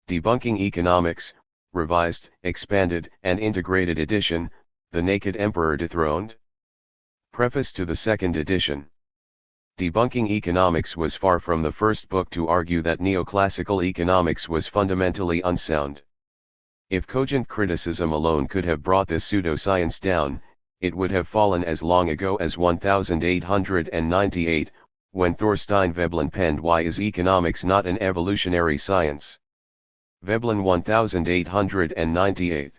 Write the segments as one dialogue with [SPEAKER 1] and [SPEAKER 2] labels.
[SPEAKER 1] Debunking Economics, Revised, Expanded, and Integrated Edition, The Naked Emperor Dethroned. Preface to the second edition. Debunking Economics was far from the first book to argue that neoclassical economics was fundamentally unsound. If cogent criticism alone could have brought this pseudoscience down, it would have fallen as long ago as 1898, when Thorstein Veblen penned Why is Economics Not an Evolutionary Science? Veblen 1898.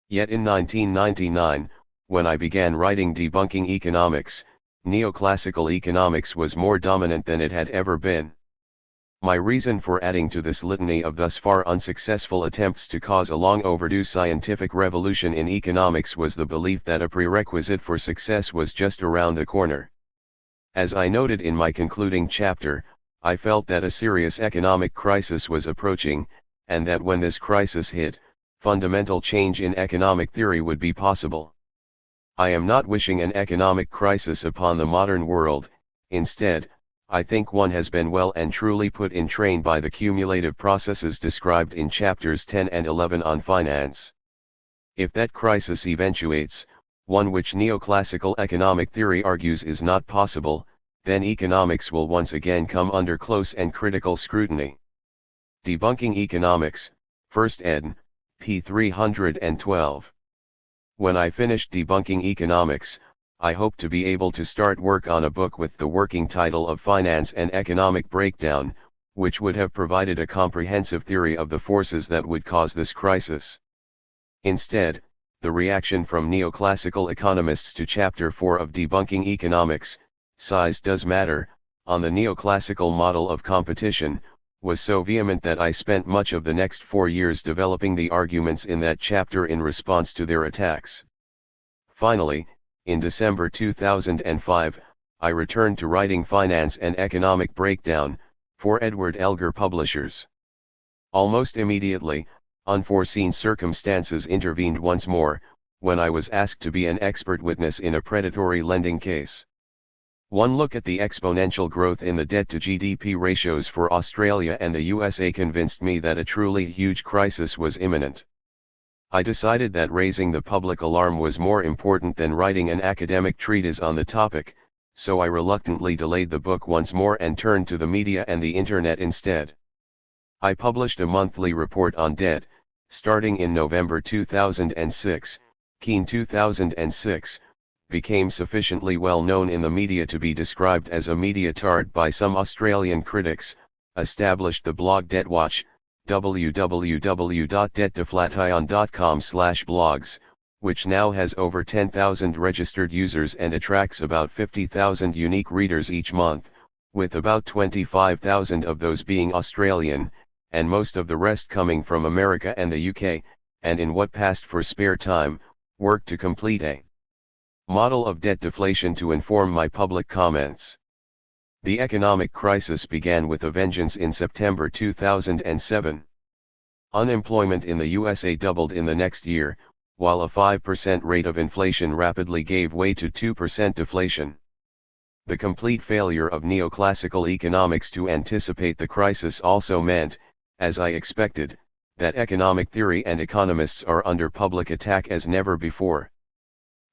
[SPEAKER 1] Yet in 1999, when I began writing Debunking Economics, neoclassical economics was more dominant than it had ever been. My reason for adding to this litany of thus far unsuccessful attempts to cause a long overdue scientific revolution in economics was the belief that a prerequisite for success was just around the corner. As I noted in my concluding chapter, I felt that a serious economic crisis was approaching, and that when this crisis hit, fundamental change in economic theory would be possible. I am not wishing an economic crisis upon the modern world. Instead, I think one has been well and truly put in train by the cumulative processes described in chapters 10 and 11 on finance. If that crisis eventuates, one which neoclassical economic theory argues is not possible, then economics will once again come under close and critical scrutiny. Debunking Economics, 1st ed., p. 312. When I finished debunking economics, I hope to be able to start work on a book with the working title of Finance and Economic Breakdown, which would have provided a comprehensive theory of the forces that would cause this crisis. Instead, the reaction from neoclassical economists to Chapter 4 of Debunking Economics, Size Does Matter, on the neoclassical model of competition, was so vehement that I spent much of the next 4 years developing the arguments in that chapter in response to their attacks. Finally, in December 2005, I returned to writing Finance and Economic Breakdown, for Edward Elgar Publishers. Almost immediately, unforeseen circumstances intervened once more, when I was asked to be an expert witness in a predatory lending case. One look at the exponential growth in the debt-to-GDP ratios for Australia and the USA convinced me that a truly huge crisis was imminent. I decided that raising the public alarm was more important than writing an academic treatise on the topic, so I reluctantly delayed the book once more and turned to the media and the internet instead. I published a monthly report on debt, starting in November 2006, Keene 2006, became sufficiently well known in the media to be described as a media tart by some Australian critics, established the blog DebtWatch, www.debt-to-flatiron.com/blogs, which now has over 10,000 registered users and attracts about 50,000 unique readers each month, with about 25,000 of those being Australian, and most of the rest coming from America and the UK, and in what passed for spare time, worked to complete a model of debt deflation to inform my public comments. The economic crisis began with a vengeance in September 2007. Unemployment in the USA doubled in the next year, while a 5% rate of inflation rapidly gave way to 2% deflation. The complete failure of neoclassical economics to anticipate the crisis also meant, as I expected, that economic theory and economists are under public attack as never before.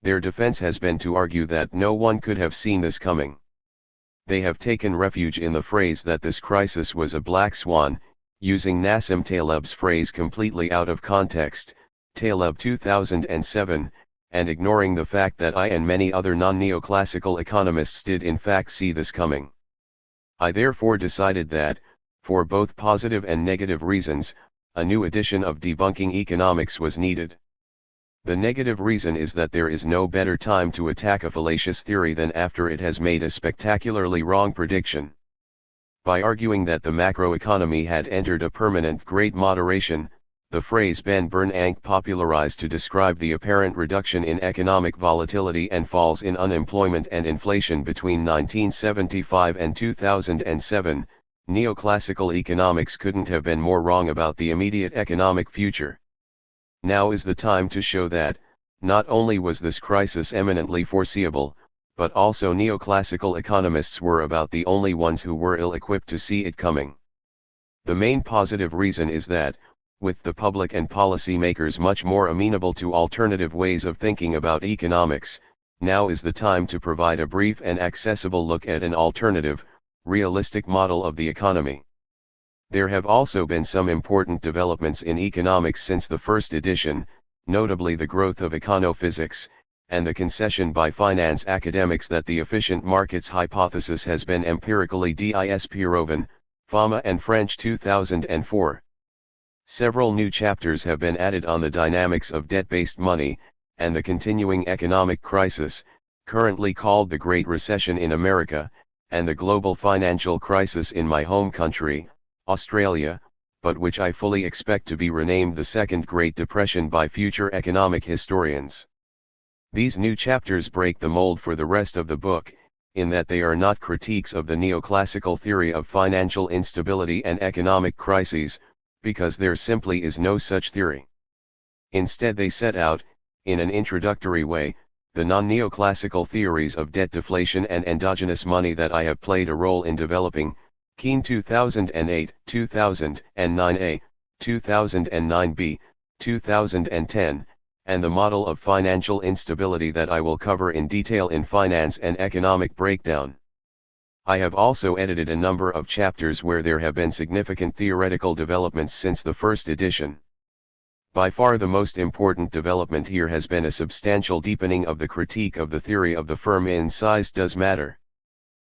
[SPEAKER 1] Their defense has been to argue that no one could have seen this coming. They have taken refuge in the phrase that this crisis was a black swan, using Nassim Taleb's phrase completely out of context, Taleb 2007, and ignoring the fact that I and many other non-neoclassical economists did in fact see this coming. I therefore decided that, for both positive and negative reasons, a new edition of Debunking Economics was needed. The negative reason is that there is no better time to attack a fallacious theory than after it has made a spectacularly wrong prediction. By arguing that the macroeconomy had entered a permanent Great Moderation, the phrase Ben Bernanke popularized to describe the apparent reduction in economic volatility and falls in unemployment and inflation between 1975 and 2007, neoclassical economics couldn't have been more wrong about the immediate economic future. Now is the time to show that, not only was this crisis eminently foreseeable, but also neoclassical economists were about the only ones who were ill-equipped to see it coming. The main positive reason is that, with the public and policy makers much more amenable to alternative ways of thinking about economics, now is the time to provide a brief and accessible look at an alternative, realistic model of the economy. There have also been some important developments in economics since the first edition, notably the growth of econophysics, and the concession by finance academics that the efficient markets hypothesis has been empirically disproven, Fama and French 2004. Several new chapters have been added on the dynamics of debt-based money, and the continuing economic crisis, currently called the Great Recession in America, and the global financial crisis in my home country, Australia, but which I fully expect to be renamed the Second Great Depression by future economic historians. These new chapters break the mold for the rest of the book, in that they are not critiques of the neoclassical theory of financial instability and economic crises, because there simply is no such theory. Instead they set out, in an introductory way, the non-neoclassical theories of debt deflation and endogenous money that I have played a role in developing, Keene 2008, 2009a, 2009b, 2010, and the model of financial instability that I will cover in detail in Finance and Economic Breakdown. I have also edited a number of chapters where there have been significant theoretical developments since the first edition. By far the most important development here has been a substantial deepening of the critique of the theory of the firm in size does matter.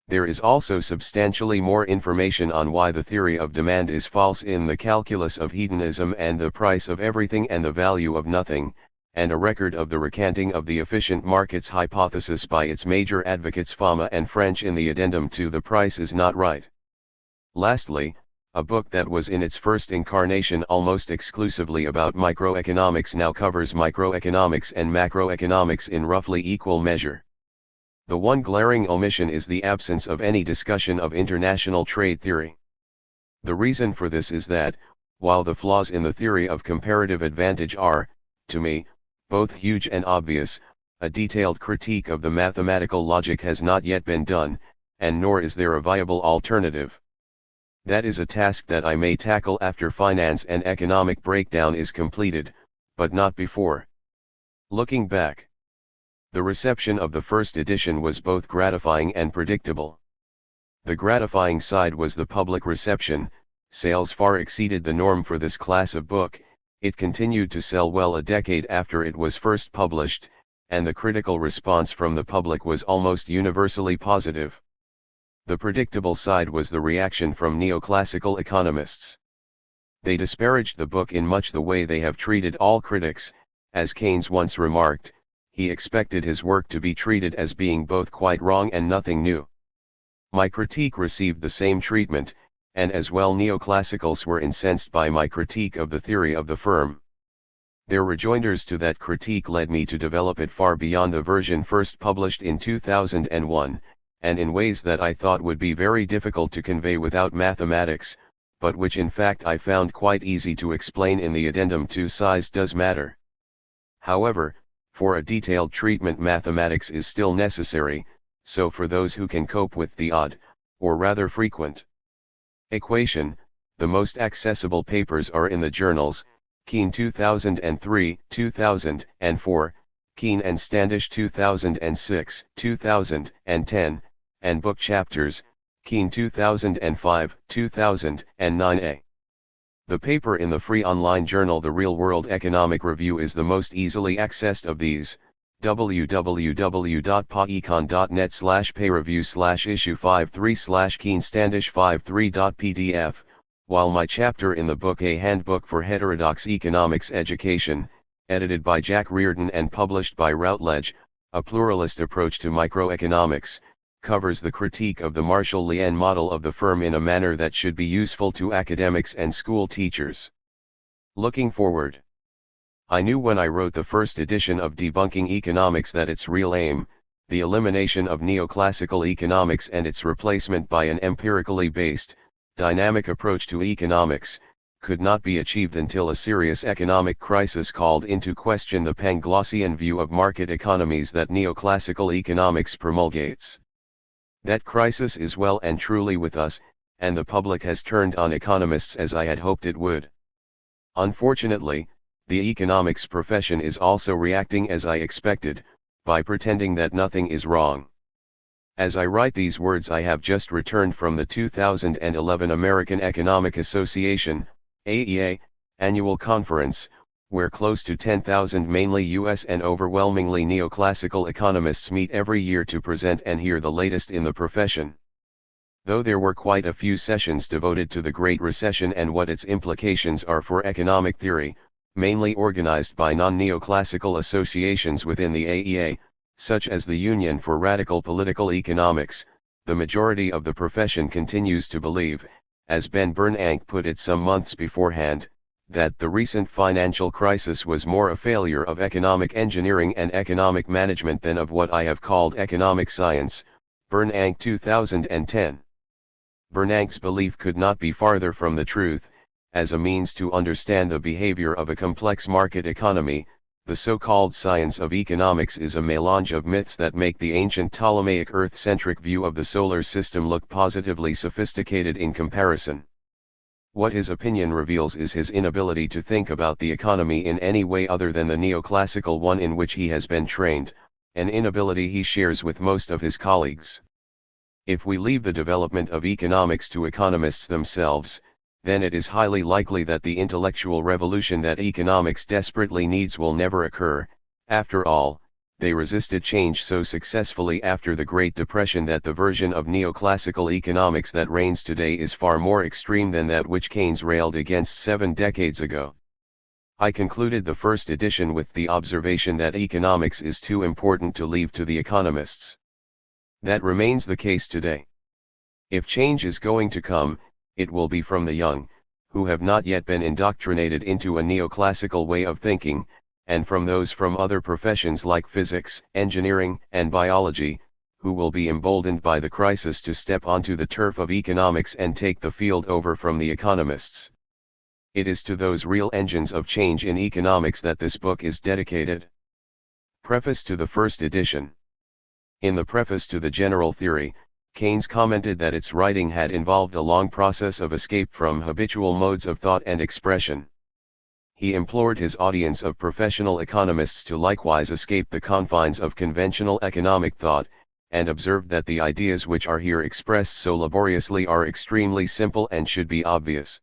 [SPEAKER 1] There is also substantially more information on why the theory of demand is false in the calculus of hedonism and the price of everything and the value of nothing, and a record of the recanting of the efficient markets hypothesis by its major advocates Fama and French in the addendum to The Price is Not Right. Lastly, a book that was in its first incarnation almost exclusively about microeconomics now covers microeconomics and macroeconomics in roughly equal measure. The one glaring omission is the absence of any discussion of international trade theory. The reason for this is that, while the flaws in the theory of comparative advantage are, to me, both huge and obvious, a detailed critique of the mathematical logic has not yet been done, and nor is there a viable alternative. That is a task that I may tackle after Finance and Economic Breakdown is completed, but not before. Looking back, the reception of the first edition was both gratifying and predictable. The gratifying side was the public reception. Sales far exceeded the norm for this class of book. It continued to sell well a decade after it was first published, and the critical response from the public was almost universally positive. The predictable side was the reaction from neoclassical economists. They disparaged the book in much the way they have treated all critics. As Keynes once remarked, he expected his work to be treated as being both quite wrong and nothing new. My critique received the same treatment, and as well neoclassicals were incensed by my critique of the theory of the firm. Their rejoinders to that critique led me to develop it far beyond the version first published in 2001, and in ways that I thought would be very difficult to convey without mathematics, but which in fact I found quite easy to explain in the addendum to Size Does Matter. However, for a detailed treatment mathematics is still necessary, so for those who can cope with the odd, or rather frequent equation, the most accessible papers are in the journals, Keene 2003, 2004, Keene and Standish 2006, 2010, and book chapters, Keene 2005, 2009a. The paper in the free online journal The Real World Economic Review is the most easily accessed of these. www.paecon.net/pay-review/issue53/Keene-Standish53.pdf, while my chapter in the book A Handbook for Heterodox Economics Education, edited by Jack Reardon and published by Routledge, A Pluralist Approach to Microeconomics, covers the critique of the Marshall-Lien model of the firm in a manner that should be useful to academics and school teachers. Looking forward, I knew when I wrote the first edition of Debunking Economics that its real aim, the elimination of neoclassical economics and its replacement by an empirically based, dynamic approach to economics, could not be achieved until a serious economic crisis called into question the Panglossian view of market economies that neoclassical economics promulgates. That crisis is well and truly with us, and the public has turned on economists as I had hoped it would. Unfortunately, the economics profession is also reacting as I expected, by pretending that nothing is wrong. As I write these words, I have just returned from the 2011 American Economic Association, AEA, annual conference, where close to 10,000 mainly US and overwhelmingly neoclassical economists meet every year to present and hear the latest in the profession. Though there were quite a few sessions devoted to the Great Recession and what its implications are for economic theory, mainly organized by non-neoclassical associations within the AEA, such as the Union for Radical Political Economics, the majority of the profession continues to believe, as Ben Bernanke put it some months beforehand, that the recent financial crisis was more a failure of economic engineering and economic management than of what I have called economic science. Bernanke 2010. Bernanke's belief could not be farther from the truth. As a means to understand the behavior of a complex market economy, the so-called science of economics is a melange of myths that make the ancient Ptolemaic Earth-centric view of the solar system look positively sophisticated in comparison. What his opinion reveals is his inability to think about the economy in any way other than the neoclassical one in which he has been trained, an inability he shares with most of his colleagues. If we leave the development of economics to economists themselves, then it is highly likely that the intellectual revolution that economics desperately needs will never occur. After all, they resisted change so successfully after the Great Depression that the version of neoclassical economics that reigns today is far more extreme than that which Keynes railed against 7 decades ago. I concluded the first edition with the observation that economics is too important to leave to the economists. That remains the case today. If change is going to come, it will be from the young, who have not yet been indoctrinated into a neoclassical way of thinking, and from those from other professions like physics, engineering, and biology, who will be emboldened by the crisis to step onto the turf of economics and take the field over from the economists. It is to those real engines of change in economics that this book is dedicated. Preface to the first edition. In the preface to the General Theory, Keynes commented that its writing had involved a long process of escape from habitual modes of thought and expression. He implored his audience of professional economists to likewise escape the confines of conventional economic thought, and observed that the ideas which are here expressed so laboriously are extremely simple and should be obvious.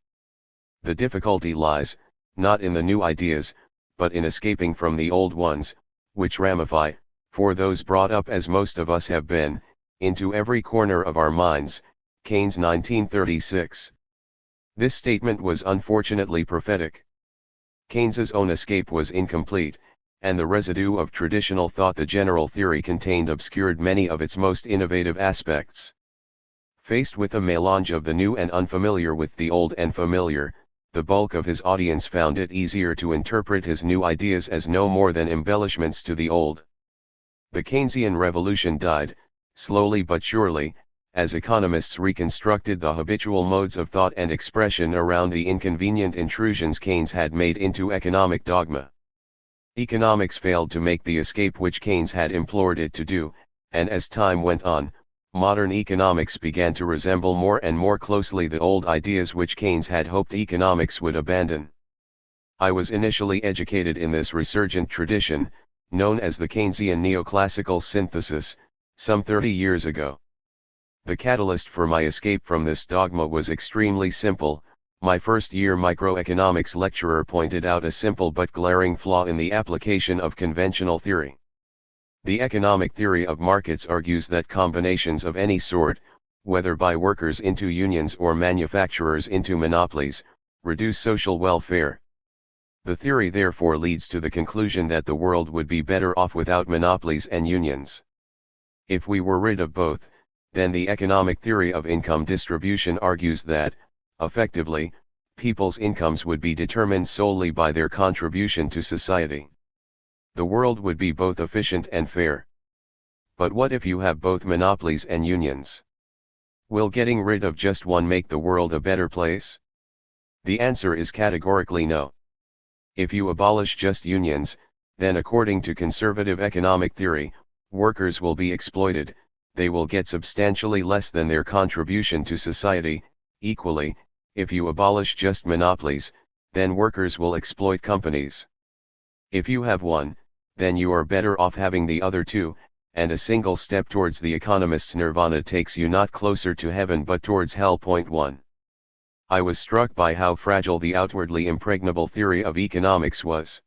[SPEAKER 1] The difficulty lies, not in the new ideas, but in escaping from the old ones, which ramify, for those brought up as most of us have been, into every corner of our minds. Keynes 1936. This statement was unfortunately prophetic. Keynes's own escape was incomplete, and the residue of traditional thought the General Theory contained obscured many of its most innovative aspects. Faced with a melange of the new and unfamiliar with the old and familiar, the bulk of his audience found it easier to interpret his new ideas as no more than embellishments to the old. The Keynesian revolution died, slowly but surely, as economists reconstructed the habitual modes of thought and expression around the inconvenient intrusions Keynes had made into economic dogma. Economics failed to make the escape which Keynes had implored it to do, and as time went on, modern economics began to resemble more and more closely the old ideas which Keynes had hoped economics would abandon. I was initially educated in this resurgent tradition, known as the Keynesian neoclassical synthesis, some 30 years ago. The catalyst for my escape from this dogma was extremely simple. My first-year microeconomics lecturer pointed out a simple but glaring flaw in the application of conventional theory. The economic theory of markets argues that combinations of any sort, whether by workers into unions or manufacturers into monopolies, reduce social welfare. The theory therefore leads to the conclusion that the world would be better off without monopolies and unions. If we were rid of both, then the economic theory of income distribution argues that, effectively, people's incomes would be determined solely by their contribution to society. The world would be both efficient and fair. But what if you have both monopolies and unions? Will getting rid of just one make the world a better place? The answer is categorically no. If you abolish just unions, then according to conservative economic theory, workers will be exploited, they will get substantially less than their contribution to society, Equally, if you abolish just monopolies, then workers will exploit companies. If you have one, then you are better off having the other two, and a single step towards the economist's nirvana takes you not closer to heaven but towards hell. Point 1. I was struck by how fragile the outwardly impregnable theory of economics was.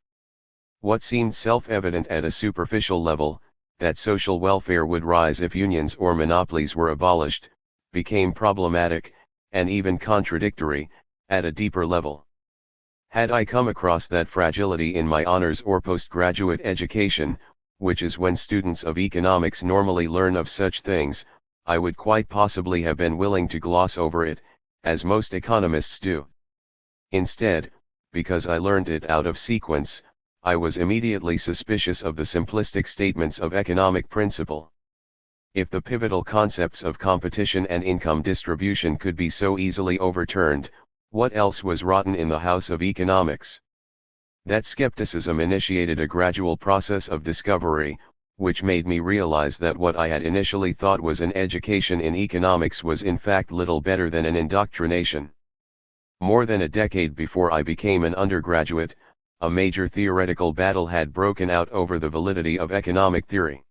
[SPEAKER 1] What seemed self-evident at a superficial level, that social welfare would rise if unions or monopolies were abolished, became problematic, and even contradictory, at a deeper level. Had I come across that fragility in my honors or postgraduate education, which is when students of economics normally learn of such things, I would quite possibly have been willing to gloss over it, as most economists do. Instead, because I learned it out of sequence, I was immediately suspicious of the simplistic statements of economic principle. If the pivotal concepts of competition and income distribution could be so easily overturned, what else was rotten in the house of economics? That skepticism initiated a gradual process of discovery, which made me realize that what I had initially thought was an education in economics was in fact little better than an indoctrination. More than a decade before I became an undergraduate, a major theoretical battle had broken out over the validity of economic theory.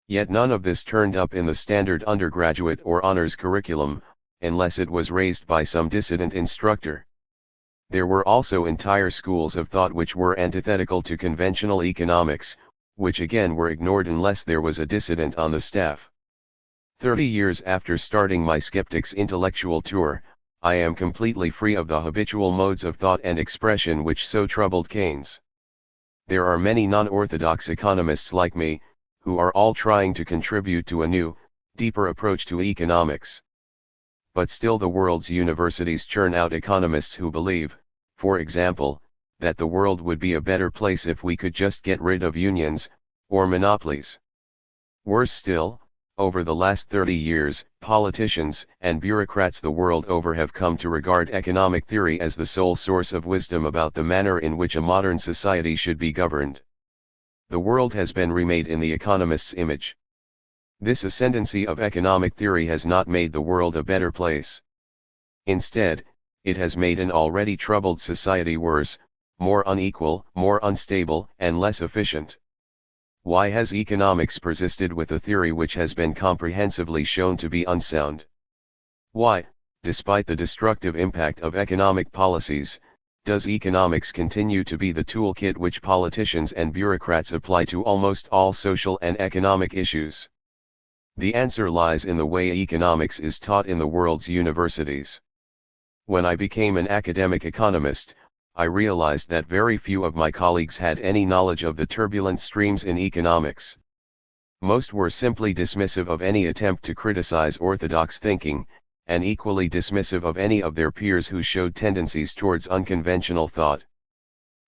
[SPEAKER 1] Yet none of this turned up in the standard undergraduate or honors curriculum, unless it was raised by some dissident instructor. There were also entire schools of thought which were antithetical to conventional economics, which again were ignored unless there was a dissident on the staff. 30 years after starting my skeptics intellectual tour, I am completely free of the habitual modes of thought and expression which so troubled Keynes. There are many non-orthodox economists like me, who are all trying to contribute to a new, deeper approach to economics. But still the world's universities churn out economists who believe, for example, that the world would be a better place if we could just get rid of unions, or monopolies. Worse still, over the last 30 years, politicians and bureaucrats the world over have come to regard economic theory as the sole source of wisdom about the manner in which a modern society should be governed. The world has been remade in the economist's image. This ascendancy of economic theory has not made the world a better place. Instead, it has made an already troubled society worse, more unequal, more unstable, and less efficient. Why has economics persisted with a theory which has been comprehensively shown to be unsound? Why, despite the destructive impact of economic policies, does economics continue to be the toolkit which politicians and bureaucrats apply to almost all social and economic issues? The answer lies in the way economics is taught in the world's universities. When I became an academic economist, I realized that very few of my colleagues had any knowledge of the turbulent streams in economics. Most were simply dismissive of any attempt to criticize orthodox thinking, and equally dismissive of any of their peers who showed tendencies towards unconventional thought.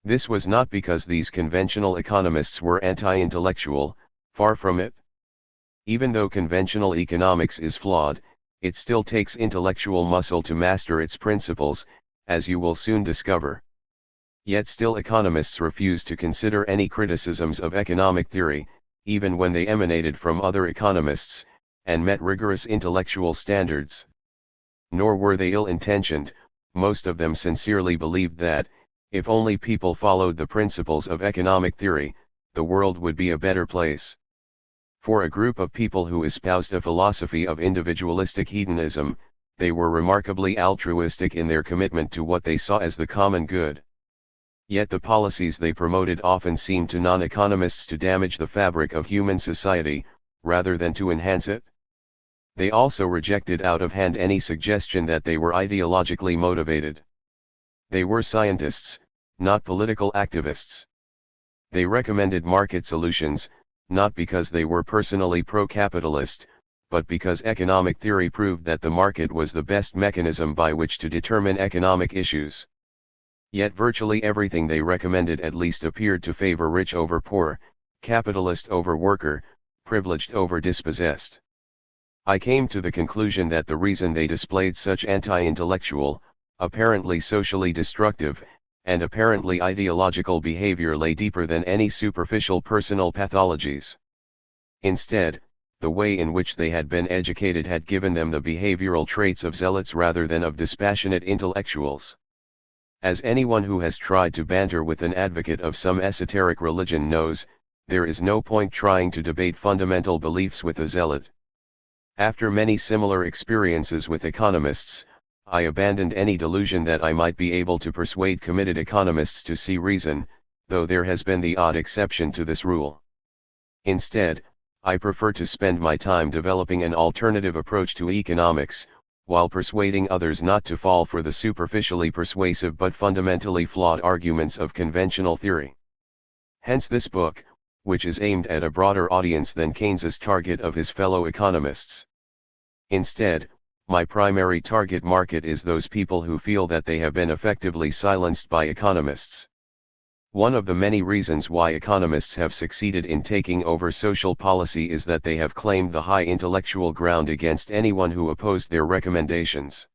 [SPEAKER 1] This was not because these conventional economists were anti-intellectual, far from it. Even though conventional economics is flawed, it still takes intellectual muscle to master its principles, as you will soon discover. Yet still economists refuse to consider any criticisms of economic theory, even when they emanated from other economists, and met rigorous intellectual standards. Nor were they ill-intentioned, most of them sincerely believed that, if only people followed the principles of economic theory, the world would be a better place. For a group of people who espoused a philosophy of individualistic hedonism, they were remarkably altruistic in their commitment to what they saw as the common good. Yet the policies they promoted often seemed to non-economists to damage the fabric of human society, rather than to enhance it. They also rejected out of hand any suggestion that they were ideologically motivated. They were scientists, not political activists. They recommended market solutions, not because they were personally pro-capitalist, but because economic theory proved that the market was the best mechanism by which to determine economic issues. Yet virtually everything they recommended at least appeared to favor rich over poor, capitalist over worker, privileged over dispossessed. I came to the conclusion that the reason they displayed such anti-intellectual, apparently socially destructive, and apparently ideological behavior lay deeper than any superficial personal pathologies. Instead, the way in which they had been educated had given them the behavioral traits of zealots rather than of dispassionate intellectuals. As anyone who has tried to banter with an advocate of some esoteric religion knows, there is no point trying to debate fundamental beliefs with a zealot. After many similar experiences with economists, I abandoned any delusion that I might be able to persuade committed economists to see reason, though there has been the odd exception to this rule. Instead, I prefer to spend my time developing an alternative approach to economics, while persuading others not to fall for the superficially persuasive but fundamentally flawed arguments of conventional theory. Hence this book, which is aimed at a broader audience than Keynes's target of his fellow economists. Instead, my primary target market is those people who feel that they have been effectively silenced by economists. One of the many reasons why economists have succeeded in taking over social policy is that they have claimed the high intellectual ground against anyone who opposed their recommendations.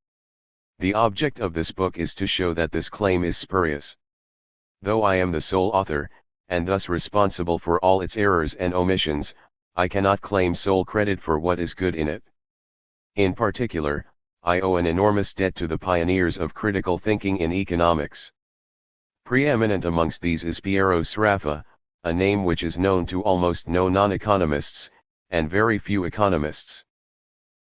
[SPEAKER 1] The object of this book is to show that this claim is spurious. Though I am the sole author, and thus responsible for all its errors and omissions, I cannot claim sole credit for what is good in it. In particular, I owe an enormous debt to the pioneers of critical thinking in economics. Preeminent amongst these is Piero Sraffa, a name which is known to almost no non-economists, and very few economists.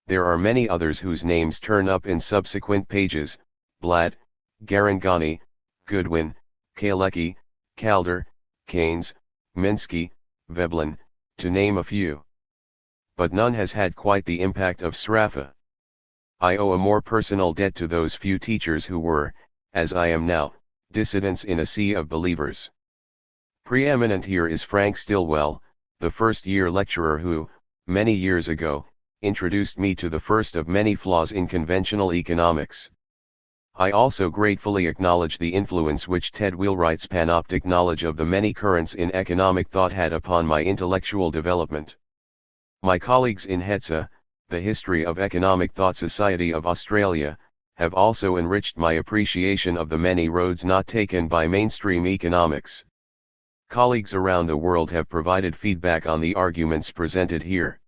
[SPEAKER 1] There are many others whose names turn up in subsequent pages: Blatt, Garangani, Goodwin, Kalecki, Calder, Keynes, Minsky, Veblen, to name a few. But none has had quite the impact of Sraffa. I owe a more personal debt to those few teachers who were, as I am now, dissidents in a sea of believers. Preeminent here is Frank Stilwell, the first-year lecturer who, many years ago, introduced me to the first of many flaws in conventional economics. I also gratefully acknowledge the influence which Ted Wheelwright's panoptic knowledge of the many currents in economic thought had upon my intellectual development. My colleagues in HETSA, the History of Economic Thought Society of Australia, have also enriched my appreciation of the many roads not taken by mainstream economics. Colleagues around the world have provided feedback on the arguments presented here.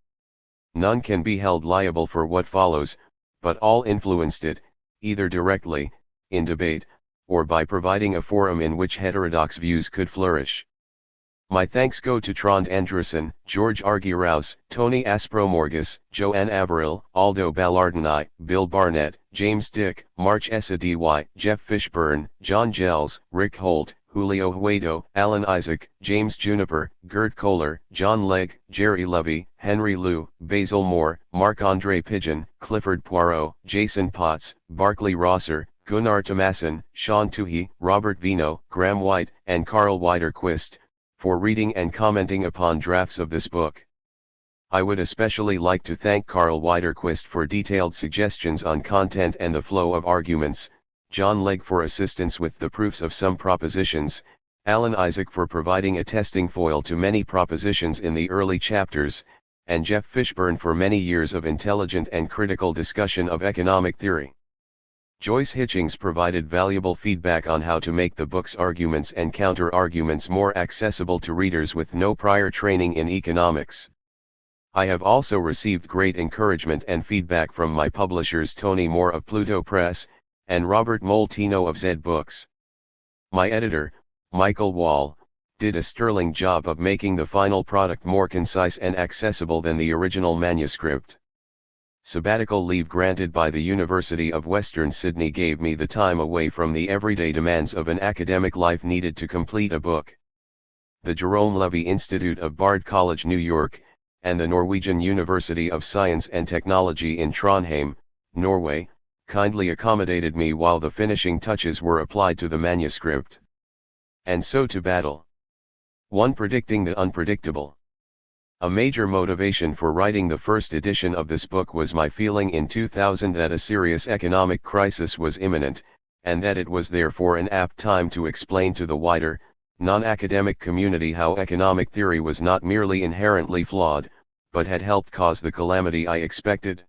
[SPEAKER 1] None can be held liable for what follows, but all influenced it, either directly, in debate, or by providing a forum in which heterodox views could flourish. My thanks go to Trond Andresen, George Argyraus, Tony Aspromorgus, Joanne Averill, Aldo Ballardini, Bill Barnett, James Dick, March Dy, Jeff Fishburne, John Gels, Rick Holt, Julio Huedo, Alan Isaac, James Juniper, Gert Kohler, John Legg, Jerry Levy, Henry Liu, Basil Moore, Marc-Andre Pigeon, Clifford Poirot, Jason Potts, Barclay Rosser, Gunnar Tomasson, Sean Toohey, Robert Vino, Graham White, and Carl Widerquist, for reading and commenting upon drafts of this book. I would especially like to thank Carl Widerquist for detailed suggestions on content and the flow of arguments, John Legg for assistance with the proofs of some propositions, Alan Isaac for providing a testing foil to many propositions in the early chapters, and Jeff Fishburne for many years of intelligent and critical discussion of economic theory. Joyce Hitchings provided valuable feedback on how to make the book's arguments and counter-arguments more accessible to readers with no prior training in economics. I have also received great encouragement and feedback from my publishers Tony Moore of Pluto Press, and Robert Moltino of Zed Books. My editor, Michael Wall, did a sterling job of making the final product more concise and accessible than the original manuscript. Sabbatical leave granted by the University of Western Sydney gave me the time away from the everyday demands of an academic life needed to complete a book. The Jerome Levy Institute of Bard College, New York, and the Norwegian University of Science and Technology in Trondheim, Norway, kindly accommodated me while the finishing touches were applied to the manuscript. And so to battle. 1. Predicting the unpredictable. A major motivation for writing the first edition of this book was my feeling in 2000 that a serious economic crisis was imminent, and that it was therefore an apt time to explain to the wider, non-academic community how economic theory was not merely inherently flawed, but had helped cause the calamity I expected.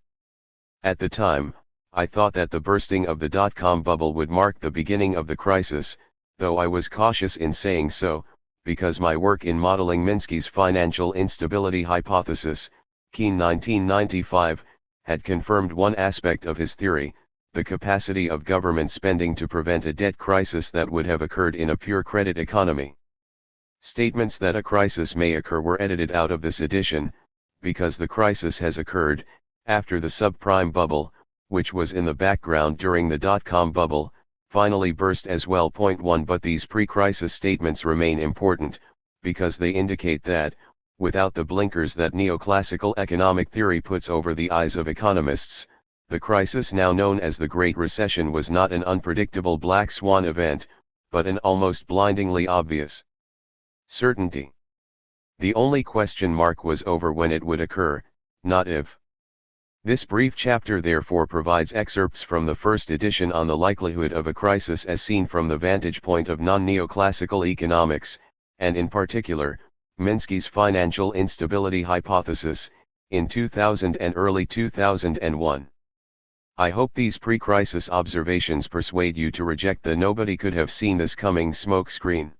[SPEAKER 1] At the time, I thought that the bursting of the dot-com bubble would mark the beginning of the crisis, though I was cautious in saying so, because my work in modeling Minsky's financial instability hypothesis, Keane 1995, had confirmed one aspect of his theory, the capacity of government spending to prevent a debt crisis that would have occurred in a pure credit economy. Statements that a crisis may occur were edited out of this edition, because the crisis has occurred, after the subprime bubble, which was in the background during the dot-com bubble, finally burst as well. Point 1 But these pre-crisis statements remain important, because they indicate that, without the blinkers that neoclassical economic theory puts over the eyes of economists, the crisis now known as the Great Recession was not an unpredictable black swan event, but an almost blindingly obvious certainty. The only question mark was over when it would occur, not if. This brief chapter therefore provides excerpts from the first edition on the likelihood of a crisis as seen from the vantage point of non-neoclassical economics, and in particular, Minsky's financial instability hypothesis, in 2000 and early 2001. I hope these pre-crisis observations persuade you to reject the "nobody could have seen this coming" smokescreen.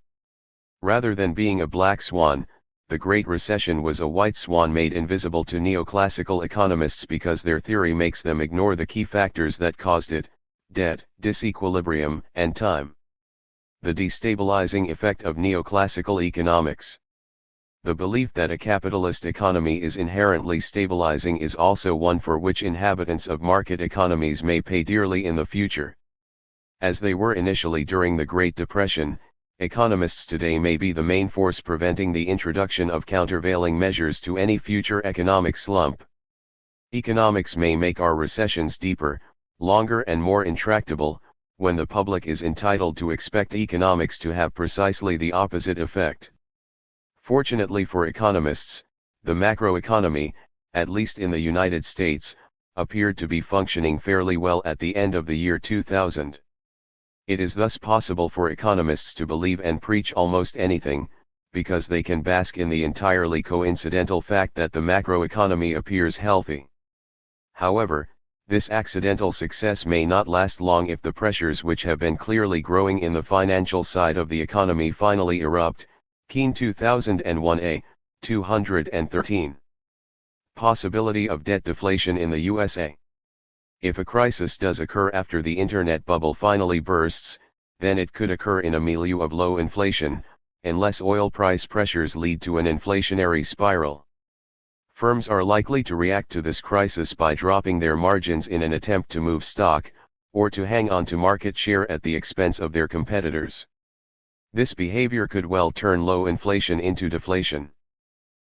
[SPEAKER 1] Rather than being a black swan, the Great Recession was a white swan made invisible to neoclassical economists because their theory makes them ignore the key factors that caused it: debt, disequilibrium, and time. The destabilizing effect of neoclassical economics. The belief that a capitalist economy is inherently stabilizing is also one for which inhabitants of market economies may pay dearly in the future. As they were initially during the Great Depression, economists today may be the main force preventing the introduction of countervailing measures to any future economic slump. Economics may make our recessions deeper, longer and more intractable, when the public is entitled to expect economics to have precisely the opposite effect. Fortunately for economists, the macroeconomy, at least in the United States, appeared to be functioning fairly well at the end of the year 2000. It is thus possible for economists to believe and preach almost anything, because they can bask in the entirely coincidental fact that the macroeconomy appears healthy. However, this accidental success may not last long if the pressures which have been clearly growing in the financial side of the economy finally erupt. Keane 2001a, 213. Possibility of debt deflation in the USA. If a crisis does occur after the internet bubble finally bursts, then it could occur in a milieu of low inflation, unless oil price pressures lead to an inflationary spiral. Firms are likely to react to this crisis by dropping their margins in an attempt to move stock, or to hang on to market share at the expense of their competitors. This behavior could well turn low inflation into deflation.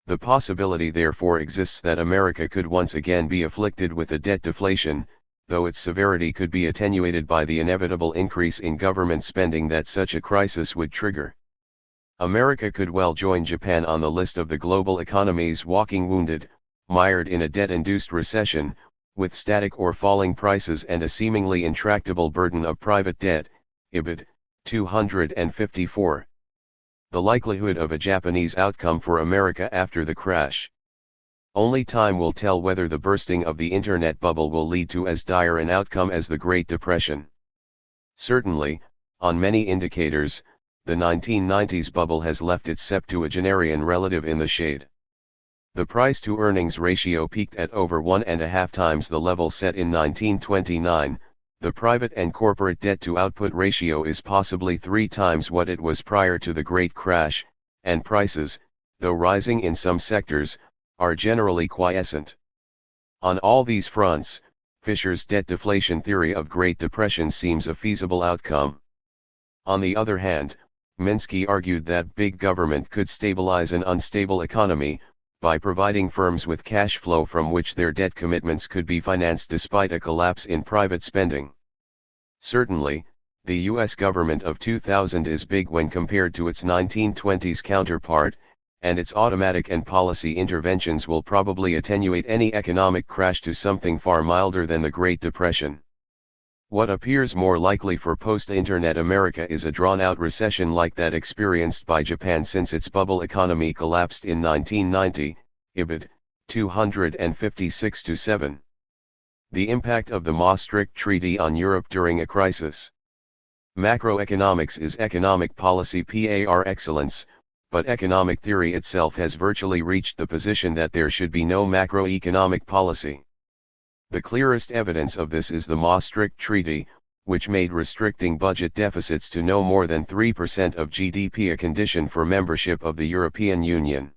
[SPEAKER 1] The possibility therefore exists that America could once again be afflicted with a debt deflation, though its severity could be attenuated by the inevitable increase in government spending that such a crisis would trigger. America could well join Japan on the list of the global economies walking wounded, mired in a debt-induced recession, with static or falling prices and a seemingly intractable burden of private debt. Ibid. 254. The likelihood of a Japanese outcome for America after the crash. Only time will tell whether the bursting of the internet bubble will lead to as dire an outcome as the Great Depression. Certainly, on many indicators, the 1990s bubble has left its septuagenarian relative in the shade. The price-to-earnings ratio peaked at over 1.5 times the level set in 1929. The private and corporate debt-to-output ratio is possibly 3 times what it was prior to the Great Crash, and prices, though rising in some sectors, are generally quiescent. On all these fronts, Fisher's debt deflation theory of Great Depression seems a feasible outcome. On the other hand, Minsky argued that big government could stabilize an unstable economy, by providing firms with cash flow from which their debt commitments could be financed despite a collapse in private spending. Certainly, the U.S. government of 2000 is big when compared to its 1920s counterpart, and its automatic and policy interventions will probably attenuate any economic crash to something far milder than the Great Depression. What appears more likely for post-internet America is a drawn-out recession like that experienced by Japan since its bubble economy collapsed in 1990, Ibid. 256-7. The impact of the Maastricht Treaty on Europe during a crisis. Macroeconomics is economic policy par excellence, but economic theory itself has virtually reached the position that there should be no macroeconomic policy. The clearest evidence of this is the Maastricht Treaty, which made restricting budget deficits to no more than 3% of GDP a condition for membership of the European Union.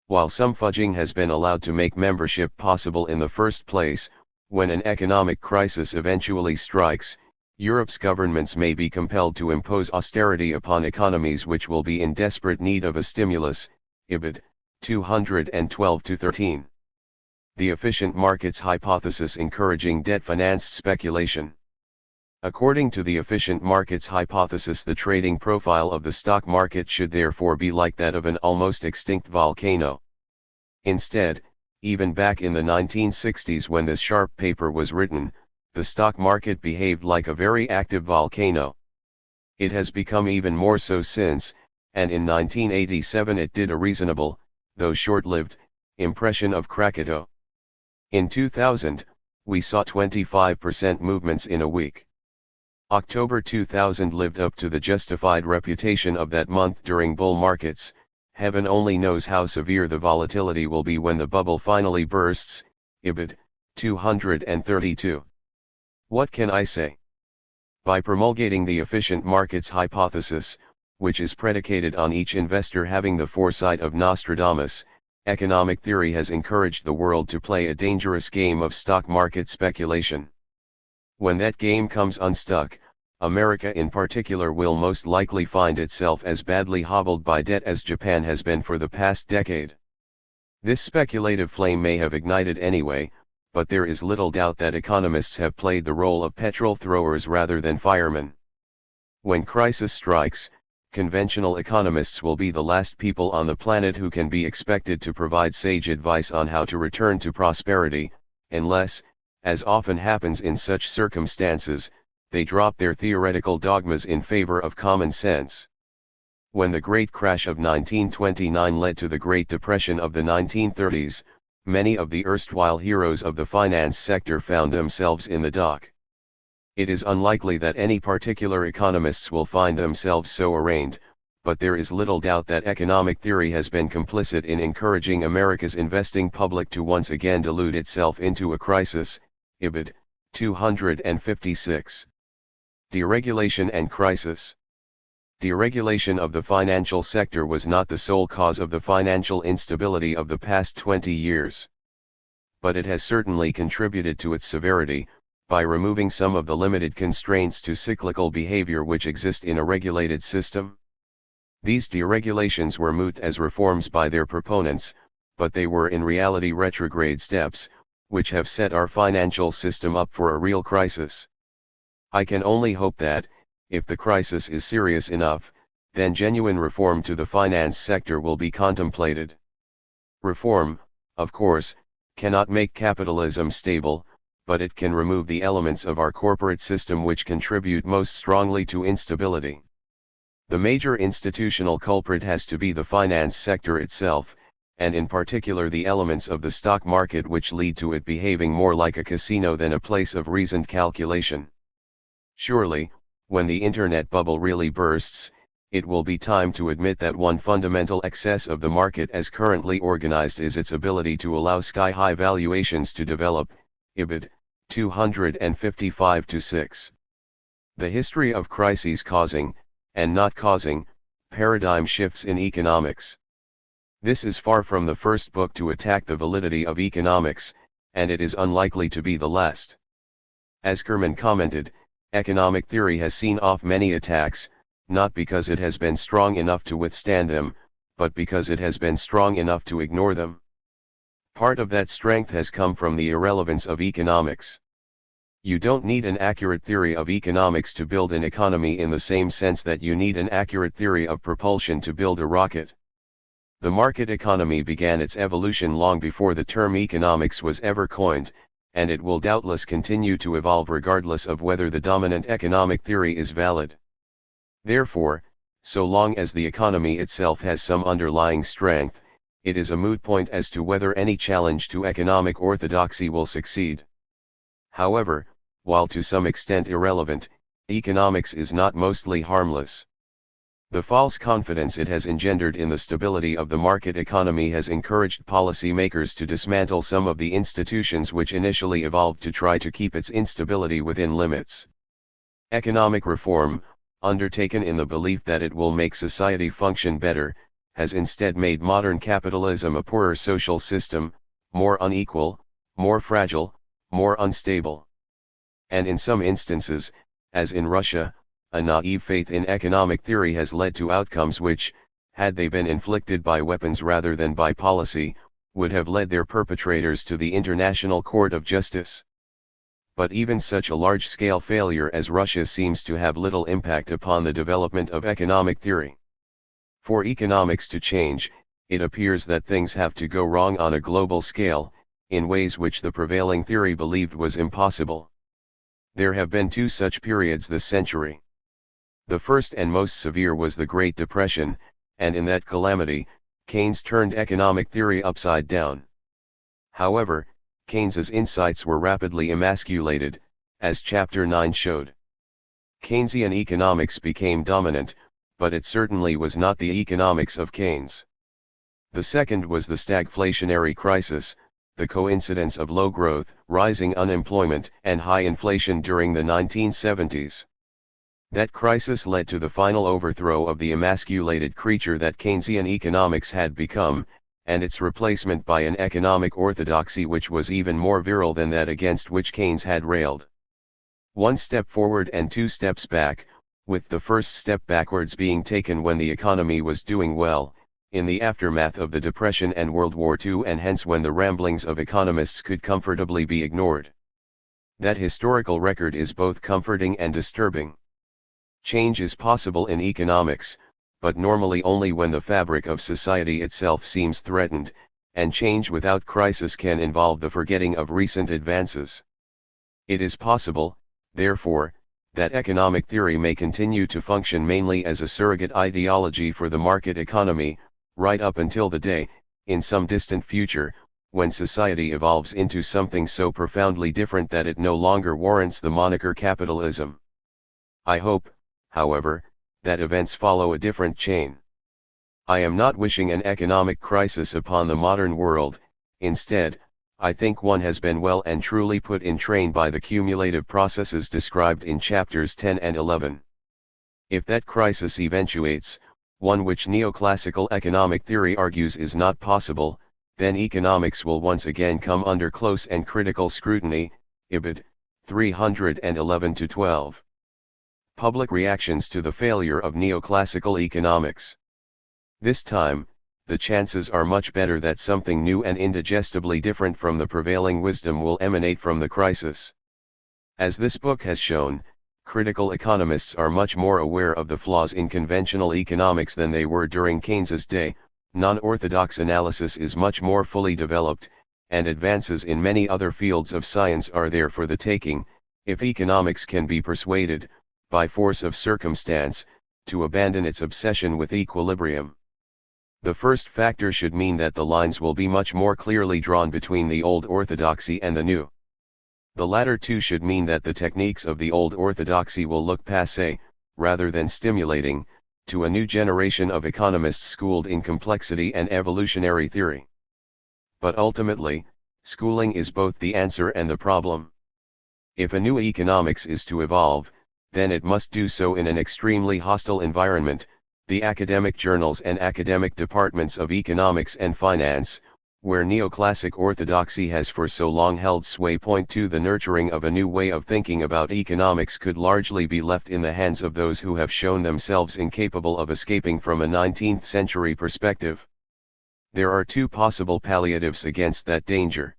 [SPEAKER 1] While some fudging has been allowed to make membership possible in the first place, when an economic crisis eventually strikes, Europe's governments may be compelled to impose austerity upon economies which will be in desperate need of a stimulus. Ibid. 212-13. The efficient markets hypothesis encouraging debt-financed speculation. According to the efficient markets hypothesis, the trading profile of the stock market should therefore be like that of an almost extinct volcano. Instead, even back in the 1960s when this sharp paper was written, the stock market behaved like a very active volcano. It has become even more so since, and in 1987 it did a reasonable, though short-lived, impression of Krakatoa. In 2000, we saw 25% movements in a week. October 2000 lived up to the justified reputation of that month during bull markets. Heaven only knows how severe the volatility will be when the bubble finally bursts. Ibid. 232. What can I say? By promulgating the efficient markets hypothesis, which is predicated on each investor having the foresight of Nostradamus, economic theory has encouraged the world to play a dangerous game of stock market speculation. When that game comes unstuck, America in particular will most likely find itself as badly hobbled by debt as Japan has been for the past decade. This speculative flame may have ignited anyway, but there is little doubt that economists have played the role of petrol throwers rather than firemen. When crisis strikes, conventional economists will be the last people on the planet who can be expected to provide sage advice on how to return to prosperity, unless, as often happens in such circumstances, they drop their theoretical dogmas in favor of common sense. When the Great Crash of 1929 led to the Great Depression of the 1930s, many of the erstwhile heroes of the finance sector found themselves in the dock. It is unlikely that any particular economists will find themselves so arraigned, but there is little doubt that economic theory has been complicit in encouraging America's investing public to once again delude itself into a crisis. Ibid. 256. Deregulation and crisis. Deregulation of the financial sector was not the sole cause of the financial instability of the past 20 years. But it has certainly contributed to its severity, by removing some of the limited constraints to cyclical behavior which exist in a regulated system. These deregulations were moot as reforms by their proponents, but they were in reality retrograde steps, which have set our financial system up for a real crisis. I can only hope that, if the crisis is serious enough, then genuine reform to the finance sector will be contemplated. Reform, of course, cannot make capitalism stable, but it can remove the elements of our corporate system which contribute most strongly to instability. The major institutional culprit has to be the finance sector itself, and in particular the elements of the stock market which lead to it behaving more like a casino than a place of reasoned calculation. Surely, when the internet bubble really bursts, it will be time to admit that one fundamental excess of the market as currently organized is its ability to allow sky-high valuations to develop. Ibid. 255-6. The history of crises causing, and not causing, paradigm shifts in economics. This is far from the first book to attack the validity of economics, and it is unlikely to be the last. As Kerman commented, economic theory has seen off many attacks, not because it has been strong enough to withstand them, but because it has been strong enough to ignore them. Part of that strength has come from the irrelevance of economics. You don't need an accurate theory of economics to build an economy in the same sense that you need an accurate theory of propulsion to build a rocket. The market economy began its evolution long before the term economics was ever coined, and it will doubtless continue to evolve regardless of whether the dominant economic theory is valid. Therefore, so long as the economy itself has some underlying strength, it is a moot point as to whether any challenge to economic orthodoxy will succeed. However, while to some extent irrelevant, economics is not mostly harmless. The false confidence it has engendered in the stability of the market economy has encouraged policymakers to dismantle some of the institutions which initially evolved to try to keep its instability within limits. Economic reform, undertaken in the belief that it will make society function better, has instead made modern capitalism a poorer social system, more unequal, more fragile, more unstable. And in some instances, as in Russia, a naive faith in economic theory has led to outcomes which, had they been inflicted by weapons rather than by policy, would have led their perpetrators to the International Court of Justice. But even such a large-scale failure as Russia seems to have little impact upon the development of economic theory. For economics to change, it appears that things have to go wrong on a global scale, in ways which the prevailing theory believed was impossible. There have been two such periods this century. The first and most severe was the Great Depression, and in that calamity, Keynes turned economic theory upside down. However, Keynes's insights were rapidly emasculated, as Chapter 9 showed. Keynesian economics became dominant, but it certainly was not the economics of Keynes. The second was the stagflationary crisis, the coincidence of low growth, rising unemployment, and high inflation during the 1970s. That crisis led to the final overthrow of the emasculated creature that Keynesian economics had become, and its replacement by an economic orthodoxy which was even more virile than that against which Keynes had railed. One step forward and two steps back, with the first step backwards being taken when the economy was doing well, in the aftermath of the Depression and World War II, and hence when the ramblings of economists could comfortably be ignored. That historical record is both comforting and disturbing. Change is possible in economics, but normally only when the fabric of society itself seems threatened, and change without crisis can involve the forgetting of recent advances. It is possible, therefore, that economic theory may continue to function mainly as a surrogate ideology for the market economy, right up until the day, in some distant future, when society evolves into something so profoundly different that it no longer warrants the moniker capitalism. I hope, however, that events follow a different chain. I am not wishing an economic crisis upon the modern world. Instead, I think one has been well and truly put in train by the cumulative processes described in chapters 10 and 11. If that crisis eventuates, one which neoclassical economic theory argues is not possible, then economics will once again come under close and critical scrutiny. Ibid. 311-12. Public reactions to the failure of neoclassical economics. This time, the chances are much better that something new and indigestibly different from the prevailing wisdom will emanate from the crisis. As this book has shown, critical economists are much more aware of the flaws in conventional economics than they were during Keynes's day. Non-orthodox analysis is much more fully developed, and advances in many other fields of science are there for the taking, if economics can be persuaded, by force of circumstance, to abandon its obsession with equilibrium. The first factor should mean that the lines will be much more clearly drawn between the old orthodoxy and the new. The latter two should mean that the techniques of the old orthodoxy will look passé, rather than stimulating, to a new generation of economists schooled in complexity and evolutionary theory. But ultimately, schooling is both the answer and the problem. If a new economics is to evolve, then it must do so in an extremely hostile environment, the academic journals and academic departments of economics and finance, where neoclassic orthodoxy has for so long held sway. Point to the nurturing of a new way of thinking about economics could largely be left in the hands of those who have shown themselves incapable of escaping from a 19th century perspective. There are two possible palliatives against that danger.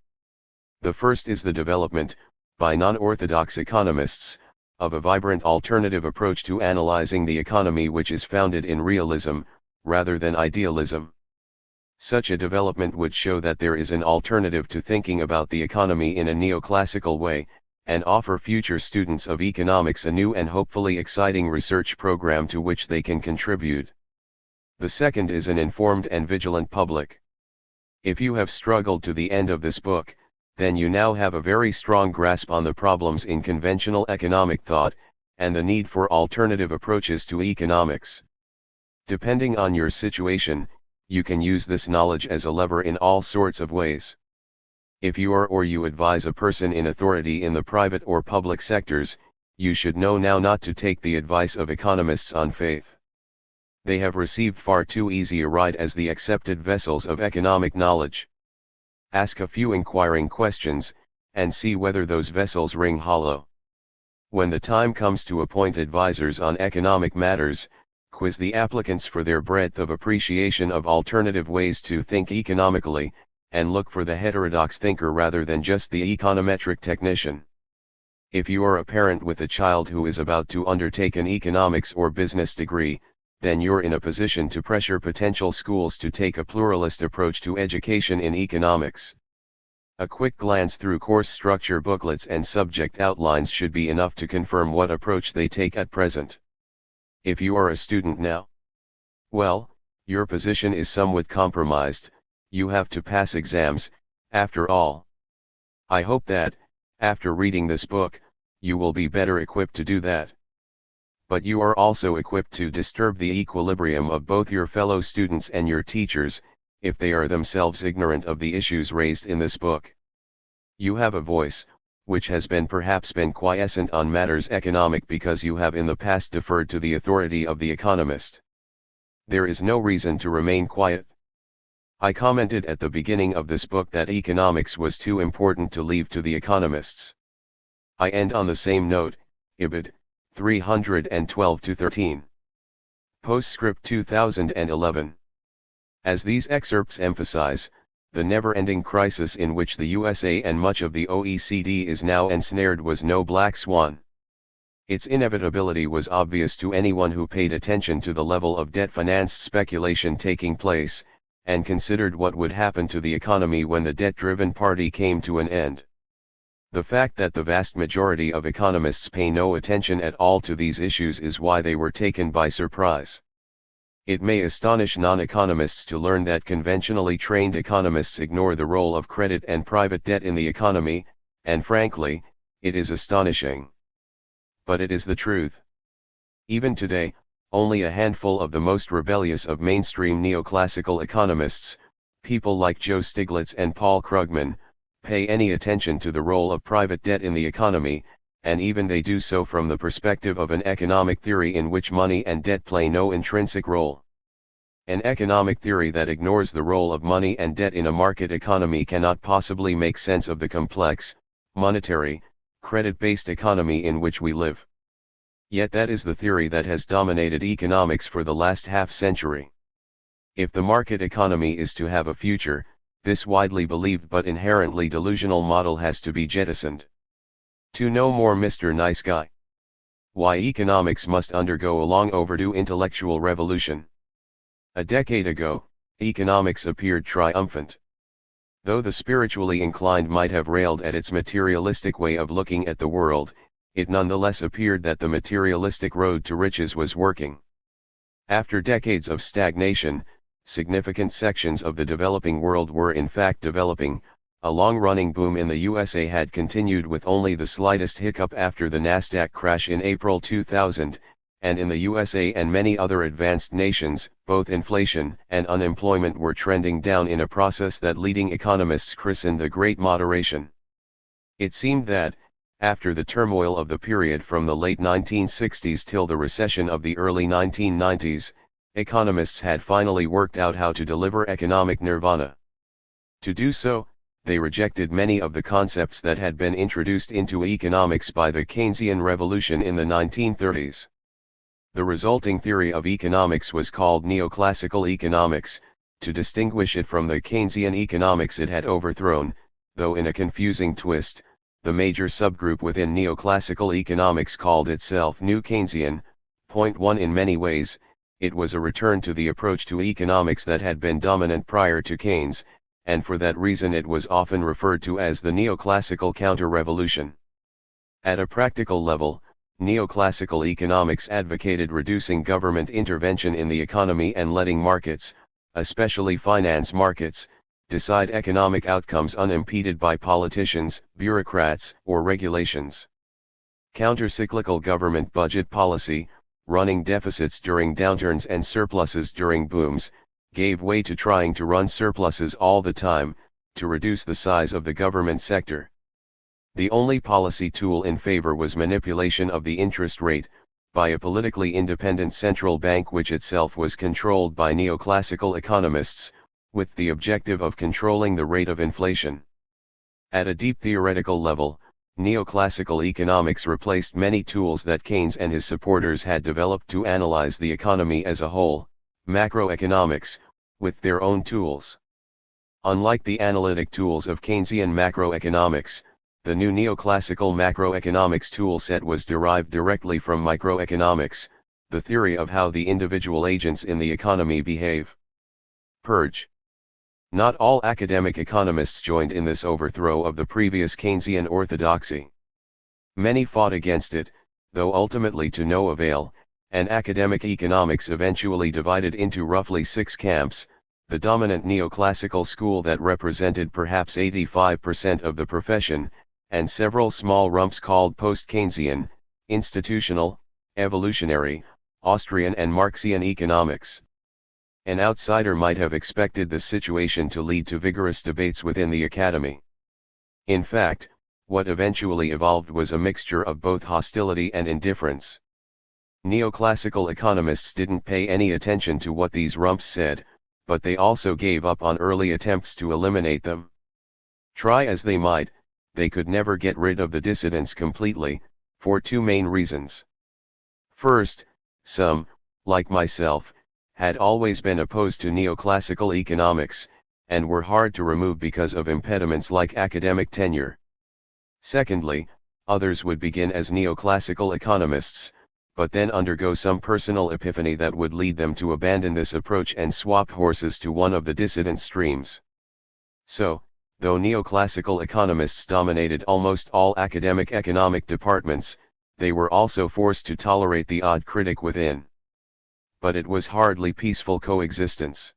[SPEAKER 1] The first is the development, by non-orthodox economists, of a vibrant alternative approach to analyzing the economy which is founded in realism, rather than idealism. Such a development would show that there is an alternative to thinking about the economy in a neoclassical way, and offer future students of economics a new and hopefully exciting research program to which they can contribute. The second is an informed and vigilant public. If you have struggled to the end of this book, then you now have a very strong grasp on the problems in conventional economic thought, and the need for alternative approaches to economics. Depending on your situation, you can use this knowledge as a lever in all sorts of ways. If you are or you advise a person in authority in the private or public sectors, you should know now not to take the advice of economists on faith. They have received far too easy a ride as the accepted vessels of economic knowledge. Ask a few inquiring questions, and see whether those vessels ring hollow. When the time comes to appoint advisors on economic matters, quiz the applicants for their breadth of appreciation of alternative ways to think economically, and look for the heterodox thinker rather than just the econometric technician. If you are a parent with a child who is about to undertake an economics or business degree, then you're in a position to pressure potential schools to take a pluralist approach to education in economics. A quick glance through course structure booklets and subject outlines should be enough to confirm what approach they take at present. If you are a student now, well, your position is somewhat compromised. You have to pass exams, after all. I hope that, after reading this book, you will be better equipped to do that. But you are also equipped to disturb the equilibrium of both your fellow students and your teachers, if they are themselves ignorant of the issues raised in this book. You have a voice, which has perhaps been quiescent on matters economic because you have in the past deferred to the authority of the economist. There is no reason to remain quiet. I commented at the beginning of this book that economics was too important to leave to the economists. I end on the same note, Ibid. 312-13. Postscript 2011. As these excerpts emphasize, the never-ending crisis in which the USA and much of the OECD is now ensnared was no black swan. Its inevitability was obvious to anyone who paid attention to the level of debt-financed speculation taking place, and considered what would happen to the economy when the debt-driven party came to an end. The fact that the vast majority of economists pay no attention at all to these issues is why they were taken by surprise. It may astonish non-economists to learn that conventionally trained economists ignore the role of credit and private debt in the economy, and frankly, it is astonishing. But it is the truth. Even today, only a handful of the most rebellious of mainstream neoclassical economists, people like Joe Stiglitz and Paul Krugman, pay any attention to the role of private debt in the economy, and even they do so from the perspective of an economic theory in which money and debt play no intrinsic role. An economic theory that ignores the role of money and debt in a market economy cannot possibly make sense of the complex, monetary, credit-based economy in which we live. Yet that is the theory that has dominated economics for the last half-century. If the market economy is to have a future, this widely believed but inherently delusional model has to be jettisoned. To know more, Mr. Nice Guy. Why economics must undergo a long overdue intellectual revolution. A decade ago, economics appeared triumphant. Though the spiritually inclined might have railed at its materialistic way of looking at the world, it nonetheless appeared that the materialistic road to riches was working. After decades of stagnation, significant sections of the developing world were in fact developing. A long-running boom in the USA had continued with only the slightest hiccup after the Nasdaq crash in April 2000, and in the USA and many other advanced nations, both inflation and unemployment were trending down in a process that leading economists christened the Great Moderation. It seemed that, after the turmoil of the period from the late 1960s till the recession of the early 1990s, economists had finally worked out how to deliver economic nirvana. To do so, they rejected many of the concepts that had been introduced into economics by the Keynesian revolution in the 1930s. The resulting theory of economics was called neoclassical economics, to distinguish it from the Keynesian economics it had overthrown, though in a confusing twist, the major subgroup within neoclassical economics called itself New Keynesian. Point 1. In many ways, it was a return to the approach to economics that had been dominant prior to Keynes, and for that reason it was often referred to as the neoclassical counter-revolution. At a practical level, neoclassical economics advocated reducing government intervention in the economy and letting markets, especially finance markets, decide economic outcomes unimpeded by politicians, bureaucrats, or regulations. Counter-cyclical government budget policy, running deficits during downturns and surpluses during booms, gave way to trying to run surpluses all the time, to reduce the size of the government sector. The only policy tool in favor was manipulation of the interest rate, by a politically independent central bank which itself was controlled by neoclassical economists, with the objective of controlling the rate of inflation. At a deep theoretical level, neoclassical economics replaced many tools that Keynes and his supporters had developed to analyze the economy as a whole, macroeconomics, with their own tools. Unlike the analytic tools of Keynesian macroeconomics, the new neoclassical macroeconomics toolset was derived directly from microeconomics, the theory of how the individual agents in the economy behave. Purge. Not all academic economists joined in this overthrow of the previous Keynesian orthodoxy. Many fought against it, though ultimately to no avail, and academic economics eventually divided into roughly 6 camps: the dominant neoclassical school that represented perhaps 85% of the profession, and several small rumps called post-Keynesian, institutional, evolutionary, Austrian and Marxian economics. An outsider might have expected this situation to lead to vigorous debates within the academy. In fact, what eventually evolved was a mixture of both hostility and indifference. Neoclassical economists didn't pay any attention to what these rumps said, but they also gave up on early attempts to eliminate them. Try as they might, they could never get rid of the dissidents completely, for 2 main reasons. First, some, like myself, had always been opposed to neoclassical economics, and were hard to remove because of impediments like academic tenure. Secondly, others would begin as neoclassical economists, but then undergo some personal epiphany that would lead them to abandon this approach and swap horses to one of the dissident streams. So, though neoclassical economists dominated almost all academic economic departments, they were also forced to tolerate the odd critic within. But it was hardly peaceful coexistence.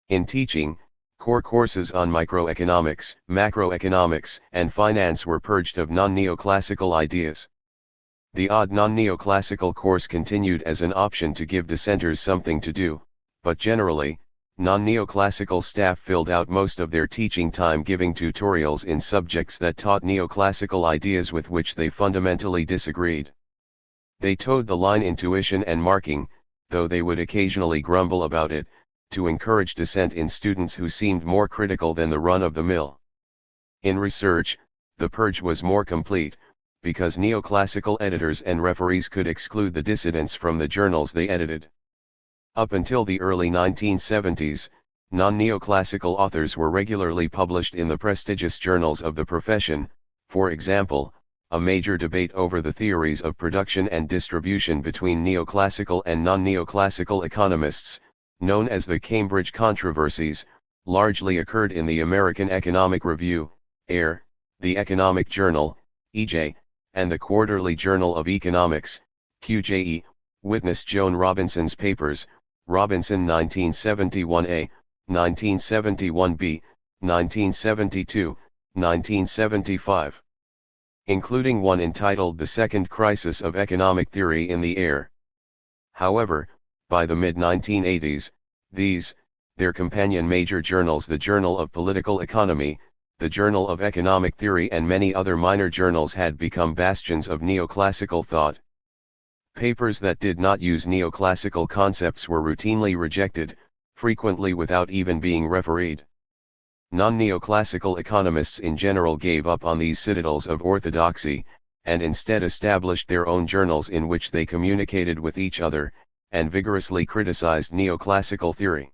[SPEAKER 1] In teaching, core courses on microeconomics, macroeconomics, and finance were purged of non-neoclassical ideas. The odd non-neoclassical course continued as an option to give dissenters something to do, but generally, non-neoclassical staff filled out most of their teaching time giving tutorials in subjects that taught neoclassical ideas with which they fundamentally disagreed. They towed the line in tuition and marking, though they would occasionally grumble about it, to encourage dissent in students who seemed more critical than the run-of-the-mill. In research, the purge was more complete, because neoclassical editors and referees could exclude the dissidents from the journals they edited. Up until the early 1970s, non-neoclassical authors were regularly published in the prestigious journals of the profession. For example, a major debate over the theories of production and distribution between neoclassical and non-neoclassical economists, known as the Cambridge controversies, largely occurred in the American Economic Review, AIR, the Economic Journal, EJ, and the Quarterly Journal of Economics, QJE. Witness Joan Robinson's papers, Robinson 1971a, 1971b, 1972, 1975. Including one entitled The Second Crisis of Economic Theory in the Air. However, by the mid-1980s, these, their companion major journals, the Journal of Political Economy, the Journal of Economic Theory, and many other minor journals had become bastions of neoclassical thought. Papers that did not use neoclassical concepts were routinely rejected, frequently without even being refereed. Non-neoclassical economists in general gave up on these citadels of orthodoxy, and instead established their own journals in which they communicated with each other, and vigorously criticized neoclassical theory.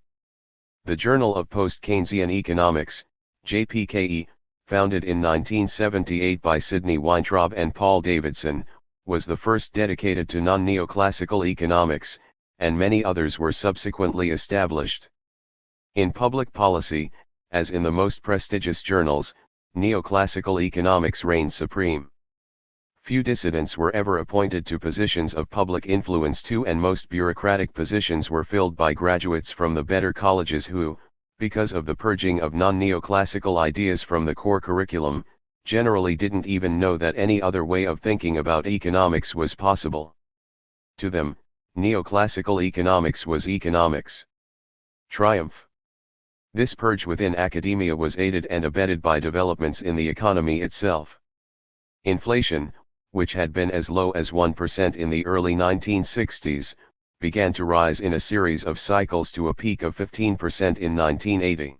[SPEAKER 1] The Journal of Post-Keynesian Economics, JPKE, founded in 1978 by Sidney Weintraub and Paul Davidson, was the first dedicated to non-neoclassical economics, and many others were subsequently established. In public policy, as in the most prestigious journals, neoclassical economics reigned supreme. Few dissidents were ever appointed to positions of public influence too, and most bureaucratic positions were filled by graduates from the better colleges who, because of the purging of non-neoclassical ideas from the core curriculum, generally didn't even know that any other way of thinking about economics was possible. To them, Neoclassical economics was economics' triumph. This purge within academia was aided and abetted by developments in the economy itself. Inflation, which had been as low as 1% in the early 1960s, began to rise in a series of cycles to a peak of 15% in 1980.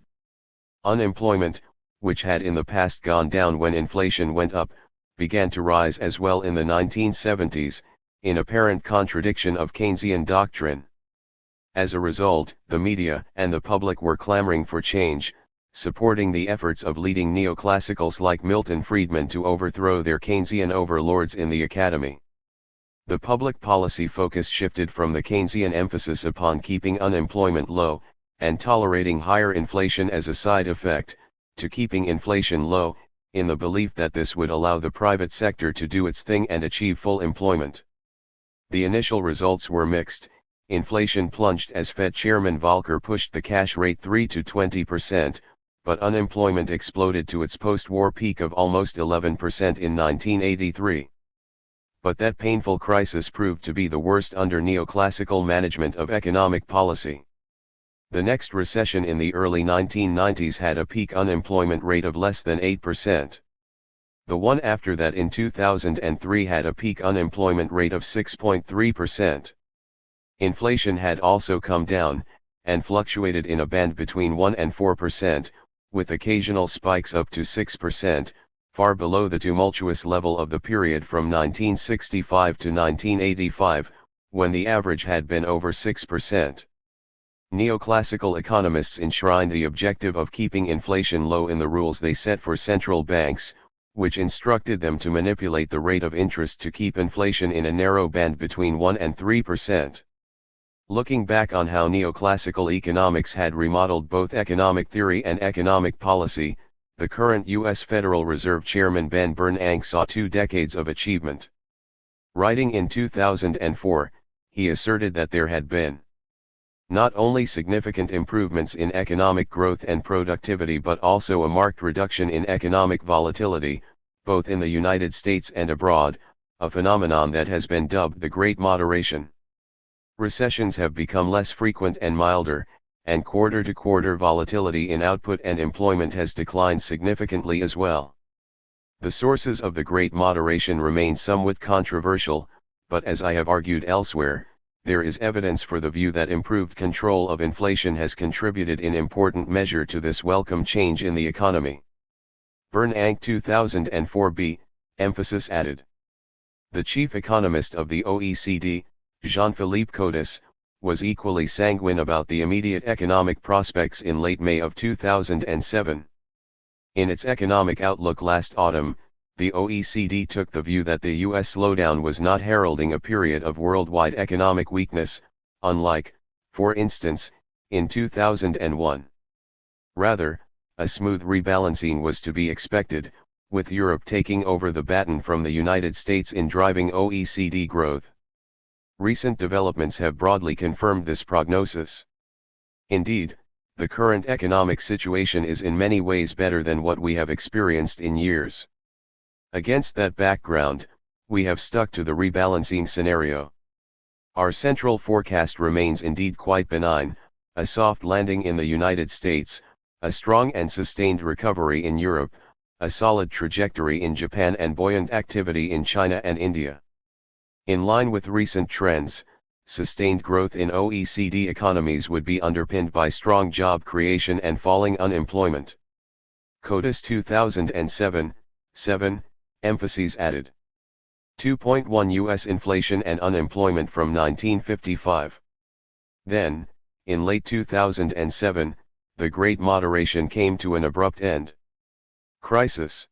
[SPEAKER 1] Unemployment, which had in the past gone down when inflation went up, began to rise as well in the 1970s, in apparent contradiction of Keynesian doctrine. As a result, the media and the public were clamoring for change, supporting the efforts of leading neoclassicals like Milton Friedman to overthrow their Keynesian overlords in the academy. The public policy focus shifted from the Keynesian emphasis upon keeping unemployment low, and tolerating higher inflation as a side effect, to keeping inflation low, in the belief that this would allow the private sector to do its thing and achieve full employment. The initial results were mixed. Inflation plunged as Fed Chairman Volcker pushed the cash rate 3 to 20%, but unemployment exploded to its post-war peak of almost 11% in 1983. But that painful crisis proved to be the worst under neoclassical management of economic policy. The next recession in the early 1990s had a peak unemployment rate of less than 8%. The one after that in 2003 had a peak unemployment rate of 6.3%. Inflation had also come down, and fluctuated in a band between 1 and 4%, with occasional spikes up to 6%, far below the tumultuous level of the period from 1965 to 1985, when the average had been over 6%. Neoclassical economists enshrined the objective of keeping inflation low in the rules they set for central banks, which instructed them to manipulate the rate of interest to keep inflation in a narrow band between 1 and 3%. Looking back on how neoclassical economics had remodeled both economic theory and economic policy, the current U.S. Federal Reserve Chairman Ben Bernanke saw 2 decades of achievement. Writing in 2004, he asserted that there had been not only significant improvements in economic growth and productivity but also a marked reduction in economic volatility, both in the United States and abroad, a phenomenon that has been dubbed the Great Moderation. Recessions have become less frequent and milder, and quarter-to-quarter volatility in output and employment has declined significantly as well. The sources of the Great Moderation remain somewhat controversial, but as I have argued elsewhere, there is evidence for the view that improved control of inflation has contributed in important measure to this welcome change in the economy. Bernanke 2004b, emphasis added. The chief economist of the OECD, Jean-Philippe Cotis, was equally sanguine about the immediate economic prospects in late May of 2007. In its economic outlook last autumn, the OECD took the view that the U.S. slowdown was not heralding a period of worldwide economic weakness, unlike, for instance, in 2001. Rather, a smooth rebalancing was to be expected, with Europe taking over the baton from the United States in driving OECD growth. Recent developments have broadly confirmed this prognosis. Indeed, the current economic situation is in many ways better than what we have experienced in years. Against that background, we have stuck to the rebalancing scenario. Our central forecast remains indeed quite benign, a soft landing in the United States, a strong and sustained recovery in Europe, a solid trajectory in Japan and buoyant activity in China and India. In line with recent trends, sustained growth in OECD economies would be underpinned by strong job creation and falling unemployment. Cotis 2007, emphases added. 2.1 U.S. inflation and unemployment from 1955. Then, in late 2007, the Great Moderation came to an abrupt end. Crisis.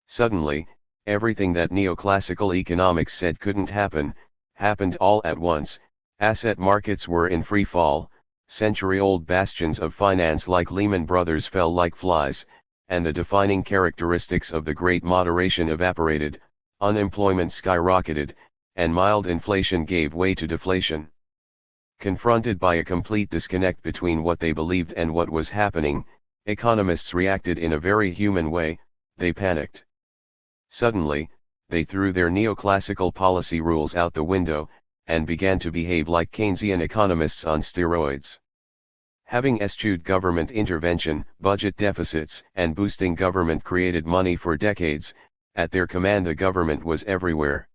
[SPEAKER 1] Suddenly, everything that neoclassical economics said couldn't happen, happened all at once. Asset markets were in free fall, century-old bastions of finance like Lehman Brothers fell like flies, and the defining characteristics of the Great Moderation evaporated, unemployment skyrocketed, and mild inflation gave way to deflation. Confronted by a complete disconnect between what they believed and what was happening, economists reacted in a very human way, they panicked. Suddenly, they threw their neoclassical policy rules out the window, and began to behave like Keynesian economists on steroids. Having eschewed government intervention, budget deficits, and boosting government-created money for decades, at their command the government was everywhere.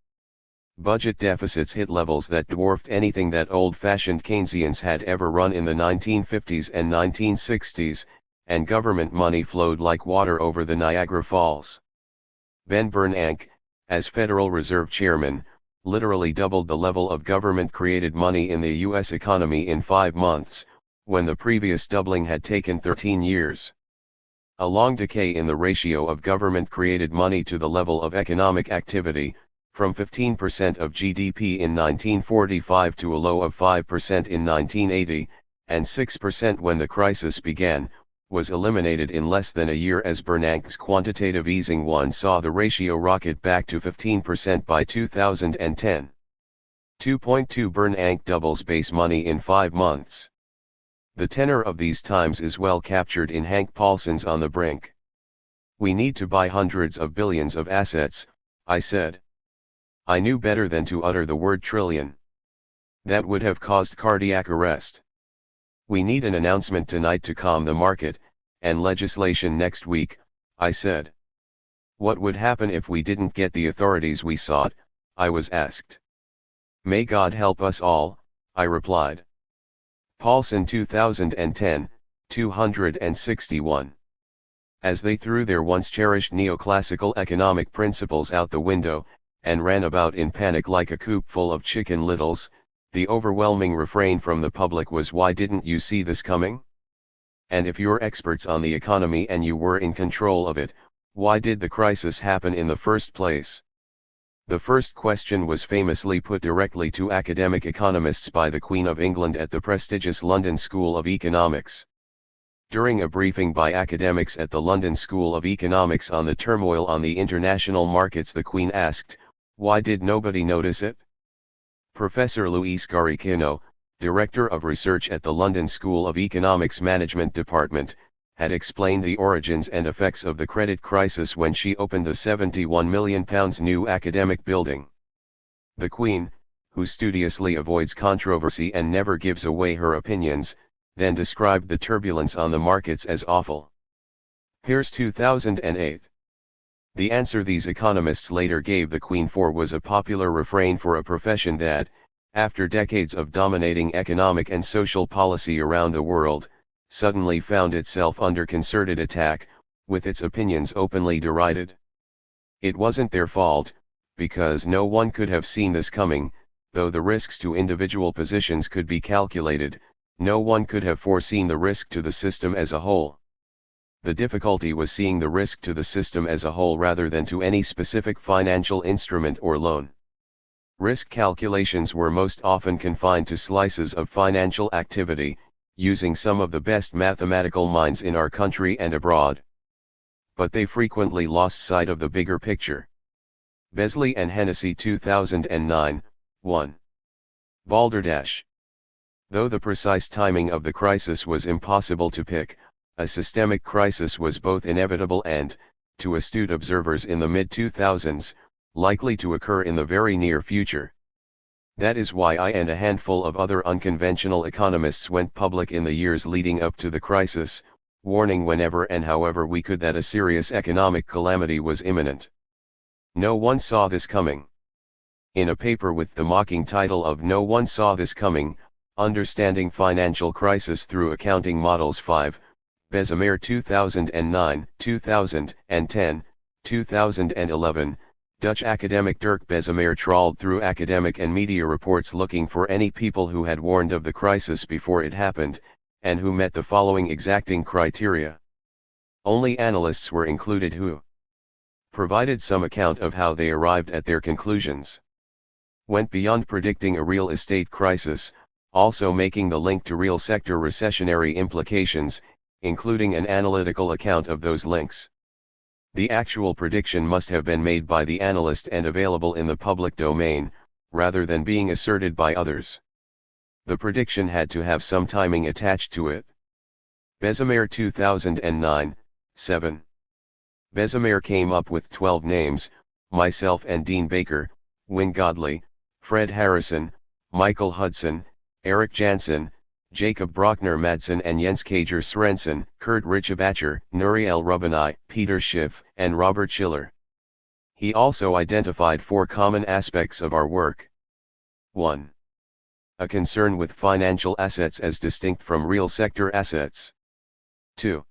[SPEAKER 1] Budget deficits hit levels that dwarfed anything that old-fashioned Keynesians had ever run in the 1950s and 1960s, and government money flowed like water over the Niagara Falls. Ben Bernanke, as Federal Reserve Chairman, literally doubled the level of government-created money in the U.S. economy in 5 months, when the previous doubling had taken 13 years. A long decay in the ratio of government-created money to the level of economic activity, from 15% of GDP in 1945 to a low of 5% in 1980, and 6% when the crisis began, was eliminated in less than a year as Bernanke's quantitative easing saw the ratio rocket back to 15% by 2010. 2.2 Bernanke doubles base money in 5 months. The tenor of these times is well captured in Hank Paulson's On the Brink. "We need to buy hundreds of billions of assets," I said. I knew better than to utter the word trillion. That would have caused cardiac arrest. "We need an announcement tonight to calm the market, and legislation next week," I said. "What would happen if we didn't get the authorities we sought?" I was asked. "May God help us all," I replied. Paulson 2010, 261. As they threw their once cherished neoclassical economic principles out the window, and ran about in panic like a coop full of chicken littles, the overwhelming refrain from the public was, "Why didn't you see this coming? And if you're experts on the economy and you were in control of it, why did the crisis happen in the first place?" The first question was famously put directly to academic economists by the Queen of England at the prestigious London School of Economics. During a briefing by academics at the London School of Economics on the turmoil on the international markets, the Queen asked, "Why did nobody notice it?" Professor Luis Garicano, Director of Research at the London School of Economics Management Department, had explained the origins and effects of the credit crisis when she opened the £71 million new academic building. The Queen, who studiously avoids controversy and never gives away her opinions, then described the turbulence on the markets as awful. Pierce 2008. The answer these economists later gave the Queen was a popular refrain for a profession that, after decades of dominating economic and social policy around the world, suddenly found itself under concerted attack, with its opinions openly derided. It wasn't their fault, because no one could have seen this coming, though the risks to individual positions could be calculated. No one could have foreseen the risk to the system as a whole. The difficulty was seeing the risk to the system as a whole rather than to any specific financial instrument or loan. Risk calculations were most often confined to slices of financial activity, using some of the best mathematical minds in our country and abroad. But they frequently lost sight of the bigger picture. Besley and Hennessy 2009, 1. Balderdash. Though the precise timing of the crisis was impossible to pick, a systemic crisis was both inevitable and, to astute observers in the mid-2000s, likely to occur in the very near future. That is why I and a handful of other unconventional economists went public in the years leading up to the crisis, warning whenever and however we could that a serious economic calamity was imminent. No one saw this coming. In a paper with the mocking title of "No One Saw This Coming, Understanding Financial Crisis Through Accounting Models 5, Bessemer 2009, 2010, 2011, Dutch academic Dirk Bessemer trawled through academic and media reports looking for any people who had warned of the crisis before it happened, and who met the following exacting criteria. Only analysts were included who provided some account of how they arrived at their conclusions. Went beyond predicting a real estate crisis, also making the link to real sector recessionary implications, including an analytical account of those links. The actual prediction must have been made by the analyst and available in the public domain, rather than being asserted by others. The prediction had to have some timing attached to it. Bessemer 2009, 7. Bessemer came up with 12 names, myself and Dean Baker, Wing Godley, Fred Harrison, Michael Hudson, Eric Jansen, Jacob Brockner Madsen and Jens Kager Sørensen, Kurt Richebacher, Nuri L. Rubinai, Peter Schiff, and Robert Schiller. He also identified 4 common aspects of our work. 1. A concern with financial assets as distinct from real sector assets. 2.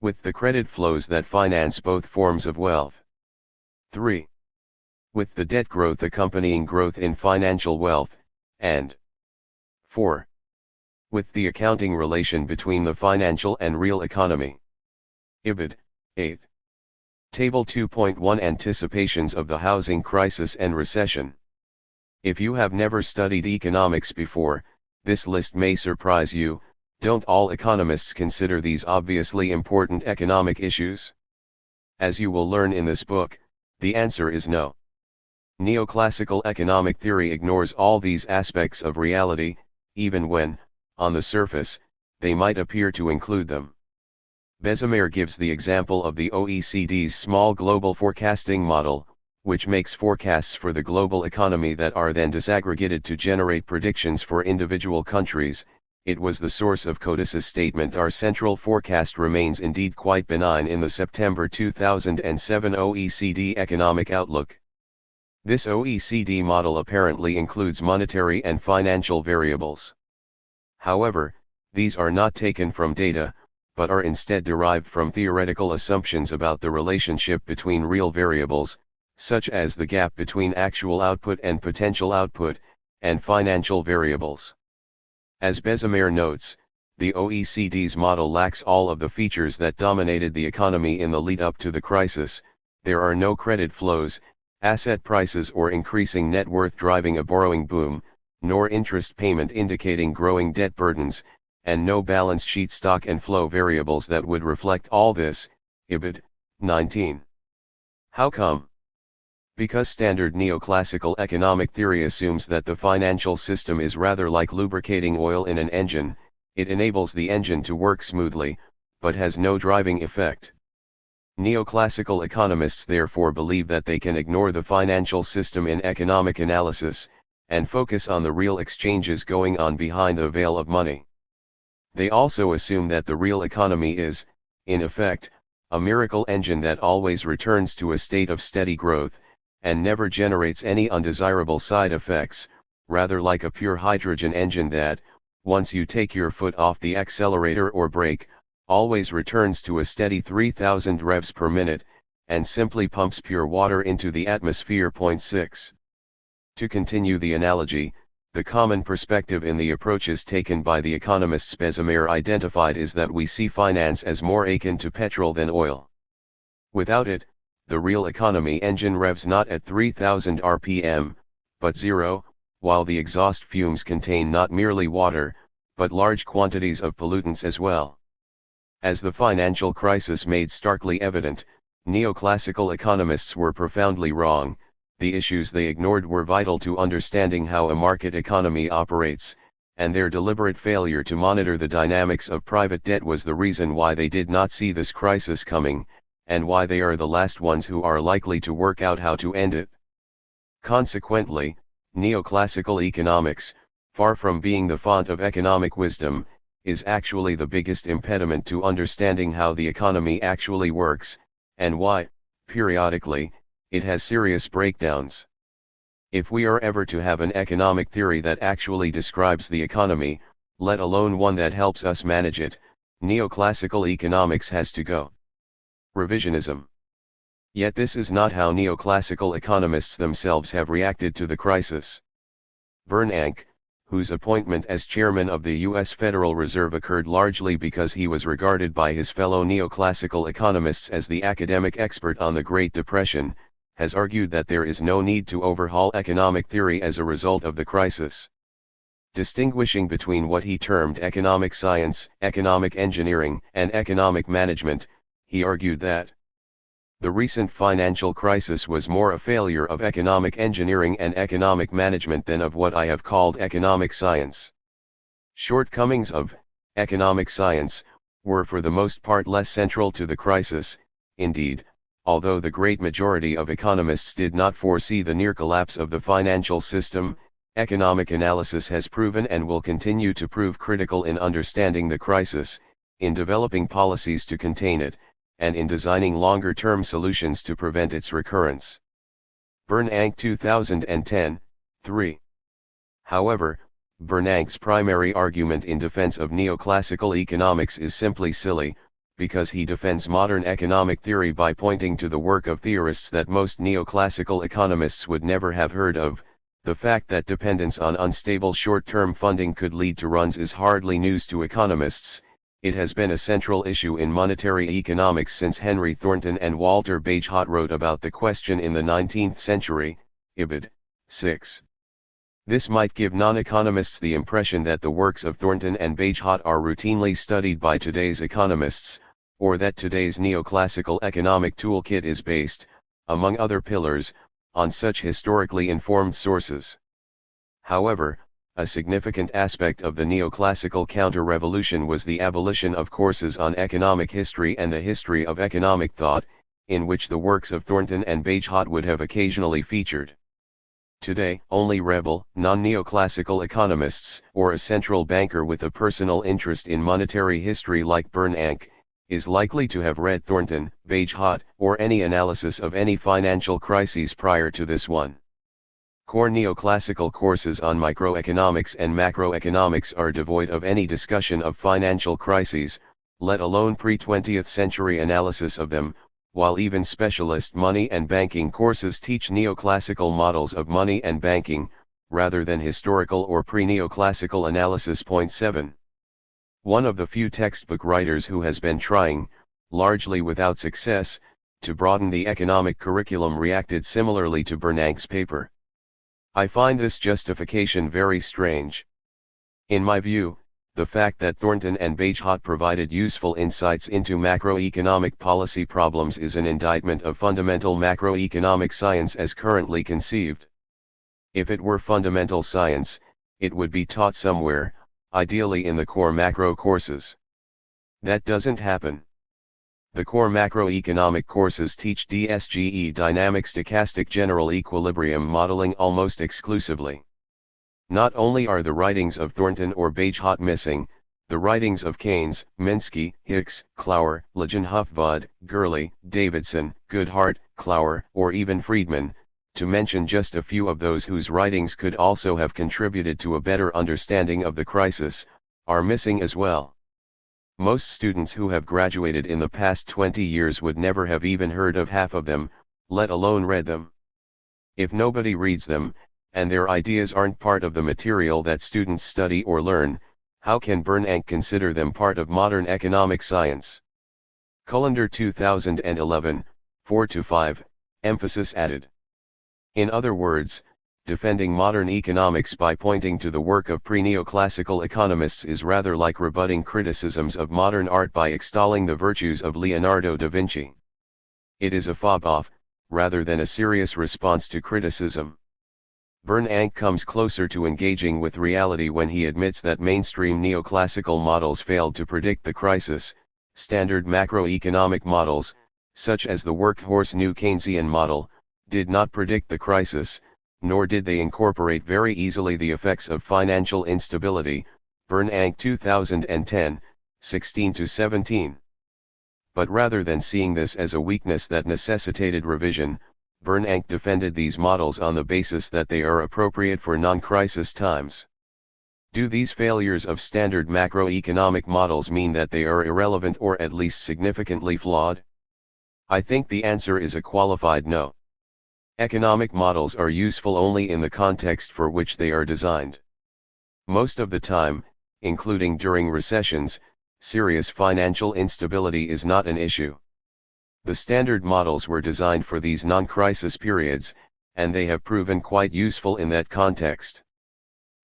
[SPEAKER 1] With the credit flows that finance both forms of wealth. 3. With the debt growth accompanying growth in financial wealth, and 4. With the accounting relation between the financial and real economy. Ibid. 8. Table 2.1 Anticipations of the Housing Crisis and Recession. If you have never studied economics before, this list may surprise you. Don't all economists consider these obviously important economic issues? As you will learn in this book, the answer is no. Neoclassical economic theory ignores all these aspects of reality, even when, on the surface, they might appear to include them. Bessemer gives the example of the OECD's Small Global Forecasting Model, which makes forecasts for the global economy that are then disaggregated to generate predictions for individual countries. It was the source of Codis's statement, "Our central forecast remains indeed quite benign," in the September 2007 OECD Economic Outlook. This OECD model apparently includes monetary and financial variables. However, these are not taken from data, but are instead derived from theoretical assumptions about the relationship between real variables, such as the gap between actual output and potential output, and financial variables. As Bessemer notes, the OECD's model lacks all of the features that dominated the economy in the lead-up to the crisis. There are no credit flows, asset prices or increasing net worth driving a borrowing boom, nor interest payment indicating growing debt burdens, and no balance sheet stock and flow variables that would reflect all this. Ibid. 19. How come? Because standard neoclassical economic theory assumes that the financial system is rather like lubricating oil in an engine. It enables the engine to work smoothly, but has no driving effect. Neoclassical economists therefore believe that they can ignore the financial system in economic analysis, and focus on the real exchanges going on behind the veil of money. They also assume that the real economy is, in effect, a miracle engine that always returns to a state of steady growth, and never generates any undesirable side effects, rather like a pure hydrogen engine that, once you take your foot off the accelerator or brake, always returns to a steady 3000 revs per minute, and simply pumps pure water into the atmosphere. 6. To continue the analogy, the common perspective in the approaches taken by the economists Bessemer identified is that we see finance as more akin to petrol than oil. Without it, the real economy engine revs not at 3000 rpm, but 0, while the exhaust fumes contain not merely water, but large quantities of pollutants as well. As the financial crisis made starkly evident, neoclassical economists were profoundly wrong. The issues they ignored were vital to understanding how a market economy operates, and their deliberate failure to monitor the dynamics of private debt was the reason why they did not see this crisis coming, and why they are the last ones who are likely to work out how to end it. Consequently, neoclassical economics, far from being the font of economic wisdom, is actually the biggest impediment to understanding how the economy actually works, and why, periodically, it has serious breakdowns. If we are ever to have an economic theory that actually describes the economy, let alone one that helps us manage it, neoclassical economics has to go. Revisionism. Yet this is not how neoclassical economists themselves have reacted to the crisis. Bernanke, whose appointment as chairman of the U.S. Federal Reserve occurred largely because he was regarded by his fellow neoclassical economists as the academic expert on the Great Depression, has argued that there is no need to overhaul economic theory as a result of the crisis. Distinguishing between what he termed economic science, economic engineering, and economic management, he argued that the recent financial crisis was more a failure of economic engineering and economic management than of what I have called economic science. Shortcomings of economic science were for the most part less central to the crisis. Indeed, although the great majority of economists did not foresee the near collapse of the financial system, Economic analysis has proven and will continue to prove critical in understanding the crisis, in developing policies to contain it, and in designing longer-term solutions to prevent its recurrence. Bernanke 2010, 3. However, Bernanke's primary argument in defense of neoclassical economics is simply silly, because he defends modern economic theory by pointing to the work of theorists that most neoclassical economists would never have heard of. The fact that dependence on unstable short-term funding could lead to runs is hardly news to economists. It has been a central issue in monetary economics since Henry Thornton and Walter Bagehot wrote about the question in the 19th century, Ibid. 6. This might give non-economists the impression that the works of Thornton and Bagehot are routinely studied by today's economists, or that today's neoclassical economic toolkit is based, among other pillars, on such historically informed sources. However, a significant aspect of the neoclassical counter-revolution was the abolition of courses on economic history and the history of economic thought, in which the works of Thornton and Bagehot would have occasionally featured. Today, only rebel, non-neoclassical economists, or a central banker with a personal interest in monetary history like Bernanke, is likely to have read Thornton, Bagehot, or any analysis of any financial crises prior to this one. Core neoclassical courses on microeconomics and macroeconomics are devoid of any discussion of financial crises, let alone pre-20th century analysis of them, while even specialist money and banking courses teach neoclassical models of money and banking, rather than historical or pre-neoclassical analysis. 7. One of the few textbook writers who has been trying, largely without success, to broaden the economic curriculum reacted similarly to Bernanke's paper. I find this justification very strange. In my view, the fact that Thornton and Bagehot provided useful insights into macroeconomic policy problems is an indictment of fundamental macroeconomic science as currently conceived. If it were fundamental science, it would be taught somewhere, ideally in the core macro courses. That doesn't happen. The core macroeconomic courses teach DSGE dynamic stochastic general equilibrium modeling almost exclusively. Not only are the writings of Thornton or Bagehot missing, the writings of Keynes, Minsky, Hicks, Clower, Lejeune-Hufvud, Gurley, Davidson, Goodhart, Clower, or even Friedman, to mention just a few of those whose writings could also have contributed to a better understanding of the crisis, are missing as well. Most students who have graduated in the past 20 years would never have even heard of half of them, let alone read them. If nobody reads them, and their ideas aren't part of the material that students study or learn, how can Bernanke consider them part of modern economic science? Cullender 2011, 4-5, emphasis added. In other words, defending modern economics by pointing to the work of pre-neoclassical economists is rather like rebutting criticisms of modern art by extolling the virtues of Leonardo da Vinci. It is a fob-off, rather than a serious response to criticism. Bernanke comes closer to engaging with reality when he admits that mainstream neoclassical models failed to predict the crisis. Standard macroeconomic models, such as the workhorse New Keynesian model, did not predict the crisis, nor did they incorporate very easily the effects of financial instability. Bernanke 2010, 16-17. But rather than seeing this as a weakness that necessitated revision, Bernanke defended these models on the basis that they are appropriate for non-crisis times. Do these failures of standard macroeconomic models mean that they are irrelevant or at least significantly flawed? I think the answer is a qualified no. Economic models are useful only in the context for which they are designed. Most of the time, including during recessions, serious financial instability is not an issue. The standard models were designed for these non-crisis periods, and they have proven quite useful in that context.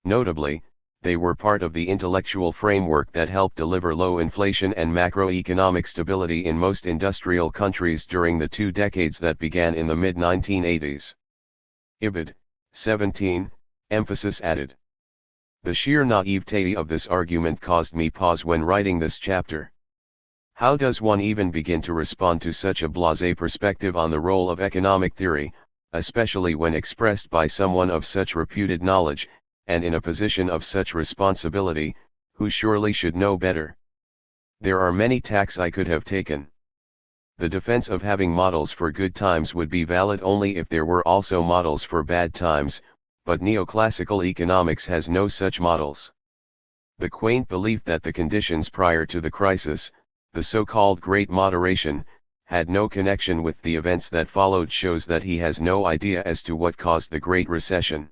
[SPEAKER 1] Notably, they were part of the intellectual framework that helped deliver low inflation and macroeconomic stability in most industrial countries during the 2 decades that began in the mid-1980s. Ibid. 17, emphasis added. The sheer naivete of this argument caused me pause when writing this chapter. How does one even begin to respond to such a blasé perspective on the role of economic theory, especially when expressed by someone of such reputed knowledge, and in a position of such responsibility, who surely should know better. There are many tacks I could have taken. The defense of having models for good times would be valid only if there were also models for bad times, but neoclassical economics has no such models. The quaint belief that the conditions prior to the crisis, the so-called Great Moderation, had no connection with the events that followed shows that he has no idea as to what caused the Great Recession.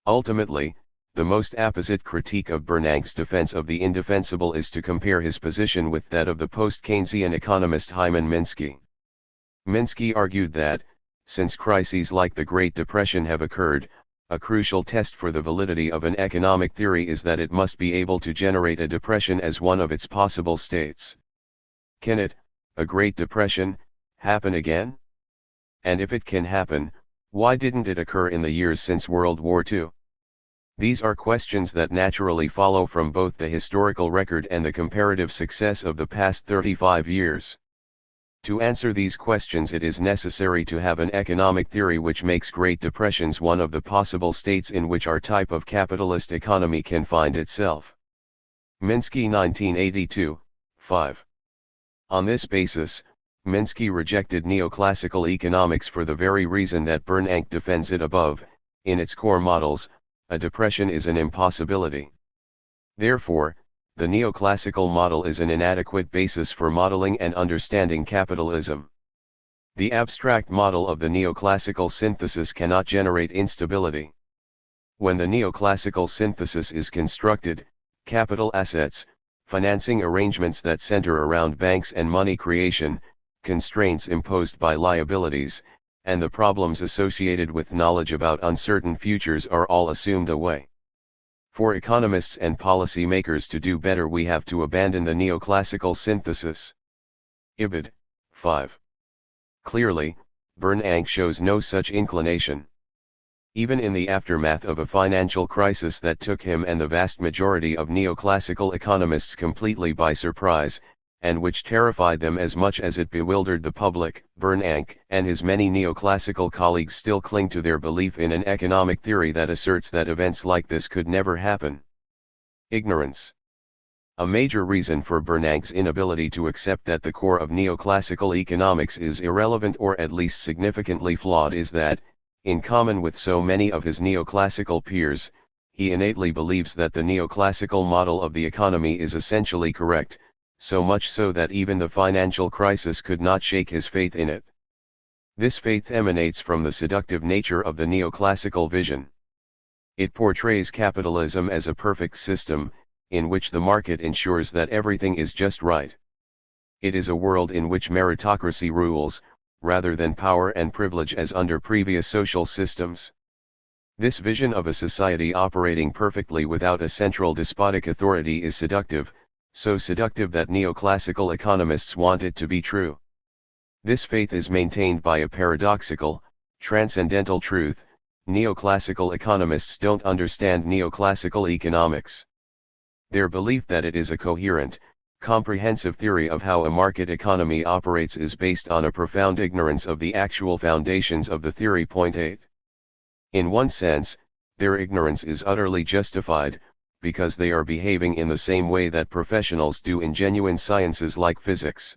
[SPEAKER 1] Ultimately, the most apposite critique of Bernank's defense of the indefensible is to compare his position with that of the post-Keynesian economist Hyman Minsky. Minsky argued that, since crises like the Great Depression have occurred, a crucial test for the validity of an economic theory is that it must be able to generate a depression as one of its possible states. Can it, a Great Depression, happen again? And if it can happen, why didn't it occur in the years since World War II? These are questions that naturally follow from both the historical record and the comparative success of the past 35 years. To answer these questions, it is necessary to have an economic theory which makes Great Depressions one of the possible states in which our type of capitalist economy can find itself. Minsky 1982, 5. On this basis, Minsky rejected neoclassical economics for the very reason that Bernanke defends it above. In its core models, a depression is an impossibility. Therefore, the neoclassical model is an inadequate basis for modeling and understanding capitalism. The abstract model of the neoclassical synthesis cannot generate instability. When the neoclassical synthesis is constructed, capital assets, financing arrangements that center around banks and money creation, constraints imposed by liabilities, and the problems associated with knowledge about uncertain futures are all assumed away. For economists and policy makers to do better, we have to abandon the neoclassical synthesis. Ibid. 5. Clearly, Bernanke shows no such inclination. Even in the aftermath of a financial crisis that took him and the vast majority of neoclassical economists completely by surprise, and which terrified them as much as it bewildered the public, Bernanke and his many neoclassical colleagues still cling to their belief in an economic theory that asserts that events like this could never happen. Ignorance. A major reason for Bernanke's inability to accept that the core of neoclassical economics is irrelevant or at least significantly flawed is that, in common with so many of his neoclassical peers, he innately believes that the neoclassical model of the economy is essentially correct, so much so that even the financial crisis could not shake his faith in it. This faith emanates from the seductive nature of the neoclassical vision. It portrays capitalism as a perfect system, in which the market ensures that everything is just right. It is a world in which meritocracy rules, rather than power and privilege as under previous social systems. This vision of a society operating perfectly without a central despotic authority is seductive, so seductive that neoclassical economists want it to be true. This faith is maintained by a paradoxical, transcendental truth: neoclassical economists don't understand neoclassical economics. Their belief that it is a coherent, comprehensive theory of how a market economy operates is based on a profound ignorance of the actual foundations of the theory. 8. In one sense, their ignorance is utterly justified, because they are behaving in the same way that professionals do in genuine sciences like physics.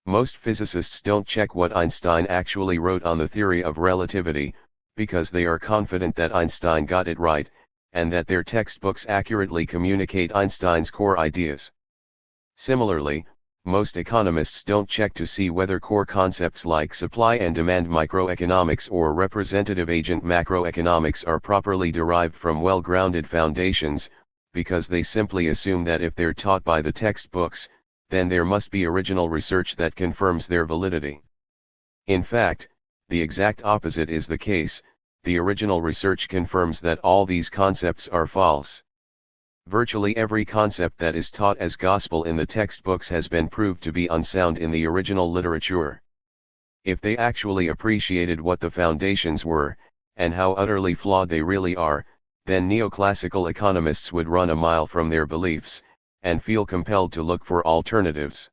[SPEAKER 1] Most physicists don't check what Einstein actually wrote on the theory of relativity, because they are confident that Einstein got it right, and that their textbooks accurately communicate Einstein's core ideas. Similarly, most economists don't check to see whether core concepts like supply and demand microeconomics or representative agent macroeconomics are properly derived from well-grounded foundations, because they simply assume that if they're taught by the textbooks, then there must be original research that confirms their validity. In fact, the exact opposite is the case: the original research confirms that all these concepts are false. Virtually every concept that is taught as gospel in the textbooks has been proved to be unsound in the original literature. If they actually appreciated what the foundations were, and how utterly flawed they really are, then neoclassical economists would run a mile from their beliefs, and feel compelled to look for alternatives.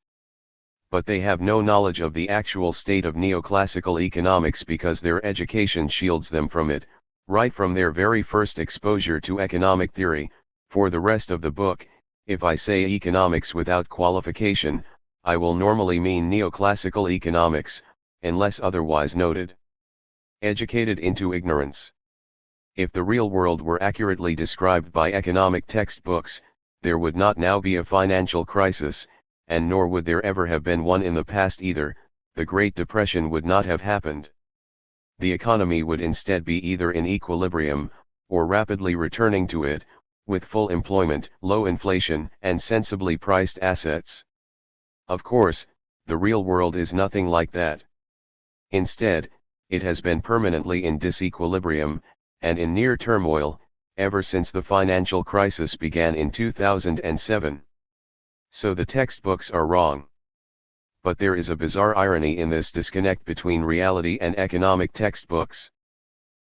[SPEAKER 1] But they have no knowledge of the actual state of neoclassical economics because their education shields them from it, Right from their very first exposure to economic theory, for the rest of the book, if I say economics without qualification, I will normally mean neoclassical economics, unless otherwise noted. Educated into ignorance. If the real world were accurately described by economic textbooks, there would not now be a financial crisis, and nor would there ever have been one in the past either. The Great Depression would not have happened. The economy would instead be either in equilibrium, or rapidly returning to it, with full employment, low inflation, and sensibly priced assets. Of course, the real world is nothing like that. Instead, it has been permanently in disequilibrium, and in near turmoil, ever since the financial crisis began in 2007. So the textbooks are wrong. But there is a bizarre irony in this disconnect between reality and economic textbooks.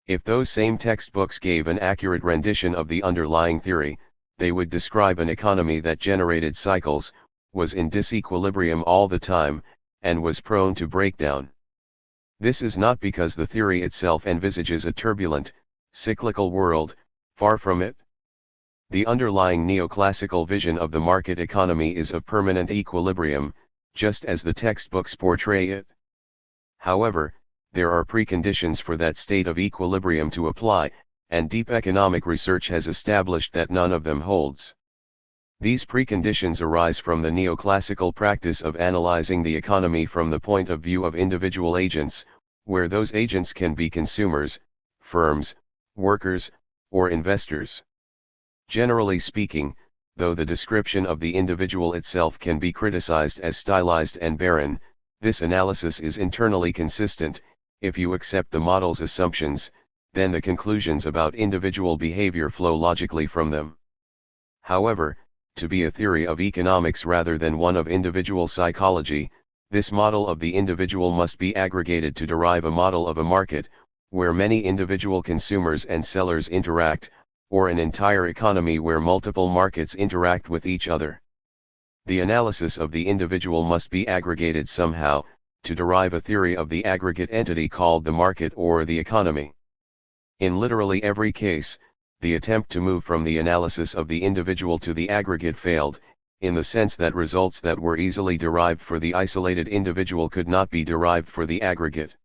[SPEAKER 1] If those same textbooks gave an accurate rendition of the underlying theory, they would describe an economy that generated cycles, was in disequilibrium all the time, and was prone to breakdown. This is not because the theory itself envisages a turbulent, cyclical world, far from it. The underlying neoclassical vision of the market economy is of permanent equilibrium, just as the textbooks portray it. However, there are preconditions for that state of equilibrium to apply, and deep economic research has established that none of them holds. These preconditions arise from the neoclassical practice of analyzing the economy from the point of view of individual agents, where those agents can be consumers, firms, workers, or investors. Generally speaking, though the description of the individual itself can be criticized as stylized and barren, this analysis is internally consistent. If you accept the model's assumptions, then the conclusions about individual behavior flow logically from them. However, to be a theory of economics rather than one of individual psychology, this model of the individual must be aggregated to derive a model of a market, where many individual consumers and sellers interact, or an entire economy where multiple markets interact with each other. The analysis of the individual must be aggregated somehow, to derive a theory of the aggregate entity called the market or the economy. In literally every case, the attempt to move from the analysis of the individual to the aggregate failed, in the sense that results that were easily derived for the isolated individual could not be derived for the aggregate.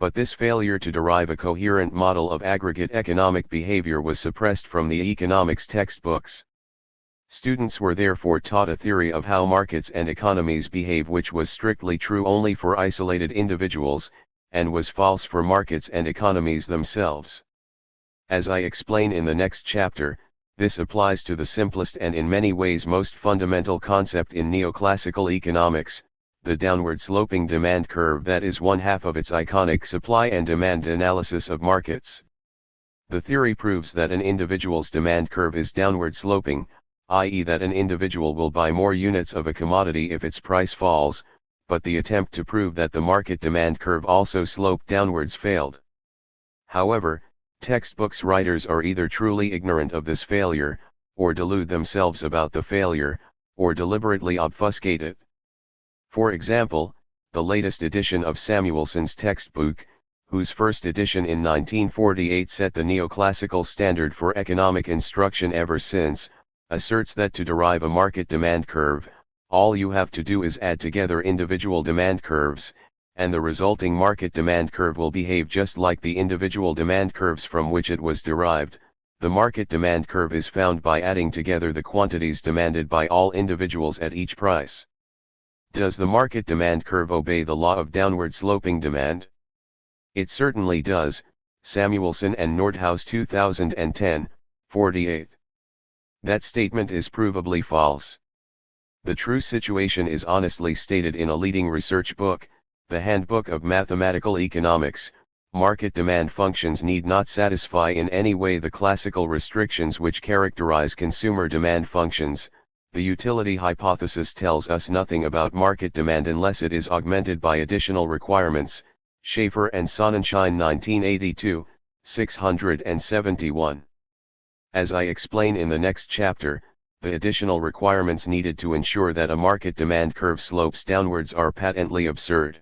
[SPEAKER 1] But this failure to derive a coherent model of aggregate economic behavior was suppressed from the economics textbooks. Students were therefore taught a theory of how markets and economies behave which was strictly true only for isolated individuals, and was false for markets and economies themselves. As I explain in the next chapter, this applies to the simplest and in many ways most fundamental concept in neoclassical economics, the downward-sloping demand curve that is one half of its iconic supply and demand analysis of markets. The theory proves that an individual's demand curve is downward-sloping, i.e. that an individual will buy more units of a commodity if its price falls, but the attempt to prove that the market demand curve also sloped downwards failed. However, textbooks writers are either truly ignorant of this failure, or delude themselves about the failure, or deliberately obfuscate it. For example, the latest edition of Samuelson's textbook, whose first edition in 1948 set the neoclassical standard for economic instruction ever since, asserts that to derive a market demand curve, all you have to do is add together individual demand curves, and the resulting market demand curve will behave just like the individual demand curves from which it was derived. The market demand curve is found by adding together the quantities demanded by all individuals at each price. Does the market demand curve obey the law of downward sloping demand? It certainly does, Samuelson and Nordhaus 2010, 48. That statement is provably false. The true situation is honestly stated in a leading research book, the Handbook of Mathematical Economics. Market demand functions need not satisfy in any way the classical restrictions which characterize consumer demand functions. The utility hypothesis tells us nothing about market demand unless it is augmented by additional requirements. Schaefer and Sonnenschein 1982, 671. As I explain in the next chapter, the additional requirements needed to ensure that a market demand curve slopes downwards are patently absurd.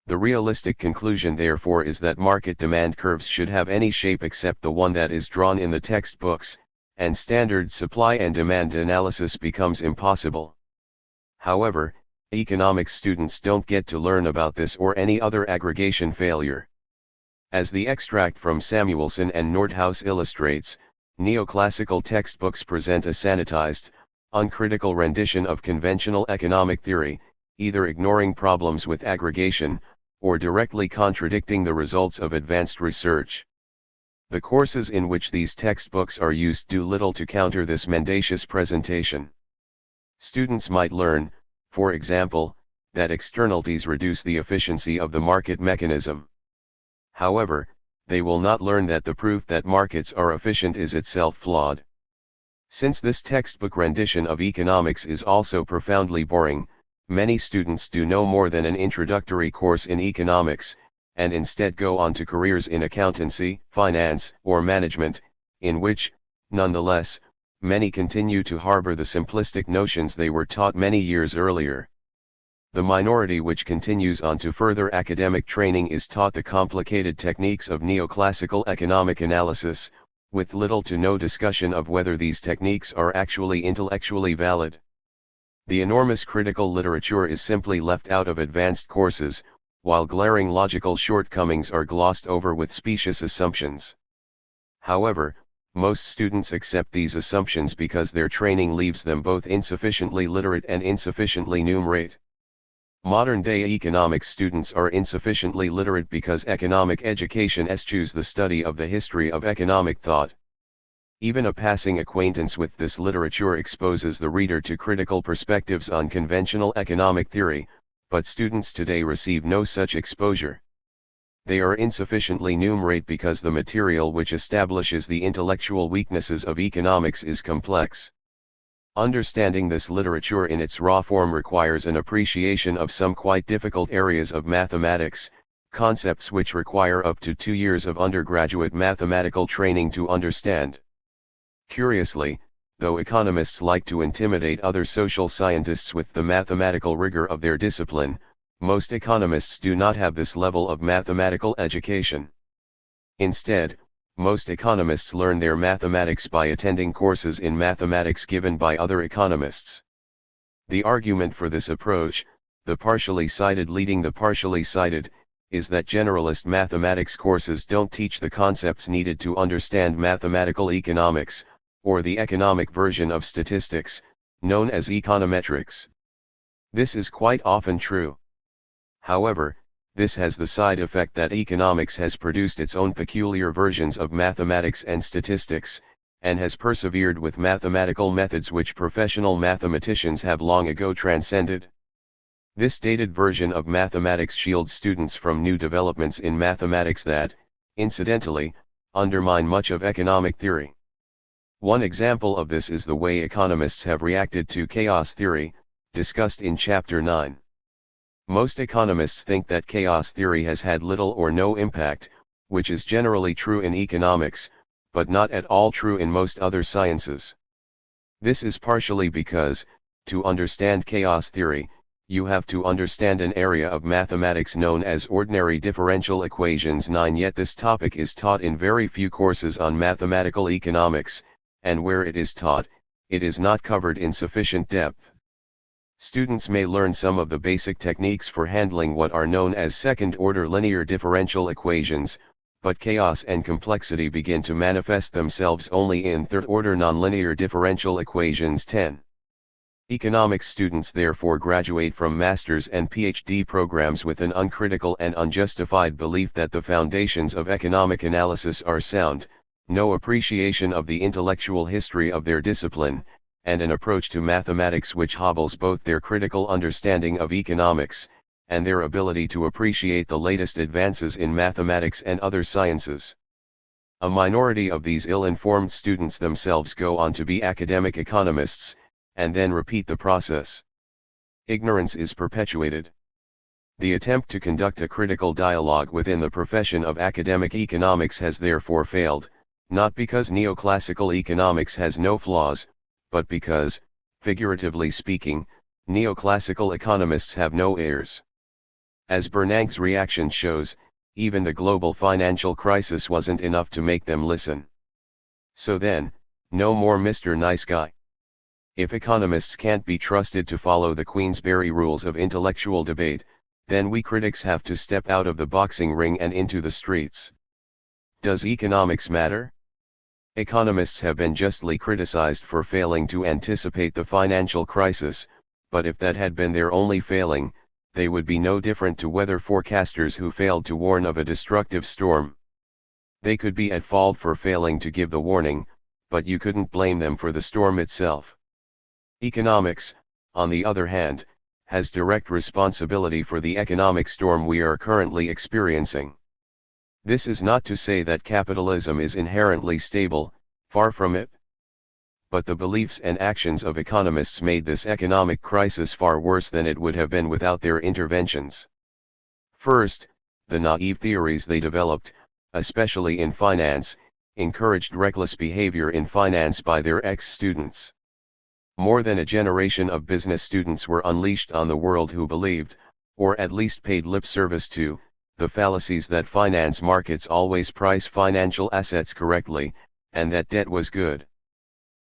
[SPEAKER 1] The realistic conclusion therefore is that market demand curves should have any shape except the one that is drawn in the textbooks, and standard supply and demand analysis becomes impossible. However, economics students don't get to learn about this or any other aggregation failure. As the extract from Samuelson and Nordhaus illustrates, neoclassical textbooks present a sanitized, uncritical rendition of conventional economic theory, either ignoring problems with aggregation, or directly contradicting the results of advanced research. The courses in which these textbooks are used do little to counter this mendacious presentation. Students might learn, for example, that externalities reduce the efficiency of the market mechanism. However, they will not learn that the proof that markets are efficient is itself flawed. Since this textbook rendition of economics is also profoundly boring, many students do no more than an introductory course in economics, and instead go on to careers in accountancy, finance, or management, in which, nonetheless, many continue to harbor the simplistic notions they were taught many years earlier. The minority which continues on to further academic training is taught the complicated techniques of neoclassical economic analysis, with little to no discussion of whether these techniques are actually intellectually valid. The enormous critical literature is simply left out of advanced courses, while glaring logical shortcomings are glossed over with specious assumptions. However, most students accept these assumptions because their training leaves them both insufficiently literate and insufficiently numerate. Modern-day economics students are insufficiently literate because economic education eschews the study of the history of economic thought. Even a passing acquaintance with this literature exposes the reader to critical perspectives on conventional economic theory, but students today receive no such exposure. They are insufficiently numerate because the material which establishes the intellectual weaknesses of economics is complex. Understanding this literature in its raw form requires an appreciation of some quite difficult areas of mathematics, concepts which require up to 2 years of undergraduate mathematical training to understand. Curiously, though economists like to intimidate other social scientists with the mathematical rigor of their discipline, most economists do not have this level of mathematical education. Instead, most economists learn their mathematics by attending courses in mathematics given by other economists. The argument for this approach, the partially cited leading the partially cited, is that generalist mathematics courses don't teach the concepts needed to understand mathematical economics, or the economic version of statistics, known as econometrics. This is quite often true. However, this has the side effect that economics has produced its own peculiar versions of mathematics and statistics, and has persevered with mathematical methods which professional mathematicians have long ago transcended. This dated version of mathematics shields students from new developments in mathematics that, incidentally, undermine much of economic theory. One example of this is the way economists have reacted to chaos theory, discussed in Chapter 9. Most economists think that chaos theory has had little or no impact, which is generally true in economics, but not at all true in most other sciences. This is partially because, to understand chaos theory, you have to understand an area of mathematics known as ordinary differential equations 9. Yet this topic is taught in very few courses on mathematical economics, and where it is taught, it is not covered in sufficient depth. Students may learn some of the basic techniques for handling what are known as second-order linear differential equations, but chaos and complexity begin to manifest themselves only in third-order nonlinear differential equations 10. Economics students therefore graduate from master's and PhD programs with an uncritical and unjustified belief that the foundations of economic analysis are sound, no appreciation of the intellectual history of their discipline, and an approach to mathematics which hobbles both their critical understanding of economics, and their ability to appreciate the latest advances in mathematics and other sciences. A minority of these ill-informed students themselves go on to be academic economists, and then repeat the process. Ignorance is perpetuated. The attempt to conduct a critical dialogue within the profession of academic economics has therefore failed, not because neoclassical economics has no flaws, but because, figuratively speaking, neoclassical economists have no heirs. As Bernanke's reaction shows, even the global financial crisis wasn't enough to make them listen. So then, no more Mr. Nice Guy. If economists can't be trusted to follow the Queensberry rules of intellectual debate, then we critics have to step out of the boxing ring and into the streets. Does economics matter? Economists have been justly criticized for failing to anticipate the financial crisis, but if that had been their only failing, they would be no different to weather forecasters who failed to warn of a destructive storm. They could be at fault for failing to give the warning, but you couldn't blame them for the storm itself. Economics, on the other hand, has direct responsibility for the economic storm we are currently experiencing. This is not to say that capitalism is inherently stable, far from it. But the beliefs and actions of economists made this economic crisis far worse than it would have been without their interventions. First, the naive theories they developed, especially in finance, encouraged reckless behavior in finance by their ex-students. More than a generation of business students were unleashed on the world who believed, or at least paid lip service to, the fallacies that finance markets always price financial assets correctly, and that debt was good.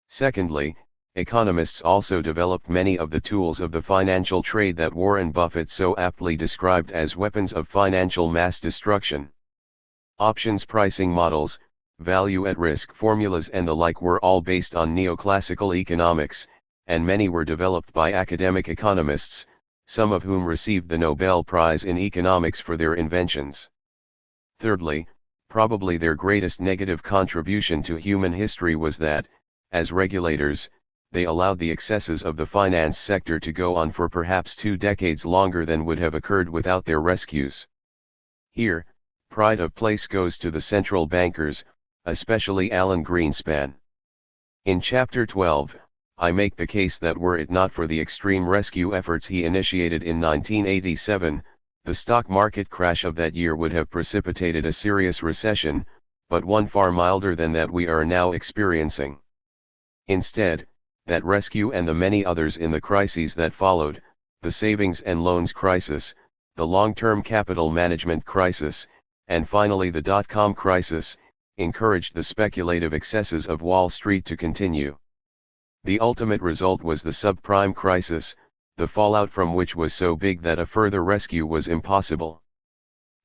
[SPEAKER 1] Secondly, economists also developed many of the tools of the financial trade that Warren Buffett so aptly described as weapons of financial mass destruction. Options pricing models, value at risk formulas and the like were all based on neoclassical economics, and many were developed by academic economists, some of whom received the Nobel Prize in Economics for their inventions. Thirdly, probably their greatest negative contribution to human history was that, as regulators, they allowed the excesses of the finance sector to go on for perhaps 2 decades longer than would have occurred without their rescues. Here, pride of place goes to the central bankers, especially Alan Greenspan. In Chapter 12, I make the case that were it not for the extreme rescue efforts he initiated in 1987, the stock market crash of that year would have precipitated a serious recession, but one far milder than that we are now experiencing. Instead, that rescue and the many others in the crises that followed, the savings and loans crisis, the long-term capital management crisis, and finally the dot-com crisis, encouraged the speculative excesses of Wall Street to continue. The ultimate result was the subprime crisis, the fallout from which was so big that a further rescue was impossible.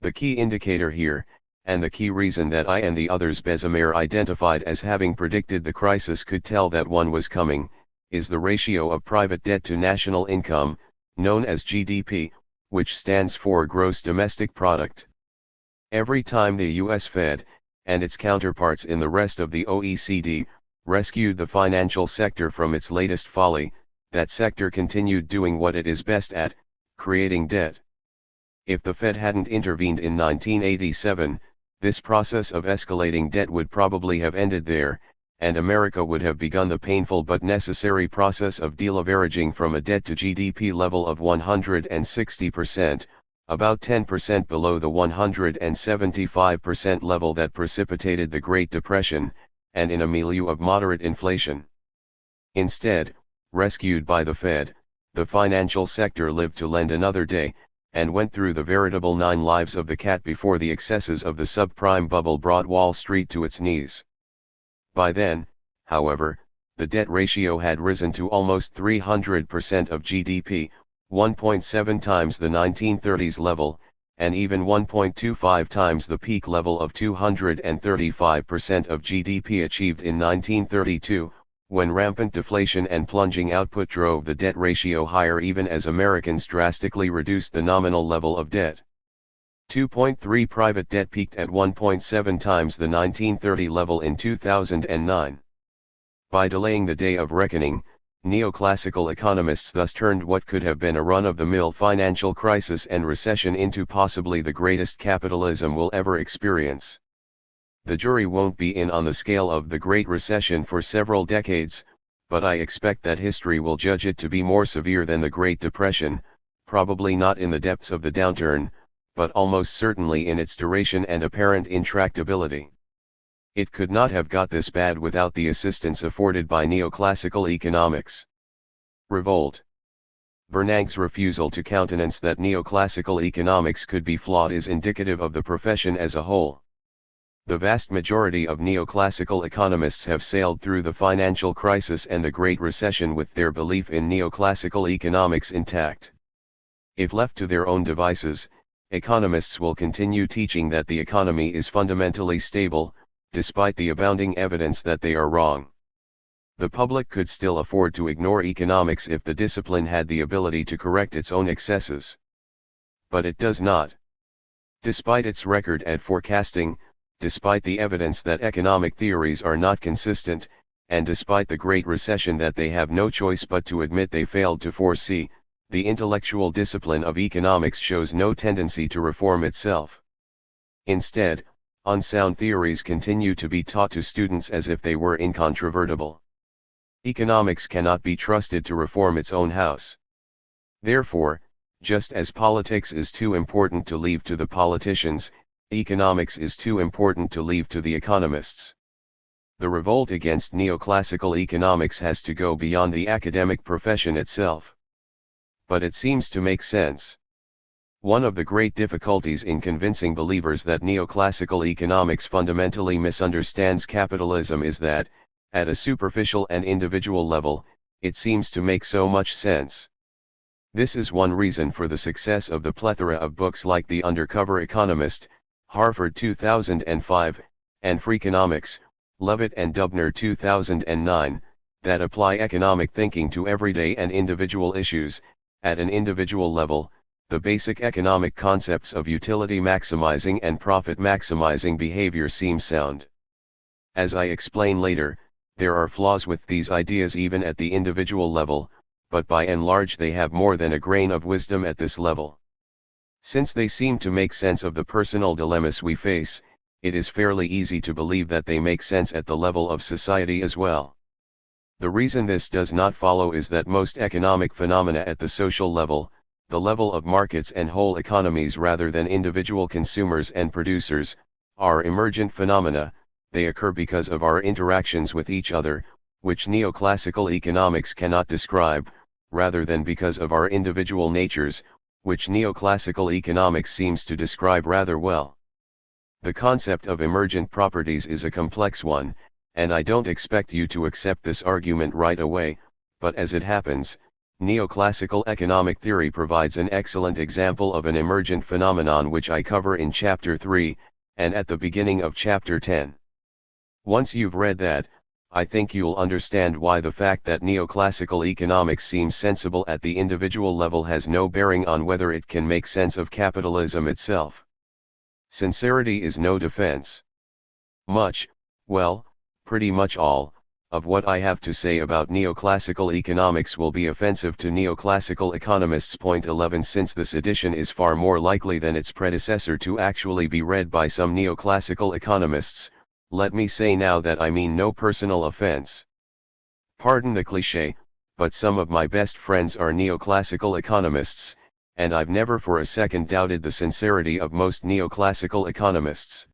[SPEAKER 1] The key indicator here, and the key reason that I and the others Bessemer identified as having predicted the crisis could tell that one was coming, is the ratio of private debt to national income, known as GDP, which stands for Gross Domestic Product. Every time the US Fed, and its counterparts in the rest of the OECD, rescued the financial sector from its latest folly, that sector continued doing what it is best at, creating debt. If the Fed hadn't intervened in 1987, this process of escalating debt would probably have ended there, and America would have begun the painful but necessary process of deleveraging from a debt to GDP level of 160%, about 10% below the 175% level that precipitated the Great Depression, and in a milieu of moderate inflation. Instead, rescued by the Fed, the financial sector lived to lend another day, and went through the veritable 9 lives of the cat before the excesses of the subprime bubble brought Wall Street to its knees. By then, however, the debt ratio had risen to almost 300% of GDP, 1.7 times the 1930s level, and even 1.25 times the peak level of 235% of GDP achieved in 1932, when rampant deflation and plunging output drove the debt ratio higher even as Americans drastically reduced the nominal level of debt. 2.3 private debt peaked at 1.7 times the 1930 level in 2009. By delaying the day of reckoning, neoclassical economists thus turned what could have been a run-of-the-mill financial crisis and recession into possibly the greatest capitalism will ever experience. The jury won't be in on the scale of the Great Recession for several decades, but I expect that history will judge it to be more severe than the Great Depression, probably not in the depths of the downturn, but almost certainly in its duration and apparent intractability. It could not have got this bad without the assistance afforded by neoclassical economics. Revolt. Bernank's refusal to countenance that neoclassical economics could be flawed is indicative of the profession as a whole. The vast majority of neoclassical economists have sailed through the financial crisis and the Great Recession with their belief in neoclassical economics intact. If left to their own devices, economists will continue teaching that the economy is fundamentally stable, despite the abounding evidence that they are wrong. The public could still afford to ignore economics if the discipline had the ability to correct its own excesses. But it does not. Despite its record at forecasting, despite the evidence that economic theories are not consistent, and despite the Great Recession that they have no choice but to admit they failed to foresee, the intellectual discipline of economics shows no tendency to reform itself. Instead, unsound theories continue to be taught to students as if they were incontrovertible. Economics cannot be trusted to reform its own house. Therefore, just as politics is too important to leave to the politicians, economics is too important to leave to the economists. The revolt against neoclassical economics has to go beyond the academic profession itself. But it seems to make sense. One of the great difficulties in convincing believers that neoclassical economics fundamentally misunderstands capitalism is that, at a superficial and individual level, it seems to make so much sense. This is one reason for the success of the plethora of books like The Undercover Economist, Harvard 2005, and Freakonomics, Levitt and Dubner 2009, that apply economic thinking to everyday and individual issues. At an individual level, the basic economic concepts of utility maximizing and profit maximizing behavior seem sound. As I explain later, there are flaws with these ideas even at the individual level, but by and large they have more than a grain of wisdom at this level. Since they seem to make sense of the personal dilemmas we face, it is fairly easy to believe that they make sense at the level of society as well. The reason this does not follow is that most economic phenomena at the social level, the level of markets and whole economies rather than individual consumers and producers, are emergent phenomena. They occur because of our interactions with each other, which neoclassical economics cannot describe, rather than because of our individual natures, which neoclassical economics seems to describe rather well. The concept of emergent properties is a complex one, and I don't expect you to accept this argument right away, but as it happens, neoclassical economic theory provides an excellent example of an emergent phenomenon which I cover in Chapter 3, and at the beginning of Chapter 10. Once you've read that, I think you'll understand why the fact that neoclassical economics seems sensible at the individual level has no bearing on whether it can make sense of capitalism itself. Sincerity is no defense. Pretty much all, of what I have to say about neoclassical economics will be offensive to neoclassical economists. Point 11. Since this edition is far more likely than its predecessor to actually be read by some neoclassical economists, let me say now that I mean no personal offense. Pardon the cliché, but some of my best friends are neoclassical economists, and I've never for a second doubted the sincerity of most neoclassical economists.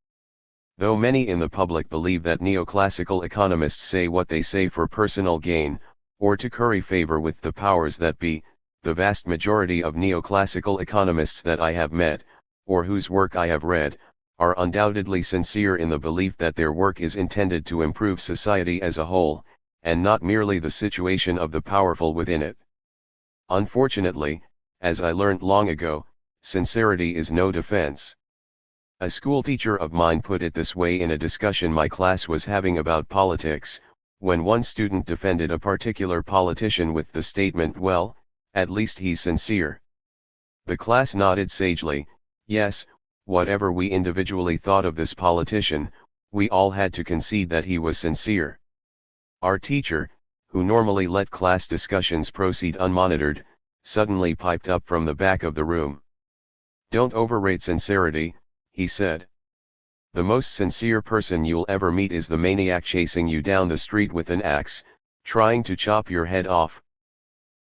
[SPEAKER 1] Though many in the public believe that neoclassical economists say what they say for personal gain, or to curry favor with the powers that be, the vast majority of neoclassical economists that I have met, or whose work I have read, are undoubtedly sincere in the belief that their work is intended to improve society as a whole, and not merely the situation of the powerful within it. Unfortunately, as I learnt long ago, sincerity is no defense. A schoolteacher of mine put it this way in a discussion my class was having about politics, when one student defended a particular politician with the statement, "Well, at least he's sincere." The class nodded sagely. Yes, whatever we individually thought of this politician, we all had to concede that he was sincere. Our teacher, who normally let class discussions proceed unmonitored, suddenly piped up from the back of the room. "Don't overrate sincerity," he said. "The most sincere person you'll ever meet is the maniac chasing you down the street with an axe, trying to chop your head off."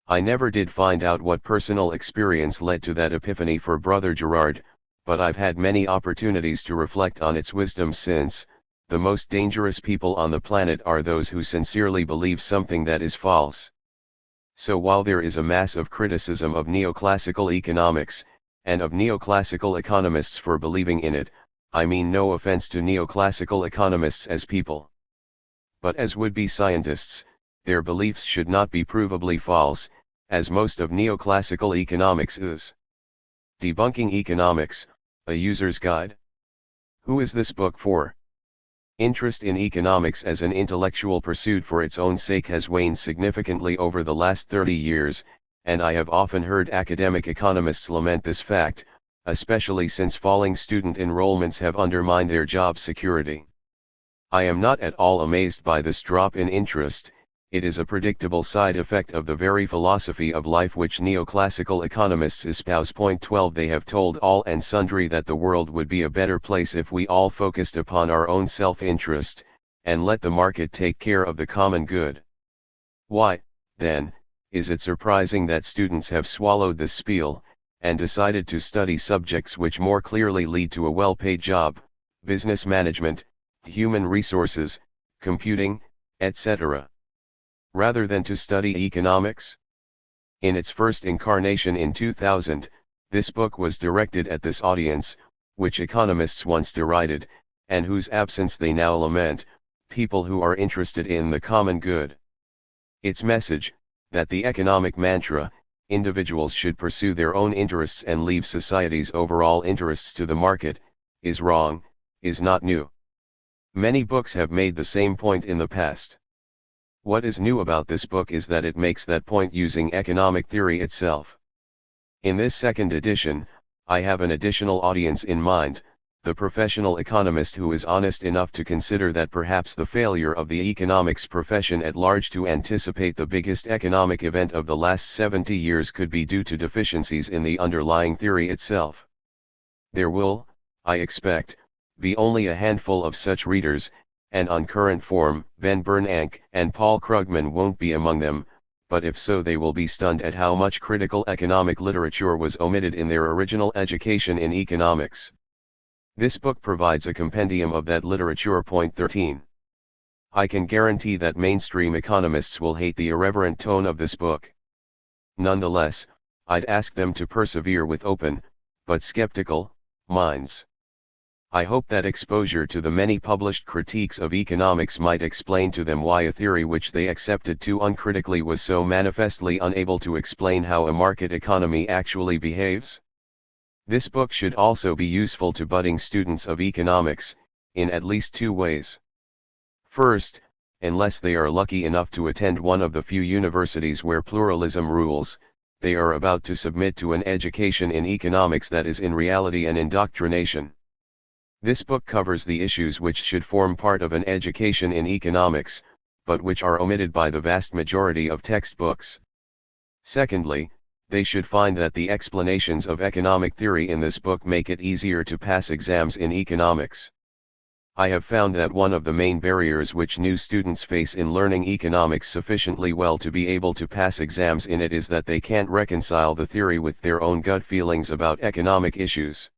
[SPEAKER 1] I never did find out what personal experience led to that epiphany for Brother Gerard, but I've had many opportunities to reflect on its wisdom since. The most dangerous people on the planet are those who sincerely believe something that is false. So while there is a mass of criticism of neoclassical economics, and of neoclassical economists for believing in it, I mean no offense to neoclassical economists as people. But as would-be scientists, their beliefs should not be provably false, as most of neoclassical economics is. Debunking Economics, a User's Guide. Who is this book for? Interest in economics as an intellectual pursuit for its own sake has waned significantly over the last 30 years, and I have often heard academic economists lament this fact, especially since falling student enrollments have undermined their job security. I am not at all amazed by this drop in interest. It is a predictable side effect of the very philosophy of life which neoclassical economists espouse. Point 12 They have told all and sundry that the world would be a better place if we all focused upon our own self-interest, and let the market take care of the common good. Why, then, is it surprising that students have swallowed this spiel, and decided to study subjects which more clearly lead to a well-paid job, business management, human resources, computing, etc., rather than to study economics? In its first incarnation in 2000, this book was directed at this audience, which economists once derided, and whose absence they now lament, people who are interested in the common good. Its message, that the economic mantra, individuals should pursue their own interests and leave society's overall interests to the market, is wrong, is not new. Many books have made the same point in the past. What is new about this book is that it makes that point using economic theory itself. In this second edition, I have an additional audience in mind, the professional economist who is honest enough to consider that perhaps the failure of the economics profession at large to anticipate the biggest economic event of the last 70 years could be due to deficiencies in the underlying theory itself. There will, I expect, be only a handful of such readers, and on current form, Ben Bernanke and Paul Krugman won't be among them, but if so they will be stunned at how much critical economic literature was omitted in their original education in economics. This book provides a compendium of that literature. Point 13. I can guarantee that mainstream economists will hate the irreverent tone of this book. Nonetheless, I'd ask them to persevere with open, but skeptical, minds. I hope that exposure to the many published critiques of economics might explain to them why a theory which they accepted too uncritically was so manifestly unable to explain how a market economy actually behaves. This book should also be useful to budding students of economics, in at least two ways. First, unless they are lucky enough to attend one of the few universities where pluralism rules, they are about to submit to an education in economics that is in reality an indoctrination. This book covers the issues which should form part of an education in economics, but which are omitted by the vast majority of textbooks. Secondly, they should find that the explanations of economic theory in this book make it easier to pass exams in economics. I have found that one of the main barriers which new students face in learning economics sufficiently well to be able to pass exams in it is that they can't reconcile the theory with their own gut feelings about economic issues.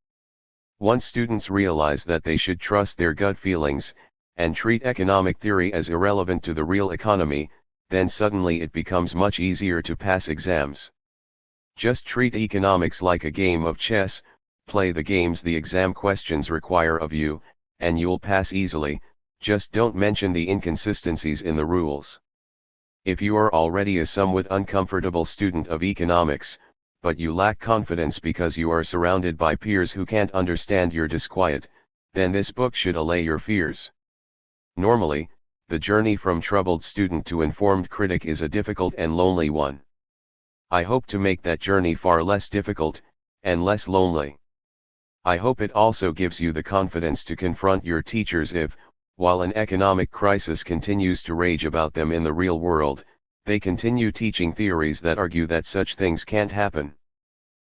[SPEAKER 1] Once students realize that they should trust their gut feelings, and treat economic theory as irrelevant to the real economy, then suddenly it becomes much easier to pass exams. Just treat economics like a game of chess, play the games the exam questions require of you, and you'll pass easily, just don't mention the inconsistencies in the rules. If you are already a somewhat uncomfortable student of economics, but you lack confidence because you are surrounded by peers who can't understand your disquiet, then this book should allay your fears. Normally, the journey from troubled student to informed critic is a difficult and lonely one. I hope to make that journey far less difficult, and less lonely. I hope it also gives you the confidence to confront your teachers if, while an economic crisis continues to rage about them in the real world, they continue teaching theories that argue that such things can't happen.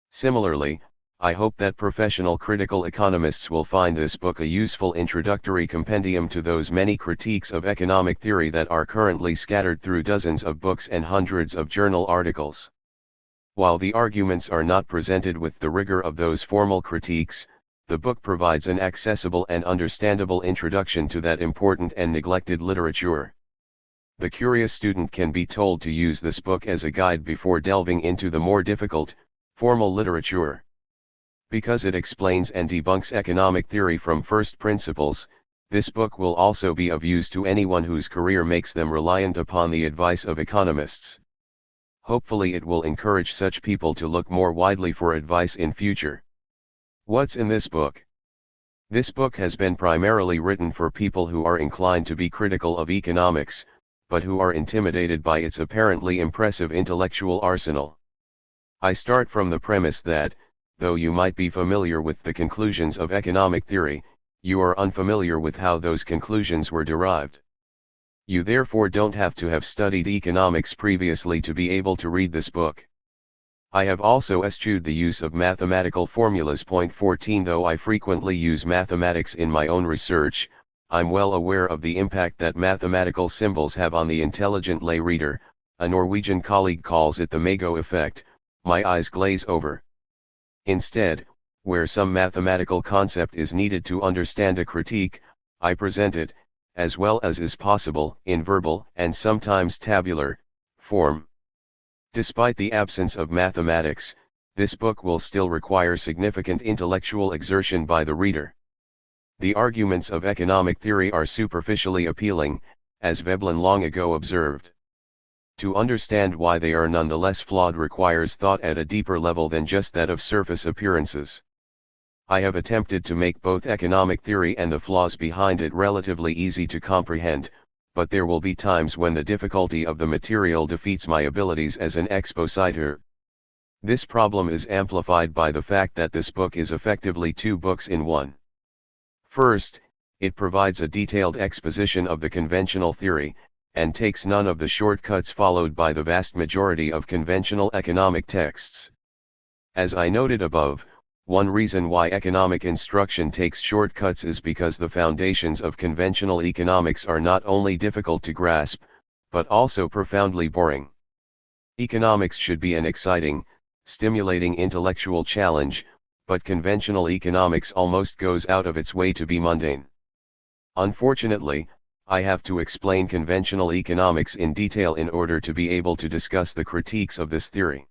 [SPEAKER 1] Similarly, I hope that professional critical economists will find this book a useful introductory compendium to those many critiques of economic theory that are currently scattered through dozens of books and hundreds of journal articles. While the arguments are not presented with the rigor of those formal critiques, the book provides an accessible and understandable introduction to that important and neglected literature. The curious student can be told to use this book as a guide before delving into the more difficult, formal literature. Because it explains and debunks economic theory from first principles, this book will also be of use to anyone whose career makes them reliant upon the advice of economists. Hopefully it will encourage such people to look more widely for advice in future. What's in this book? This book has been primarily written for people who are inclined to be critical of economics, but who are intimidated by its apparently impressive intellectual arsenal. I start from the premise that, though you might be familiar with the conclusions of economic theory, you are unfamiliar with how those conclusions were derived. You therefore don't have to have studied economics previously to be able to read this book. I have also eschewed the use of mathematical formulas. Point 14. Though I frequently use mathematics in my own research, I'm well aware of the impact that mathematical symbols have on the intelligent lay reader. A Norwegian colleague calls it the Mago effect. My eyes glaze over. Instead, where some mathematical concept is needed to understand a critique, I present it, as well as is possible, in verbal and sometimes tabular form. Despite the absence of mathematics, this book will still require significant intellectual exertion by the reader. The arguments of economic theory are superficially appealing, as Veblen long ago observed. To understand why they are nonetheless flawed requires thought at a deeper level than just that of surface appearances. I have attempted to make both economic theory and the flaws behind it relatively easy to comprehend, but there will be times when the difficulty of the material defeats my abilities as an expositor. This problem is amplified by the fact that this book is effectively two books in one. First, it provides a detailed exposition of the conventional theory, and takes none of the shortcuts followed by the vast majority of conventional economic texts. As I noted above, one reason why economic instruction takes shortcuts is because the foundations of conventional economics are not only difficult to grasp, but also profoundly boring. Economics should be an exciting, stimulating intellectual challenge, but conventional economics almost goes out of its way to be mundane. Unfortunately, I have to explain conventional economics in detail in order to be able to discuss the critiques of this theory.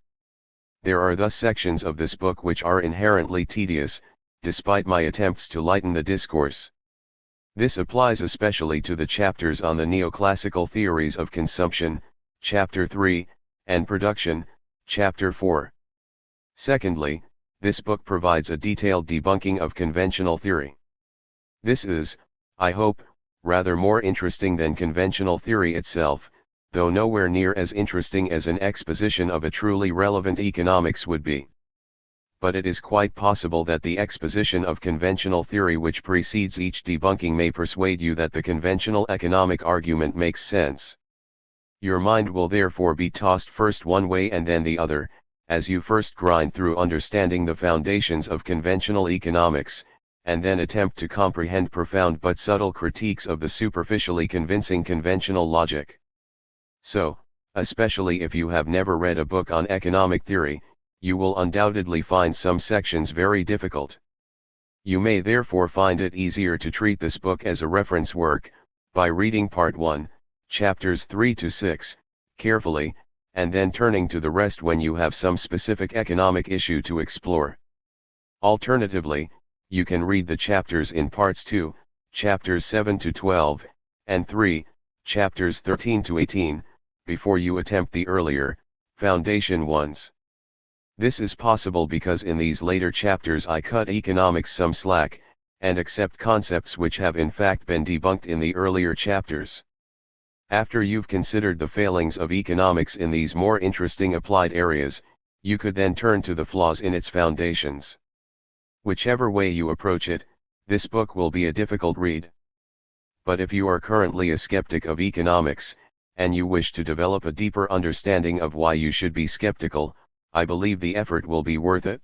[SPEAKER 1] There are thus sections of this book which are inherently tedious, despite my attempts to lighten the discourse. This applies especially to the chapters on the neoclassical theories of consumption, Chapter 3, and production, Chapter 4. Secondly, this book provides a detailed debunking of conventional theory. This is, I hope, rather more interesting than conventional theory itself, though nowhere near as interesting as an exposition of a truly relevant economics would be. But it is quite possible that the exposition of conventional theory which precedes each debunking may persuade you that the conventional economic argument makes sense. Your mind will therefore be tossed first one way and then the other, as you first grind through understanding the foundations of conventional economics, and then attempt to comprehend profound but subtle critiques of the superficially convincing conventional logic. So, especially if you have never read a book on economic theory, you will undoubtedly find some sections very difficult. You may therefore find it easier to treat this book as a reference work, by reading Part 1, Chapters 3 to 6, carefully, and then turning to the rest when you have some specific economic issue to explore. Alternatively, you can read the chapters in Parts 2, Chapters 7 to 12, and 3, Chapters 13 to 18, before you attempt the earlier, foundation ones. This is possible because in these later chapters I cut economics some slack, and accept concepts which have in fact been debunked in the earlier chapters. After you've considered the failings of economics in these more interesting applied areas, you could then turn to the flaws in its foundations. Whichever way you approach it, this book will be a difficult read. But if you are currently a skeptic of economics, and you wish to develop a deeper understanding of why you should be skeptical, I believe the effort will be worth it.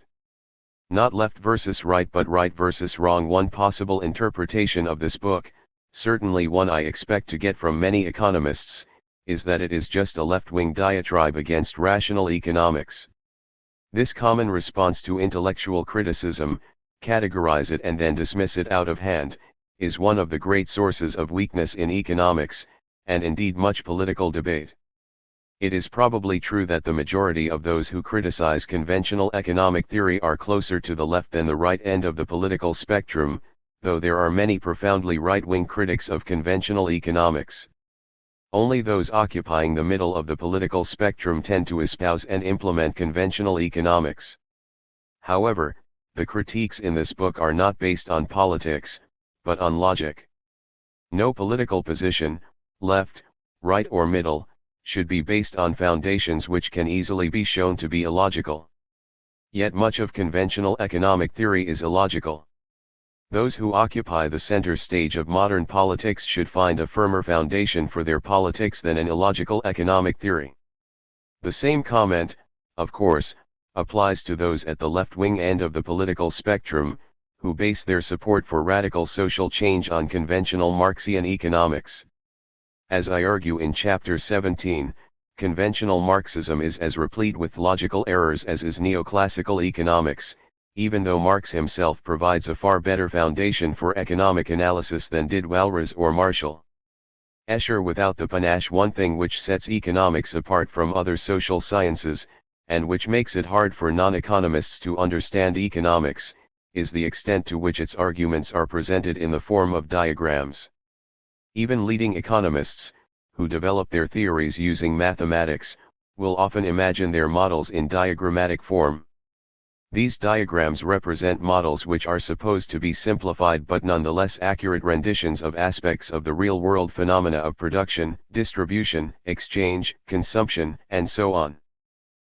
[SPEAKER 1] Not left versus right but right versus wrong. One possible interpretation of this book, certainly one I expect to get from many economists, is that it is just a left-wing diatribe against rational economics. This common response to intellectual criticism, categorize it and then dismiss it out of hand, is one of the great sources of weakness in economics, and indeed much political debate. It is probably true that the majority of those who criticize conventional economic theory are closer to the left than the right end of the political spectrum, though there are many profoundly right-wing critics of conventional economics. Only those occupying the middle of the political spectrum tend to espouse and implement conventional economics. However, the critiques in this book are not based on politics, but on logic. No political position, left, right or middle, should be based on foundations which can easily be shown to be illogical. Yet much of conventional economic theory is illogical. Those who occupy the center stage of modern politics should find a firmer foundation for their politics than an illogical economic theory. The same comment, of course, applies to those at the left-wing end of the political spectrum, who base their support for radical social change on conventional Marxian economics. As I argue in Chapter 17, conventional Marxism is as replete with logical errors as is neoclassical economics, even though Marx himself provides a far better foundation for economic analysis than did Walras or Marshall. Escher without the panache. One thing which sets economics apart from other social sciences, and which makes it hard for non-economists to understand economics, is the extent to which its arguments are presented in the form of diagrams. Even leading economists, who develop their theories using mathematics, will often imagine their models in diagrammatic form. These diagrams represent models which are supposed to be simplified but nonetheless accurate renditions of aspects of the real-world phenomena of production, distribution, exchange, consumption, and so on.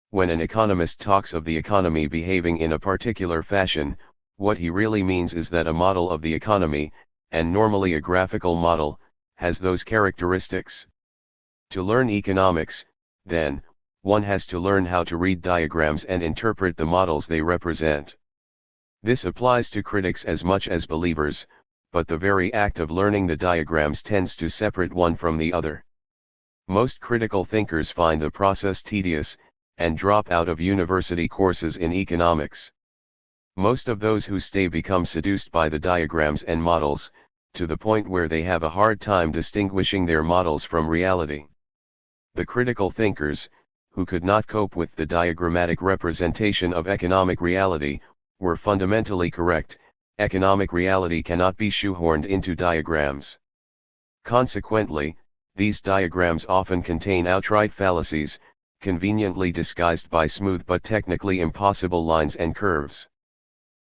[SPEAKER 1] When an economist talks of the economy behaving in a particular fashion, what he really means is that a model of the economy, and normally a graphical model, has those characteristics. To learn economics, then, one has to learn how to read diagrams and interpret the models they represent. This applies to critics as much as believers, but the very act of learning the diagrams tends to separate one from the other. Most critical thinkers find the process tedious, and drop out of university courses in economics. Most of those who stay become seduced by the diagrams and models, to the point where they have a hard time distinguishing their models from reality. The critical thinkers, who could not cope with the diagrammatic representation of economic reality, were fundamentally correct. Economic reality cannot be shoehorned into diagrams. Consequently, these diagrams often contain outright fallacies, conveniently disguised by smooth but technically impossible lines and curves.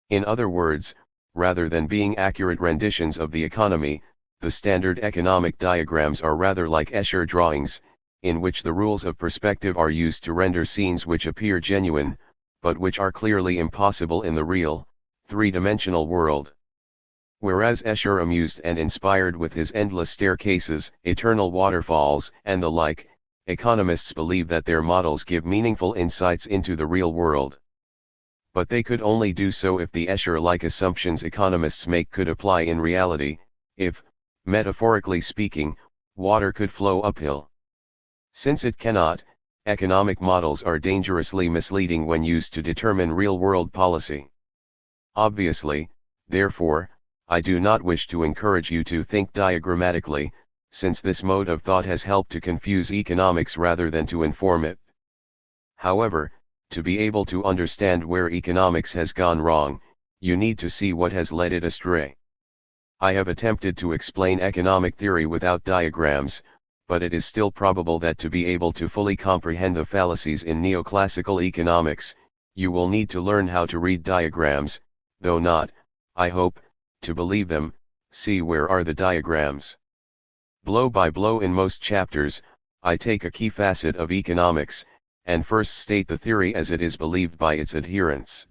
[SPEAKER 1] In other words, rather than being accurate renditions of the economy, the standard economic diagrams are rather like Escher drawings, in which the rules of perspective are used to render scenes which appear genuine, but which are clearly impossible in the real, three-dimensional world. Whereas Escher amused and inspired with his endless staircases, eternal waterfalls, and the like, economists believe that their models give meaningful insights into the real world. But they could only do so if the Escher-like assumptions economists make could apply in reality, if, metaphorically speaking, water could flow uphill. Since it cannot, economic models are dangerously misleading when used to determine real-world policy. Obviously, therefore, I do not wish to encourage you to think diagrammatically, since this mode of thought has helped to confuse economics rather than to inform it. However, to be able to understand where economics has gone wrong, you need to see what has led it astray. I have attempted to explain economic theory without diagrams, but it is still probable that to be able to fully comprehend the fallacies in neoclassical economics, you will need to learn how to read diagrams, though not, I hope, to believe them. See where are the diagrams. Blow by blow in most chapters, I take a key facet of economics, and first state the theory as it is believed by its adherents.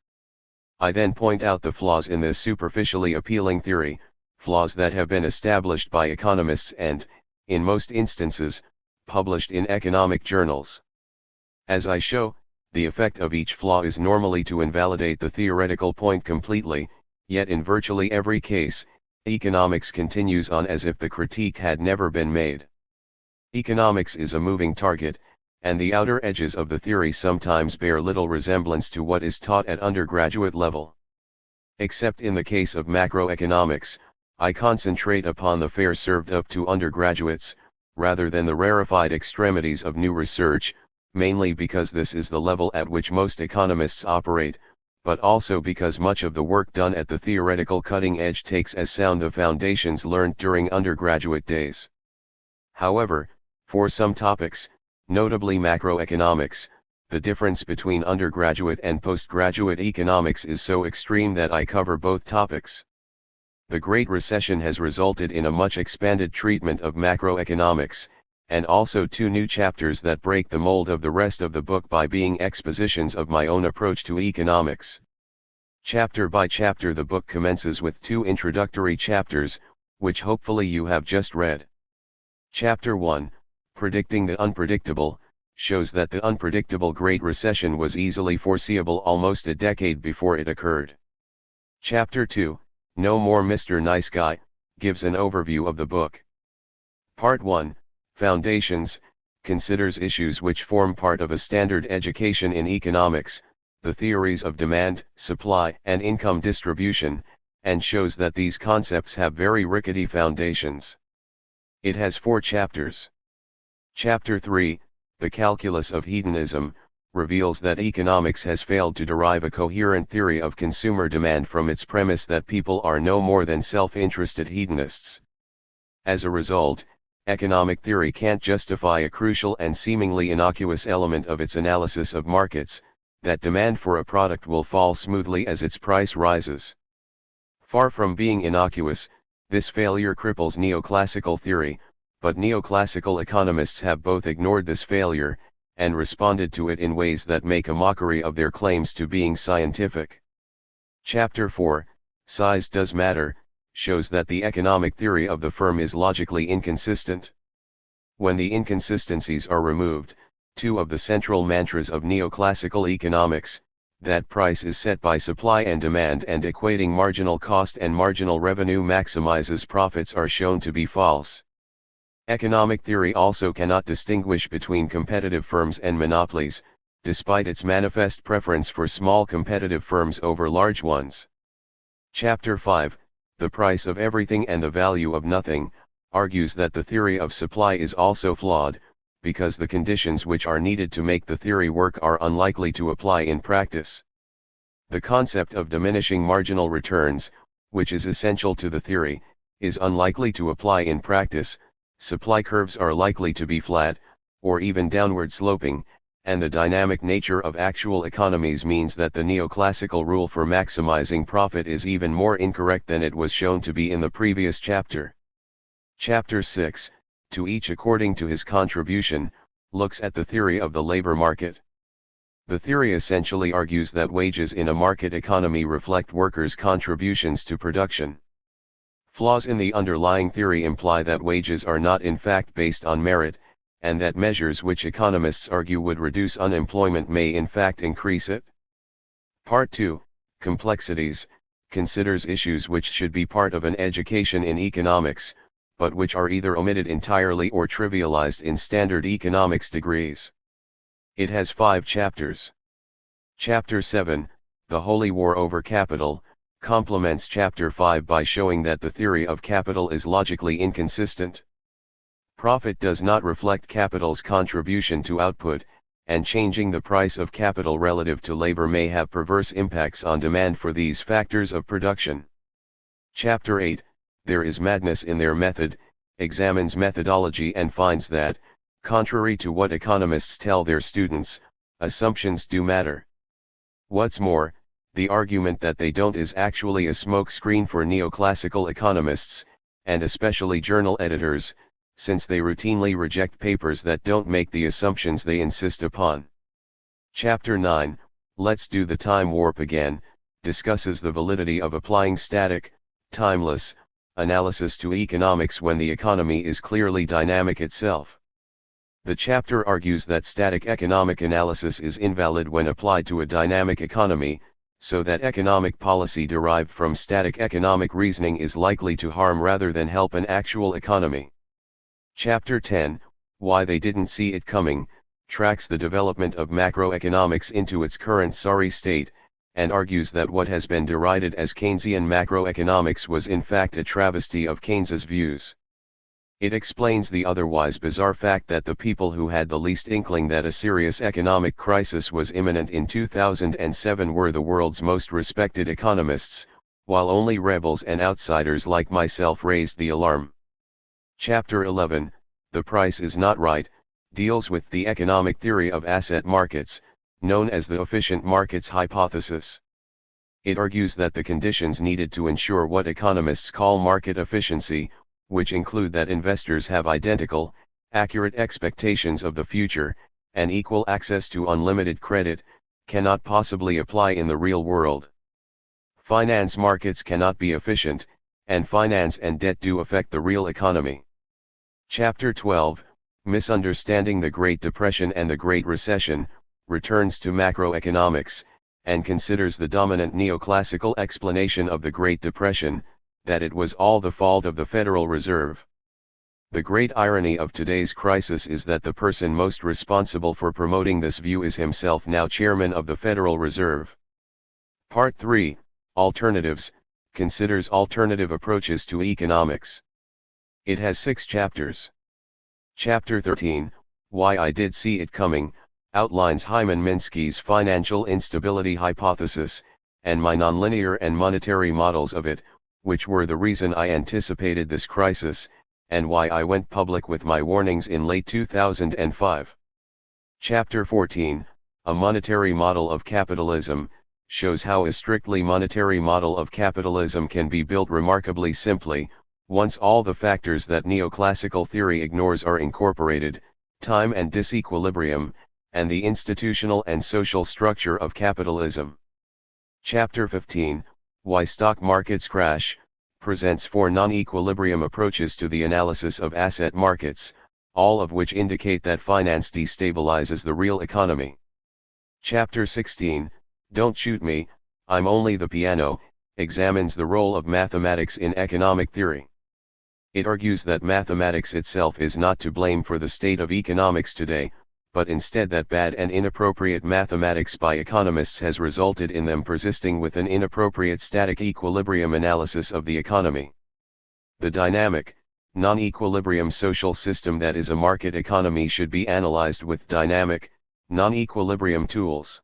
[SPEAKER 1] I then point out the flaws in this superficially appealing theory, flaws that have been established by economists and, in most instances, published in economic journals. As I show, the effect of each flaw is normally to invalidate the theoretical point completely, yet in virtually every case, economics continues on as if the critique had never been made. Economics is a moving target, and the outer edges of the theory sometimes bear little resemblance to what is taught at undergraduate level. Except in the case of macroeconomics, I concentrate upon the fare served up to undergraduates, rather than the rarefied extremities of new research, mainly because this is the level at which most economists operate, but also because much of the work done at the theoretical cutting edge takes as sound the foundations learned during undergraduate days. However, for some topics, notably macroeconomics, the difference between undergraduate and postgraduate economics is so extreme that I cover both topics. The Great Recession has resulted in a much expanded treatment of macroeconomics, and also 2 new chapters that break the mold of the rest of the book by being expositions of my own approach to economics. Chapter by chapter the book commences with 2 introductory chapters, which hopefully you have just read. Chapter 1, Predicting the Unpredictable, shows that the unpredictable Great Recession was easily foreseeable almost a decade before it occurred. Chapter 2, No More Mr. Nice Guy, gives an overview of the book. Part 1, Foundations, considers issues which form part of a standard education in economics, the theories of demand, supply, and income distribution, and shows that these concepts have very rickety foundations. It has 4 chapters. Chapter 3, The Calculus of Hedonism, reveals that economics has failed to derive a coherent theory of consumer demand from its premise that people are no more than self-interested hedonists. As a result, economic theory can't justify a crucial and seemingly innocuous element of its analysis of markets, that demand for a product will fall smoothly as its price rises. Far from being innocuous, this failure cripples neoclassical theory, but neoclassical economists have both ignored this failure, and responded to it in ways that make a mockery of their claims to being scientific. Chapter 4, Size Does Matter, shows that the economic theory of the firm is logically inconsistent. When the inconsistencies are removed, 2 of the central mantras of neoclassical economics, that price is set by supply and demand and equating marginal cost and marginal revenue maximizes profits, are shown to be false. Economic theory also cannot distinguish between competitive firms and monopolies, despite its manifest preference for small competitive firms over large ones. Chapter 5, The Price of Everything and the Value of Nothing, argues that the theory of supply is also flawed, because the conditions which are needed to make the theory work are unlikely to apply in practice. The concept of diminishing marginal returns, which is essential to the theory, is unlikely to apply in practice. Supply curves are likely to be flat, or even downward sloping, and the dynamic nature of actual economies means that the neoclassical rule for maximizing profit is even more incorrect than it was shown to be in the previous chapter. Chapter 6, To Each According to His Contribution, looks at the theory of the labor market. The theory essentially argues that wages in a market economy reflect workers' contributions to production. Flaws in the underlying theory imply that wages are not in fact based on merit, and that measures which economists argue would reduce unemployment may in fact increase it. Part 2, Complexities, considers issues which should be part of an education in economics, but which are either omitted entirely or trivialized in standard economics degrees. It has 5 chapters. Chapter 7, The Holy War Over Capital, complements Chapter 5 by showing that the theory of capital is logically inconsistent. Profit does not reflect capital's contribution to output, and changing the price of capital relative to labor may have perverse impacts on demand for these factors of production. Chapter 8, There is Madness in Their Method, examines methodology and finds that, contrary to what economists tell their students, assumptions do matter. What's more, the argument that they don't is actually a smokescreen for neoclassical economists, and especially journal editors, since they routinely reject papers that don't make the assumptions they insist upon. Chapter 9, Let's Do the Time Warp Again, discusses the validity of applying static, timeless, analysis to economics when the economy is clearly dynamic itself. The chapter argues that static economic analysis is invalid when applied to a dynamic economy, so that economic policy derived from static economic reasoning is likely to harm rather than help an actual economy. Chapter 10, Why They Didn't See It Coming, tracks the development of macroeconomics into its current sorry state, and argues that what has been derided as Keynesian macroeconomics was in fact a travesty of Keynes's views. It explains the otherwise bizarre fact that the people who had the least inkling that a serious economic crisis was imminent in 2007 were the world's most respected economists, while only rebels and outsiders like myself raised the alarm. Chapter 11, The Price is Not Right, deals with the economic theory of asset markets, known as the efficient markets hypothesis. It argues that the conditions needed to ensure what economists call market efficiency, which include that investors have identical, accurate expectations of the future, and equal access to unlimited credit, cannot possibly apply in the real world. Finance markets cannot be efficient, and finance and debt do affect the real economy. Chapter 12, Misunderstanding the Great Depression and the Great Recession, returns to macroeconomics, and considers the dominant neoclassical explanation of the Great Depression, that it was all the fault of the Federal Reserve. The great irony of today's crisis is that the person most responsible for promoting this view is himself now chairman of the Federal Reserve. Part 3, Alternatives, considers alternative approaches to economics. It has 6 chapters. Chapter 13, Why I Did See It Coming, outlines Hyman Minsky's financial instability hypothesis, and my nonlinear and monetary models of it, which were the reason I anticipated this crisis, and why I went public with my warnings in late 2005. Chapter 14, A Monetary Model of Capitalism, shows how a strictly monetary model of capitalism can be built remarkably simply, once all the factors that neoclassical theory ignores are incorporated: time and disequilibrium, and the institutional and social structure of capitalism. Chapter 15, Why Stock Markets Crash, presents 4 non-equilibrium approaches to the analysis of asset markets, all of which indicate that finance destabilizes the real economy. Chapter 16, Don't Shoot Me, I'm Only the Piano, examines the role of mathematics in economic theory. It argues that mathematics itself is not to blame for the state of economics today, but instead that bad and inappropriate mathematics by economists has resulted in them persisting with an inappropriate static equilibrium analysis of the economy. The dynamic, non-equilibrium social system that is a market economy should be analyzed with dynamic, non-equilibrium tools.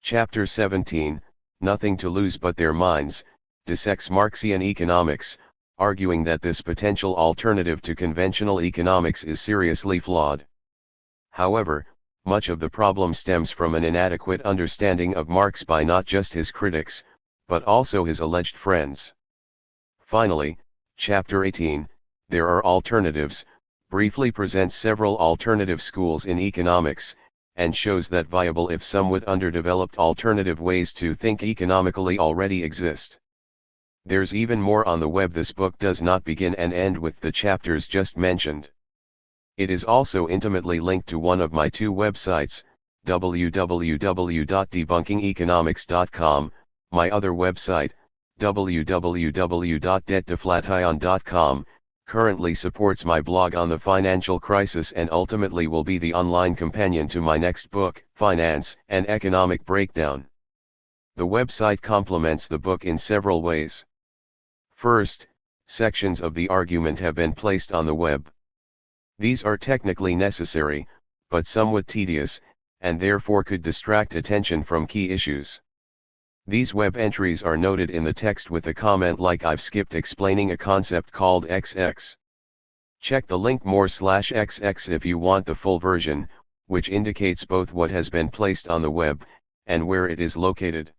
[SPEAKER 1] Chapter 17, Nothing to Lose But Their Minds, dissects Marxian economics, arguing that this potential alternative to conventional economics is seriously flawed. However, much of the problem stems from an inadequate understanding of Marx by not just his critics, but also his alleged friends. Finally, Chapter 18, There Are Alternatives, briefly presents several alternative schools in economics, and shows that viable if somewhat underdeveloped alternative ways to think economically already exist. There's even more on the web. This book does not begin and end with the chapters just mentioned. It is also intimately linked to one of my 2 websites, www.debunkingeconomics.com, my other website, www.debunking.com, currently supports my blog on the financial crisis and ultimately will be the online companion to my next book, Finance and Economic Breakdown. The website complements the book in several ways. First, sections of the argument have been placed on the web. These are technically necessary, but somewhat tedious, and therefore could distract attention from key issues. These web entries are noted in the text with a comment like "I've skipped explaining a concept called XX." Check the link more/XX if you want the full version, which indicates both what has been placed on the web, and where it is located.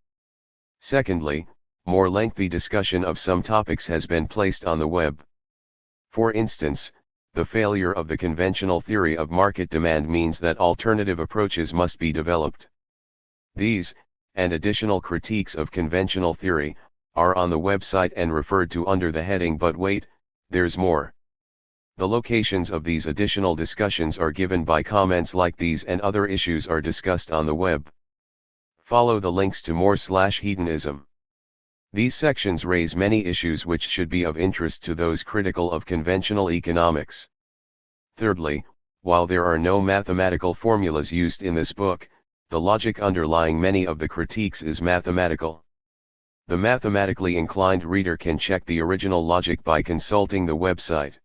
[SPEAKER 1] Secondly, more lengthy discussion of some topics has been placed on the web. For instance, the failure of the conventional theory of market demand means that alternative approaches must be developed. These, and additional critiques of conventional theory, are on the website and referred to under the heading "But Wait, There's More." The locations of these additional discussions are given by comments like these, and other issues are discussed on the web. Follow the links to more/hedonism. These sections raise many issues which should be of interest to those critical of conventional economics. Thirdly, while there are no mathematical formulas used in this book, the logic underlying many of the critiques is mathematical. The mathematically inclined reader can check the original logic by consulting the website.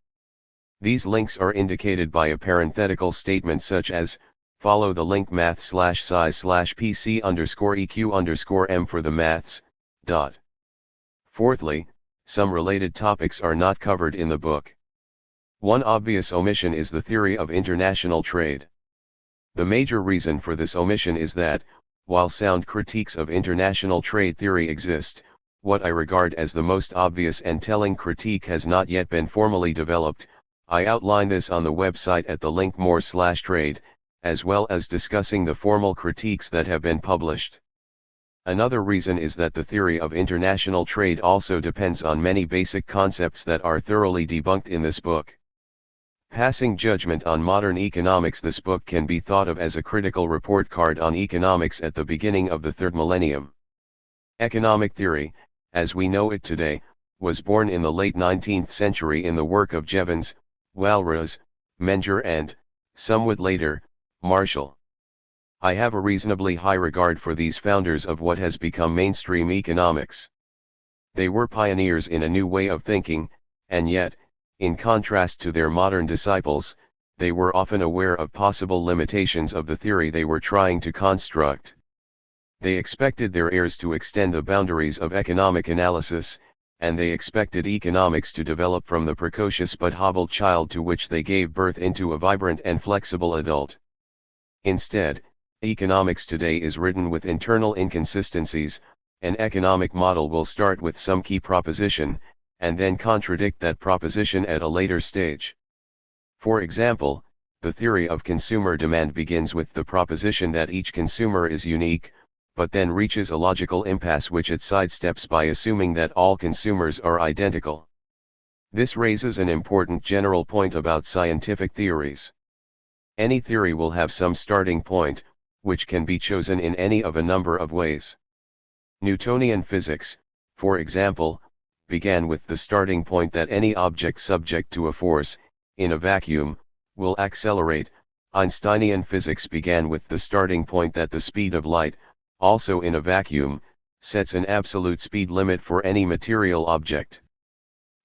[SPEAKER 1] These links are indicated by a parenthetical statement such as, follow the link math/size/pc_eq_m for the maths. Fourthly, some related topics are not covered in the book. One obvious omission is the theory of international trade. The major reason for this omission is that, while sound critiques of international trade theory exist, what I regard as the most obvious and telling critique has not yet been formally developed. I outline this on the website at the link more/trade, as well as discussing the formal critiques that have been published. Another reason is that the theory of international trade also depends on many basic concepts that are thoroughly debunked in this book. Passing judgment on modern economics. This book can be thought of as a critical report card on economics at the beginning of the third millennium. Economic theory, as we know it today, was born in the late 19th century in the work of Jevons, Walras, Menger and, somewhat later, Marshall. I have a reasonably high regard for these founders of what has become mainstream economics. They were pioneers in a new way of thinking, and yet, in contrast to their modern disciples, they were often aware of possible limitations of the theory they were trying to construct. They expected their heirs to extend the boundaries of economic analysis, and they expected economics to develop from the precocious but hobbled child to which they gave birth into a vibrant and flexible adult. Instead, economics today is written with internal inconsistencies. An economic model will start with some key proposition, and then contradict that proposition at a later stage. For example, the theory of consumer demand begins with the proposition that each consumer is unique, but then reaches a logical impasse which it sidesteps by assuming that all consumers are identical. This raises an important general point about scientific theories. Any theory will have some starting point, which can be chosen in any of a number of ways. Newtonian physics, for example, began with the starting point that any object subject to a force, in a vacuum, will accelerate. Einsteinian physics began with the starting point that the speed of light, also in a vacuum, sets an absolute speed limit for any material object.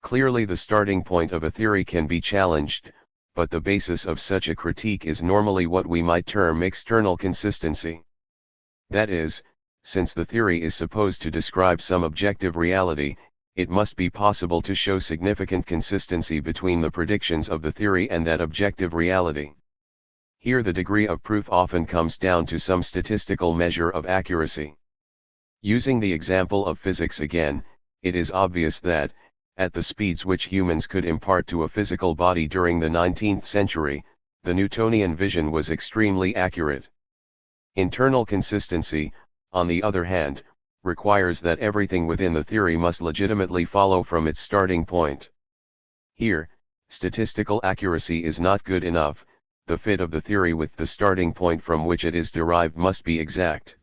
[SPEAKER 1] Clearly the starting point of a theory can be challenged, but the basis of such a critique is normally what we might term external consistency. That is, since the theory is supposed to describe some objective reality, it must be possible to show significant consistency between the predictions of the theory and that objective reality. Here the degree of proof often comes down to some statistical measure of accuracy. Using the example of physics again, it is obvious that, at the speeds which humans could impart to a physical body during the 19th century, the Newtonian vision was extremely accurate. Internal consistency, on the other hand, requires that everything within the theory must legitimately follow from its starting point. Here, statistical accuracy is not good enough. The fit of the theory with the starting point from which it is derived must be exact.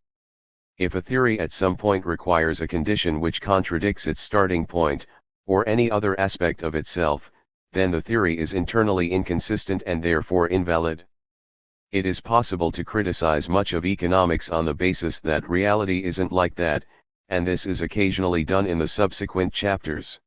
[SPEAKER 1] If a theory at some point requires a condition which contradicts its starting point, or any other aspect of itself, then the theory is internally inconsistent and therefore invalid. It is possible to criticize much of economics on the basis that reality isn't like that, and this is occasionally done in the subsequent chapters.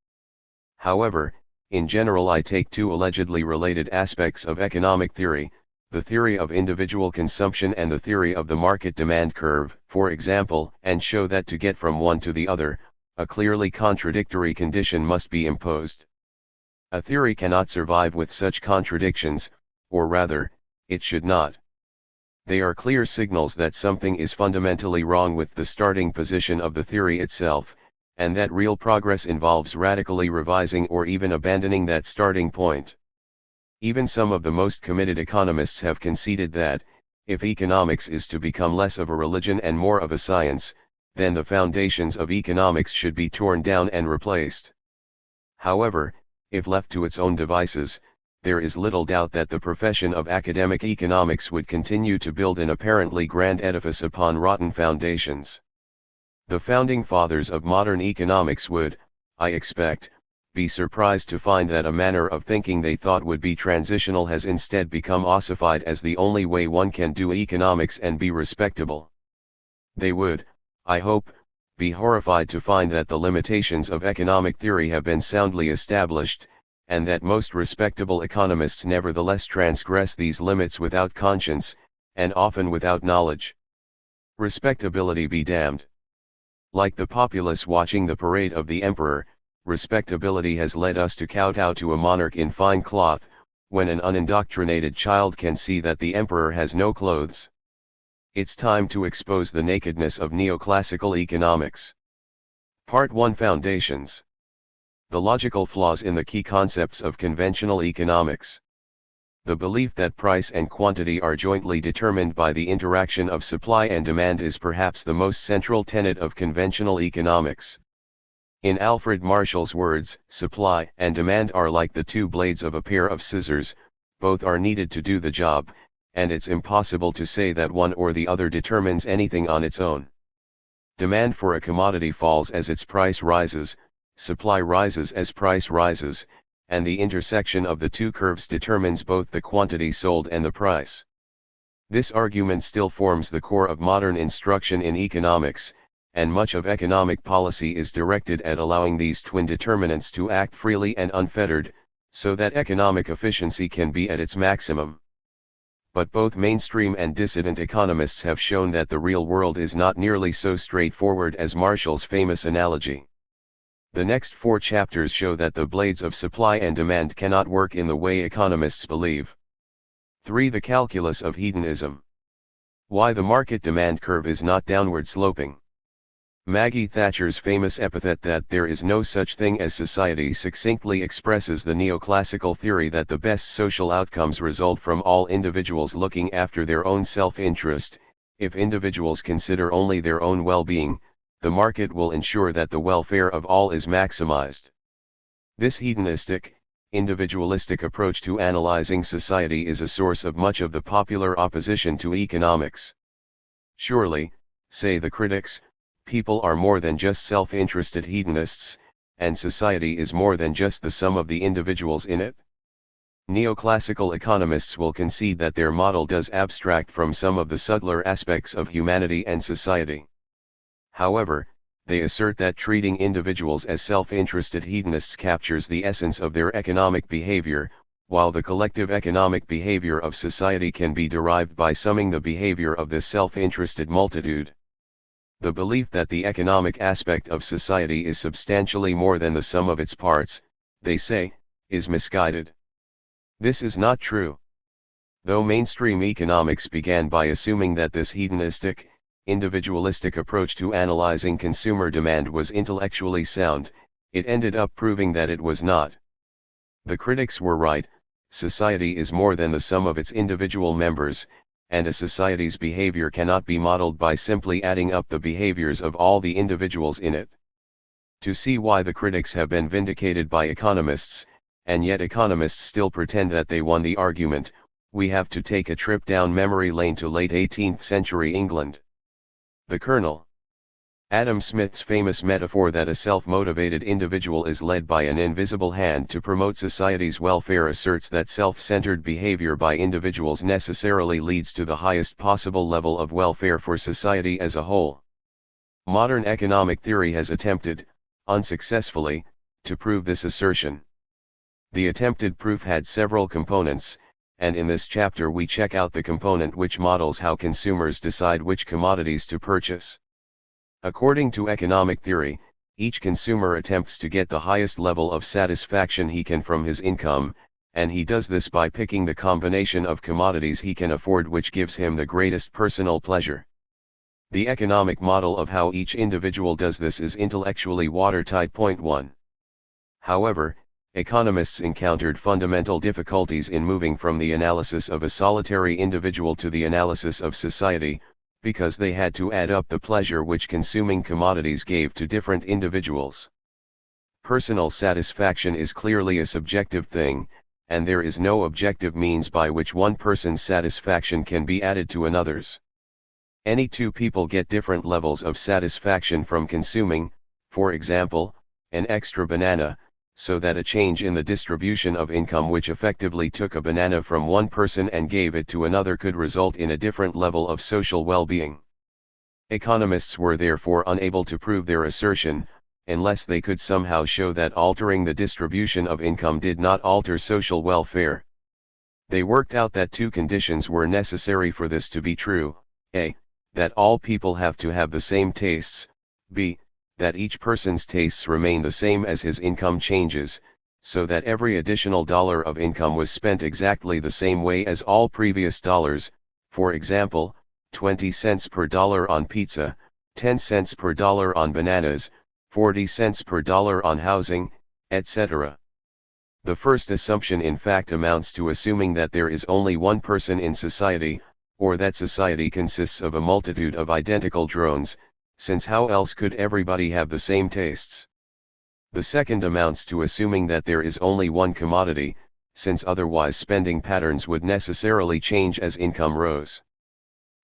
[SPEAKER 1] However, in general I take two allegedly related aspects of economic theory, the theory of individual consumption and the theory of the market demand curve, for example, and show that to get from one to the other, a clearly contradictory condition must be imposed. A theory cannot survive with such contradictions, or rather, it should not. They are clear signals that something is fundamentally wrong with the starting position of the theory itself, and that real progress involves radically revising or even abandoning that starting point. Even some of the most committed economists have conceded that, if economics is to become less of a religion and more of a science, then the foundations of economics should be torn down and replaced. However, if left to its own devices, there is little doubt that the profession of academic economics would continue to build an apparently grand edifice upon rotten foundations. The founding fathers of modern economics would, I expect, be surprised to find that a manner of thinking they thought would be transitional has instead become ossified as the only way one can do economics and be respectable. They would, I hope, be horrified to find that the limitations of economic theory have been soundly established, and that most respectable economists nevertheless transgress these limits without conscience, and often without knowledge. Respectability be damned. Like the populace watching the parade of the emperor, respectability has led us to kowtow to a monarch in fine cloth, when an unindoctrinated child can see that the emperor has no clothes. It's time to expose the nakedness of neoclassical economics. Part 1: Foundations. The logical flaws in the key concepts of conventional economics. The belief that price and quantity are jointly determined by the interaction of supply and demand is perhaps the most central tenet of conventional economics. In Alfred Marshall's words, supply and demand are like the two blades of a pair of scissors, both are needed to do the job, and it's impossible to say that one or the other determines anything on its own. Demand for a commodity falls as its price rises, supply rises as price rises, and the intersection of the two curves determines both the quantity sold and the price. This argument still forms the core of modern instruction in economics, and much of economic policy is directed at allowing these twin determinants to act freely and unfettered, so that economic efficiency can be at its maximum. But both mainstream and dissident economists have shown that the real world is not nearly so straightforward as Marshall's famous analogy. The next 4 chapters show that the blades of supply and demand cannot work in the way economists believe. 3. The calculus of hedonism. Why the market demand curve is not downward sloping. Maggie Thatcher's famous epithet that there is no such thing as society succinctly expresses the neoclassical theory that the best social outcomes result from all individuals looking after their own self-interest. If individuals consider only their own well-being, the market will ensure that the welfare of all is maximized. This hedonistic, individualistic approach to analyzing society is a source of much of the popular opposition to economics. Surely, say the critics, people are more than just self-interested hedonists, and society is more than just the sum of the individuals in it. Neoclassical economists will concede that their model does abstract from some of the subtler aspects of humanity and society. However, they assert that treating individuals as self-interested hedonists captures the essence of their economic behavior, while the collective economic behavior of society can be derived by summing the behavior of this self-interested multitude. The belief that the economic aspect of society is substantially more than the sum of its parts, they say, is misguided. This is not true. Though mainstream economics began by assuming that this hedonistic, individualistic approach to analyzing consumer demand was intellectually sound, it ended up proving that it was not. The critics were right, society is more than the sum of its individual members, and a society's behavior cannot be modeled by simply adding up the behaviors of all the individuals in it. To see why the critics have been vindicated by economists, and yet economists still pretend that they won the argument, we have to take a trip down memory lane to late 18th century England. The Colonel. Adam Smith's famous metaphor that a self-motivated individual is led by an invisible hand to promote society's welfare asserts that self-centered behavior by individuals necessarily leads to the highest possible level of welfare for society as a whole. Modern economic theory has attempted, unsuccessfully, to prove this assertion. The attempted proof had several components, and in this chapter we check out the component which models how consumers decide which commodities to purchase. According to economic theory, each consumer attempts to get the highest level of satisfaction he can from his income, and he does this by picking the combination of commodities he can afford which gives him the greatest personal pleasure. The economic model of how each individual does this is intellectually watertight. Point 1. However, economists encountered fundamental difficulties in moving from the analysis of a solitary individual to the analysis of society, because they had to add up the pleasure which consuming commodities gave to different individuals. Personal satisfaction is clearly a subjective thing, and there is no objective means by which one person's satisfaction can be added to another's. Any two people get different levels of satisfaction from consuming, for example, an extra banana, so that a change in the distribution of income which effectively took a banana from one person and gave it to another could result in a different level of social well-being. Economists were therefore unable to prove their assertion, unless they could somehow show that altering the distribution of income did not alter social welfare. They worked out that two conditions were necessary for this to be true: a. that all people have to have the same tastes, b. that each person's tastes remain the same as his income changes, so that every additional dollar of income was spent exactly the same way as all previous dollars, for example, 20 cents per dollar on pizza, 10 cents per dollar on bananas, 40 cents per dollar on housing, etc. The first assumption in fact amounts to assuming that there is only one person in society, or that society consists of a multitude of identical drones, since how else could everybody have the same tastes? The second amounts to assuming that there is only one commodity, since otherwise spending patterns would necessarily change as income rose.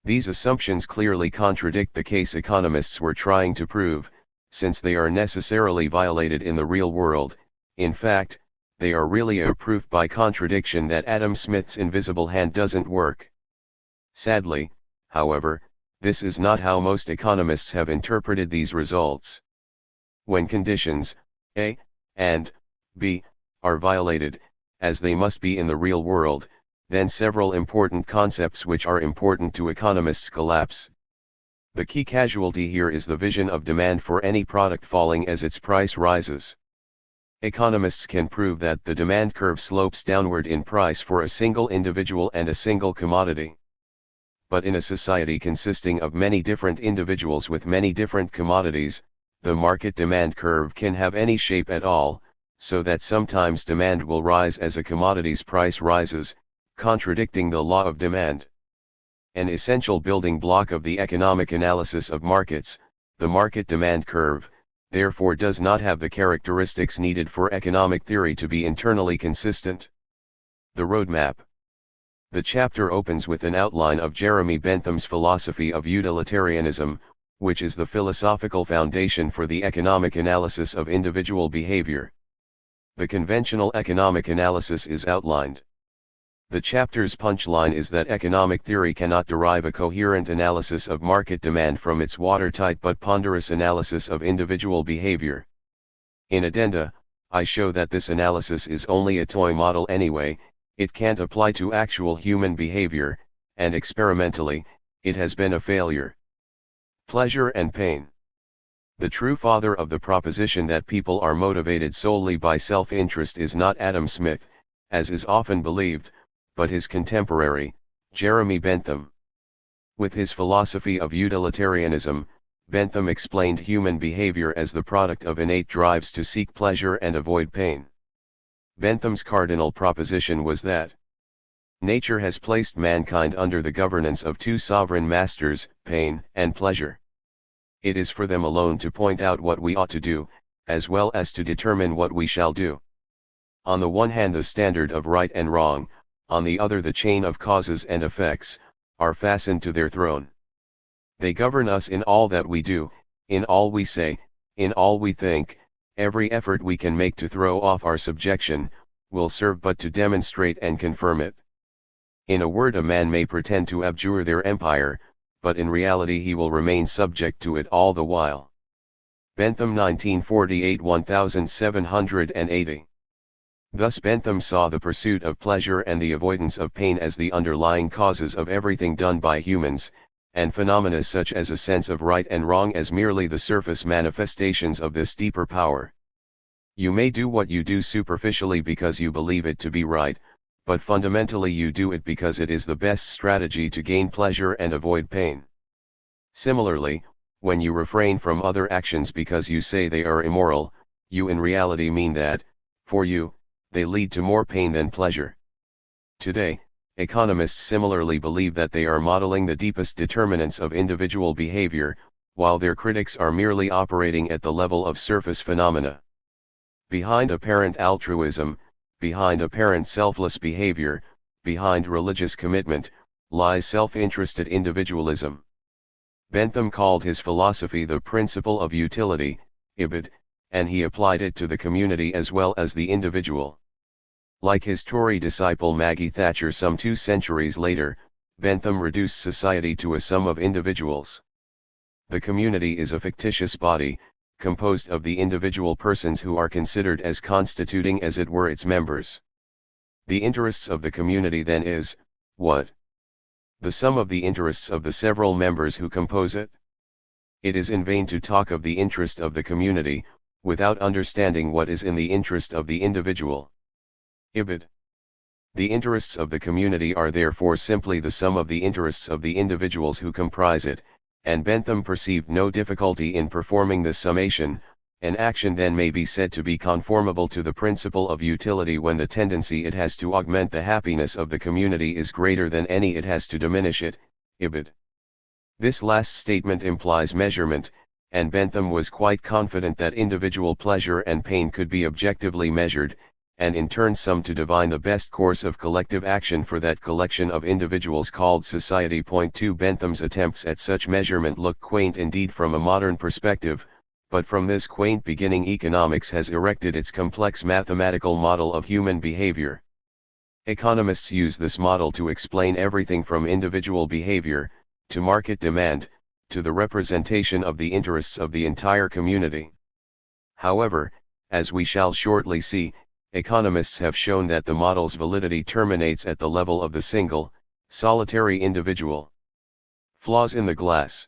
[SPEAKER 1] These assumptions clearly contradict the case economists were trying to prove, since they are necessarily violated in the real world. In fact, they are really a proof by contradiction that Adam Smith's invisible hand doesn't work. Sadly, however, this is not how most economists have interpreted these results. When conditions, A and B, are violated, as they must be in the real world, then several important concepts which are important to economists collapse. The key casualty here is the vision of demand for any product falling as its price rises. Economists can prove that the demand curve slopes downward in price for a single individual and a single commodity. But in a society consisting of many different individuals with many different commodities, the market demand curve can have any shape at all, so that sometimes demand will rise as a commodity's price rises, contradicting the law of demand. An essential building block of the economic analysis of markets, the market demand curve, therefore does not have the characteristics needed for economic theory to be internally consistent. The roadmap. The chapter opens with an outline of Jeremy Bentham's philosophy of utilitarianism, which is the philosophical foundation for the economic analysis of individual behavior. The conventional economic analysis is outlined. The chapter's punchline is that economic theory cannot derive a coherent analysis of market demand from its watertight but ponderous analysis of individual behavior. In addenda, I show that this analysis is only a toy model anyway. It can't apply to actual human behavior, and experimentally, it has been a failure. Pleasure and pain. The true father of the proposition that people are motivated solely by self-interest is not Adam Smith, as is often believed, but his contemporary, Jeremy Bentham. With his philosophy of utilitarianism, Bentham explained human behavior as the product of innate drives to seek pleasure and avoid pain. Bentham's cardinal proposition was that nature has placed mankind under the governance of two sovereign masters, pain and pleasure. It is for them alone to point out what we ought to do, as well as to determine what we shall do. On the one hand the standard of right and wrong, on the other the chain of causes and effects, are fastened to their throne. They govern us in all that we do, in all we say, in all we think. Every effort we can make to throw off our subjection, will serve but to demonstrate and confirm it. In a word, a man may pretend to abjure their empire, but in reality he will remain subject to it all the while. Bentham 1948-1780. Thus Bentham saw the pursuit of pleasure and the avoidance of pain as the underlying causes of everything done by humans, and phenomena such as a sense of right and wrong as merely the surface manifestations of this deeper power. You may do what you do superficially because you believe it to be right, but fundamentally you do it because it is the best strategy to gain pleasure and avoid pain. Similarly, when you refrain from other actions because you say they are immoral, you in reality mean that, for you, they lead to more pain than pleasure. Today, economists similarly believe that they are modeling the deepest determinants of individual behavior, while their critics are merely operating at the level of surface phenomena. Behind apparent altruism, behind apparent selfless behavior, behind religious commitment, lies self-interested individualism. Bentham called his philosophy the principle of utility, ibid, and he applied it to the community as well as the individual. Like his Tory disciple Maggie Thatcher some 2 centuries later, Bentham reduced society to a sum of individuals. The community is a fictitious body, composed of the individual persons who are considered as constituting as it were its members. The interests of the community then is, what? The sum of the interests of the several members who compose it. It is in vain to talk of the interest of the community, without understanding what is in the interest of the individual. Ibid. The interests of the community are therefore simply the sum of the interests of the individuals who comprise it, and Bentham perceived no difficulty in performing this summation. An action then may be said to be conformable to the principle of utility when the tendency it has to augment the happiness of the community is greater than any it has to diminish it. Ibid. This last statement implies measurement, and Bentham was quite confident that individual pleasure and pain could be objectively measured, and in turn summed to divine the best course of collective action for that collection of individuals called society. Point 2. Bentham's attempts at such measurement look quaint indeed from a modern perspective, but from this quaint beginning economics has erected its complex mathematical model of human behavior. Economists use this model to explain everything from individual behavior, to market demand, to the representation of the interests of the entire community. However, as we shall shortly see, economists have shown that the model's validity terminates at the level of the single, solitary individual. Flaws in the glass.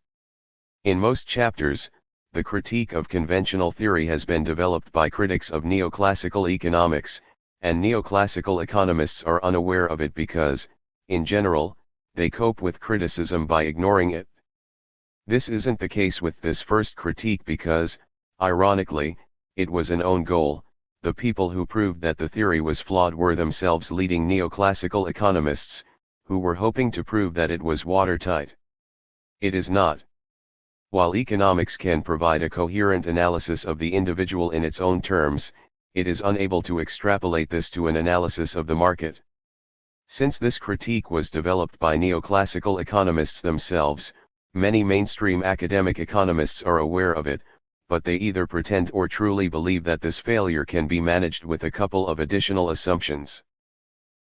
[SPEAKER 1] In most chapters, the critique of conventional theory has been developed by critics of neoclassical economics, and neoclassical economists are unaware of it because, in general, they cope with criticism by ignoring it. This isn't the case with this first critique because, ironically, it was an own goal. The people who proved that the theory was flawed were themselves leading neoclassical economists, who were hoping to prove that it was watertight. It is not. While economics can provide a coherent analysis of the individual in its own terms, it is unable to extrapolate this to an analysis of the market. Since this critique was developed by neoclassical economists themselves, many mainstream academic economists are aware of it, but they either pretend or truly believe that this failure can be managed with a couple of additional assumptions.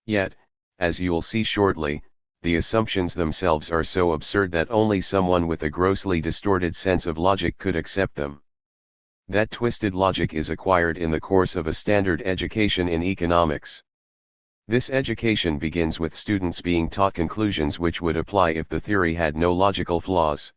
[SPEAKER 1] Yet, as you'll see shortly, the assumptions themselves are so absurd that only someone with a grossly distorted sense of logic could accept them. That twisted logic is acquired in the course of a standard education in economics. This education begins with students being taught conclusions which would apply if the theory had no logical flaws.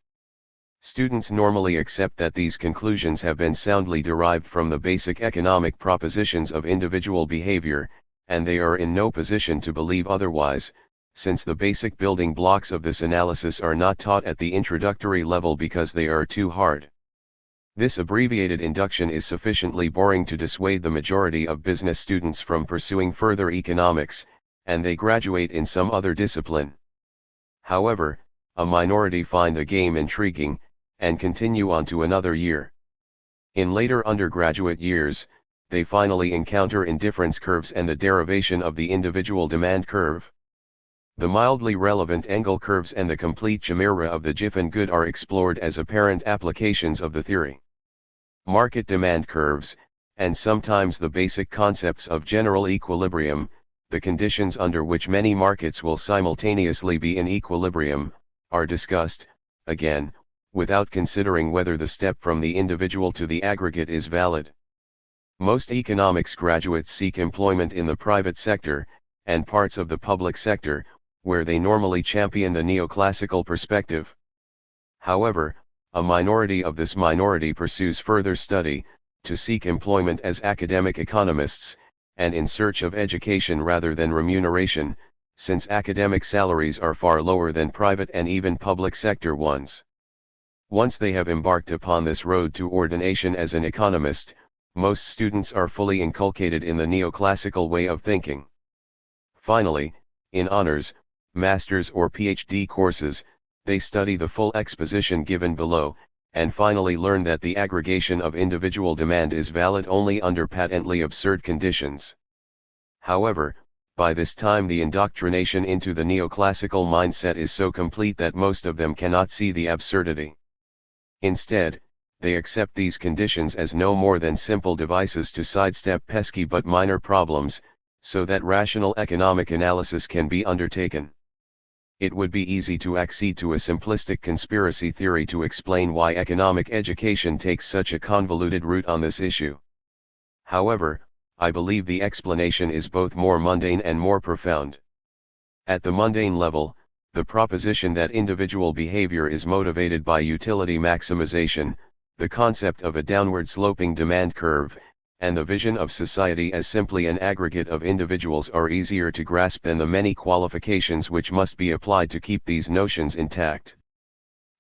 [SPEAKER 1] Students normally accept that these conclusions have been soundly derived from the basic economic propositions of individual behavior, and they are in no position to believe otherwise, since the basic building blocks of this analysis are not taught at the introductory level because they are too hard. This abbreviated induction is sufficiently boring to dissuade the majority of business students from pursuing further economics, and they graduate in some other discipline. However, a minority find the game intriguing, and continue on to another year. In later undergraduate years, they finally encounter indifference curves and the derivation of the individual demand curve. The mildly relevant angle curves and the complete chimera of the Giffen good are explored as apparent applications of the theory. Market demand curves, and sometimes the basic concepts of general equilibrium, the conditions under which many markets will simultaneously be in equilibrium, are discussed, again, without considering whether the step from the individual to the aggregate is valid. Most economics graduates seek employment in the private sector, and parts of the public sector, where they normally champion the neoclassical perspective. However, a minority of this minority pursues further study, to seek employment as academic economists, and in search of education rather than remuneration, since academic salaries are far lower than private and even public sector ones. Once they have embarked upon this road to ordination as an economist, most students are fully inculcated in the neoclassical way of thinking. Finally, in honors, master's or PhD courses, they study the full exposition given below, and finally learn that the aggregation of individual demand is valid only under patently absurd conditions. However, by this time the indoctrination into the neoclassical mindset is so complete that most of them cannot see the absurdity. Instead, they accept these conditions as no more than simple devices to sidestep pesky but minor problems, so that rational economic analysis can be undertaken. it would be easy to accede to a simplistic conspiracy theory to explain why economic education takes such a convoluted route on this issue. However, I believe the explanation is both more mundane and more profound. At the mundane level, the proposition that individual behavior is motivated by utility maximization, the concept of a downward-sloping demand curve, and the vision of society as simply an aggregate of individuals are easier to grasp than the many qualifications which must be applied to keep these notions intact.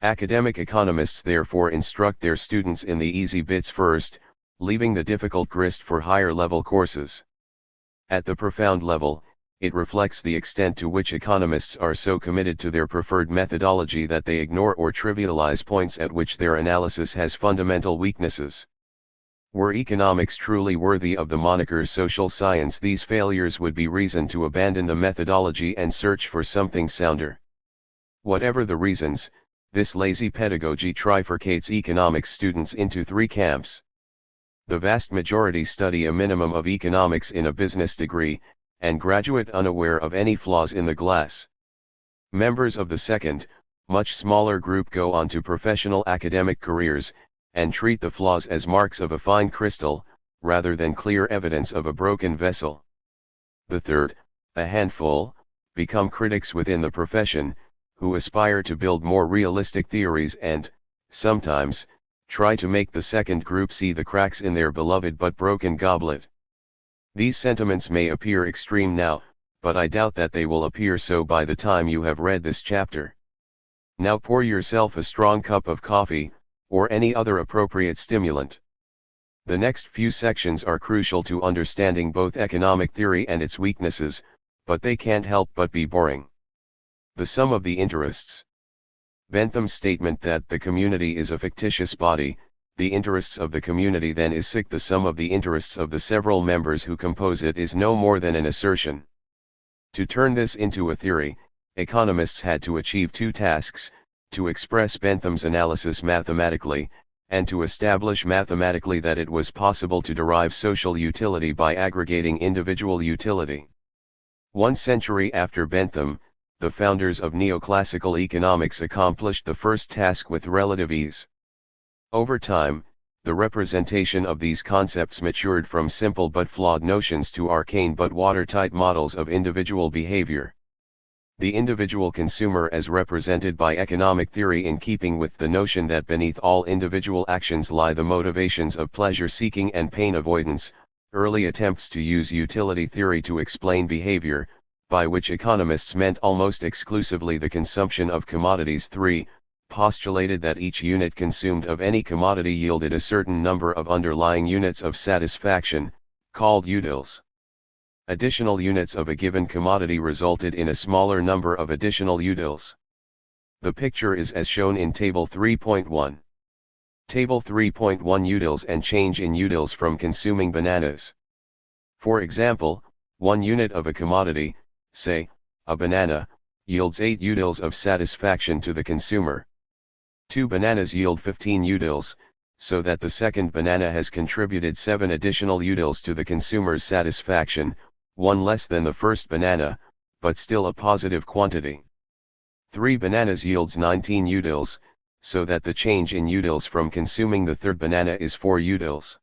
[SPEAKER 1] Academic economists therefore instruct their students in the easy bits first, leaving the difficult grist for higher-level courses. At the profound level, it reflects the extent to which economists are so committed to their preferred methodology that they ignore or trivialize points at which their analysis has fundamental weaknesses. Were economics truly worthy of the moniker social science, these failures would be reason to abandon the methodology and search for something sounder. Whatever the reasons, this lazy pedagogy trifurcates economics students into three camps. The vast majority study a minimum of economics in a business degree, and graduate unaware of any flaws in the glass. Members of the second, much smaller group go on to professional academic careers, and treat the flaws as marks of a fine crystal, rather than clear evidence of a broken vessel. The third, a handful, become critics within the profession, who aspire to build more realistic theories and, sometimes, try to make the second group see the cracks in their beloved but broken goblet. These sentiments may appear extreme now, but I doubt that they will appear so by the time you have read this chapter. Now pour yourself a strong cup of coffee, or any other appropriate stimulant. The next few sections are crucial to understanding both economic theory and its weaknesses, but they can't help but be boring. The sum of the interests. Bentham's statement that the community is a fictitious body, the interests of the community then is the sum of the interests of the several members who compose it, is no more than an assertion. To turn this into a theory, economists had to achieve two tasks: to express Bentham's analysis mathematically, and to establish mathematically that it was possible to derive social utility by aggregating individual utility. 1 century after Bentham, the founders of neoclassical economics accomplished the first task with relative ease. Over time, the representation of these concepts matured from simple but flawed notions to arcane but watertight models of individual behavior. The individual consumer, as represented by economic theory, in keeping with the notion that beneath all individual actions lie the motivations of pleasure-seeking and pain avoidance, early attempts to use utility theory to explain behavior, by which economists meant almost exclusively the consumption of commodities. 3. Postulated that each unit consumed of any commodity yielded a certain number of underlying units of satisfaction, called utils. Additional units of a given commodity resulted in a smaller number of additional utils. The picture is as shown in Table 3.1. Table 3.1 Utils and change in utils from consuming bananas. For example, 1 unit of a commodity, say, a banana, yields 8 utils of satisfaction to the consumer. 2 bananas yield 15 utils, so that the second banana has contributed 7 additional utils to the consumer's satisfaction, 1 less than the first banana, but still a positive quantity. 3 bananas yields 19 utils, so that the change in utils from consuming the third banana is 4 utils.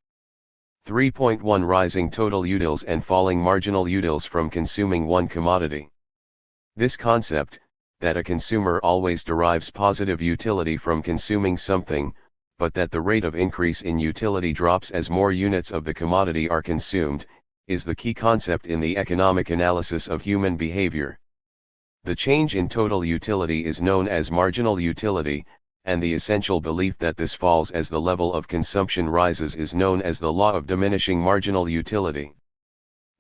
[SPEAKER 1] 3.1 Rising total utils and falling marginal utils from consuming one commodity. This concept, that a consumer always derives positive utility from consuming something, but that the rate of increase in utility drops as more units of the commodity are consumed, is the key concept in the economic analysis of human behavior. The change in total utility is known as marginal utility, and the essential belief that this falls as the level of consumption rises is known as the law of diminishing marginal utility.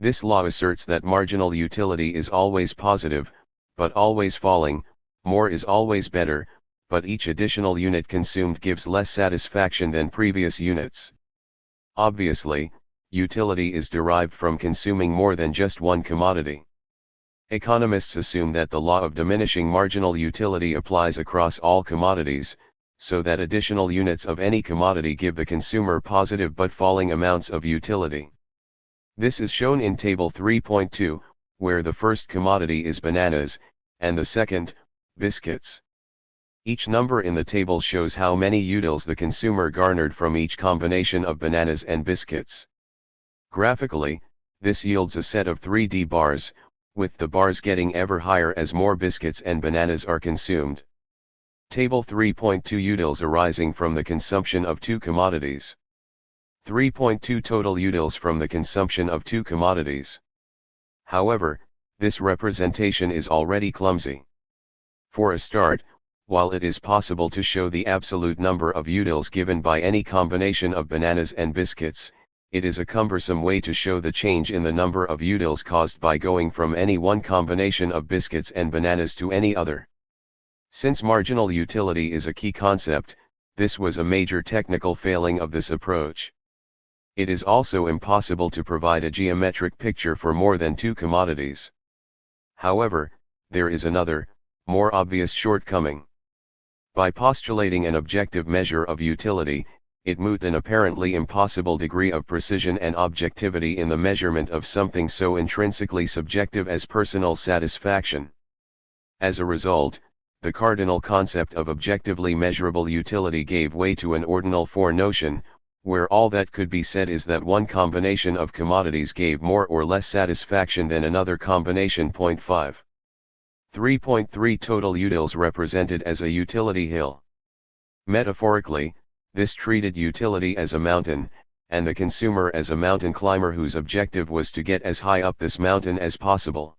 [SPEAKER 1] This law asserts that marginal utility is always positive, but always falling. More is always better, but each additional unit consumed gives less satisfaction than previous units. Obviously, utility is derived from consuming more than just one commodity. Economists assume that the law of diminishing marginal utility applies across all commodities, so that additional units of any commodity give the consumer positive but falling amounts of utility. This is shown in Table 3.2, where the first commodity is bananas, and the second, Biscuits. Each number in the table shows how many utils the consumer garnered from each combination of bananas and biscuits. Graphically, this yields a set of 3D bars, with the bars getting ever higher as more biscuits and bananas are consumed. Table 3.2 utils arising from the consumption of two commodities. 3.2 total utils from the consumption of two commodities. However, this representation is already clumsy. For a start, while it is possible to show the absolute number of utils given by any combination of bananas and biscuits, it is a cumbersome way to show the change in the number of utils caused by going from any one combination of biscuits and bananas to any other. Since marginal utility is a key concept, this was a major technical failing of this approach. It is also impossible to provide a geometric picture for more than two commodities. However, there is another, more obvious shortcoming. By postulating an objective measure of utility, it moot an apparently impossible degree of precision and objectivity in the measurement of something so intrinsically subjective as personal satisfaction. As a result, the cardinal concept of objectively measurable utility gave way to an ordinal for notion, where all that could be said is that one combination of commodities gave more or less satisfaction than another combination. 5. 3.3 total utils represented as a utility hill. Metaphorically, this treated utility as a mountain, and the consumer as a mountain climber whose objective was to get as high up this mountain as possible.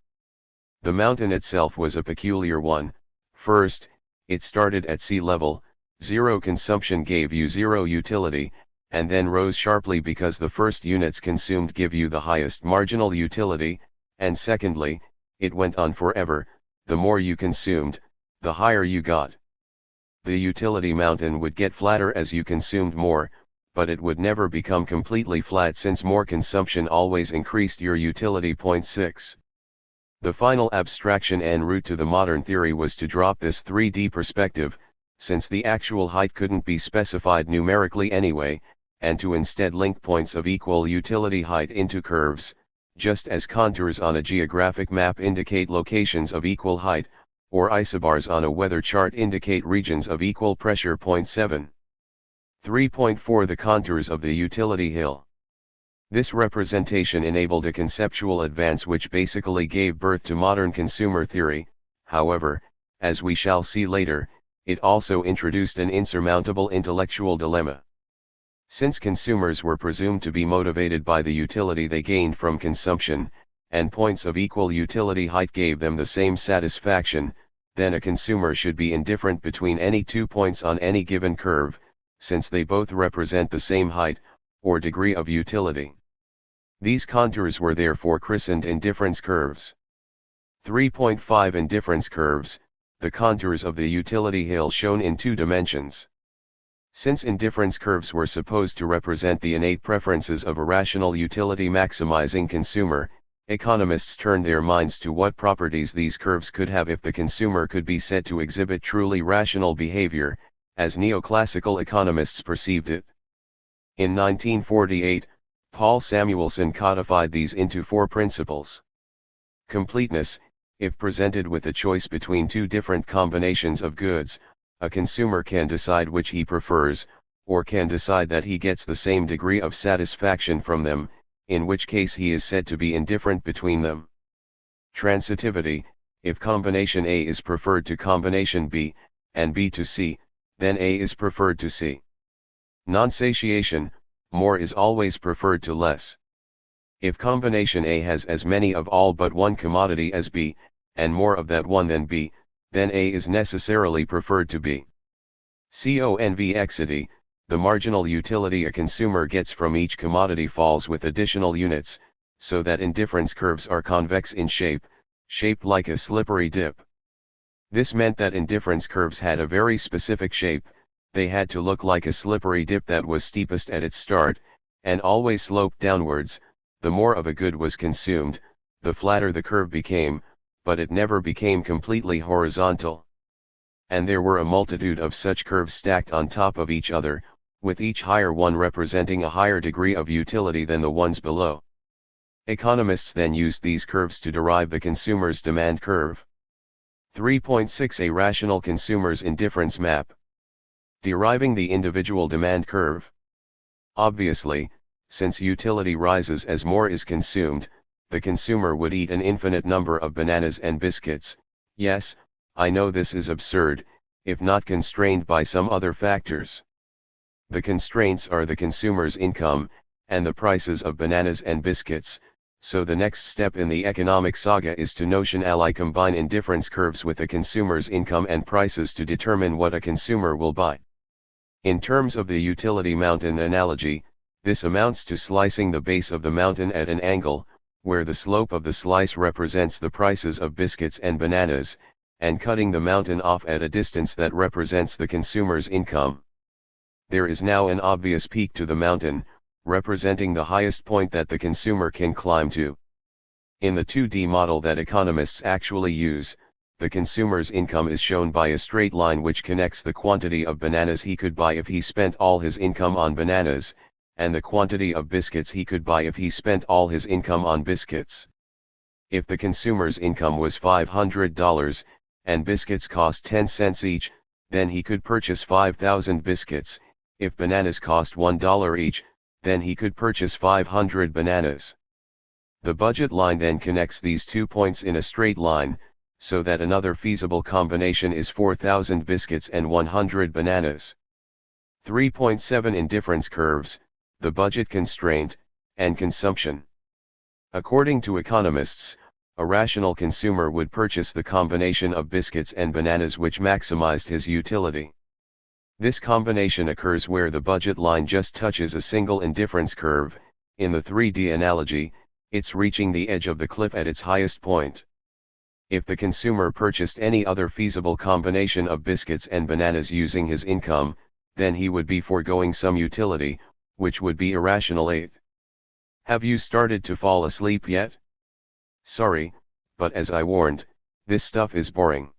[SPEAKER 1] The mountain itself was a peculiar one. First, it started at sea level, zero consumption gave you zero utility, and then rose sharply because the first units consumed give you the highest marginal utility, and secondly, it went on forever. The more you consumed, the higher you got. The utility mountain would get flatter as you consumed more, but it would never become completely flat since more consumption always increased your utility. 6. The final abstraction en route to the modern theory was to drop this 3D perspective, since the actual height couldn't be specified numerically anyway, and to instead link points of equal utility height into curves, just as contours on a geographic map indicate locations of equal height, or isobars on a weather chart indicate regions of equal pressure. 7. 3.4 The contours of the utility hill. This representation enabled a conceptual advance which basically gave birth to modern consumer theory. However, as we shall see later, it also introduced an insurmountable intellectual dilemma. Since consumers were presumed to be motivated by the utility they gained from consumption, and points of equal utility height gave them the same satisfaction, then a consumer should be indifferent between any 2 points on any given curve, since they both represent the same height, or degree of utility. These contours were therefore christened indifference curves. 3.5 Indifference curves, the contours of the utility hill shown in 2 dimensions. Since indifference curves were supposed to represent the innate preferences of a rational utility maximizing consumer, economists turned their minds to what properties these curves could have if the consumer could be said to exhibit truly rational behavior, as neoclassical economists perceived it. In 1948, Paul Samuelson codified these into 4 principles. Completeness: if presented with a choice between 2 different combinations of goods, a consumer can decide which he prefers, or can decide that he gets the same degree of satisfaction from them, in which case he is said to be indifferent between them. Transitivity: if combination A is preferred to combination B, and B to C, then A is preferred to C. Non-satiation: more is always preferred to less. If combination A has as many of all but one commodity as B, and more of that one than B, then A is necessarily preferred to B. Convexity: the marginal utility a consumer gets from each commodity falls with additional units, so that indifference curves are convex in shape, shaped like a slippery dip. This meant that indifference curves had a very specific shape. They had to look like a slippery dip that was steepest at its start, and always sloped downwards. The more of a good was consumed, the flatter the curve became, but it never became completely horizontal. And there were a multitude of such curves stacked on top of each other, with each higher one representing a higher degree of utility than the ones below. Economists then used these curves to derive the consumer's demand curve. 3.6 A rational consumer's indifference map. Deriving the individual demand curve. Obviously, since utility rises as more is consumed, the consumer would eat an infinite number of bananas and biscuits. Yes, I know this is absurd, if not constrained by some other factors. The constraints are the consumer's income, and the prices of bananas and biscuits, so the next step in the economic saga is to notionally combine indifference curves with a consumer's income and prices to determine what a consumer will buy. In terms of the utility mountain analogy, this amounts to slicing the base of the mountain at an angle, where the slope of the slice represents the prices of biscuits and bananas, and cutting the mountain off at a distance that represents the consumer's income. There is now an obvious peak to the mountain, representing the highest point that the consumer can climb to. In the 2D model that economists actually use, the consumer's income is shown by a straight line which connects the quantity of bananas he could buy if he spent all his income on bananas, and the quantity of biscuits he could buy if he spent all his income on biscuits. If the consumer's income was $500, and biscuits cost 10 cents each, then he could purchase 5,000 biscuits. If bananas cost $1 each, then he could purchase 500 bananas. The budget line then connects these 2 points in a straight line, so that another feasible combination is 4,000 biscuits and 100 bananas. 3.7 Indifference curves, the budget constraint, and consumption. According to economists, a rational consumer would purchase the combination of biscuits and bananas which maximized his utility. This combination occurs where the budget line just touches a single indifference curve. In the 3D analogy, it's reaching the edge of the cliff at its highest point. If the consumer purchased any other feasible combination of biscuits and bananas using his income, then he would be foregoing some utility, which would be irrational. 8. Have you started to fall asleep yet? Sorry, but as I warned, this stuff is boring.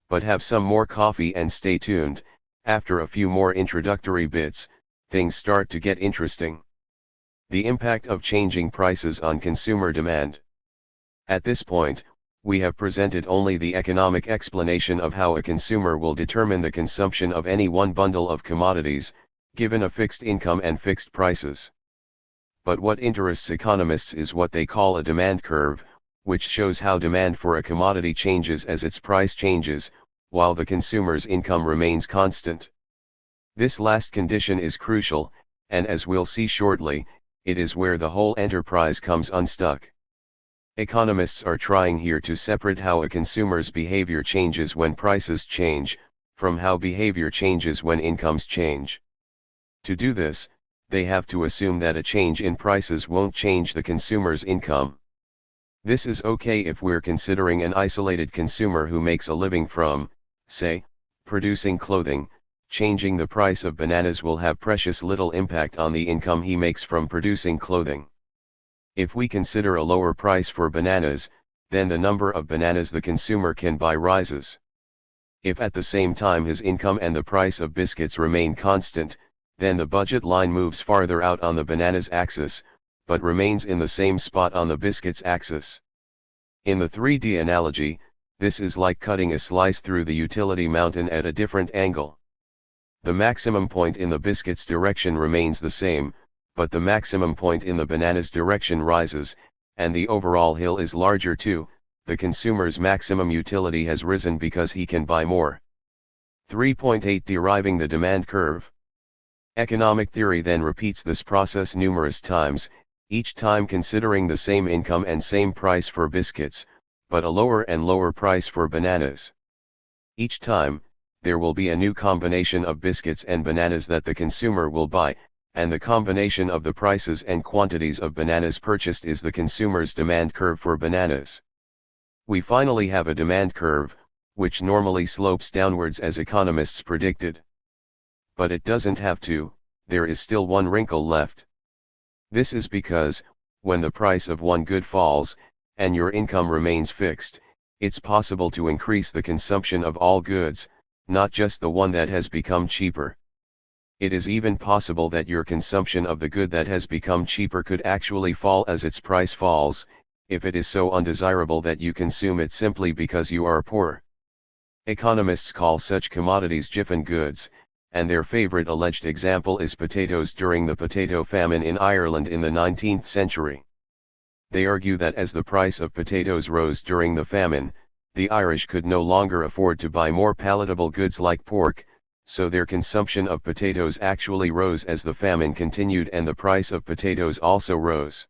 [SPEAKER 1] But have some more coffee and stay tuned. After a few more introductory bits, things start to get interesting. The impact of changing prices on consumer demand. At this point, we have presented only the economic explanation of how a consumer will determine the consumption of any one bundle of commodities, given a fixed income and fixed prices. But what interests economists is what they call a demand curve, which shows how demand for a commodity changes as its price changes, while the consumer's income remains constant. This last condition is crucial, and as we'll see shortly, it is where the whole enterprise comes unstuck. Economists are trying here to separate how a consumer's behavior changes when prices change, from how behavior changes when incomes change. To do this, they have to assume that a change in prices won't change the consumer's income. This is okay if we're considering an isolated consumer who makes a living from, say, producing clothing. Changing the price of bananas will have precious little impact on the income he makes from producing clothing. If we consider a lower price for bananas, then the number of bananas the consumer can buy rises. If at the same time his income and the price of biscuits remain constant, then the budget line moves farther out on the bananas axis, but remains in the same spot on the biscuits axis. In the 3D analogy, this is like cutting a slice through the utility mountain at a different angle. The maximum point in the biscuits direction remains the same, but the maximum point in the bananas direction rises, and the overall hill is larger too. The consumer's maximum utility has risen because he can buy more. 3.8 Deriving the demand curve. Economic theory then repeats this process numerous times, each time considering the same income and same price for biscuits, but a lower and lower price for bananas. Each time, there will be a new combination of biscuits and bananas that the consumer will buy, and the combination of the prices and quantities of bananas purchased is the consumer's demand curve for bananas. We finally have a demand curve, which normally slopes downwards as economists predicted. But it doesn't have to. There is still one wrinkle left. This is because, when the price of one good falls, and your income remains fixed, it's possible to increase the consumption of all goods, not just the one that has become cheaper. It is even possible that your consumption of the good that has become cheaper could actually fall as its price falls, if it is so undesirable that you consume it simply because you are poor. Economists call such commodities Giffen goods, and their favorite alleged example is potatoes during the potato famine in Ireland in the 19th century. They argue that as the price of potatoes rose during the famine, the Irish could no longer afford to buy more palatable goods like pork, so their consumption of potatoes actually rose as the famine continued and the price of potatoes also rose.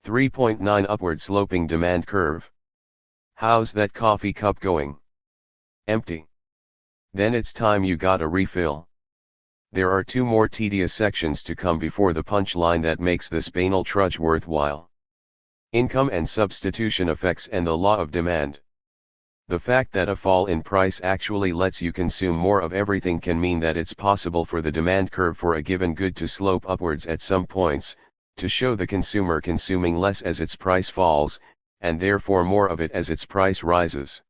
[SPEAKER 1] 3.9 Upward sloping demand curve. How's that coffee cup going? Empty. Then it's time you got a refill. There are two more tedious sections to come before the punchline that makes this banal trudge worthwhile. Income and substitution effects and the law of demand. The fact that a fall in price actually lets you consume more of everything can mean that it's possible for the demand curve for a given good to slope upwards at some points, to show the consumer consuming less as its price falls, and therefore more of it as its price rises.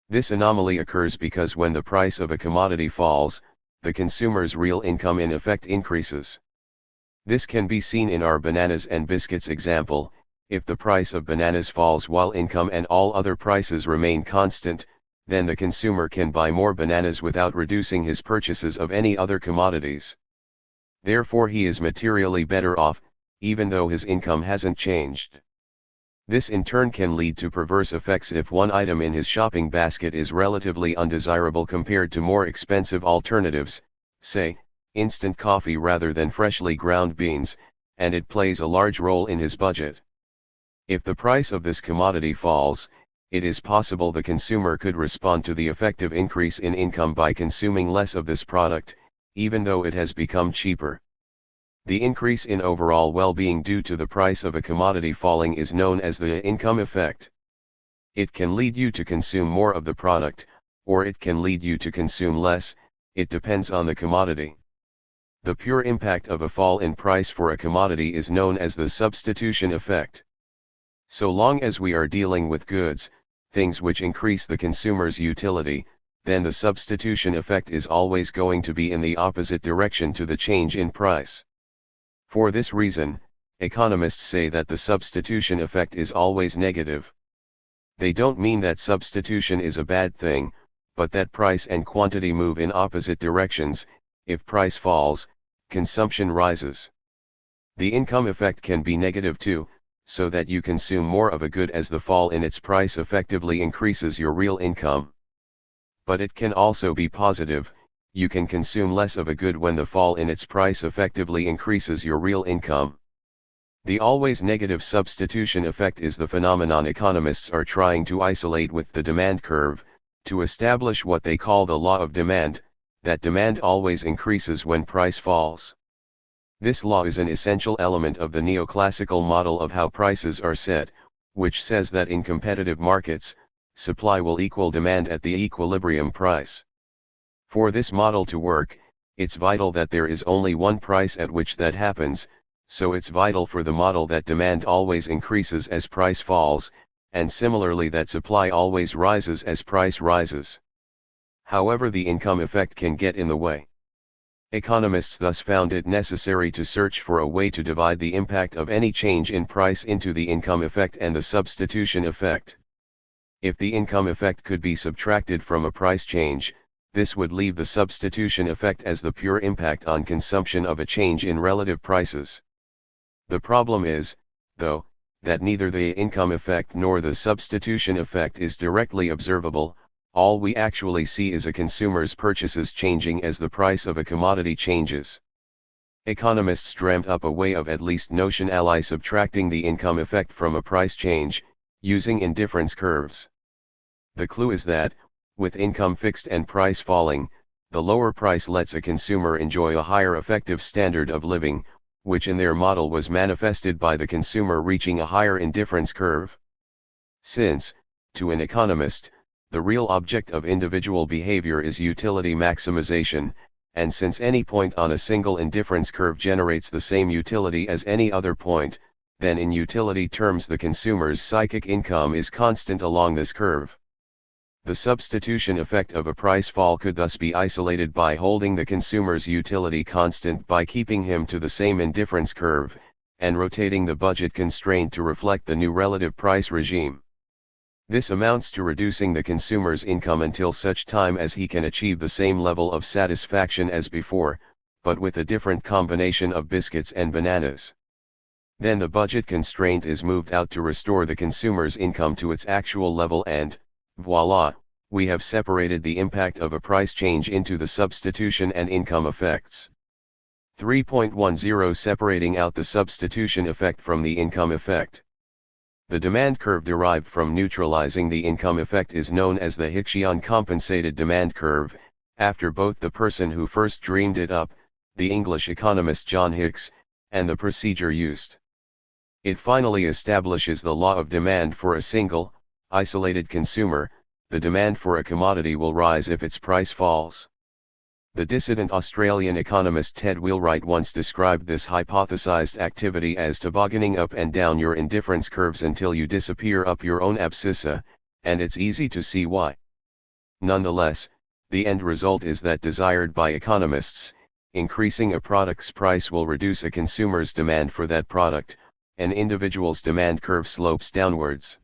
[SPEAKER 1] This anomaly occurs because when the price of a commodity falls, the consumer's real income in effect increases. This can be seen in our bananas and biscuits example. If the price of bananas falls while income and all other prices remain constant, then the consumer can buy more bananas without reducing his purchases of any other commodities. Therefore he is materially better off, even though his income hasn't changed. This in turn can lead to perverse effects if one item in his shopping basket is relatively undesirable compared to more expensive alternatives, say, instant coffee rather than freshly ground beans, and it plays a large role in his budget. If the price of this commodity falls, it is possible the consumer could respond to the effective increase in income by consuming less of this product, even though it has become cheaper. The increase in overall well-being due to the price of a commodity falling is known as the income effect. It can lead you to consume more of the product, or it can lead you to consume less, it depends on the commodity. The pure impact of a fall in price for a commodity is known as the substitution effect. So long as we are dealing with goods, things which increase the consumer's utility, then the substitution effect is always going to be in the opposite direction to the change in price. For this reason, economists say that the substitution effect is always negative. They don't mean that substitution is a bad thing, but that price and quantity move in opposite directions. If price falls, consumption rises. The income effect can be negative too, so that you consume more of a good as the fall in its price effectively increases your real income. But it can also be positive. You can consume less of a good when the fall in its price effectively increases your real income. The always negative substitution effect is the phenomenon economists are trying to isolate with the demand curve, to establish what they call the law of demand, that demand always increases when price falls. This law is an essential element of the neoclassical model of how prices are set, which says that in competitive markets, supply will equal demand at the equilibrium price. For this model to work, it's vital that there is only one price at which that happens, so it's vital for the model that demand always increases as price falls, and similarly that supply always rises as price rises. However, the income effect can get in the way. Economists thus found it necessary to search for a way to divide the impact of any change in price into the income effect and the substitution effect. If the income effect could be subtracted from a price change, this would leave the substitution effect as the pure impact on consumption of a change in relative prices. The problem is, though, that neither the income effect nor the substitution effect is directly observable. All we actually see is a consumer's purchases changing as the price of a commodity changes. Economists dreamt up a way of at least notionally subtracting the income effect from a price change, using indifference curves. The clue is that, with income fixed and price falling, the lower price lets a consumer enjoy a higher effective standard of living, which in their model was manifested by the consumer reaching a higher indifference curve. Since, to an economist, the real object of individual behavior is utility maximization, and since any point on a single indifference curve generates the same utility as any other point, then in utility terms the consumer's psychic income is constant along this curve. The substitution effect of a price fall could thus be isolated by holding the consumer's utility constant by keeping him to the same indifference curve, and rotating the budget constraint to reflect the new relative price regime. This amounts to reducing the consumer's income until such time as he can achieve the same level of satisfaction as before, but with a different combination of biscuits and bananas. Then the budget constraint is moved out to restore the consumer's income to its actual level, and, voila, we have separated the impact of a price change into the substitution and income effects. 3.10 Separating out the substitution effect from the income effect. The demand curve derived from neutralizing the income effect is known as the Hicksian compensated demand curve, after both the person who first dreamed it up, the English economist John Hicks, and the procedure used. It finally establishes the law of demand for a single, isolated consumer. The demand for a commodity will rise if its price falls. The dissident Australian economist Ted Wheelwright once described this hypothesized activity as tobogganing up and down your indifference curves until you disappear up your own abscissa, and it's easy to see why. Nonetheless, the end result is that desired by economists, increasing a product's price will reduce a consumer's demand for that product. An individual's demand curve slopes downwards.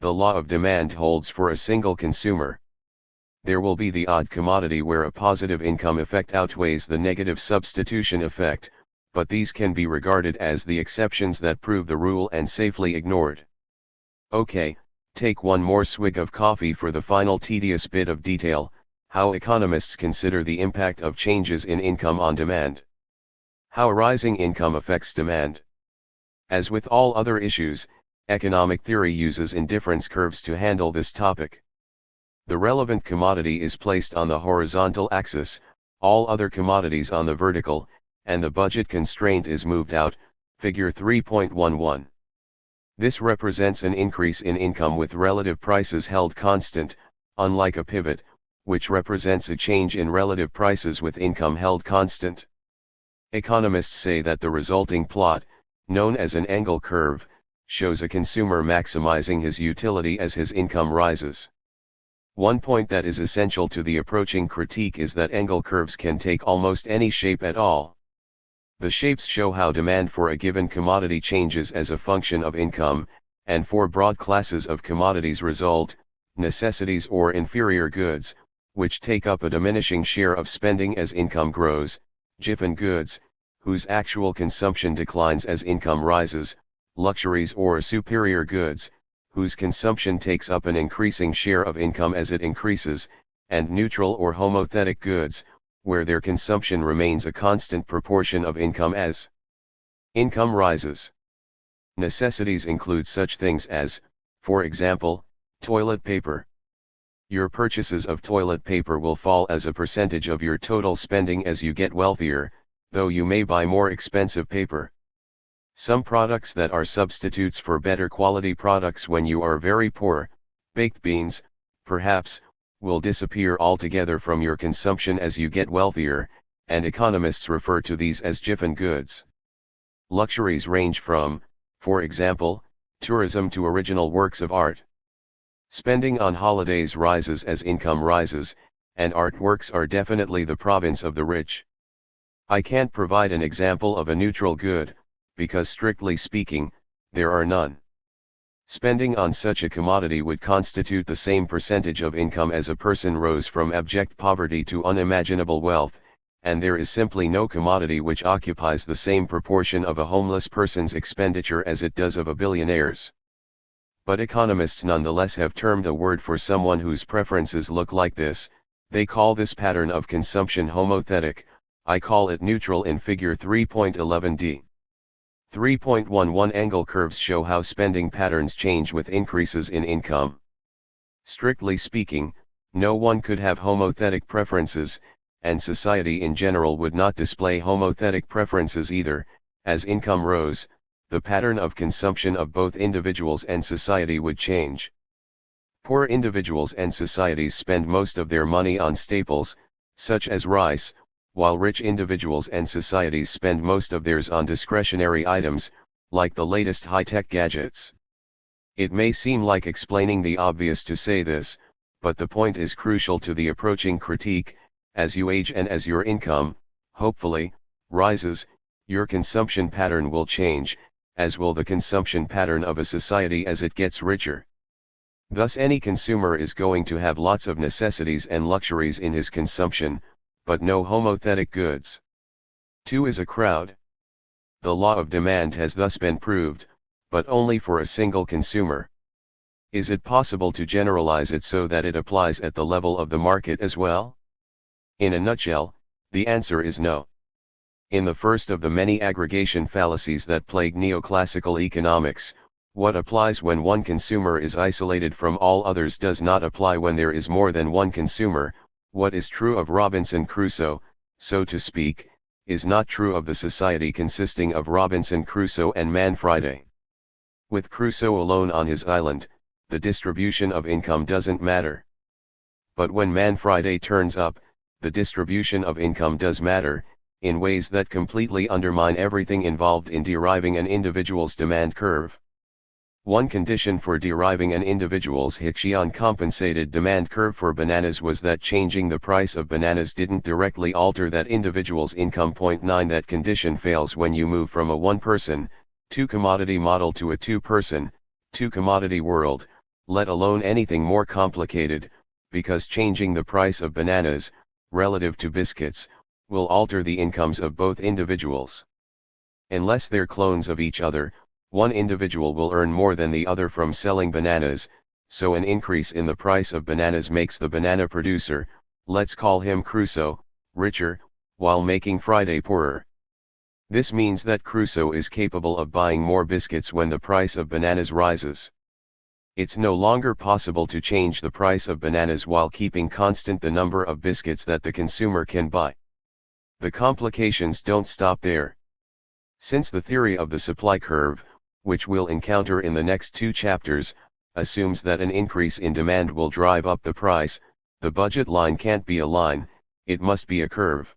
[SPEAKER 1] The law of demand holds for a single consumer. There will be the odd commodity where a positive income effect outweighs the negative substitution effect, but these can be regarded as the exceptions that prove the rule and safely ignored. Okay, take one more swig of coffee for the final tedious bit of detail: how economists consider the impact of changes in income on demand. How a rising income affects demand. As with all other issues, economic theory uses indifference curves to handle this topic. The relevant commodity is placed on the horizontal axis, all other commodities on the vertical, and the budget constraint is moved out, figure 3.11. This represents an increase in income with relative prices held constant, unlike a pivot, which represents a change in relative prices with income held constant. Economists say that the resulting plot, known as an angle curve, shows a consumer maximizing his utility as his income rises. One point that is essential to the approaching critique is that angle curves can take almost any shape at all. The shapes show how demand for a given commodity changes as a function of income, and four broad classes of commodities result: necessities or inferior goods, which take up a diminishing share of spending as income grows; giffen goods, whose actual consumption declines as income rises; luxuries or superior goods, whose consumption takes up an increasing share of income as it increases; and neutral or homothetic goods, where their consumption remains a constant proportion of income as income rises. Necessities include such things as, for example, toilet paper. Your purchases of toilet paper will fall as a percentage of your total spending as you get wealthier, though you may buy more expensive paper. Some products that are substitutes for better quality products when you are very poor, baked beans, perhaps, will disappear altogether from your consumption as you get wealthier, and economists refer to these as giffen goods. Luxuries range from, for example, tourism to original works of art. Spending on holidays rises as income rises, and artworks are definitely the province of the rich. I can't provide an example of a neutral good, because strictly speaking, there are none. Spending on such a commodity would constitute the same percentage of income as a person rose from abject poverty to unimaginable wealth, and there is simply no commodity which occupies the same proportion of a homeless person's expenditure as it does of a billionaire's. But economists nonetheless have termed a word for someone whose preferences look like this. They call this pattern of consumption homothetic. I call it neutral in figure 3.11d. 3.11 Angle curves show how spending patterns change with increases in income. Strictly speaking, no one could have homothetic preferences, and society in general would not display homothetic preferences either. As income rose, the pattern of consumption of both individuals and society would change. Poor individuals and societies spend most of their money on staples, such as rice, while rich individuals and societies spend most of theirs on discretionary items, like the latest high-tech gadgets. It may seem like explaining the obvious to say this, but the point is crucial to the approaching critique. As you age and as your income, hopefully, rises, your consumption pattern will change, as will the consumption pattern of a society as it gets richer. Thus any consumer is going to have lots of necessities and luxuries in his consumption, but no homothetic goods. 2 is a crowd. The law of demand has thus been proved, but only for a single consumer. Is it possible to generalize it so that it applies at the level of the market as well? In a nutshell, the answer is no. In the first of the many aggregation fallacies that plague neoclassical economics, what applies when one consumer is isolated from all others does not apply when there is more than one consumer. What is true of Robinson Crusoe, so to speak, is not true of the society consisting of Robinson Crusoe and Man Friday. With Crusoe alone on his island, the distribution of income doesn't matter. But when Man Friday turns up, the distribution of income does matter, in ways that completely undermine everything involved in deriving an individual's demand curve. One condition for deriving an individual's Hickshian compensated demand curve for bananas was that changing the price of bananas didn't directly alter that individual's income. 9 That condition fails when you move from a one-person, two-commodity model to a two-person, two-commodity world, let alone anything more complicated, because changing the price of bananas, relative to biscuits, will alter the incomes of both individuals. Unless they're clones of each other, one individual will earn more than the other from selling bananas, so an increase in the price of bananas makes the banana producer, let's call him Crusoe, richer, while making Friday poorer. This means that Crusoe is capable of buying more biscuits when the price of bananas rises. It's no longer possible to change the price of bananas while keeping constant the number of biscuits that the consumer can buy. The complications don't stop there. Since the theory of the supply curve, which we'll encounter in the next 2 chapters, assumes that an increase in demand will drive up the price, the budget line can't be a line, it must be a curve.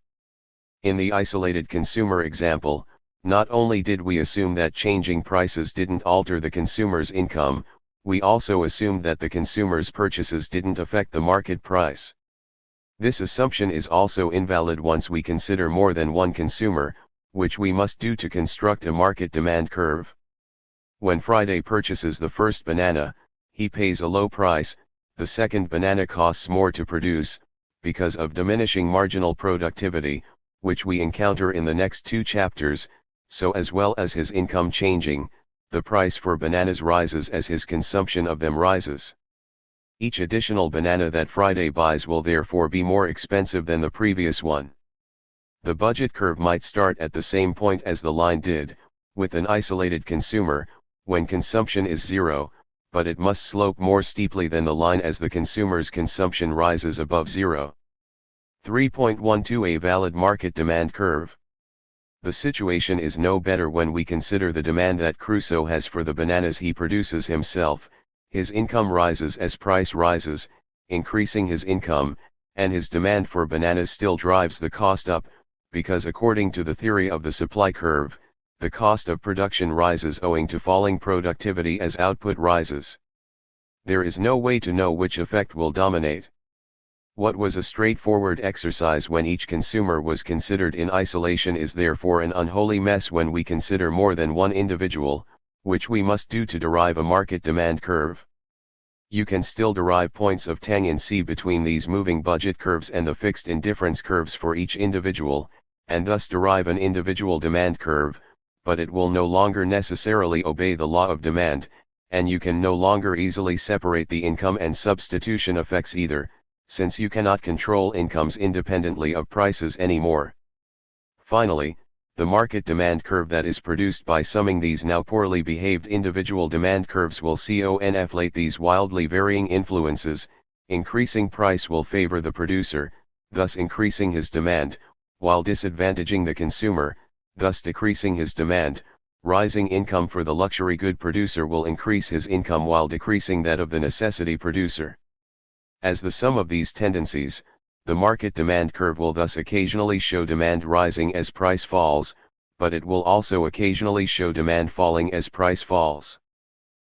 [SPEAKER 1] In the isolated consumer example, not only did we assume that changing prices didn't alter the consumer's income, we also assumed that the consumer's purchases didn't affect the market price. This assumption is also invalid once we consider more than one consumer, which we must do to construct a market demand curve. When Friday purchases the first banana, he pays a low price, the second banana costs more to produce, because of diminishing marginal productivity, which we encounter in the next 2 chapters, so as well as his income changing, the price for bananas rises as his consumption of them rises. Each additional banana that Friday buys will therefore be more expensive than the previous one. The budget curve might start at the same point as the line did, with an isolated consumer, when consumption is 0, but it must slope more steeply than the line as the consumer's consumption rises above 0. 3.12 A valid market demand curve. The situation is no better when we consider the demand that Crusoe has for the bananas he produces himself. His income rises as price rises, increasing his income, and his demand for bananas still drives the cost up, because according to the theory of the supply curve, the cost of production rises owing to falling productivity as output rises. There is no way to know which effect will dominate. What was a straightforward exercise when each consumer was considered in isolation is therefore an unholy mess when we consider more than one individual, which we must do to derive a market demand curve. You can still derive points of tangent between these moving budget curves and the fixed indifference curves for each individual, and thus derive an individual demand curve, but it will no longer necessarily obey the law of demand, and you can no longer easily separate the income and substitution effects either, since you cannot control incomes independently of prices anymore. Finally, the market demand curve that is produced by summing these now poorly behaved individual demand curves will conflate these wildly varying influences. Increasing price will favor the producer, thus increasing his demand, while disadvantaging the consumer, thus decreasing his demand. Rising income for the luxury good producer will increase his income while decreasing that of the necessity producer. As the sum of these tendencies, the market demand curve will thus occasionally show demand rising as price falls, but it will also occasionally show demand falling as price falls.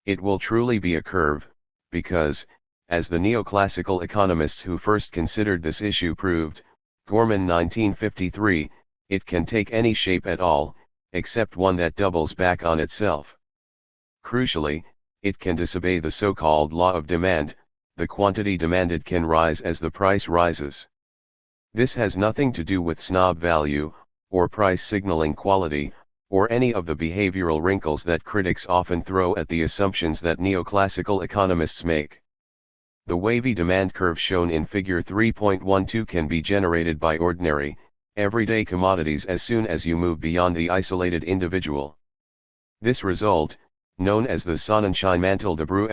[SPEAKER 1] It will truly be a curve, because, as the neoclassical economists who first considered this issue proved, Gorman 1953, it can take any shape at all, except one that doubles back on itself. Crucially, it can disobey the so-called law of demand. The quantity demanded can rise as the price rises. This has nothing to do with snob value, or price signaling quality, or any of the behavioral wrinkles that critics often throw at the assumptions that neoclassical economists make. The wavy demand curve shown in Figure 3.12 can be generated by ordinary, everyday commodities as soon as you move beyond the isolated individual. This result, known as the Sonnenschein-Mantel-de-Brue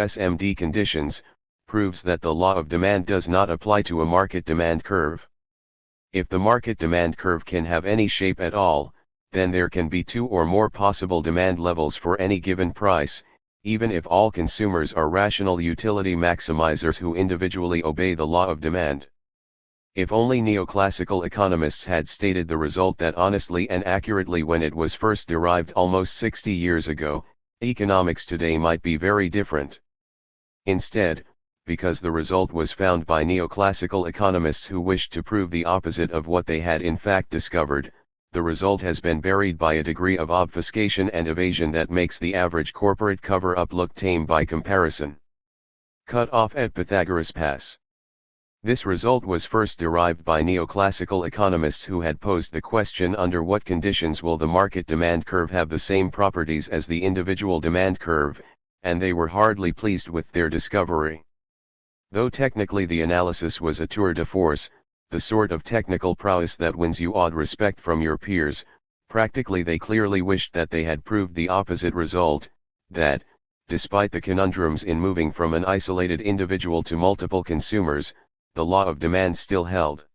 [SPEAKER 1] conditions, proves that the law of demand does not apply to a market demand curve. If the market demand curve can have any shape at all, then there can be two or more possible demand levels for any given price, even if all consumers are rational utility maximizers who individually obey the law of demand. If only neoclassical economists had stated the result that honestly and accurately when it was first derived almost 60 years ago, economics today might be very different. Instead, because the result was found by neoclassical economists who wished to prove the opposite of what they had in fact discovered, the result has been buried by a degree of obfuscation and evasion that makes the average corporate cover-up look tame by comparison. Cut off at Pythagoras Pass. This result was first derived by neoclassical economists who had posed the question under what conditions will the market demand curve have the same properties as the individual demand curve, and they were hardly pleased with their discovery. Though technically the analysis was a tour de force, the sort of technical prowess that wins you awed respect from your peers, practically they clearly wished that they had proved the opposite result, that, despite the conundrums in moving from an isolated individual to multiple consumers, the law of demand still held.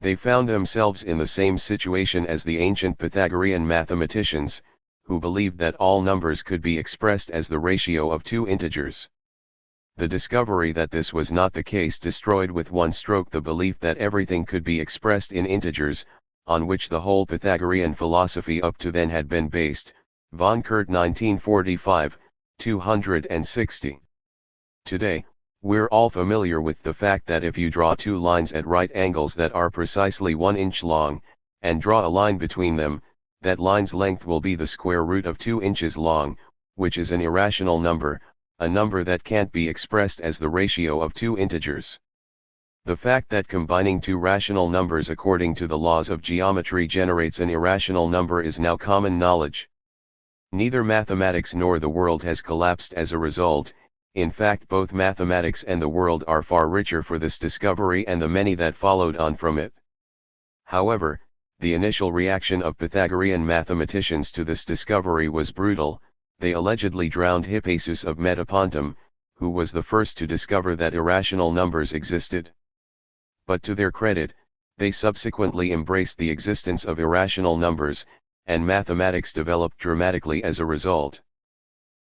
[SPEAKER 1] They found themselves in the same situation as the ancient Pythagorean mathematicians, who believed that all numbers could be expressed as the ratio of two integers. The discovery that this was not the case destroyed with one stroke the belief that everything could be expressed in integers, on which the whole Pythagorean philosophy up to then had been based. Von Kurt 1945, 260. Today, we're all familiar with the fact that if you draw two lines at right angles that are precisely 1 inch long, and draw a line between them, that line's length will be the square root of 2 inches long, which is an irrational number, a number that can't be expressed as the ratio of two integers. The fact that combining two rational numbers according to the laws of geometry generates an irrational number is now common knowledge. Neither mathematics nor the world has collapsed as a result. In fact, both mathematics and the world are far richer for this discovery and the many that followed on from it. However, the initial reaction of Pythagorean mathematicians to this discovery was brutal. They allegedly drowned Hippasus of Metapontum, who was the first to discover that irrational numbers existed. But to their credit, they subsequently embraced the existence of irrational numbers, and mathematics developed dramatically as a result.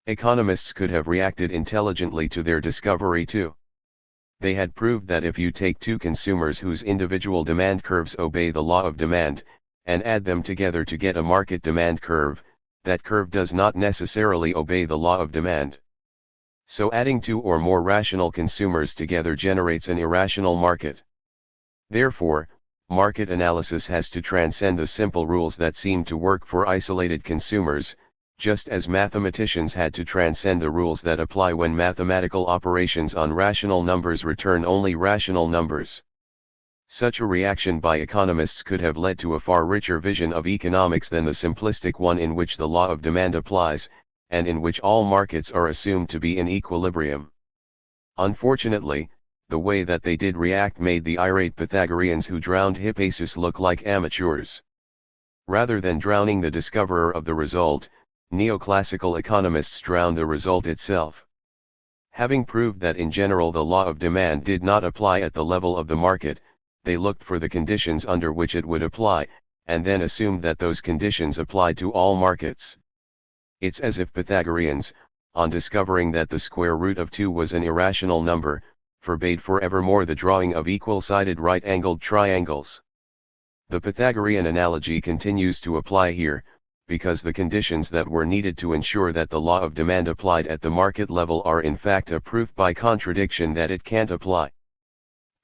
[SPEAKER 1] Economists could have reacted intelligently to their discovery too. They had proved that if you take two consumers whose individual demand curves obey the law of demand, and add them together to get a market demand curve, that curve does not necessarily obey the law of demand. So adding two or more rational consumers together generates an irrational market. Therefore, market analysis has to transcend the simple rules that seem to work for isolated consumers, just as mathematicians had to transcend the rules that apply when mathematical operations on rational numbers return only rational numbers. Such a reaction by economists could have led to a far richer vision of economics than the simplistic one in which the law of demand applies, and in which all markets are assumed to be in equilibrium. Unfortunately, the way that they did react made the irate Pythagoreans who drowned Hippasus look like amateurs. Rather than drowning the discoverer of the result, neoclassical economists drowned the result itself. Having proved that in general the law of demand did not apply at the level of the market, they looked for the conditions under which it would apply, and then assumed that those conditions applied to all markets. It's as if Pythagoreans, on discovering that the square root of 2 was an irrational number, forbade forevermore the drawing of equal-sided right-angled triangles. The Pythagorean analogy continues to apply here, because the conditions that were needed to ensure that the law of demand applied at the market level are in fact a proof by contradiction that it can't apply.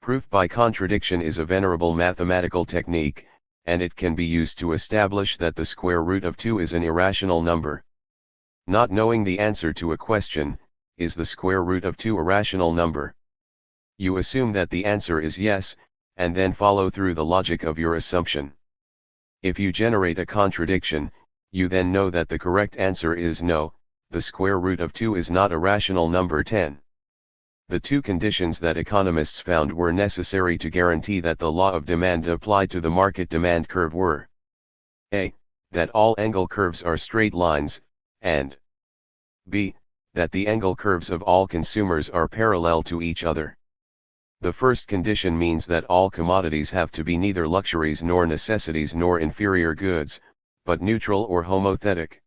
[SPEAKER 1] Proof by contradiction is a venerable mathematical technique, and it can be used to establish that the square root of 2 is an irrational number. Not knowing the answer to a question, is the square root of 2 a rational number? You assume that the answer is yes, and then follow through the logic of your assumption. If you generate a contradiction, you then know that the correct answer is no, the square root of 2 is not a rational number. 10. The two conditions that economists found were necessary to guarantee that the law of demand applied to the market demand curve were: a. That all angle curves are straight lines, and b. That the angle curves of all consumers are parallel to each other. The first condition means that all commodities have to be neither luxuries nor necessities nor inferior goods, but neutral or homothetic.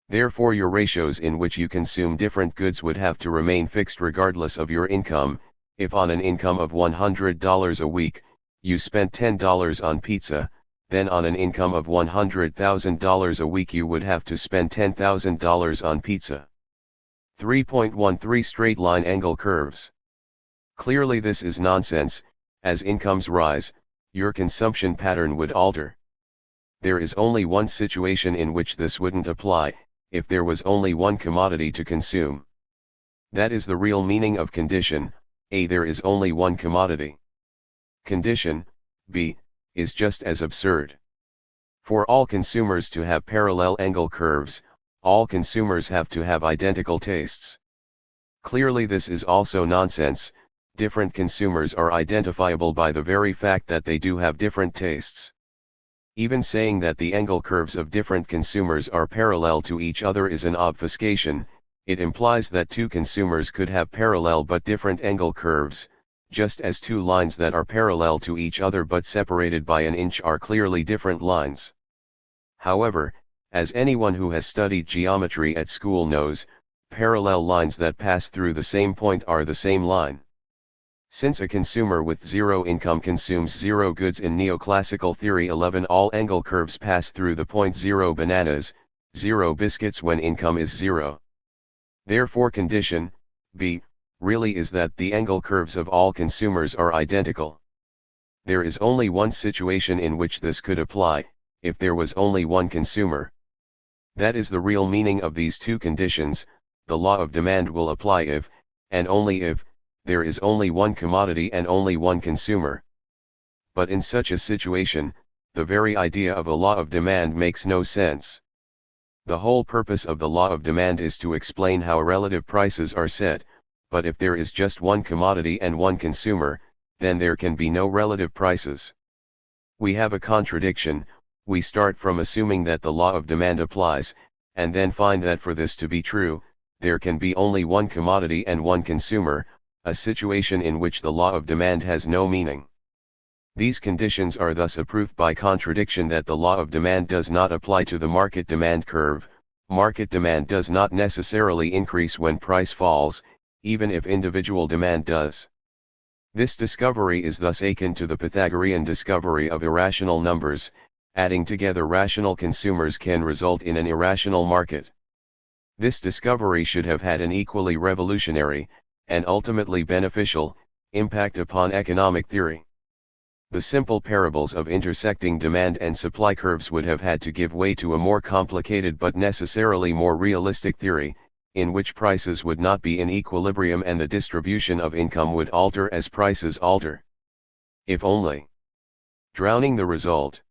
[SPEAKER 1] Therefore your ratios in which you consume different goods would have to remain fixed regardless of your income. If on an income of $100 a week, you spent $10 on pizza, then on an income of $100,000 a week you would have to spend $10,000 on pizza. 3.13 Straight line angle curves. Clearly this is nonsense. As incomes rise, your consumption pattern would alter. There is only one situation in which this wouldn't apply: if there was only one commodity to consume. That is the real meaning of condition A. There is only one commodity. Condition B is just as absurd. For all consumers to have parallel angle curves, all consumers have to have identical tastes. Clearly this is also nonsense. Different consumers are identifiable by the very fact that they do have different tastes. Even saying that the angle curves of different consumers are parallel to each other is an obfuscation. It implies that two consumers could have parallel but different angle curves, just as two lines that are parallel to each other but separated by an inch are clearly different lines. However, as anyone who has studied geometry at school knows, parallel lines that pass through the same point are the same line. Since a consumer with zero income consumes zero goods in neoclassical theory 11, all angle curves pass through the point 0 bananas, 0 biscuits when income is 0. Therefore condition B really is that the angle curves of all consumers are identical. There is only one situation in which this could apply: if there was only one consumer. That is the real meaning of these two conditions. The law of demand will apply if, and only if, there is only one commodity and only one consumer. But in such a situation, the very idea of a law of demand makes no sense. The whole purpose of the law of demand is to explain how relative prices are set, but if there is just one commodity and one consumer, then there can be no relative prices. We have a contradiction. We start from assuming that the law of demand applies, and then find that for this to be true, there can be only one commodity and one consumer, a situation in which the law of demand has no meaning. These conditions are thus a proof by contradiction that the law of demand does not apply to the market demand curve. Market demand does not necessarily increase when price falls, even if individual demand does. This discovery is thus akin to the Pythagorean discovery of irrational numbers. Adding together rational consumers can result in an irrational market. This discovery should have had an equally revolutionary, and ultimately beneficial, impact upon economic theory. The simple parables of intersecting demand and supply curves would have had to give way to a more complicated but necessarily more realistic theory, in which prices would not be in equilibrium and the distribution of income would alter as prices alter. If only. Drowning the result.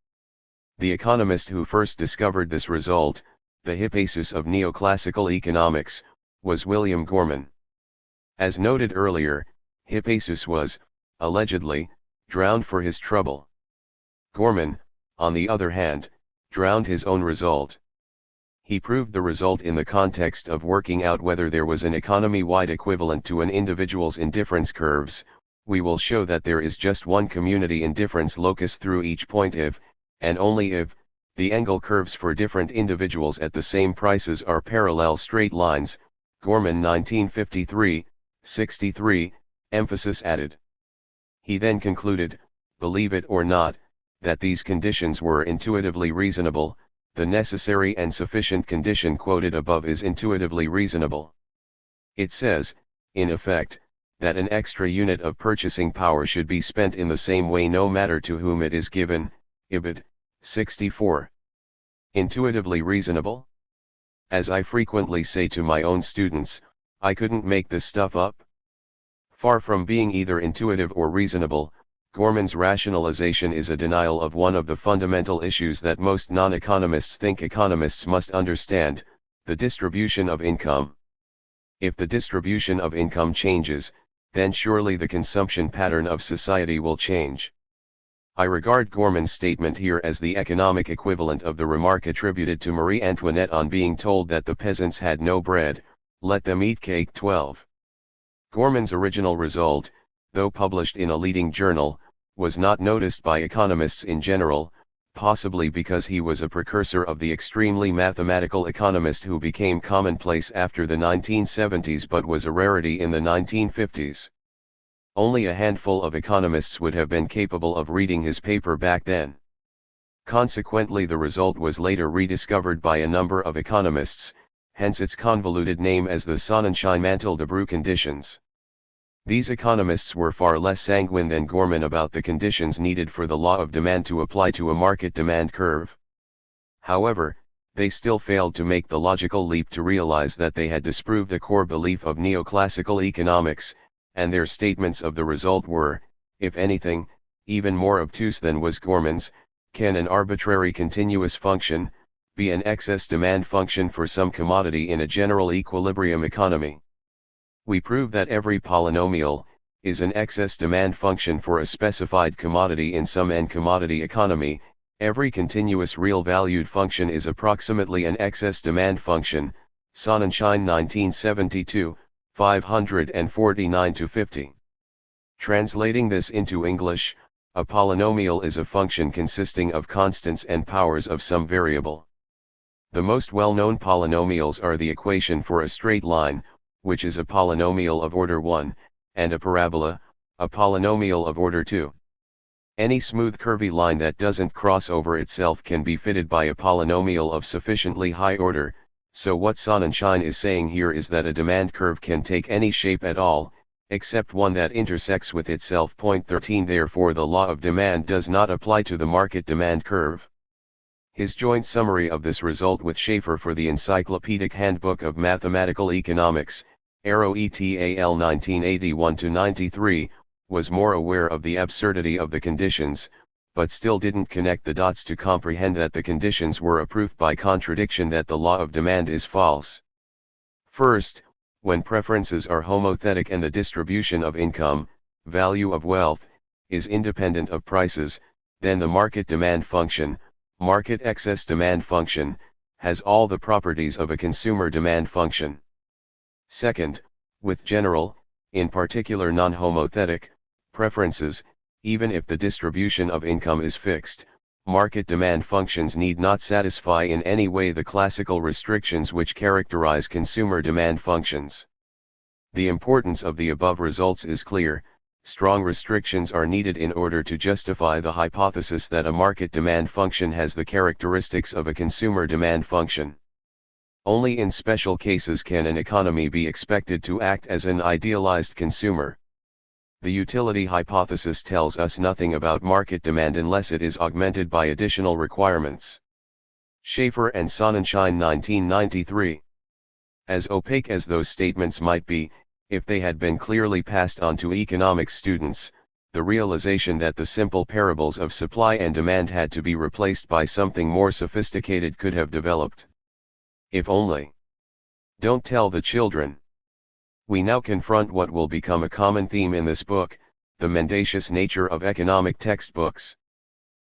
[SPEAKER 1] The economist who first discovered this result, the Hippasus of neoclassical economics, was William Gorman. As noted earlier, Hippasus was, allegedly, drowned for his trouble. Gorman, on the other hand, drowned his own result. He proved the result in the context of working out whether there was an economy-wide equivalent to an individual's indifference curves. We will show that there is just one community indifference locus through each point if, and only if, the angle curves for different individuals at the same prices are parallel straight lines. Gorman 1953, 63, emphasis added. He then concluded, believe it or not, that these conditions were intuitively reasonable. The necessary and sufficient condition quoted above is intuitively reasonable. It says, in effect, that an extra unit of purchasing power should be spent in the same way no matter to whom it is given. Ibid. 64. Intuitively reasonable? As I frequently say to my own students, I couldn't make this stuff up. Far from being either intuitive or reasonable, Gorman's rationalization is a denial of one of the fundamental issues that most non-economists think economists must understand, the distribution of income. If the distribution of income changes, then surely the consumption pattern of society will change. I regard Gorman's statement here as the economic equivalent of the remark attributed to Marie Antoinette on being told that the peasants had no bread, let them eat cake. 12. Gorman's original result, though published in a leading journal, was not noticed by economists in general, possibly because he was a precursor of the extremely mathematical economist who became commonplace after the 1970s but was a rarity in the 1950s. Only a handful of economists would have been capable of reading his paper back then. Consequently, the result was later rediscovered by a number of economists, hence its convoluted name as the Sonnenschein-Mantel-Debreu conditions. These economists were far less sanguine than Gorman about the conditions needed for the law of demand to apply to a market demand curve. However, they still failed to make the logical leap to realize that they had disproved a core belief of neoclassical economics, and their statements of the result were, if anything, even more obtuse than was Gorman's. Can an arbitrary continuous function be an excess demand function for some commodity in a general equilibrium economy? We prove that every polynomial is an excess demand function for a specified commodity in some n-commodity economy. Every continuous real-valued function is approximately an excess demand function. Sonnenschein 1972, 549-50. Translating this into English, a polynomial is a function consisting of constants and powers of some variable. The most well-known polynomials are the equation for a straight line, which is a polynomial of order 1, and a parabola, a polynomial of order 2. Any smooth curvy line that doesn't cross over itself can be fitted by a polynomial of sufficiently high order, so what Sonnenschein is saying here is that a demand curve can take any shape at all, except one that intersects with itself. 13 Therefore the law of demand does not apply to the market demand curve. His joint summary of this result with Schaeffer for the Encyclopedic Handbook of Mathematical Economics, ETAL 1981-93, was more aware of the absurdity of the conditions, but still didn't connect the dots to comprehend that the conditions were a proof by contradiction that the law of demand is false. First, when preferences are homothetic and the distribution of income, value of wealth, is independent of prices, then the market demand function, market excess demand function, has all the properties of a consumer demand function. Second, with general, in particular non-homothetic, preferences, even if the distribution of income is fixed, market demand functions need not satisfy in any way the classical restrictions which characterize consumer demand functions. The importance of the above results is clear. Strong restrictions are needed in order to justify the hypothesis that a market demand function has the characteristics of a consumer demand function. Only in special cases can an economy be expected to act as an idealized consumer. The utility hypothesis tells us nothing about market demand unless it is augmented by additional requirements. Schaeffer and Sonnenschein 1993. As opaque as those statements might be, if they had been clearly passed on to economics students, the realization that the simple parables of supply and demand had to be replaced by something more sophisticated could have developed. If only. Don't tell the children. We now confront what will become a common theme in this book, the mendacious nature of economic textbooks.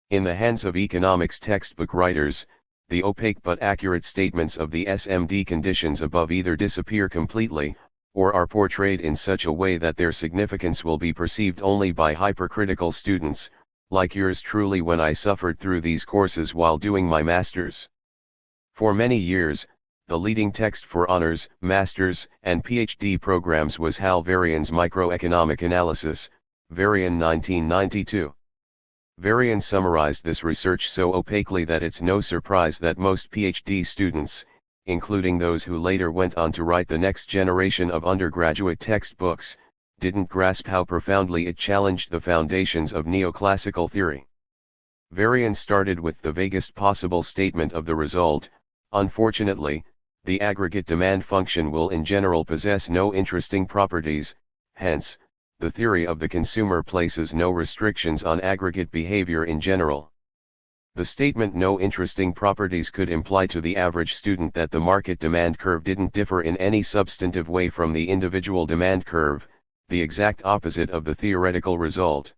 [SPEAKER 1] In the hands of economics textbook writers, the opaque but accurate statements of the SMD conditions above either disappear completely, or are portrayed in such a way that their significance will be perceived only by hypercritical students, like yours truly when I suffered through these courses while doing my master's. For many years, the leading text for honors, master's, and PhD programs was Hal Varian's Microeconomic Analysis, Varian 1992. Varian summarized this research so opaquely that it's no surprise that most PhD students, including those who later went on to write the next generation of undergraduate textbooks, didn't grasp how profoundly it challenged the foundations of neoclassical theory. Varian started with the vaguest possible statement of the result: unfortunately, the aggregate demand function will in general possess no interesting properties, hence, the theory of the consumer places no restrictions on aggregate behavior in general. The statement "no interesting properties" could imply to the average student that the market demand curve didn't differ in any substantive way from the individual demand curve, the exact opposite of the theoretical result.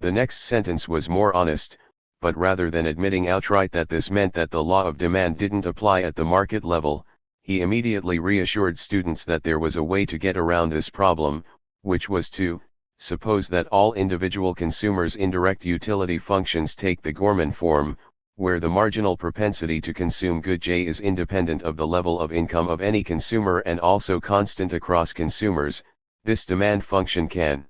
[SPEAKER 1] The next sentence was more honest, but rather than admitting outright that this meant that the law of demand didn't apply at the market level, he immediately reassured students that there was a way to get around this problem, which was to suppose that all individual consumers' indirect utility functions take the Gorman form, where the marginal propensity to consume good J is independent of the level of income of any consumer and also constant across consumers. This demand function can,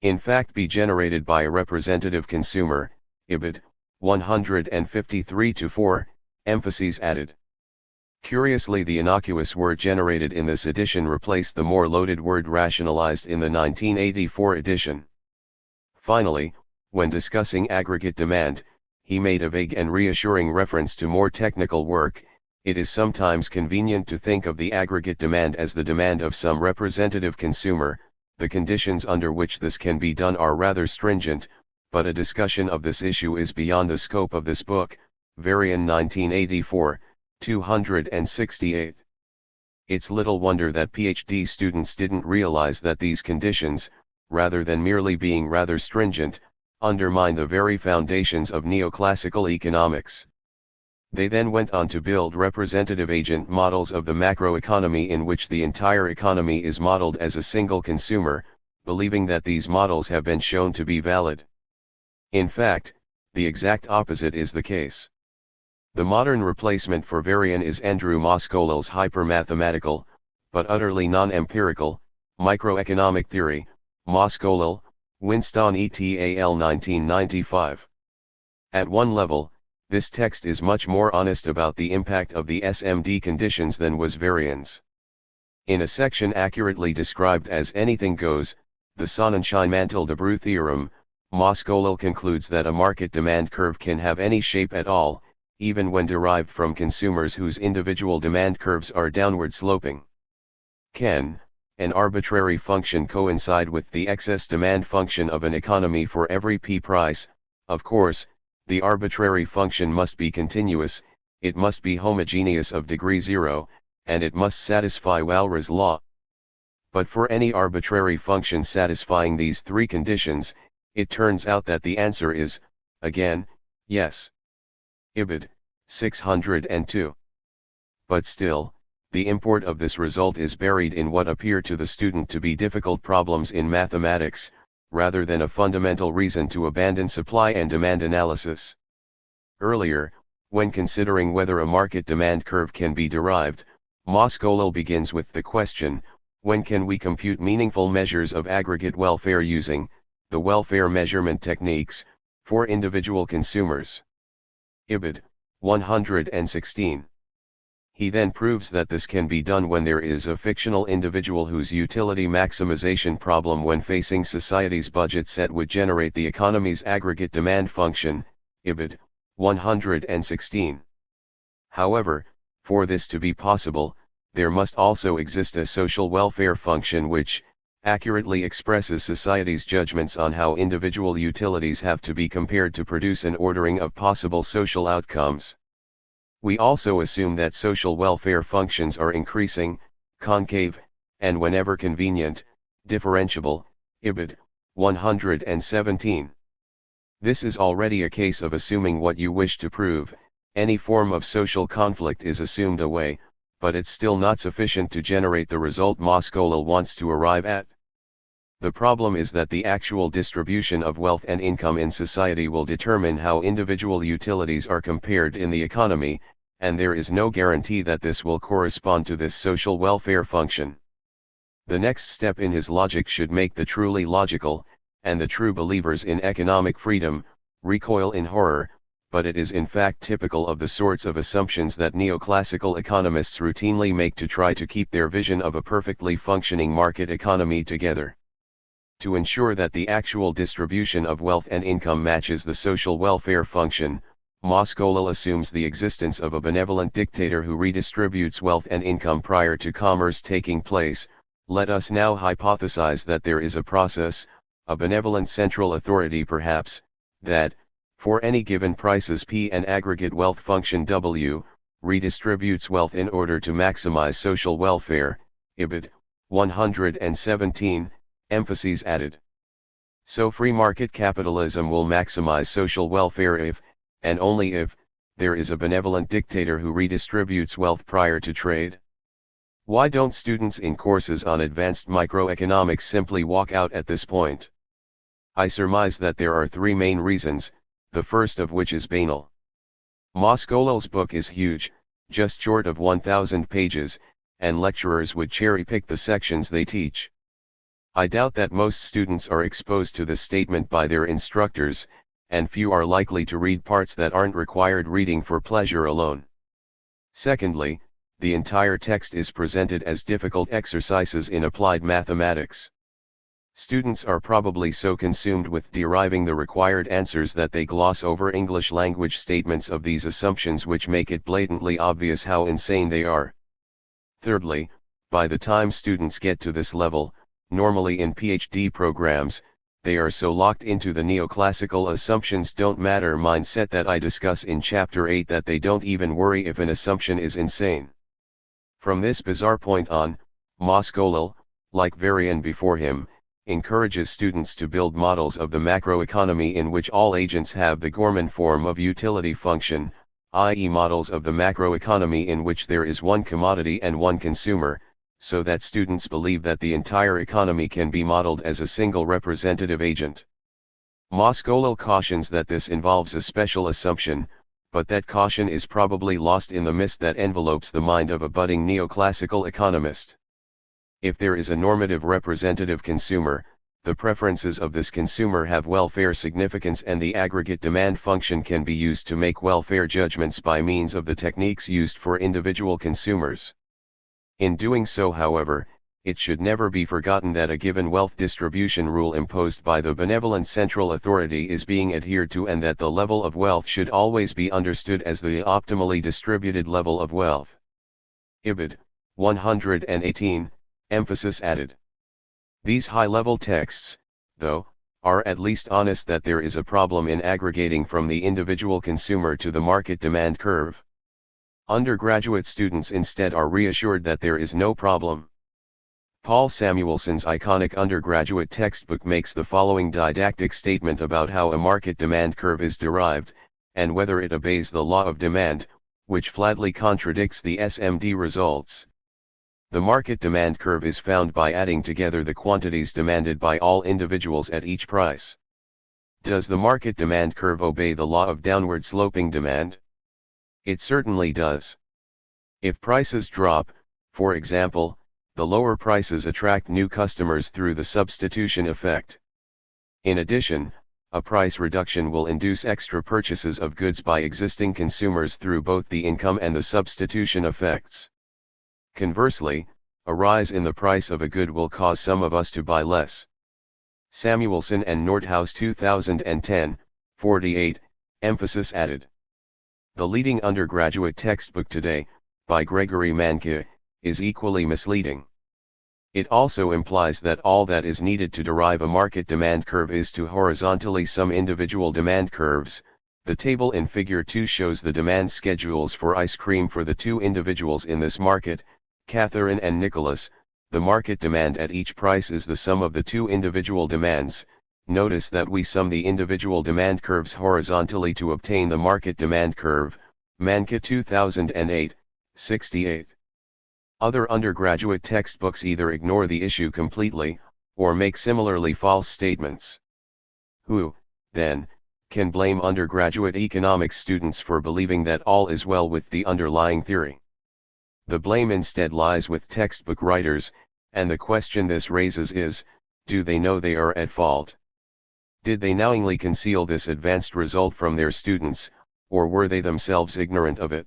[SPEAKER 1] in fact, be generated by a representative consumer, IBID, 153-4, emphases added. Curiously, the innocuous word "generated" in this edition replaced the more loaded word "rationalized" in the 1984 edition. Finally, when discussing aggregate demand, he made a vague and reassuring reference to more technical work. It is sometimes convenient to think of the aggregate demand as the demand of some representative consumer. The conditions under which this can be done are rather stringent, but a discussion of this issue is beyond the scope of this book. Varian 1984, 268. It's little wonder that PhD students didn't realize that these conditions, rather than merely being rather stringent, undermine the very foundations of neoclassical economics. They then went on to build representative agent models of the macroeconomy in which the entire economy is modeled as a single consumer, believing that these models have been shown to be valid. In fact, the exact opposite is the case. The modern replacement for Varian is Andrew Moscholel's hyper-mathematical, but utterly non-empirical, microeconomic theory, Moscholel, Winston et al. 1995. At one level, this text is much more honest about the impact of the SMD conditions than was Varian's. In a section accurately described as "Anything Goes," the Sonnenschein-Mantel-Debreu theorem, Moscholel concludes that a market demand curve can have any shape at all, even when derived from consumers whose individual demand curves are downward sloping. Can an arbitrary function coincide with the excess demand function of an economy for every p price? Of course, the arbitrary function must be continuous, it must be homogeneous of degree 0, and it must satisfy Walras' law. But for any arbitrary function satisfying these three conditions, it turns out that the answer is, again, yes. IBID, 602. But still, the import of this result is buried in what appear to the student to be difficult problems in mathematics, rather than a fundamental reason to abandon supply and demand analysis. Earlier, when considering whether a market demand curve can be derived, Moscholel begins with the question, when can we compute meaningful measures of aggregate welfare using the welfare measurement techniques for individual consumers? IBID, 116. He then proves that this can be done when there is a fictional individual whose utility maximization problem when facing society's budget set would generate the economy's aggregate demand function. IBID, 116. However, for this to be possible, there must also exist a social welfare function which accurately expresses society's judgments on how individual utilities have to be compared to produce an ordering of possible social outcomes. We also assume that social welfare functions are increasing, concave, and whenever convenient, differentiable. IBID, 117. This is already a case of assuming what you wish to prove. Any form of social conflict is assumed away, but it's still not sufficient to generate the result Moscholel wants to arrive at. The problem is that the actual distribution of wealth and income in society will determine how individual utilities are compared in the economy, and there is no guarantee that this will correspond to this social welfare function. The next step in his logic should make the truly logical, and the true believers in economic freedom, recoil in horror, but it is in fact typical of the sorts of assumptions that neoclassical economists routinely make to try to keep their vision of a perfectly functioning market economy together. To ensure that the actual distribution of wealth and income matches the social welfare function, Moskolalel assumes the existence of a benevolent dictator who redistributes wealth and income prior to commerce taking place. Let us now hypothesize that there is a process, a benevolent central authority perhaps, that, for any given prices P and aggregate wealth function W, redistributes wealth in order to maximize social welfare. Ibid. 117, emphases added. So free market capitalism will maximize social welfare if, and only if, there is a benevolent dictator who redistributes wealth prior to trade. Why don't students in courses on advanced microeconomics simply walk out at this point? I surmise that there are three main reasons, the first of which is banal. Moskolalel's book is huge, just short of 1,000 pages, and lecturers would cherry-pick the sections they teach. I doubt that most students are exposed to this statement by their instructors, and few are likely to read parts that aren't required reading for pleasure alone. Secondly, the entire text is presented as difficult exercises in applied mathematics. Students are probably so consumed with deriving the required answers that they gloss over English language statements of these assumptions, which make it blatantly obvious how insane they are. Thirdly, by the time students get to this level, normally in PhD programs, they are so locked into the neoclassical assumptions don't matter mindset that I discuss in Chapter 8 that they don't even worry if an assumption is insane. From this bizarre point on, Moskolalel, like Varian before him, encourages students to build models of the macroeconomy in which all agents have the Gorman form of utility function, i.e. models of the macroeconomy in which there is one commodity and one consumer, so that students believe that the entire economy can be modeled as a single representative agent. Moskolalel cautions that this involves a special assumption, but that caution is probably lost in the mist that envelopes the mind of a budding neoclassical economist. If there is a normative representative consumer, the preferences of this consumer have welfare significance, and the aggregate demand function can be used to make welfare judgments by means of the techniques used for individual consumers. In doing so, however, it should never be forgotten that a given wealth distribution rule imposed by the benevolent central authority is being adhered to, and that the level of wealth should always be understood as the optimally distributed level of wealth. Ibid. 118, emphasis added. These high-level texts, though, are at least honest that there is a problem in aggregating from the individual consumer to the market demand curve. Undergraduate students instead are reassured that there is no problem. Paul Samuelson's iconic undergraduate textbook makes the following didactic statement about how a market demand curve is derived, and whether it obeys the law of demand, which flatly contradicts the SMD results. The market demand curve is found by adding together the quantities demanded by all individuals at each price. Does the market demand curve obey the law of downward sloping demand? It certainly does. If prices drop, for example, the lower prices attract new customers through the substitution effect. In addition, a price reduction will induce extra purchases of goods by existing consumers through both the income and the substitution effects. Conversely, a rise in the price of a good will cause some of us to buy less. Samuelson and Nordhaus 2010, 48, emphasis added. The leading undergraduate textbook today, by Gregory Mankiw, is equally misleading. It also implies that all that is needed to derive a market demand curve is to horizontally sum individual demand curves. The table in Figure 2 shows the demand schedules for ice cream for the two individuals in this market, Catherine and Nicholas. The market demand at each price is the sum of the two individual demands. Notice that we sum the individual demand curves horizontally to obtain the market demand curve. Mankiw 2008, 68. Other undergraduate textbooks either ignore the issue completely, or make similarly false statements. Who, then, can blame undergraduate economics students for believing that all is well with the underlying theory? The blame instead lies with textbook writers, and the question this raises is, do they know they are at fault? Did they knowingly conceal this advanced result from their students, or were they themselves ignorant of it?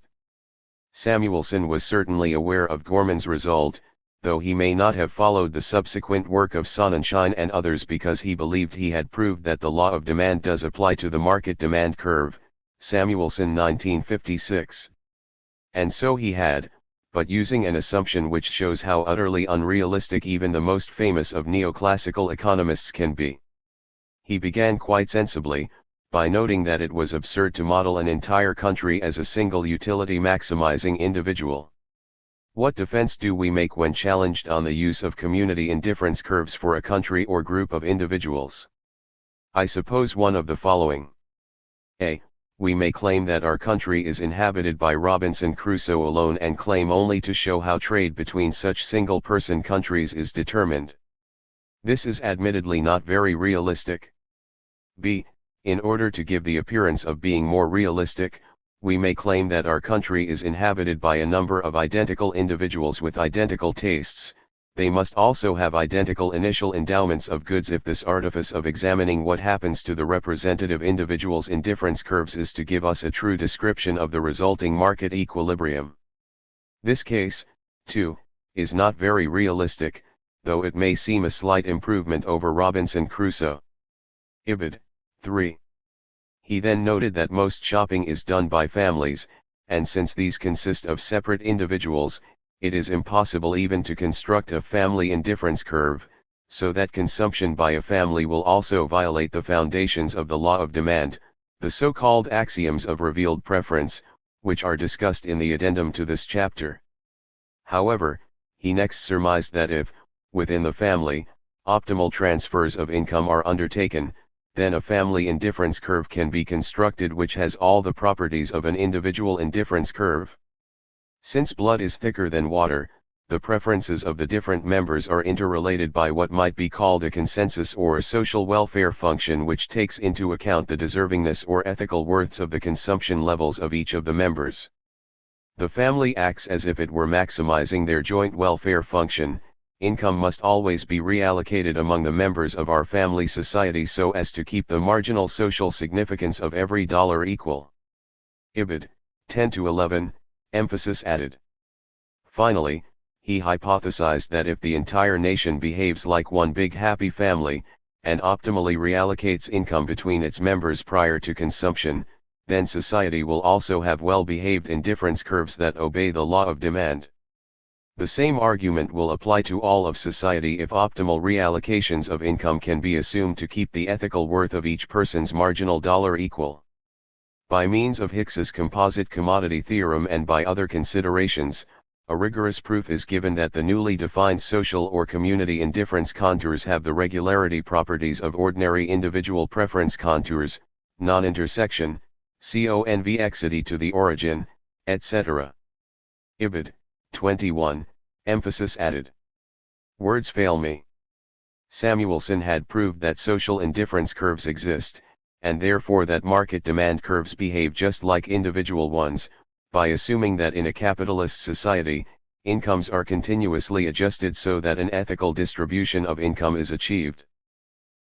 [SPEAKER 1] Samuelson was certainly aware of Gorman's result, though he may not have followed the subsequent work of Sonnenschein and others because he believed he had proved that the law of demand does apply to the market demand curve. Samuelson 1956. And so he had, but using an assumption which shows how utterly unrealistic even the most famous of neoclassical economists can be. He began quite sensibly, by noting that it was absurd to model an entire country as a single utility-maximizing individual. What defense do we make when challenged on the use of community indifference curves for a country or group of individuals? I suppose one of the following. A. We may claim that our country is inhabited by Robinson Crusoe alone and claim only to show how trade between such single-person countries is determined. This is admittedly not very realistic. B. In order to give the appearance of being more realistic, we may claim that our country is inhabited by a number of identical individuals with identical tastes. They must also have identical initial endowments of goods if this artifice of examining what happens to the representative individuals' indifference curves is to give us a true description of the resulting market equilibrium. This case, too, is not very realistic, though it may seem a slight improvement over Robinson Crusoe. Ibid. 3. He then noted that most shopping is done by families, and since these consist of separate individuals, it is impossible even to construct a family indifference curve, so that consumption by a family will also violate the foundations of the law of demand, the so-called axioms of revealed preference, which are discussed in the addendum to this chapter. However, he next surmised that if, within the family, optimal transfers of income are undertaken, then a family indifference curve can be constructed which has all the properties of an individual indifference curve. Since blood is thicker than water, the preferences of the different members are interrelated by what might be called a consensus or a social welfare function which takes into account the deservingness or ethical worths of the consumption levels of each of the members. The family acts as if it were maximizing their joint welfare function. Income must always be reallocated among the members of our family society so as to keep the marginal social significance of every dollar equal. Ibid. 10-11, emphasis added. Finally, he hypothesized that if the entire nation behaves like one big happy family, and optimally reallocates income between its members prior to consumption, then society will also have well-behaved indifference curves that obey the law of demand. The same argument will apply to all of society if optimal reallocations of income can be assumed to keep the ethical worth of each person's marginal dollar equal. By means of Hicks's composite commodity theorem and by other considerations, a rigorous proof is given that the newly defined social or community indifference contours have the regularity properties of ordinary individual preference contours, non-intersection, convexity to the origin, etc. Ibid. 21, emphasis added. Words fail me. Samuelson had proved that social indifference curves exist, and therefore that market demand curves behave just like individual ones, by assuming that in a capitalist society, incomes are continuously adjusted so that an ethical distribution of income is achieved.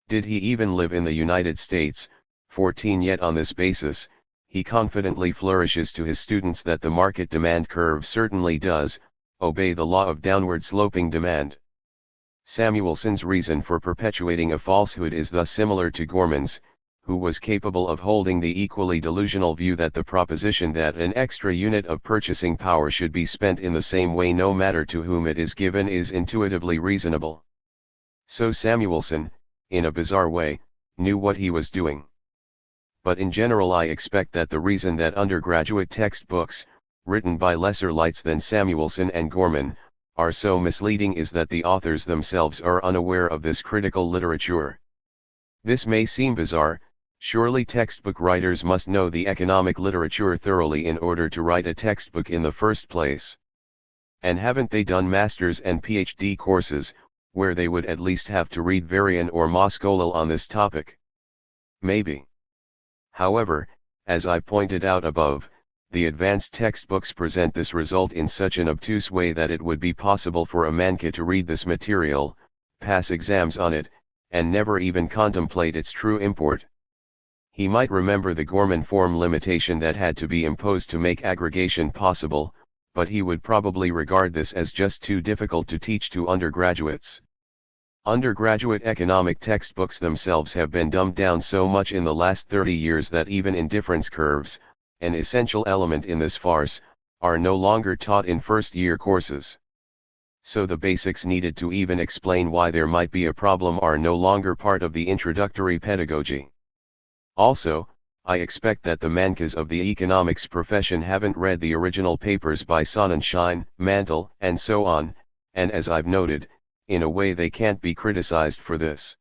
[SPEAKER 1] Did he even live in the United States, 14 yet on this basis, he confidently flourishes to his students that the market demand curve certainly does obey the law of downward sloping demand. Samuelson's reason for perpetuating a falsehood is thus similar to Gorman's, who was capable of holding the equally delusional view that the proposition that an extra unit of purchasing power should be spent in the same way no matter to whom it is given is intuitively reasonable. So Samuelson, in a bizarre way, knew what he was doing. But in general I expect that the reason that undergraduate textbooks, written by lesser lights than Samuelson and Gorman, are so misleading is that the authors themselves are unaware of this critical literature. This may seem bizarre, surely textbook writers must know the economic literature thoroughly in order to write a textbook in the first place. And haven't they done master's and PhD courses, where they would at least have to read Varian or Moscolil on this topic? Maybe. However, as I pointed out above, the advanced textbooks present this result in such an obtuse way that it would be possible for a manka to read this material, pass exams on it, and never even contemplate its true import. He might remember the Gorman form limitation that had to be imposed to make aggregation possible, but he would probably regard this as just too difficult to teach to undergraduates. Undergraduate economic textbooks themselves have been dumbed down so much in the last 30 years that even indifference curves, an essential element in this farce, are no longer taught in first-year courses. So the basics needed to even explain why there might be a problem are no longer part of the introductory pedagogy. Also, I expect that the mankas of the economics profession haven't read the original papers by Sonnenschein, Mantel, and so on, and as I've noted, in a way they can't be criticized for this.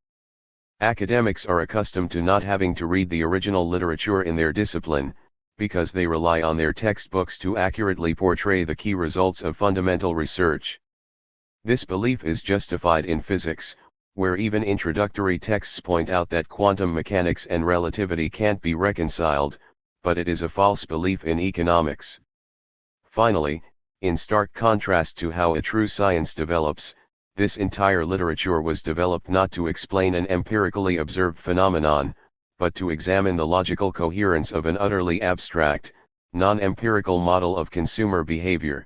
[SPEAKER 1] Academics are accustomed to not having to read the original literature in their discipline, because they rely on their textbooks to accurately portray the key results of fundamental research. This belief is justified in physics, where even introductory texts point out that quantum mechanics and relativity can't be reconciled, but it is a false belief in economics. Finally, in stark contrast to how a true science develops, this entire literature was developed not to explain an empirically observed phenomenon, but to examine the logical coherence of an utterly abstract, non-empirical model of consumer behavior.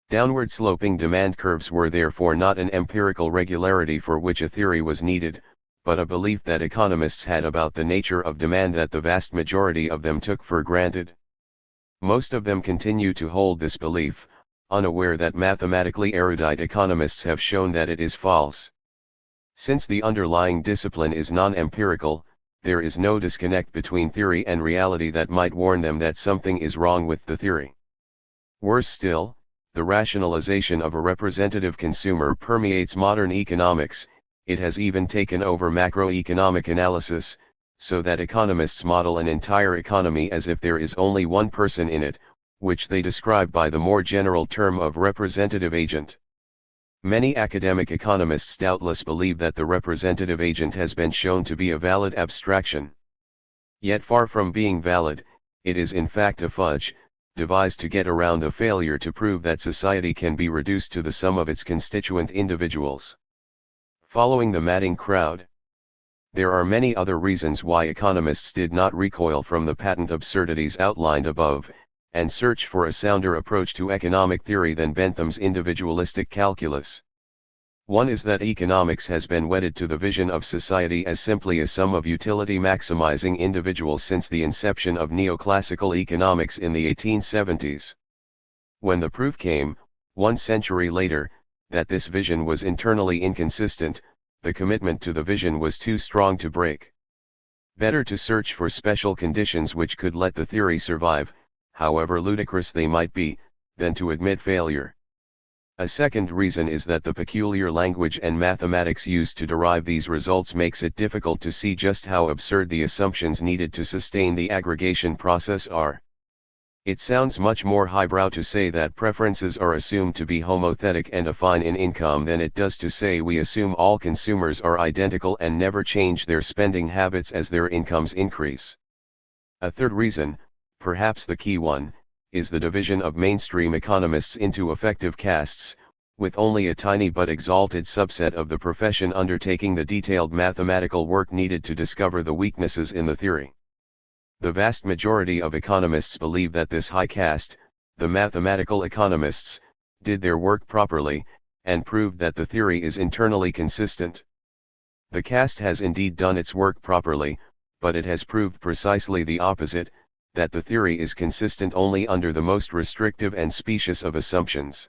[SPEAKER 1] Downward-sloping demand curves were therefore not an empirical regularity for which a theory was needed, but a belief that economists had about the nature of demand that the vast majority of them took for granted. Most of them continue to hold this belief, unaware that mathematically erudite economists have shown that it is false. Since the underlying discipline is non-empirical, there is no disconnect between theory and reality that might warn them that something is wrong with the theory. Worse still, the rationalization of a representative consumer permeates modern economics. It has even taken over macroeconomic analysis, so that economists model an entire economy as if there is only one person in it, which they describe by the more general term of representative agent. Many academic economists doubtless believe that the representative agent has been shown to be a valid abstraction. Yet far from being valid, it is in fact a fudge, devised to get around the failure to prove that society can be reduced to the sum of its constituent individuals. Following the madding crowd. There are many other reasons why economists did not recoil from the patent absurdities outlined above, and search for a sounder approach to economic theory than Bentham's individualistic calculus. One is that economics has been wedded to the vision of society as simply a sum of utility-maximizing individuals since the inception of neoclassical economics in the 1870s. When the proof came, 1 century later, that this vision was internally inconsistent, the commitment to the vision was too strong to break. Better to search for special conditions which could let the theory survive, however ludicrous they might be, than to admit failure. A second reason is that the peculiar language and mathematics used to derive these results makes it difficult to see just how absurd the assumptions needed to sustain the aggregation process are. It sounds much more highbrow to say that preferences are assumed to be homothetic and affine in income than it does to say we assume all consumers are identical and never change their spending habits as their incomes increase. A third reason, perhaps the key one, is the division of mainstream economists into effective castes, with only a tiny but exalted subset of the profession undertaking the detailed mathematical work needed to discover the weaknesses in the theory. The vast majority of economists believe that this high caste, the mathematical economists, did their work properly, and proved that the theory is internally consistent. The caste has indeed done its work properly, but it has proved precisely the opposite, that the theory is consistent only under the most restrictive and specious of assumptions.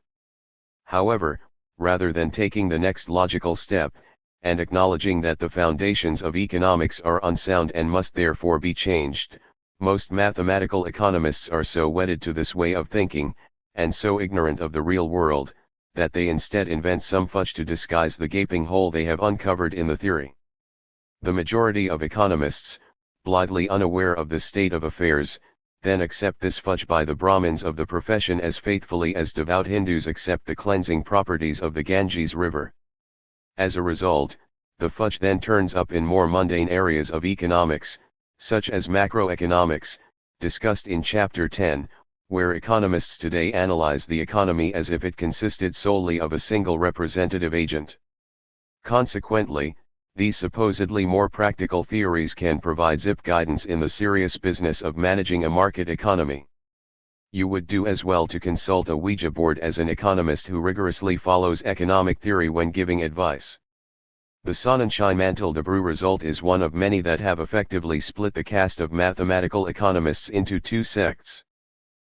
[SPEAKER 1] However, rather than taking the next logical step, and acknowledging that the foundations of economics are unsound and must therefore be changed, most mathematical economists are so wedded to this way of thinking, and so ignorant of the real world, that they instead invent some fudge to disguise the gaping hole they have uncovered in the theory. The majority of economists, blithely unaware of the state of affairs, then accept this fudge by the Brahmins of the profession as faithfully as devout Hindus accept the cleansing properties of the Ganges River. As a result, the fudge then turns up in more mundane areas of economics, such as macroeconomics, discussed in Chapter 10, where economists today analyze the economy as if it consisted solely of a single representative agent. Consequently, these supposedly more practical theories can provide zip guidance in the serious business of managing a market economy. You would do as well to consult a Ouija board as an economist who rigorously follows economic theory when giving advice. The Sonnenschein-Mantel-Debreu result is one of many that have effectively split the caste of mathematical economists into two sects.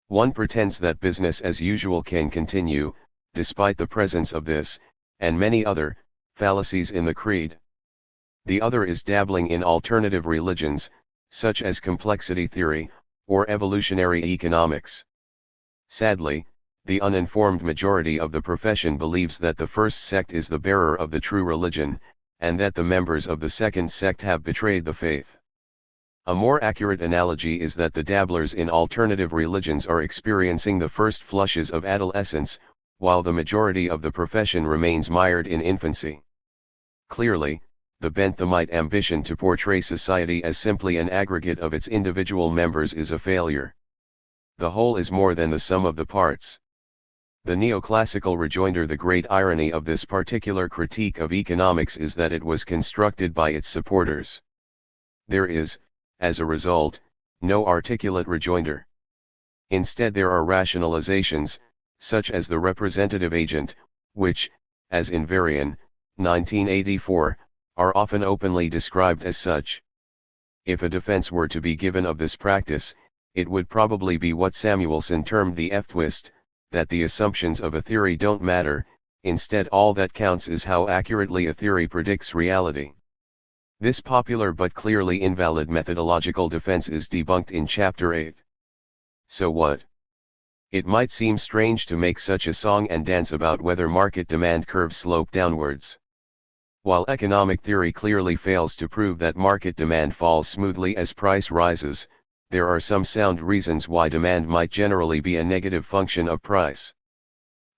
[SPEAKER 1] One pretends that business as usual can continue, despite the presence of this, and many other, fallacies in the creed. The other is dabbling in alternative religions, such as complexity theory, or evolutionary economics. Sadly, the uninformed majority of the profession believes that the first sect is the bearer of the true religion, and that the members of the second sect have betrayed the faith. A more accurate analogy is that the dabblers in alternative religions are experiencing the first flushes of adolescence, while the majority of the profession remains mired in infancy. Clearly, the Benthamite ambition to portray society as simply an aggregate of its individual members is a failure. The whole is more than the sum of the parts. The neoclassical rejoinder: the great irony of this particular critique of economics is that it was constructed by its supporters. There is, as a result, no articulate rejoinder. Instead there are rationalizations, such as the representative agent, which, as in Varian, 1984, are often openly described as such. If a defense were to be given of this practice, it would probably be what Samuelson termed the F-twist, that the assumptions of a theory don't matter, instead all that counts is how accurately a theory predicts reality. This popular but clearly invalid methodological defense is debunked in Chapter 8. So what? It might seem strange to make such a song and dance about whether market demand curves slope downwards. While economic theory clearly fails to prove that market demand falls smoothly as price rises, there are some sound reasons why demand might generally be a negative function of price.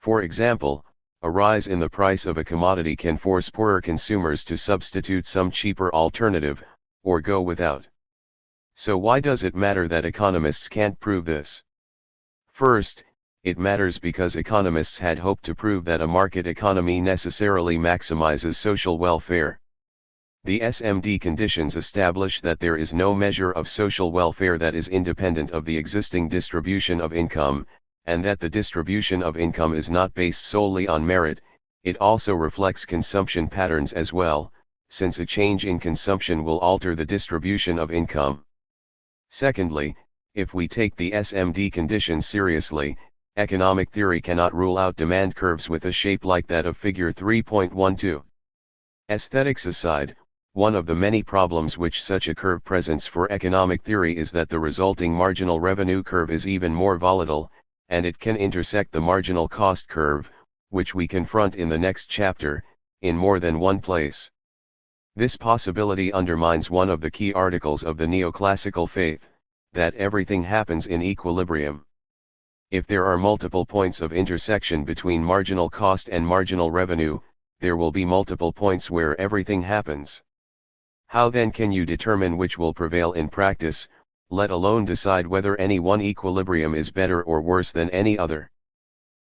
[SPEAKER 1] For example, a rise in the price of a commodity can force poorer consumers to substitute some cheaper alternative, or go without. So why does it matter that economists can't prove this? First, it matters because economists had hoped to prove that a market economy necessarily maximizes social welfare. The SMD conditions establish that there is no measure of social welfare that is independent of the existing distribution of income, and that the distribution of income is not based solely on merit. It also reflects consumption patterns as well, since a change in consumption will alter the distribution of income. Secondly, if we take the SMD conditions seriously, economic theory cannot rule out demand curves with a shape like that of figure 3.12. Aesthetics aside, one of the many problems which such a curve presents for economic theory is that the resulting marginal revenue curve is even more volatile, and it can intersect the marginal cost curve, which we confront in the next chapter, in more than one place. This possibility undermines one of the key articles of the neoclassical faith, that everything happens in equilibrium. If there are multiple points of intersection between marginal cost and marginal revenue, there will be multiple points where everything happens. How then can you determine which will prevail in practice, let alone decide whether any one equilibrium is better or worse than any other?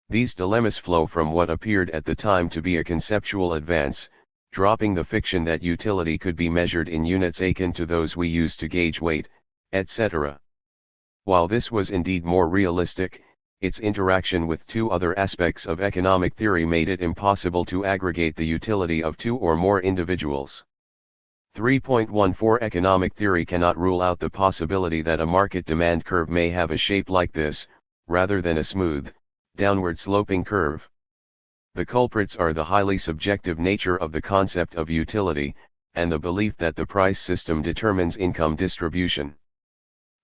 [SPEAKER 1] These dilemmas flow from what appeared at the time to be a conceptual advance, dropping the fiction that utility could be measured in units akin to those we use to gauge weight, etc. While this was indeed more realistic, its interaction with two other aspects of economic theory made it impossible to aggregate the utility of two or more individuals. 3.14 Economic theory cannot rule out the possibility that a market demand curve may have a shape like this, rather than a smooth, downward sloping curve. The culprits are the highly subjective nature of the concept of utility, and the belief that the price system determines income distribution.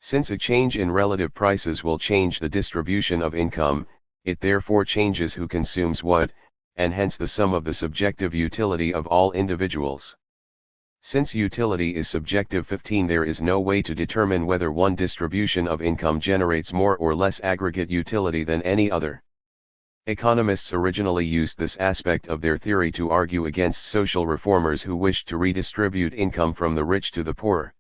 [SPEAKER 1] Since a change in relative prices will change the distribution of income, it therefore changes who consumes what, and hence the sum of the subjective utility of all individuals. Since utility is subjective 15, there is no way to determine whether one distribution of income generates more or less aggregate utility than any other. Economists originally used this aspect of their theory to argue against social reformers who wished to redistribute income from the rich to the poor.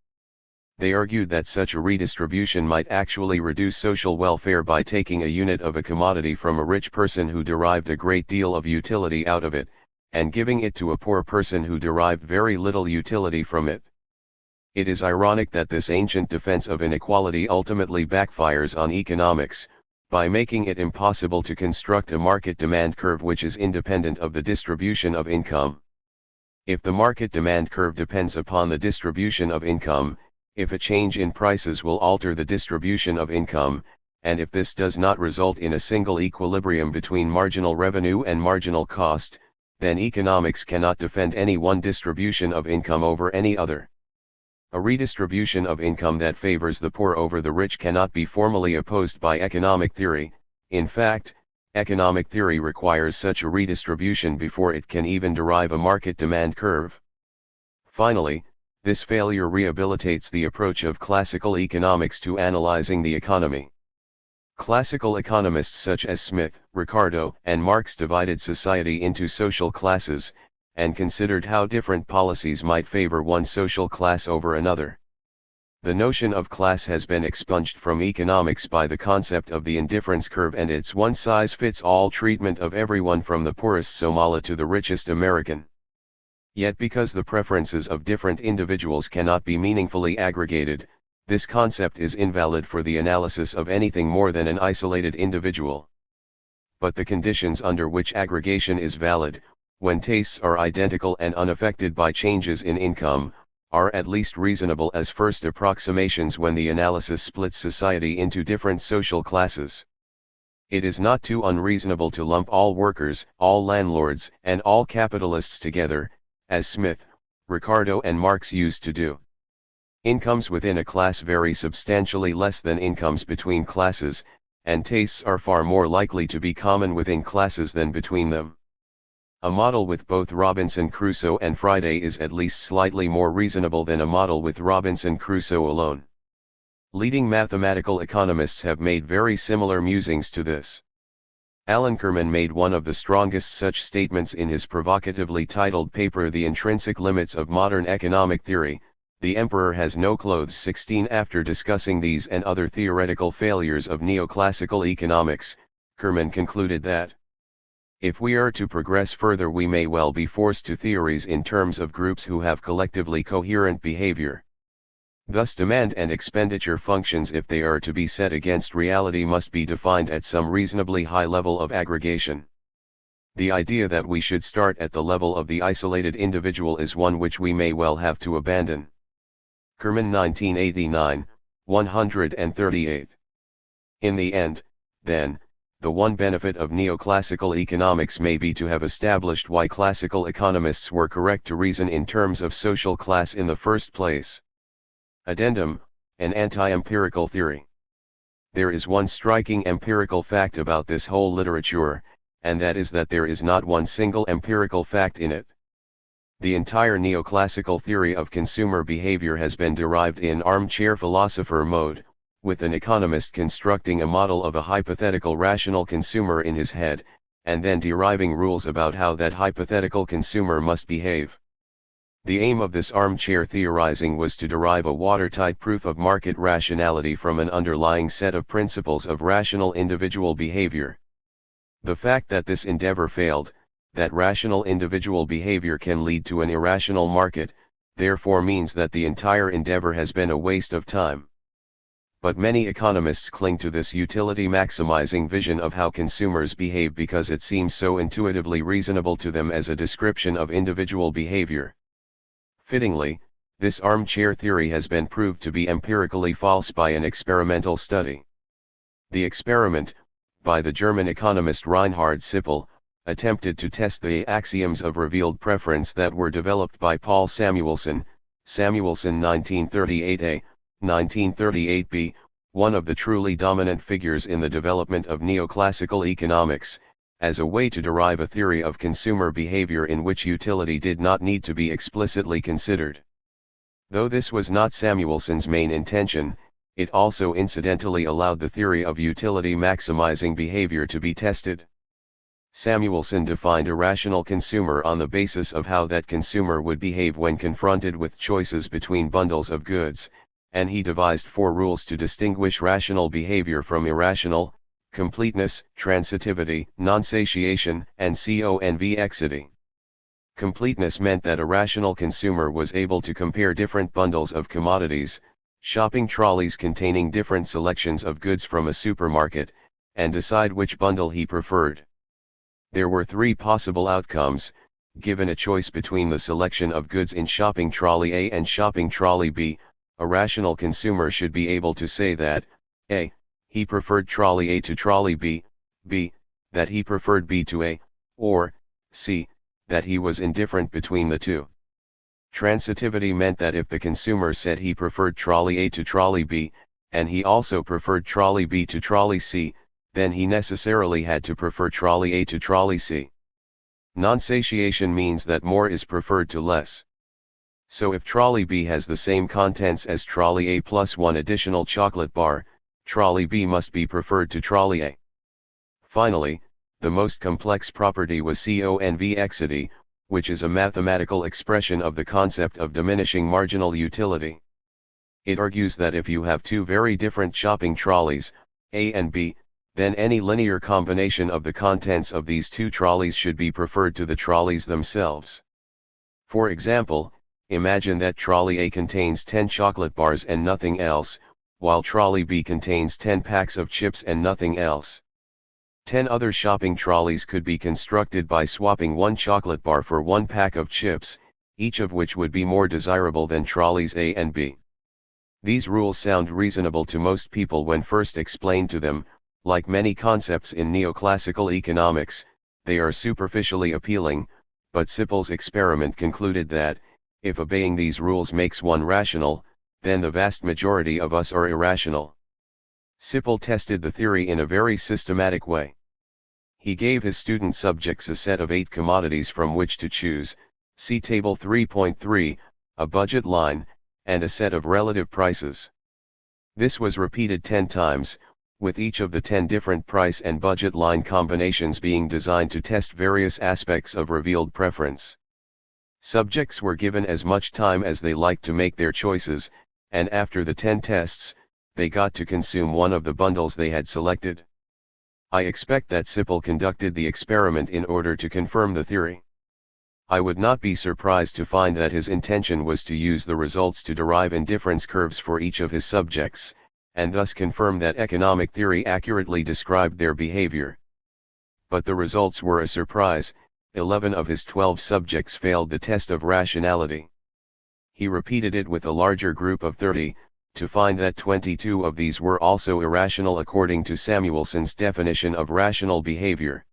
[SPEAKER 1] They argued that such a redistribution might actually reduce social welfare by taking a unit of a commodity from a rich person who derived a great deal of utility out of it, and giving it to a poor person who derived very little utility from it. It is ironic that this ancient defense of inequality ultimately backfires on economics, by making it impossible to construct a market demand curve which is independent of the distribution of income. If the market demand curve depends upon the distribution of income, if a change in prices will alter the distribution of income, and if this does not result in a single equilibrium between marginal revenue and marginal cost, then economics cannot defend any one distribution of income over any other. A redistribution of income that favors the poor over the rich cannot be formally opposed by economic theory. In fact, economic theory requires such a redistribution before it can even derive a market demand curve. Finally, this failure rehabilitates the approach of classical economics to analyzing the economy. Classical economists such as Smith, Ricardo, and Marx divided society into social classes, and considered how different policies might favor one social class over another. The notion of class has been expunged from economics by the concept of the indifference curve and its one-size-fits-all treatment of everyone from the poorest Somali to the richest American. Yet because the preferences of different individuals cannot be meaningfully aggregated, this concept is invalid for the analysis of anything more than an isolated individual. But the conditions under which aggregation is valid, when tastes are identical and unaffected by changes in income, are at least reasonable as first approximations when the analysis splits society into different social classes. It is not too unreasonable to lump all workers, all landlords, and all capitalists together, as Smith, Ricardo and Marx used to do. Incomes within a class vary substantially less than incomes between classes, and tastes are far more likely to be common within classes than between them. A model with both Robinson Crusoe and Friday is at least slightly more reasonable than a model with Robinson Crusoe alone. Leading mathematical economists have made very similar musings to this. Alan Kerman made one of the strongest such statements in his provocatively titled paper The Intrinsic Limits of Modern Economic Theory, The Emperor Has No Clothes 16. After discussing these and other theoretical failures of neoclassical economics, Kerman concluded that if we are to progress further we may well be forced to theories in terms of groups who have collectively coherent behavior. Thus demand and expenditure functions, if they are to be set against reality, must be defined at some reasonably high level of aggregation. The idea that we should start at the level of the isolated individual is one which we may well have to abandon. Kerman 1989, 138. In the end, then, the one benefit of neoclassical economics may be to have established why classical economists were correct to reason in terms of social class in the first place. Addendum, an anti-empirical theory. There is one striking empirical fact about this whole literature, and that is that there is not one single empirical fact in it. The entire neoclassical theory of consumer behavior has been derived in armchair philosopher mode, with an economist constructing a model of a hypothetical rational consumer in his head, and then deriving rules about how that hypothetical consumer must behave. The aim of this armchair theorizing was to derive a watertight proof of market rationality from an underlying set of principles of rational individual behavior. The fact that this endeavor failed, that rational individual behavior can lead to an irrational market, therefore means that the entire endeavor has been a waste of time. But many economists cling to this utility-maximizing vision of how consumers behave because it seems so intuitively reasonable to them as a description of individual behavior. Fittingly, this armchair theory has been proved to be empirically false by an experimental study. The experiment, by the German economist Reinhard Sippel, attempted to test the axioms of revealed preference that were developed by Paul Samuelson, 1938a, 1938b, one of the truly dominant figures in the development of neoclassical economics, as a way to derive a theory of consumer behavior in which utility did not need to be explicitly considered. Though this was not Samuelson's main intention, it also incidentally allowed the theory of utility maximizing behavior to be tested. Samuelson defined a rational consumer on the basis of how that consumer would behave when confronted with choices between bundles of goods, and he devised 4 rules to distinguish rational behavior from irrational: completeness, transitivity, non-satiation, and convexity. Completeness meant that a rational consumer was able to compare different bundles of commodities, shopping trolleys containing different selections of goods from a supermarket, and decide which bundle he preferred. There were 3 possible outcomes: given a choice between the selection of goods in shopping trolley A and shopping trolley B, a rational consumer should be able to say that, A, he preferred trolley A to trolley B, B, that he preferred B to A, or, C, that he was indifferent between the two. Transitivity meant that if the consumer said he preferred trolley A to trolley B, and he also preferred trolley B to trolley C, then he necessarily had to prefer trolley A to trolley C. Non-satiation means that more is preferred to less. So if trolley B has the same contents as trolley A plus one additional chocolate bar, trolley B must be preferred to trolley A. Finally, the most complex property was convexity, which is a mathematical expression of the concept of diminishing marginal utility. It argues that if you have two very different shopping trolleys, A and B, then any linear combination of the contents of these two trolleys should be preferred to the trolleys themselves. For example, imagine that trolley A contains 10 chocolate bars and nothing else, while trolley B contains 10 packs of chips and nothing else. 10 other shopping trolleys could be constructed by swapping one chocolate bar for one pack of chips, each of which would be more desirable than trolleys A and B. These rules sound reasonable to most people when first explained to them. Like many concepts in neoclassical economics, they are superficially appealing, but Sippel's experiment concluded that, if obeying these rules makes one rational, then the vast majority of us are irrational. Sippel tested the theory in a very systematic way. He gave his student subjects a set of 8 commodities from which to choose, see Table 3.3, a budget line, and a set of relative prices. This was repeated 10 times, with each of the 10 different price and budget line combinations being designed to test various aspects of revealed preference. Subjects were given as much time as they liked to make their choices, and after the 10 tests, they got to consume one of the bundles they had selected. I expect that Sippel conducted the experiment in order to confirm the theory. I would not be surprised to find that his intention was to use the results to derive indifference curves for each of his subjects, and thus confirm that economic theory accurately described their behavior. But the results were a surprise. 11 of his 12 subjects failed the test of rationality. He repeated it with a larger group of 30, to find that 22 of these were also irrational according to Samuelson's definition of rational behavior.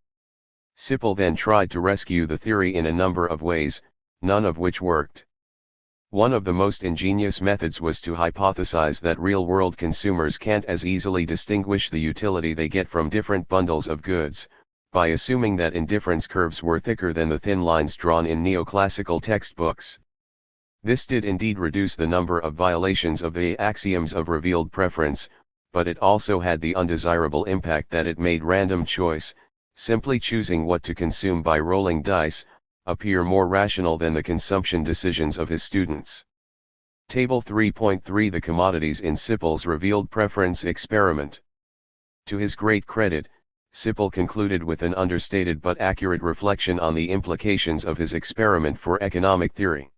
[SPEAKER 1] Sippel then tried to rescue the theory in a number of ways, none of which worked. One of the most ingenious methods was to hypothesize that real-world consumers can't as easily distinguish the utility they get from different bundles of goods, by assuming that indifference curves were thicker than the thin lines drawn in neoclassical textbooks. This did indeed reduce the number of violations of the axioms of revealed preference, but it also had the undesirable impact that it made random choice, simply choosing what to consume by rolling dice, appear more rational than the consumption decisions of his students. Table 3.3 The commodities in Sippel's revealed preference experiment. To his great credit, Sippel concluded with an understated but accurate reflection on the implications of his experiment for economic theory.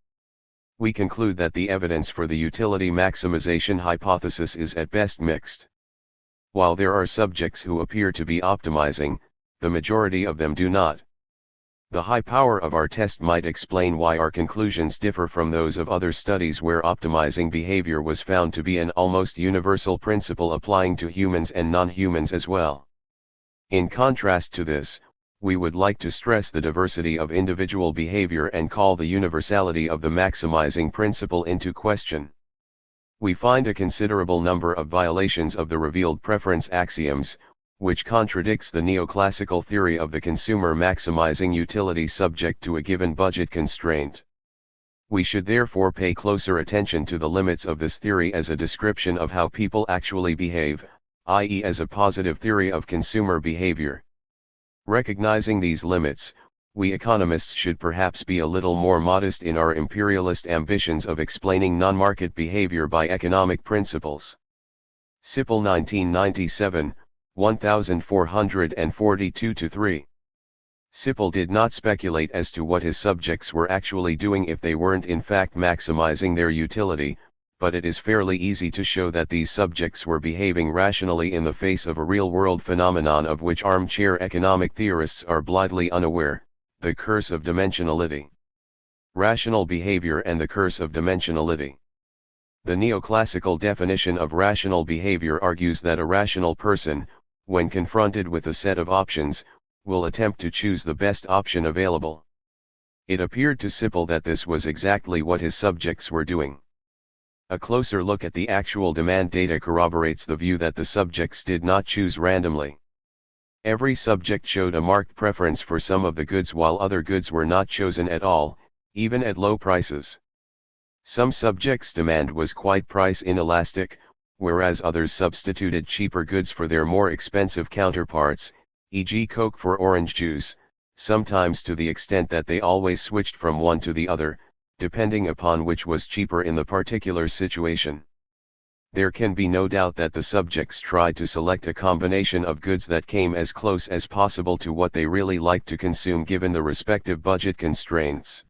[SPEAKER 1] We conclude that the evidence for the utility maximization hypothesis is at best mixed. While there are subjects who appear to be optimizing, the majority of them do not. The high power of our test might explain why our conclusions differ from those of other studies where optimizing behavior was found to be an almost universal principle applying to humans and non-humans as well. In contrast to this, we would like to stress the diversity of individual behavior and call the universality of the maximizing principle into question. We find a considerable number of violations of the revealed preference axioms, which contradicts the neoclassical theory of the consumer maximizing utility subject to a given budget constraint. We should therefore pay closer attention to the limits of this theory as a description of how people actually behave, i.e. as a positive theory of consumer behavior. Recognizing these limits, we economists should perhaps be a little more modest in our imperialist ambitions of explaining non-market behavior by economic principles. Sippel 1997, 1442-3. Sippel did not speculate as to what his subjects were actually doing if they weren't in fact maximizing their utility, but it is fairly easy to show that these subjects were behaving rationally in the face of a real-world phenomenon of which armchair economic theorists are blithely unaware, The curse of dimensionality. Rational behavior and the curse of dimensionality. The neoclassical definition of rational behavior argues that a rational person, when confronted with a set of options, will attempt to choose the best option available. It appeared to Sippel that this was exactly what his subjects were doing. A closer look at the actual demand data corroborates the view that the subjects did not choose randomly. Every subject showed a marked preference for some of the goods while other goods were not chosen at all, even at low prices. Some subjects' demand was quite price inelastic, whereas others substituted cheaper goods for their more expensive counterparts, e.g. Coke for orange juice, sometimes to the extent that they always switched from one to the other, depending upon which was cheaper in the particular situation. There can be no doubt that the subjects tried to select a combination of goods that came as close as possible to what they really liked to consume given the respective budget constraints.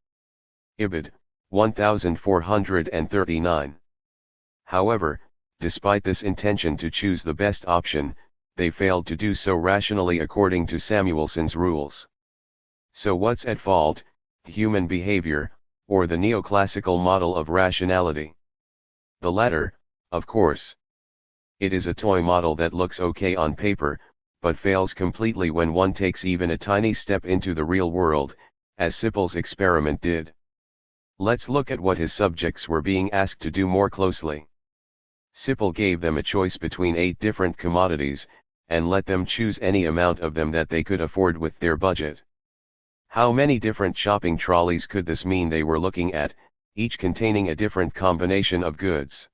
[SPEAKER 1] Ibid. 1439. However, despite this intention to choose the best option, they failed to do so rationally according to Samuelson's rules. So what's at fault, human behavior, or the neoclassical model of rationality? The latter, of course. It is a toy model that looks okay on paper, but fails completely when one takes even a tiny step into the real world, as Sippel's experiment did. Let's look at what his subjects were being asked to do more closely. Sippel gave them a choice between 8 different commodities, and let them choose any amount of them that they could afford with their budget. How many different shopping trolleys could this mean they were looking at, each containing a different combination of goods?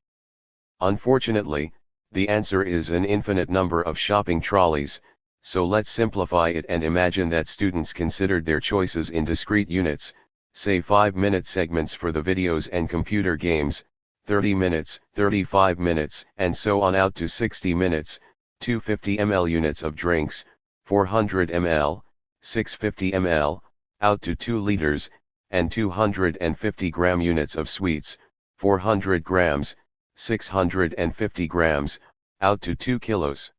[SPEAKER 1] Unfortunately, the answer is an infinite number of shopping trolleys, so let's simplify it and imagine that students considered their choices in discrete units, say 5-minute segments for the videos and computer games, 30 minutes, 35 minutes, and so on out to 60 minutes, 250 ml units of drinks, 400 ml, 650 ml, out to 2 liters, and 250 gram units of sweets, 400 grams, 650 grams, out to 2 kilos.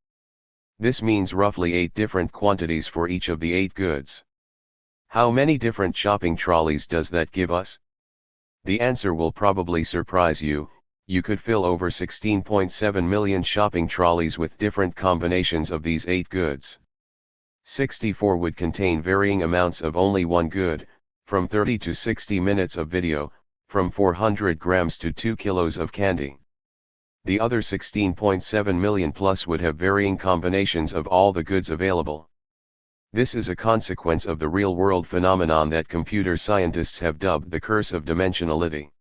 [SPEAKER 1] This means roughly 8 different quantities for each of the 8 goods. How many different shopping trolleys does that give us? The answer will probably surprise you. You could fill over 16.7 million shopping trolleys with different combinations of these 8 goods. 64 would contain varying amounts of only one good, from 30 to 60 minutes of video, from 400 grams to 2 kilos of candy. The other 16.7 million plus would have varying combinations of all the goods available. This is a consequence of the real-world phenomenon that computer scientists have dubbed the curse of dimensionality.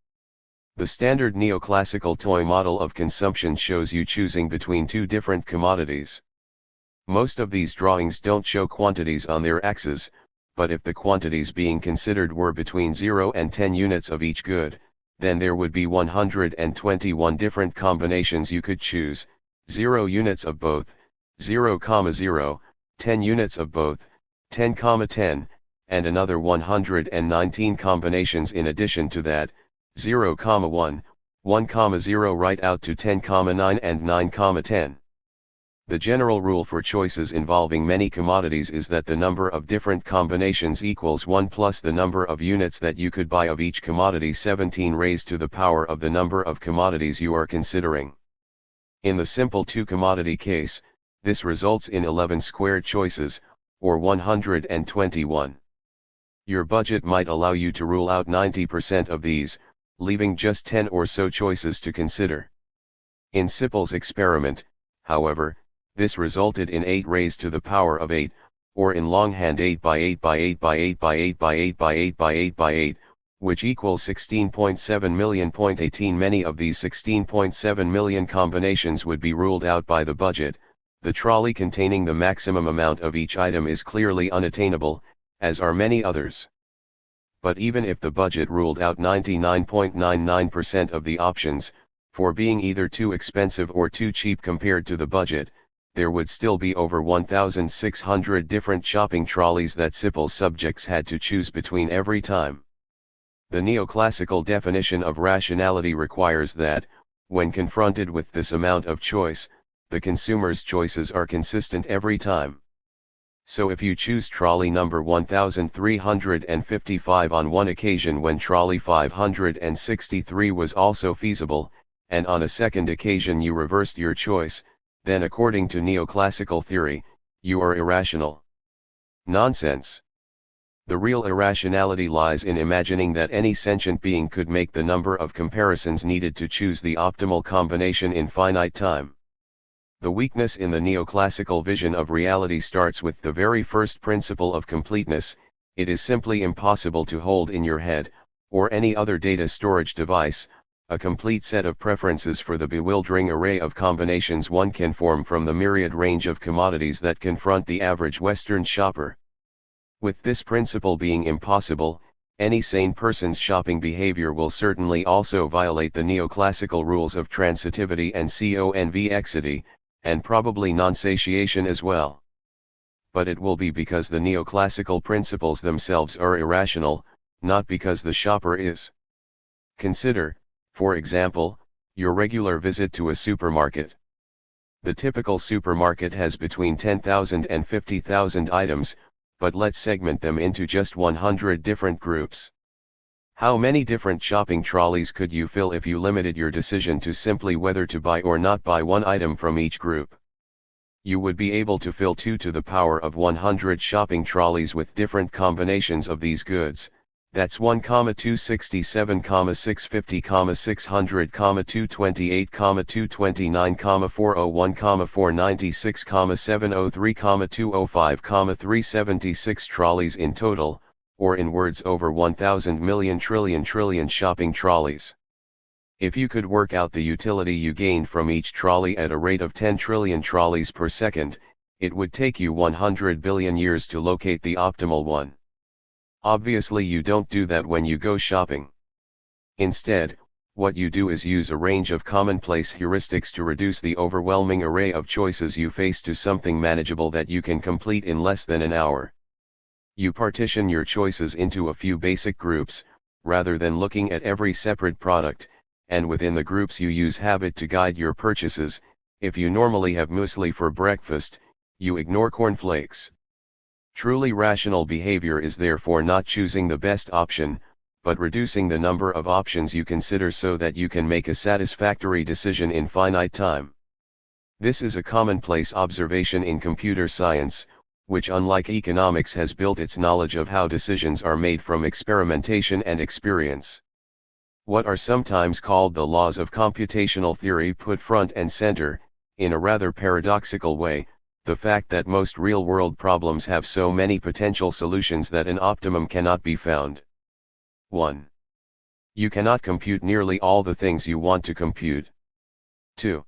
[SPEAKER 1] The standard neoclassical toy model of consumption shows you choosing between 2 different commodities. Most of these drawings don't show quantities on their axes, but if the quantities being considered were between 0 and 10 units of each good, then there would be 121 different combinations you could choose, 0 units of both, 0,0, 10 units of both, 10,10, and another 119 combinations in addition to that, 0,1, 1,0 right out to 10,9 and 9,10. The general rule for choices involving many commodities is that the number of different combinations equals 1 plus the number of units that you could buy of each commodity 17 raised to the power of the number of commodities you are considering. In the simple 2-commodity case, this results in 11 squared choices, or 121. Your budget might allow you to rule out 90% of these, leaving just 10 or so choices to consider. In Sippel's experiment, however, this resulted in 8 raised to the power of 8, or in longhand 8 by 8 by 8 by 8 by 8 by 8 by 8 by 8 by 8, which equals 16.7 million. 18 Many of these 16.7 million combinations would be ruled out by the budget. The trolley containing the maximum amount of each item is clearly unattainable, as are many others. But even if the budget ruled out 99.99% of the options, for being either too expensive or too cheap compared to the budget, there would still be over 1,600 different shopping trolleys that Sippel's subjects had to choose between every time. The neoclassical definition of rationality requires that, when confronted with this amount of choice, the consumer's choices are consistent every time. So if you choose trolley number 1355 on one occasion when trolley 563 was also feasible, and on a second occasion you reversed your choice, then according to neoclassical theory, you are irrational. Nonsense. The real irrationality lies in imagining that any sentient being could make the number of comparisons needed to choose the optimal combination in finite time. The weakness in the neoclassical vision of reality starts with the very first principle of completeness. It is simply impossible to hold in your head, or any other data storage device, a complete set of preferences for the bewildering array of combinations one can form from the myriad range of commodities that confront the average Western shopper. With this principle being impossible, any sane person's shopping behavior will certainly also violate the neoclassical rules of transitivity and convexity, and probably non-satiation as well. But it will be because the neoclassical principles themselves are irrational, not because the shopper is. Consider, for example, your regular visit to a supermarket. The typical supermarket has between 10,000 and 50,000 items, but let's segment them into just 100 different groups. How many different shopping trolleys could you fill if you limited your decision to simply whether to buy or not buy one item from each group? You would be able to fill 2 to the power of 100 shopping trolleys with different combinations of these goods. That's 1,267, 650, 600, 228, 229, 401, 496, 703, 205, 376 trolleys in total, or in words over 1,000 million trillion shopping trolleys. If you could work out the utility you gained from each trolley at a rate of 10 trillion trolleys per second, it would take you 100 billion years to locate the optimal one. Obviously you don't do that when you go shopping. Instead, what you do is use a range of commonplace heuristics to reduce the overwhelming array of choices you face to something manageable that you can complete in less than an hour. You partition your choices into a few basic groups, rather than looking at every separate product, and within the groups you use habit to guide your purchases. If you normally have muesli for breakfast, you ignore cornflakes. Truly rational behavior is therefore not choosing the best option, but reducing the number of options you consider so that you can make a satisfactory decision in finite time. This is a commonplace observation in computer science, which unlike economics has built its knowledge of how decisions are made from experimentation and experience. What are sometimes called the laws of computational theory put front and center, in a rather paradoxical way, the fact that most real-world problems have so many potential solutions that an optimum cannot be found. 1. You cannot compute nearly all the things you want to compute. 2.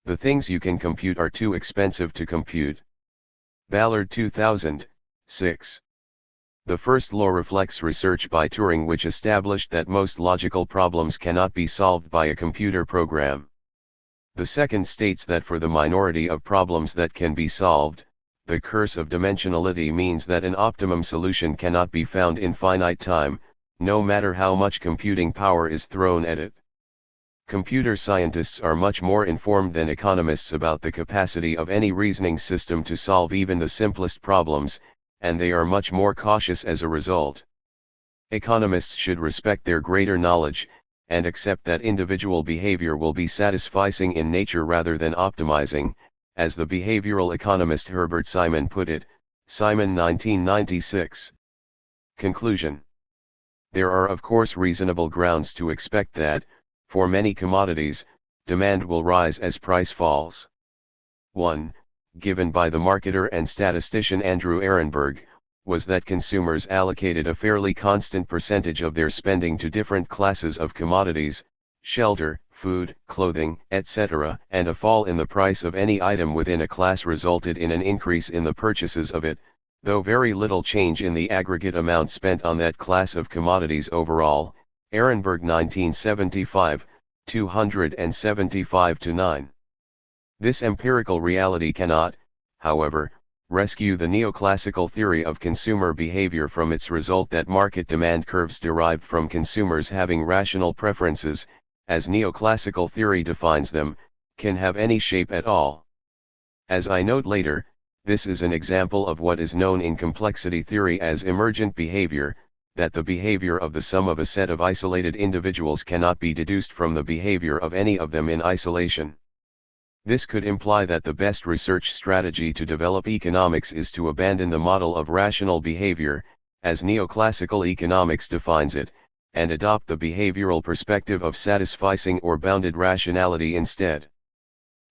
[SPEAKER 1] The things you can compute are too expensive to compute. Ballard 2006. The first law reflects research by Turing which established that most logical problems cannot be solved by a computer program. The second states that for the minority of problems that can be solved, the curse of dimensionality means that an optimum solution cannot be found in finite time, no matter how much computing power is thrown at it. Computer scientists are much more informed than economists about the capacity of any reasoning system to solve even the simplest problems, and they are much more cautious as a result. Economists should respect their greater knowledge, and accept that individual behavior will be satisficing in nature rather than optimizing, as the behavioral economist Herbert Simon put it, Simon 1996. Conclusion. There are of course reasonable grounds to expect that, for many commodities, demand will rise as price falls. 1, given by the marketer and statistician Andrew Ehrenberg, was that consumers allocated a fairly constant percentage of their spending to different classes of commodities, shelter, food, clothing, etc., and a fall in the price of any item within a class resulted in an increase in the purchases of it, though very little change in the aggregate amount spent on that class of commodities overall. Ehrenberg 1975, 275-9. This empirical reality cannot, however, rescue the neoclassical theory of consumer behavior from its result that market demand curves derived from consumers having rational preferences, as neoclassical theory defines them, can have any shape at all. As I note later, This is an example of what is known in complexity theory as emergent behavior, that the behavior of the sum of a set of isolated individuals cannot be deduced from the behavior of any of them in isolation. This could imply that the best research strategy to develop economics is to abandon the model of rational behavior, as neoclassical economics defines it, and adopt the behavioral perspective of satisficing or bounded rationality instead.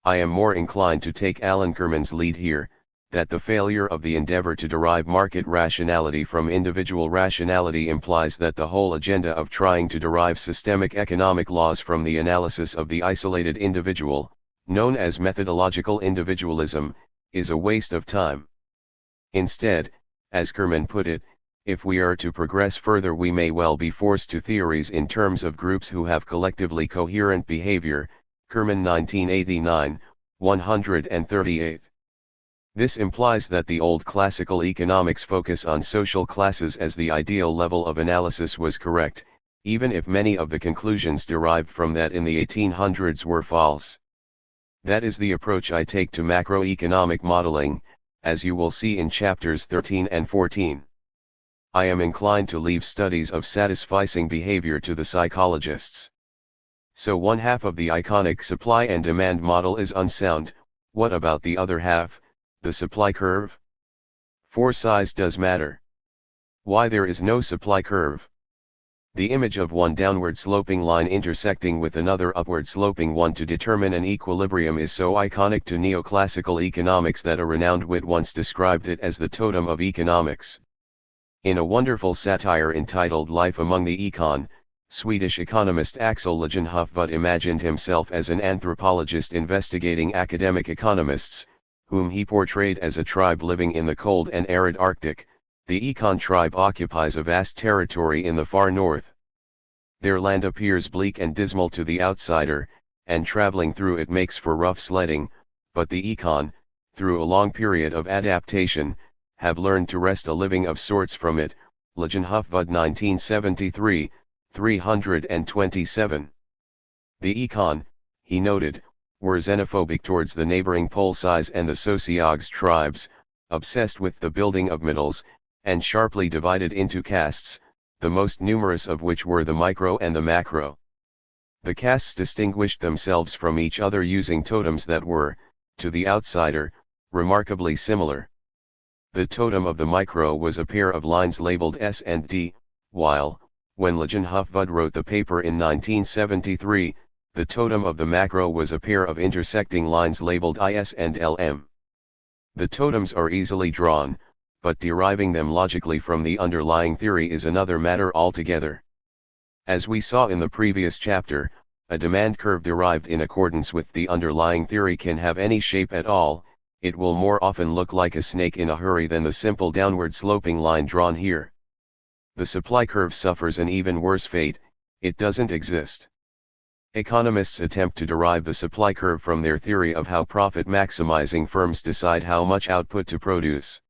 [SPEAKER 1] I am more inclined to take Alan Kerman's lead here, that the failure of the endeavor to derive market rationality from individual rationality implies that the whole agenda of trying to derive systemic economic laws from the analysis of the isolated individual, known as methodological individualism, is a waste of time. Instead, as Kerman put it, if we are to progress further, we may well be forced to theories in terms of groups who have collectively coherent behavior. Kerman 1989, 138. This implies that the old classical economics focus on social classes as the ideal level of analysis was correct, even if many of the conclusions derived from that in the 1800s were false. That is the approach I take to macroeconomic modeling, as you will see in chapters 13 and 14. I am inclined to leave studies of satisficing behavior to the psychologists. So one half of the iconic supply and demand model is unsound. What about the other half, the supply curve? For size does matter. Why there is no supply curve? The image of one downward sloping line intersecting with another upward sloping one to determine an equilibrium is so iconic to neoclassical economics that a renowned wit once described it as the totem of economics. In a wonderful satire entitled Life Among the Econ, Swedish economist Axel Lejonhufvud imagined himself as an anthropologist investigating academic economists, whom he portrayed as a tribe living in the cold and arid Arctic. The Econ tribe occupies a vast territory in the far north. Their land appears bleak and dismal to the outsider, and traveling through it makes for rough sledding, but the Econ, through a long period of adaptation, have learned to wrest a living of sorts from it. Lejonhufvud 1973, 327. The Econ, he noted, were xenophobic towards the neighboring Polsies and the Sociogs tribes, obsessed with the building of middles, and sharply divided into castes, the most numerous of which were the micro and the macro. The castes distinguished themselves from each other using totems that were, to the outsider, remarkably similar. The totem of the micro was a pair of lines labeled S and D, while, when Lejonhufvud wrote the paper in 1973, the totem of the macro was a pair of intersecting lines labeled IS and LM. The totems are easily drawn, but deriving them logically from the underlying theory is another matter altogether. As we saw in the previous chapter, a demand curve derived in accordance with the underlying theory can have any shape at all. It will more often look like a snake in a hurry than the simple downward sloping line drawn here. The supply curve suffers an even worse fate. It doesn't exist. Economists attempt to derive the supply curve from their theory of how profit-maximizing firms decide how much output to produce.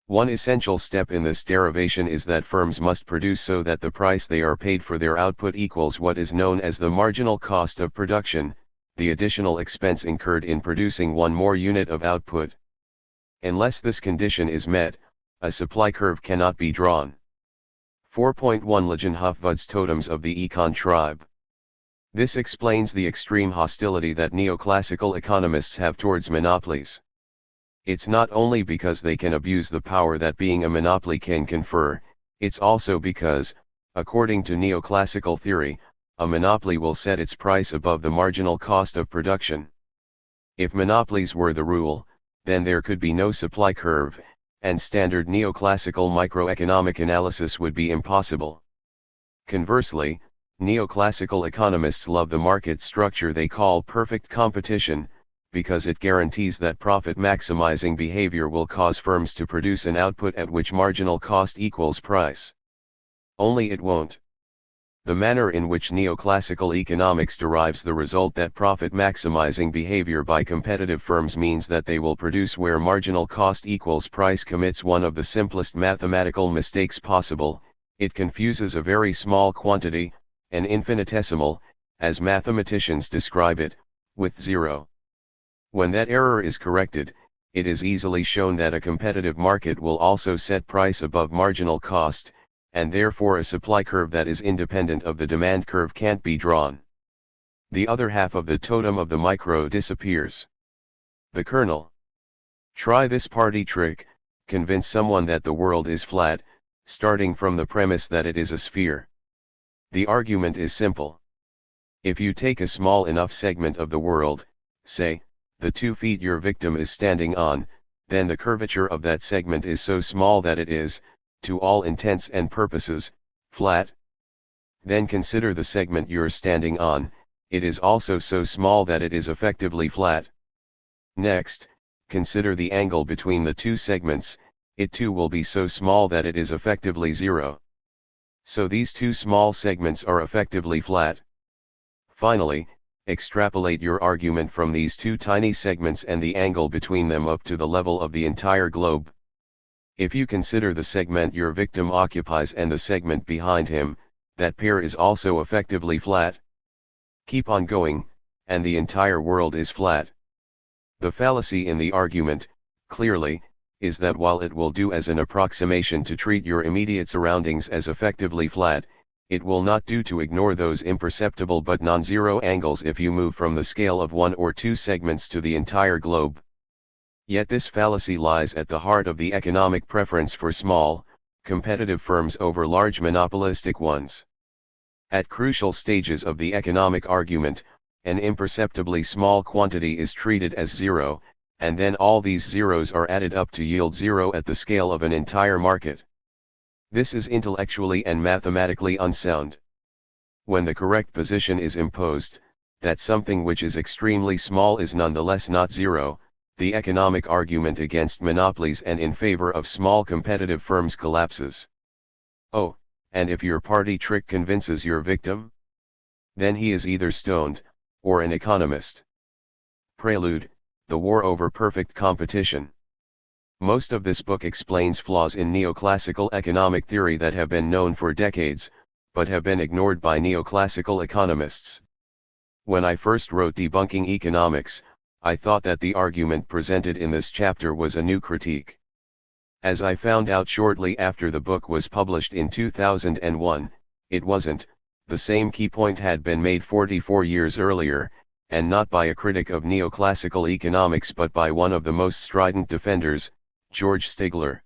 [SPEAKER 1] One essential step in this derivation is that firms must produce so that the price they are paid for their output equals what is known as the marginal cost of production, the additional expense incurred in producing one more unit of output. Unless this condition is met, a supply curve cannot be drawn. 4.1 Lejonhufvud's Totems of the Econ Tribe. This explains the extreme hostility that neoclassical economists have towards monopolies. It's not only because they can abuse the power that being a monopoly can confer, it's also because, according to neoclassical theory, a monopoly will set its price above the marginal cost of production. If monopolies were the rule, then there could be no supply curve, and standard neoclassical microeconomic analysis would be impossible. Conversely, neoclassical economists love the market structure they call perfect competition, because it guarantees that profit-maximizing behavior will cause firms to produce an output at which marginal cost equals price. Only it won't. The manner in which neoclassical economics derives the result that profit-maximizing behavior by competitive firms means that they will produce where marginal cost equals price commits one of the simplest mathematical mistakes possible. It confuses a very small quantity, an infinitesimal, as mathematicians describe it, with zero. When that error is corrected, it is easily shown that a competitive market will also set price above marginal cost, and therefore a supply curve that is independent of the demand curve can't be drawn. The other half of the totem of the micro disappears. The kernel. Try this party trick, convince someone that the world is flat, starting from the premise that it is a sphere. The argument is simple. If you take a small enough segment of the world, say, the 2 feet your victim is standing on, then the curvature of that segment is so small that it is, to all intents and purposes, flat. Then consider the segment you're standing on, it is also so small that it is effectively flat. Next, consider the angle between the 2 segments, it too will be so small that it is effectively zero. So these 2 small segments are effectively flat. Finally, extrapolate your argument from these 2 tiny segments and the angle between them up to the level of the entire globe. If you consider the segment your victim occupies and the segment behind him, that pair is also effectively flat. Keep on going, and the entire world is flat. The fallacy in the argument, clearly, is that while it will do as an approximation to treat your immediate surroundings as effectively flat, it will not do to ignore those imperceptible but non-zero angles if you move from the scale of 1 or 2 segments to the entire globe. Yet this fallacy lies at the heart of the economic preference for small, competitive firms over large monopolistic ones. At crucial stages of the economic argument, an imperceptibly small quantity is treated as zero, and then all these zeros are added up to yield zero at the scale of an entire market. This is intellectually and mathematically unsound. When the correct position is imposed, that something which is extremely small is nonetheless not zero, the economic argument against monopolies and in favor of small competitive firms collapses. Oh, and if your party trick convinces your victim? Then he is either stoned, or an economist. Prelude, The War Over Perfect Competition. Most of this book explains flaws in neoclassical economic theory that have been known for decades, but have been ignored by neoclassical economists. When I first wrote Debunking Economics, I thought that the argument presented in this chapter was a new critique. As I found out shortly after the book was published in 2001, it wasn't. The same key point had been made 44 years earlier, and not by a critic of neoclassical economics but by one of the most strident defenders, George Stigler.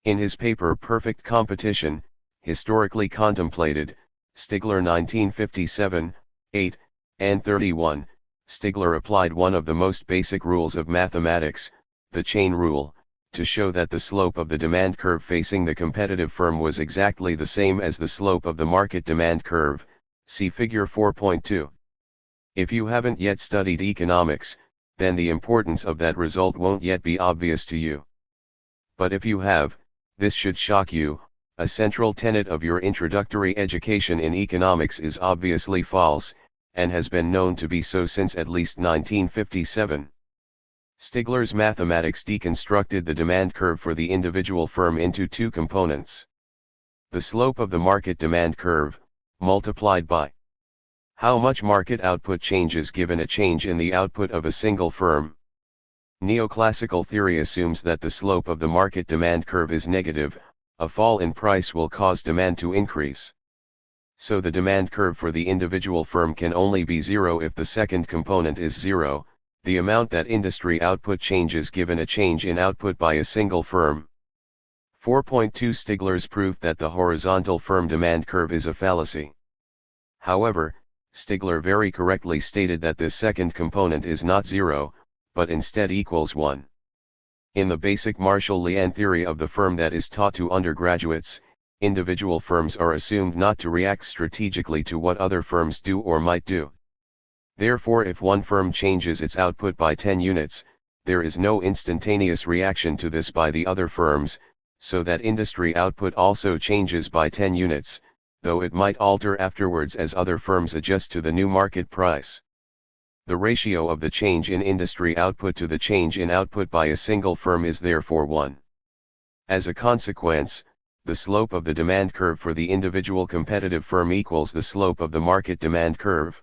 [SPEAKER 1] In his paper Perfect Competition, Historically Contemplated, Stigler 1957, 8, and 31, Stigler applied one of the most basic rules of mathematics, the chain rule, to show that the slope of the demand curve facing the competitive firm was exactly the same as the slope of the market demand curve, see figure 4.2. If you haven't yet studied economics, then the importance of that result won't yet be obvious to you. But if you have, this should shock you. A central tenet of your introductory education in economics is obviously false, and has been known to be so since at least 1957. Stigler's mathematics deconstructed the demand curve for the individual firm into 2 components. The slope of the market demand curve, multiplied by how much market output changes given a change in the output of a single firm. Neoclassical theory assumes that the slope of the market demand curve is negative, a fall in price will cause demand to increase. So the demand curve for the individual firm can only be zero if the second component is zero, the amount that industry output changes given a change in output by a single firm. 4.2 Stigler's proof that the horizontal firm demand curve is a fallacy. However, Stigler very correctly stated that this second component is not zero, but instead equals 1. In the basic Marshall-Lian theory of the firm that is taught to undergraduates, individual firms are assumed not to react strategically to what other firms do or might do. Therefore, if one firm changes its output by 10 units, there is no instantaneous reaction to this by the other firms, so that industry output also changes by 10 units, though it might alter afterwards as other firms adjust to the new market price. The ratio of the change in industry output to the change in output by a single firm is therefore 1. As a consequence, the slope of the demand curve for the individual competitive firm equals the slope of the market demand curve.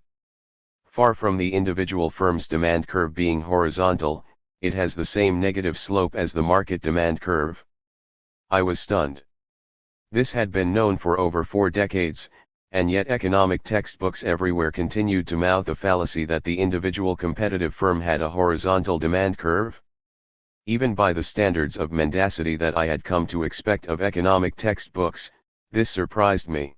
[SPEAKER 1] Far from the individual firm's demand curve being horizontal, it has the same negative slope as the market demand curve. I was stunned. This had been known for over 4 decades, and yet economic textbooks everywhere continued to mouth the fallacy that the individual competitive firm had a horizontal demand curve. Even by the standards of mendacity that I had come to expect of economic textbooks, this surprised me.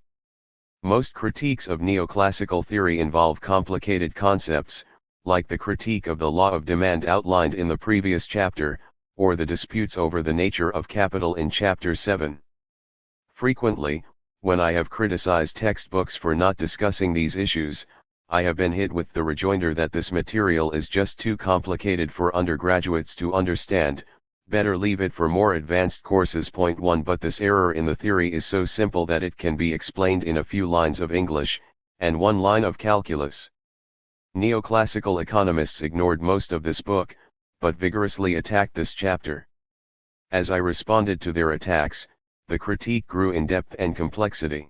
[SPEAKER 1] Most critiques of neoclassical theory involve complicated concepts, like the critique of the law of demand outlined in the previous chapter, or the disputes over the nature of capital in Chapter 7. Frequently, when I have criticized textbooks for not discussing these issues, I have been hit with the rejoinder that this material is just too complicated for undergraduates to understand, better leave it for more advanced courses. Point 1 But this error in the theory is so simple that it can be explained in a few lines of English, and 1 line of calculus. Neoclassical economists ignored most of this book, but vigorously attacked this chapter. As I responded to their attacks, the critique grew in depth and complexity.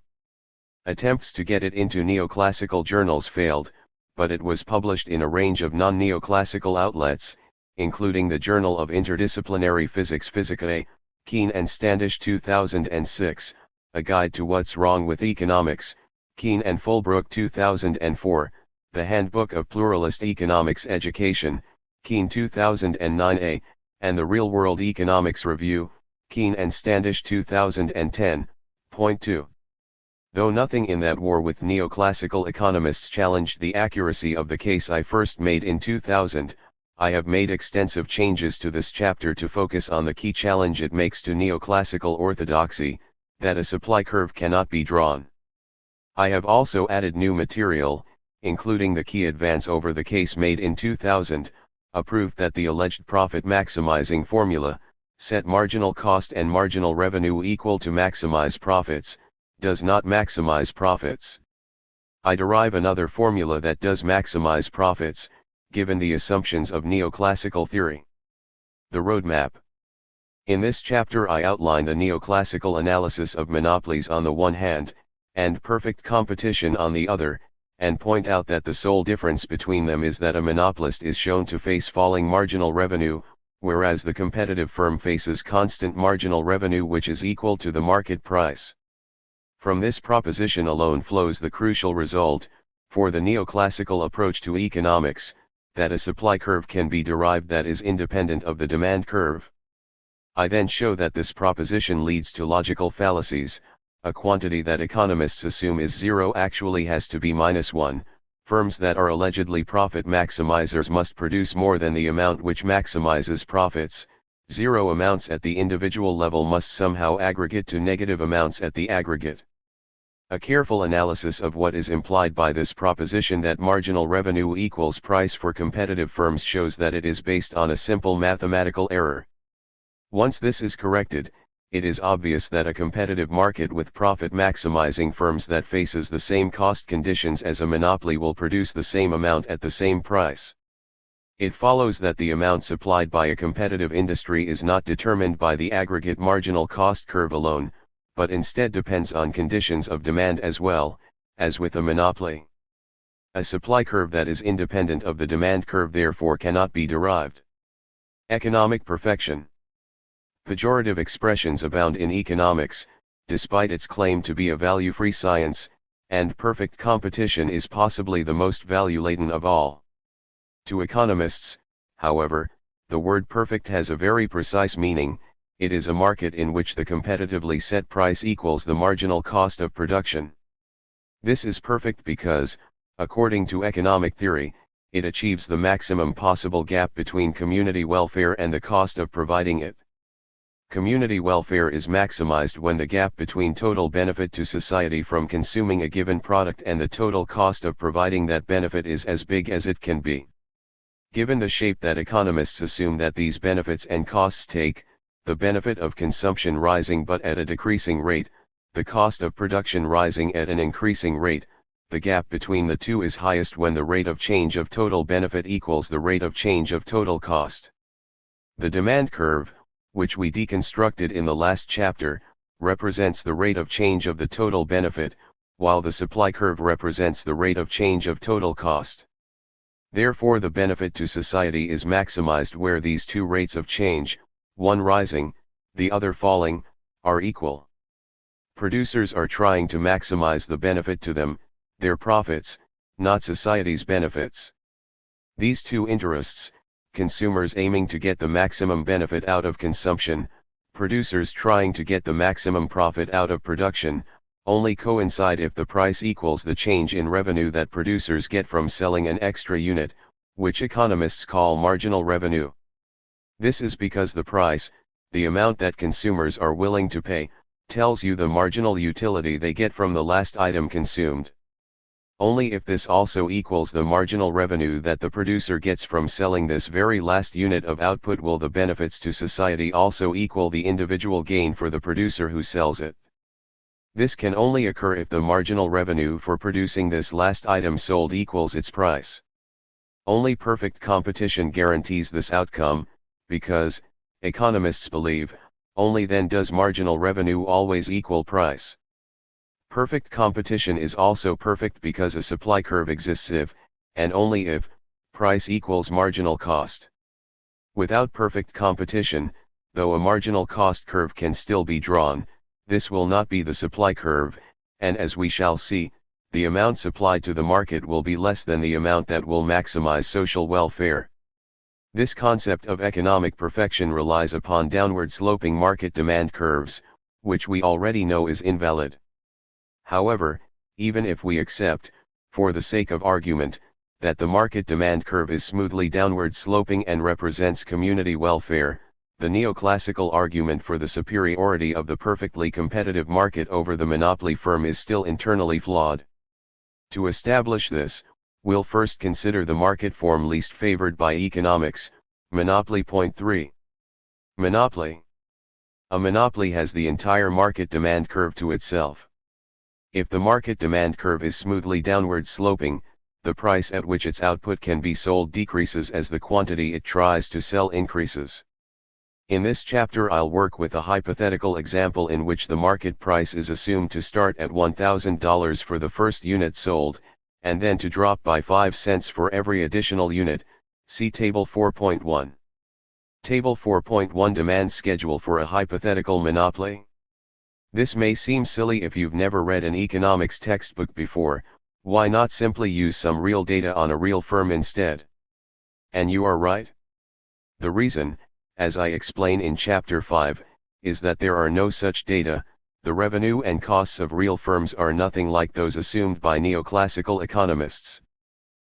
[SPEAKER 1] Attempts to get it into neoclassical journals failed, but it was published in a range of non-neoclassical outlets, including the Journal of Interdisciplinary Physics Physicae, Keene and Standish 2006, A Guide to What's Wrong with Economics, Keene and Fulbrook 2004, The Handbook of Pluralist Economics Education, Keene 2009a, and the Real World Economics Review, Keene and Standish 2010. Point 2. Though nothing in that war with neoclassical economists challenged the accuracy of the case I first made in 2000, I have made extensive changes to this chapter to focus on the key challenge it makes to neoclassical orthodoxy, that a supply curve cannot be drawn. I have also added new material, including the key advance over the case made in 2000, a proof that the alleged profit maximizing formula, set marginal cost and marginal revenue equal to maximize profits, does not maximize profits. I derive another formula that does maximize profits, given the assumptions of neoclassical theory. The roadmap. In this chapter I outline the neoclassical analysis of monopolies on the one hand, and perfect competition on the other, and point out that the sole difference between them is that a monopolist is shown to face falling marginal revenue, whereas the competitive firm faces constant marginal revenue which is equal to the market price. From this proposition alone flows the crucial result, for the neoclassical approach to economics, that a supply curve can be derived that is independent of the demand curve. I then show that this proposition leads to logical fallacies. A quantity that economists assume is 0 actually has to be -1, firms that are allegedly profit maximizers must produce more than the amount which maximizes profits, 0 amounts at the individual level must somehow aggregate to negative amounts at the aggregate. A careful analysis of what is implied by this proposition that marginal revenue equals price for competitive firms shows that it is based on a simple mathematical error. Once this is corrected, it is obvious that a competitive market with profit-maximizing firms that faces the same cost conditions as a monopoly will produce the same amount at the same price. It follows that the amount supplied by a competitive industry is not determined by the aggregate marginal cost curve alone, but instead depends on conditions of demand as well, as with a monopoly. A supply curve that is independent of the demand curve therefore cannot be derived. Economic perfection. Pejorative expressions abound in economics, despite its claim to be a value-free science, and perfect competition is possibly the most value-laden of all. To economists, however, the word perfect has a very precise meaning. It is a market in which the competitively set price equals the marginal cost of production. This is perfect because, according to economic theory, it achieves the maximum possible gap between community welfare and the cost of providing it. Community welfare is maximized when the gap between total benefit to society from consuming a given product and the total cost of providing that benefit is as big as it can be. Given the shape that economists assume that these benefits and costs take, the benefit of consumption rising but at a decreasing rate, the cost of production rising at an increasing rate, the gap between the two is highest when the rate of change of total benefit equals the rate of change of total cost. The demand curve, which we deconstructed in the last chapter, represents the rate of change of the total benefit, while the supply curve represents the rate of change of total cost. Therefore the benefit to society is maximized where these two rates of change, one rising, the other falling, are equal. Producers are trying to maximize the benefit to them, their profits, not society's benefits. These two interests, consumers aiming to get the maximum benefit out of consumption, producers trying to get the maximum profit out of production, only coincide if the price equals the change in revenue that producers get from selling an extra unit, which economists call marginal revenue. This is because the price, the amount that consumers are willing to pay, tells you the marginal utility they get from the last item consumed. Only if this also equals the marginal revenue that the producer gets from selling this very last unit of output will the benefits to society also equal the individual gain for the producer who sells it. This can only occur if the marginal revenue for producing this last item sold equals its price. Only perfect competition guarantees this outcome, because, economists believe, only then does marginal revenue always equal price. Perfect competition is also perfect because a supply curve exists if, and only if, price equals marginal cost. Without perfect competition, though a marginal cost curve can still be drawn, this will not be the supply curve, and as we shall see, the amount supplied to the market will be less than the amount that will maximize social welfare. This concept of economic perfection relies upon downward-sloping market demand curves, which we already know is invalid. However, even if we accept, for the sake of argument, that the market demand curve is smoothly downward sloping and represents community welfare, the neoclassical argument for the superiority of the perfectly competitive market over the monopoly firm is still internally flawed. To establish this, we'll first consider the market form least favored by economics, monopoly. Point 3. Monopoly. A monopoly has the entire market demand curve to itself. If the market demand curve is smoothly downward sloping, the price at which its output can be sold decreases as the quantity it tries to sell increases. In this chapter I'll work with a hypothetical example in which the market price is assumed to start at $1,000 for the first unit sold, and then to drop by 5 cents for every additional unit. See Table 4.1. Table 4.1 Demand schedule for a hypothetical monopoly. This may seem silly if you've never read an economics textbook before. Why not simply use some real data on a real firm instead? And you are right. The reason, as I explain in Chapter 5, is that there are no such data. The revenue and costs of real firms are nothing like those assumed by neoclassical economists.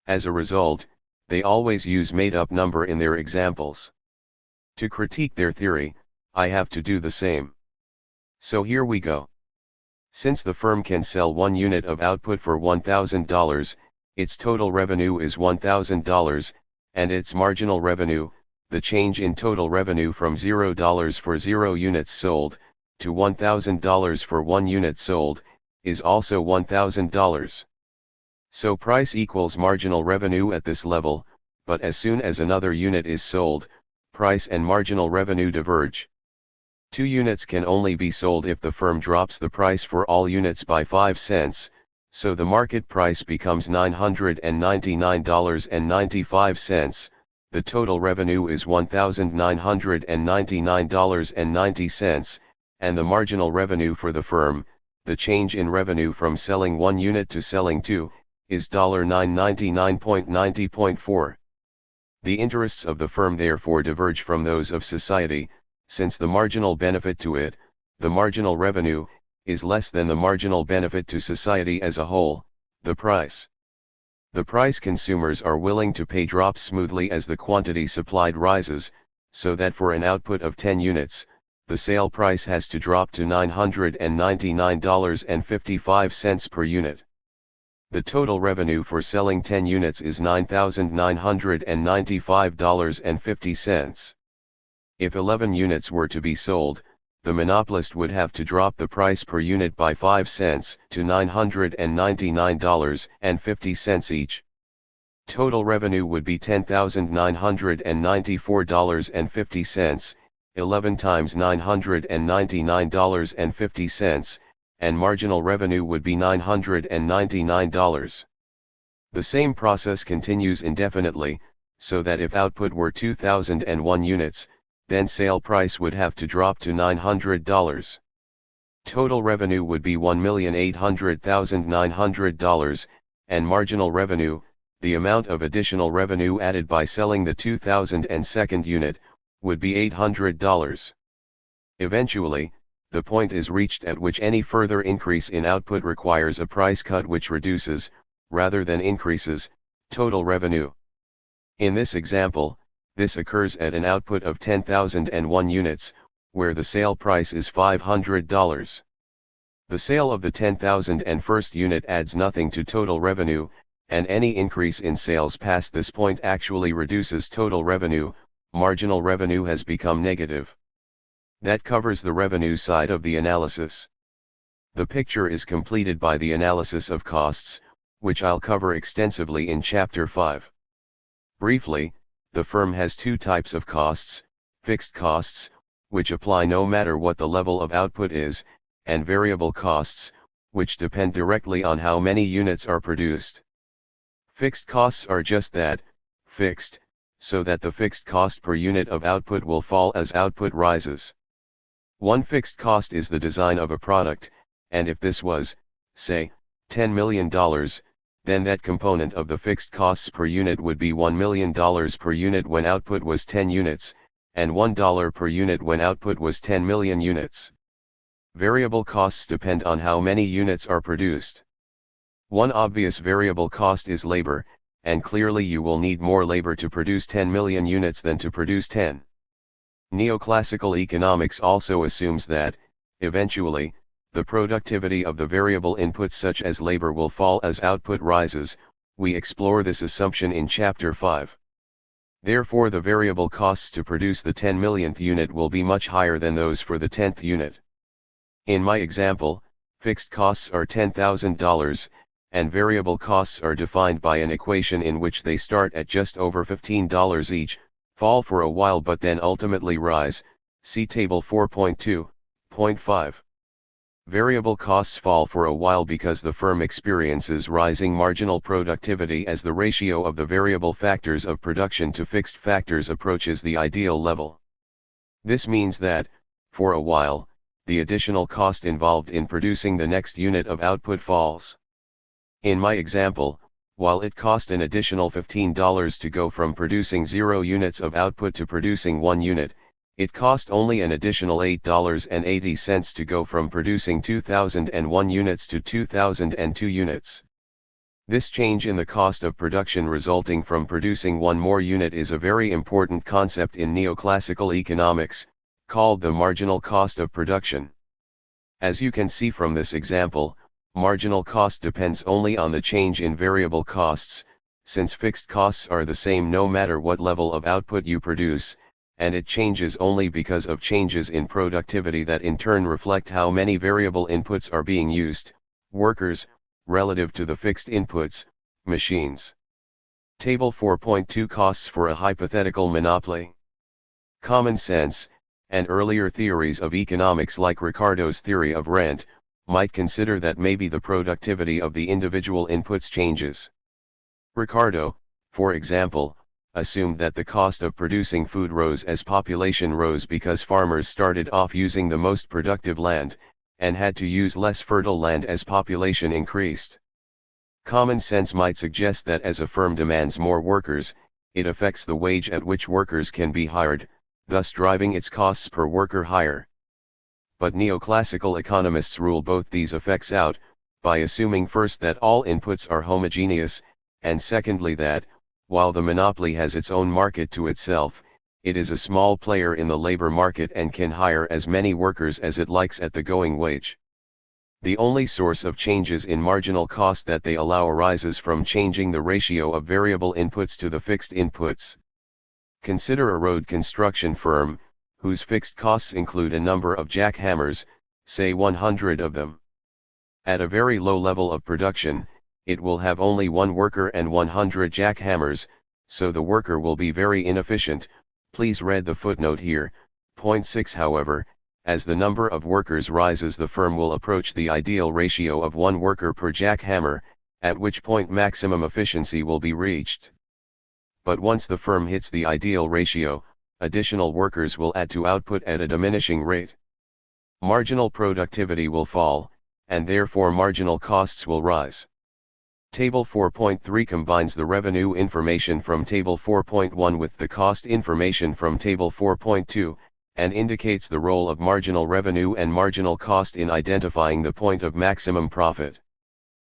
[SPEAKER 1] As a result, they always use made-up number in their examples. To critique their theory, I have to do the same. So here we go. Since the firm can sell one unit of output for $1,000, its total revenue is $1,000, and its marginal revenue, the change in total revenue from $0 for 0 units sold, to $1,000 for 1 unit sold, is also $1,000. So price equals marginal revenue at this level, but as soon as another unit is sold, price and marginal revenue diverge. 2 units can only be sold if the firm drops the price for all units by 5 cents, so the market price becomes $999.95, the total revenue is $1,999.90, and the marginal revenue for the firm, the change in revenue from selling 1 unit to selling 2, is $999.90.4. The interests of the firm therefore diverge from those of society, since the marginal benefit to it, the marginal revenue, is less than the marginal benefit to society as a whole, the price. The price consumers are willing to pay drops smoothly as the quantity supplied rises, so that for an output of 10 units, the sale price has to drop to $999.55 per unit. The total revenue for selling 10 units is $9,995.50. If 11 units were to be sold, the monopolist would have to drop the price per unit by 5 cents to $999.50 each. Total revenue would be $10,994.50, 11 times $999.50, and marginal revenue would be $999. The same process continues indefinitely, so that if output were 2001 units, then sale price would have to drop to $900. Total revenue would be $1,800,900, and marginal revenue, the amount of additional revenue added by selling the 2002nd unit, would be $800. Eventually, the point is reached at which any further increase in output requires a price cut which reduces, rather than increases, total revenue. In this example, this occurs at an output of 10,001 units, where the sale price is $500. The sale of the 10,001st unit adds nothing to total revenue, and any increase in sales past this point actually reduces total revenue. Marginal revenue has become negative. That covers the revenue side of the analysis. The picture is completed by the analysis of costs, which I'll cover extensively in Chapter 5. Briefly, the firm has two types of costs: fixed costs, which apply no matter what the level of output is, and variable costs, which depend directly on how many units are produced. Fixed costs are just that, fixed, so that the fixed cost per unit of output will fall as output rises. One fixed cost is the design of a product, and if this was, say, $10 million, then that component of the fixed costs per unit would be $1 million per unit when output was 10 units, and $1 per unit when output was 10 million units. Variable costs depend on how many units are produced. One obvious variable cost is labor, and clearly you will need more labor to produce 10 million units than to produce 10. Neoclassical economics also assumes that, eventually, the productivity of the variable inputs such as labor will fall as output rises. We explore this assumption in Chapter 5. Therefore the variable costs to produce the 10 millionth unit will be much higher than those for the 10th unit. In my example, fixed costs are $10,000, and variable costs are defined by an equation in which they start at just over $15 each, fall for a while but then ultimately rise. See Table 4.2.5. Variable costs fall for a while because the firm experiences rising marginal productivity as the ratio of the variable factors of production to fixed factors approaches the ideal level. This means that, for a while, the additional cost involved in producing the next unit of output falls. In my example, while it cost an additional $15 to go from producing 0 units of output to producing 1 unit, it cost only an additional $8.80 to go from producing 2001 units to 2002 units. This change in the cost of production resulting from producing one more unit is a very important concept in neoclassical economics, called the marginal cost of production. As you can see from this example, marginal cost depends only on the change in variable costs, since fixed costs are the same no matter what level of output you produce, and it changes only because of changes in productivity that in turn reflect how many variable inputs are being used, workers, relative to the fixed inputs, machines. Table 4.2 Costs for a hypothetical monopoly. Common sense, and earlier theories of economics like Ricardo's theory of rent, might consider that maybe the productivity of the individual inputs changes. Ricardo, for example, assumed that the cost of producing food rose as population rose because farmers started off using the most productive land, and had to use less fertile land as population increased. Common sense might suggest that as a firm demands more workers, it affects the wage at which workers can be hired, thus driving its costs per worker higher. But neoclassical economists rule both these effects out, by assuming first that all inputs are homogeneous, and secondly that, while the monopoly has its own market to itself, it is a small player in the labor market and can hire as many workers as it likes at the going wage. The only source of changes in marginal cost that they allow arises from changing the ratio of variable inputs to the fixed inputs. Consider a road construction firm, whose fixed costs include a number of jackhammers, say 100 of them. At a very low level of production, it will have only one worker and 100 jackhammers, so the worker will be very inefficient. Please read the footnote here. Point 6 However, as the number of workers rises, the firm will approach the ideal ratio of one worker per jackhammer, at which point maximum efficiency will be reached. But once the firm hits the ideal ratio, additional workers will add to output at a diminishing rate. Marginal productivity will fall, and therefore marginal costs will rise. Table 4.3 combines the revenue information from Table 4.1 with the cost information from Table 4.2, and indicates the role of marginal revenue and marginal cost in identifying the point of maximum profit.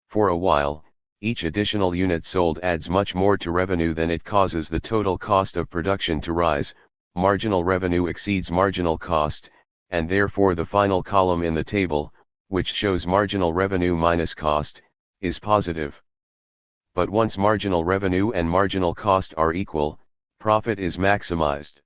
[SPEAKER 1] For a while, each additional unit sold adds much more to revenue than it causes the total cost of production to rise. Marginal revenue exceeds marginal cost, and therefore the final column in the table, which shows marginal revenue minus cost, is positive. But once marginal revenue and marginal cost are equal, profit is maximized.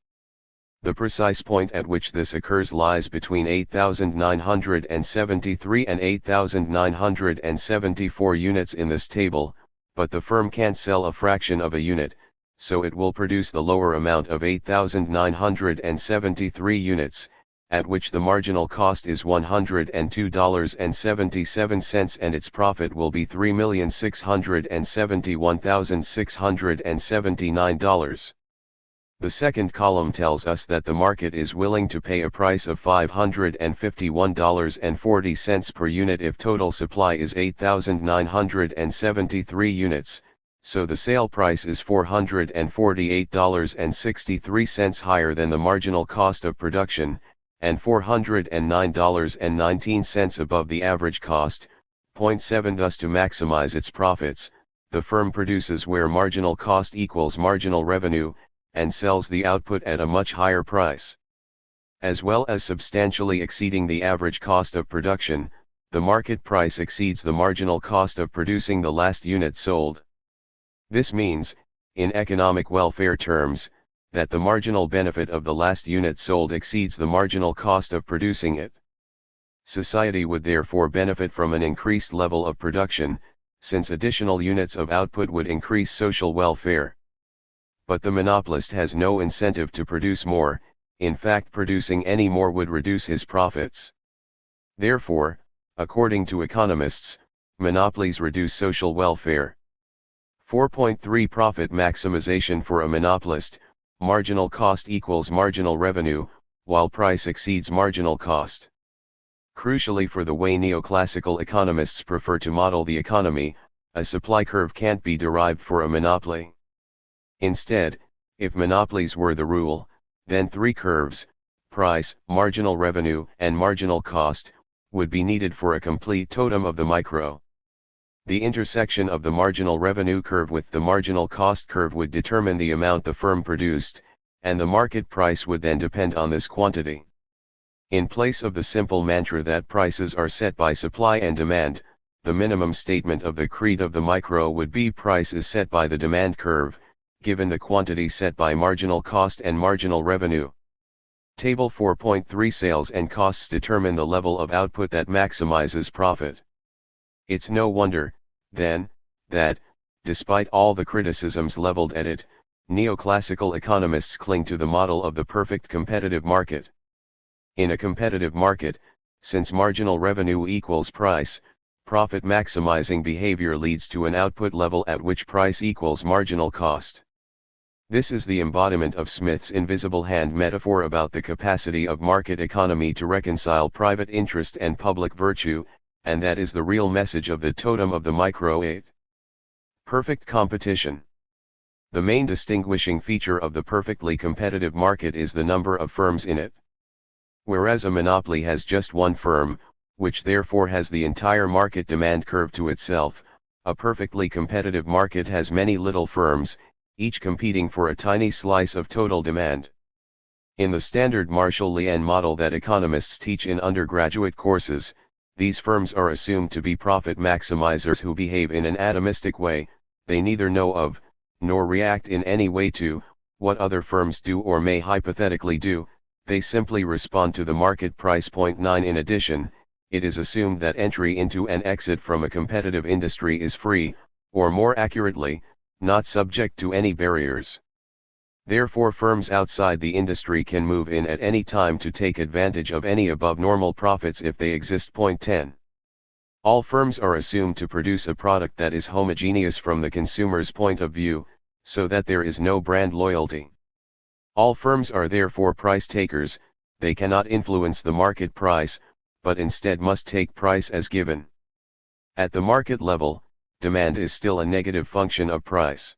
[SPEAKER 1] The precise point at which this occurs lies between 8,973 and 8,974 units in this table, but the firm can't sell a fraction of a unit, so it will produce the lower amount of 8,973 units, at which the marginal cost is $102.77 and its profit will be $3,671,679. The second column tells us that the market is willing to pay a price of $551.40 per unit if total supply is 8,973 units, so the sale price is $448.63 higher than the marginal cost of production, and $409.19 above the average cost. Point 7. Thus, to maximize its profits, the firm produces where marginal cost equals marginal revenue, and sells the output at a much higher price. As well as substantially exceeding the average cost of production, the market price exceeds the marginal cost of producing the last unit sold. This means, in economic welfare terms, that the marginal benefit of the last unit sold exceeds the marginal cost of producing it. Society would therefore benefit from an increased level of production, since additional units of output would increase social welfare. But the monopolist has no incentive to produce more. In fact, producing any more would reduce his profits. Therefore, according to economists, monopolies reduce social welfare. 4.3 Profit maximization for a monopolist. Marginal cost equals marginal revenue, while price exceeds marginal cost. Crucially, for the way neoclassical economists prefer to model the economy, a supply curve can't be derived for a monopoly. Instead, if monopolies were the rule, then three curves, price, marginal revenue, and marginal cost, would be needed for a complete totem of the micro. The intersection of the marginal revenue curve with the marginal cost curve would determine the amount the firm produced, and the market price would then depend on this quantity. In place of the simple mantra that prices are set by supply and demand, the minimum statement of the creed of the micro would be price is set by the demand curve, given the quantity set by marginal cost and marginal revenue. Table 4.3 Sales and costs determine the level of output that maximizes profit. It's no wonder, then, that, despite all the criticisms leveled at it, neoclassical economists cling to the model of the perfect competitive market. In a competitive market, since marginal revenue equals price, profit maximizing behavior leads to an output level at which price equals marginal cost. This is the embodiment of Smith's invisible hand metaphor about the capacity of market economy to reconcile private interest and public virtue, and that is the real message of the totem of the micro 8. Perfect competition. The main distinguishing feature of the perfectly competitive market is the number of firms in it. Whereas a monopoly has just one firm, which therefore has the entire market demand curve to itself, a perfectly competitive market has many little firms, each competing for a tiny slice of total demand. In the standard Marshall-Lien model that economists teach in undergraduate courses, these firms are assumed to be profit maximizers who behave in an atomistic way. They neither know of, nor react in any way to, what other firms do or may hypothetically do, they simply respond to the market price. Point 9 In addition, it is assumed that entry into and exit from a competitive industry is free, or more accurately, not subject to any barriers. Therefore, firms outside the industry can move in at any time to take advantage of any above normal profits if they exist. Point 10. All firms are assumed to produce a product that is homogeneous from the consumer's point of view, so that there is no brand loyalty. All firms are therefore price takers. They cannot influence the market price, but instead must take price as given. At the market level, demand is still a negative function of price.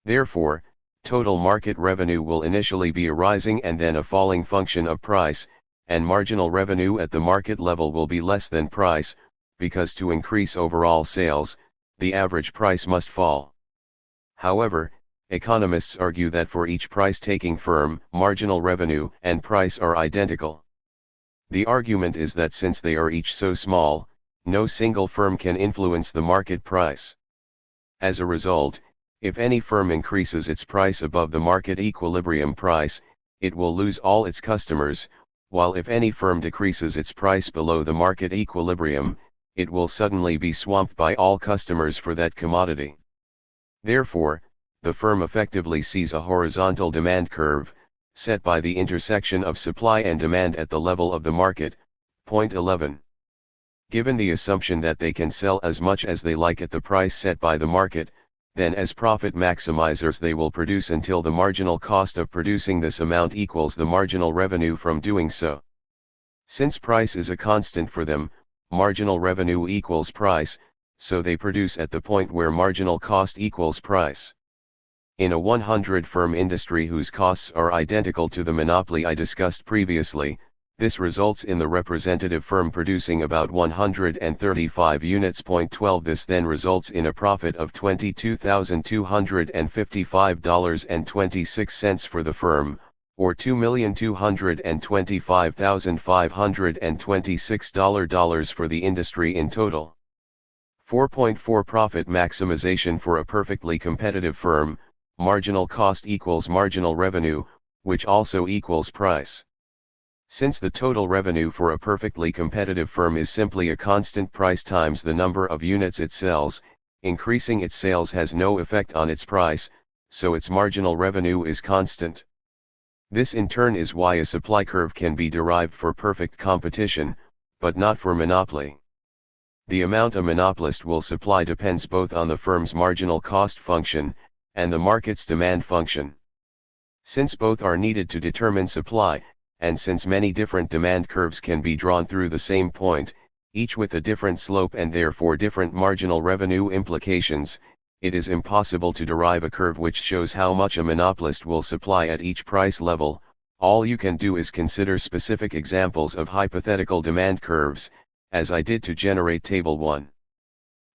[SPEAKER 1] Therefore, total market revenue will initially be a rising and then a falling function of price, and marginal revenue at the market level will be less than price, because to increase overall sales, the average price must fall. However, economists argue that for each price-taking firm, marginal revenue and price are identical. The argument is that since they are each so small, no single firm can influence the market price. As a result, if any firm increases its price above the market equilibrium price, it will lose all its customers, while if any firm decreases its price below the market equilibrium, it will suddenly be swamped by all customers for that commodity. Therefore, the firm effectively sees a horizontal demand curve, set by the intersection of supply and demand at the level of the market. Point 11. Given the assumption that they can sell as much as they like at the price set by the market, then as profit maximizers they will produce until the marginal cost of producing this amount equals the marginal revenue from doing so. Since price is a constant for them, marginal revenue equals price, so they produce at the point where marginal cost equals price. In a 100-firm industry whose costs are identical to the monopoly I discussed previously, this results in the representative firm producing about 135 units. 12. This then results in a profit of $22,255.26 for the firm, or $2,225,526 for the industry in total. 4.4 Profit maximization for a perfectly competitive firm. Marginal cost equals marginal revenue, which also equals price. Since the total revenue for a perfectly competitive firm is simply a constant price times the number of units it sells, increasing its sales has no effect on its price, so its marginal revenue is constant. This in turn is why a supply curve can be derived for perfect competition, but not for monopoly. The amount a monopolist will supply depends both on the firm's marginal cost function, and the market's demand function. Since both are needed to determine supply, and since many different demand curves can be drawn through the same point, each with a different slope and therefore different marginal revenue implications, it is impossible to derive a curve which shows how much a monopolist will supply at each price level. All you can do is consider specific examples of hypothetical demand curves, as I did to generate Table 1.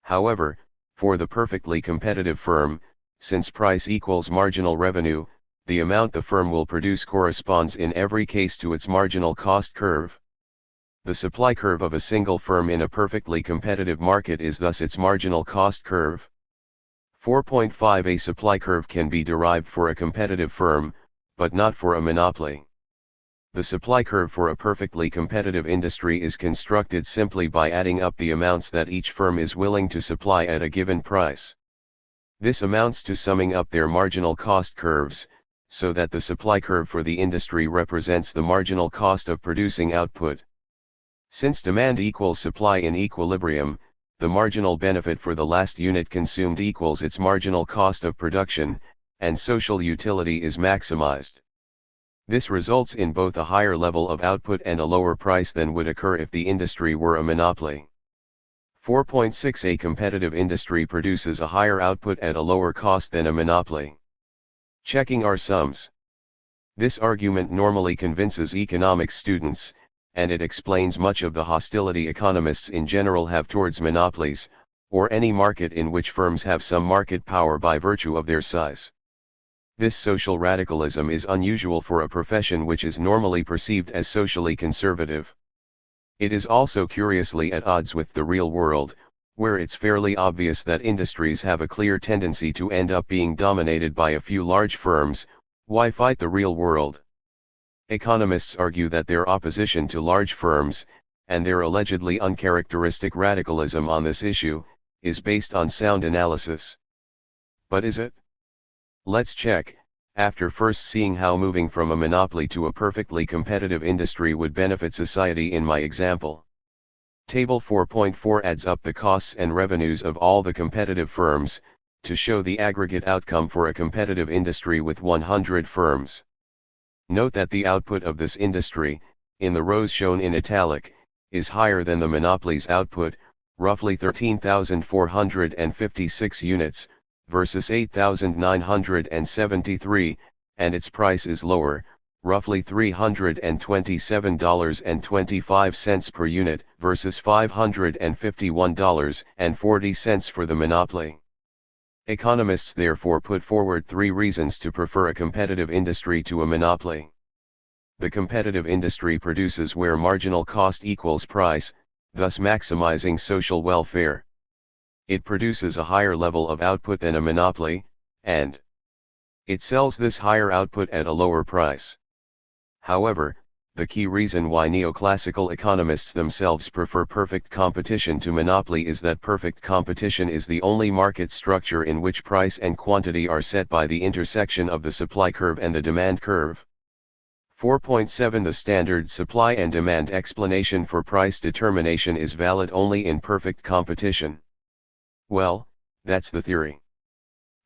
[SPEAKER 1] However, for the perfectly competitive firm, since price equals marginal revenue, the amount the firm will produce corresponds in every case to its marginal cost curve. The supply curve of a single firm in a perfectly competitive market is thus its marginal cost curve. 4.5 A supply curve can be derived for a competitive firm, but not for a monopoly. The supply curve for a perfectly competitive industry is constructed simply by adding up the amounts that each firm is willing to supply at a given price. This amounts to summing up their marginal cost curves, so that the supply curve for the industry represents the marginal cost of producing output. Since demand equals supply in equilibrium, the marginal benefit for the last unit consumed equals its marginal cost of production, and social utility is maximized. This results in both a higher level of output and a lower price than would occur if the industry were a monopoly. 4.6 A competitive industry produces a higher output at a lower cost than a monopoly. Checking our sums. This argument normally convinces economics students, and it explains much of the hostility economists in general have towards monopolies, or any market in which firms have some market power by virtue of their size. This social radicalism is unusual for a profession which is normally perceived as socially conservative. It is also curiously at odds with the real world, where it's fairly obvious that industries have a clear tendency to end up being dominated by a few large firms. Why fight the real world? Economists argue that their opposition to large firms, and their allegedly uncharacteristic radicalism on this issue, is based on sound analysis. But is it? Let's check, after first seeing how moving from a monopoly to a perfectly competitive industry would benefit society in my example. Table 4.4 adds up the costs and revenues of all the competitive firms, to show the aggregate outcome for a competitive industry with 100 firms. Note that the output of this industry, in the rows shown in italic, is higher than the monopoly's output, roughly 13,456 units, versus 8,973, and its price is lower, roughly $327.25 per unit, versus $551.40 for the monopoly. Economists therefore put forward 3 reasons to prefer a competitive industry to a monopoly. The competitive industry produces where marginal cost equals price, thus maximizing social welfare. It produces a higher level of output than a monopoly, and it sells this higher output at a lower price. However, the key reason why neoclassical economists themselves prefer perfect competition to monopoly is that perfect competition is the only market structure in which price and quantity are set by the intersection of the supply curve and the demand curve. 4.7 The standard supply and demand explanation for price determination is valid only in perfect competition. Well, that's the theory.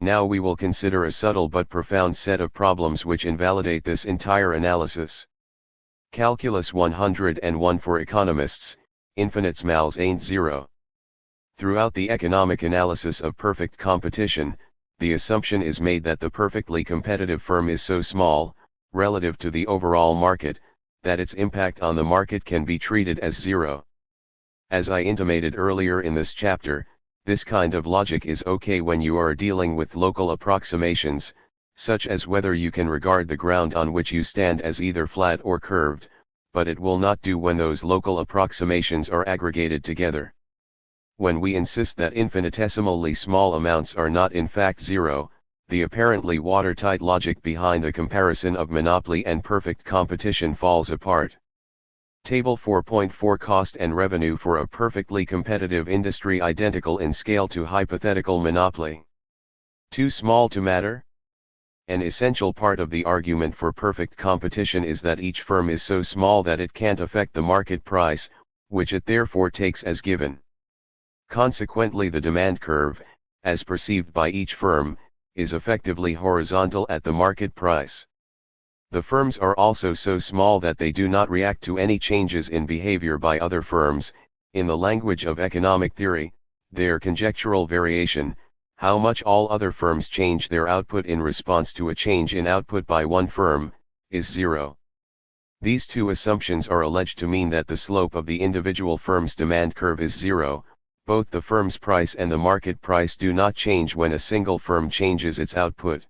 [SPEAKER 1] Now we will consider a subtle but profound set of problems which invalidate this entire analysis. Calculus 101 for economists, infinites mals ain't zero. Throughout the economic analysis of perfect competition, the assumption is made that the perfectly competitive firm is so small, relative to the overall market, that its impact on the market can be treated as zero. As I intimated earlier in this chapter, this kind of logic is okay when you are dealing with local approximations, such as whether you can regard the ground on which you stand as either flat or curved, but it will not do when those local approximations are aggregated together. When we insist that infinitesimally small amounts are not in fact zero, the apparently watertight logic behind the comparison of monopoly and perfect competition falls apart. Table 4.4 Cost and revenue for a perfectly competitive industry identical in scale to hypothetical monopoly. Too small to matter? An essential part of the argument for perfect competition is that each firm is so small that it can't affect the market price, which it therefore takes as given. Consequently, the demand curve, as perceived by each firm, is effectively horizontal at the market price. The firms are also so small that they do not react to any changes in behavior by other firms. In the language of economic theory, their conjectural variation, how much all other firms change their output in response to a change in output by one firm, is zero. These two assumptions are alleged to mean that the slope of the individual firm's demand curve is zero. Both the firm's price and the market price do not change when a single firm changes its output.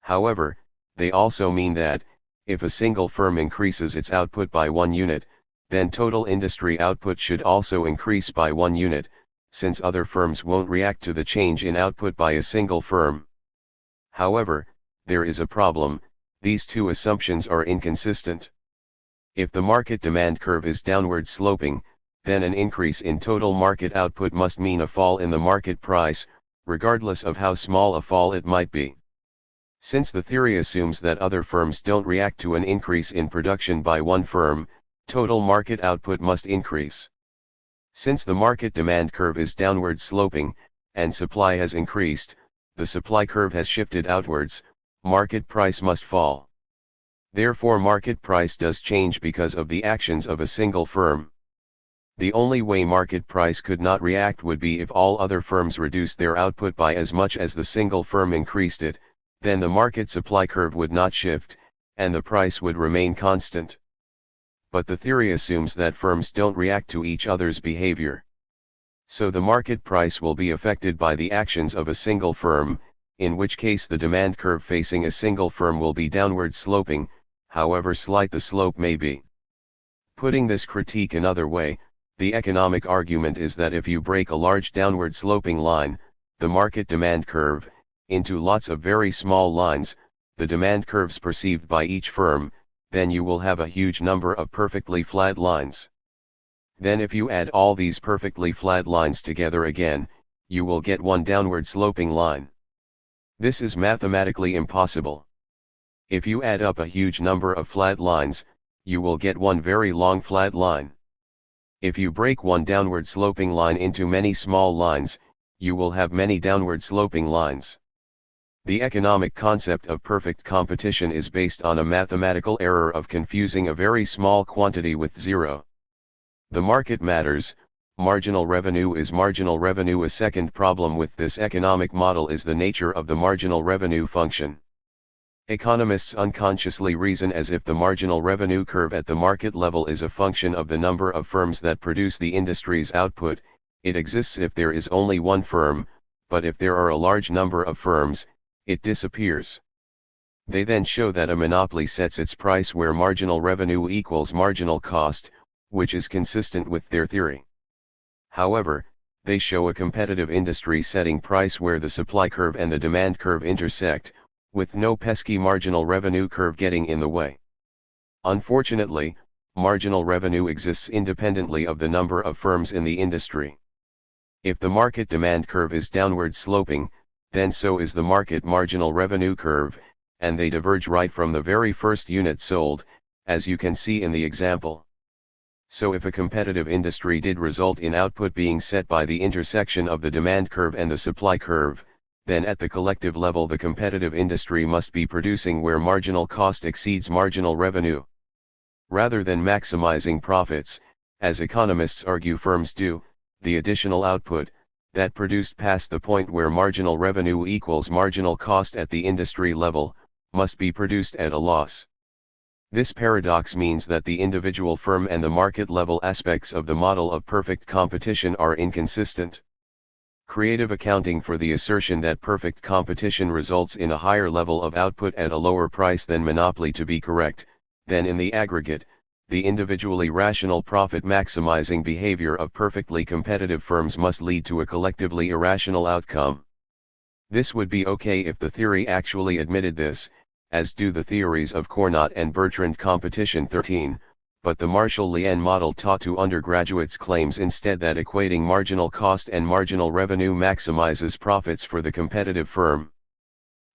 [SPEAKER 1] However, they also mean that, if a single firm increases its output by 1 unit, then total industry output should also increase by 1 unit, since other firms won't react to the change in output by a single firm. However, there is a problem: these two assumptions are inconsistent. If the market demand curve is downward sloping, then an increase in total market output must mean a fall in the market price, regardless of how small a fall it might be. Since the theory assumes that other firms don't react to an increase in production by one firm, total market output must increase. Since the market demand curve is downward sloping, and supply has increased, the supply curve has shifted outwards, market price must fall. Therefore, market price does change because of the actions of a single firm. The only way market price could not react would be if all other firms reduced their output by as much as the single firm increased it. Then the market supply curve would not shift, and the price would remain constant. But the theory assumes that firms don't react to each other's behavior. So the market price will be affected by the actions of a single firm, in which case the demand curve facing a single firm will be downward sloping, however slight the slope may be. Putting this critique another way, the economic argument is that if you break a large downward sloping line, the market demand curve, into lots of very small lines, the demand curves perceived by each firm, then you will have a huge number of perfectly flat lines. Then if you add all these perfectly flat lines together again, you will get one downward sloping line. This is mathematically impossible. If you add up a huge number of flat lines, you will get one very long flat line. If you break one downward sloping line into many small lines, you will have many downward sloping lines. The economic concept of perfect competition is based on a mathematical error of confusing a very small quantity with zero. The market matters, marginal revenue is marginal revenue. A second problem with this economic model is the nature of the marginal revenue function. Economists unconsciously reason as if the marginal revenue curve at the market level is a function of the number of firms that produce the industry's output. It exists if there is only one firm, but if there are a large number of firms, it disappears. They then show that a monopoly sets its price where marginal revenue equals marginal cost, which is consistent with their theory. However, they show a competitive industry setting price where the supply curve and the demand curve intersect, with no pesky marginal revenue curve getting in the way. Unfortunately, marginal revenue exists independently of the number of firms in the industry. If the market demand curve is downward sloping, then so is the market marginal revenue curve, and they diverge right from the very first unit sold, as you can see in the example. So if a competitive industry did result in output being set by the intersection of the demand curve and the supply curve, then at the collective level the competitive industry must be producing where marginal cost exceeds marginal revenue. Rather than maximizing profits, as economists argue firms do, the additional output, that produced past the point where marginal revenue equals marginal cost at the industry level, must be produced at a loss. This paradox means that the individual firm and the market level aspects of the model of perfect competition are inconsistent. Creative accounting for the assertion that perfect competition results in a higher level of output at a lower price than monopoly to be correct, then in the aggregate, the individually rational profit-maximizing behavior of perfectly competitive firms must lead to a collectively irrational outcome. This would be okay if the theory actually admitted this, as do the theories of Cournot and Bertrand Competition 13, but the Marshall-Lien model taught to undergraduates claims instead that equating marginal cost and marginal revenue maximizes profits for the competitive firm.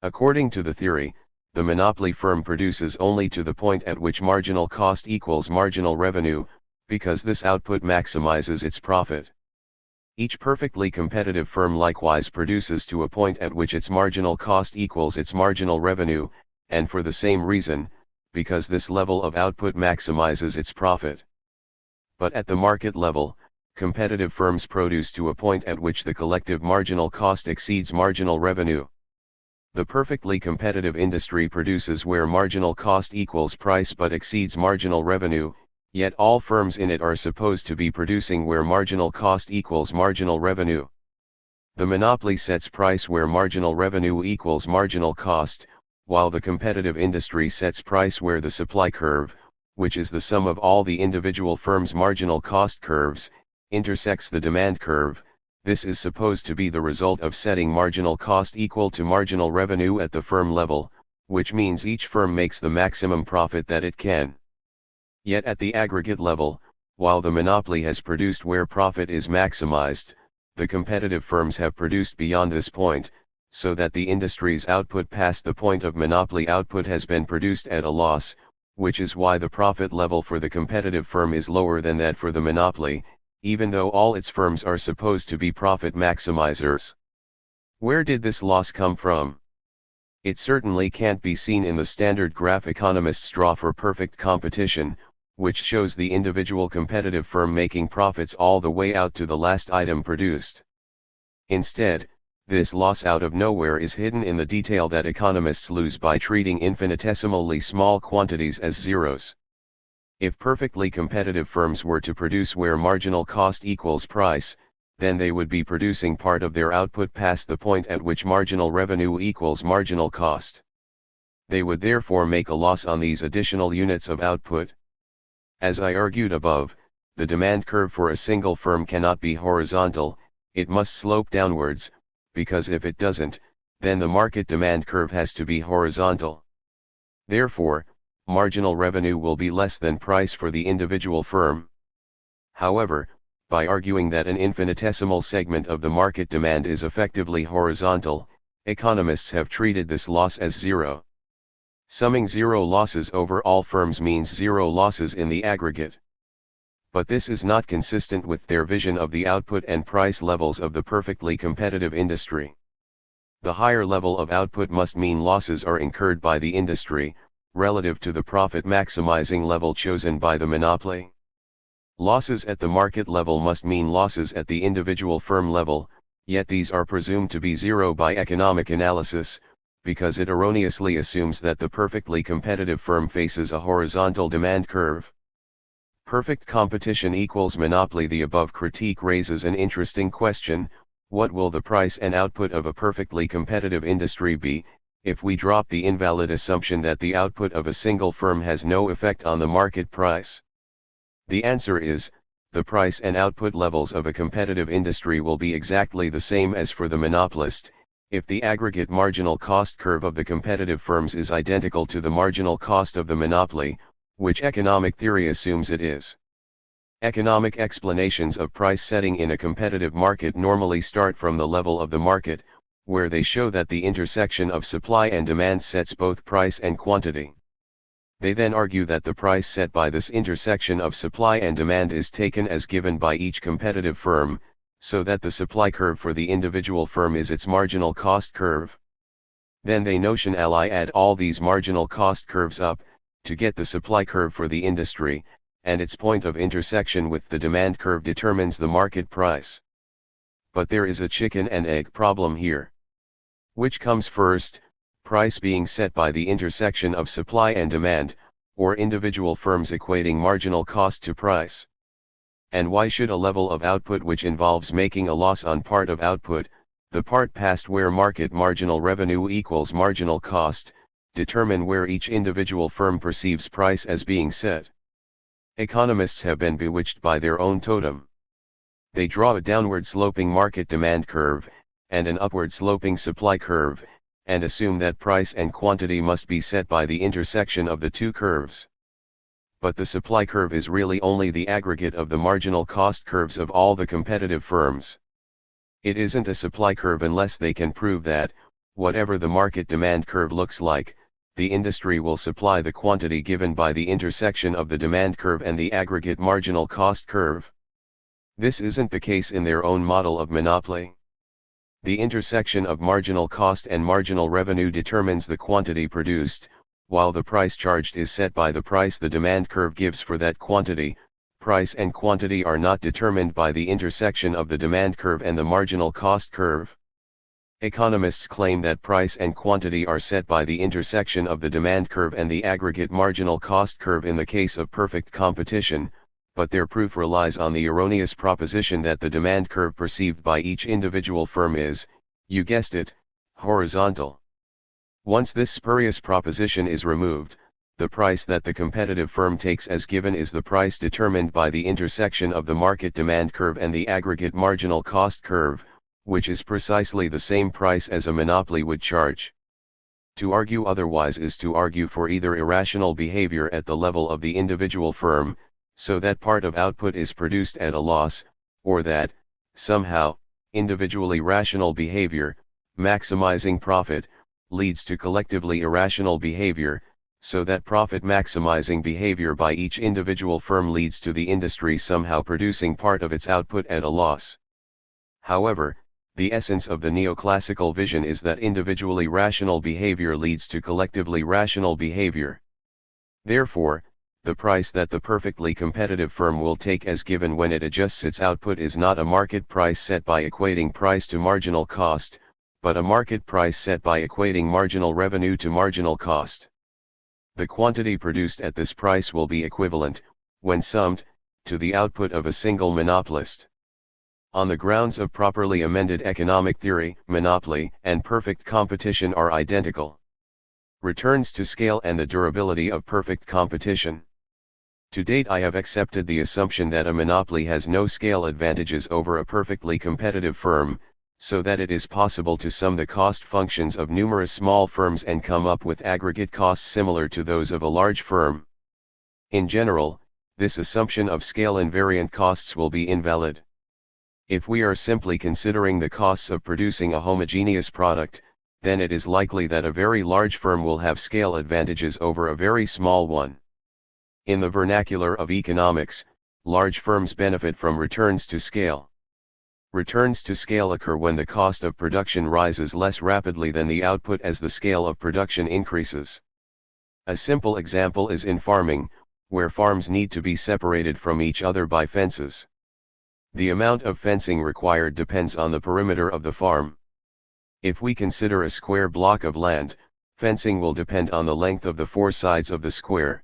[SPEAKER 1] According to the theory, the monopoly firm produces only to the point at which marginal cost equals marginal revenue, because this output maximizes its profit. Each perfectly competitive firm likewise produces to a point at which its marginal cost equals its marginal revenue, and for the same reason, because this level of output maximizes its profit. But at the market level, competitive firms produce to a point at which the collective marginal cost exceeds marginal revenue. The perfectly competitive industry produces where marginal cost equals price but exceeds marginal revenue, yet all firms in it are supposed to be producing where marginal cost equals marginal revenue. The monopoly sets price where marginal revenue equals marginal cost, while the competitive industry sets price where the supply curve, which is the sum of all the individual firms' marginal cost curves, intersects the demand curve. This is supposed to be the result of setting marginal cost equal to marginal revenue at the firm level, which means each firm makes the maximum profit that it can. Yet at the aggregate level, while the monopoly has produced where profit is maximized, the competitive firms have produced beyond this point, so that the industry's output past the point of monopoly output has been produced at a loss, which is why the profit level for the competitive firm is lower than that for the monopoly, even though all its firms are supposed to be profit maximizers. Where did this loss come from? It certainly can't be seen in the standard graph economists draw for perfect competition, which shows the individual competitive firm making profits all the way out to the last item produced. Instead, this loss out of nowhere is hidden in the detail that economists lose by treating infinitesimally small quantities as zeros. If perfectly competitive firms were to produce where marginal cost equals price, then they would be producing part of their output past the point at which marginal revenue equals marginal cost. They would therefore make a loss on these additional units of output. As I argued above, the demand curve for a single firm cannot be horizontal, it must slope downwards, because if it doesn't, then the market demand curve has to be horizontal. Therefore, marginal revenue will be less than price for the individual firm. However, by arguing that an infinitesimal segment of the market demand is effectively horizontal, economists have treated this loss as zero. Summing zero losses over all firms means zero losses in the aggregate. But this is not consistent with their vision of the output and price levels of the perfectly competitive industry. The higher level of output must mean losses are incurred by the industry, relative to the profit maximizing level chosen by the monopoly. Losses at the market level must mean losses at the individual firm level, yet these are presumed to be zero by economic analysis, because it erroneously assumes that the perfectly competitive firm faces a horizontal demand curve. Perfect competition equals monopoly. The above critique raises an interesting question: what will the price and output of a perfectly competitive industry be, if we drop the invalid assumption that the output of a single firm has no effect on the market price? The answer is, the price and output levels of a competitive industry will be exactly the same as for the monopolist, if the aggregate marginal cost curve of the competitive firms is identical to the marginal cost of the monopoly, which economic theory assumes it is. Economic explanations of price setting in a competitive market normally start from the level of the market, where they show that the intersection of supply and demand sets both price and quantity. They then argue that the price set by this intersection of supply and demand is taken as given by each competitive firm, so that the supply curve for the individual firm is its marginal cost curve. Then they notionally add all these marginal cost curves up, to get the supply curve for the industry, and its point of intersection with the demand curve determines the market price. But there is a chicken and egg problem here. Which comes first, price being set by the intersection of supply and demand, or individual firms equating marginal cost to price? And why should a level of output which involves making a loss on part of output, the part past where market marginal revenue equals marginal cost, determine where each individual firm perceives price as being set? Economists have been bewitched by their own totem. They draw a downward sloping market demand curve, and an upward sloping supply curve, and assume that price and quantity must be set by the intersection of the two curves. But the supply curve is really only the aggregate of the marginal cost curves of all the competitive firms. It isn't a supply curve unless they can prove that, whatever the market demand curve looks like, the industry will supply the quantity given by the intersection of the demand curve and the aggregate marginal cost curve. This isn't the case in their own model of monopoly. The intersection of marginal cost and marginal revenue determines the quantity produced, while the price charged is set by the price the demand curve gives for that quantity. Price and quantity are not determined by the intersection of the demand curve and the marginal cost curve. Economists claim that price and quantity are set by the intersection of the demand curve and the aggregate marginal cost curve in the case of perfect competition, but their proof relies on the erroneous proposition that the demand curve perceived by each individual firm is, you guessed it, horizontal. Once this spurious proposition is removed, the price that the competitive firm takes as given is the price determined by the intersection of the market demand curve and the aggregate marginal cost curve, which is precisely the same price as a monopoly would charge. To argue otherwise is to argue for either irrational behavior at the level of the individual firm, so that part of output is produced at a loss, or that, somehow, individually rational behavior, maximizing profit, leads to collectively irrational behavior, so that profit maximizing behavior by each individual firm leads to the industry somehow producing part of its output at a loss. However, the essence of the neoclassical vision is that individually rational behavior leads to collectively rational behavior. Therefore, the price that the perfectly competitive firm will take as given when it adjusts its output is not a market price set by equating price to marginal cost, but a market price set by equating marginal revenue to marginal cost. The quantity produced at this price will be equivalent, when summed, to the output of a single monopolist. On the grounds of properly amended economic theory, monopoly and perfect competition are identical. Returns to scale and the durability of perfect competition. To date I have accepted the assumption that a monopoly has no scale advantages over a perfectly competitive firm, so that it is possible to sum the cost functions of numerous small firms and come up with aggregate costs similar to those of a large firm. In general, this assumption of scale invariant costs will be invalid. If we are simply considering the costs of producing a homogeneous product, then it is likely that a very large firm will have scale advantages over a very small one. In the vernacular of economics, large firms benefit from returns to scale. Returns to scale occur when the cost of production rises less rapidly than the output as the scale of production increases. A simple example is in farming, where farms need to be separated from each other by fences. The amount of fencing required depends on the perimeter of the farm. If we consider a square block of land, fencing will depend on the length of the four sides of the square.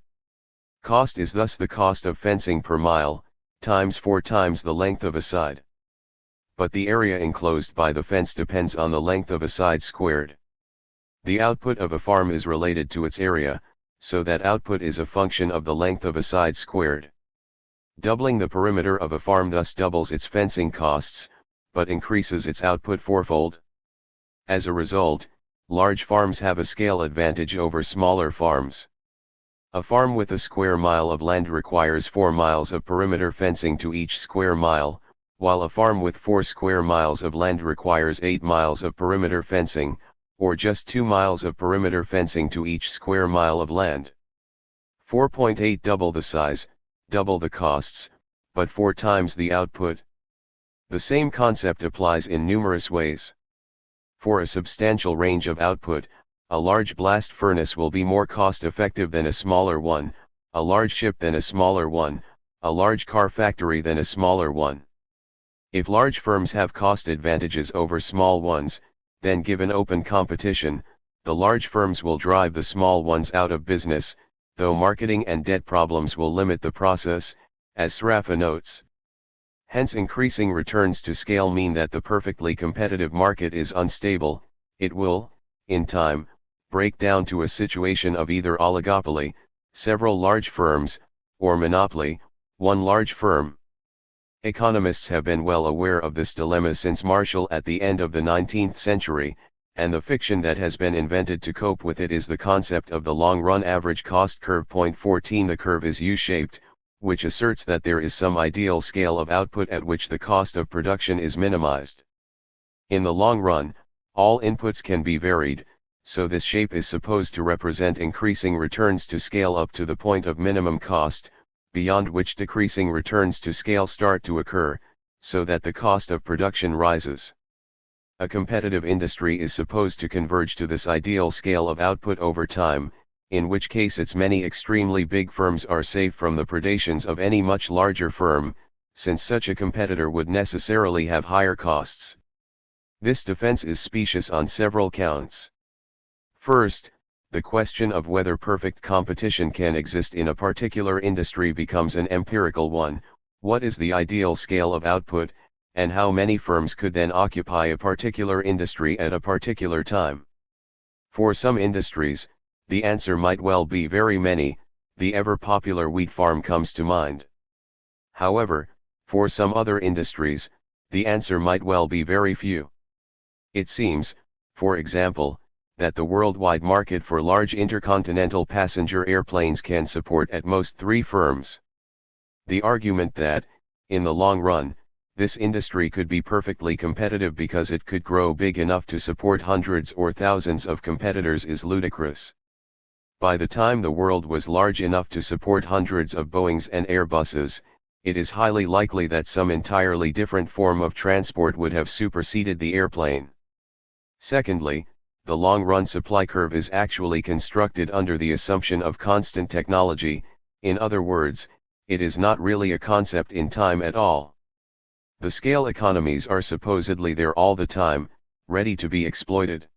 [SPEAKER 1] Cost is thus the cost of fencing per mile, times 4 times the length of a side. But the area enclosed by the fence depends on the length of a side squared. The output of a farm is related to its area, so that output is a function of the length of a side squared. Doubling the perimeter of a farm thus doubles its fencing costs, but increases its output fourfold. As a result, large farms have a scale advantage over smaller farms. A farm with a square mile of land requires 4 miles of perimeter fencing to each square mile, while a farm with 4 square miles of land requires 8 miles of perimeter fencing, or just 2 miles of perimeter fencing to each square mile of land. 4.8 double the size, double the costs, but 4 times the output. The same concept applies in numerous ways. For a substantial range of output, a large blast furnace will be more cost-effective than a smaller one, a large ship than a smaller one, a large car factory than a smaller one. If large firms have cost advantages over small ones, then given open competition, the large firms will drive the small ones out of business, though marketing and debt problems will limit the process, as Sraffa notes. Hence increasing returns to scale mean that the perfectly competitive market is unstable. It will, in time, break down to a situation of either oligopoly, several large firms, or monopoly, one large firm. Economists have been well aware of this dilemma since Marshall at the end of the 19th century, and the fiction that has been invented to cope with it is the concept of the long-run average cost curve. Point 14. The curve is U-shaped, which asserts that there is some ideal scale of output at which the cost of production is minimized. In the long run, all inputs can be varied, so this shape is supposed to represent increasing returns to scale up to the point of minimum cost, beyond which decreasing returns to scale start to occur, so that the cost of production rises. A competitive industry is supposed to converge to this ideal scale of output over time, in which case its many extremely big firms are safe from the predations of any much larger firm, since such a competitor would necessarily have higher costs. This defense is specious on several counts. First, the question of whether perfect competition can exist in a particular industry becomes an empirical one. What is the ideal scale of output, and how many firms could then occupy a particular industry at a particular time? For some industries, the answer might well be very many. The ever-popular wheat farm comes to mind. However, for some other industries, the answer might well be very few. It seems, for example, that the worldwide market for large intercontinental passenger airplanes can support at most 3 firms. The argument that, in the long run, this industry could be perfectly competitive because it could grow big enough to support hundreds or thousands of competitors is ludicrous. By the time the world was large enough to support hundreds of Boeings and Airbuses, it is highly likely that some entirely different form of transport would have superseded the airplane. Secondly, the long-run supply curve is actually constructed under the assumption of constant technology. In other words, it is not really a concept in time at all. The scale economies are supposedly there all the time, ready to be exploited.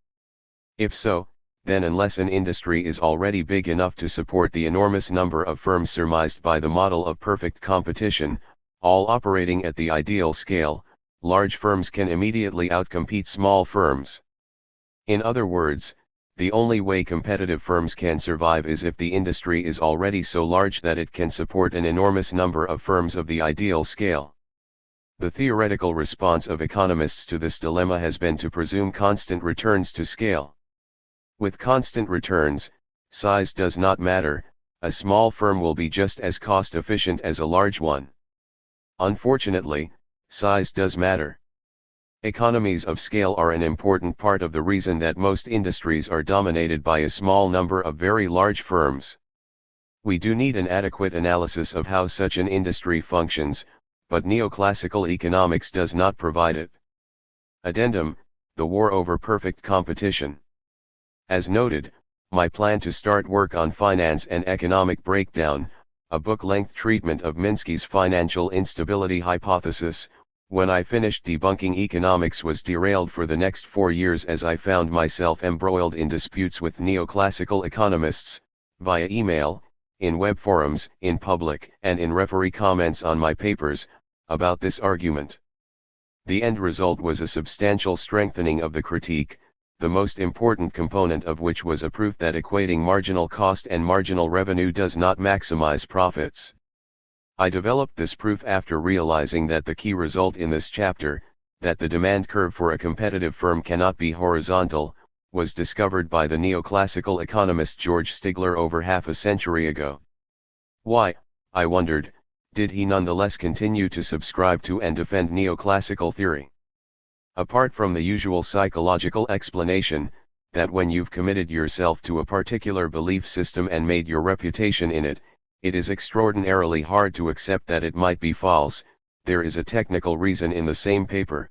[SPEAKER 1] If so, then unless an industry is already big enough to support the enormous number of firms surmised by the model of perfect competition, all operating at the ideal scale, large firms can immediately outcompete small firms. In other words, the only way competitive firms can survive is if the industry is already so large that it can support an enormous number of firms of the ideal scale. The theoretical response of economists to this dilemma has been to presume constant returns to scale. With constant returns, size does not matter. A small firm will be just as cost efficient as a large one. Unfortunately, size does matter. Economies of scale are an important part of the reason that most industries are dominated by a small number of very large firms. We do need an adequate analysis of how such an industry functions, but neoclassical economics does not provide it. Addendum: the war over perfect competition. As noted, my plan to start work on Finance and Economic Breakdown, a book-length treatment of Minsky's financial instability hypothesis, when I finished debunking economics, was derailed for the next 4 years as I found myself embroiled in disputes with neoclassical economists, via email, in web forums, in public, and in referee comments on my papers, about this argument. The end result was a substantial strengthening of the critique, the most important component of which was a proof that equating marginal cost and marginal revenue does not maximize profits. I developed this proof after realizing that the key result in this chapter, that the demand curve for a competitive firm cannot be horizontal, was discovered by the neoclassical economist George Stigler over half a century ago. Why, I wondered, did he nonetheless continue to subscribe to and defend neoclassical theory? Apart from the usual psychological explanation, that when you've committed yourself to a particular belief system and made your reputation in it, it is extraordinarily hard to accept that it might be false, there is a technical reason in the same paper.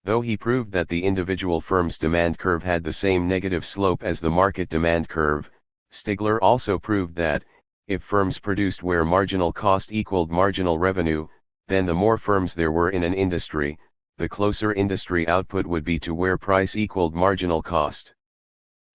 [SPEAKER 1] Though he proved that the individual firm's demand curve had the same negative slope as the market demand curve, Stigler also proved that, if firms produced where marginal cost equaled marginal revenue, then the more firms there were in an industry, the closer industry output would be to where price equaled marginal cost.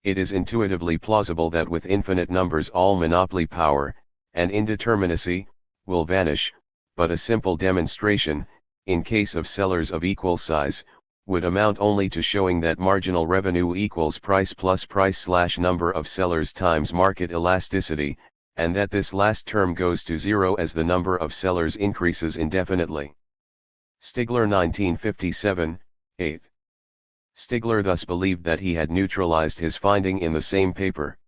[SPEAKER 1] It is intuitively plausible that with infinite numbers all monopoly power, and indeterminacy, will vanish, but a simple demonstration, in case of sellers of equal size, would amount only to showing that marginal revenue equals price plus price/number of sellers times market elasticity, and that this last term goes to zero as the number of sellers increases indefinitely. Stigler 1957, 8. Stigler thus believed that he had neutralized his finding in the same paper.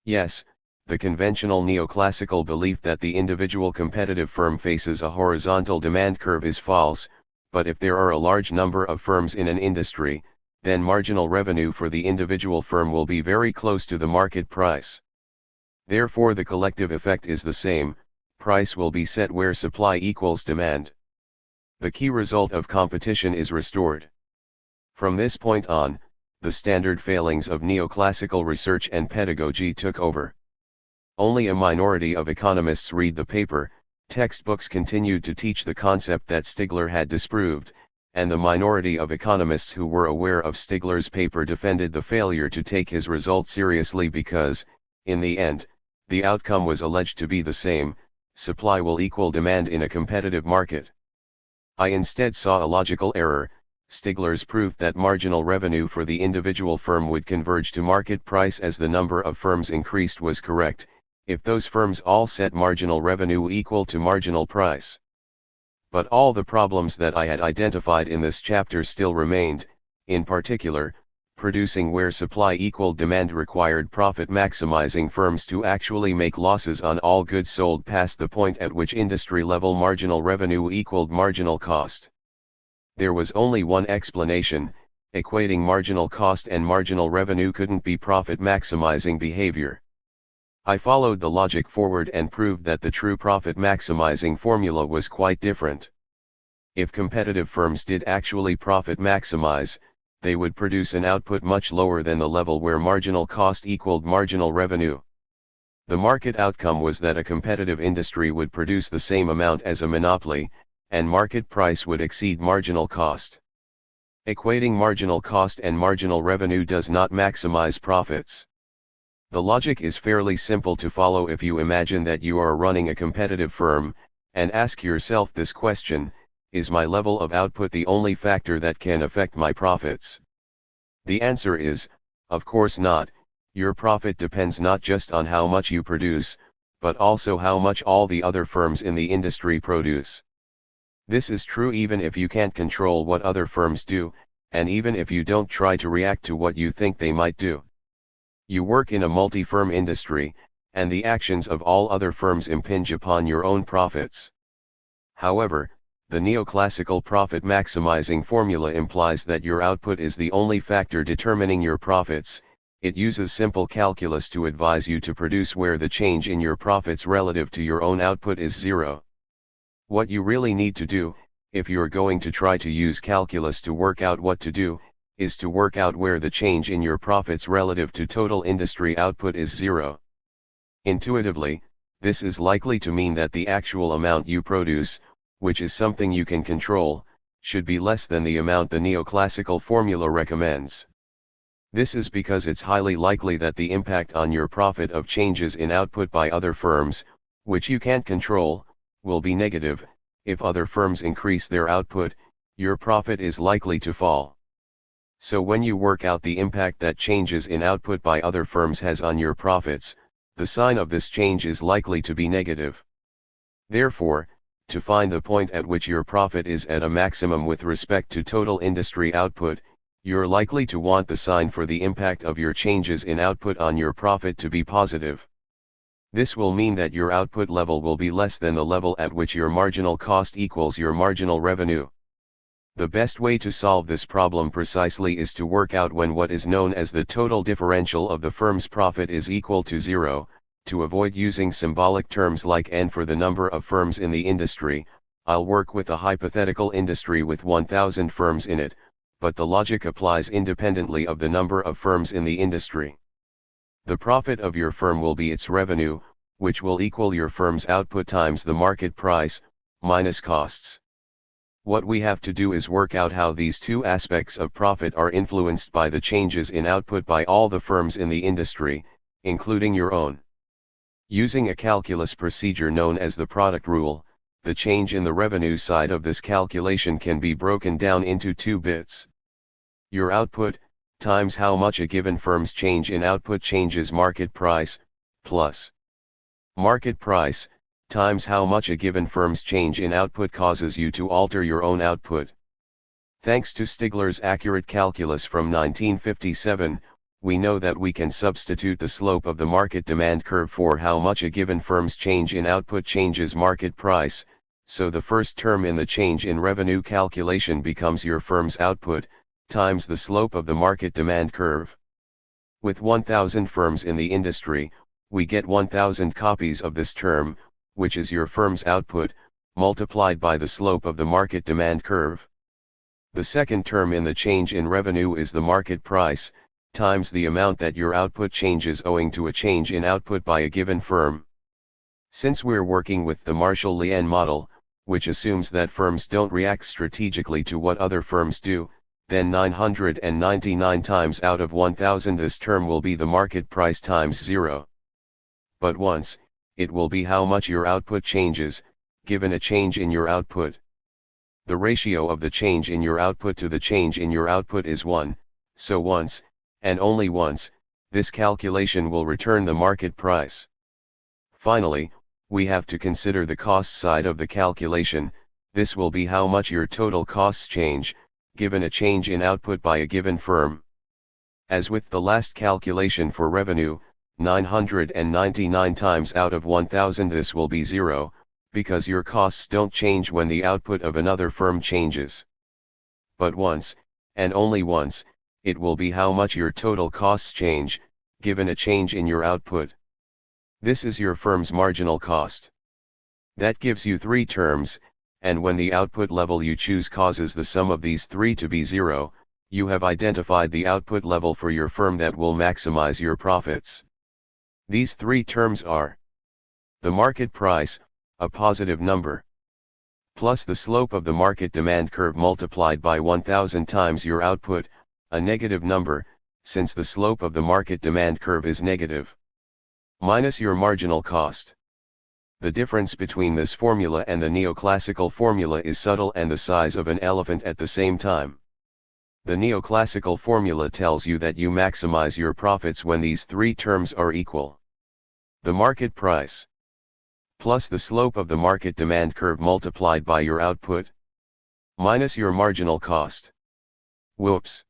[SPEAKER 1] Yes, the conventional neoclassical belief that the individual competitive firm faces a horizontal demand curve is false, but if there are a large number of firms in an industry, then marginal revenue for the individual firm will be very close to the market price. Therefore the collective effect is the same, price will be set where supply equals demand. The key result of competition is restored. From this point on, the standard failings of neoclassical research and pedagogy took over. Only a minority of economists read the paper, textbooks continued to teach the concept that Stigler had disproved, and the minority of economists who were aware of Stigler's paper defended the failure to take his result seriously because, in the end, the outcome was alleged to be the same: supply will equal demand in a competitive market. I instead saw a logical error. Stigler's proof that marginal revenue for the individual firm would converge to market price as the number of firms increased was correct, if those firms all set marginal revenue equal to marginal price. But all the problems that I had identified in this chapter still remained. In particular, producing where supply equaled demand required profit-maximizing firms to actually make losses on all goods sold past the point at which industry-level marginal revenue equaled marginal cost. There was only one explanation: equating marginal cost and marginal revenue couldn't be profit-maximizing behavior. I followed the logic forward and proved that the true profit-maximizing formula was quite different. If competitive firms did actually profit-maximize, they would produce an output much lower than the level where marginal cost equaled marginal revenue. The market outcome was that a competitive industry would produce the same amount as a monopoly, and market price would exceed marginal cost. Equating marginal cost and marginal revenue does not maximize profits. The logic is fairly simple to follow if you imagine that you are running a competitive firm, and ask yourself this question: is my level of output the only factor that can affect my profits? The answer is, of course not. Your profit depends not just on how much you produce, but also how much all the other firms in the industry produce. This is true even if you can't control what other firms do, and even if you don't try to react to what you think they might do. You work in a multi-firm industry, and the actions of all other firms impinge upon your own profits. However, the neoclassical profit-maximizing formula implies that your output is the only factor determining your profits. It uses simple calculus to advise you to produce where the change in your profits relative to your own output is zero. What you really need to do, if you're going to try to use calculus to work out what to do, is to work out where the change in your profits relative to total industry output is zero. Intuitively, this is likely to mean that the actual amount you produce, which is something you can control, should be less than the amount the neoclassical formula recommends. This is because it's highly likely that the impact on your profit of changes in output by other firms, which you can't control, will be negative. If other firms increase their output, your profit is likely to fall. So when you work out the impact that changes in output by other firms has on your profits, the sign of this change is likely to be negative. Therefore, to find the point at which your profit is at a maximum with respect to total industry output, you're likely to want the sign for the impact of your changes in output on your profit to be positive. This will mean that your output level will be less than the level at which your marginal cost equals your marginal revenue. The best way to solve this problem precisely is to work out when what is known as the total differential of the firm's profit is equal to zero. To avoid using symbolic terms like N for the number of firms in the industry, I'll work with a hypothetical industry with 1,000 firms in it, but the logic applies independently of the number of firms in the industry. The profit of your firm will be its revenue, which will equal your firm's output times the market price, minus costs. What we have to do is work out how these two aspects of profit are influenced by the changes in output by all the firms in the industry, including your own. Using a calculus procedure known as the product rule, the change in the revenue side of this calculation can be broken down into two bits. Your output, times how much a given firm's change in output changes market price, plus market price, times how much a given firm's change in output causes you to alter your own output. Thanks to Stigler's accurate calculus from 1957, we know that we can substitute the slope of the market demand curve for how much a given firm's change in output changes market price, so the first term in the change in revenue calculation becomes your firm's output, times the slope of the market demand curve. With 1,000 firms in the industry, we get 1,000 copies of this term, which is your firm's output, multiplied by the slope of the market demand curve. The second term in the change in revenue is the market price, times the amount that your output changes owing to a change in output by a given firm. Since we're working with the Marshall-Lien model, which assumes that firms don't react strategically to what other firms do, then 999 times out of 1,000 this term will be the market price times 0. But once, it will be how much your output changes, given a change in your output. The ratio of the change in your output to the change in your output is 1, so once, and only once, this calculation will return the market price. Finally, we have to consider the cost side of the calculation. This will be how much your total costs change, given a change in output by a given firm. As with the last calculation for revenue, 999 times out of 1,000 this will be 0, because your costs don't change when the output of another firm changes. But once, and only once, it will be how much your total costs change, given a change in your output. This is your firm's marginal cost. That gives you three terms, and when the output level you choose causes the sum of these three to be 0, you have identified the output level for your firm that will maximize your profits. These three terms are the market price, a positive number, plus the slope of the market demand curve multiplied by 1,000 times your output, a negative number, since the slope of the market demand curve is negative, minus your marginal cost. The difference between this formula and the neoclassical formula is subtle and the size of an elephant at the same time. The neoclassical formula tells you that you maximize your profits when these three terms are equal. The market price, plus the slope of the market demand curve multiplied by your output, minus your marginal cost. Whoops!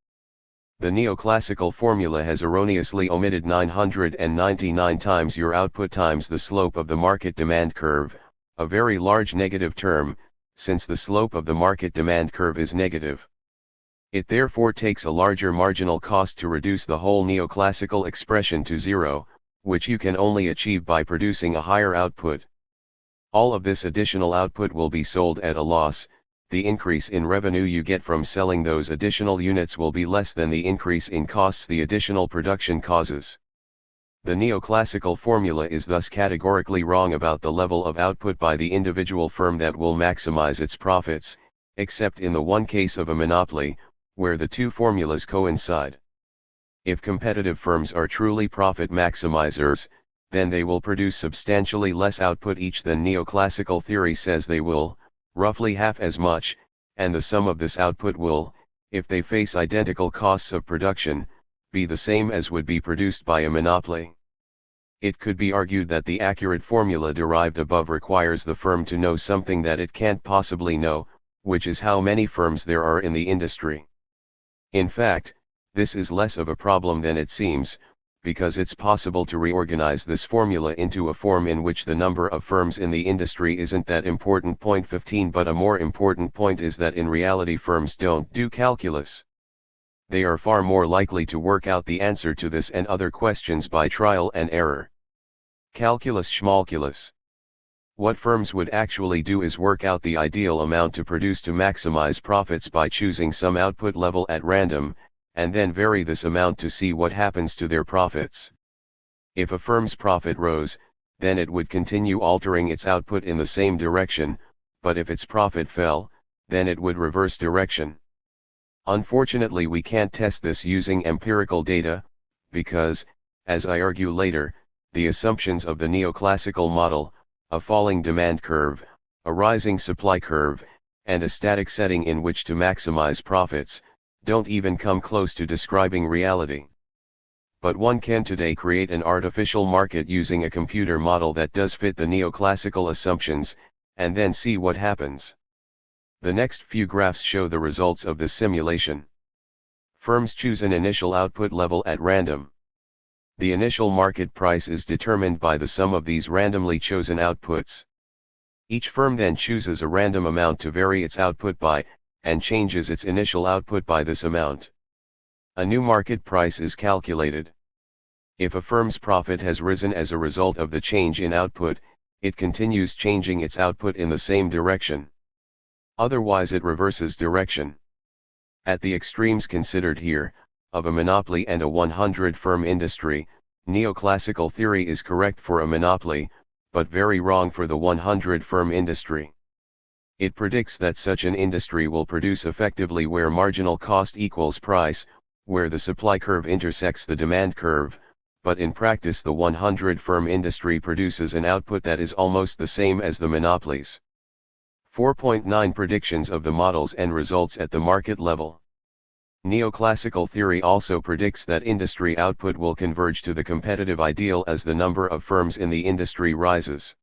[SPEAKER 1] The neoclassical formula has erroneously omitted 999 times your output times the slope of the market demand curve, a very large negative term, since the slope of the market demand curve is negative. It therefore takes a larger marginal cost to reduce the whole neoclassical expression to zero, which you can only achieve by producing a higher output. All of this additional output will be sold at a loss. The increase in revenue you get from selling those additional units will be less than the increase in costs the additional production causes. The neoclassical formula is thus categorically wrong about the level of output by the individual firm that will maximize its profits, except in the one case of a monopoly, where the two formulas coincide. If competitive firms are truly profit maximizers, then they will produce substantially less output each than neoclassical theory says they will, roughly half as much, and the sum of this output will, if they face identical costs of production, be the same as would be produced by a monopoly. It could be argued that the accurate formula derived above requires the firm to know something that it can't possibly know, which is how many firms there are in the industry. In fact, this is less of a problem than it seems, because it's possible to reorganize this formula into a form in which the number of firms in the industry isn't that important. Point 15. But a more important point is that in reality firms don't do calculus. They are far more likely to work out the answer to this and other questions by trial and error. Calculus schmalculus. What firms would actually do is work out the ideal amount to produce to maximize profits by choosing some output level at random, and then vary this amount to see what happens to their profits. If a firm's profit rose, then it would continue altering its output in the same direction, but if its profit fell, then it would reverse direction. Unfortunately, we can't test this using empirical data, because, as I argue later, the assumptions of the neoclassical model, a falling demand curve, a rising supply curve, and a static setting in which to maximize profits, don't even come close to describing reality. But one can today create an artificial market using a computer model that does fit the neoclassical assumptions, and then see what happens. The next few graphs show the results of this simulation. Firms choose an initial output level at random. The initial market price is determined by the sum of these randomly chosen outputs. Each firm then chooses a random amount to vary its output by, and changes its initial output by this amount. A new market price is calculated. If a firm's profit has risen as a result of the change in output, it continues changing its output in the same direction. Otherwise it reverses direction. At the extremes considered here, of a monopoly and a 100-firm industry, neoclassical theory is correct for a monopoly, but very wrong for the 100-firm industry. It predicts that such an industry will produce effectively where marginal cost equals price, where the supply curve intersects the demand curve, but in practice the 100-firm industry produces an output that is almost the same as the monopolies. 4.9 Predictions of the models and results at the market level. Neoclassical theory also predicts that industry output will converge to the competitive ideal as the number of firms in the industry rises.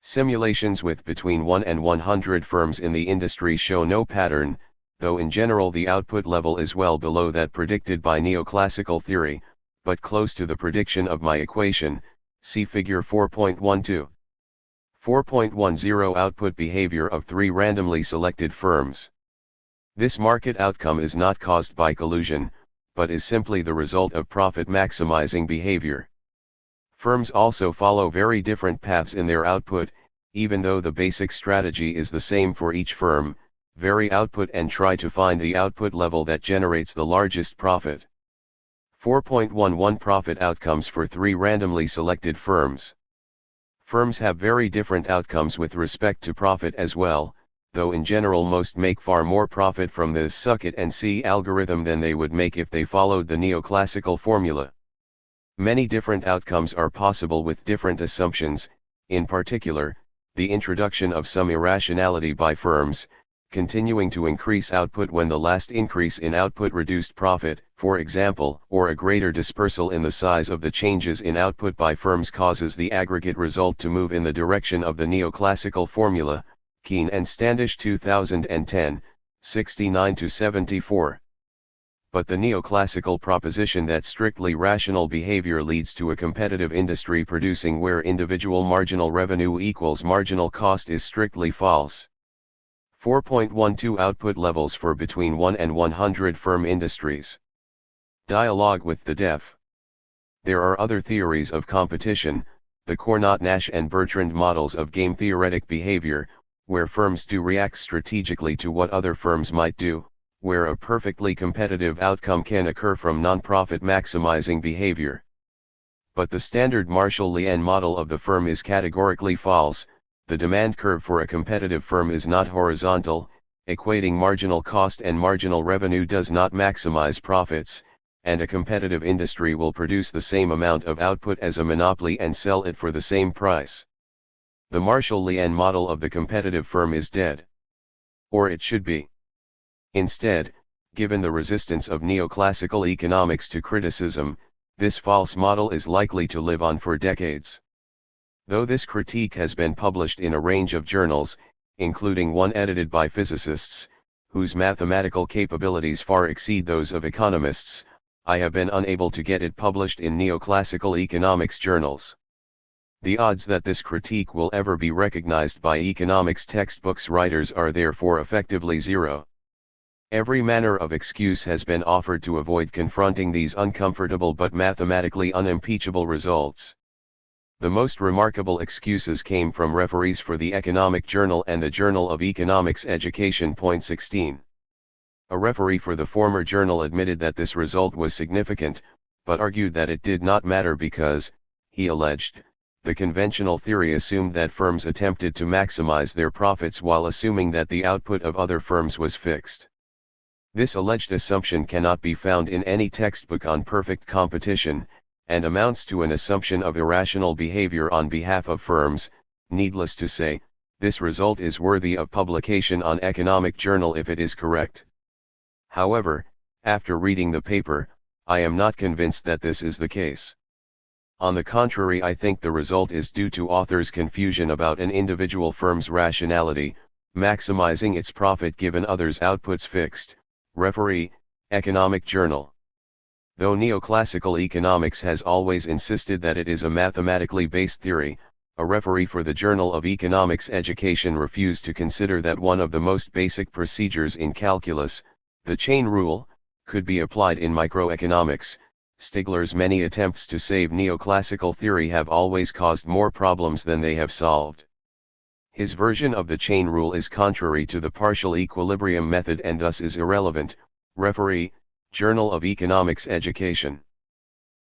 [SPEAKER 1] Simulations with between 1 and 100 firms in the industry show no pattern, though in general the output level is well below that predicted by neoclassical theory, but close to the prediction of my equation, see figure 4.12. 4.10 Output behavior of 3 randomly selected firms. This market outcome is not caused by collusion, but is simply the result of profit maximizing behavior. Firms also follow very different paths in their output, even though the basic strategy is the same for each firm: vary output and try to find the output level that generates the largest profit. 4.11 Profit outcomes for 3 randomly selected firms. Firms have very different outcomes with respect to profit as well, though in general most make far more profit from the suck it and see algorithm than they would make if they followed the neoclassical formula. Many different outcomes are possible with different assumptions, in particular, the introduction of some irrationality by firms, continuing to increase output when the last increase in output reduced profit, for example, or a greater dispersal in the size of the changes in output by firms causes the aggregate result to move in the direction of the neoclassical formula. Keen and Standish 2010, 69-74. But the neoclassical proposition that strictly rational behavior leads to a competitive industry producing where individual marginal revenue equals marginal cost is strictly false. 4.12 Output levels for between 1 and 100 firm industries. Dialogue with the deaf. There are other theories of competition, the Cournot-Nash and Bertrand models of game theoretic behavior, where firms do react strategically to what other firms might do, where a perfectly competitive outcome can occur from non-profit maximizing behavior. But the standard Marshall-Lien model of the firm is categorically false. The demand curve for a competitive firm is not horizontal, equating marginal cost and marginal revenue does not maximize profits, and a competitive industry will produce the same amount of output as a monopoly and sell it for the same price. The Marshall-Lien model of the competitive firm is dead. Or it should be. Instead, given the resistance of neoclassical economics to criticism, this false model is likely to live on for decades. Though this critique has been published in a range of journals, including one edited by physicists, whose mathematical capabilities far exceed those of economists, I have been unable to get it published in neoclassical economics journals. The odds that this critique will ever be recognized by economics textbooks writers are therefore effectively zero. Every manner of excuse has been offered to avoid confronting these uncomfortable but mathematically unimpeachable results. The most remarkable excuses came from referees for the Economic Journal and the Journal of Economics Education. 16. A referee for the former journal admitted that this result was significant, but argued that it did not matter because, he alleged, the conventional theory assumed that firms attempted to maximize their profits while assuming that the output of other firms was fixed. This alleged assumption cannot be found in any textbook on perfect competition, and amounts to an assumption of irrational behavior on behalf of firms. Needless to say, this result is worthy of publication on Economic Journal if it is correct. However, after reading the paper, I am not convinced that this is the case. On the contrary, I think the result is due to authors' confusion about an individual firm's rationality, maximizing its profit given others' outputs fixed. Referee, Economic Journal. Though neoclassical economics has always insisted that it is a mathematically based theory, a referee for the Journal of Economics Education refused to consider that one of the most basic procedures in calculus, the chain rule, could be applied in microeconomics. Stigler's many attempts to save neoclassical theory have always caused more problems than they have solved. His version of the chain rule is contrary to the partial equilibrium method and thus is irrelevant. Referee, Journal of Economics Education.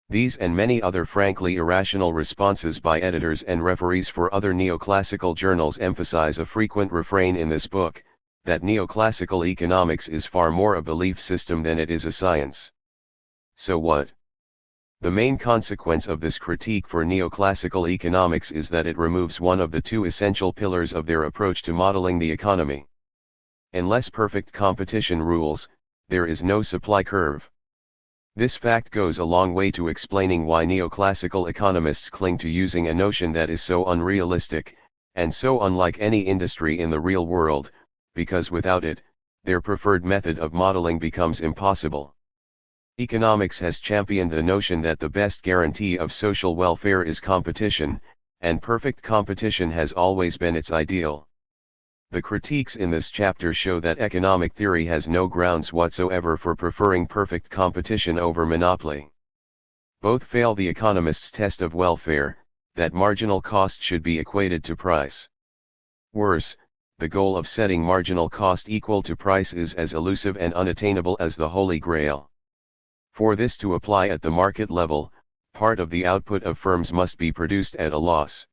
[SPEAKER 1] These and many other frankly irrational responses by editors and referees for other neoclassical journals emphasize a frequent refrain in this book, that neoclassical economics is far more a belief system than it is a science. So what? The main consequence of this critique for neoclassical economics is that it removes one of the two essential pillars of their approach to modeling the economy. Unless perfect competition rules, there is no supply curve. This fact goes a long way to explaining why neoclassical economists cling to using a notion that is so unrealistic, and so unlike any industry in the real world, because without it, their preferred method of modeling becomes impossible. Economics has championed the notion that the best guarantee of social welfare is competition, and perfect competition has always been its ideal. The critiques in this chapter show that economic theory has no grounds whatsoever for preferring perfect competition over monopoly. Both fail the economist's test of welfare, that marginal cost should be equated to price. Worse, the goal of setting marginal cost equal to price is as elusive and unattainable as the Holy Grail. For this to apply at the market level, part of the output of firms must be produced at a loss.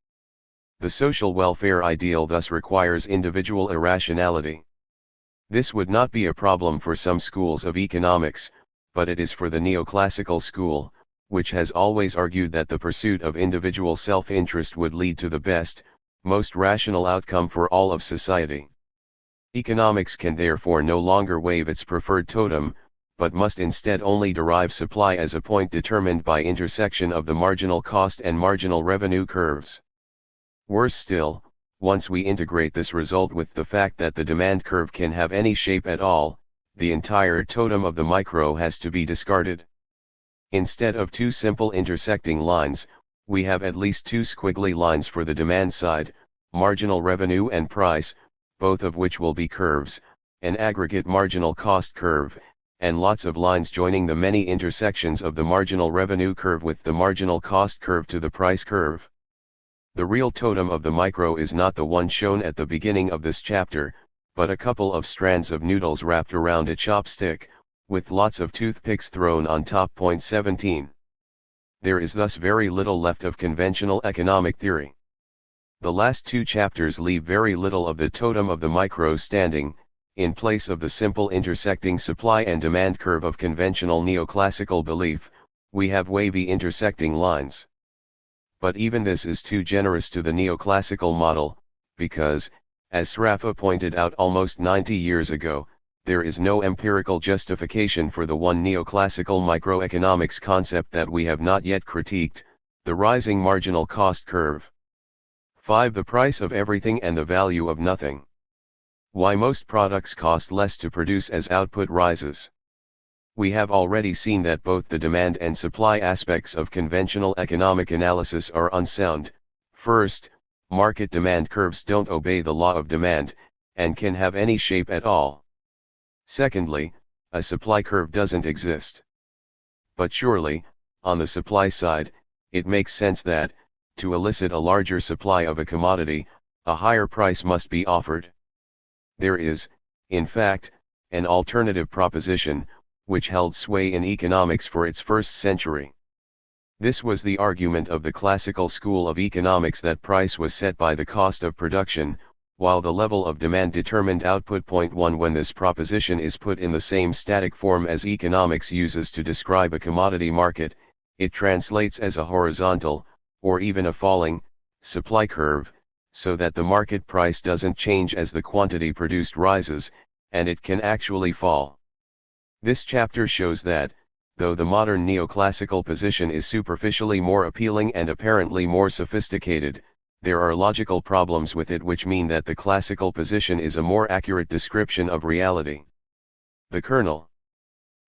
[SPEAKER 1] The social welfare ideal thus requires individual irrationality. This would not be a problem for some schools of economics, but it is for the neoclassical school, which has always argued that the pursuit of individual self-interest would lead to the best, most rational outcome for all of society. Economics can therefore no longer wave its preferred totem, but must instead only derive supply as a point determined by intersection of the marginal cost and marginal revenue curves. Worse still, once we integrate this result with the fact that the demand curve can have any shape at all, the entire totem of the micro has to be discarded. Instead of two simple intersecting lines, we have at least two squiggly lines for the demand side, marginal revenue and price, both of which will be curves, an aggregate marginal cost curve, and lots of lines joining the many intersections of the marginal revenue curve with the marginal cost curve to the price curve. The real totem of the micro is not the one shown at the beginning of this chapter, but a couple of strands of noodles wrapped around a chopstick, with lots of toothpicks thrown on top. Point 17. There is thus very little left of conventional economic theory. The last two chapters leave very little of the totem of the micro standing. In place of the simple intersecting supply and demand curve of conventional neoclassical belief, we have wavy intersecting lines. But even this is too generous to the neoclassical model, because, as Sraffa pointed out almost 90 years ago, there is no empirical justification for the one neoclassical microeconomics concept that we have not yet critiqued, the rising marginal cost curve. 5. The price of everything and the value of nothing. Why most products cost less to produce as output rises. We have already seen that both the demand and supply aspects of conventional economic analysis are unsound. First, market demand curves don't obey the law of demand, and can have any shape at all. Secondly, a supply curve doesn't exist. But surely, on the supply side, it makes sense that, to elicit a larger supply of a commodity, a higher price must be offered. There is, in fact, an alternative proposition, which held sway in economics for its first century. This was the argument of the classical school of economics that price was set by the cost of production, while the level of demand determined output. Point 1. When this proposition is put in the same static form as economics uses to describe a commodity market, it translates as a horizontal, or even a falling, supply curve, so that the market price doesn't change as the quantity produced rises, and it can actually fall. This chapter shows that, though the modern neoclassical position is superficially more appealing and apparently more sophisticated, there are logical problems with it which mean that the classical position is a more accurate description of reality. The kernel.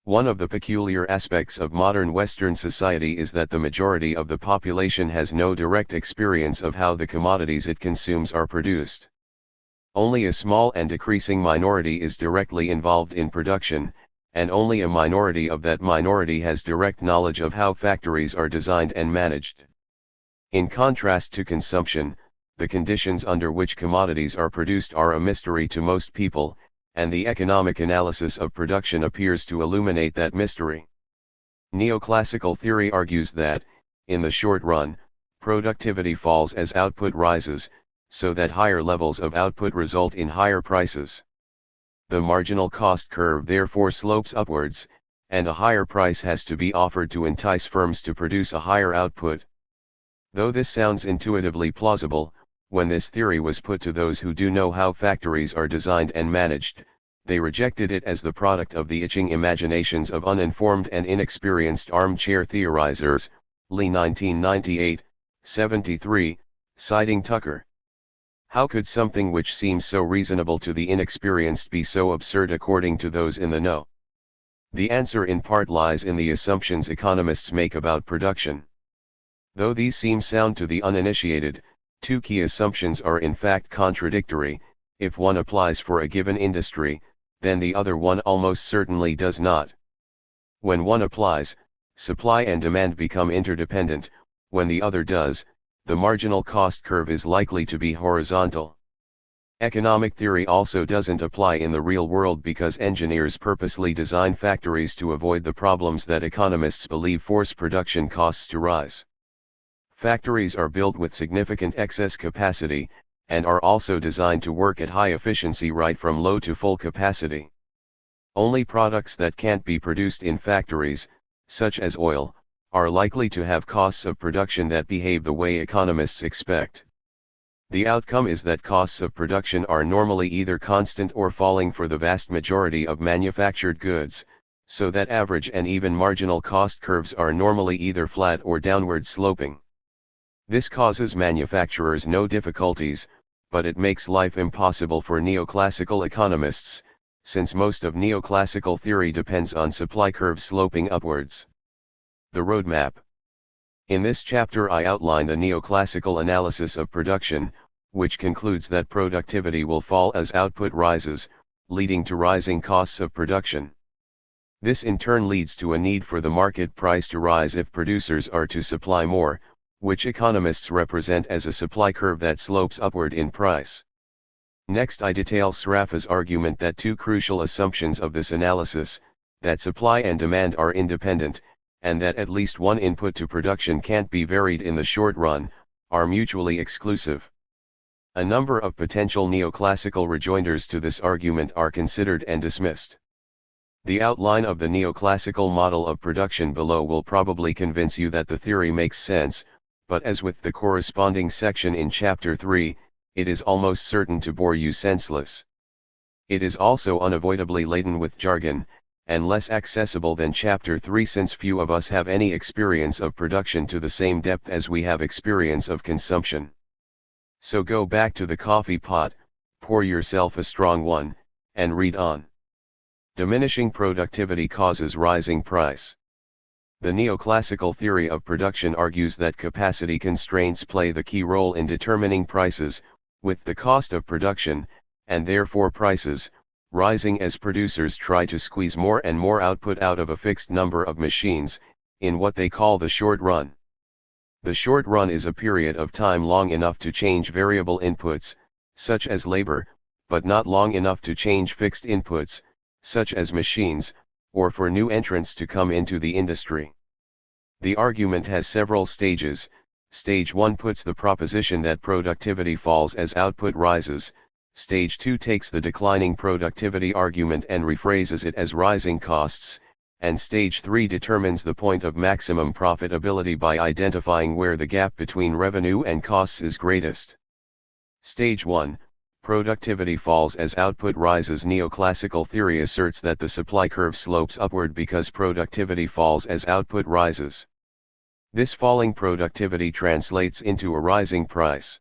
[SPEAKER 1] One of the peculiar aspects of modern Western society is that the majority of the population has no direct experience of how the commodities it consumes are produced. Only a small and decreasing minority is directly involved in production, and only a minority of that minority has direct knowledge of how factories are designed and managed. In contrast to consumption, the conditions under which commodities are produced are a mystery to most people, and the economic analysis of production appears to illuminate that mystery. Neoclassical theory argues that, in the short run, productivity falls as output rises, so that higher levels of output result in higher prices. The marginal cost curve therefore slopes upwards, and a higher price has to be offered to entice firms to produce a higher output. Though this sounds intuitively plausible, when this theory was put to those who do know how factories are designed and managed, they rejected it as the product of the itching imaginations of uninformed and inexperienced armchair theorizers. Lee 1998, 73, citing Tucker. How could something which seems so reasonable to the inexperienced be so absurd according to those in the know? The answer in part lies in the assumptions economists make about production. Though these seem sound to the uninitiated, two key assumptions are in fact contradictory. If one applies for a given industry, then the other one almost certainly does not. When one applies, supply and demand become interdependent. When the other does, the marginal cost curve is likely to be horizontal. Economic theory also doesn't apply in the real world because engineers purposely design factories to avoid the problems that economists believe force production costs to rise. Factories are built with significant excess capacity, and are also designed to work at high efficiency right from low to full capacity. Only products that can't be produced in factories, such as oil, are likely to have costs of production that behave the way economists expect. The outcome is that costs of production are normally either constant or falling for the vast majority of manufactured goods, so that average and even marginal cost curves are normally either flat or downward sloping. This causes manufacturers no difficulties, but it makes life impossible for neoclassical economists, since most of neoclassical theory depends on supply curves sloping upwards. The roadmap. In this chapter I outline the neoclassical analysis of production, which concludes that productivity will fall as output rises, leading to rising costs of production. This in turn leads to a need for the market price to rise if producers are to supply more, which economists represent as a supply curve that slopes upward in price. Next I detail Sraffa's argument that two crucial assumptions of this analysis, that supply and demand are independent, and that at least one input to production can't be varied in the short run, are mutually exclusive. A number of potential neoclassical rejoinders to this argument are considered and dismissed. The outline of the neoclassical model of production below will probably convince you that the theory makes sense, but as with the corresponding section in Chapter 3, it is almost certain to bore you senseless. It is also unavoidably laden with jargon, and less accessible than Chapter 3 since few of us have any experience of production to the same depth as we have experience of consumption. So go back to the coffee pot, pour yourself a strong one, and read on. Diminishing productivity causes rising price. The neoclassical theory of production argues that capacity constraints play the key role in determining prices, with the cost of production, and therefore prices, rising as producers try to squeeze more and more output out of a fixed number of machines, in what they call the short run. The short run is a period of time long enough to change variable inputs, such as labor, but not long enough to change fixed inputs, such as machines, or for new entrants to come into the industry. The argument has several stages. Stage 1 puts the proposition that productivity falls as output rises. Stage 2 takes the declining productivity argument and rephrases it as rising costs, and Stage 3 determines the point of maximum profitability by identifying where the gap between revenue and costs is greatest. Stage 1, productivity falls as output rises. Neoclassical theory asserts that the supply curve slopes upward because productivity falls as output rises. This falling productivity translates into a rising price.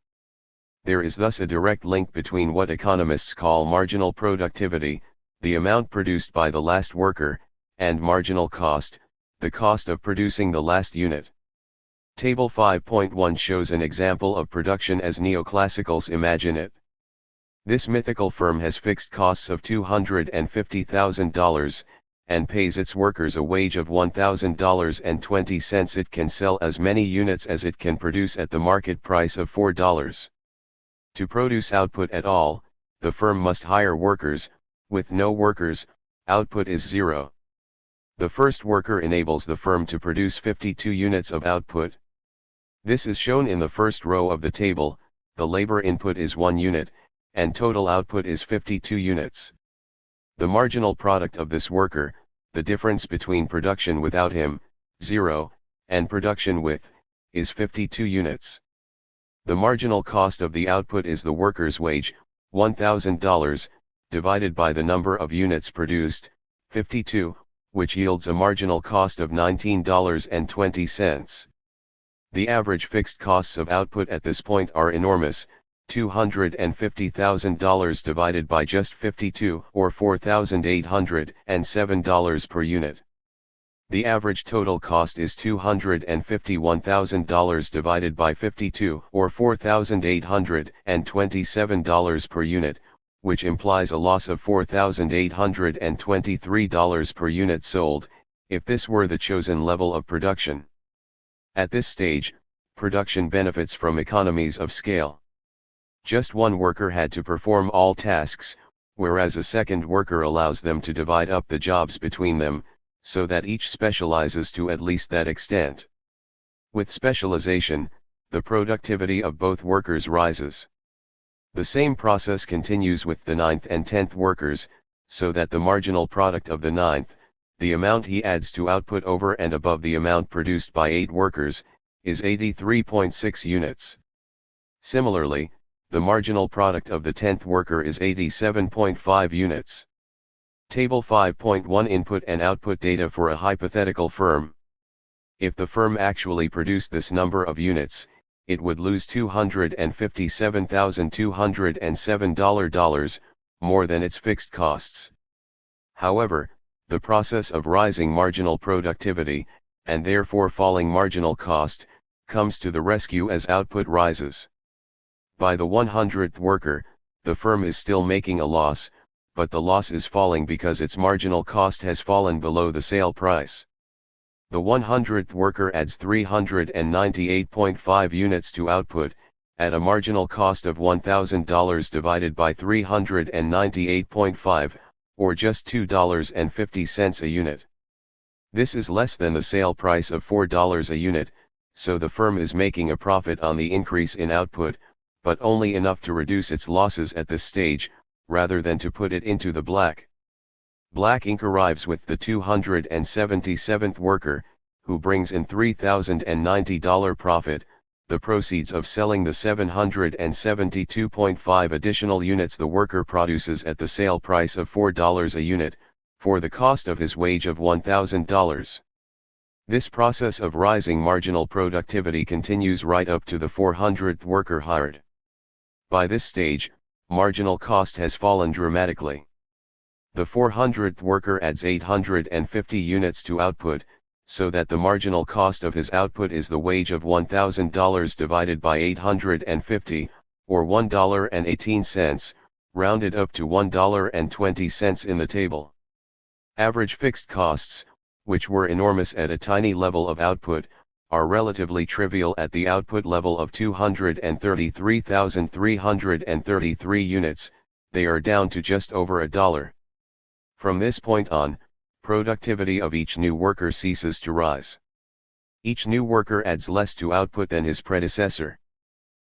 [SPEAKER 1] There is thus a direct link between what economists call marginal productivity, the amount produced by the last worker, and marginal cost, the cost of producing the last unit. Table 5.1 shows an example of production as neoclassicals imagine it. This mythical firm has fixed costs of $250,000, and pays its workers a wage of $1,000.20. It can sell as many units as it can produce at the market price of $4. To produce output at all, the firm must hire workers. With no workers, output is zero. The first worker enables the firm to produce 52 units of output. This is shown in the first row of the table. The labor input is 1 unit, and total output is 52 units. The marginal product of this worker, the difference between production without him, 0, and production with, is 52 units. The marginal cost of the output is the worker's wage, $1,000, divided by the number of units produced, 52, which yields a marginal cost of $19.20. The average fixed costs of output at this point are enormous, $250,000 divided by just 52, or $4,807 per unit. The average total cost is $251,000 divided by 52, or $4,827 per unit, which implies a loss of $4,823 per unit sold, if this were the chosen level of production. At this stage, production benefits from economies of scale. Just one worker had to perform all tasks, whereas a second worker allows them to divide up the jobs between them, so that each specializes to at least that extent. With specialization, the productivity of both workers rises. The same process continues with the 9th and 10th workers, so that the marginal product of the 9th, the amount he adds to output over and above the amount produced by 8 workers, is 83.6 units. Similarly, the marginal product of the 10th worker is 87.5 units. Table 5.1 Input and output data for a hypothetical firm. If the firm actually produced this number of units, it would lose $257,207, more than its fixed costs. However, the process of rising marginal productivity, and therefore falling marginal cost, comes to the rescue as output rises. By the 100th worker, the firm is still making a loss, but the loss is falling because its marginal cost has fallen below the sale price. The 100th worker adds 398.5 units to output, at a marginal cost of $1,000 divided by 398.5, or just $2.50 a unit. This is less than the sale price of $4 a unit, so the firm is making a profit on the increase in output, but only enough to reduce its losses at this stage, rather than to put it into the black. Black ink arrives with the 277th worker, who brings in $3,090 profit, the proceeds of selling the 772.5 additional units the worker produces at the sale price of $4 a unit, for the cost of his wage of $1,000. This process of rising marginal productivity continues right up to the 400th worker hired. By this stage, marginal cost has fallen dramatically. The 400th worker adds 850 units to output, so that the marginal cost of his output is the wage of $1,000 divided by 850, or $1.18, rounded up to $1.20 in the table. Average fixed costs, which were enormous at a tiny level of output, are relatively trivial at the output level of 233,333 units, they are down to just over $1. From this point on, productivity of each new worker ceases to rise. Each new worker adds less to output than his predecessor.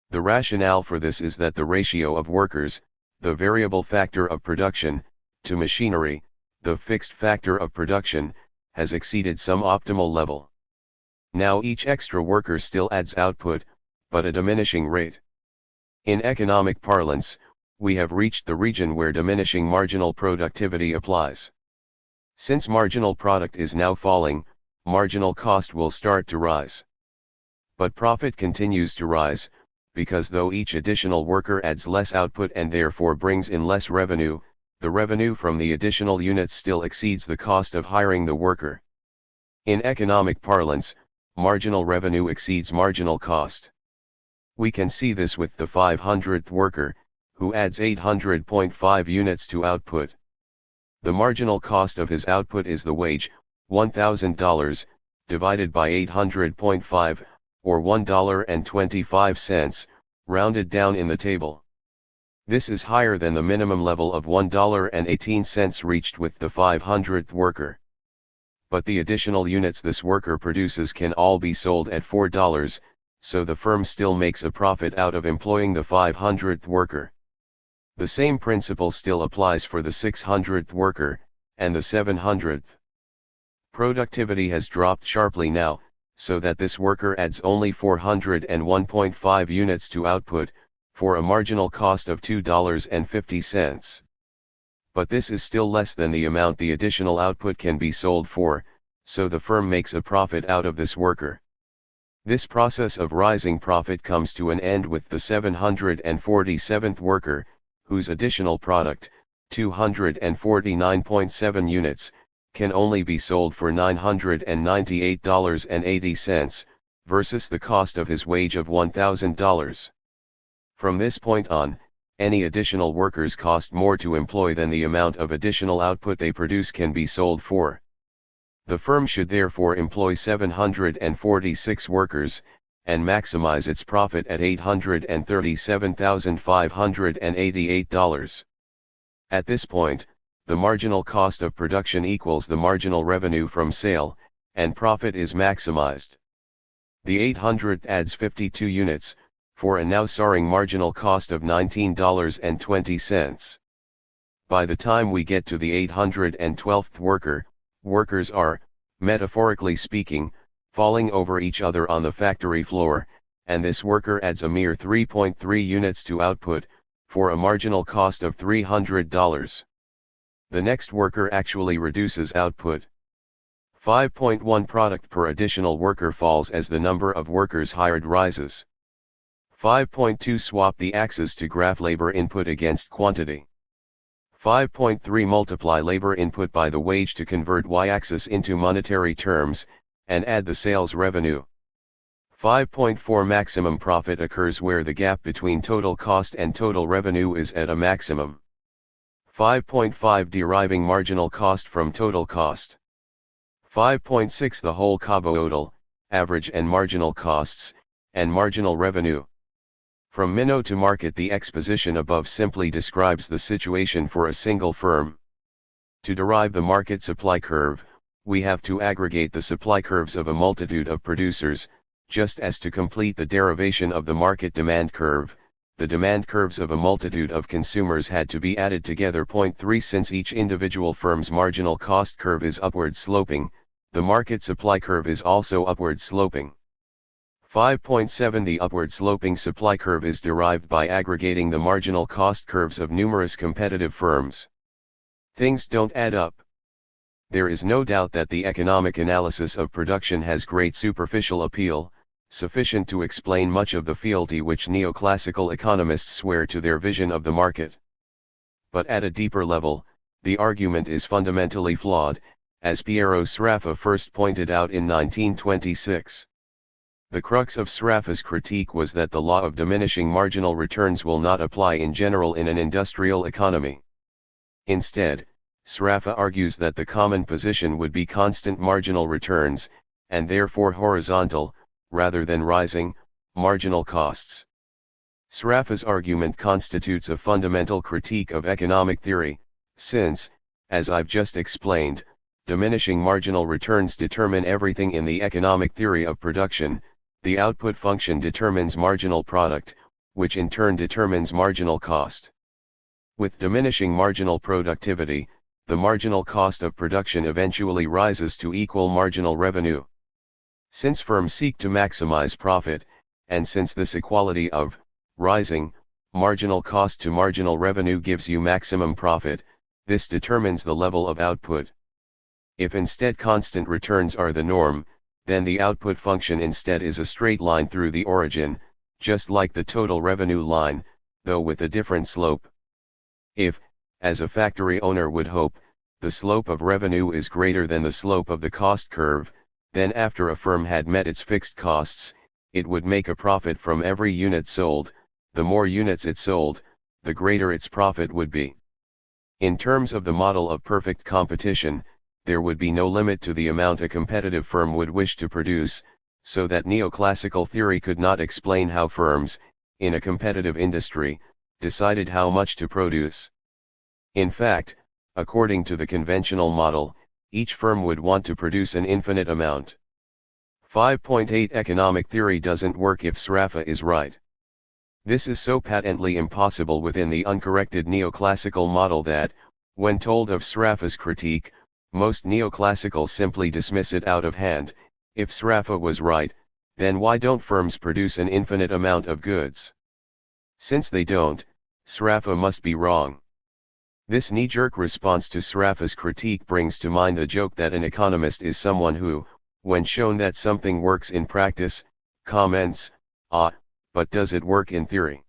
[SPEAKER 1] The rationale for this is that the ratio of workers, the variable factor of production, to machinery, the fixed factor of production, has exceeded some optimal level. Now each extra worker still adds output, but a diminishing rate. In economic parlance, we have reached the region where diminishing marginal productivity applies. Since marginal product is now falling, marginal cost will start to rise. But profit continues to rise, because though each additional worker adds less output and therefore brings in less revenue, the revenue from the additional units still exceeds the cost of hiring the worker. In economic parlance, marginal revenue exceeds marginal cost. We can see this with the 500th worker, who adds 800.5 units to output. The marginal cost of his output is the wage, $1,000, divided by 800.5, or $1.25, rounded down in the table. This is higher than the minimum level of $1.18 reached with the 500th worker. But the additional units this worker produces can all be sold at $4, so the firm still makes a profit out of employing the 500th worker. The same principle still applies for the 600th worker, and the 700th. Productivity has dropped sharply now, so that this worker adds only 401.5 units to output, for a marginal cost of $2.50. But this is still less than the amount the additional output can be sold for, so the firm makes a profit out of this worker. This process of rising profit comes to an end with the 747th worker, whose additional product, 249.7 units, can only be sold for $998.80, versus the cost of his wage of $1,000. From this point on, any additional workers cost more to employ than the amount of additional output they produce can be sold for. The firm should therefore employ 746 workers, and maximize its profit at $837,588. At this point, the marginal cost of production equals the marginal revenue from sale, and profit is maximized. The 800th adds 52 units, for a now soaring marginal cost of $19.20. By the time we get to the 812th worker, workers are, metaphorically speaking, falling over each other on the factory floor, and this worker adds a mere 3.3 units to output, for a marginal cost of $300. The next worker actually reduces output. 5.1 product per additional worker falls as the number of workers hired rises. 5.2 swap the axis to graph labor input against quantity. 5.3 multiply labor input by the wage to convert y-axis into monetary terms, and add the sales revenue. 5.4 Maximum profit occurs where the gap between total cost and total revenue is at a maximum. 5.5 Deriving marginal cost from total cost. 5.6 The whole total, average and marginal costs, and marginal revenue. From minnow to market. The exposition above simply describes the situation for a single firm. To derive the market supply curve, we have to aggregate the supply curves of a multitude of producers, just as to complete the derivation of the market demand curve, the demand curves of a multitude of consumers had to be added together. 3 Since each individual firm's marginal cost curve is upward sloping, the market supply curve is also upward sloping. 5.7 The upward sloping supply curve is derived by aggregating the marginal cost curves of numerous competitive firms. Things don't add up. There is no doubt that the economic analysis of production has great superficial appeal, sufficient to explain much of the fealty which neoclassical economists swear to their vision of the market. But at a deeper level, the argument is fundamentally flawed, as Piero Sraffa first pointed out in 1926. The crux of Sraffa's critique was that the law of diminishing marginal returns will not apply in general in an industrial economy. Instead, Sraffa argues that the common position would be constant marginal returns, and therefore horizontal, rather than rising, marginal costs. Sraffa's argument constitutes a fundamental critique of economic theory, since, as I've just explained, diminishing marginal returns determine everything in the economic theory of production. The output function determines marginal product, which in turn determines marginal cost. With diminishing marginal productivity, the marginal cost of production eventually rises to equal marginal revenue. Since firms seek to maximize profit, and since this equality of rising marginal cost to marginal revenue gives you maximum profit, this determines the level of output. If instead constant returns are the norm, then the output function instead is a straight line through the origin, just like the total revenue line, though with a different slope. If, as a factory owner would hope, the slope of revenue is greater than the slope of the cost curve, then after a firm had met its fixed costs, it would make a profit from every unit sold. The more units it sold, the greater its profit would be. In terms of the model of perfect competition, there would be no limit to the amount a competitive firm would wish to produce, so that neoclassical theory could not explain how firms, in a competitive industry, decided how much to produce. In fact, according to the conventional model, each firm would want to produce an infinite amount. 5.8 Economic theory doesn't work if Sraffa is right. This is so patently impossible within the uncorrected neoclassical model that, when told of Sraffa's critique, most neoclassicals simply dismiss it out of hand. If Sraffa was right, then why don't firms produce an infinite amount of goods? Since they don't, Sraffa must be wrong. This knee-jerk response to Sraffa's critique brings to mind the joke that an economist is someone who, when shown that something works in practice, comments, "Ah, but does it work in theory?"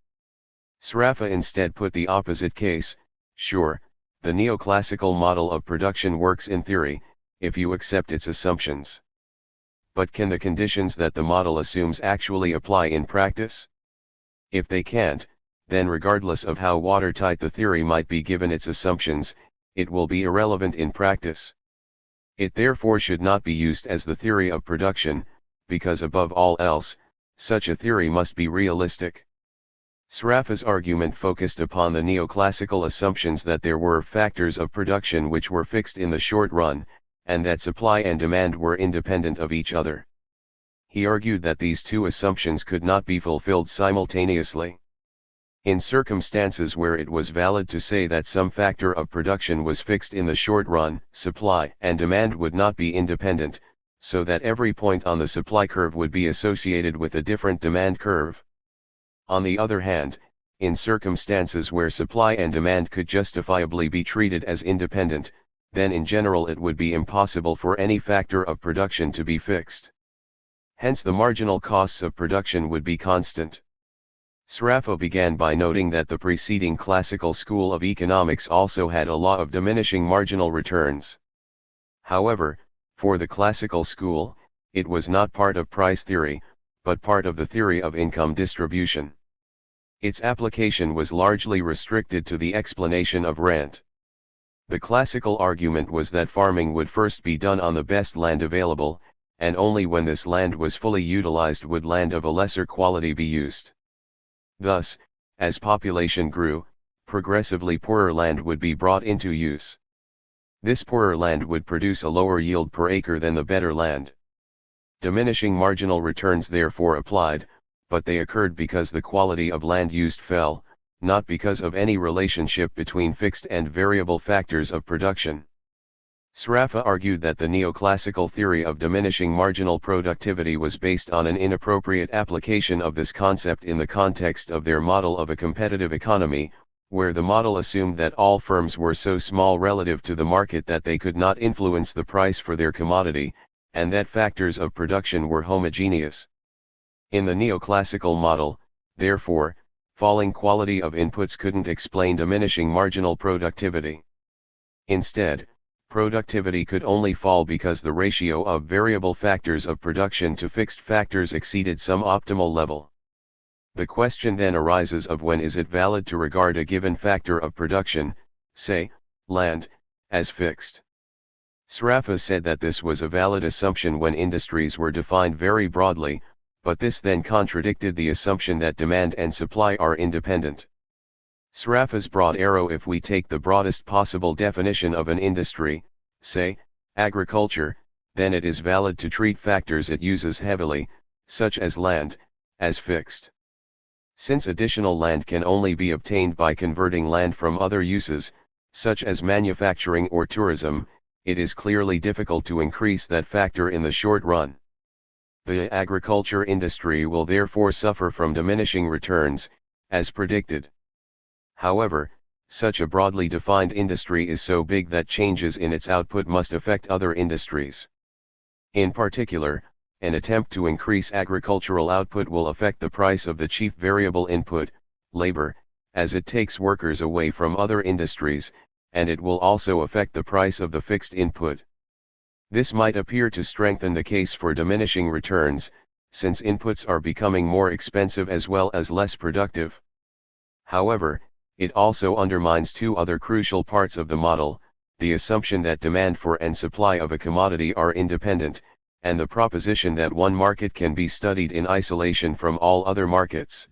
[SPEAKER 1] Sraffa instead put the opposite case: sure, the neoclassical model of production works in theory, if you accept its assumptions. But can the conditions that the model assumes actually apply in practice? If they can't, then regardless of how watertight the theory might be given its assumptions, it will be irrelevant in practice. It therefore should not be used as the theory of production, because above all else, such a theory must be realistic. Sraffa's argument focused upon the neoclassical assumptions that there were factors of production which were fixed in the short run, and that supply and demand were independent of each other. He argued that these two assumptions could not be fulfilled simultaneously. In circumstances where it was valid to say that some factor of production was fixed in the short run, supply and demand would not be independent, so that every point on the supply curve would be associated with a different demand curve. On the other hand, in circumstances where supply and demand could justifiably be treated as independent, then in general it would be impossible for any factor of production to be fixed. Hence the marginal costs of production would be constant. Sraffa began by noting that the preceding classical school of economics also had a law of diminishing marginal returns. However, for the classical school, it was not part of price theory, but part of the theory of income distribution. Its application was largely restricted to the explanation of rent. The classical argument was that farming would first be done on the best land available, and only when this land was fully utilized would land of a lesser quality be used. Thus, as population grew, progressively poorer land would be brought into use. This poorer land would produce a lower yield per acre than the better land. Diminishing marginal returns therefore applied, but they occurred because the quality of land used fell, not because of any relationship between fixed and variable factors of production. Sraffa argued that the neoclassical theory of diminishing marginal productivity was based on an inappropriate application of this concept in the context of their model of a competitive economy, where the model assumed that all firms were so small relative to the market that they could not influence the price for their commodity, and that factors of production were homogeneous. In the neoclassical model, therefore, falling quality of inputs couldn't explain diminishing marginal productivity. Instead, productivity could only fall because the ratio of variable factors of production to fixed factors exceeded some optimal level. The question then arises of when is it valid to regard a given factor of production, say, land, as fixed. Sraffa said that this was a valid assumption when industries were defined very broadly, but this then contradicted the assumption that demand and supply are independent. Sraffa's broad arrow: if we take the broadest possible definition of an industry, say, agriculture, then it is valid to treat factors it uses heavily, such as land, as fixed. Since additional land can only be obtained by converting land from other uses, such as manufacturing or tourism, it is clearly difficult to increase that factor in the short run. The agriculture industry will therefore suffer from diminishing returns, as predicted. However, such a broadly defined industry is so big that changes in its output must affect other industries. In particular, an attempt to increase agricultural output will affect the price of the chief variable input, labor, as it takes workers away from other industries, and it will also affect the price of the fixed input. This might appear to strengthen the case for diminishing returns, since inputs are becoming more expensive as well as less productive. However, it also undermines two other crucial parts of the model: the assumption that demand for and supply of a commodity are independent, and the proposition that one market can be studied in isolation from all other markets.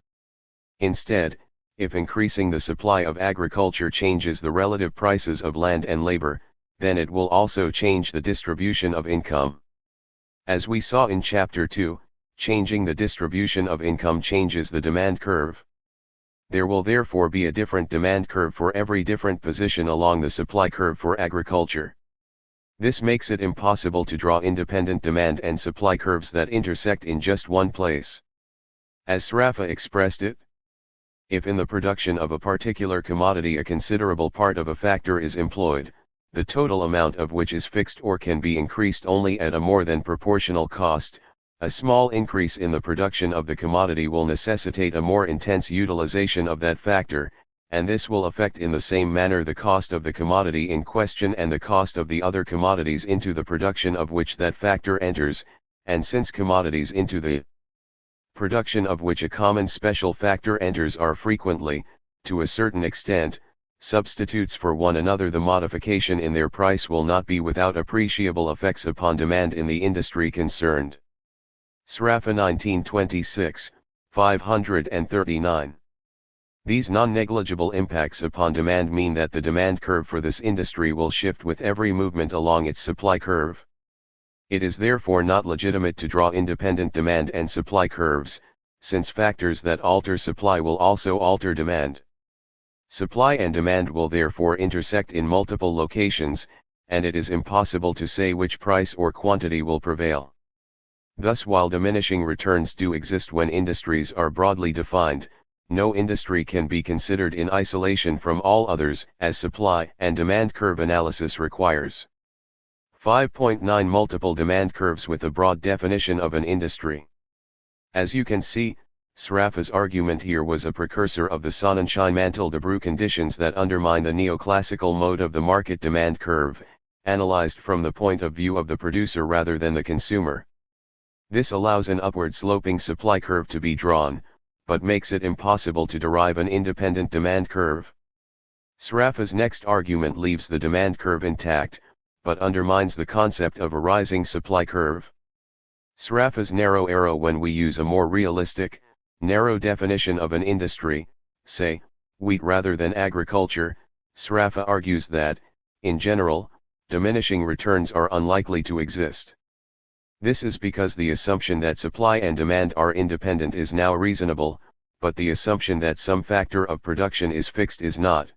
[SPEAKER 1] Instead, if increasing the supply of agriculture changes the relative prices of land and labor, then it will also change the distribution of income. As we saw in Chapter 2, changing the distribution of income changes the demand curve. There will therefore be a different demand curve for every different position along the supply curve for agriculture. This makes it impossible to draw independent demand and supply curves that intersect in just one place. As Sraffa expressed it, if in the production of a particular commodity a considerable part of a factor is employed, the total amount of which is fixed or can be increased only at a more than proportional cost, a small increase in the production of the commodity will necessitate a more intense utilization of that factor, and this will affect in the same manner the cost of the commodity in question and the cost of the other commodities into the production of which that factor enters, and since commodities into the production of which a common special factor enters are frequently, to a certain extent, substitutes for one another, the modification in their price will not be without appreciable effects upon demand in the industry concerned. Sraffa 1926, 539. These non-negligible impacts upon demand mean that the demand curve for this industry will shift with every movement along its supply curve. It is therefore not legitimate to draw independent demand and supply curves, since factors that alter supply will also alter demand. Supply and demand will therefore intersect in multiple locations, and it is impossible to say which price or quantity will prevail. Thus, while diminishing returns do exist when industries are broadly defined, no industry can be considered in isolation from all others, as supply and demand curve analysis requires. 5.9 Multiple demand curves with a broad definition of an industry. As you can see, Sraffa's argument here was a precursor of the Sonnenschein-Mantel-Debreu conditions that undermine the neoclassical mode of the market demand curve, analyzed from the point of view of the producer rather than the consumer. This allows an upward sloping supply curve to be drawn, but makes it impossible to derive an independent demand curve. Sraffa's next argument leaves the demand curve intact, but undermines the concept of a rising supply curve. Sraffa's narrow arrow: when we use a more realistic, narrow definition of an industry, say, wheat rather than agriculture, Sraffa argues that, in general, diminishing returns are unlikely to exist. This is because the assumption that supply and demand are independent is now reasonable, but the assumption that some factor of production is fixed is not.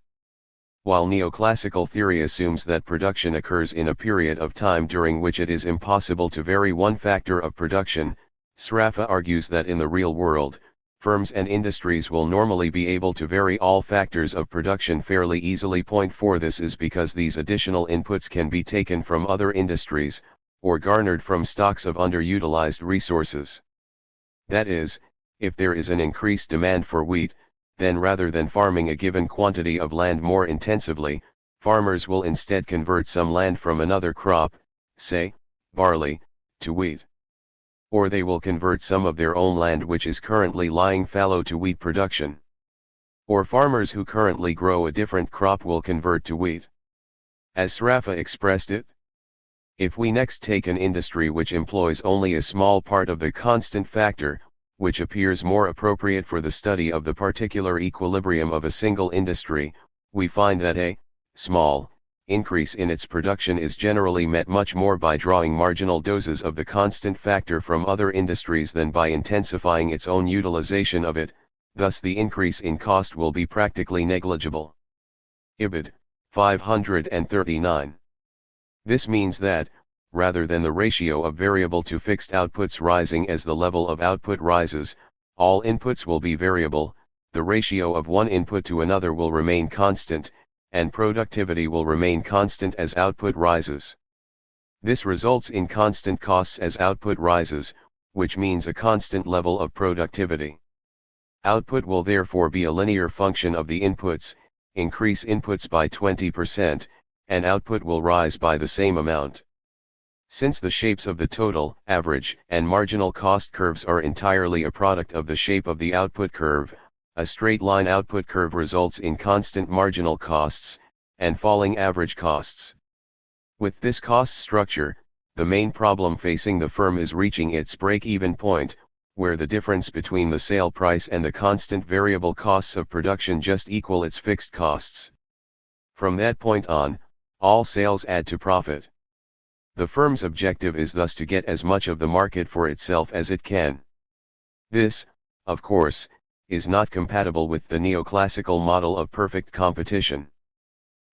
[SPEAKER 1] While neoclassical theory assumes that production occurs in a period of time during which it is impossible to vary one factor of production, Sraffa argues that in the real world, firms and industries will normally be able to vary all factors of production fairly easily. Point 4: This is because these additional inputs can be taken from other industries, or garnered from stocks of underutilized resources. That is, if there is an increased demand for wheat, then rather than farming a given quantity of land more intensively, farmers will instead convert some land from another crop, say, barley, to wheat. Or they will convert some of their own land which is currently lying fallow to wheat production. Or farmers who currently grow a different crop will convert to wheat. As Sraffa expressed it, if we next take an industry which employs only a small part of the constant factor, which appears more appropriate for the study of the particular equilibrium of a single industry, we find that a small increase in its production is generally met much more by drawing marginal doses of the constant factor from other industries than by intensifying its own utilization of it, thus the increase in cost will be practically negligible. Ibid. 539. This means that, rather than the ratio of variable to fixed outputs rising as the level of output rises, all inputs will be variable, the ratio of one input to another will remain constant, and productivity will remain constant as output rises. This results in constant costs as output rises, which means a constant level of productivity. Output will therefore be a linear function of the inputs. Increase inputs by 20%, and output will rise by the same amount. Since the shapes of the total, average, and marginal cost curves are entirely a product of the shape of the output curve, a straight line output curve results in constant marginal costs, and falling average costs. With this cost structure, the main problem facing the firm is reaching its break-even point, where the difference between the sale price and the constant variable costs of production just equal its fixed costs. From that point on, all sales add to profit. The firm's objective is thus to get as much of the market for itself as it can. This, of course, is not compatible with the neoclassical model of perfect competition.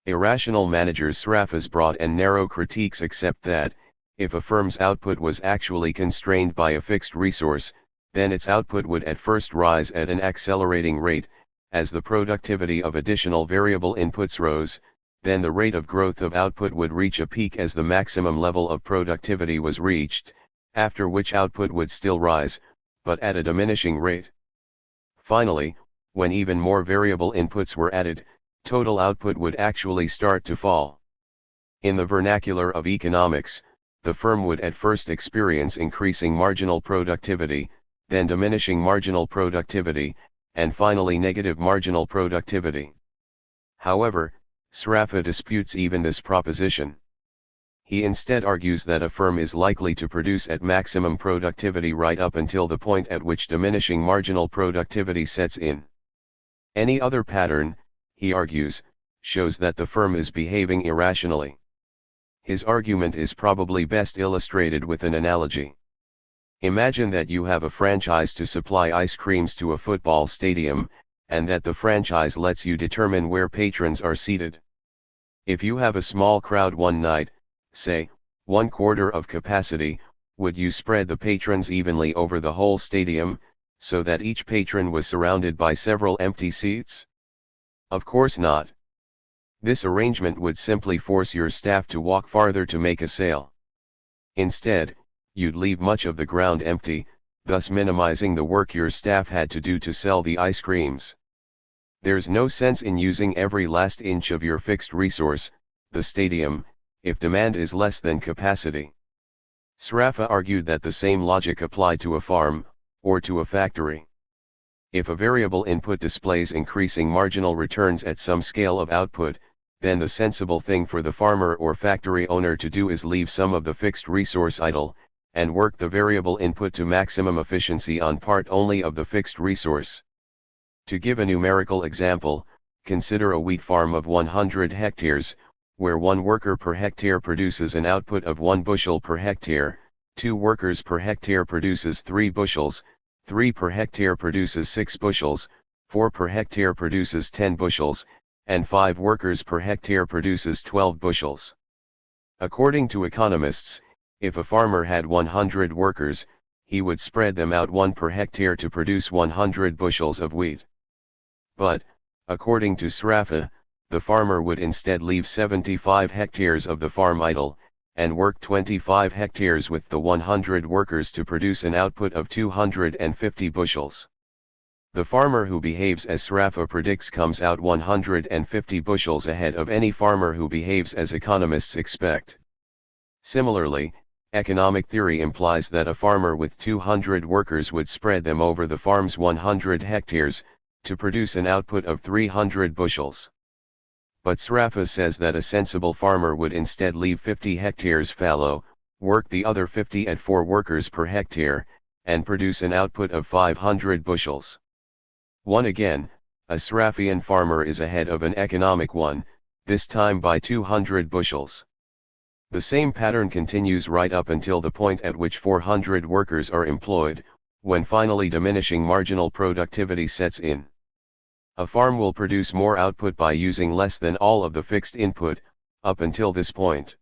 [SPEAKER 1] Irrational managers Sraffa's broad and narrow critiques accept that, if a firm's output was actually constrained by a fixed resource, then its output would at first rise at an accelerating rate, as the productivity of additional variable inputs rose. Then the rate of growth of output would reach a peak as the maximum level of productivity was reached, after which output would still rise, but at a diminishing rate. Finally, when even more variable inputs were added, total output would actually start to fall. In the vernacular of economics, the firm would at first experience increasing marginal productivity, then diminishing marginal productivity, and finally negative marginal productivity. However, Sraffa disputes even this proposition. He instead argues that a firm is likely to produce at maximum productivity right up until the point at which diminishing marginal productivity sets in. Any other pattern, he argues, shows that the firm is behaving irrationally. His argument is probably best illustrated with an analogy. Imagine that you have a franchise to supply ice creams to a football stadium, and that the franchise lets you determine where patrons are seated. If you have a small crowd one night, say, 1/4 of capacity, would you spread the patrons evenly over the whole stadium, so that each patron was surrounded by several empty seats? Of course not. This arrangement would simply force your staff to walk farther to make a sale. Instead, you'd leave much of the ground empty, thus minimizing the work your staff had to do to sell the ice creams. There's no sense in using every last inch of your fixed resource, the stadium, if demand is less than capacity. Sraffa argued that the same logic applied to a farm, or to a factory. If a variable input displays increasing marginal returns at some scale of output, then the sensible thing for the farmer or factory owner to do is leave some of the fixed resource idle, and work the variable input to maximum efficiency on part only of the fixed resource. To give a numerical example, consider a wheat farm of 100 hectares, where 1 worker per hectare produces an output of 1 bushel per hectare, 2 workers per hectare produces 3 bushels, 3 per hectare produces 6 bushels, 4 per hectare produces 10 bushels, and 5 workers per hectare produces 12 bushels. According to economists, if a farmer had 100 workers, he would spread them out 1 per hectare to produce 100 bushels of wheat. But, according to Sraffa, the farmer would instead leave 75 hectares of the farm idle, and work 25 hectares with the 100 workers to produce an output of 250 bushels. The farmer who behaves as Sraffa predicts comes out 150 bushels ahead of any farmer who behaves as economists expect. Similarly, economic theory implies that a farmer with 200 workers would spread them over the farm's 100 hectares, to produce an output of 300 bushels. But Sraffa says that a sensible farmer would instead leave 50 hectares fallow, work the other 50 at 4 workers per hectare, and produce an output of 500 bushels. One again, a Sraffian farmer is ahead of an economic one, this time by 200 bushels. The same pattern continues right up until the point at which 400 workers are employed, when finally diminishing marginal productivity sets in. A farm will produce more output by using less than all of the fixed input, up until this point.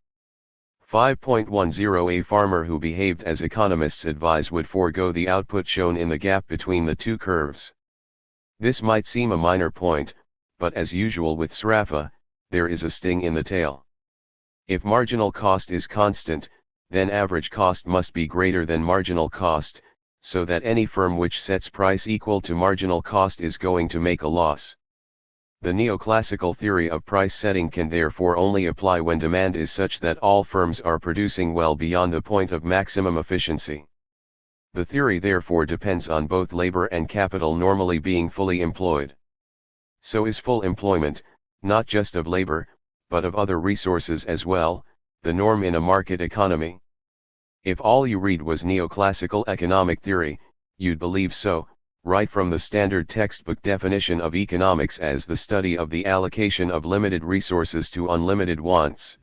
[SPEAKER 1] 5.10 A farmer who behaved as economists advise would forego the output shown in the gap between the two curves. This might seem a minor point, but as usual with Sraffa, there is a sting in the tail. If marginal cost is constant, then average cost must be greater than marginal cost, so that any firm which sets price equal to marginal cost is going to make a loss. The neoclassical theory of price setting can therefore only apply when demand is such that all firms are producing well beyond the point of maximum efficiency. The theory therefore depends on both labor and capital normally being fully employed. So is full employment, not just of labor, but of other resources as well, the norm in a market economy. If all you read was neoclassical economic theory, you'd believe so, right from the standard textbook definition of economics as the study of the allocation of limited resources to unlimited wants.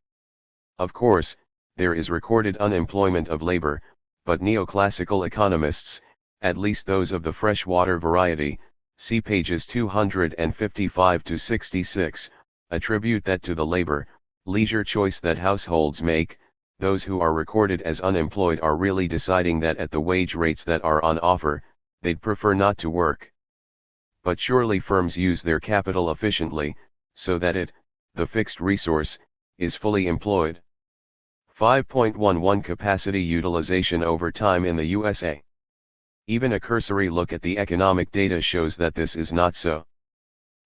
[SPEAKER 1] Of course, there is recorded unemployment of labor, but neoclassical economists, at least those of the freshwater variety, see pages 255 to 66, attribute that to the leisure choice that households make. Those who are recorded as unemployed are really deciding that at the wage rates that are on offer, they'd prefer not to work. But surely firms use their capital efficiently, so that it, the fixed resource, is fully employed. 5.11 Capacity utilization over time in the USA. Even a cursory look at the economic data shows that this is not so.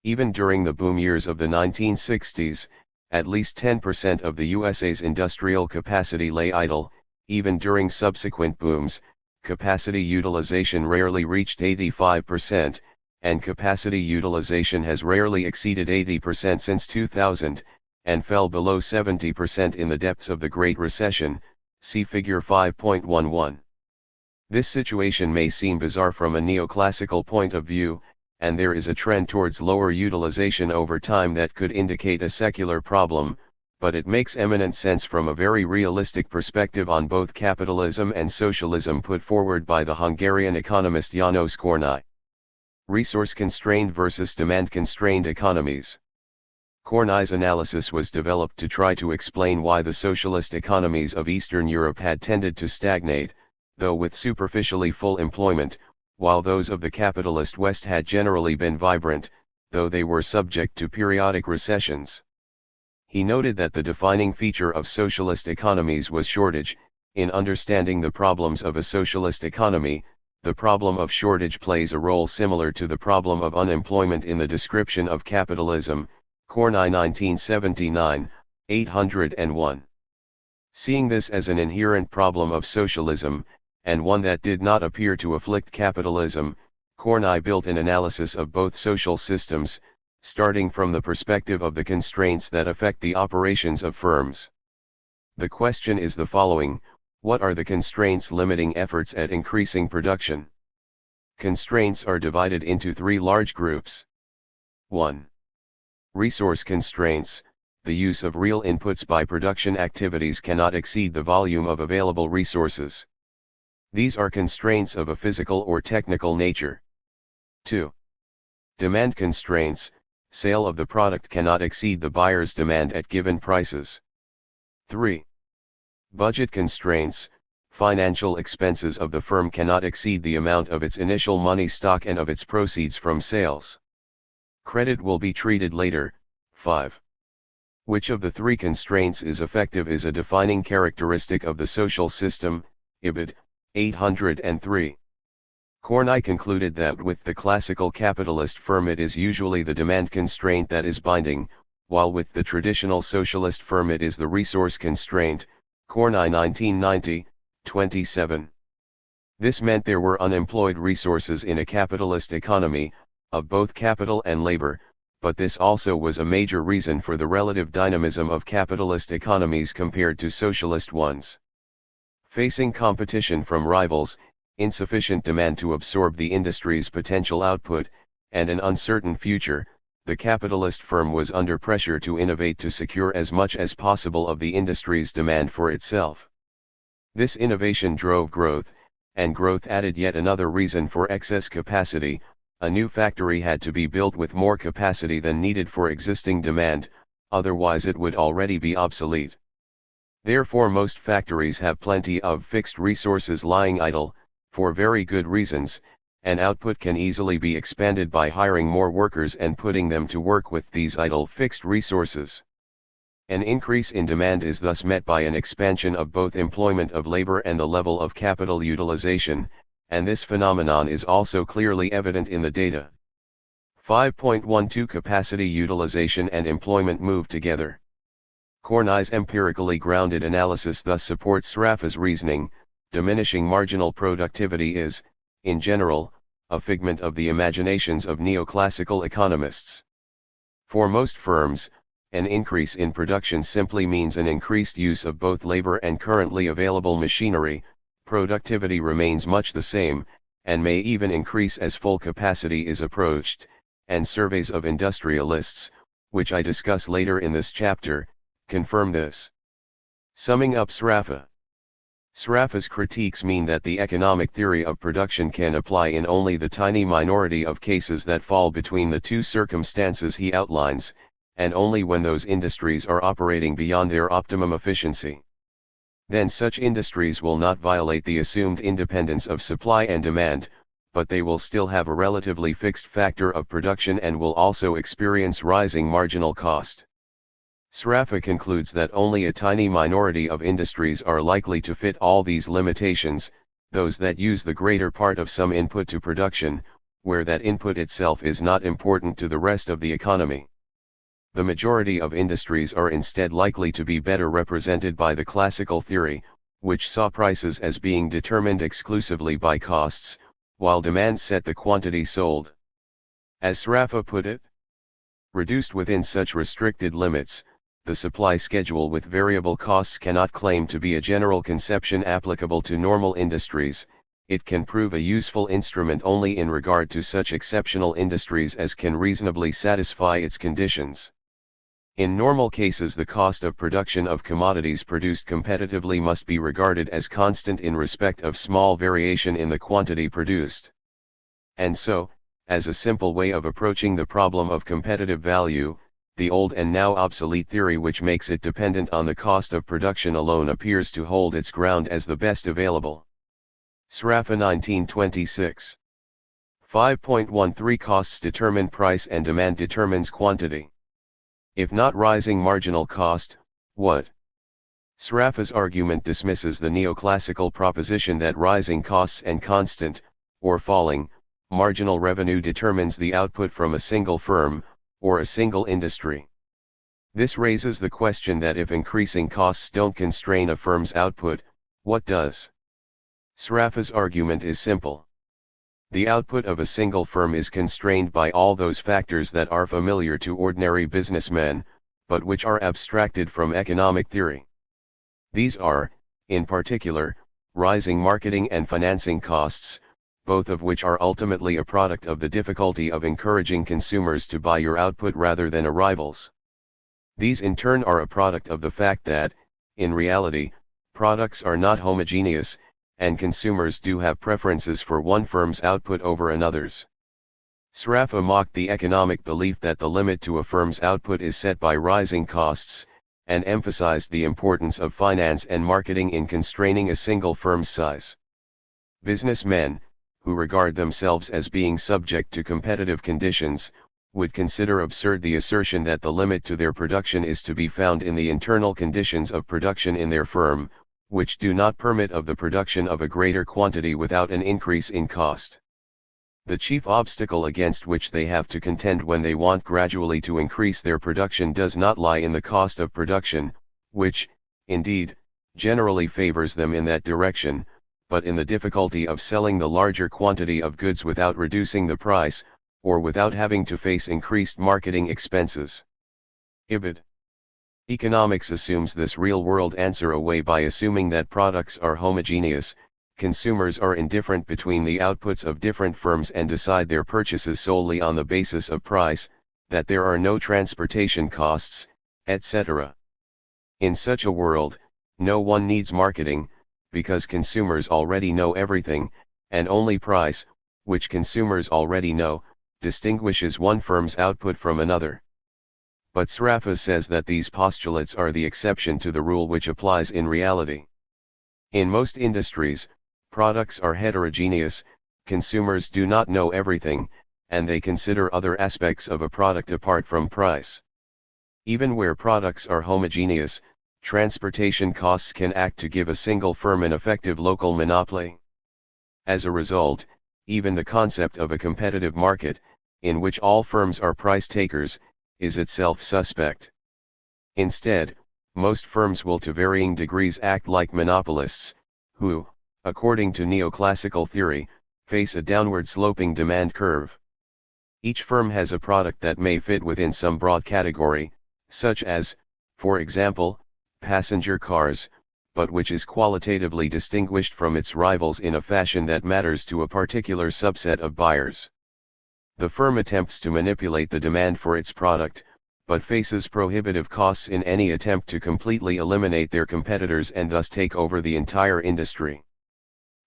[SPEAKER 1] Even during the boom years of the 1960s, at least 10% of the USA's industrial capacity lay idle. Even during subsequent booms, capacity utilization rarely reached 85%, and capacity utilization has rarely exceeded 80% since 2000, and fell below 70% in the depths of the Great Recession, see Figure 5.11. This situation may seem bizarre from a neoclassical point of view, and there is a trend towards lower utilization over time that could indicate a secular problem, but it makes eminent sense from a very realistic perspective on both capitalism and socialism put forward by the Hungarian economist János Kornai. Resource-constrained versus demand-constrained economies. Kornai's analysis was developed to try to explain why the socialist economies of Eastern Europe had tended to stagnate, though with superficially full employment, while those of the capitalist West had generally been vibrant, though they were subject to periodic recessions. He noted that the defining feature of socialist economies was shortage. In understanding the problems of a socialist economy, the problem of shortage plays a role similar to the problem of unemployment in the description of capitalism, Kornai 1979, 801. Seeing this as an inherent problem of socialism, and one that did not appear to afflict capitalism, Kornai built an analysis of both social systems, starting from the perspective of the constraints that affect the operations of firms. The question is the following: what are the constraints limiting efforts at increasing production? Constraints are divided into three large groups. 1. Resource constraints. The use of real inputs by production activities cannot exceed the volume of available resources. These are constraints of a physical or technical nature. 2. Demand constraints. Sale of the product cannot exceed the buyer's demand at given prices. 3. Budget constraints. Financial expenses of the firm cannot exceed the amount of its initial money stock and of its proceeds from sales. Credit will be treated later. 5. Which of the three constraints is effective is a defining characteristic of the social system. Ibid. 803. Kornai concluded that with the classical capitalist firm it is usually the demand constraint that is binding, while with the traditional socialist firm it is the resource constraint. Kornai 1990, 27. This meant there were unemployed resources in a capitalist economy, of both capital and labor, but this also was a major reason for the relative dynamism of capitalist economies compared to socialist ones. Facing competition from rivals, insufficient demand to absorb the industry's potential output, and an uncertain future, the capitalist firm was under pressure to innovate to secure as much as possible of the industry's demand for itself. This innovation drove growth, and growth added yet another reason for excess capacity. A new factory had to be built with more capacity than needed for existing demand, otherwise it would already be obsolete. Therefore most factories have plenty of fixed resources lying idle, for very good reasons, and output can easily be expanded by hiring more workers and putting them to work with these idle fixed resources. An increase in demand is thus met by an expansion of both employment of labor and the level of capital utilization, and this phenomenon is also clearly evident in the data. 5.12 Capacity utilization and employment move together. Kornai's empirically grounded analysis thus supports Sraffa's reasoning. Diminishing marginal productivity is, in general, a figment of the imaginations of neoclassical economists. For most firms, an increase in production simply means an increased use of both labor and currently available machinery. Productivity remains much the same, and may even increase as full capacity is approached, and surveys of industrialists, which I discuss later in this chapter, confirm this. Summing up Sraffa's critiques mean that the economic theory of production can apply in only the tiny minority of cases that fall between the two circumstances he outlines, and only when those industries are operating beyond their optimum efficiency. Then such industries will not violate the assumed independence of supply and demand, but they will still have a relatively fixed factor of production and will also experience rising marginal cost. Sraffa concludes that only a tiny minority of industries are likely to fit all these limitations, those that use the greater part of some input to production, where that input itself is not important to the rest of the economy. The majority of industries are instead likely to be better represented by the classical theory, which saw prices as being determined exclusively by costs, while demand set the quantity sold. As Sraffa put it, reduced within such restricted limits, the supply schedule with variable costs cannot claim to be a general conception applicable to normal industries. It can prove a useful instrument only in regard to such exceptional industries as can reasonably satisfy its conditions. In normal cases, the cost of production of commodities produced competitively must be regarded as constant in respect of small variation in the quantity produced. And so, as a simple way of approaching the problem of competitive value, the old and now obsolete theory which makes it dependent on the cost of production alone appears to hold its ground as the best available. Sraffa 1926. 5.13 Costs determine price and demand determines quantity. If not rising marginal cost, what? Sraffa's argument dismisses the neoclassical proposition that rising costs and constant, or falling, marginal revenue determines the output from a single firm, or a single industry. This raises the question that if increasing costs don't constrain a firm's output, what does? Sraffa's argument is simple. The output of a single firm is constrained by all those factors that are familiar to ordinary businessmen, but which are abstracted from economic theory. These are, in particular, rising marketing and financing costs, both of which are ultimately a product of the difficulty of encouraging consumers to buy your output rather than a rival's. These in turn are a product of the fact that, in reality, products are not homogeneous, and consumers do have preferences for one firm's output over another's. Sraffa mocked the economic belief that the limit to a firm's output is set by rising costs, and emphasized the importance of finance and marketing in constraining a single firm's size. Businessmen, who regard themselves as being subject to competitive conditions, would consider absurd the assertion that the limit to their production is to be found in the internal conditions of production in their firm, which do not permit of the production of a greater quantity without an increase in cost. The chief obstacle against which they have to contend when they want gradually to increase their production does not lie in the cost of production, which, indeed, generally favors them in that direction, but in the difficulty of selling the larger quantity of goods without reducing the price, or without having to face increased marketing expenses. Ibid. Economics assumes this real-world answer away by assuming that products are homogeneous, consumers are indifferent between the outputs of different firms and decide their purchases solely on the basis of price, that there are no transportation costs, etc. In such a world, no one needs marketing, because consumers already know everything, and only price, which consumers already know, distinguishes one firm's output from another. But Sraffa says that these postulates are the exception to the rule which applies in reality. In most industries, products are heterogeneous, consumers do not know everything, and they consider other aspects of a product apart from price. Even where products are homogeneous, transportation costs can act to give a single firm an effective local monopoly. As a result, even the concept of a competitive market, in which all firms are price takers, is itself suspect. Instead, most firms will to varying degrees act like monopolists, who, according to neoclassical theory, face a downward sloping demand curve. Each firm has a product that may fit within some broad category, such as, for example, passenger cars, but which is qualitatively distinguished from its rivals in a fashion that matters to a particular subset of buyers. The firm attempts to manipulate the demand for its product, but faces prohibitive costs in any attempt to completely eliminate their competitors and thus take over the entire industry.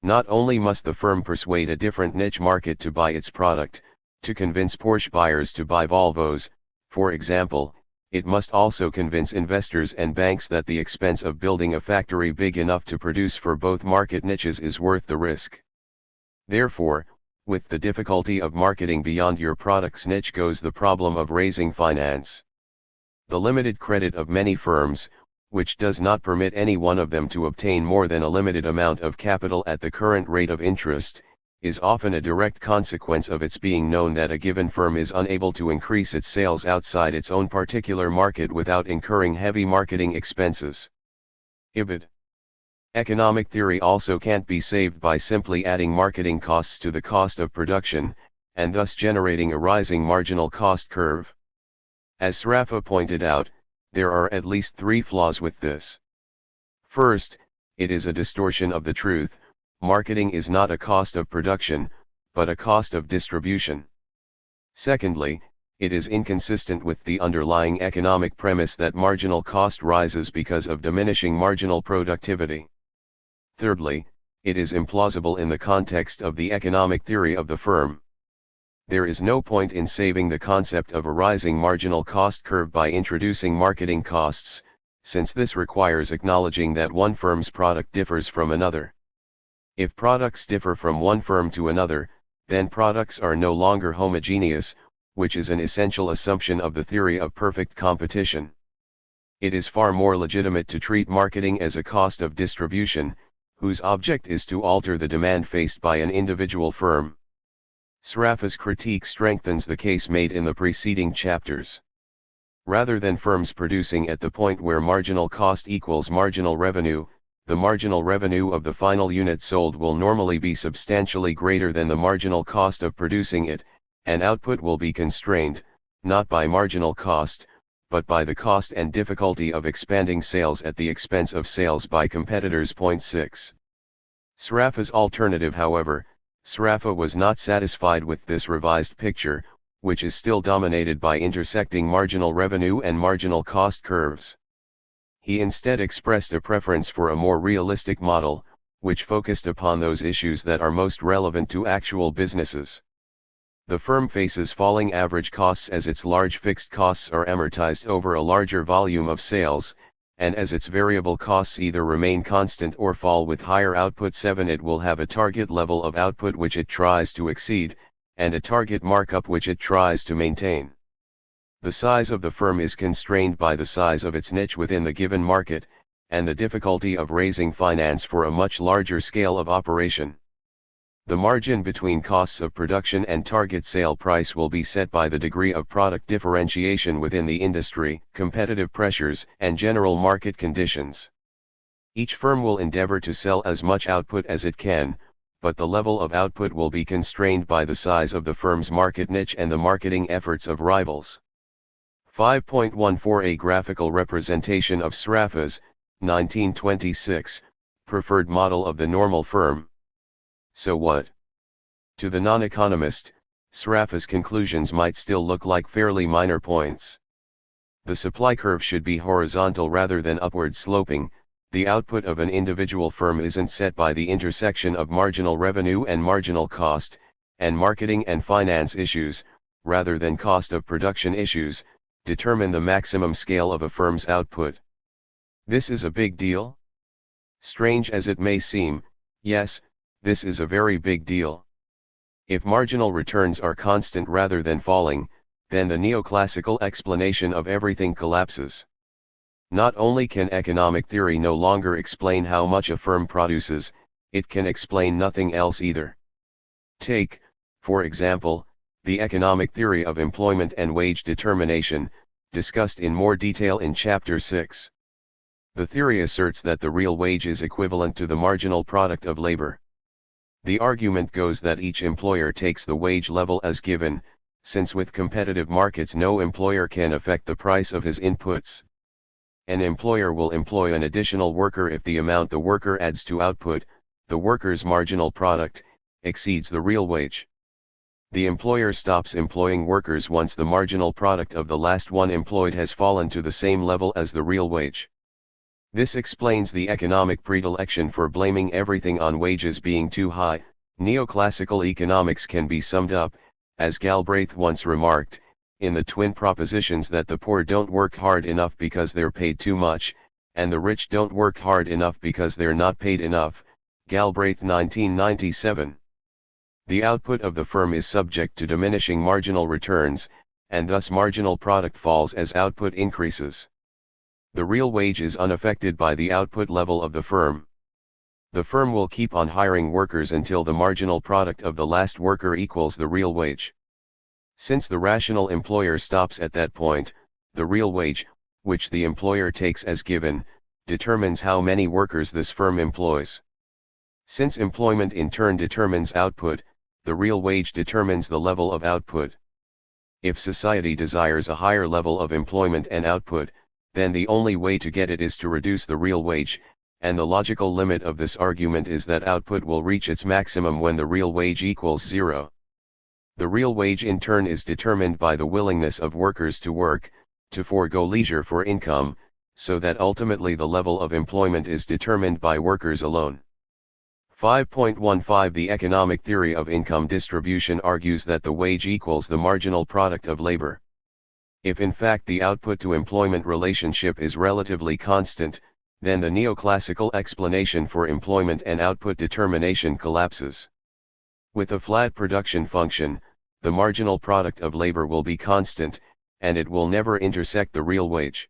[SPEAKER 1] Not only must the firm persuade a different niche market to buy its product, to convince Porsche buyers to buy Volvos, for example, it must also convince investors and banks that the expense of building a factory big enough to produce for both market niches is worth the risk. Therefore, with the difficulty of marketing beyond your product's niche goes the problem of raising finance. The limited credit of many firms, which does not permit any one of them to obtain more than a limited amount of capital at the current rate of interest, is often a direct consequence of its being known that a given firm is unable to increase its sales outside its own particular market without incurring heavy marketing expenses. Ibid. Economic theory also can't be saved by simply adding marketing costs to the cost of production, and thus generating a rising marginal cost curve. As Sraffa pointed out, there are at least 3 flaws with this. First, it is a distortion of the truth. Marketing is not a cost of production, but a cost of distribution. Secondly, it is inconsistent with the underlying economic premise that marginal cost rises because of diminishing marginal productivity. Thirdly, it is implausible in the context of the economic theory of the firm. There is no point in saving the concept of a rising marginal cost curve by introducing marketing costs, since this requires acknowledging that one firm's product differs from another. If products differ from one firm to another, then products are no longer homogeneous, which is an essential assumption of the theory of perfect competition. It is far more legitimate to treat marketing as a cost of distribution, whose object is to alter the demand faced by an individual firm. Sraffa's critique strengthens the case made in the preceding chapters. Rather than firms producing at the point where marginal cost equals marginal revenue, the marginal revenue of the final unit sold will normally be substantially greater than the marginal cost of producing it, and output will be constrained, not by marginal cost, but by the cost and difficulty of expanding sales at the expense of sales by competitors. Point 6. Sraffa's alternative. However, Sraffa was not satisfied with this revised picture, which is still dominated by intersecting marginal revenue and marginal cost curves. He instead expressed a preference for a more realistic model, which focused upon those issues that are most relevant to actual businesses. The firm faces falling average costs as its large fixed costs are amortized over a larger volume of sales, and as its variable costs either remain constant or fall with higher output. 7. It will have a target level of output which it tries to exceed, and a target markup which it tries to maintain. The size of the firm is constrained by the size of its niche within the given market, and the difficulty of raising finance for a much larger scale of operation. The margin between costs of production and target sale price will be set by the degree of product differentiation within the industry, competitive pressures, and general market conditions. Each firm will endeavor to sell as much output as it can, but the level of output will be constrained by the size of the firm's market niche and the marketing efforts of rivals. 5.14 A graphical representation of Sraffa's, 1926, preferred model of the normal firm. So what? To the non-economist, Sraffa's conclusions might still look like fairly minor points. The supply curve should be horizontal rather than upward sloping. The output of an individual firm isn't set by the intersection of marginal revenue and marginal cost, and marketing and finance issues, rather than cost of production issues, determine the maximum scale of a firm's output. This is a big deal? Strange as it may seem, yes, this is a very big deal. If marginal returns are constant rather than falling, then the neoclassical explanation of everything collapses. Not only can economic theory no longer explain how much a firm produces, it can explain nothing else either. Take, for example, the economic theory of employment and wage determination, discussed in more detail in Chapter 6. The theory asserts that the real wage is equivalent to the marginal product of labor. The argument goes that each employer takes the wage level as given, since with competitive markets no employer can affect the price of his inputs. An employer will employ an additional worker if the amount the worker adds to output, the worker's marginal product, exceeds the real wage. The employer stops employing workers once the marginal product of the last one employed has fallen to the same level as the real wage. This explains the economic predilection for blaming everything on wages being too high. Neoclassical economics can be summed up, as Galbraith once remarked, in the twin propositions that the poor don't work hard enough because they're paid too much, and the rich don't work hard enough because they're not paid enough. Galbraith 1997. The output of the firm is subject to diminishing marginal returns, and thus marginal product falls as output increases. The real wage is unaffected by the output level of the firm. The firm will keep on hiring workers until the marginal product of the last worker equals the real wage. Since the rational employer stops at that point, the real wage, which the employer takes as given, determines how many workers this firm employs. Since employment in turn determines output, the real wage determines the level of output. If society desires a higher level of employment and output, then the only way to get it is to reduce the real wage, and the logical limit of this argument is that output will reach its maximum when the real wage equals 0. The real wage in turn is determined by the willingness of workers to work, to forego leisure for income, so that ultimately the level of employment is determined by workers alone. 5.15 The economic theory of income distribution argues that the wage equals the marginal product of labor. If in fact the output to employment relationship is relatively constant, then the neoclassical explanation for employment and output determination collapses. With a flat production function, the marginal product of labor will be constant, and it will never intersect the real wage.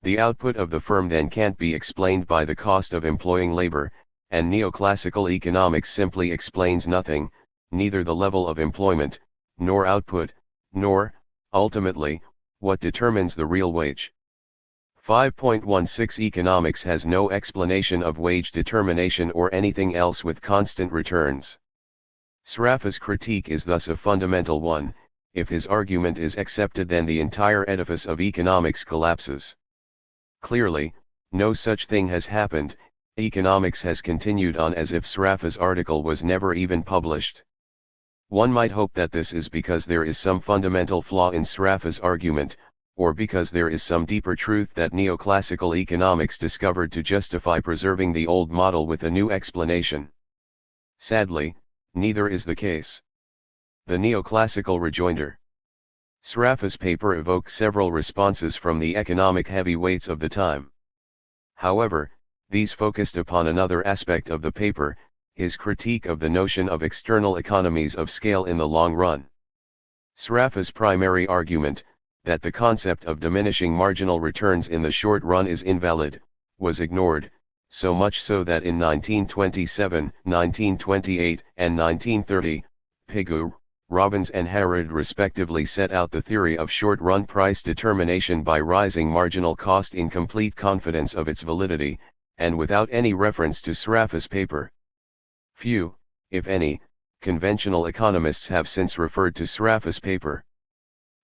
[SPEAKER 1] The output of the firm then can't be explained by the cost of employing labor, and neoclassical economics simply explains nothing, neither the level of employment, nor output, nor, ultimately, What determines the real wage? 5.16 Economics has no explanation of wage determination or anything else with constant returns. Sraffa's critique is thus a fundamental one. If his argument is accepted, then the entire edifice of economics collapses. Clearly, no such thing has happened. Economics has continued on as if Sraffa's article was never even published. One might hope that this is because there is some fundamental flaw in Sraffa's argument, or because there is some deeper truth that neoclassical economics discovered to justify preserving the old model with a new explanation. Sadly, neither is the case. The neoclassical rejoinder. Sraffa's paper evokes several responses from the economic heavyweights of the time. However, these focused upon another aspect of the paper, his critique of the notion of external economies of scale in the long run. Sraffa's primary argument, that the concept of diminishing marginal returns in the short run is invalid, was ignored, so much so that in 1927, 1928, and 1930, Pigou, Robbins and Harrod respectively set out the theory of short-run price determination by rising marginal cost in complete confidence of its validity, and without any reference to Sraffa's paper. Few, if any, conventional economists have since referred to Sraffa's paper.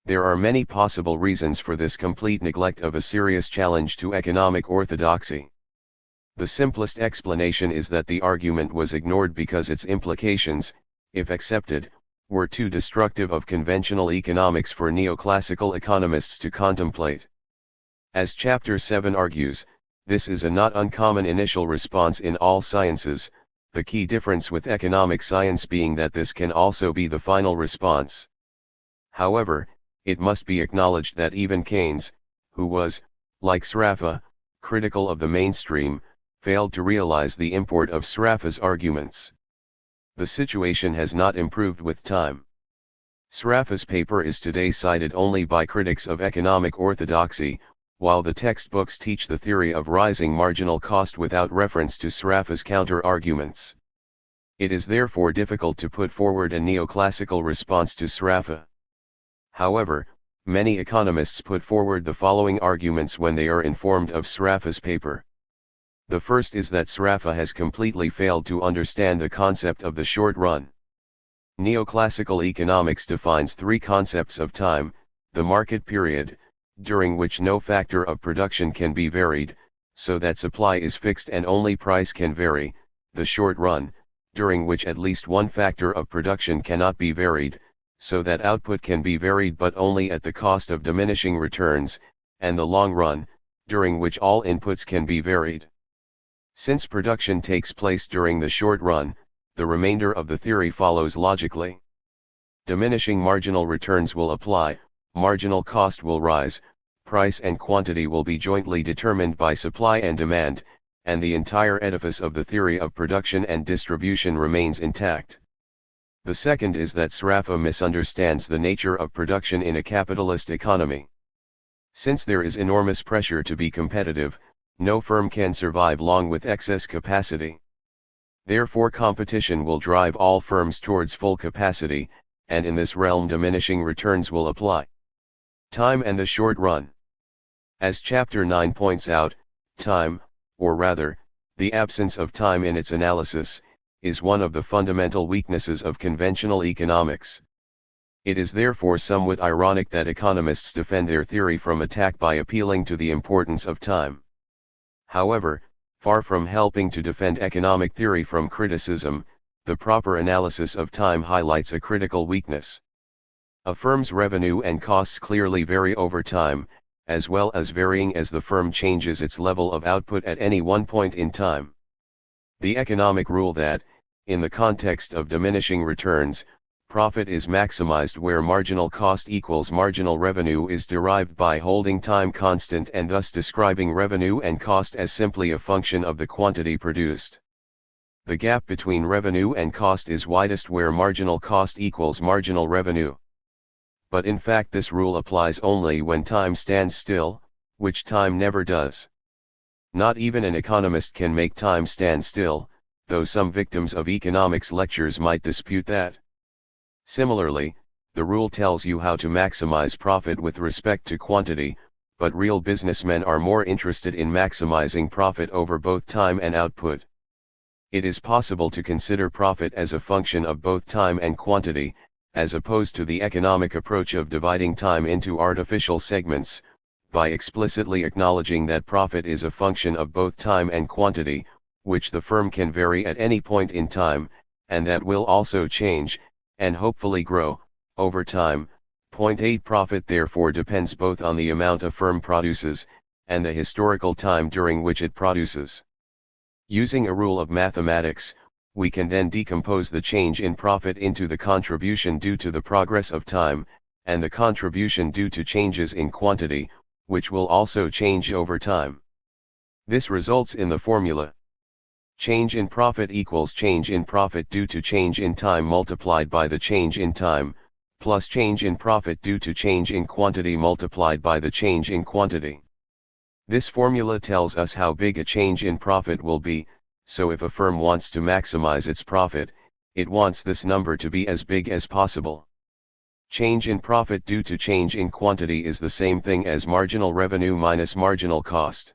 [SPEAKER 1] There are many possible reasons for this complete neglect of a serious challenge to economic orthodoxy. The simplest explanation is that the argument was ignored because its implications, if accepted, were too destructive of conventional economics for neoclassical economists to contemplate. As Chapter 7 argues, this is a not uncommon initial response in all sciences, the key difference with economic science being that this can also be the final response. However, it must be acknowledged that even Keynes, who was, like Sraffa, critical of the mainstream, failed to realize the import of Sraffa's arguments. The situation has not improved with time. Sraffa's paper is today cited only by critics of economic orthodoxy, while the textbooks teach the theory of rising marginal cost without reference to Sraffa's counter-arguments. It is therefore difficult to put forward a neoclassical response to Sraffa. However, many economists put forward the following arguments when they are informed of Sraffa's paper. The first is that Sraffa has completely failed to understand the concept of the short run. Neoclassical economics defines three concepts of time: the market period, during which no factor of production can be varied, so that supply is fixed and only price can vary; the short run, during which at least one factor of production cannot be varied, so that output can be varied but only at the cost of diminishing returns; and the long run, during which all inputs can be varied. Since production takes place during the short run, the remainder of the theory follows logically. Diminishing marginal returns will apply, marginal cost will rise, price and quantity will be jointly determined by supply and demand, and the entire edifice of the theory of production and distribution remains intact. The second is that Sraffa misunderstands the nature of production in a capitalist economy. Since there is enormous pressure to be competitive, no firm can survive long with excess capacity. Therefore competition will drive all firms towards full capacity, and in this realm diminishing returns will apply. Time and the short run. As Chapter 9 points out, time, or rather, the absence of time in its analysis, is one of the fundamental weaknesses of conventional economics. It is therefore somewhat ironic that economists defend their theory from attack by appealing to the importance of time. However, far from helping to defend economic theory from criticism, the proper analysis of time highlights a critical weakness. A firm's revenue and costs clearly vary over time, as well as varying as the firm changes its level of output at any one point in time. The economic rule that, in the context of diminishing returns, profit is maximized where marginal cost equals marginal revenue is derived by holding time constant and thus describing revenue and cost as simply a function of the quantity produced. The gap between revenue and cost is widest where marginal cost equals marginal revenue. But in fact this rule applies only when time stands still, which time never does. Not even an economist can make time stand still, though some victims of economics lectures might dispute that. Similarly, The rule tells you how to maximize profit with respect to quantity, but real businessmen are more interested in maximizing profit over both time and output. It is possible to consider profit as a function of both time and quantity, as opposed to the economic approach of dividing time into artificial segments, by explicitly acknowledging that profit is a function of both time and quantity, which the firm can vary at any point in time, and that will also change, and hopefully grow, over time. Point 8 Profit therefore depends both on the amount a firm produces, and the historical time during which it produces. Using a rule of mathematics, we can then decompose the change in profit into the contribution due to the progress of time, and the contribution due to changes in quantity, which will also change over time. This results in the formula: change in profit equals change in profit due to change in time multiplied by the change in time, plus change in profit due to change in quantity multiplied by the change in quantity. This formula tells us how big a change in profit will be, so if a firm wants to maximize its profit, it wants this number to be as big as possible. Change in profit due to change in quantity is the same thing as marginal revenue minus marginal cost.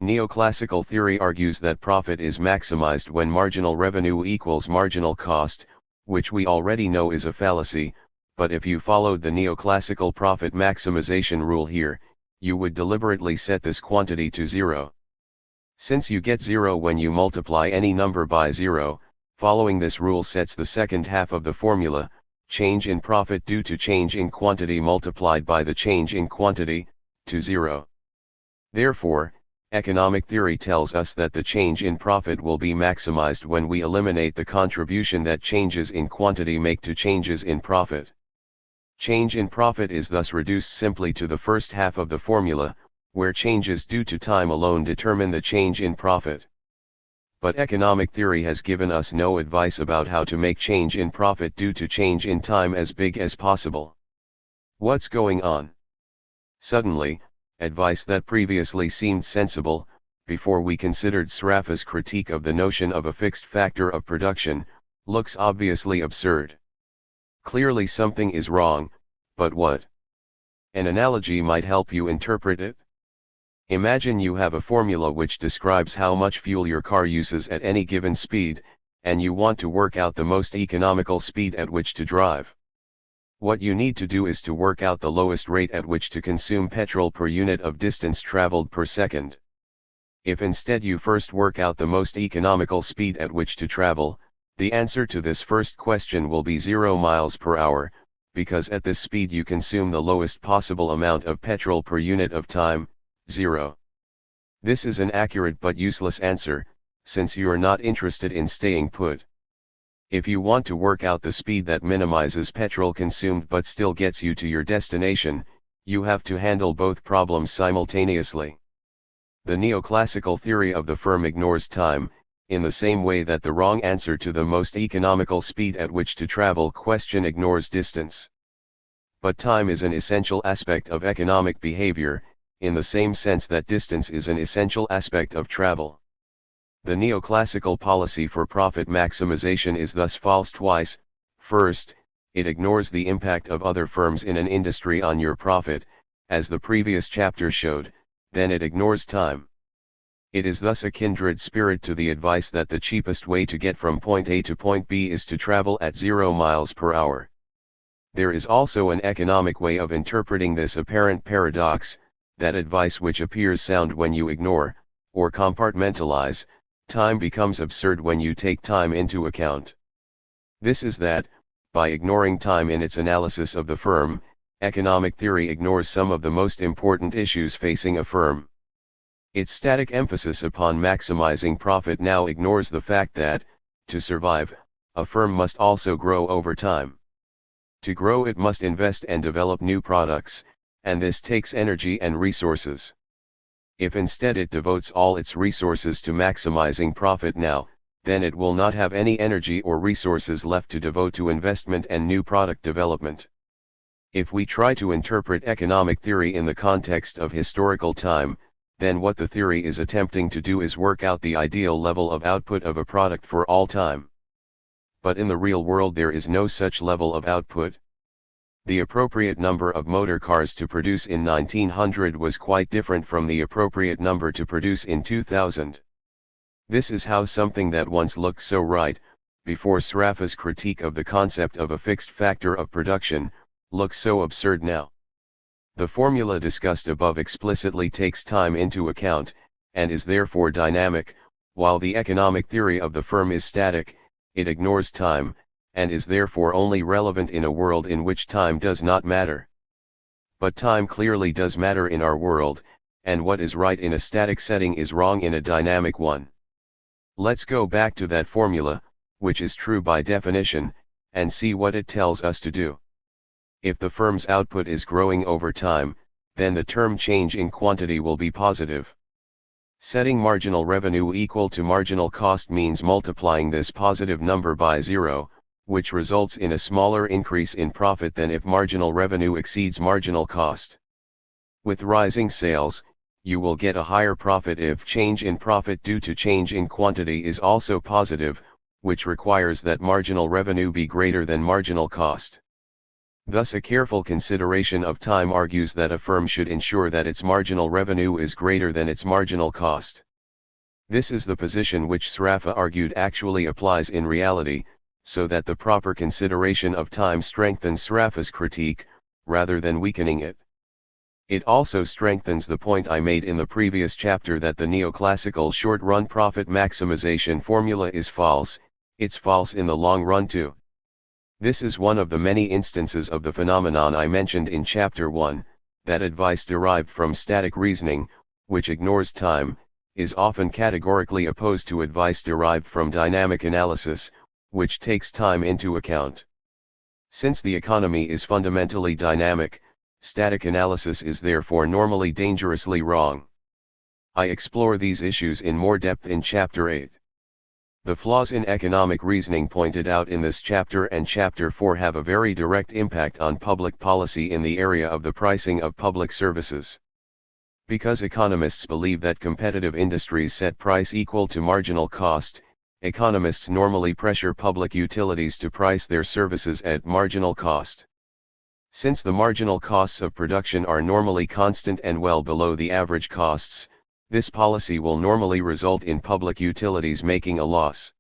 [SPEAKER 1] Neoclassical theory argues that profit is maximized when marginal revenue equals marginal cost, which we already know is a fallacy, but if you followed the neoclassical profit maximization rule here, you would deliberately set this quantity to 0. Since you get 0 when you multiply any number by 0, following this rule sets the second half of the formula, change in profit due to change in quantity multiplied by the change in quantity, to 0. Therefore, economic theory tells us that the change in profit will be maximized when we eliminate the contribution that changes in quantity make to changes in profit. Change in profit is thus reduced simply to the first half of the formula, where changes due to time alone determine the change in profit. But economic theory has given us no advice about how to make change in profit due to change in time as big as possible. What's going on? Suddenly, advice that previously seemed sensible, before we considered Sraffa's critique of the notion of a fixed factor of production, looks obviously absurd. Clearly something is wrong, but what? An analogy might help you interpret it. Imagine you have a formula which describes how much fuel your car uses at any given speed, and you want to work out the most economical speed at which to drive. What you need to do is to work out the lowest rate at which to consume petrol per unit of distance traveled per second. If instead you first work out the most economical speed at which to travel, the answer to this first question will be 0 miles per hour, because at this speed you consume the lowest possible amount of petrol per unit of time, 0. This is an accurate but useless answer, since you are not interested in staying put. If you want to work out the speed that minimizes petrol consumed but still gets you to your destination, you have to handle both problems simultaneously. The neoclassical theory of the firm ignores time, in the same way that the wrong answer to the most economical speed at which to travel question ignores distance. But time is an essential aspect of economic behavior, in the same sense that distance is an essential aspect of travel. The neoclassical policy for profit maximization is thus false twice. First, it ignores the impact of other firms in an industry on your profit, as the previous chapter showed, then it ignores time. It is thus a kindred spirit to the advice that the cheapest way to get from point A to point B is to travel at 0 miles per hour. There is also an economic way of interpreting this apparent paradox, that advice which appears sound when you ignore, or compartmentalize, time becomes absurd when you take time into account. This is that, by ignoring time in its analysis of the firm, economic theory ignores some of the most important issues facing a firm. Its static emphasis upon maximizing profit now ignores the fact that, to survive, a firm must also grow over time. To grow it must invest and develop new products, and this takes energy and resources. If instead it devotes all its resources to maximizing profit now, then it will not have any energy or resources left to devote to investment and new product development. If we try to interpret economic theory in the context of historical time, then what the theory is attempting to do is work out the ideal level of output of a product for all time. But in the real world there is no such level of output. The appropriate number of motor cars to produce in 1900 was quite different from the appropriate number to produce in 2000. This is how something that once looked so right, before Sraffa's critique of the concept of a fixed factor of production, looks so absurd now. The formula discussed above explicitly takes time into account, and is therefore dynamic, while the economic theory of the firm is static. It ignores time, and is therefore only relevant in a world in which time does not matter. But time clearly does matter in our world, and what is right in a static setting is wrong in a dynamic one. Let's go back to that formula, which is true by definition, and see what it tells us to do. If the firm's output is growing over time, then the term change in quantity will be positive. Setting marginal revenue equal to marginal cost means multiplying this positive number by 0, which results in a smaller increase in profit than if marginal revenue exceeds marginal cost. With rising sales, you will get a higher profit if change in profit due to change in quantity is also positive, which requires that marginal revenue be greater than marginal cost. Thus a careful consideration of time argues that a firm should ensure that its marginal revenue is greater than its marginal cost. This is the position which Sraffa argued actually applies in reality, so that the proper consideration of time strengthens Sraffa's critique, rather than weakening it. It also strengthens the point I made in the previous chapter that the neoclassical short-run profit maximization formula is false. It's false in the long run too. This is one of the many instances of the phenomenon I mentioned in chapter 1, that advice derived from static reasoning, which ignores time, is often categorically opposed to advice derived from dynamic analysis, which takes time into account. Since the economy is fundamentally dynamic, static analysis is therefore normally dangerously wrong. I explore these issues in more depth in chapter 8. The flaws in economic reasoning pointed out in this chapter and chapter 4 have a very direct impact on public policy in the area of the pricing of public services. Because economists believe that competitive industries set price equal to marginal cost, economists normally pressure public utilities to price their services at marginal cost. Since the marginal costs of production are normally constant and well below the average costs, this policy will normally result in public utilities making a loss.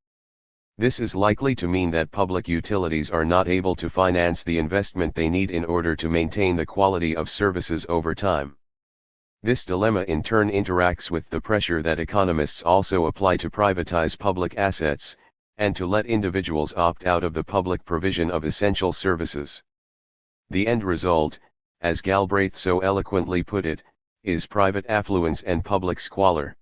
[SPEAKER 1] This is likely to mean that public utilities are not able to finance the investment they need in order to maintain the quality of services over time. This dilemma in turn interacts with the pressure that economists also apply to privatize public assets, and to let individuals opt out of the public provision of essential services. The end result, as Galbraith so eloquently put it, is private affluence and public squalor.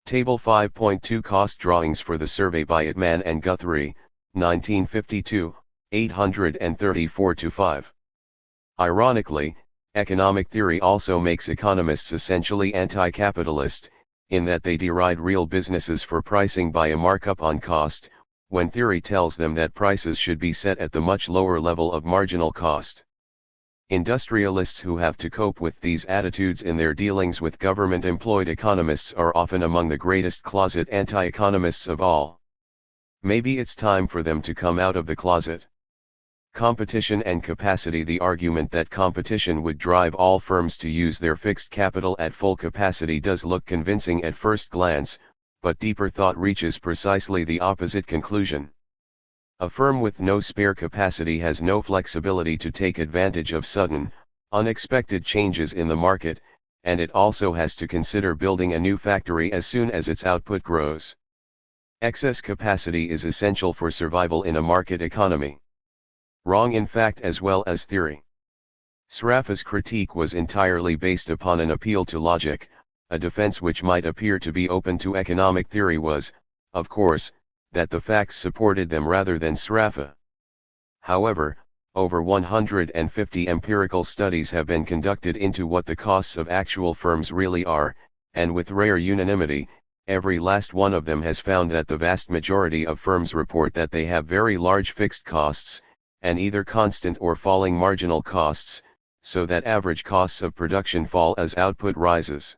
[SPEAKER 1] Table 5.2 Cost Drawings for the Survey by Ittman and Guthrie, 1952, 834-5. Ironically, economic theory also makes economists essentially anti-capitalist, in that they deride real businesses for pricing by a markup on cost, when theory tells them that prices should be set at the much lower level of marginal cost. Industrialists who have to cope with these attitudes in their dealings with government-employed economists are often among the greatest closet anti-economists of all. Maybe it's time for them to come out of the closet. Competition and capacity. The argument that competition would drive all firms to use their fixed capital at full capacity does look convincing at first glance, but deeper thought reaches precisely the opposite conclusion. A firm with no spare capacity has no flexibility to take advantage of sudden, unexpected changes in the market, and it also has to consider building a new factory as soon as its output grows. Excess capacity is essential for survival in a market economy. Wrong in fact as well as theory. Sraffa's critique was entirely based upon an appeal to logic. A defense which might appear to be open to economic theory was, of course, that the facts supported them rather than Sraffa. However, over 150 empirical studies have been conducted into what the costs of actual firms really are, and with rare unanimity, every last one of them has found that the vast majority of firms report that they have very large fixed costs, and either constant or falling marginal costs, so that average costs of production fall as output rises.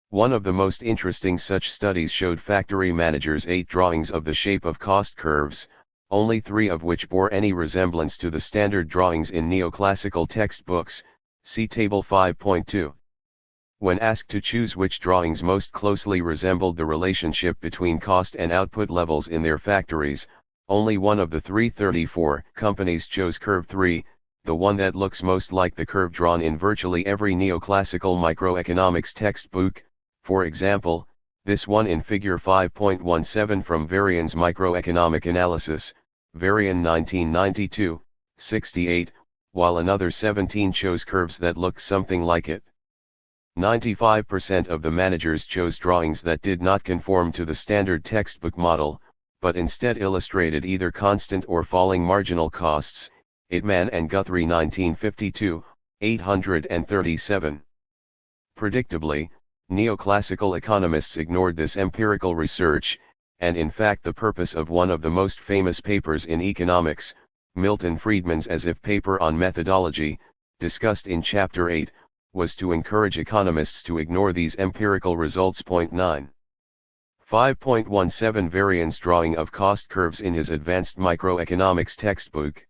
[SPEAKER 1] One of the most interesting such studies showed factory managers 8 drawings of the shape of cost curves, only 3 of which bore any resemblance to the standard drawings in neoclassical textbooks, see Table 5.2. When asked to choose which drawings most closely resembled the relationship between cost and output levels in their factories, only one of the 334 companies chose Curve 3, the one that looks most like the curve drawn in virtually every neoclassical microeconomics textbook, for example, this one in Figure 5.17 from Varian's Microeconomic Analysis, Varian 1992, 68, while another 17 chose curves that looked something like it. 95% of the managers chose drawings that did not conform to the standard textbook model, but instead illustrated either constant or falling marginal costs, Itman and Guthrie 1952, 837. Predictably, neoclassical economists ignored this empirical research, and in fact the purpose of one of the most famous papers in economics, Milton Friedman's As If paper on methodology, discussed in Chapter 8, was to encourage economists to ignore these empirical results. 9. 5.17 Varian's drawing of cost curves in his Advanced Microeconomics textbook.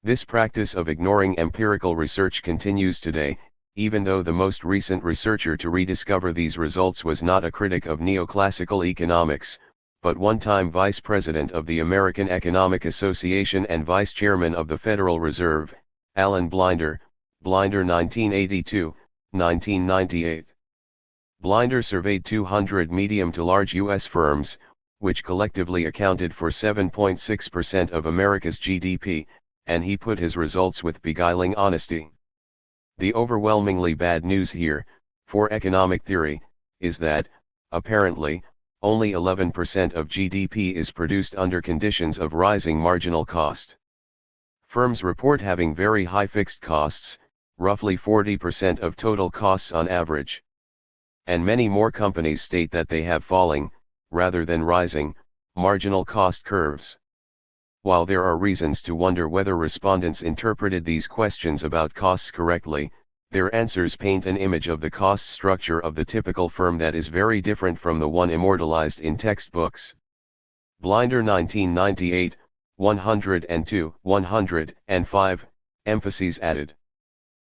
[SPEAKER 1] This practice of ignoring empirical research continues today, even though the most recent researcher to rediscover these results was not a critic of neoclassical economics, but one-time vice president of the American Economic Association and vice chairman of the Federal Reserve, Alan Blinder, Blinder 1982, 1998. Blinder surveyed 200 medium to large U.S. firms, which collectively accounted for 7.6% of America's GDP, and he put his results with beguiling honesty. The overwhelmingly bad news here, for economic theory, is that, apparently, only 11% of GDP is produced under conditions of rising marginal cost. Firms report having very high fixed costs, roughly 40% of total costs on average. And many more companies state that they have falling, rather than rising, marginal cost curves. While there are reasons to wonder whether respondents interpreted these questions about costs correctly, their answers paint an image of the cost structure of the typical firm that is very different from the one immortalized in textbooks. Blinder 1998, 102, 105, emphases added.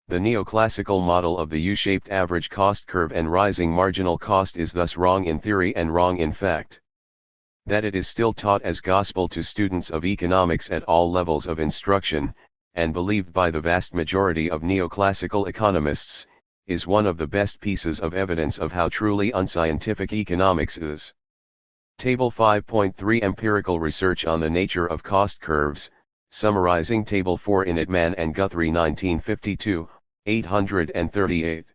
[SPEAKER 1] The neoclassical model of the U-shaped average cost curve and rising marginal cost is thus wrong in theory and wrong in fact. That it is still taught as gospel to students of economics at all levels of instruction, and believed by the vast majority of neoclassical economists, is one of the best pieces of evidence of how truly unscientific economics is. Table 5.3 Empirical research on the nature of cost curves, summarizing Table 4 in Itman and Guthrie 1952, 838.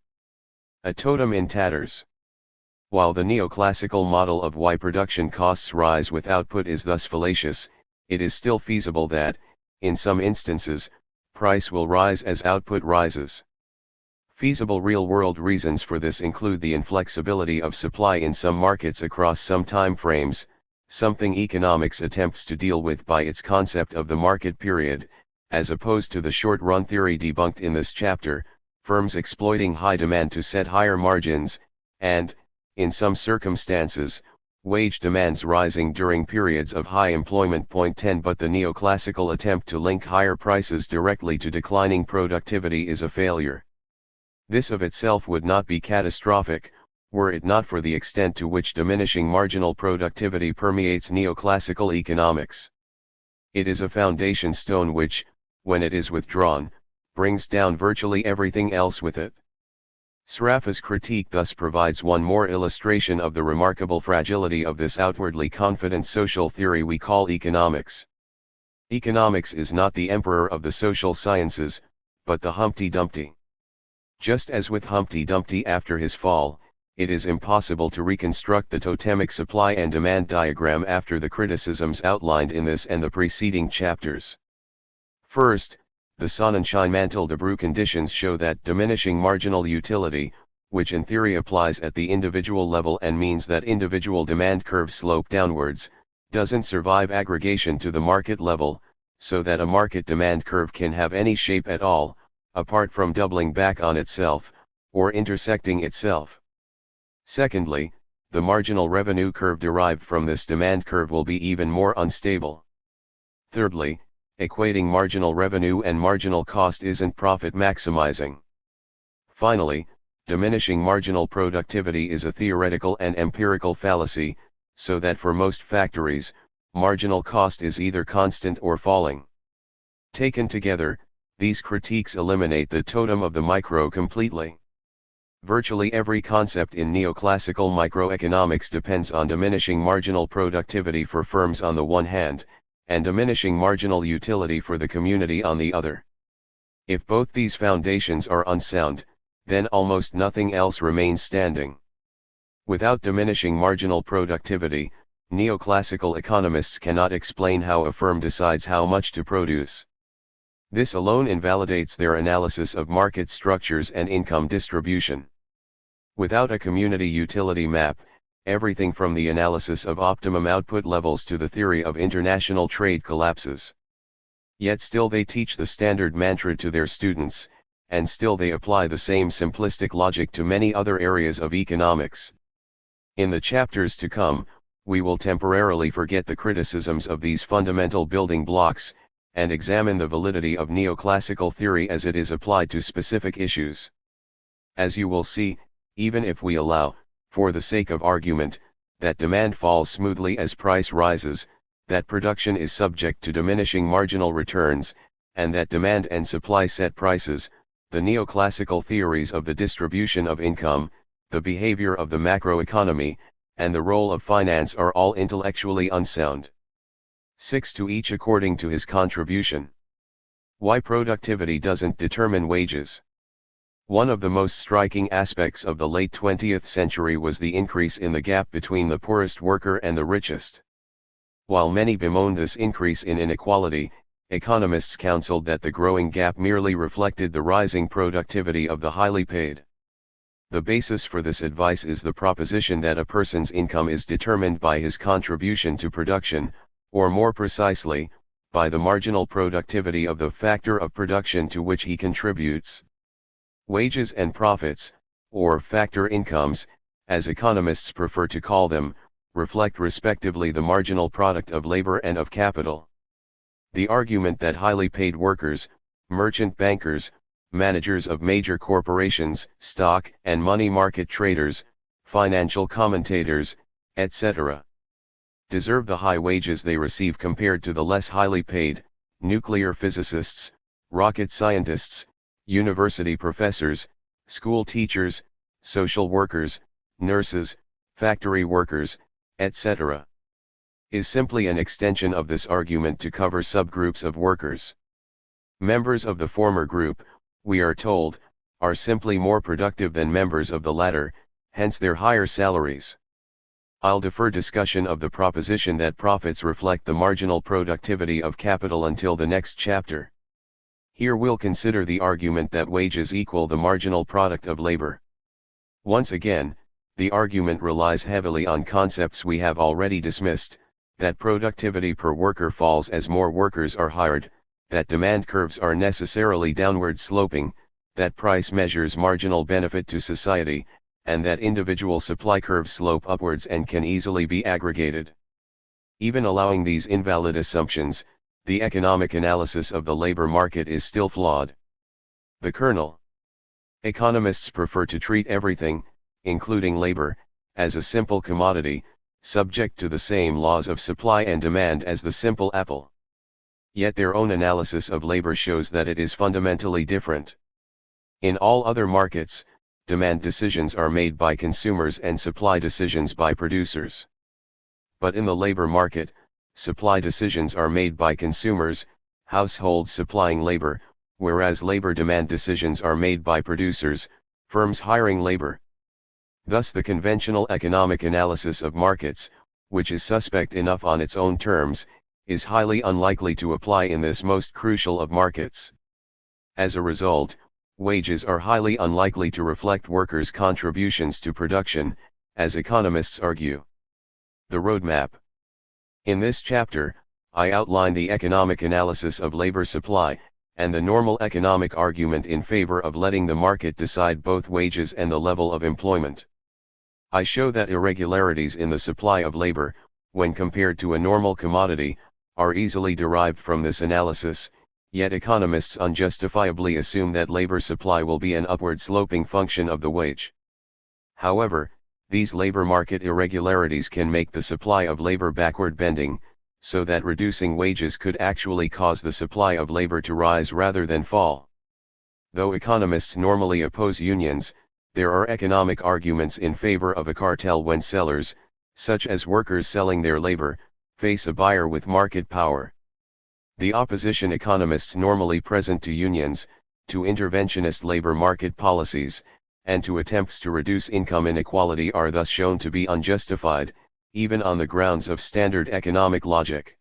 [SPEAKER 1] A totem in tatters. While the neoclassical model of why production costs rise with output is thus fallacious, it is still feasible that, in some instances, price will rise as output rises. Feasible real-world reasons for this include the inflexibility of supply in some markets across some time frames, something economics attempts to deal with by its concept of the market period, as opposed to the short-run theory debunked in this chapter, firms exploiting high demand to set higher margins, and, in some circumstances, wage demands rising during periods of high employment. 10 But the neoclassical attempt to link higher prices directly to declining productivity is a failure. This of itself would not be catastrophic, were it not for the extent to which diminishing marginal productivity permeates neoclassical economics. It is a foundation stone which, when it is withdrawn, brings down virtually everything else with it. Sraffa's critique thus provides one more illustration of the remarkable fragility of this outwardly confident social theory we call economics. Economics is not the emperor of the social sciences, but the Humpty Dumpty. Just as with Humpty Dumpty after his fall, it is impossible to reconstruct the totemic supply and demand diagram after the criticisms outlined in this and the preceding chapters. First, the Sonnenschein-Mantel-Debreu conditions show that diminishing marginal utility, which in theory applies at the individual level and means that individual demand curves slope downwards, doesn't survive aggregation to the market level, so that a market demand curve can have any shape at all, apart from doubling back on itself, or intersecting itself. Secondly, the marginal revenue curve derived from this demand curve will be even more unstable. Thirdly, equating marginal revenue and marginal cost isn't profit maximizing. Finally, diminishing marginal productivity is a theoretical and empirical fallacy, so that for most factories, marginal cost is either constant or falling. Taken together, these critiques eliminate the totem of the micro completely. Virtually every concept in neoclassical microeconomics depends on diminishing marginal productivity for firms on the one hand, and diminishing marginal utility for the community on the other. If both these foundations are unsound, then almost nothing else remains standing. Without diminishing marginal productivity, neoclassical economists cannot explain how a firm decides how much to produce. This alone invalidates their analysis of market structures and income distribution. Without a community utility map, everything from the analysis of optimum output levels to the theory of international trade collapses. Yet still they teach the standard mantra to their students, and still they apply the same simplistic logic to many other areas of economics. In the chapters to come, we will temporarily forget the criticisms of these fundamental building blocks, and examine the validity of neoclassical theory as it is applied to specific issues. As you will see, even if we allow, for the sake of argument, that demand falls smoothly as price rises, that production is subject to diminishing marginal returns, and that demand and supply set prices, the neoclassical theories of the distribution of income, the behavior of the macroeconomy, and the role of finance are all intellectually unsound. 6. To each according to his contribution. Why productivity doesn't determine wages. One of the most striking aspects of the late 20th century was the increase in the gap between the poorest worker and the richest. While many bemoaned this increase in inequality, economists counseled that the growing gap merely reflected the rising productivity of the highly paid. The basis for this advice is the proposition that a person's income is determined by his contribution to production, or more precisely, by the marginal productivity of the factor of production to which he contributes. Wages and profits, or factor incomes, as economists prefer to call them, reflect respectively the marginal product of labor and of capital. The argument that highly paid workers, merchant bankers, managers of major corporations, stock and money market traders, financial commentators, etc., deserve the high wages they receive compared to the less highly paid, nuclear physicists, rocket scientists, university professors, school teachers, social workers, nurses, factory workers, etc., is simply an extension of this argument to cover subgroups of workers. Members of the former group, we are told, are simply more productive than members of the latter, hence their higher salaries. I'll defer discussion of the proposition that profits reflect the marginal productivity of capital until the next chapter. Here we'll consider the argument that wages equal the marginal product of labor. Once again, the argument relies heavily on concepts we have already dismissed, that productivity per worker falls as more workers are hired, that demand curves are necessarily downward sloping, that price measures marginal benefit to society, and that individual supply curves slope upwards and can easily be aggregated. Even allowing these invalid assumptions, the economic analysis of the labor market is still flawed. The kernel. Economists prefer to treat everything, including labor, as a simple commodity, subject to the same laws of supply and demand as the simple apple. Yet their own analysis of labor shows that it is fundamentally different. In all other markets, demand decisions are made by consumers and supply decisions by producers. But in the labor market, supply decisions are made by consumers, households supplying labor, whereas labor demand decisions are made by producers, firms hiring labor. Thus the conventional economic analysis of markets, which is suspect enough on its own terms, is highly unlikely to apply in this most crucial of markets. As a result, wages are highly unlikely to reflect workers' contributions to production, as economists argue. The roadmap. In this chapter, I outline the economic analysis of labor supply, and the normal economic argument in favor of letting the market decide both wages and the level of employment. I show that irregularities in the supply of labor, when compared to a normal commodity, are easily derived from this analysis, yet economists unjustifiably assume that labor supply will be an upward sloping function of the wage. However, these labor market irregularities can make the supply of labor backward bending, so that reducing wages could actually cause the supply of labor to rise rather than fall. Though economists normally oppose unions, there are economic arguments in favor of a cartel when sellers, such as workers selling their labor, face a buyer with market power. The opposition economists normally present to unions, to interventionist labor market policies, and to attempts to reduce income inequality are thus shown to be unjustified, even on the grounds of standard economic logic.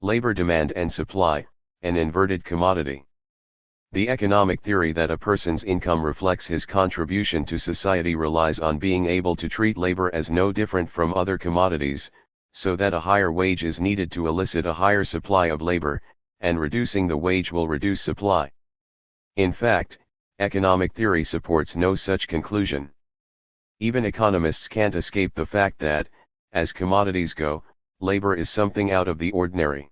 [SPEAKER 1] Labor demand and supply, an inverted commodity. The economic theory that a person's income reflects his contribution to society relies on being able to treat labor as no different from other commodities, so that a higher wage is needed to elicit a higher supply of labor, and reducing the wage will reduce supply. In fact, economic theory supports no such conclusion. Even economists can't escape the fact that, as commodities go, labor is something out of the ordinary.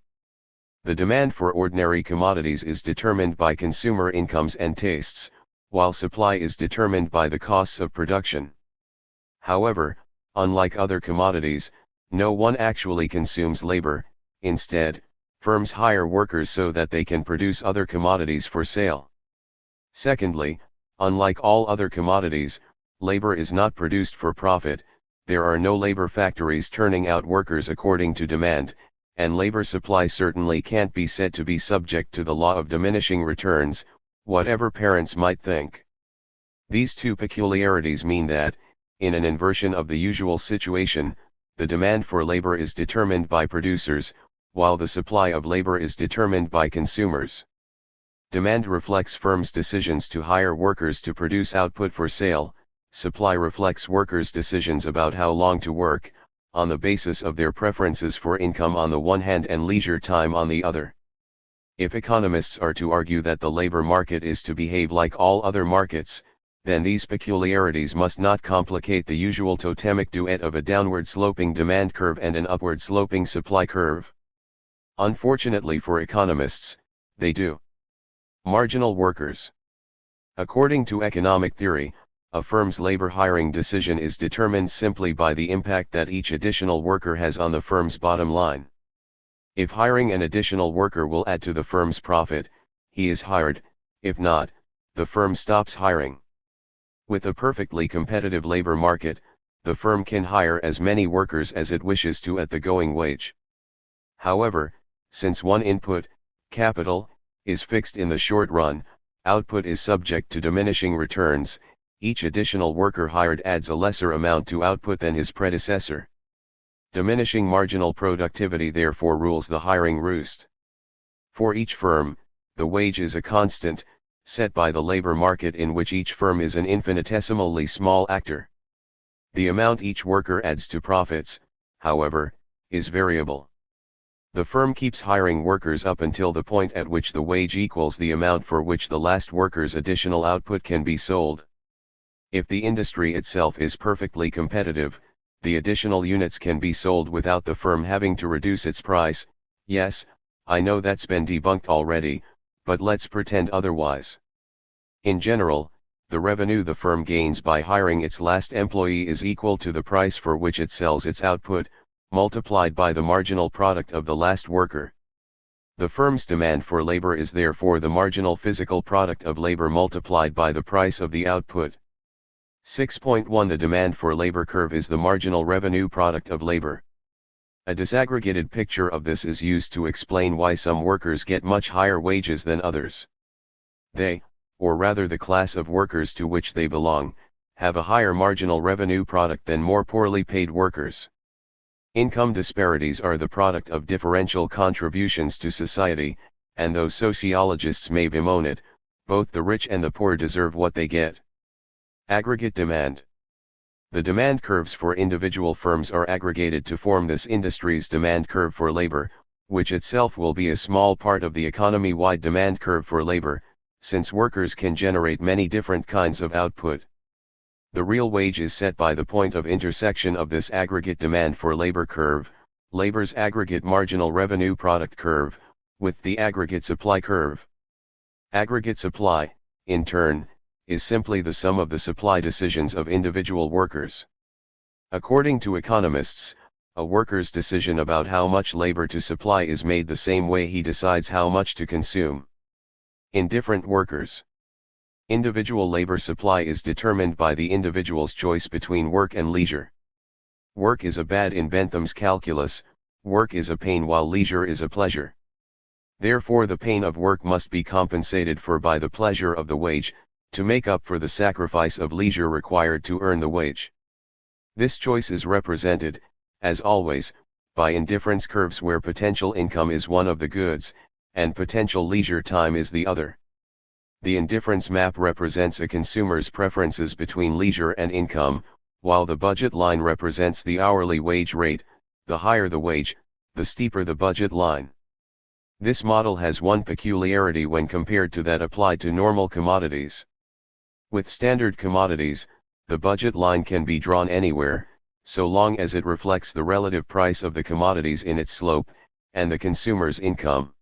[SPEAKER 1] The demand for ordinary commodities is determined by consumer incomes and tastes, while supply is determined by the costs of production. However, unlike other commodities, no one actually consumes labor. Instead, firms hire workers so that they can produce other commodities for sale. Secondly, unlike all other commodities, labor is not produced for profit. There are no labor factories turning out workers according to demand, and labor supply certainly can't be said to be subject to the law of diminishing returns, whatever parents might think. These two peculiarities mean that, in an inversion of the usual situation, the demand for labor is determined by producers, while the supply of labor is determined by consumers. Demand reflects firms' decisions to hire workers to produce output for sale. Supply reflects workers' decisions about how long to work, on the basis of their preferences for income on the one hand and leisure time on the other. If economists are to argue that the labor market is to behave like all other markets, then these peculiarities must not complicate the usual totemic duet of a downward-sloping demand curve and an upward-sloping supply curve. Unfortunately for economists, they do. Marginal workers. According to economic theory, a firm's labor hiring decision is determined simply by the impact that each additional worker has on the firm's bottom line. If hiring an additional worker will add to the firm's profit, he is hired. If not, the firm stops hiring. With a perfectly competitive labor market, the firm can hire as many workers as it wishes to at the going wage. However, since one input, capital, is fixed in the short run, output is subject to diminishing returns. Each additional worker hired adds a lesser amount to output than his predecessor. Diminishing marginal productivity therefore rules the hiring roost. For each firm, the wage is a constant, set by the labor market in which each firm is an infinitesimally small actor. The amount each worker adds to profits, however, is variable. The firm keeps hiring workers up until the point at which the wage equals the amount for which the last worker's additional output can be sold. If the industry itself is perfectly competitive, the additional units can be sold without the firm having to reduce its price. Yes, I know that's been debunked already, but let's pretend otherwise. In general, the revenue the firm gains by hiring its last employee is equal to the price for which it sells its output, multiplied by the marginal product of the last worker. The firm's demand for labor is therefore the marginal physical product of labor multiplied by the price of the output. 6.1 The demand for labor curve is the marginal revenue product of labor. A disaggregated picture of this is used to explain why some workers get much higher wages than others. They, or rather the class of workers to which they belong, have a higher marginal revenue product than more poorly paid workers. Income disparities are the product of differential contributions to society, and though sociologists may bemoan it, both the rich and the poor deserve what they get. Aggregate demand. The demand curves for individual firms are aggregated to form this industry's demand curve for labor, which itself will be a small part of the economy-wide demand curve for labor, since workers can generate many different kinds of output. The real wage is set by the point of intersection of this aggregate demand for labor curve, labor's aggregate marginal revenue product curve, with the aggregate supply curve. Aggregate supply, in turn, is simply the sum of the supply decisions of individual workers. According to economists, a worker's decision about how much labor to supply is made the same way he decides how much to consume. Indifferent workers. Individual labor supply is determined by the individual's choice between work and leisure. Work is a bad in Bentham's calculus, work is a pain while leisure is a pleasure. Therefore the pain of work must be compensated for by the pleasure of the wage, to make up for the sacrifice of leisure required to earn the wage. This choice is represented, as always, by indifference curves where potential income is one of the goods, and potential leisure time is the other. The indifference map represents a consumer's preferences between leisure and income, while the budget line represents the hourly wage rate. The higher the wage, the steeper the budget line. This model has one peculiarity when compared to that applied to normal commodities. With standard commodities, the budget line can be drawn anywhere, so long as it reflects the relative price of the commodities in its slope, and the consumer's income.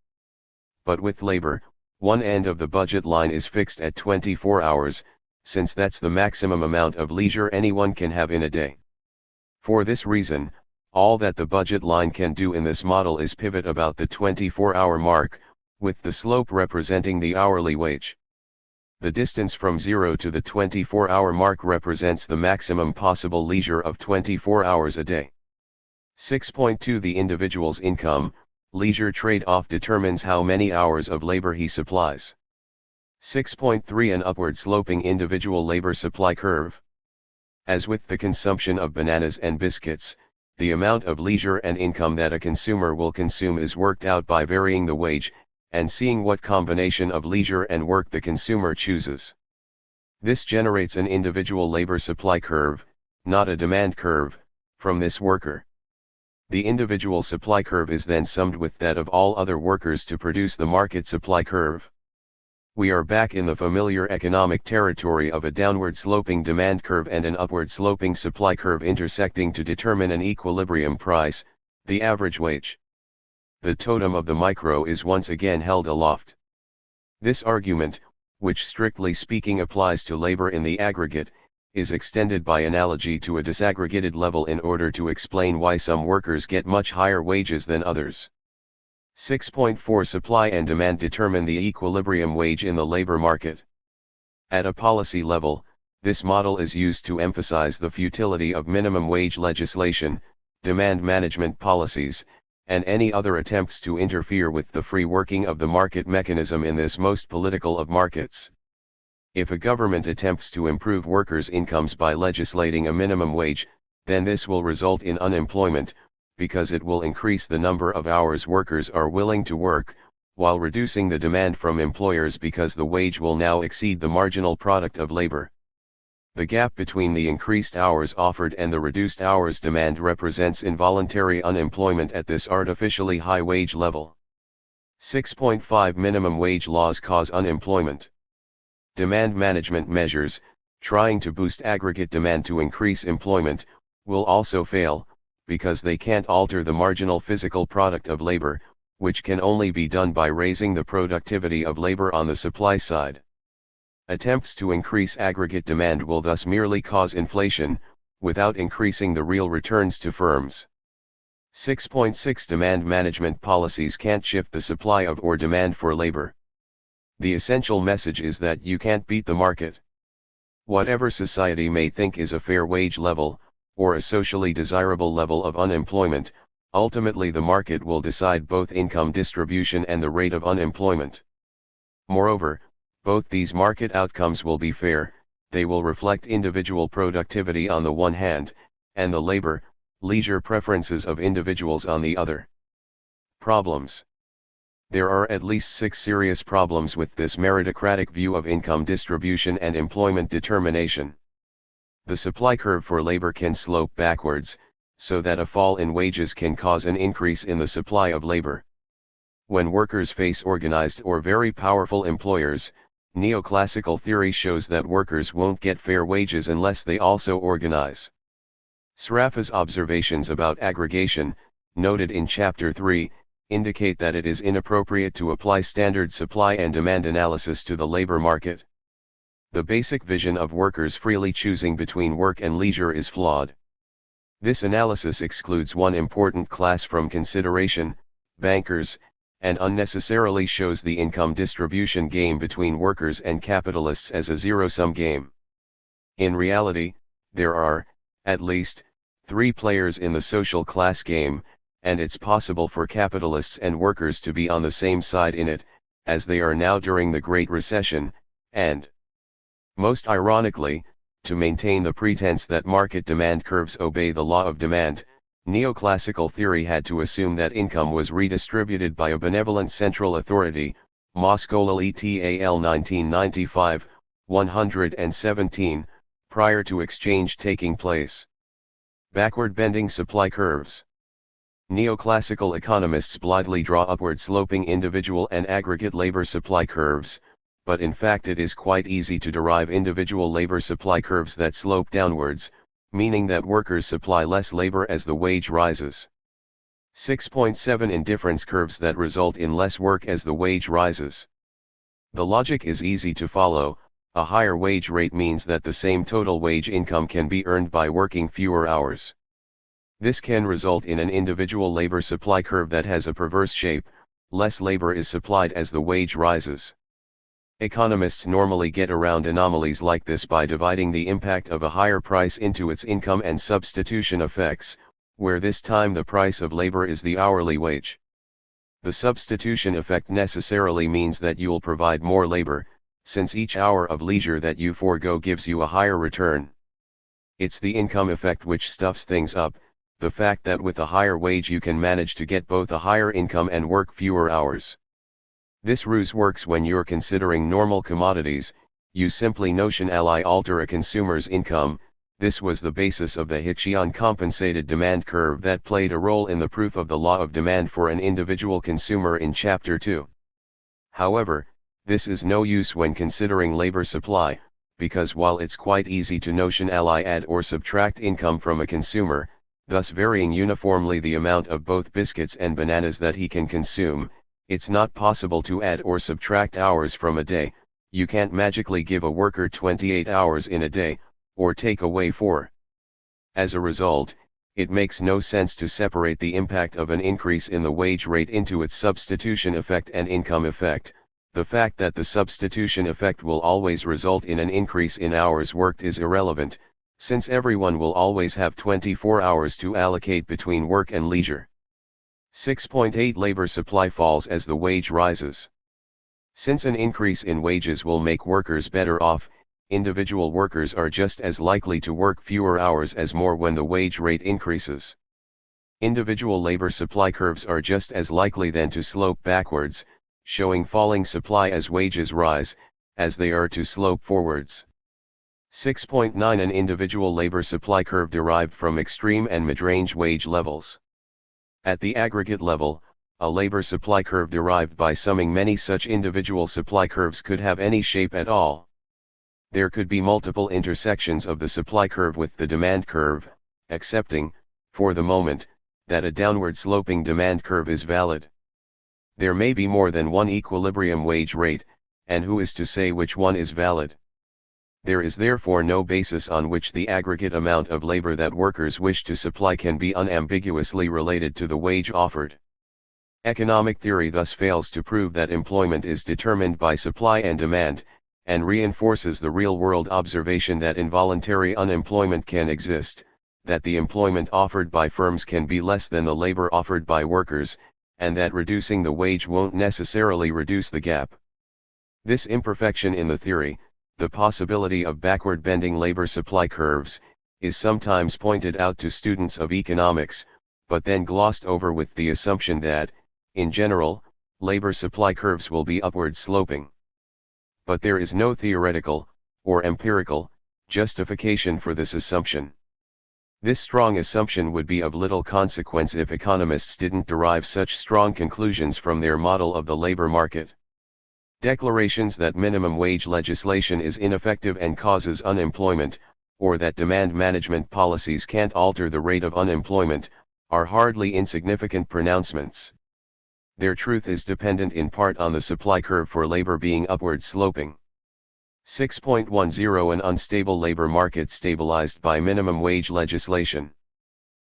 [SPEAKER 1] But with labor, one end of the budget line is fixed at 24 hours, since that's the maximum amount of leisure anyone can have in a day. For this reason, all that the budget line can do in this model is pivot about the 24-hour mark, with the slope representing the hourly wage. The distance from 0 to the 24-hour mark represents the maximum possible leisure of 24 hours a day. 6.2 The individual's income, leisure trade-off determines how many hours of labor he supplies. 6.3 An upward sloping individual labor supply curve. As with the consumption of bananas and biscuits, the amount of leisure and income that a consumer will consume is worked out by varying the wage, and seeing what combination of leisure and work the consumer chooses. This generates an individual labor supply curve, not a demand curve, from this worker. The individual supply curve is then summed with that of all other workers to produce the market supply curve. We are back in the familiar economic territory of a downward sloping demand curve and an upward sloping supply curve intersecting to determine an equilibrium price, the average wage. The totem of the micro is once again held aloft. This argument, which strictly speaking applies to labor in the aggregate, is extended by analogy to a disaggregated level in order to explain why some workers get much higher wages than others. 6.4 Supply and demand determine the equilibrium wage in the labor market. At a policy level, this model is used to emphasize the futility of minimum wage legislation, demand management policies, and any other attempts to interfere with the free working of the market mechanism in this most political of markets. If a government attempts to improve workers' incomes by legislating a minimum wage, then this will result in unemployment, because it will increase the number of hours workers are willing to work, while reducing the demand from employers because the wage will now exceed the marginal product of labor. The gap between the increased hours offered and the reduced hours demand represents involuntary unemployment at this artificially high wage level. 6.5 Minimum wage laws cause unemployment. Demand management measures, trying to boost aggregate demand to increase employment, will also fail, because they can't alter the marginal physical product of labor, which can only be done by raising the productivity of labor on the supply side. Attempts to increase aggregate demand will thus merely cause inflation, without increasing the real returns to firms. 6.6 Demand management policies can't shift the supply of or demand for labor. The essential message is that you can't beat the market. Whatever society may think is a fair wage level, or a socially desirable level of unemployment, ultimately the market will decide both income distribution and the rate of unemployment. Moreover, both these market outcomes will be fair, they will reflect individual productivity on the one hand, and the labor, leisure preferences of individuals on the other. Problems. There are at least 6 serious problems with this meritocratic view of income distribution and employment determination. The supply curve for labor can slope backwards, so that a fall in wages can cause an increase in the supply of labor. When workers face organized or very powerful employers, neoclassical theory shows that workers won't get fair wages unless they also organize. Sraffa's observations about aggregation, noted in Chapter 3, indicate that it is inappropriate to apply standard supply and demand analysis to the labor market. The basic vision of workers freely choosing between work and leisure is flawed. This analysis excludes one important class from consideration, bankers, and unnecessarily shows the income distribution game between workers and capitalists as a zero-sum game. In reality, there are, at least, three players in the social class game, and it's possible for capitalists and workers to be on the same side in it, as they are now during the Great Recession, and, most ironically, to maintain the pretense that market demand curves obey the law of demand, neoclassical theory had to assume that income was redistributed by a benevolent central authority, Moskolal et al. 1995, 117, prior to exchange taking place. Backward-bending supply curves. Neoclassical economists blithely draw upward-sloping individual and aggregate labor supply curves, but in fact it is quite easy to derive individual labor supply curves that slope downwards, meaning that workers supply less labor as the wage rises. 6.7 Indifference curves that result in less work as the wage rises. The logic is easy to follow. A higher wage rate means that the same total wage income can be earned by working fewer hours. This can result in an individual labor supply curve that has a perverse shape. Less labor is supplied as the wage rises. Economists normally get around anomalies like this by dividing the impact of a higher price into its income and substitution effects, where this time the price of labor is the hourly wage. The substitution effect necessarily means that you'll provide more labor, since each hour of leisure that you forego gives you a higher return. It's the income effect which stuffs things up, the fact that with a higher wage you can manage to get both a higher income and work fewer hours. This ruse works when you're considering normal commodities. You simply notionally alter a consumer's income. This was the basis of the Hitchian compensated demand curve that played a role in the proof of the law of demand for an individual consumer in Chapter 2. However, this is no use when considering labor supply, because while it's quite easy to notionally add or subtract income from a consumer, thus varying uniformly the amount of both biscuits and bananas that he can consume, it's not possible to add or subtract hours from a day. You can't magically give a worker 28 hours in a day, or take away 4. As a result, it makes no sense to separate the impact of an increase in the wage rate into its substitution effect and income effect. The fact that the substitution effect will always result in an increase in hours worked is irrelevant, since everyone will always have 24 hours to allocate between work and leisure. 6.8 Labor supply falls as the wage rises. Since an increase in wages will make workers better off, individual workers are just as likely to work fewer hours as more when the wage rate increases. Individual labor supply curves are just as likely then to slope backwards, showing falling supply as wages rise, as they are to slope forwards. 6.9 An individual labor supply curve derived from extreme and mid-range wage levels. At the aggregate level, a labor supply curve derived by summing many such individual supply curves could have any shape at all. There could be multiple intersections of the supply curve with the demand curve, accepting, for the moment, that a downward sloping demand curve is valid. There may be more than one equilibrium wage rate, and who is to say which one is valid? There is therefore no basis on which the aggregate amount of labor that workers wish to supply can be unambiguously related to the wage offered. Economic theory thus fails to prove that employment is determined by supply and demand, and reinforces the real-world observation that involuntary unemployment can exist, that the employment offered by firms can be less than the labor offered by workers, and that reducing the wage won't necessarily reduce the gap. This imperfection in the theory, the possibility of backward-bending labor supply curves, is sometimes pointed out to students of economics, but then glossed over with the assumption that, in general, labor supply curves will be upward sloping. But there is no theoretical, or empirical, justification for this assumption. This strong assumption would be of little consequence if economists didn't derive such strong conclusions from their model of the labor market. Declarations that minimum wage legislation is ineffective and causes unemployment, or that demand management policies can't alter the rate of unemployment, are hardly insignificant pronouncements. Their truth is dependent in part on the supply curve for labor being upward sloping. 6.10 An unstable labor market stabilized by minimum wage legislation.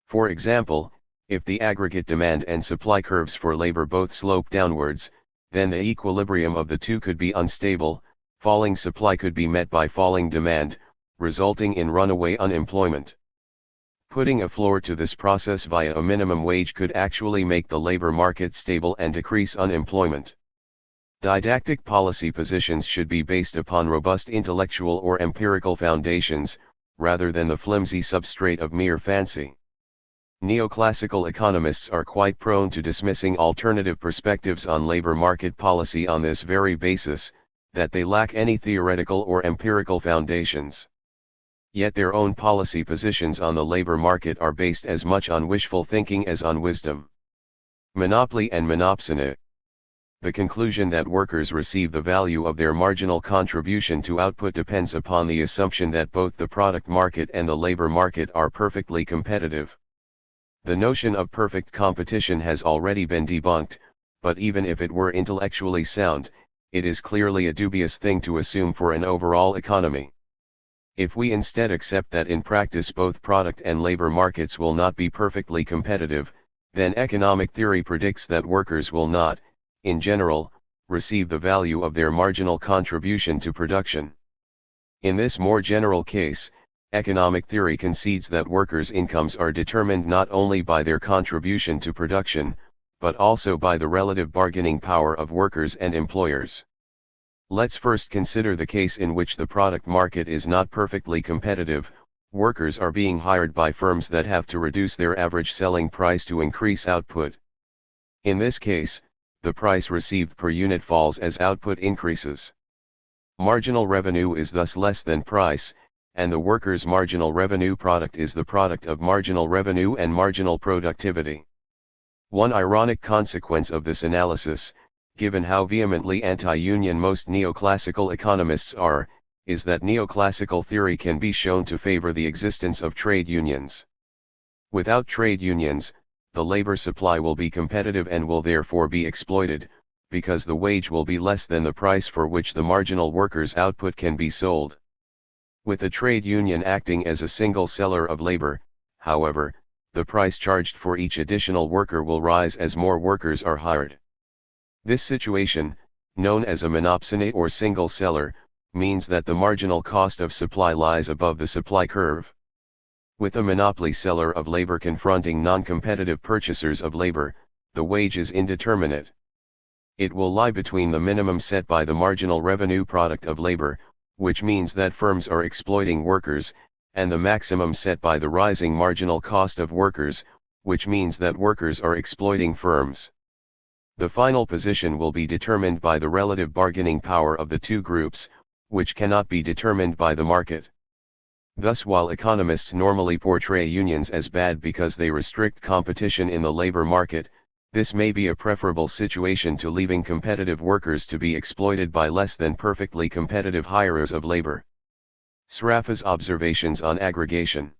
[SPEAKER 1] For example, if the aggregate demand and supply curves for labor both slope downwards, then the equilibrium of the two could be unstable. Falling supply could be met by falling demand, resulting in runaway unemployment. Putting a floor to this process via a minimum wage could actually make the labor market stable and decrease unemployment. Didactic policy positions should be based upon robust intellectual or empirical foundations, rather than the flimsy substrate of mere fancy. Neoclassical economists are quite prone to dismissing alternative perspectives on labor market policy on this very basis, that they lack any theoretical or empirical foundations. Yet their own policy positions on the labor market are based as much on wishful thinking as on wisdom. Monopoly and monopsony. The conclusion that workers receive the value of their marginal contribution to output depends upon the assumption that both the product market and the labor market are perfectly competitive. The notion of perfect competition has already been debunked, but even if it were intellectually sound, it is clearly a dubious thing to assume for an overall economy. If we instead accept that in practice both product and labor markets will not be perfectly competitive, then economic theory predicts that workers will not, in general, receive the value of their marginal contribution to production. In this more general case, economic theory concedes that workers' incomes are determined not only by their contribution to production, but also by the relative bargaining power of workers and employers. Let's first consider the case in which the product market is not perfectly competitive. Workers are being hired by firms that have to reduce their average selling price to increase output. In this case, the price received per unit falls as output increases. Marginal revenue is thus less than price, and the worker's marginal revenue product is the product of marginal revenue and marginal productivity. One ironic consequence of this analysis, given how vehemently anti-union most neoclassical economists are, is that neoclassical theory can be shown to favor the existence of trade unions. Without trade unions, the labor supply will be competitive and will therefore be exploited, because the wage will be less than the price for which the marginal worker's output can be sold. With a trade union acting as a single seller of labor, however, the price charged for each additional worker will rise as more workers are hired. This situation, known as a monopsony or single seller, means that the marginal cost of supply lies above the supply curve. With a monopoly seller of labor confronting non-competitive purchasers of labor, the wage is indeterminate. It will lie between the minimum set by the marginal revenue product of labor, which means that firms are exploiting workers, and the maximum set by the rising marginal cost of workers, which means that workers are exploiting firms. The final position will be determined by the relative bargaining power of the two groups, which cannot be determined by the market. Thus, while economists normally portray unions as bad because they restrict competition in the labor market, this may be a preferable situation to leaving competitive workers to be exploited by less than perfectly competitive hirers of labor. Sraffa's observations on aggregation.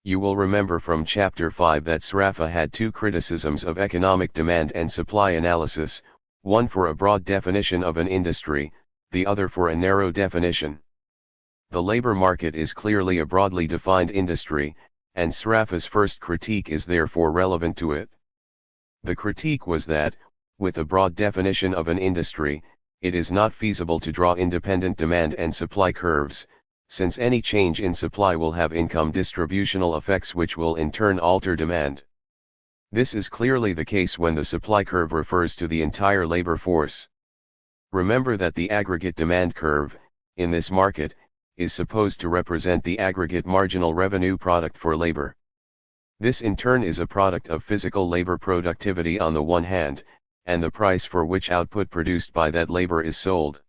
[SPEAKER 1] You will remember from Chapter 5 that Sraffa had two criticisms of economic demand and supply analysis, one for a broad definition of an industry, the other for a narrow definition. The labor market is clearly a broadly defined industry, and Sraffa's first critique is therefore relevant to it. The critique was that, with a broad definition of an industry, it is not feasible to draw independent demand and supply curves, since any change in supply will have income distributional effects which will in turn alter demand. This is clearly the case when the supply curve refers to the entire labor force. Remember that the aggregate demand curve, in this market, is supposed to represent the aggregate marginal revenue product for labor. This in turn is a product of physical labor productivity on the one hand, and the price for which output produced by that labor is sold.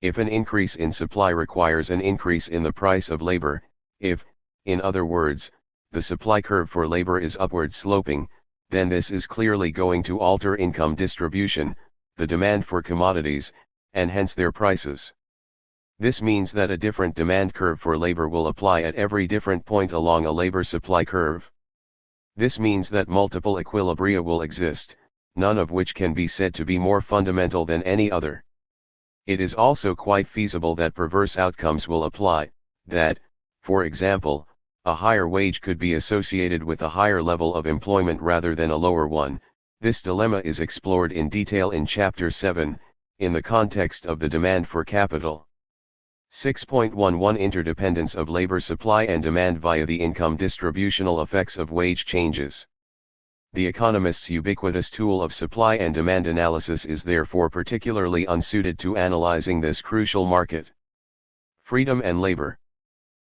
[SPEAKER 1] If an increase in supply requires an increase in the price of labor, if, in other words, the supply curve for labor is upward sloping, then this is clearly going to alter income distribution, the demand for commodities, and hence their prices. This means that a different demand curve for labor will apply at every different point along a labor supply curve. This means that multiple equilibria will exist, none of which can be said to be more fundamental than any other. It is also quite feasible that perverse outcomes will apply, that, for example, a higher wage could be associated with a higher level of employment rather than a lower one. This dilemma is explored in detail in Chapter 7, in the context of the demand for capital. 6.11 Interdependence of labor supply and demand via the income distributional effects of wage changes. The economist's ubiquitous tool of supply and demand analysis is therefore particularly unsuited to analyzing this crucial market. Freedom and labor.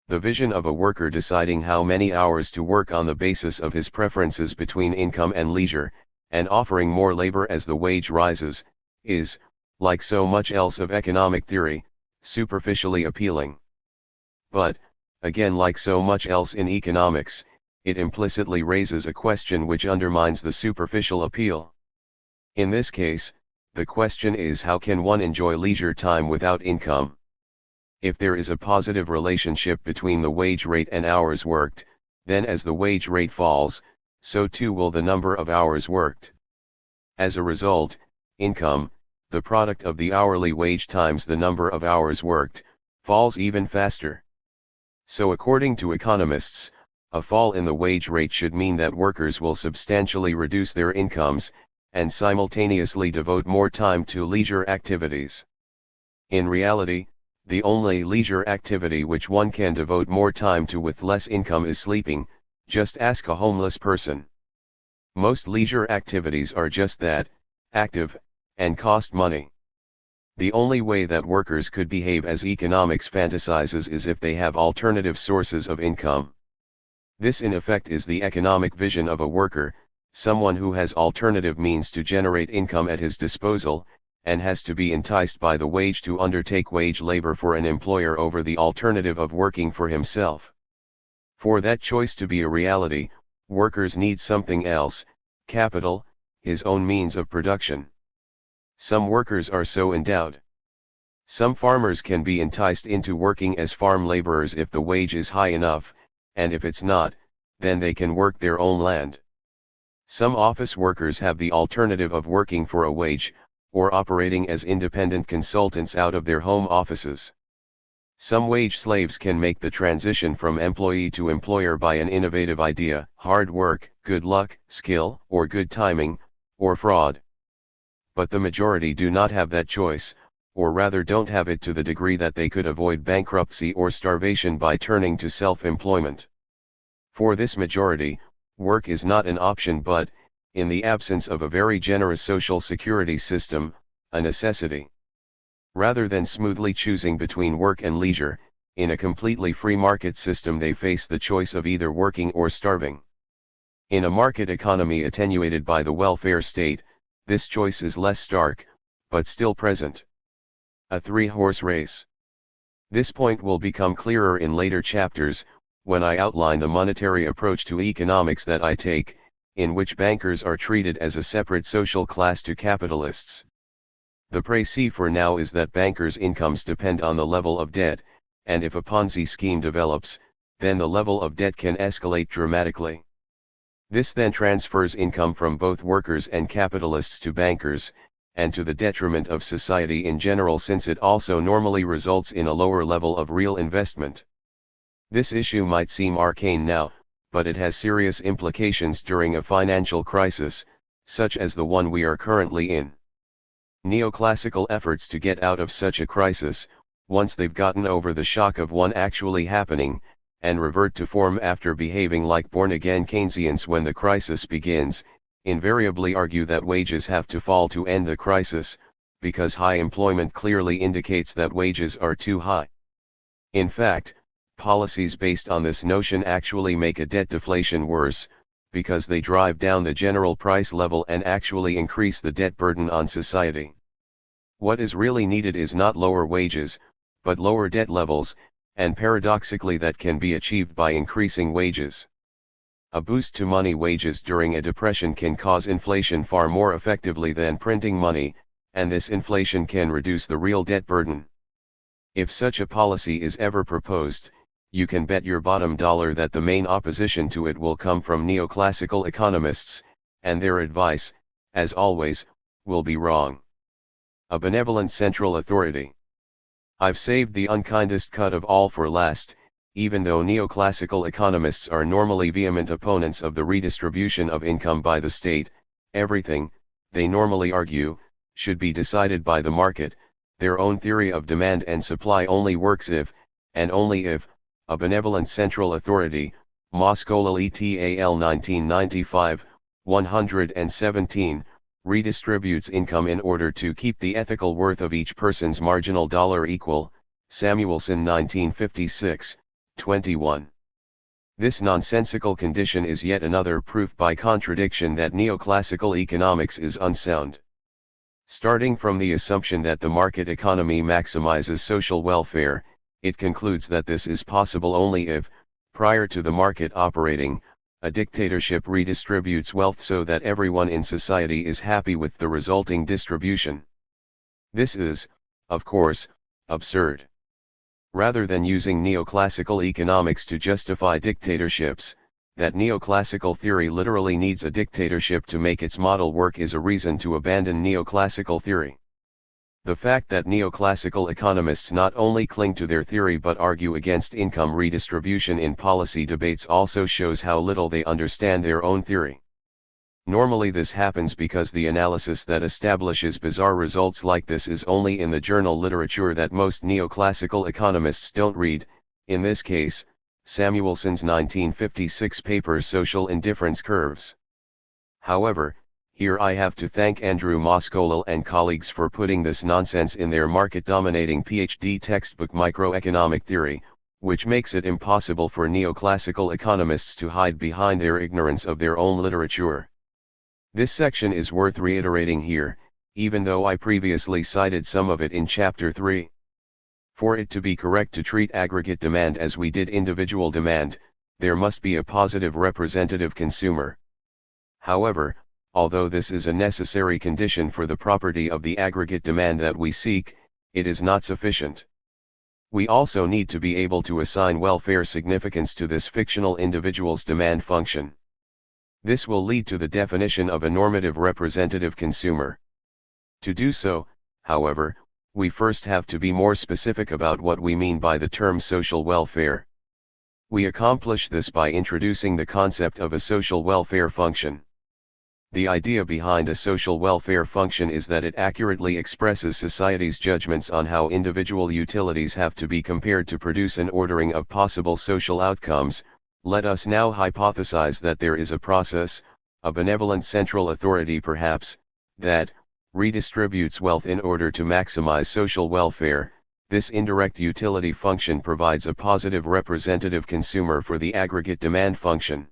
[SPEAKER 1] The vision of a worker deciding how many hours to work on the basis of his preferences between income and leisure, and offering more labor as the wage rises, is, like so much else of economic theory, superficially appealing. But, again, like so much else in economics, it implicitly raises a question which undermines the superficial appeal. In this case, the question is, how can one enjoy leisure time without income? If there is a positive relationship between the wage rate and hours worked, then as the wage rate falls, so too will the number of hours worked. As a result, income, the product of the hourly wage times the number of hours worked, falls even faster. So according to economists, a fall in the wage rate should mean that workers will substantially reduce their incomes, and simultaneously devote more time to leisure activities. In reality, the only leisure activity which one can devote more time to with less income is sleeping. Just ask a homeless person. Most leisure activities are just that, active, and cost money. The only way that workers could behave as economics fantasizes is if they have alternative sources of income. This in effect is the economic vision of a worker, someone who has alternative means to generate income at his disposal, and has to be enticed by the wage to undertake wage labor for an employer over the alternative of working for himself. For that choice to be a reality, workers need something else, capital, his own means of production. Some workers are so endowed. Some farmers can be enticed into working as farm laborers if the wage is high enough, and if it's not, then they can work their own land. Some office workers have the alternative of working for a wage, or operating as independent consultants out of their home offices. Some wage slaves can make the transition from employee to employer by an innovative idea, hard work, good luck, skill, or good timing, or fraud. But the majority do not have that choice, or rather don't have it to the degree that they could avoid bankruptcy or starvation by turning to self-employment. For this majority, work is not an option but, in the absence of a very generous social security system, a necessity. Rather than smoothly choosing between work and leisure, in a completely free market system they face the choice of either working or starving. In a market economy attenuated by the welfare state, this choice is less stark, but still present. A three-horse race. This point will become clearer in later chapters, when I outline the monetary approach to economics that I take, in which bankers are treated as a separate social class to capitalists. The précis for now is that bankers' incomes depend on the level of debt, and if a Ponzi scheme develops, then the level of debt can escalate dramatically. This then transfers income from both workers and capitalists to bankers, and to the detriment of society in general, since it also normally results in a lower level of real investment. This issue might seem arcane now, but it has serious implications during a financial crisis, such as the one we are currently in. Neoclassical efforts to get out of such a crisis, once they've gotten over the shock of one actually happening, and revert to form after behaving like born-again Keynesians when the crisis begins, invariably argue that wages have to fall to end the crisis, because high employment clearly indicates that wages are too high. In fact, policies based on this notion actually make a debt deflation worse, because they drive down the general price level and actually increase the debt burden on society. What is really needed is not lower wages, but lower debt levels, and paradoxically that can be achieved by increasing wages. A boost to money wages during a depression can cause inflation far more effectively than printing money, and this inflation can reduce the real debt burden. If such a policy is ever proposed, you can bet your bottom dollar that the main opposition to it will come from neoclassical economists, and their advice, as always, will be wrong. A benevolent central authority. I've saved the unkindest cut of all for last. Even though neoclassical economists are normally vehement opponents of the redistribution of income by the state, everything, they normally argue, should be decided by the market. Their own theory of demand and supply only works if, and only if, a benevolent central authority, Moscolal et al. 1995, 117, redistributes income in order to keep the ethical worth of each person's marginal dollar equal, Samuelson 1956, 21. This nonsensical condition is yet another proof by contradiction that neoclassical economics is unsound. Starting from the assumption that the market economy maximizes social welfare, it concludes that this is possible only if, prior to the market operating, a dictatorship redistributes wealth so that everyone in society is happy with the resulting distribution. This is, of course, absurd. Rather than using neoclassical economics to justify dictatorships, that neoclassical theory literally needs a dictatorship to make its model work is a reason to abandon neoclassical theory. The fact that neoclassical economists not only cling to their theory but argue against income redistribution in policy debates also shows how little they understand their own theory. Normally this happens because the analysis that establishes bizarre results like this is only in the journal literature that most neoclassical economists don't read, in this case, Samuelson's 1956 paper Social Indifference Curves. However, here I have to thank Andrew Moscolal and colleagues for putting this nonsense in their market-dominating PhD textbook Microeconomic Theory, which makes it impossible for neoclassical economists to hide behind their ignorance of their own literature. This section is worth reiterating here, even though I previously cited some of it in Chapter 3. For it to be correct to treat aggregate demand as we did individual demand, there must be a positive representative consumer. However, although this is a necessary condition for the property of the aggregate demand that we seek, it is not sufficient. We also need to be able to assign welfare significance to this fictional individual's demand function. This will lead to the definition of a normative representative consumer. To do so, however, we first have to be more specific about what we mean by the term social welfare. We accomplish this by introducing the concept of a social welfare function. The idea behind a social welfare function is that it accurately expresses society's judgments on how individual utilities have to be compared to produce an ordering of possible social outcomes. Let us now hypothesize that there is a process, a benevolent central authority perhaps, that redistributes wealth in order to maximize social welfare. This indirect utility function provides a positive representative consumer for the aggregate demand function.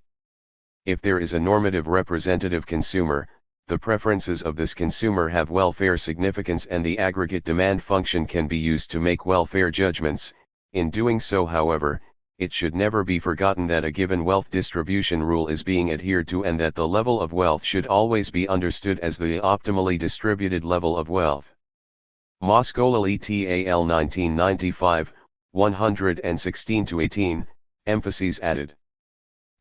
[SPEAKER 1] If there is a normative representative consumer, the preferences of this consumer have welfare significance and the aggregate demand function can be used to make welfare judgments. In doing so, however, it should never be forgotten that a given wealth distribution rule is being adhered to and that the level of wealth should always be understood as the optimally distributed level of wealth. Moscolal et al. 1995, 116-18, emphases added.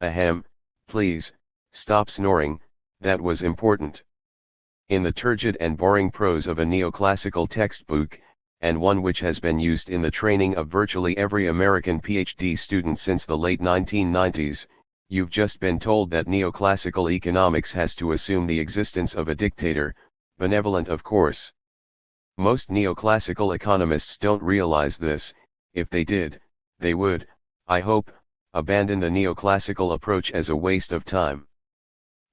[SPEAKER 1] Ahem, please, stop snoring, that was important. In the turgid and boring prose of a neoclassical textbook, and one which has been used in the training of virtually every American PhD student since the late 1990s, you've just been told that neoclassical economics has to assume the existence of a dictator, benevolent of course. Most neoclassical economists don't realize this. If they did, they would, I hope, abandon the neoclassical approach as a waste of time.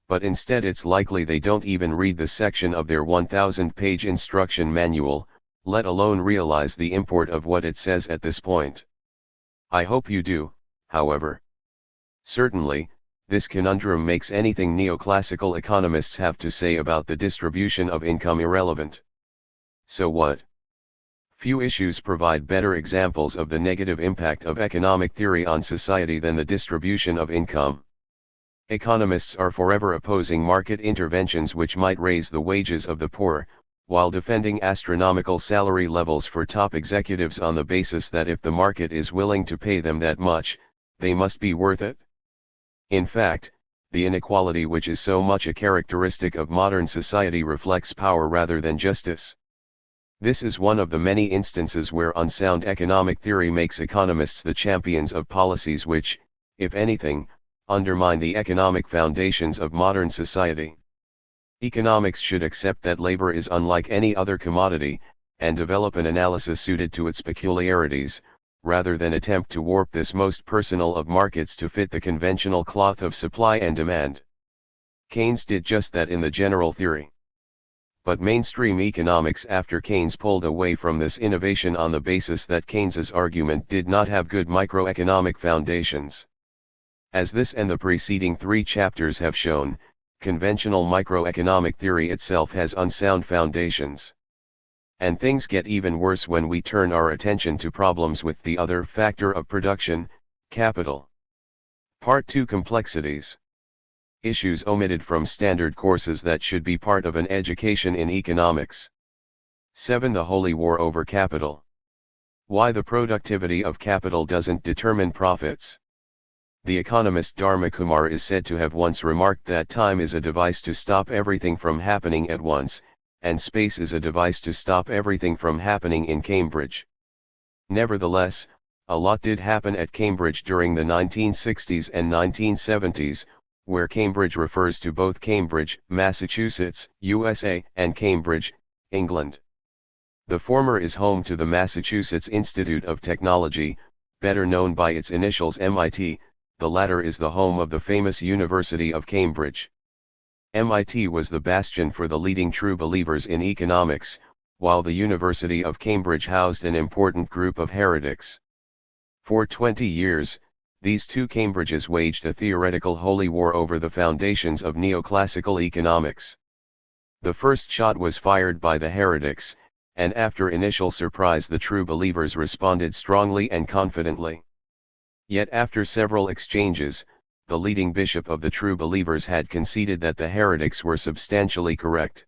[SPEAKER 1] But instead it's likely they don't even read the section of their 1,000-page instruction manual, let alone realize the import of what it says at this point. I hope you do, however. Certainly, this conundrum makes anything neoclassical economists have to say about the distribution of income irrelevant. So what? Few issues provide better examples of the negative impact of economic theory on society than the distribution of income. Economists are forever opposing market interventions which might raise the wages of the poor, while defending astronomical salary levels for top executives on the basis that if the market is willing to pay them that much, they must be worth it. In fact, the inequality which is so much a characteristic of modern society reflects power rather than justice. This is one of the many instances where unsound economic theory makes economists the champions of policies which, if anything, undermine the economic foundations of modern society. Economics should accept that labor is unlike any other commodity, and develop an analysis suited to its peculiarities, rather than attempt to warp this most personal of markets to fit the conventional cloth of supply and demand. Keynes did just that in the general theory. But mainstream economics after Keynes pulled away from this innovation on the basis that Keynes's argument did not have good microeconomic foundations. As this and the preceding 3 chapters have shown, conventional microeconomic theory itself has unsound foundations. And things get even worse when we turn our attention to problems with the other factor of production, capital. Part 2: Complexities. Issues omitted from standard courses that should be part of an education in economics. 7. The Holy War over Capital. Why the productivity of capital doesn't determine profits. The economist Dharma Kumar is said to have once remarked that time is a device to stop everything from happening at once, and space is a device to stop everything from happening in Cambridge. Nevertheless, a lot did happen at Cambridge during the 1960s and 1970s, where Cambridge refers to both Cambridge, Massachusetts, USA, and Cambridge, England. The former is home to the Massachusetts Institute of Technology, better known by its initials MIT, the latter is the home of the famous University of Cambridge. MIT was the bastion for the leading true believers in economics, while the University of Cambridge housed an important group of heretics. For 20 years, these two Cambridges waged a theoretical holy war over the foundations of neoclassical economics. The first shot was fired by the heretics, and after initial surprise the true believers responded strongly and confidently. Yet after several exchanges, the leading bishop of the true believers had conceded that the heretics were substantially correct.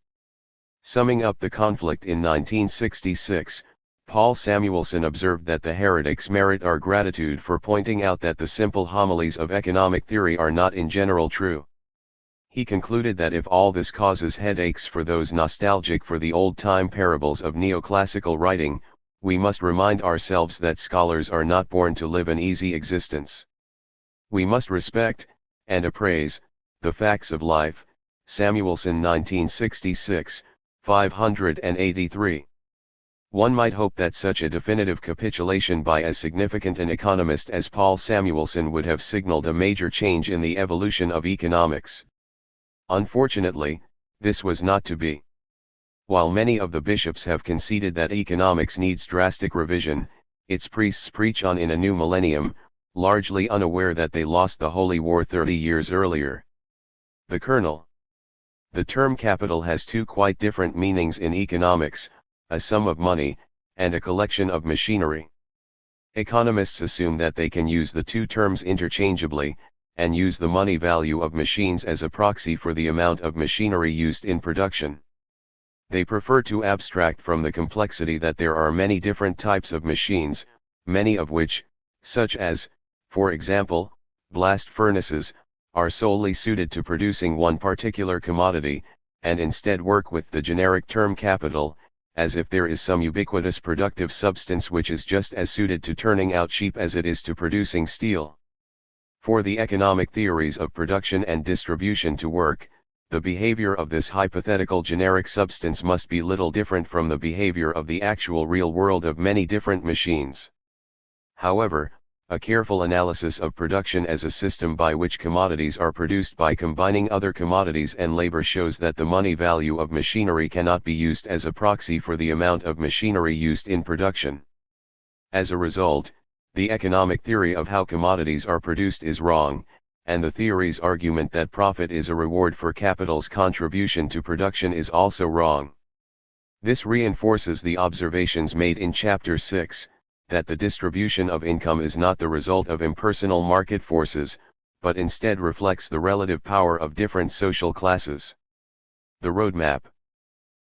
[SPEAKER 1] Summing up the conflict in 1966, Paul Samuelson observed that the heretics merit our gratitude for pointing out that the simple homilies of economic theory are not in general true. He concluded that if all this causes headaches for those nostalgic for the old-time parables of neoclassical writing, we must remind ourselves that scholars are not born to live an easy existence. We must respect, and appraise, the facts of life. Samuelson 1966, 583. One might hope that such a definitive capitulation by as significant an economist as Paul Samuelson would have signaled a major change in the evolution of economics. Unfortunately, this was not to be. While many of the bishops have conceded that economics needs drastic revision, its priests preach on in a new millennium, largely unaware that they lost the Holy War 30 years earlier. The kernel. The term capital has two quite different meanings in economics: a sum of money, and a collection of machinery. Economists assume that they can use the two terms interchangeably, and use the money value of machines as a proxy for the amount of machinery used in production. They prefer to abstract from the complexity that there are many different types of machines, many of which, such as, for example, blast furnaces, are solely suited to producing one particular commodity, and instead work with the generic term capital, as if there is some ubiquitous productive substance which is just as suited to turning out sheep as it is to producing steel. For the economic theories of production and distribution to work, the behavior of this hypothetical generic substance must be little different from the behavior of the actual real world of many different machines. However, a careful analysis of production as a system by which commodities are produced by combining other commodities and labor shows that the money value of machinery cannot be used as a proxy for the amount of machinery used in production. As a result, the economic theory of how commodities are produced is wrong, and the theory's argument that profit is a reward for capital's contribution to production is also wrong. This reinforces the observations made in Chapter 6, that the distribution of income is not the result of impersonal market forces, but instead reflects the relative power of different social classes. The roadmap.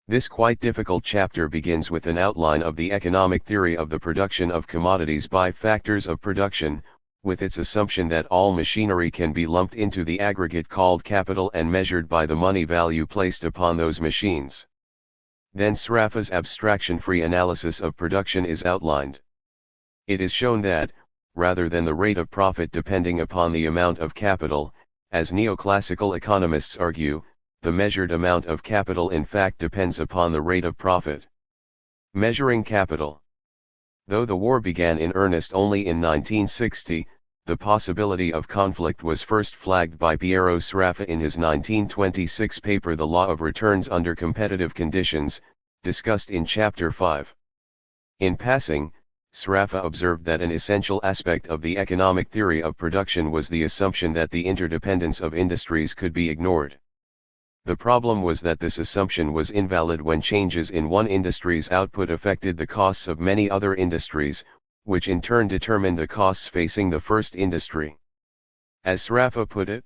[SPEAKER 1] This quite difficult chapter begins with an outline of the economic theory of the production of commodities by factors of production, with its assumption that all machinery can be lumped into the aggregate called capital and measured by the money value placed upon those machines. Then Sraffa's abstraction-free analysis of production is outlined. It is shown that, rather than the rate of profit depending upon the amount of capital, as neoclassical economists argue, the measured amount of capital in fact depends upon the rate of profit. Measuring capital. Though the war began in earnest only in 1960, the possibility of conflict was first flagged by Piero Sraffa in his 1926 paper The Law of Returns Under Competitive Conditions, discussed in Chapter 5. In passing, Sraffa observed that an essential aspect of the economic theory of production was the assumption that the interdependence of industries could be ignored. The problem was that this assumption was invalid when changes in one industry's output affected the costs of many other industries, which in turn determined the costs facing the first industry. As Sraffa put it,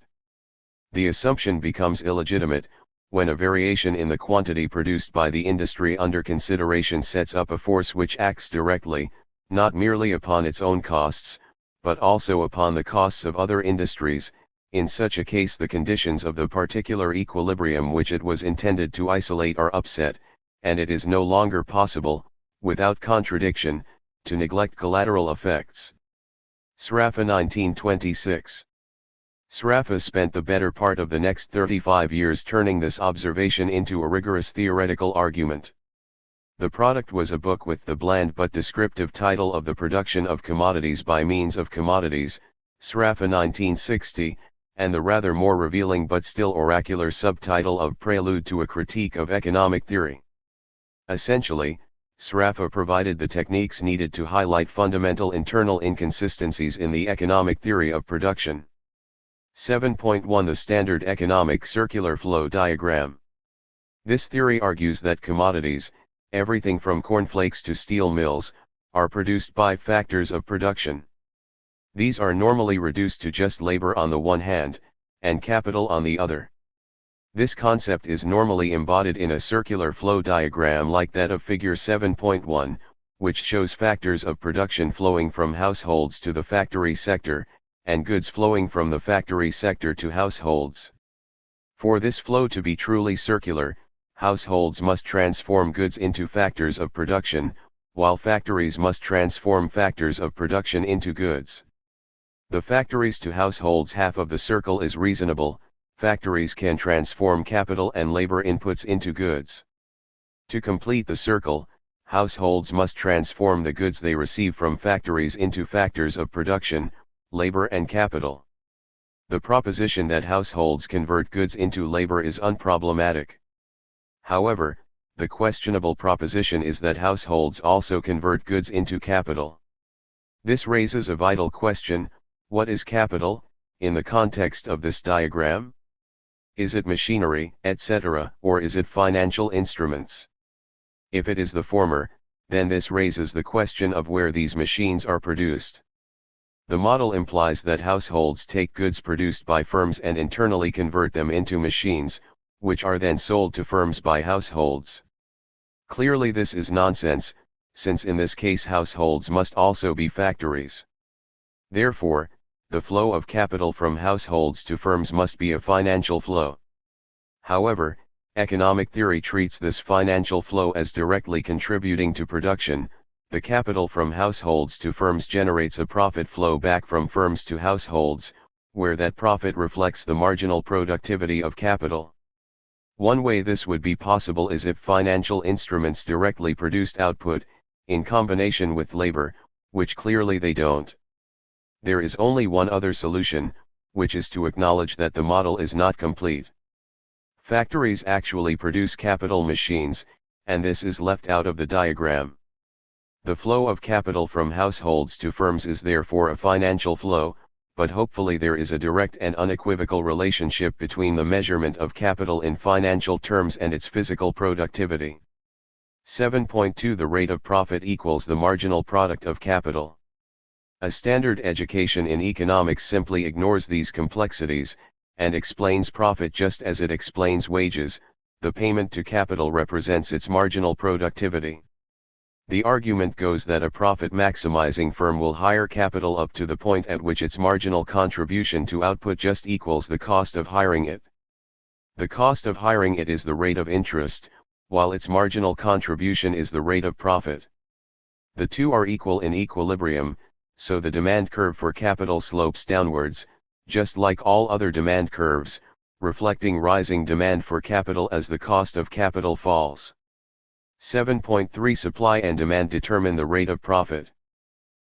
[SPEAKER 1] the assumption becomes illegitimate when a variation in the quantity produced by the industry under consideration sets up a force which acts directly, not merely upon its own costs, but also upon the costs of other industries. In such a case the conditions of the particular equilibrium which it was intended to isolate are upset, and it is no longer possible, without contradiction, to neglect collateral effects. Sraffa 1926. Sraffa spent the better part of the next 35 years turning this observation into a rigorous theoretical argument. The product was a book with the bland but descriptive title of The Production of Commodities by Means of Commodities, Sraffa 1960, and the rather more revealing but still oracular subtitle of Prelude to a Critique of Economic Theory. Essentially, Sraffa provided the techniques needed to highlight fundamental internal inconsistencies in the economic theory of production. 7.1 The Standard Economic Circular Flow Diagram. This theory argues that commodities, everything from cornflakes to steel mills, are produced by factors of production. These are normally reduced to just labor on the one hand, and capital on the other. This concept is normally embodied in a circular flow diagram like that of Figure 7.1, which shows factors of production flowing from households to the factory sector, and goods flowing from the factory sector to households. For this flow to be truly circular, households must transform goods into factors of production, while factories must transform factors of production into goods. The factories to households half of the circle is reasonable. Factories can transform capital and labor inputs into goods. To complete the circle, households must transform the goods they receive from factories into factors of production, labor and capital. The proposition that households convert goods into labor is unproblematic. However, the questionable proposition is that households also convert goods into capital. This raises a vital question: what is capital, in the context of this diagram? Is it machinery, etc., or is it financial instruments? If it is the former, then this raises the question of where these machines are produced. The model implies that households take goods produced by firms and internally convert them into machines, which are then sold to firms by households. Clearly this is nonsense, since in this case households must also be factories. Therefore, the flow of capital from households to firms must be a financial flow. However, economic theory treats this financial flow as directly contributing to production. The capital from households to firms generates a profit flow back from firms to households, where that profit reflects the marginal productivity of capital. One way this would be possible is if financial instruments directly produced output, in combination with labor, which clearly they don't. There is only one other solution, which is to acknowledge that the model is not complete. Factories actually produce capital machines, and this is left out of the diagram. The flow of capital from households to firms is therefore a financial flow, but hopefully there is a direct and unequivocal relationship between the measurement of capital in financial terms and its physical productivity. 7.2 The rate of profit equals the marginal product of capital. A standard education in economics simply ignores these complexities, and explains profit just as it explains wages, the payment to capital represents its marginal productivity. The argument goes that a profit-maximizing firm will hire capital up to the point at which its marginal contribution to output just equals the cost of hiring it. The cost of hiring it is the rate of interest, while its marginal contribution is the rate of profit. The two are equal in equilibrium, so the demand curve for capital slopes downwards, just like all other demand curves, reflecting rising demand for capital as the cost of capital falls. 7.3 Supply and demand determine the rate of profit.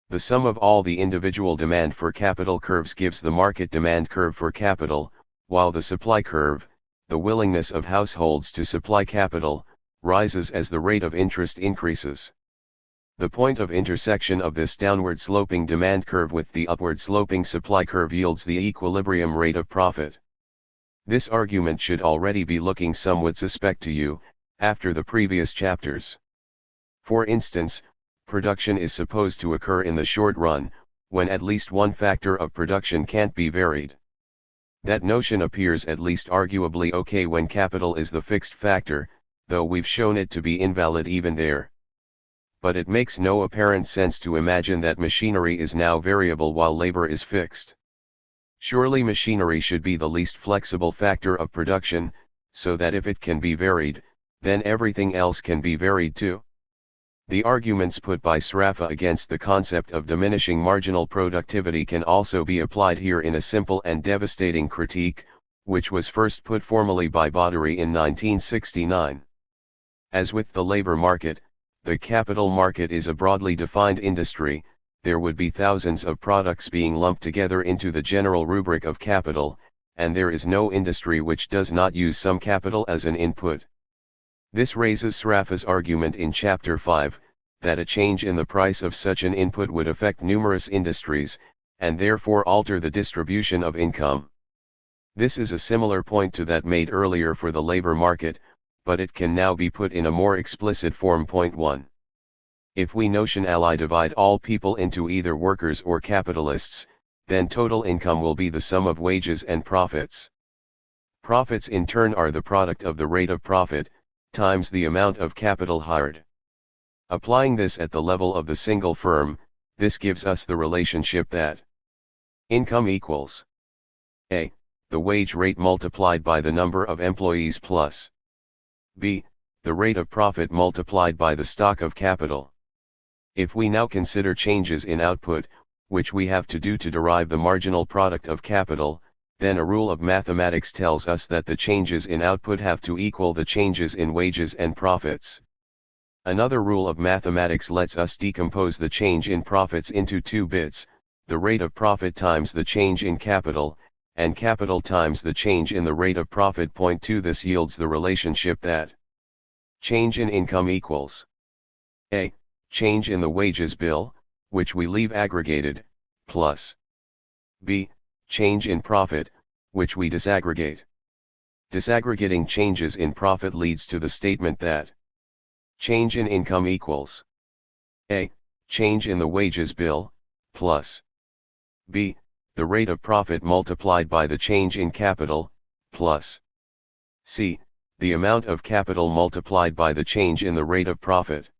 [SPEAKER 1] The sum of all the individual demand for capital curves gives the market demand curve for capital, while the supply curve, the willingness of households to supply capital, rises as the rate of interest increases. The point of intersection of this downward sloping demand curve with the upward sloping supply curve yields the equilibrium rate of profit. This argument should already be looking somewhat suspect to you, after the previous chapters. For instance, production is supposed to occur in the short run, when at least one factor of production can't be varied. That notion appears at least arguably okay when capital is the fixed factor, though we've shown it to be invalid even there. But it makes no apparent sense to imagine that machinery is now variable while labor is fixed. Surely machinery should be the least flexible factor of production, so that if it can be varied, then everything else can be varied too. The arguments put by Sraffa against the concept of diminishing marginal productivity can also be applied here in a simple and devastating critique, which was first put formally by Badawi in 1969. As with the labor market, the capital market is a broadly defined industry. There would be thousands of products being lumped together into the general rubric of capital, and there is no industry which does not use some capital as an input. This raises Sraffa's argument in Chapter 5, that a change in the price of such an input would affect numerous industries, and therefore alter the distribution of income. This is a similar point to that made earlier for the labor market, but it can now be put in a more explicit form. Point 1. If we notionally divide all people into either workers or capitalists, then total income will be the sum of wages and profits. Profits in turn are the product of the rate of profit, times the amount of capital hired. Applying this at the level of the single firm, this gives us the relationship that income equals A. The wage rate multiplied by the number of employees plus B. The rate of profit multiplied by the stock of capital. If we now consider changes in output, which we have to do to derive the marginal product of capital, then a rule of mathematics tells us that the changes in output have to equal the changes in wages and profits. Another rule of mathematics lets us decompose the change in profits into two bits, the rate of profit times the change in capital, and capital times the change in the rate of profit. Point 2. This yields the relationship that change in income equals A. Change in the wages bill, which we leave aggregated, plus B. Change in profit, which we disaggregate. Disaggregating changes in profit leads to the statement that change in income equals A. Change in the wages bill, plus B. The rate of profit multiplied by the change in capital, plus C. The amount of capital multiplied by the change in the rate of profit.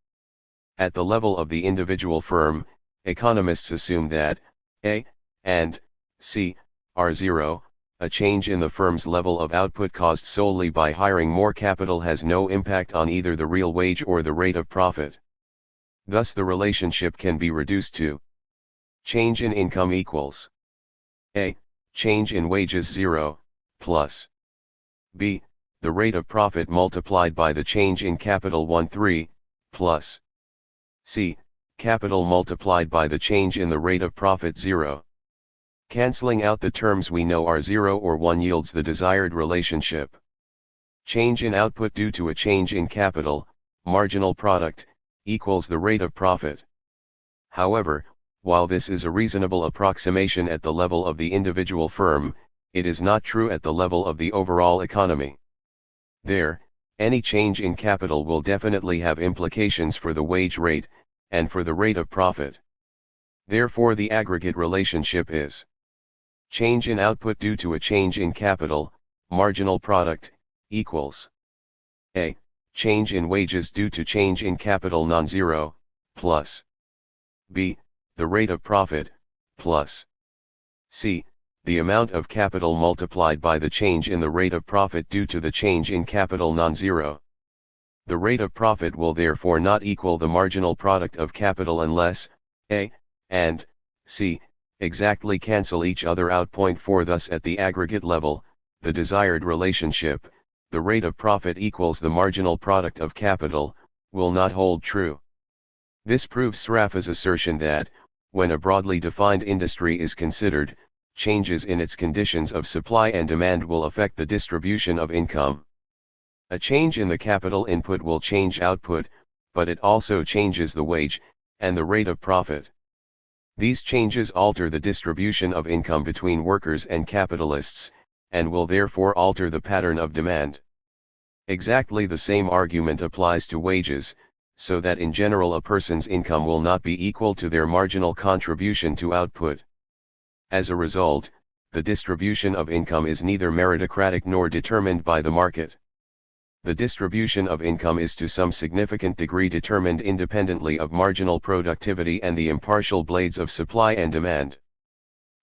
[SPEAKER 1] At the level of the individual firm, economists assume that A and C are zero. A change in the firm's level of output caused solely by hiring more capital has no impact on either the real wage or the rate of profit. Thus the relationship can be reduced to change in income equals A. Change in wages 0, plus B. The rate of profit multiplied by the change in capital 1/3, plus C. Capital multiplied by the change in the rate of profit 0. Cancelling out the terms we know are 0 or 1 yields the desired relationship. Change in output due to a change in capital, marginal product, equals the rate of profit. However, while this is a reasonable approximation at the level of the individual firm, it is not true at the level of the overall economy. There, any change in capital will definitely have implications for the wage rate, and for the rate of profit. Therefore the aggregate relationship is change in output due to a change in capital, marginal product, equals A. Change in wages due to change in capital non-zero, plus B. The rate of profit, plus C. The amount of capital multiplied by the change in the rate of profit due to the change in capital non-zero. The rate of profit will therefore not equal the marginal product of capital unless A. and C. exactly cancel each other out. Point 4. Thus at the aggregate level, the desired relationship, the rate of profit equals the marginal product of capital, will not hold true. This proves Sraffa's assertion that, when a broadly defined industry is considered, changes in its conditions of supply and demand will affect the distribution of income. A change in the capital input will change output, but it also changes the wage, and the rate of profit. These changes alter the distribution of income between workers and capitalists, and will therefore alter the pattern of demand. Exactly the same argument applies to wages, so that in general a person's income will not be equal to their marginal contribution to output. As a result, the distribution of income is neither meritocratic nor determined by the market. The distribution of income is to some significant degree determined independently of marginal productivity and the impartial blades of supply and demand.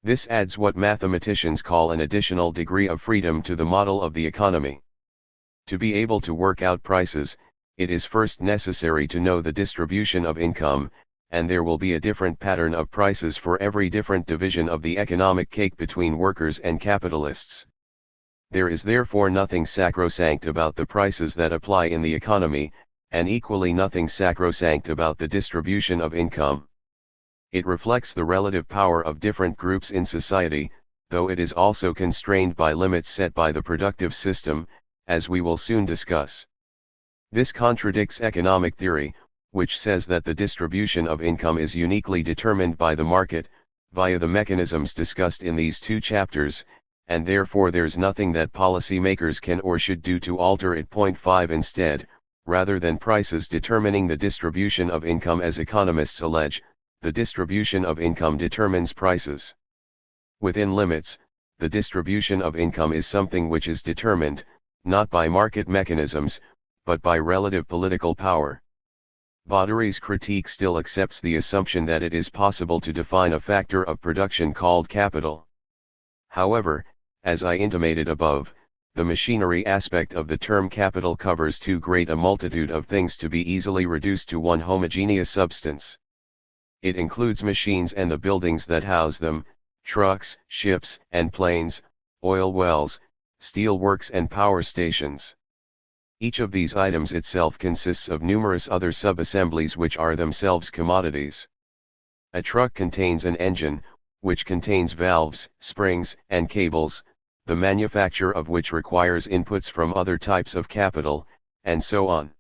[SPEAKER 1] This adds what mathematicians call an additional degree of freedom to the model of the economy. To be able to work out prices, it is first necessary to know the distribution of income, and there will be a different pattern of prices for every different division of the economic cake between workers and capitalists. There is therefore nothing sacrosanct about the prices that apply in the economy, and equally nothing sacrosanct about the distribution of income. It reflects the relative power of different groups in society, though it is also constrained by limits set by the productive system, as we will soon discuss. This contradicts economic theory, which says that the distribution of income is uniquely determined by the market, via the mechanisms discussed in these two chapters, and therefore there's nothing that policymakers can or should do to alter it. Point 5. Instead, rather than prices determining the distribution of income as economists allege, the distribution of income determines prices. Within limits, the distribution of income is something which is determined, not by market mechanisms, but by relative political power. Baudry's critique still accepts the assumption that it is possible to define a factor of production called capital. However, as I intimated above, the machinery aspect of the term capital covers too great a multitude of things to be easily reduced to one homogeneous substance. It includes machines and the buildings that house them, trucks, ships and planes, oil wells, steel works and power stations. Each of these items itself consists of numerous other sub-assemblies which are themselves commodities. A truck contains an engine, which contains valves, springs, and cables, the manufacture of which requires inputs from other types of capital, and so on.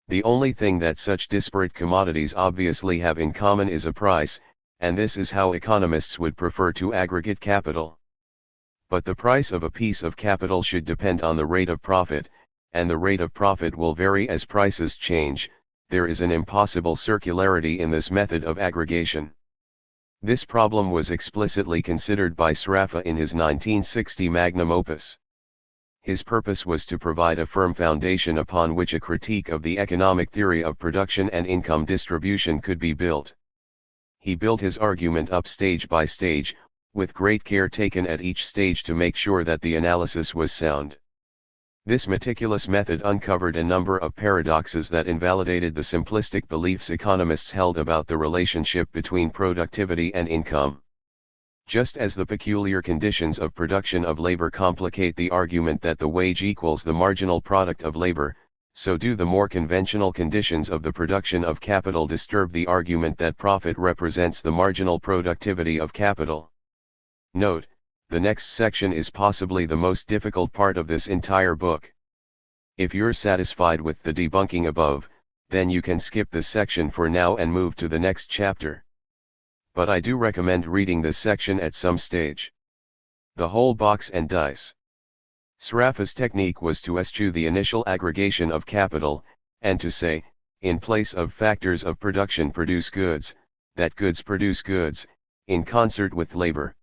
[SPEAKER 1] The only thing that such disparate commodities obviously have in common is a price, and this is how economists would prefer to aggregate capital. But the price of a piece of capital should depend on the rate of profit, and the rate of profit will vary as prices change. There is an impossible circularity in this method of aggregation. This problem was explicitly considered by Sraffa in his 1960 magnum opus. His purpose was to provide a firm foundation upon which a critique of the economic theory of production and income distribution could be built. He built his argument up stage by stage, with great care taken at each stage to make sure that the analysis was sound. This meticulous method uncovered a number of paradoxes that invalidated the simplistic beliefs economists held about the relationship between productivity and income. Just as the peculiar conditions of production of labor complicate the argument that the wage equals the marginal product of labor, so do the more conventional conditions of the production of capital disturb the argument that profit represents the marginal productivity of capital. Note: the next section is possibly the most difficult part of this entire book. If you're satisfied with the debunking above, then you can skip this section for now and move to the next chapter. But I do recommend reading this section at some stage. The whole box and dice. Sraffa's technique was to eschew the initial aggregation of capital, and to say, in place of factors of production produce goods, that goods produce goods, in concert with labor.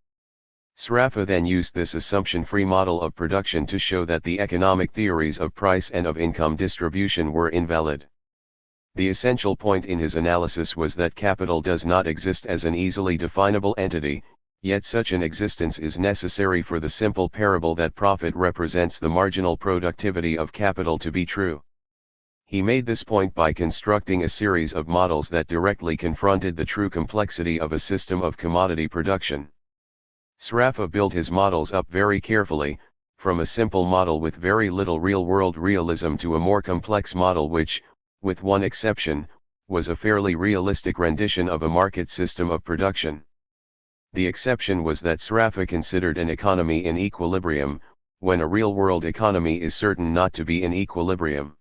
[SPEAKER 1] Sraffa then used this assumption-free model of production to show that the economic theories of price and of income distribution were invalid. The essential point in his analysis was that capital does not exist as an easily definable entity, yet such an existence is necessary for the simple parable that profit represents the marginal productivity of capital to be true. He made this point by constructing a series of models that directly confronted the true complexity of a system of commodity production. Sraffa built his models up very carefully, from a simple model with very little real-world realism to a more complex model which, with one exception, was a fairly realistic rendition of a market system of production. The exception was that Sraffa considered an economy in equilibrium, when a real-world economy is certain not to be in equilibrium.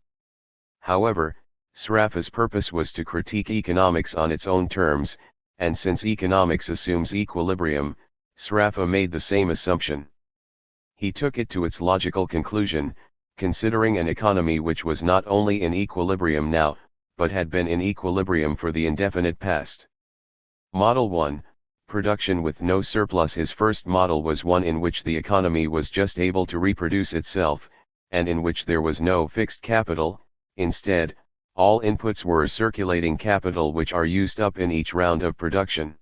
[SPEAKER 1] However, Sraffa's purpose was to critique economics on its own terms, and since economics assumes equilibrium, Sraffa made the same assumption. He took it to its logical conclusion, considering an economy which was not only in equilibrium now, but had been in equilibrium for the indefinite past. Model 1, production with no surplus. His first model was one in which the economy was just able to reproduce itself, and in which there was no fixed capital. Instead, all inputs were circulating capital which are used up in each round of production.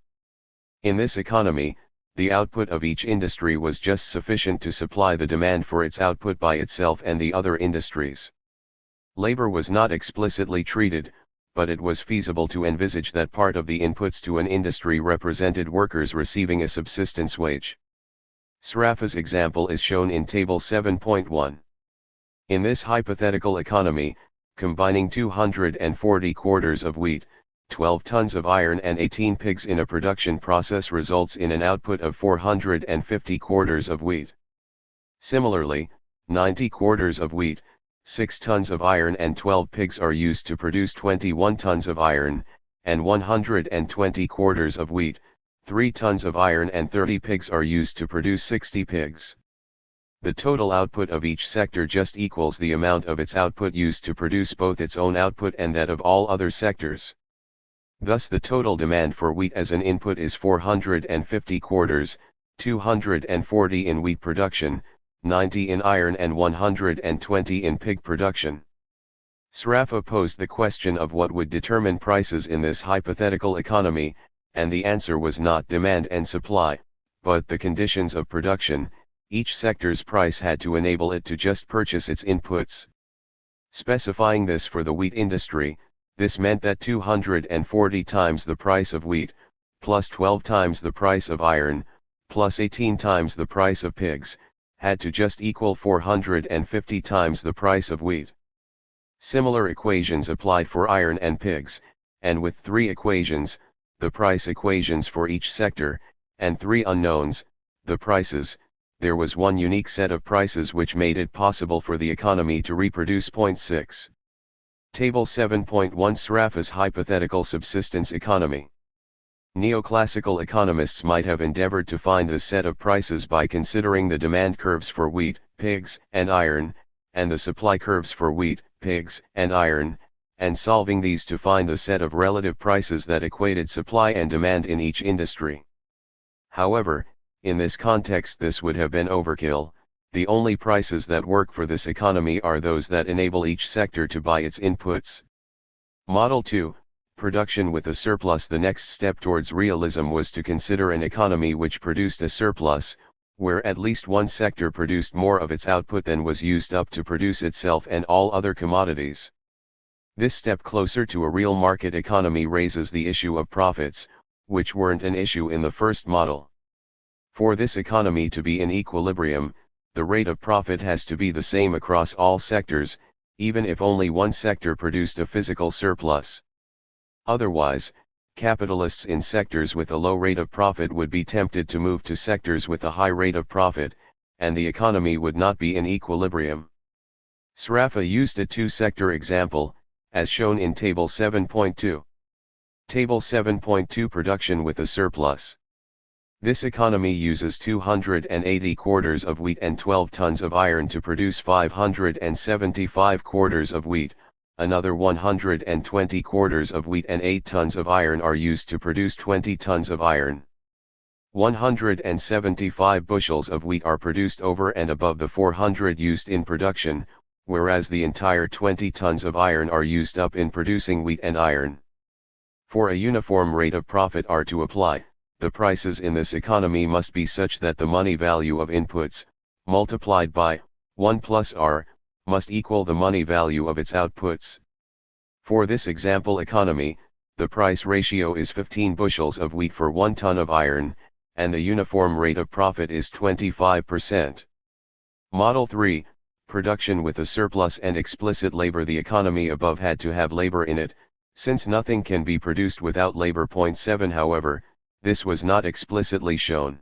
[SPEAKER 1] In this economy, the output of each industry was just sufficient to supply the demand for its output by itself and the other industries. Labor was not explicitly treated, but it was feasible to envisage that part of the inputs to an industry represented workers receiving a subsistence wage. Sraffa's example is shown in Table 7.1. In this hypothetical economy, combining 240 quarters of wheat, 12 tons of iron and 18 pigs in a production process results in an output of 450 quarters of wheat. Similarly, 90 quarters of wheat, 6 tons of iron and 12 pigs are used to produce 21 tons of iron, and 120 quarters of wheat, 3 tons of iron and 30 pigs are used to produce 60 pigs. The total output of each sector just equals the amount of its output used to produce both its own output and that of all other sectors. Thus the total demand for wheat as an input is 450 quarters, 240 in wheat production, 90 in iron and 120 in pig production. Sraffa posed the question of what would determine prices in this hypothetical economy, and the answer was not demand and supply, but the conditions of production. Each sector's price had to enable it to just purchase its inputs. Specifying this for the wheat industry, this meant that 240 times the price of wheat, plus 12 times the price of iron, plus 18 times the price of pigs, had to just equal 450 times the price of wheat. Similar equations applied for iron and pigs, and with 3 equations, the price equations for each sector, and 3 unknowns, the prices, there was one unique set of prices which made it possible for the economy to reproduce. 6. Table 7.1 Sraffa's hypothetical subsistence economy. Neoclassical economists might have endeavored to find the set of prices by considering the demand curves for wheat, pigs, and iron, and the supply curves for wheat, pigs, and iron, and solving these to find the set of relative prices that equated supply and demand in each industry. However, in this context this would have been overkill. The only prices that work for this economy are those that enable each sector to buy its inputs. Model 2, production with a surplus. The next step towards realism was to consider an economy which produced a surplus, where at least one sector produced more of its output than was used up to produce itself and all other commodities. This step closer to a real market economy raises the issue of profits, which weren't an issue in the first model. For this economy to be in equilibrium, the rate of profit has to be the same across all sectors, even if only one sector produced a physical surplus. Otherwise, capitalists in sectors with a low rate of profit would be tempted to move to sectors with a high rate of profit, and the economy would not be in equilibrium. Sraffa used a two-sector example, as shown in Table 7.2. Table 7.2 Production with a surplus. This economy uses 280 quarters of wheat and 12 tons of iron to produce 575 quarters of wheat, another 120 quarters of wheat and 8 tons of iron are used to produce 20 tons of iron. 175 bushels of wheat are produced over and above the 400 used in production, whereas the entire 20 tons of iron are used up in producing wheat and iron. For a uniform rate of profit are to apply, the prices in this economy must be such that the money value of inputs, multiplied by 1 plus R, must equal the money value of its outputs. For this example economy, the price ratio is 15 bushels of wheat for 1 ton of iron, and the uniform rate of profit is 25%. Model 3, production with a surplus and explicit labor. The economy above had to have labor in it, since nothing can be produced without labor. Point 7. However, this was not explicitly shown.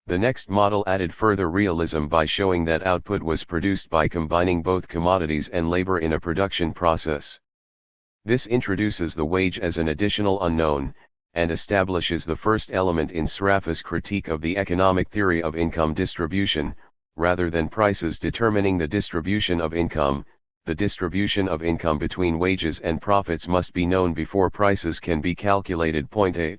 [SPEAKER 1] The next model added further realism by showing that output was produced by combining both commodities and labor in a production process. This introduces the wage as an additional unknown, and establishes the first element in Sraffa's critique of the economic theory of income distribution. Rather than prices determining the distribution of income, the distribution of income between wages and profits must be known before prices can be calculated. Point 8.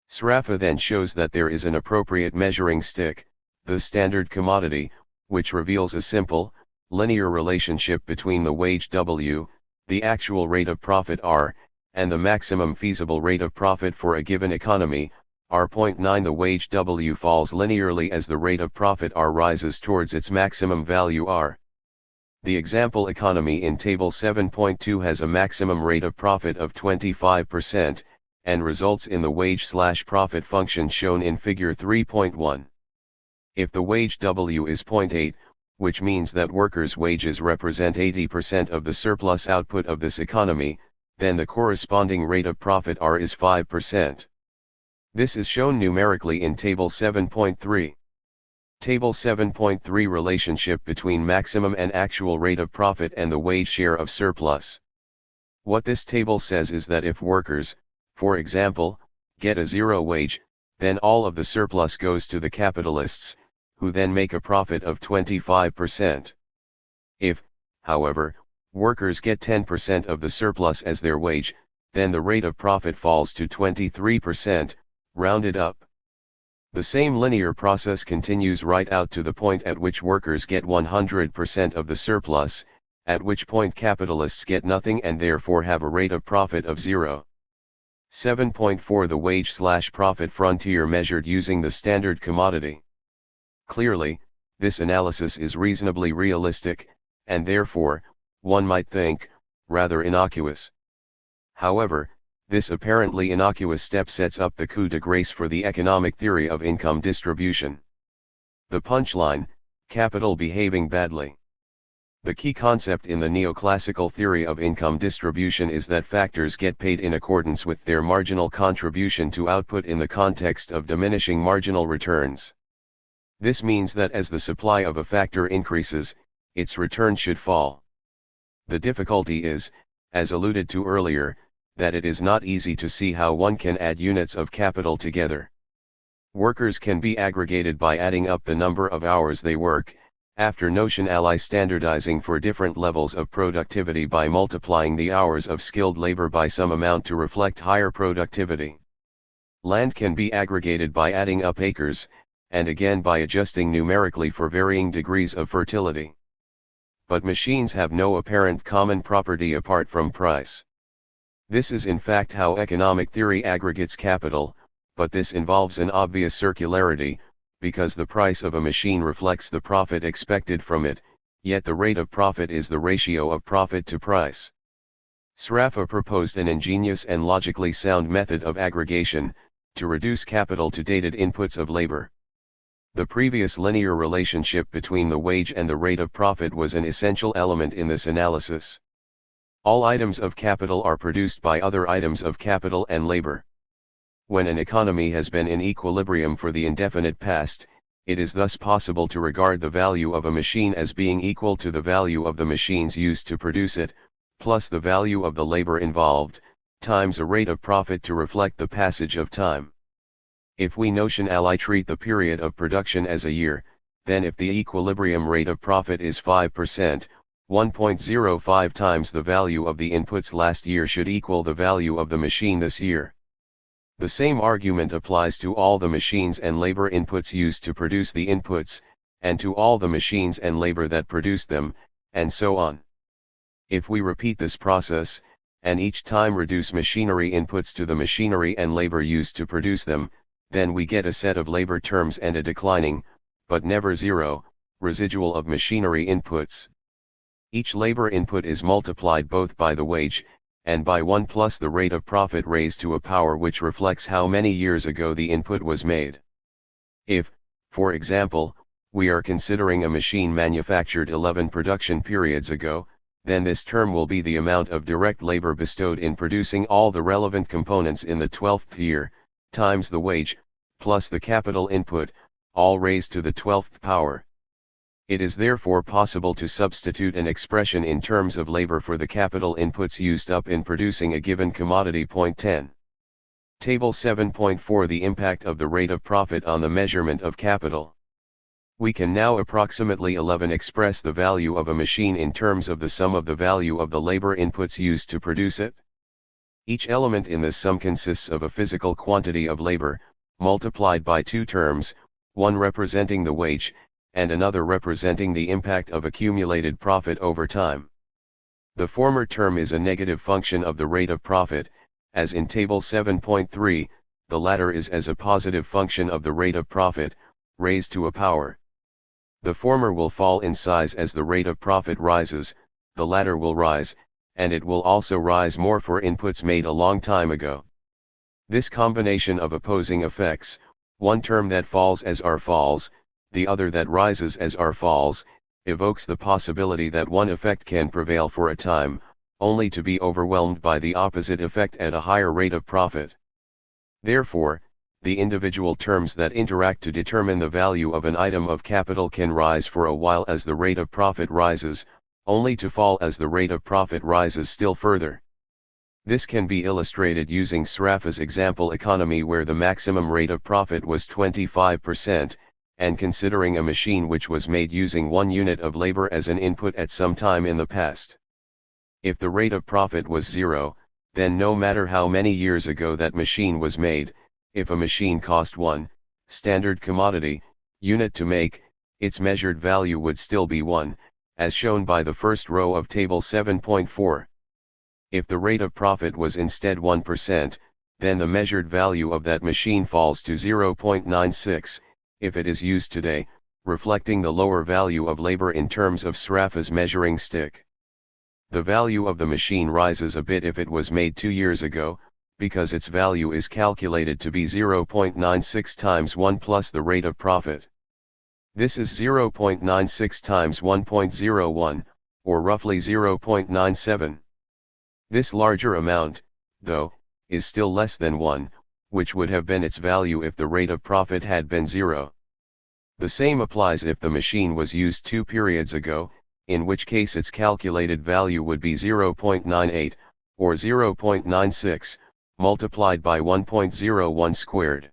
[SPEAKER 1] Sraffa then shows that there is an appropriate measuring stick, the standard commodity, which reveals a simple, linear relationship between the wage W, the actual rate of profit R, and the maximum feasible rate of profit for a given economy, R. 9. The wage W falls linearly as the rate of profit R rises towards its maximum value R. The example economy in Table 7.2 has a maximum rate of profit of 25%, and results in the wage/profit function shown in Figure 3.1. If the wage W is 0.8, which means that workers' wages represent 80% of the surplus output of this economy, then the corresponding rate of profit R is 5%. This is shown numerically in Table 7.3. Table 7.3 Relationship between maximum and actual rate of profit and the wage share of surplus. What this table says is that if workers, for example, get a zero wage, then all of the surplus goes to the capitalists, who then make a profit of 25%. If, however, workers get 10% of the surplus as their wage, then the rate of profit falls to 23%, rounded up. The same linear process continues right out to the point at which workers get 100% of the surplus, at which point capitalists get nothing and therefore have a rate of profit of 0. 7.4 The wage/profit frontier measured using the standard commodity. Clearly, this analysis is reasonably realistic, and therefore, one might think, rather innocuous. However, this apparently innocuous step sets up the coup de grace for the economic theory of income distribution. The punchline: capital behaving badly. The key concept in the neoclassical theory of income distribution is that factors get paid in accordance with their marginal contribution to output in the context of diminishing marginal returns. This means that as the supply of a factor increases, its return should fall. The difficulty is, as alluded to earlier, that it is not easy to see how one can add units of capital together. Workers can be aggregated by adding up the number of hours they work, after notionally standardizing for different levels of productivity by multiplying the hours of skilled labor by some amount to reflect higher productivity. Land can be aggregated by adding up acres, and again by adjusting numerically for varying degrees of fertility. But machines have no apparent common property apart from price. This is in fact how economic theory aggregates capital, but this involves an obvious circularity, because the price of a machine reflects the profit expected from it, yet the rate of profit is the ratio of profit to price. Sraffa proposed an ingenious and logically sound method of aggregation, to reduce capital to dated inputs of labor. The previous linear relationship between the wage and the rate of profit was an essential element in this analysis. All items of capital are produced by other items of capital and labor. When an economy has been in equilibrium for the indefinite past, it is thus possible to regard the value of a machine as being equal to the value of the machines used to produce it, plus the value of the labor involved, times a rate of profit to reflect the passage of time. If we notionally treat the period of production as a year, then if the equilibrium rate of profit is 5%, 1.05 times the value of the inputs last year should equal the value of the machine this year. The same argument applies to all the machines and labor inputs used to produce the inputs, and to all the machines and labor that produce them, and so on. If we repeat this process, and each time reduce machinery inputs to the machinery and labor used to produce them, then we get a set of labor terms and a declining, but never zero, residual of machinery inputs. Each labor input is multiplied both by the wage, and by 1 plus the rate of profit raised to a power which reflects how many years ago the input was made. If, for example, we are considering a machine manufactured 11 production periods ago, then this term will be the amount of direct labor bestowed in producing all the relevant components in the 12th year, times the wage, plus the capital input, all raised to the 12th power. It is therefore possible to substitute an expression in terms of labor for the capital inputs used up in producing a given commodity. Point 10. Table 7.4 The impact of the rate of profit on the measurement of capital. We can now approximately 11 express the value of a machine in terms of the sum of the value of the labor inputs used to produce it. Each element in this sum consists of a physical quantity of labor, multiplied by two terms, one representing the wage, and another representing the impact of accumulated profit over time. The former term is a negative function of the rate of profit, as in Table 7.3, the latter is as a positive function of the rate of profit, raised to a power. The former will fall in size as the rate of profit rises, the latter will rise, and it will also rise more for inputs made a long time ago. This combination of opposing effects, one term that falls as R falls, the other that rises as R falls, evokes the possibility that one effect can prevail for a time, only to be overwhelmed by the opposite effect at a higher rate of profit. Therefore, the individual terms that interact to determine the value of an item of capital can rise for a while as the rate of profit rises, only to fall as the rate of profit rises still further. This can be illustrated using Sraffa's example economy where the maximum rate of profit was 25%, and considering a machine which was made using 1 unit of labor as an input at some time in the past. If the rate of profit was 0, then no matter how many years ago that machine was made, if a machine cost 1 standard commodity unit to make, its measured value would still be 1, as shown by the first row of Table 7.4. If the rate of profit was instead 1%, then the measured value of that machine falls to 0.96, if it is used today, reflecting the lower value of labor in terms of Sraffa's measuring stick. The value of the machine rises a bit if it was made 2 years ago, because its value is calculated to be 0.96 times 1 plus the rate of profit. This is 0.96 times 1.01, or roughly 0.97. This larger amount, though, is still less than 1, which would have been its value if the rate of profit had been 0. The same applies if the machine was used 2 periods ago, in which case its calculated value would be 0.98, or 0.96, multiplied by 1.01 squared.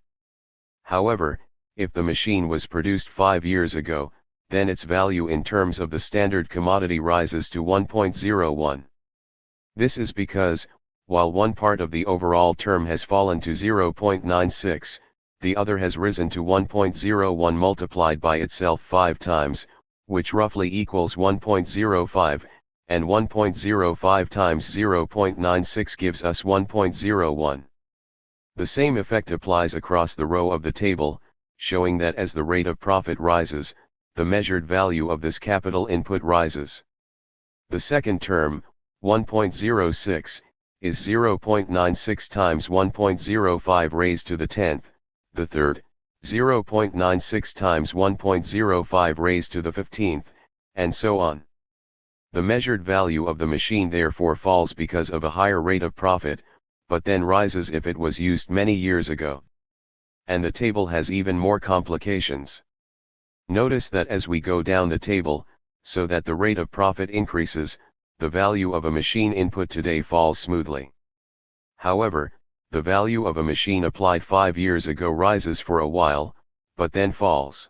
[SPEAKER 1] However, if the machine was produced 5 years ago, then its value in terms of the standard commodity rises to 1.01. This is because, while one part of the overall term has fallen to 0.96, the other has risen to 1.01 multiplied by itself 5 times, which roughly equals 1.05, and 1.05 times 0.96 gives us 1.01. The same effect applies across the row of the table, showing that as the rate of profit rises, the measured value of this capital input rises. The second term, 1.06, is 0.96 times 1.05 raised to the 10th, the third, 0.96 times 1.05 raised to the 15th, and so on. The measured value of the machine therefore falls because of a higher rate of profit, but then rises if it was used many years ago. And the table has even more complications. Notice that as we go down the table, so that the rate of profit increases, the value of a machine input today falls smoothly. However, the value of a machine applied 5 years ago rises for a while, but then falls.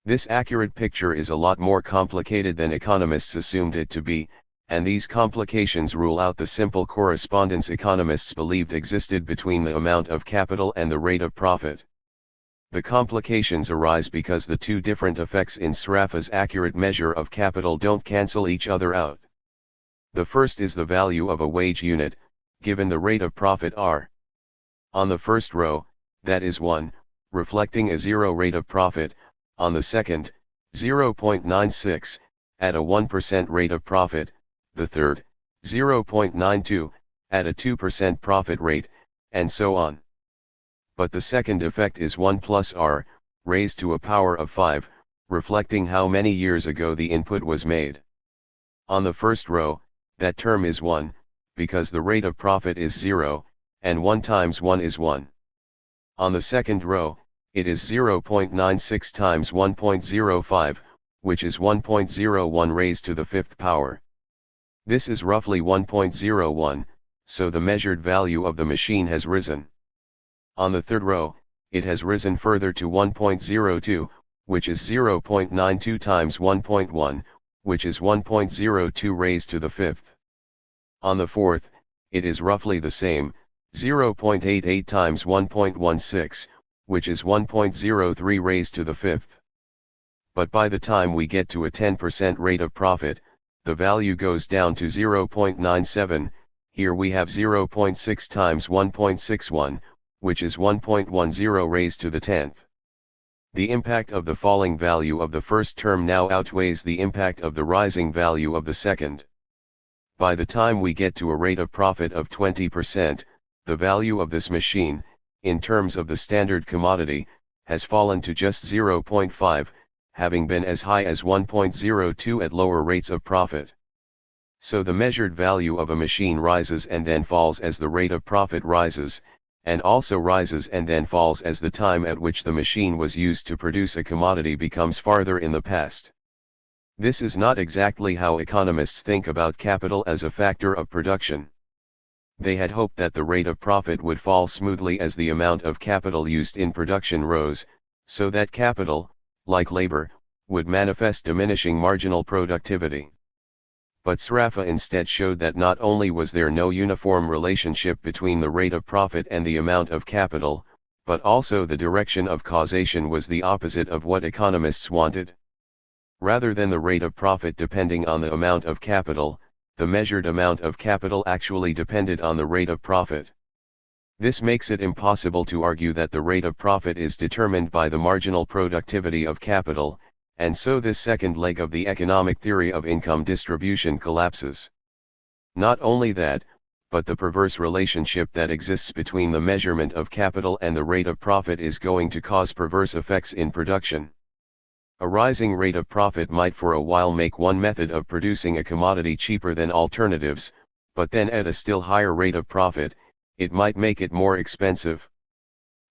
[SPEAKER 1] This accurate picture is a lot more complicated than economists assumed it to be, and these complications rule out the simple correspondence economists believed existed between the amount of capital and the rate of profit. The complications arise because the two different effects in Sraffa's accurate measure of capital don't cancel each other out. The first is the value of a wage unit, given the rate of profit R. On the first row, that is 1, reflecting a 0 rate of profit; on the second, 0.96, at a 1% rate of profit; the third, 0.92, at a 2% profit rate, and so on. But the second effect is 1 plus R, raised to a power of 5, reflecting how many years ago the input was made. On the first row, that term is 1, because the rate of profit is 0, and 1 times 1 is 1. On the second row, it is 0.96 times 1.05, which is 1.01 raised to the fifth power. This is roughly 1.01, so the measured value of the machine has risen. On the third row, it has risen further to 1.02, which is 0.92 times 1.1, which is 1.02 raised to the fifth. On the fourth, it is roughly the same, 0.88 times 1.16, which is 1.03 raised to the fifth. But by the time we get to a 10% rate of profit, the value goes down to 0.97, here we have 0.6 times 1.61, which is 1.10 raised to the 10th. The impact of the falling value of the first term now outweighs the impact of the rising value of the second. By the time we get to a rate of profit of 20%, the value of this machine, in terms of the standard commodity, has fallen to just 0.5, having been as high as 1.02 at lower rates of profit. So the measured value of a machine rises and then falls as the rate of profit rises, and also rises and then falls as the time at which the machine was used to produce a commodity becomes farther in the past. This is not exactly how economists think about capital as a factor of production. They had hoped that the rate of profit would fall smoothly as the amount of capital used in production rose, so that capital, like labor, would manifest diminishing marginal productivity. But Sraffa instead showed that not only was there no uniform relationship between the rate of profit and the amount of capital, but also the direction of causation was the opposite of what economists wanted. Rather than the rate of profit depending on the amount of capital, the measured amount of capital actually depended on the rate of profit. This makes it impossible to argue that the rate of profit is determined by the marginal productivity of capital, and so this second leg of the economic theory of income distribution collapses. Not only that, but the perverse relationship that exists between the measurement of capital and the rate of profit is going to cause perverse effects in production. A rising rate of profit might for a while make one method of producing a commodity cheaper than alternatives, but then at a still higher rate of profit, it might make it more expensive.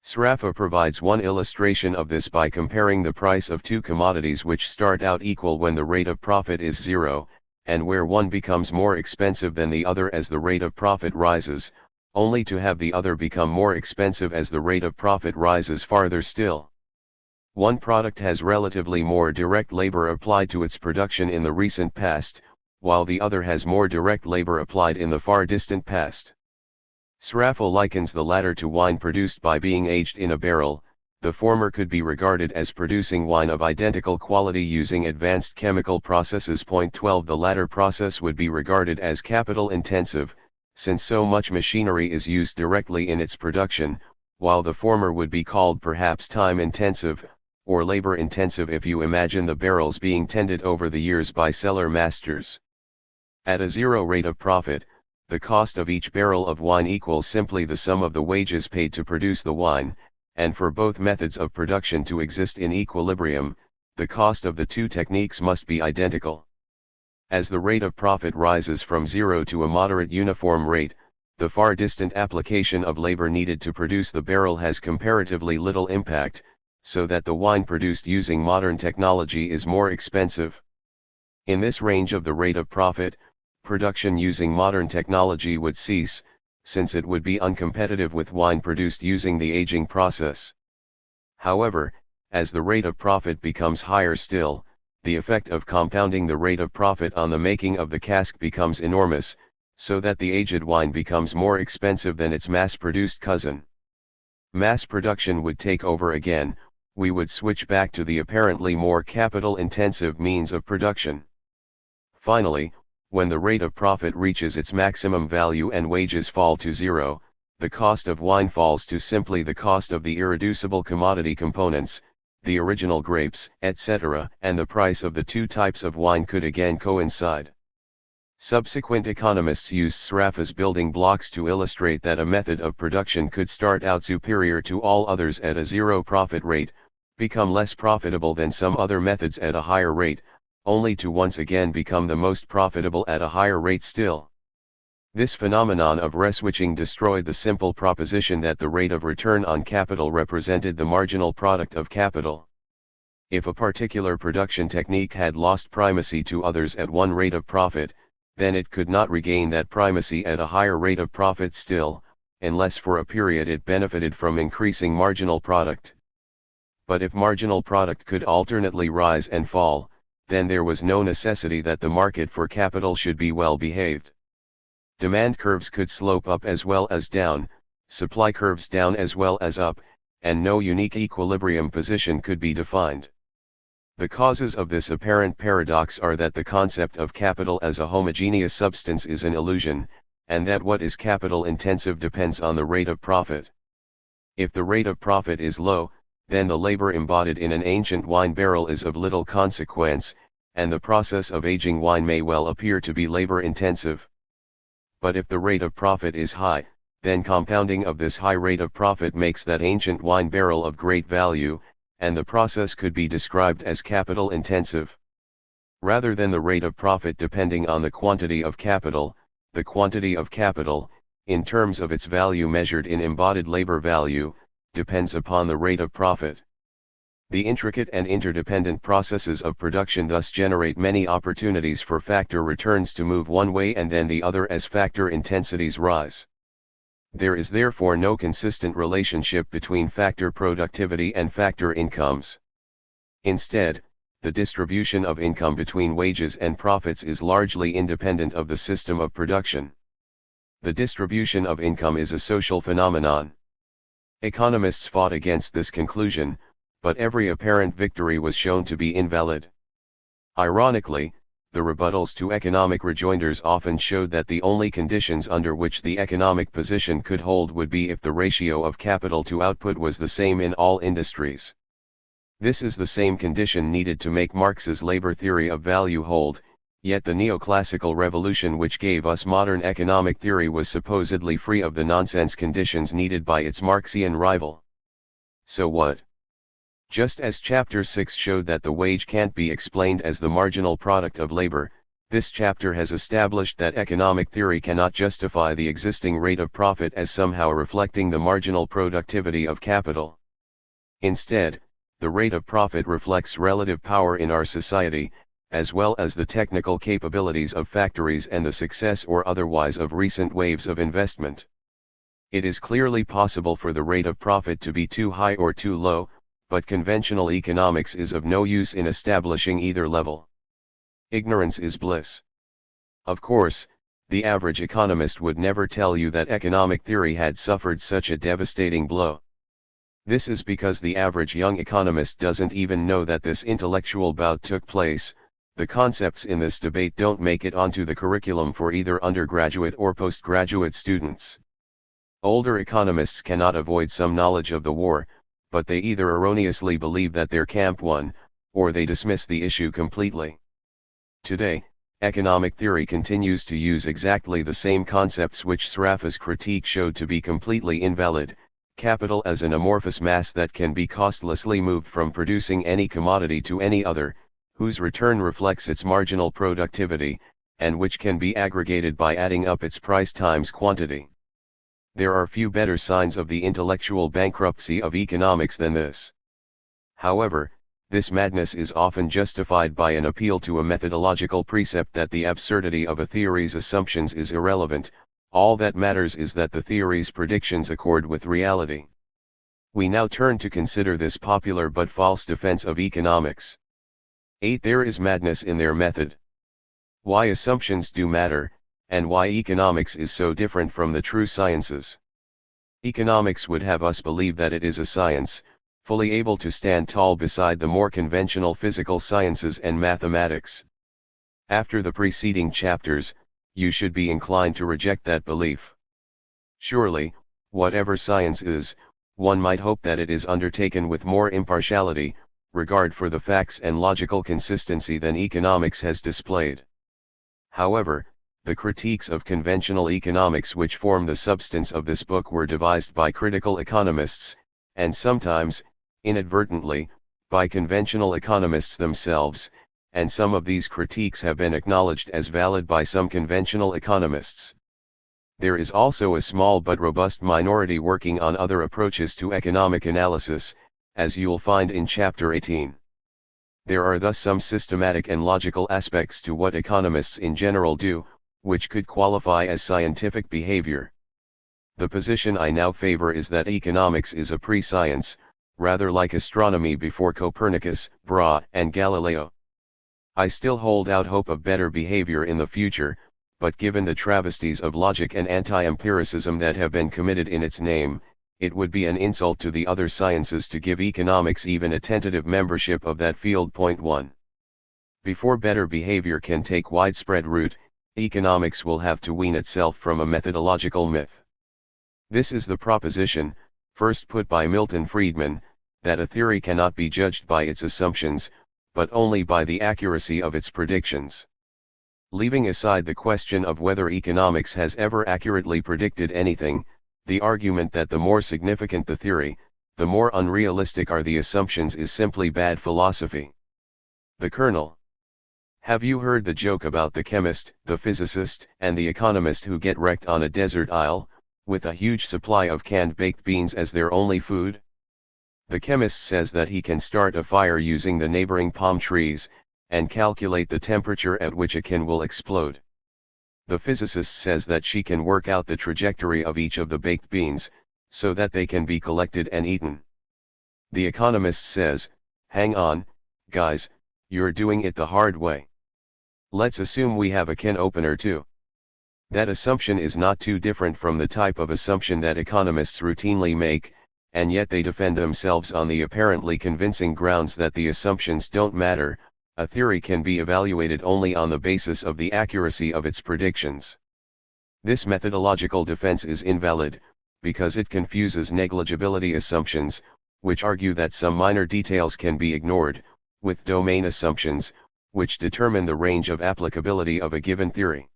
[SPEAKER 1] Sraffa provides one illustration of this by comparing the price of two commodities which start out equal when the rate of profit is 0, and where one becomes more expensive than the other as the rate of profit rises, only to have the other become more expensive as the rate of profit rises farther still. One product has relatively more direct labor applied to its production in the recent past, while the other has more direct labor applied in the far distant past. Sraffa likens the latter to wine produced by being aged in a barrel. The former could be regarded as producing wine of identical quality using advanced chemical processes. 12 The latter process would be regarded as capital intensive, since so much machinery is used directly in its production, while the former would be called perhaps time intensive, or labor intensive if you imagine the barrels being tended over the years by cellar masters. At a 0 rate of profit, the cost of each barrel of wine equals simply the sum of the wages paid to produce the wine, and for both methods of production to exist in equilibrium, the cost of the two techniques must be identical. As the rate of profit rises from 0 to a moderate uniform rate, the far distant application of labor needed to produce the barrel has comparatively little impact, so that the wine produced using modern technology is more expensive. In this range of the rate of profit, production using modern technology would cease, since it would be uncompetitive with wine produced using the aging process. However, as the rate of profit becomes higher still, the effect of compounding the rate of profit on the making of the cask becomes enormous, so that the aged wine becomes more expensive than its mass-produced cousin. Mass production would take over again, we would switch back to the apparently more capital-intensive means of production. Finally, when the rate of profit reaches its maximum value and wages fall to zero, the cost of wine falls to simply the cost of the irreducible commodity components, the original grapes, etc., and the price of the two types of wine could again coincide. Subsequent economists used Sraffa's building blocks to illustrate that a method of production could start out superior to all others at a zero profit rate, become less profitable than some other methods at a higher rate, only to once again become the most profitable at a higher rate still. This phenomenon of reswitching destroyed the simple proposition that the rate of return on capital represented the marginal product of capital. If a particular production technique had lost primacy to others at one rate of profit, then it could not regain that primacy at a higher rate of profit still, unless for a period it benefited from increasing marginal product. But if marginal product could alternately rise and fall, then there was no necessity that the market for capital should be well behaved. Demand curves could slope up as well as down, supply curves down as well as up, and no unique equilibrium position could be defined. The causes of this apparent paradox are that the concept of capital as a homogeneous substance is an illusion, and that what is capital intensive depends on the rate of profit. If the rate of profit is low, then the labor embodied in an ancient wine barrel is of little consequence, and the process of aging wine may well appear to be labor intensive. But if the rate of profit is high, then compounding of this high rate of profit makes that ancient wine barrel of great value, and the process could be described as capital intensive. Rather than the rate of profit depending on the quantity of capital, the quantity of capital, in terms of its value measured in embodied labor value, depends upon the rate of profit. The intricate and interdependent processes of production thus generate many opportunities for factor returns to move one way and then the other as factor intensities rise. There is therefore no consistent relationship between factor productivity and factor incomes. Instead, the distribution of income between wages and profits is largely independent of the system of production. The distribution of income is a social phenomenon. Economists fought against this conclusion, but every apparent victory was shown to be invalid. Ironically, the rebuttals to economic rejoinders often showed that the only conditions under which the economic position could hold would be if the ratio of capital to output was the same in all industries. This is the same condition needed to make Marx's labor theory of value hold, yet the neoclassical revolution which gave us modern economic theory was supposedly free of the nonsense conditions needed by its Marxian rival. So what? Just as Chapter 6 showed that the wage can't be explained as the marginal product of labor, this chapter has established that economic theory cannot justify the existing rate of profit as somehow reflecting the marginal productivity of capital. Instead, the rate of profit reflects relative power in our society, as well as the technical capabilities of factories and the success or otherwise of recent waves of investment. It is clearly possible for the rate of profit to be too high or too low, but conventional economics is of no use in establishing either level. Ignorance is bliss. Of course, the average economist would never tell you that economic theory had suffered such a devastating blow. This is because the average young economist doesn't even know that this intellectual bout took place. The concepts in this debate don't make it onto the curriculum for either undergraduate or postgraduate students. Older economists cannot avoid some knowledge of the war, but they either erroneously believe that their camp won, or they dismiss the issue completely. Today, economic theory continues to use exactly the same concepts which Sraffa's critique showed to be completely invalid: capital as an amorphous mass that can be costlessly moved from producing any commodity to any other, whose return reflects its marginal productivity, and which can be aggregated by adding up its price times quantity. There are few better signs of the intellectual bankruptcy of economics than this. However, this madness is often justified by an appeal to a methodological precept that the absurdity of a theory's assumptions is irrelevant, all that matters is that the theory's predictions accord with reality. We now turn to consider this popular but false defense of economics. 8. There is madness in their method. Why assumptions do matter, and why economics is so different from the true sciences. Economics would have us believe that it is a science, fully able to stand tall beside the more conventional physical sciences and mathematics. After the preceding chapters, you should be inclined to reject that belief. Surely, whatever science is, one might hope that it is undertaken with more impartiality, regard for the facts and logical consistency than economics has displayed. However, the critiques of conventional economics which form the substance of this book were devised by critical economists, and sometimes, inadvertently, by conventional economists themselves, and some of these critiques have been acknowledged as valid by some conventional economists. There is also a small but robust minority working on other approaches to economic analysis, as you'll find in Chapter 18. There are thus some systematic and logical aspects to what economists in general do, which could qualify as scientific behavior. The position I now favor is that economics is a pre-science, rather like astronomy before Copernicus, Brahe, and Galileo. I still hold out hope of better behavior in the future, but given the travesties of logic and anti-empiricism that have been committed in its name, it would be an insult to the other sciences to give economics even a tentative membership of that field. Point 1. Before better behavior can take widespread root, economics will have to wean itself from a methodological myth. This is the proposition, first put by Milton Friedman, that a theory cannot be judged by its assumptions, but only by the accuracy of its predictions. Leaving aside the question of whether economics has ever accurately predicted anything, the argument that the more significant the theory, the more unrealistic are the assumptions is simply bad philosophy. The kernel. Have you heard the joke about the chemist, the physicist, and the economist who get wrecked on a desert isle, with a huge supply of canned baked beans as their only food? The chemist says that he can start a fire using the neighboring palm trees, and calculate the temperature at which a can will explode. The physicist says that she can work out the trajectory of each of the baked beans, so that they can be collected and eaten. The economist says, hang on, guys, you're doing it the hard way. Let's assume we have a can opener too. That assumption is not too different from the type of assumption that economists routinely make, and yet they defend themselves on the apparently convincing grounds that the assumptions don't matter. A theory can be evaluated only on the basis of the accuracy of its predictions. This methodological defense is invalid, because it confuses negligibility assumptions, which argue that some minor details can be ignored, with domain assumptions, which determine the range of applicability of a given theory.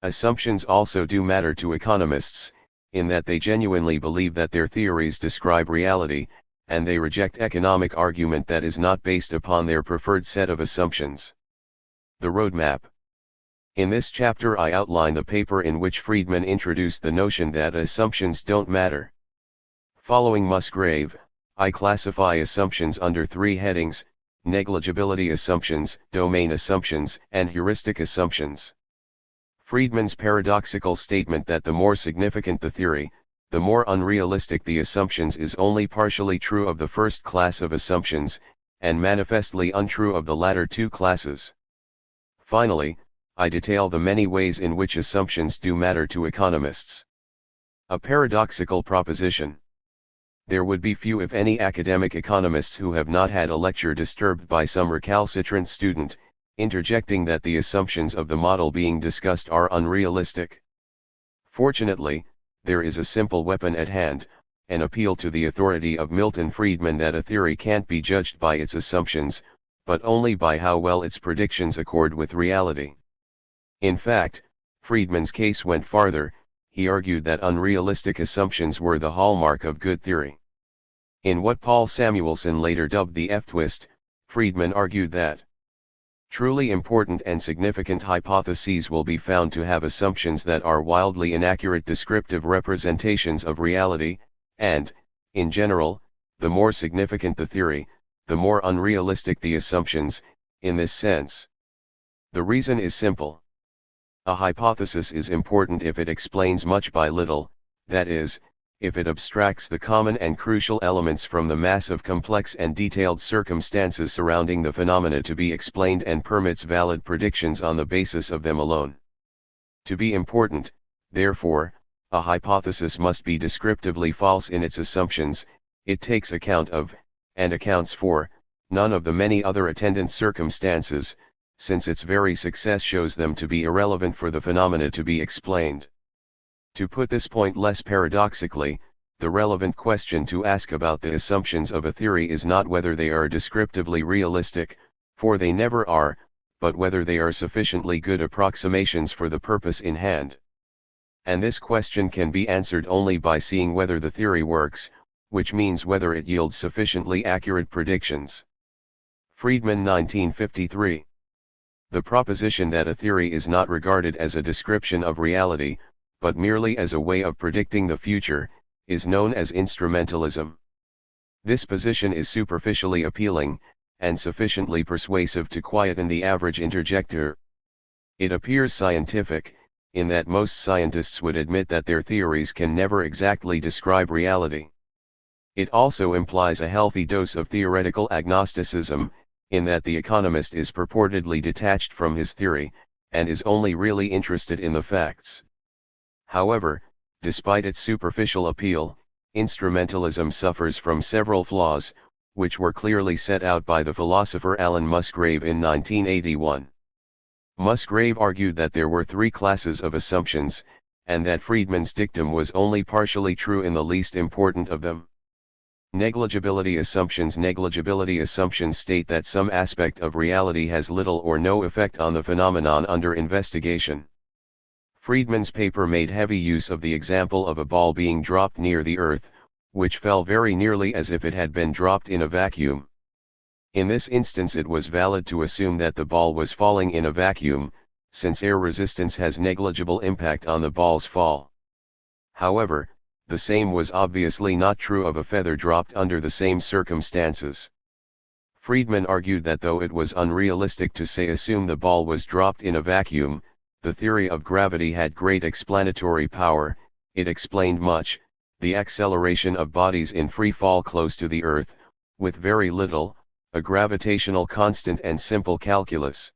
[SPEAKER 1] Assumptions also do matter to economists, in that they genuinely believe that their theories describe reality, and they reject economic argument that is not based upon their preferred set of assumptions. The roadmap. In this chapter I outline the paper in which Friedman introduced the notion that assumptions don't matter. Following Musgrave, I classify assumptions under three headings: negligibility assumptions, domain assumptions, and heuristic assumptions. Friedman's paradoxical statement that the more significant the theory, the more unrealistic the assumptions is only partially true of the first class of assumptions, and manifestly untrue of the latter two classes. Finally, I detail the many ways in which assumptions do matter to economists. A paradoxical proposition. There would be few if any academic economists who have not had a lecture disturbed by some recalcitrant student, interjecting that the assumptions of the model being discussed are unrealistic. Fortunately, there is a simple weapon at hand, an appeal to the authority of Milton Friedman that a theory can't be judged by its assumptions, but only by how well its predictions accord with reality. In fact, Friedman's case went farther. He argued that unrealistic assumptions were the hallmark of good theory. In what Paul Samuelson later dubbed the F-twist, Friedman argued that truly important and significant hypotheses will be found to have assumptions that are wildly inaccurate descriptive representations of reality, and, in general, the more significant the theory, the more unrealistic the assumptions, in this sense. The reason is simple. A hypothesis is important if it explains much by little, that is, if it abstracts the common and crucial elements from the mass of complex and detailed circumstances surrounding the phenomena to be explained and permits valid predictions on the basis of them alone. To be important, therefore, a hypothesis must be descriptively false in its assumptions. It takes account of, and accounts for, none of the many other attendant circumstances, since its very success shows them to be irrelevant for the phenomena to be explained. To put this point less paradoxically, the relevant question to ask about the assumptions of a theory is not whether they are descriptively realistic, for they never are, but whether they are sufficiently good approximations for the purpose in hand. And this question can be answered only by seeing whether the theory works, which means whether it yields sufficiently accurate predictions. Friedman, 1953. The proposition that a theory is not regarded as a description of reality, but merely as a way of predicting the future, is known as instrumentalism. This position is superficially appealing, and sufficiently persuasive to quieten the average interjector. It appears scientific, in that most scientists would admit that their theories can never exactly describe reality. It also implies a healthy dose of theoretical agnosticism, in that the economist is purportedly detached from his theory, and is only really interested in the facts. However, despite its superficial appeal, instrumentalism suffers from several flaws, which were clearly set out by the philosopher Alan Musgrave in 1981. Musgrave argued that there were three classes of assumptions, and that Friedman's dictum was only partially true in the least important of them. Negligibility assumptions. Negligibility assumptions state that some aspect of reality has little or no effect on the phenomenon under investigation. Friedman's paper made heavy use of the example of a ball being dropped near the earth, which fell very nearly as if it had been dropped in a vacuum. In this instance it was valid to assume that the ball was falling in a vacuum, since air resistance has negligible impact on the ball's fall. However, the same was obviously not true of a feather dropped under the same circumstances. Friedman argued that though it was unrealistic to assume the ball was dropped in a vacuum, the theory of gravity had great explanatory power. It explained much, the acceleration of bodies in free fall close to the Earth, with very little, a gravitational constant and simple calculus.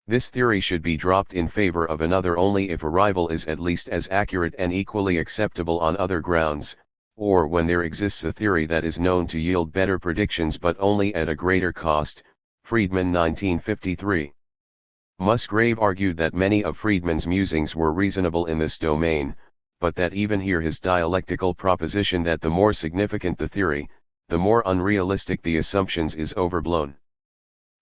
[SPEAKER 1] This theory should be dropped in favor of another only if a rival is at least as accurate and equally acceptable on other grounds, or when there exists a theory that is known to yield better predictions but only at a greater cost. Friedman, 1953. Musgrave argued that many of Friedman's musings were reasonable in this domain, but that even here his dialectical proposition that the more significant the theory, the more unrealistic the assumptions is overblown.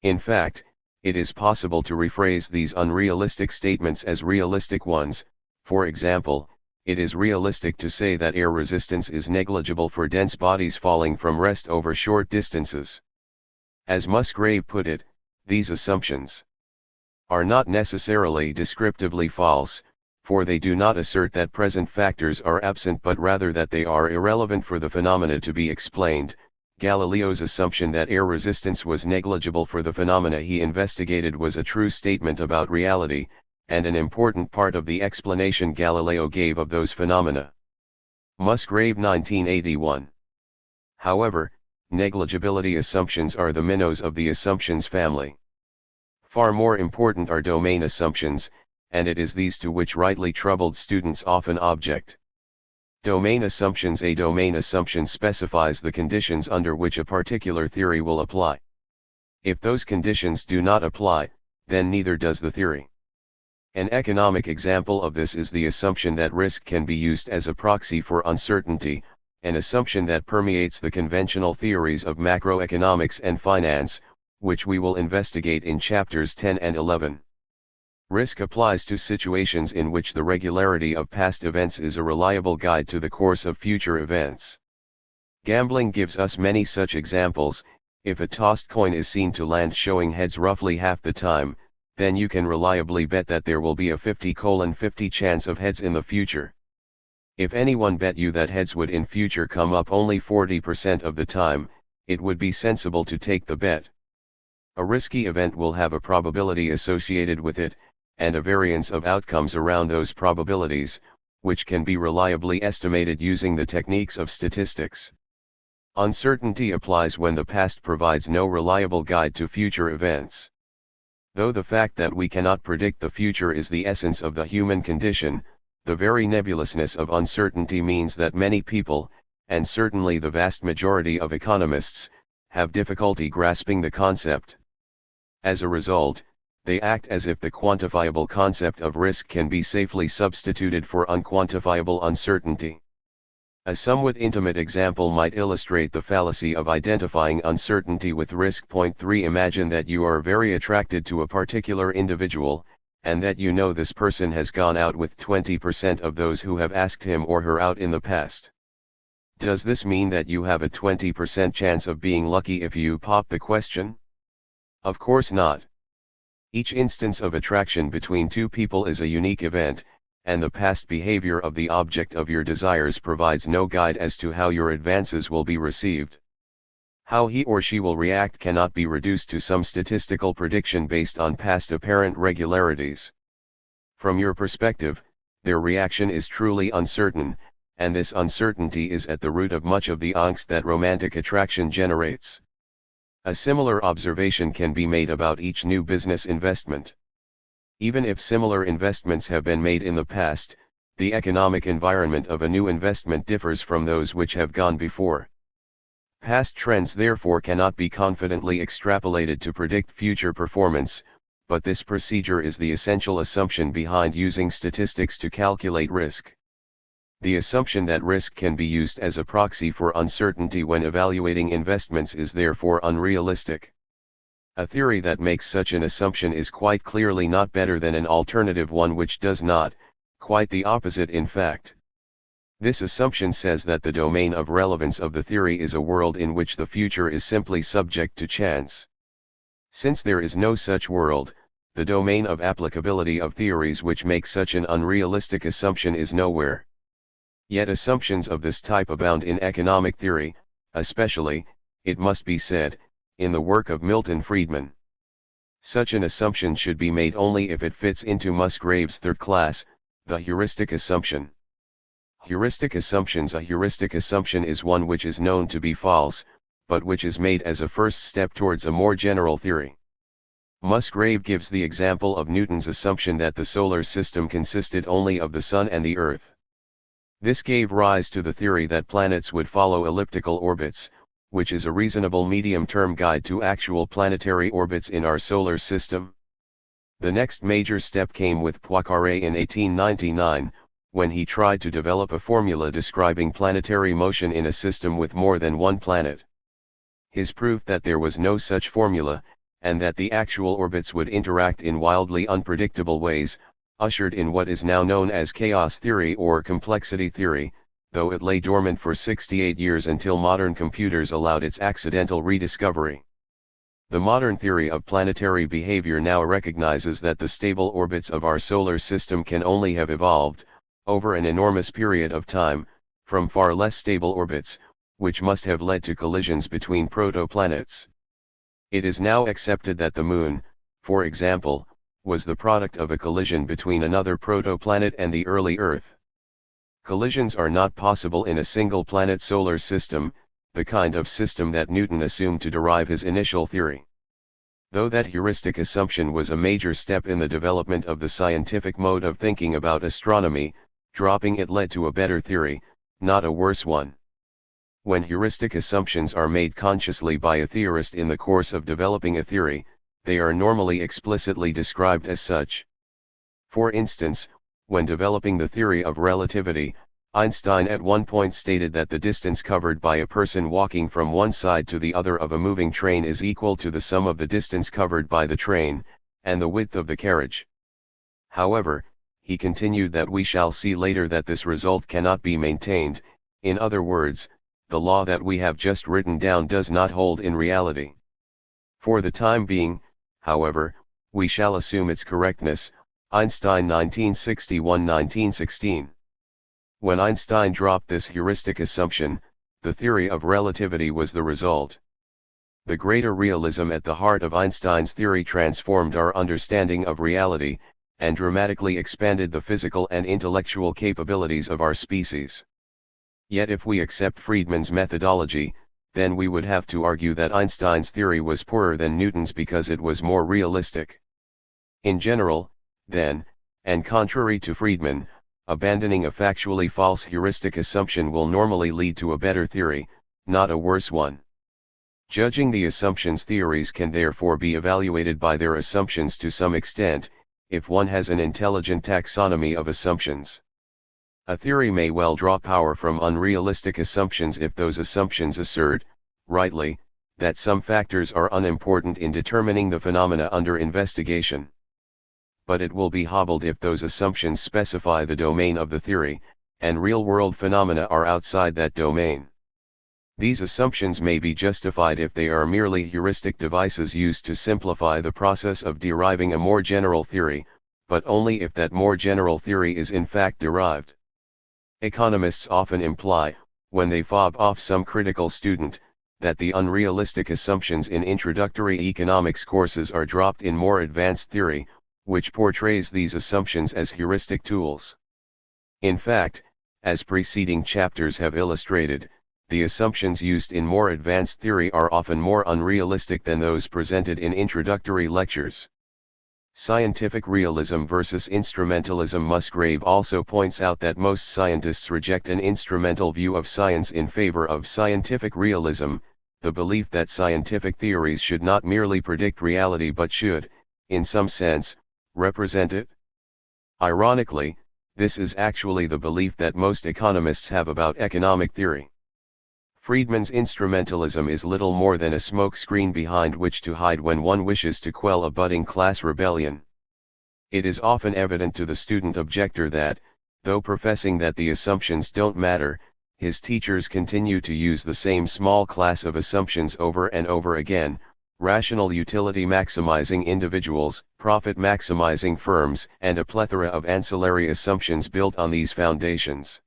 [SPEAKER 1] In fact, it is possible to rephrase these unrealistic statements as realistic ones. For example, it is realistic to say that air resistance is negligible for dense bodies falling from rest over short distances. As Musgrave put it, these assumptions are not necessarily descriptively false, for they do not assert that present factors are absent but rather that they are irrelevant for the phenomena to be explained. Galileo's assumption that air resistance was negligible for the phenomena he investigated was a true statement about reality, and an important part of the explanation Galileo gave of those phenomena. Musgrave, 1981. However, negligibility assumptions are the minnows of the assumptions family. Far more important are domain assumptions, and it is these to which rightly troubled students often object. Domain assumptions. A domain assumption specifies the conditions under which a particular theory will apply. If those conditions do not apply, then neither does the theory. An economic example of this is the assumption that risk can be used as a proxy for uncertainty, an assumption that permeates the conventional theories of macroeconomics and finance, which we will investigate in chapters 10 and 11. Risk applies to situations in which the regularity of past events is a reliable guide to the course of future events. Gambling gives us many such examples. If a tossed coin is seen to land showing heads roughly half the time, then you can reliably bet that there will be a 50/50 chance of heads in the future. If anyone bet you that heads would in future come up only 40% of the time, it would be sensible to take the bet. A risky event will have a probability associated with it, and a variance of outcomes around those probabilities, which can be reliably estimated using the techniques of statistics. Uncertainty applies when the past provides no reliable guide to future events. Though the fact that we cannot predict the future is the essence of the human condition, the very nebulousness of uncertainty means that many people, and certainly the vast majority of economists, have difficulty grasping the concept. As a result, they act as if the quantifiable concept of risk can be safely substituted for unquantifiable uncertainty. A somewhat intimate example might illustrate the fallacy of identifying uncertainty with risk. Point 3. Imagine that you are very attracted to a particular individual, and that you know this person has gone out with 20% of those who have asked him or her out in the past. Does this mean that you have a 20% chance of being lucky if you pop the question? Of course not. Each instance of attraction between two people is a unique event, and the past behavior of the object of your desires provides no guide as to how your advances will be received. How he or she will react cannot be reduced to some statistical prediction based on past apparent regularities. From your perspective, their reaction is truly uncertain, and this uncertainty is at the root of much of the angst that romantic attraction generates. A similar observation can be made about each new business investment. Even if similar investments have been made in the past, the economic environment of a new investment differs from those which have gone before. Past trends therefore cannot be confidently extrapolated to predict future performance, but this procedure is the essential assumption behind using statistics to calculate risk. The assumption that risk can be used as a proxy for uncertainty when evaluating investments is therefore unrealistic. A theory that makes such an assumption is quite clearly not better than an alternative one which does not, quite the opposite in fact. This assumption says that the domain of relevance of the theory is a world in which the future is simply subject to chance. Since there is no such world, the domain of applicability of theories which make such an unrealistic assumption is nowhere. Yet assumptions of this type abound in economic theory, especially, it must be said, in the work of Milton Friedman. Such an assumption should be made only if it fits into Musgrave's third class, the heuristic assumption. Heuristic assumptions. A heuristic assumption is one which is known to be false, but which is made as a first step towards a more general theory. Musgrave gives the example of Newton's assumption that the solar system consisted only of the Sun and the Earth. This gave rise to the theory that planets would follow elliptical orbits, which is a reasonable medium-term guide to actual planetary orbits in our solar system. The next major step came with Poincaré in 1899, when he tried to develop a formula describing planetary motion in a system with more than one planet. His proof that there was no such formula, and that the actual orbits would interact in wildly unpredictable ways, ushered in what is now known as chaos theory or complexity theory, though it lay dormant for 68 years until modern computers allowed its accidental rediscovery. The modern theory of planetary behavior now recognizes that the stable orbits of our solar system can only have evolved, over an enormous period of time, from far less stable orbits, which must have led to collisions between protoplanets. It is now accepted that the Moon, for example, was the product of a collision between another protoplanet and the early Earth. Collisions are not possible in a single-planet solar system, the kind of system that Newton assumed to derive his initial theory. Though that heuristic assumption was a major step in the development of the scientific mode of thinking about astronomy, dropping it led to a better theory, not a worse one. When heuristic assumptions are made consciously by a theorist in the course of developing a theory, they are normally explicitly described as such. For instance, when developing the theory of relativity, Einstein at one point stated that the distance covered by a person walking from one side to the other of a moving train is equal to the sum of the distance covered by the train, and the width of the carriage. However, he continued that we shall see later that this result cannot be maintained, in other words, the law that we have just written down does not hold in reality. For the time being, however, we shall assume its correctness. Einstein 1961–1916. When Einstein dropped this heuristic assumption, the theory of relativity was the result. The greater realism at the heart of Einstein's theory transformed our understanding of reality, and dramatically expanded the physical and intellectual capabilities of our species. Yet if we accept Friedman's methodology, then we would have to argue that Einstein's theory was poorer than Newton's because it was more realistic. In general, then, and contrary to Friedman, abandoning a factually false heuristic assumption will normally lead to a better theory, not a worse one. Judging the assumptions, theories can therefore be evaluated by their assumptions to some extent, if one has an intelligent taxonomy of assumptions. A theory may well draw power from unrealistic assumptions if those assumptions assert, rightly, that some factors are unimportant in determining the phenomena under investigation. But it will be hobbled if those assumptions specify the domain of the theory, and real-world phenomena are outside that domain. These assumptions may be justified if they are merely heuristic devices used to simplify the process of deriving a more general theory, but only if that more general theory is in fact derived. Economists often imply, when they fob off some critical student, that the unrealistic assumptions in introductory economics courses are dropped in more advanced theory, which portrays these assumptions as heuristic tools. In fact, as preceding chapters have illustrated, the assumptions used in more advanced theory are often more unrealistic than those presented in introductory lectures. Scientific realism versus instrumentalism. Musgrave also points out that most scientists reject an instrumental view of science in favor of scientific realism, the belief that scientific theories should not merely predict reality but should, in some sense, represent it. Ironically, this is actually the belief that most economists have about economic theory. Friedman's instrumentalism is little more than a smokescreen behind which to hide when one wishes to quell a budding class rebellion. It is often evident to the student objector that, though professing that the assumptions don't matter, his teachers continue to use the same small class of assumptions over and over again: rational utility maximizing individuals, profit maximizing firms, and a plethora of ancillary assumptions built on these foundations.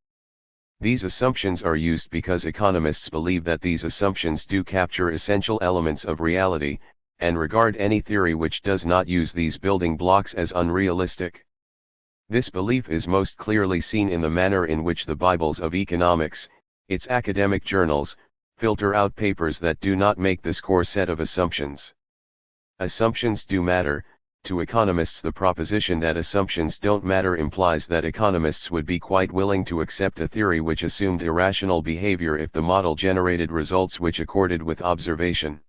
[SPEAKER 1] These assumptions are used because economists believe that these assumptions do capture essential elements of reality, and regard any theory which does not use these building blocks as unrealistic. This belief is most clearly seen in the manner in which the Bibles of economics, its academic journals, filter out papers that do not make this core set of assumptions. Assumptions do matter. To economists, the proposition that assumptions don't matter implies that economists would be quite willing to accept a theory which assumed irrational behavior if the model generated results which accorded with observation.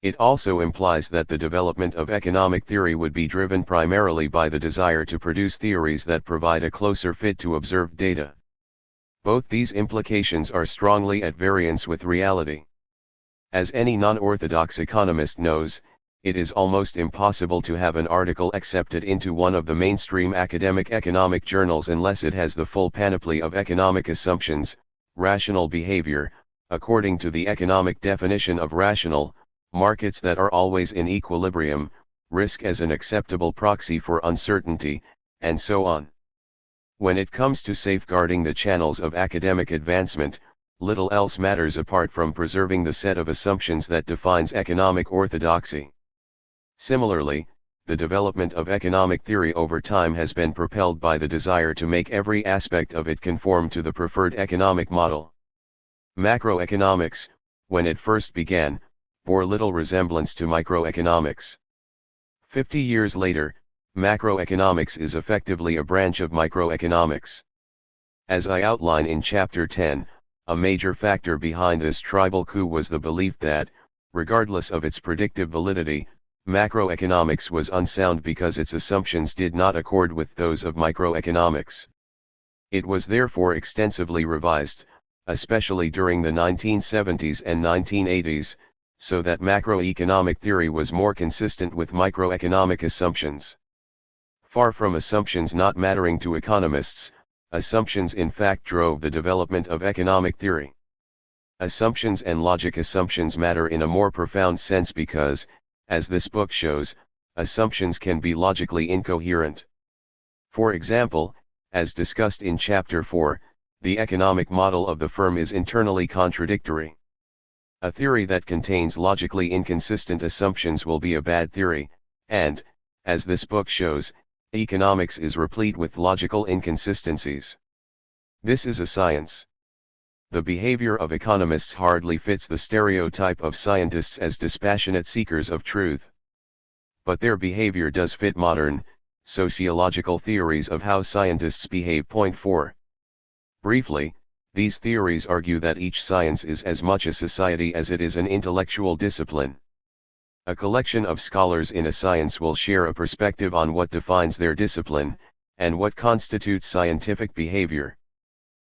[SPEAKER 1] It also implies that the development of economic theory would be driven primarily by the desire to produce theories that provide a closer fit to observed data. Both these implications are strongly at variance with reality. As any non-orthodox economist knows, it is almost impossible to have an article accepted into one of the mainstream academic economic journals unless it has the full panoply of economic assumptions. Rational behavior, according to the economic definition of rational, markets that are always in equilibrium, risk as an acceptable proxy for uncertainty, and so on. When it comes to safeguarding the channels of academic advancement, little else matters apart from preserving the set of assumptions that defines economic orthodoxy. Similarly, the development of economic theory over time has been propelled by the desire to make every aspect of it conform to the preferred economic model. Macroeconomics, when it first began, bore little resemblance to microeconomics. 50 years later, macroeconomics is effectively a branch of microeconomics. As I outline in Chapter 10, a major factor behind this tribal coup was the belief that, regardless of its predictive validity, macroeconomics was unsound because its assumptions did not accord with those of microeconomics. It was therefore extensively revised, especially during the 1970s and 1980s, so that macroeconomic theory was more consistent with microeconomic assumptions. Far from assumptions not mattering to economists, assumptions in fact drove the development of economic theory. Assumptions and logic. Assumptions matter in a more profound sense because, as this book shows, assumptions can be logically incoherent. For example, as discussed in Chapter 4, the economic model of the firm is internally contradictory. A theory that contains logically inconsistent assumptions will be a bad theory, and, as this book shows, Economics is replete with logical inconsistencies. This is a science. The behavior of economists hardly fits the stereotype of scientists as dispassionate seekers of truth. But their behavior does fit modern, sociological theories of how scientists behave. Point 4. Briefly, these theories argue that each science is as much a society as it is an intellectual discipline. A collection of scholars in a science will share a perspective on what defines their discipline, and what constitutes scientific behavior.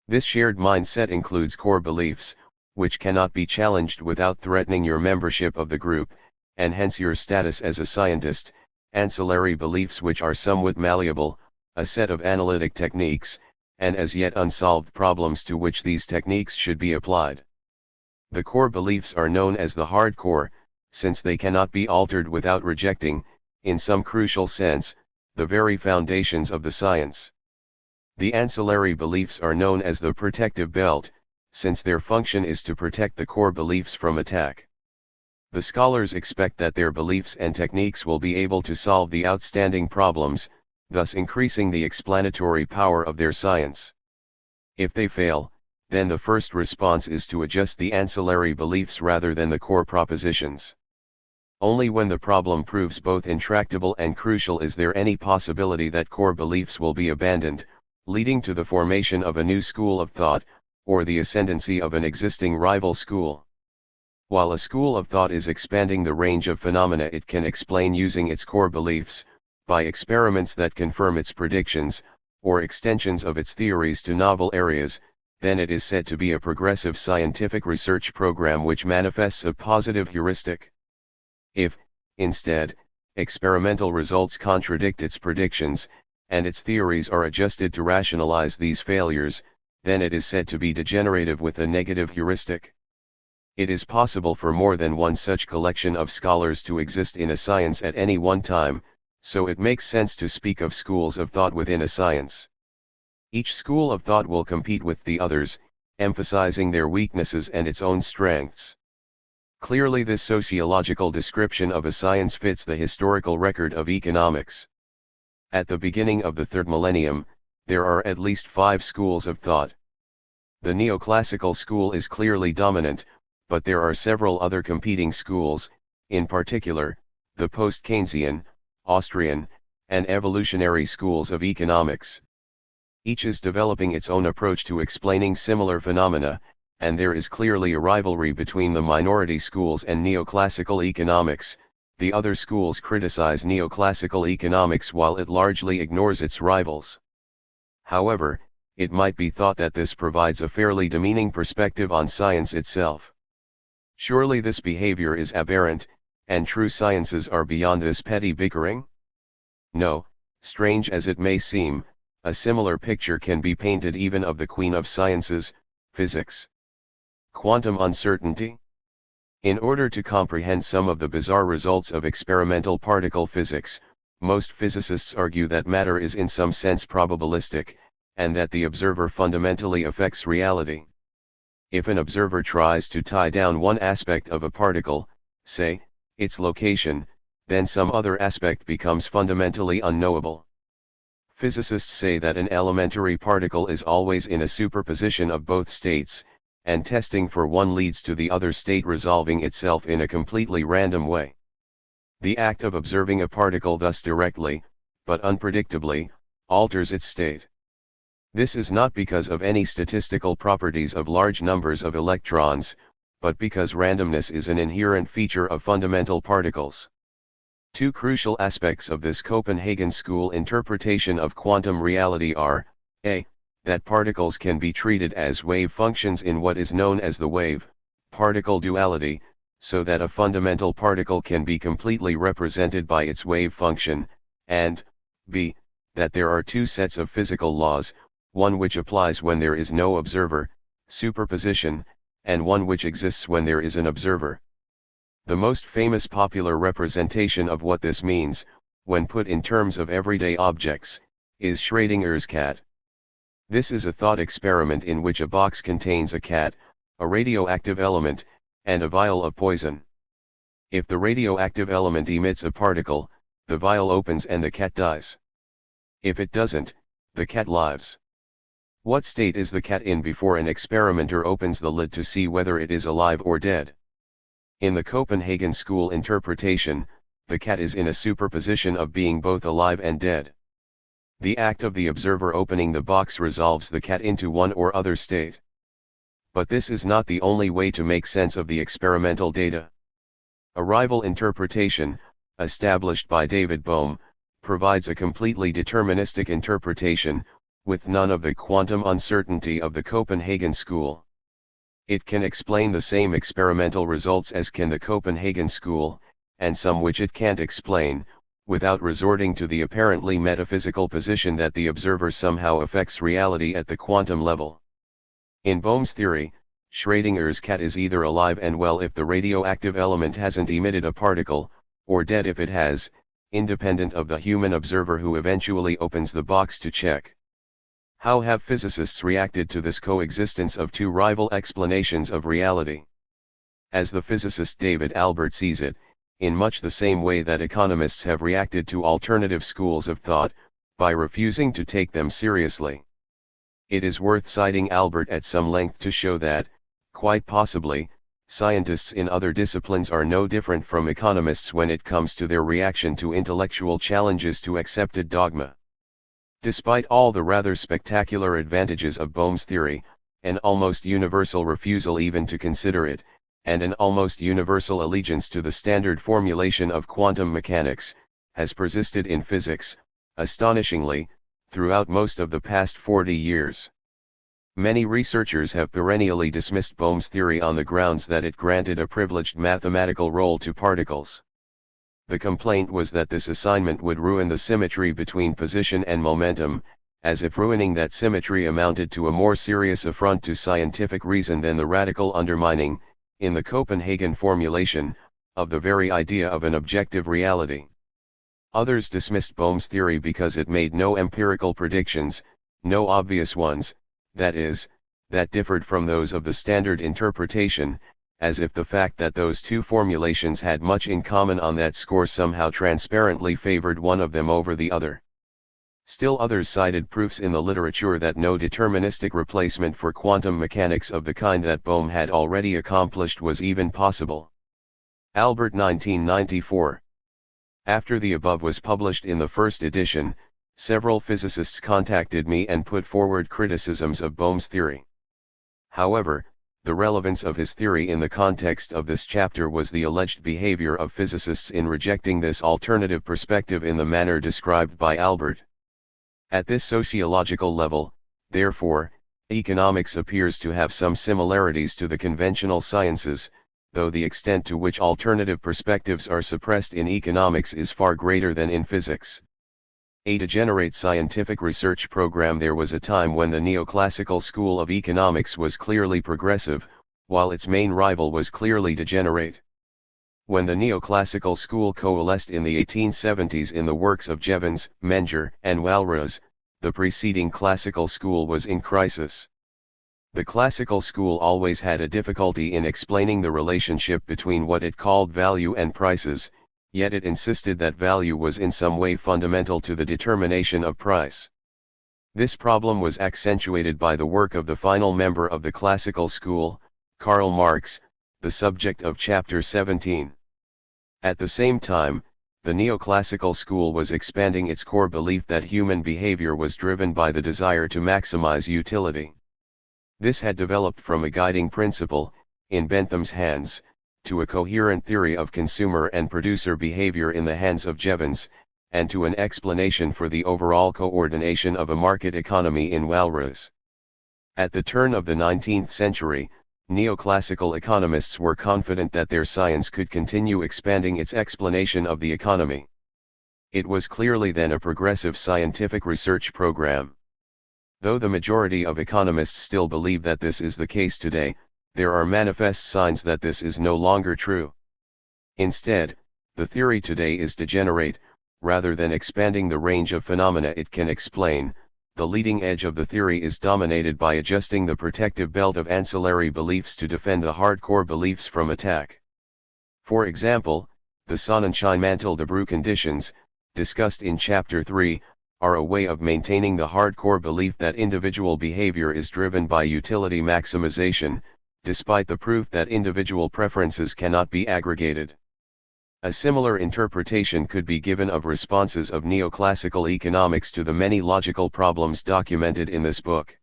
[SPEAKER 1] This shared mindset includes core beliefs, which cannot be challenged without threatening your membership of the group, and hence your status as a scientist, ancillary beliefs which are somewhat malleable, a set of analytic techniques, and as yet unsolved problems to which these techniques should be applied. The core beliefs are known as the hard core, since they cannot be altered without rejecting, in some crucial sense, the very foundations of the science. The ancillary beliefs are known as the protective belt, since their function is to protect the core beliefs from attack. The scholars expect that their beliefs and techniques will be able to solve the outstanding problems, thus increasing the explanatory power of their science. If they fail, then the first response is to adjust the ancillary beliefs rather than the core propositions. Only when the problem proves both intractable and crucial is there any possibility that core beliefs will be abandoned, leading to the formation of a new school of thought, or the ascendancy of an existing rival school. While a school of thought is expanding the range of phenomena it can explain using its core beliefs, by experiments that confirm its predictions, or extensions of its theories to novel areas, then it is said to be a progressive scientific research program which manifests a positive heuristic. If, instead, experimental results contradict its predictions, and its theories are adjusted to rationalize these failures, then it is said to be degenerative with a negative heuristic. It is possible for more than one such collection of scholars to exist in a science at any one time, so it makes sense to speak of schools of thought within a science. Each school of thought will compete with the others, emphasizing their weaknesses and its own strengths. Clearly, this sociological description of a science fits the historical record of economics. At the beginning of the third millennium, there are at least 5 schools of thought. The neoclassical school is clearly dominant, but there are several other competing schools, in particular, the post-Keynesian, Austrian, and evolutionary schools of economics. Each is developing its own approach to explaining similar phenomena, and there is clearly a rivalry between the minority schools and neoclassical economics. The other schools criticize neoclassical economics while it largely ignores its rivals. However, it might be thought that this provides a fairly demeaning perspective on science itself. Surely this behavior is aberrant, and true sciences are beyond this petty bickering? No, strange as it may seem, a similar picture can be painted even of the queen of sciences, physics. Quantum uncertainty? In order to comprehend some of the bizarre results of experimental particle physics, most physicists argue that matter is in some sense probabilistic, and that the observer fundamentally affects reality. If an observer tries to tie down one aspect of a particle, say, its location, then some other aspect becomes fundamentally unknowable. Physicists say that an elementary particle is always in a superposition of both states, and testing for one leads to the other state resolving itself in a completely random way. The act of observing a particle thus directly, but unpredictably, alters its state. This is not because of any statistical properties of large numbers of electrons, but because randomness is an inherent feature of fundamental particles. Two crucial aspects of this Copenhagen school interpretation of quantum reality are, a. that particles can be treated as wave functions in what is known as the wave-particle duality, so that a fundamental particle can be completely represented by its wave function, and, b. that there are two sets of physical laws, one which applies when there is no observer, superposition, and one which exists when there is an observer. The most famous popular representation of what this means, when put in terms of everyday objects, is Schrödinger's cat. This is a thought experiment in which a box contains a cat, a radioactive element, and a vial of poison. If the radioactive element emits a particle, the vial opens and the cat dies. If it doesn't, the cat lives. What state is the cat in before an experimenter opens the lid to see whether it is alive or dead? In the Copenhagen school interpretation, the cat is in a superposition of being both alive and dead. The act of the observer opening the box resolves the cat into one or other state. But this is not the only way to make sense of the experimental data. A rival interpretation, established by David Bohm, provides a completely deterministic interpretation, with none of the quantum uncertainty of the Copenhagen school. It can explain the same experimental results as can the Copenhagen school, and some which it can't explain, without resorting to the apparently metaphysical position that the observer somehow affects reality at the quantum level. In Bohm's theory, Schrödinger's cat is either alive and well if the radioactive element hasn't emitted a particle, or dead if it has, independent of the human observer who eventually opens the box to check. How have physicists reacted to this coexistence of two rival explanations of reality? As the physicist David Albert sees it, in much the same way that economists have reacted to alternative schools of thought, by refusing to take them seriously. It is worth citing Albert at some length to show that, quite possibly, scientists in other disciplines are no different from economists when it comes to their reaction to intellectual challenges to accepted dogma. Despite all the rather spectacular advantages of Bohm's theory, an almost universal refusal even to consider it, and an almost universal allegiance to the standard formulation of quantum mechanics, has persisted in physics, astonishingly, throughout most of the past 40 years. Many researchers have perennially dismissed Bohm's theory on the grounds that it granted a privileged mathematical role to particles. The complaint was that this assignment would ruin the symmetry between position and momentum, as if ruining that symmetry amounted to a more serious affront to scientific reason than the radical undermining, in the Copenhagen formulation, of the very idea of an objective reality. Others dismissed Bohm's theory because it made no empirical predictions, no obvious ones, that is, that differed from those of the standard interpretation, as if the fact that those two formulations had much in common on that score somehow transparently favored one of them over the other. Still others cited proofs in the literature that no deterministic replacement for quantum mechanics of the kind that Bohm had already accomplished was even possible. Albert 1994. After the above was published in the first edition, several physicists contacted me and put forward criticisms of Bohm's theory. However, the relevance of his theory in the context of this chapter was the alleged behavior of physicists in rejecting this alternative perspective in the manner described by Albert. At this sociological level, therefore, economics appears to have some similarities to the conventional sciences, though the extent to which alternative perspectives are suppressed in economics is far greater than in physics. A degenerate scientific research program. There was a time when the neoclassical school of economics was clearly progressive, while its main rival was clearly degenerate. When the neoclassical school coalesced in the 1870s in the works of Jevons, Menger, and Walras, the preceding classical school was in crisis. The classical school always had a difficulty in explaining the relationship between what it called value and prices, yet it insisted that value was in some way fundamental to the determination of price. This problem was accentuated by the work of the final member of the classical school, Karl Marx, the subject of chapter 17. At the same time, the neoclassical school was expanding its core belief that human behavior was driven by the desire to maximize utility. This had developed from a guiding principle, in Bentham's hands, to a coherent theory of consumer and producer behavior in the hands of Jevons, and to an explanation for the overall coordination of a market economy in Walras. At the turn of the 19th century, neoclassical economists were confident that their science could continue expanding its explanation of the economy. It was clearly then a progressive scientific research program. Though the majority of economists still believe that this is the case today, there are manifest signs that this is no longer true. Instead, the theory today is degenerate, rather than expanding the range of phenomena it can explain. The leading edge of the theory is dominated by adjusting the protective belt of ancillary beliefs to defend the hardcore beliefs from attack. For example, the Sonnenschein-Mantel-Debreu conditions, discussed in Chapter 3, are a way of maintaining the hardcore belief that individual behavior is driven by utility maximization, despite the proof that individual preferences cannot be aggregated. A similar interpretation could be given of responses of neoclassical economics to the many logical problems documented in this book.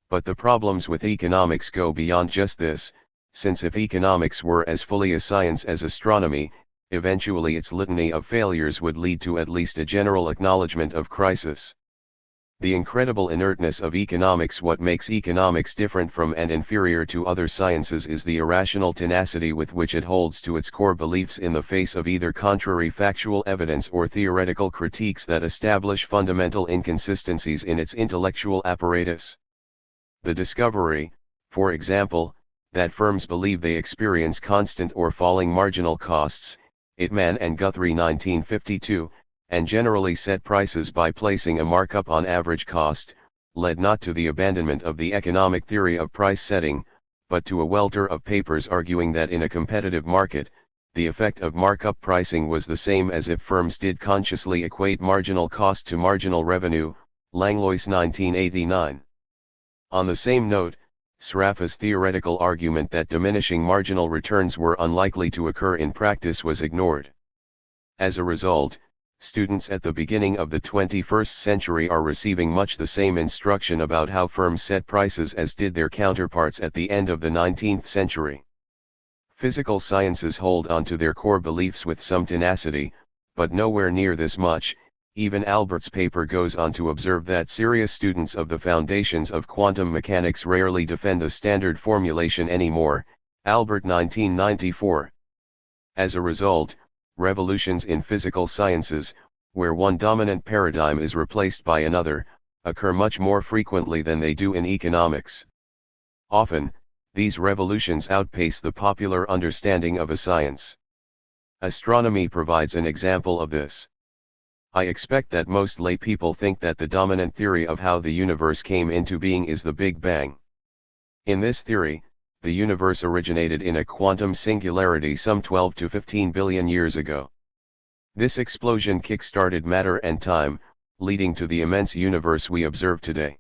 [SPEAKER 1] But the problems with economics go beyond just this, since if economics were as fully a science as astronomy, eventually its litany of failures would lead to at least a general acknowledgement of crisis. The incredible inertness of economics. What makes economics different from and inferior to other sciences is the irrational tenacity with which it holds to its core beliefs in the face of either contrary factual evidence or theoretical critiques that establish fundamental inconsistencies in its intellectual apparatus. The discovery, for example, that firms believe they experience constant or falling marginal costs, Itman and Guthrie 1952, and generally set prices by placing a markup on average cost, led not to the abandonment of the economic theory of price setting, but to a welter of papers arguing that in a competitive market, the effect of markup pricing was the same as if firms did consciously equate marginal cost to marginal revenue, Langlois 1989. On the same note, Sraffa's theoretical argument that diminishing marginal returns were unlikely to occur in practice was ignored. As a result, students at the beginning of the 21st century are receiving much the same instruction about how firms set prices as did their counterparts at the end of the 19th century. Physical sciences hold on to their core beliefs with some tenacity, but nowhere near this much. Even Albert's paper goes on to observe that serious students of the foundations of quantum mechanics rarely defend the standard formulation anymore, Albert 1994. As a result, revolutions in physical sciences, where one dominant paradigm is replaced by another, occur much more frequently than they do in economics. Often, these revolutions outpace the popular understanding of a science. Astronomy provides an example of this. I expect that most lay people think that the dominant theory of how the universe came into being is the Big Bang. In this theory, the universe originated in a quantum singularity some 12 to 15 billion years ago. This explosion kick-started matter and time, leading to the immense universe we observe today.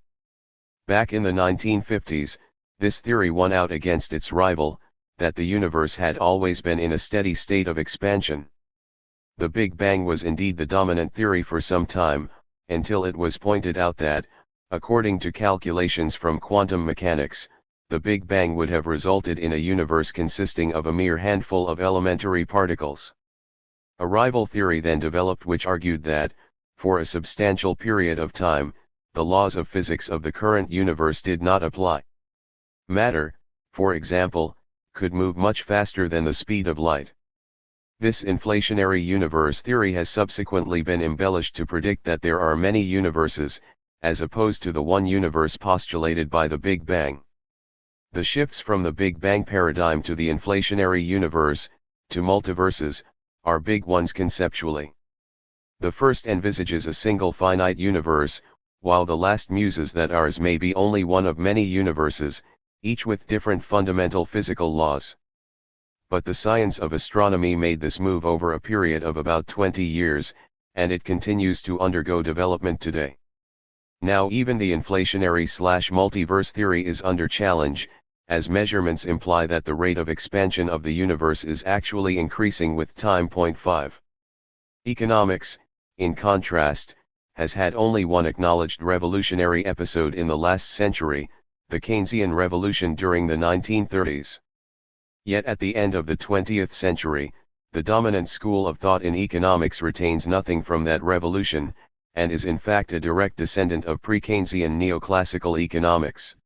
[SPEAKER 1] Back in the 1950s, this theory won out against its rival, that the universe had always been in a steady state of expansion. The Big Bang was indeed the dominant theory for some time, until it was pointed out that, according to calculations from quantum mechanics, the Big Bang would have resulted in a universe consisting of a mere handful of elementary particles. A rival theory then developed which argued that, for a substantial period of time, the laws of physics of the current universe did not apply. Matter, for example, could move much faster than the speed of light. This inflationary universe theory has subsequently been embellished to predict that there are many universes, as opposed to the one universe postulated by the Big Bang. The shifts from the Big Bang paradigm to the inflationary universe, to multiverses, are big ones conceptually. The first envisages a single finite universe, while the last muses that ours may be only one of many universes, each with different fundamental physical laws. But the science of astronomy made this move over a period of about 20 years, and it continues to undergo development today. Now even the inflationary/multiverse theory is under challenge, as measurements imply that the rate of expansion of the universe is actually increasing with time. 5. Economics, in contrast, has had only one acknowledged revolutionary episode in the last century, the Keynesian revolution during the 1930s. Yet at the end of the 20th century, the dominant school of thought in economics retains nothing from that revolution, and is in fact a direct descendant of pre-Keynesian neoclassical economics.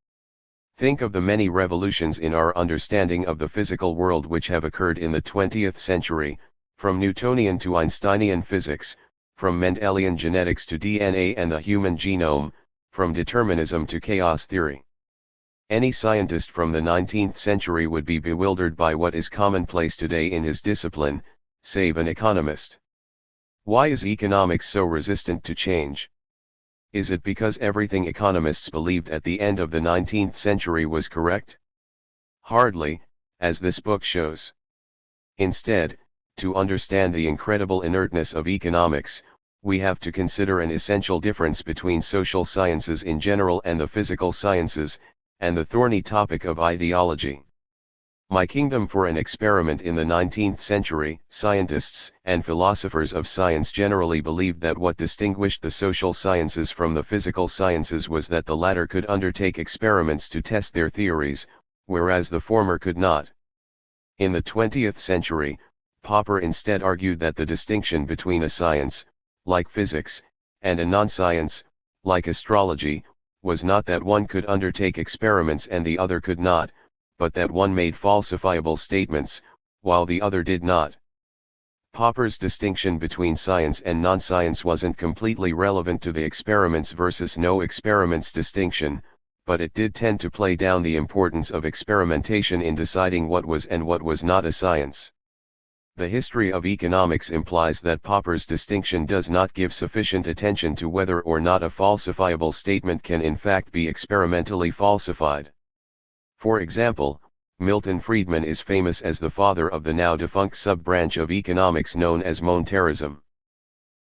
[SPEAKER 1] Think of the many revolutions in our understanding of the physical world which have occurred in the 20th century, from Newtonian to Einsteinian physics, from Mendelian genetics to DNA and the human genome, from determinism to chaos theory. Any scientist from the 19th century would be bewildered by what is commonplace today in his discipline, save an economist. Why is economics so resistant to change? Is it because everything economists believed at the end of the 19th century was correct? Hardly, as this book shows. Instead, to understand the incredible inertness of economics, we have to consider an essential difference between social sciences in general and the physical sciences, and the thorny topic of ideology. My kingdom for an experiment. In the 19th century, scientists and philosophers of science generally believed that what distinguished the social sciences from the physical sciences was that the latter could undertake experiments to test their theories, whereas the former could not. In the 20th century, Popper instead argued that the distinction between a science, like physics, and a non-science, like astrology, was not that one could undertake experiments and the other could not, but that one made falsifiable statements, while the other did not. Popper's distinction between science and non-science wasn't completely relevant to the experiments versus no experiments distinction, but it did tend to play down the importance of experimentation in deciding what was and what was not a science. The history of economics implies that Popper's distinction does not give sufficient attention to whether or not a falsifiable statement can in fact be experimentally falsified. For example, Milton Friedman is famous as the father of the now defunct sub-branch of economics known as monetarism.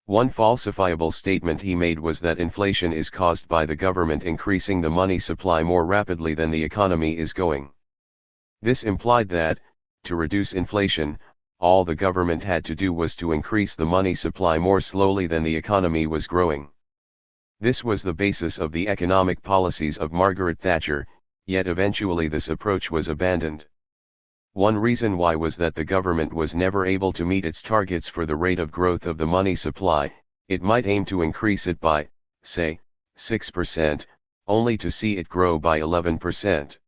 [SPEAKER 1] One falsifiable statement he made was that inflation is caused by the government increasing the money supply more rapidly than the economy is going. This implied that, to reduce inflation, all the government had to do was to increase the money supply more slowly than the economy was growing. This was the basis of the economic policies of Margaret Thatcher, yet eventually this approach was abandoned. One reason why was that the government was never able to meet its targets for the rate of growth of the money supply. It might aim to increase it by, say, 6%, only to see it grow by 11%.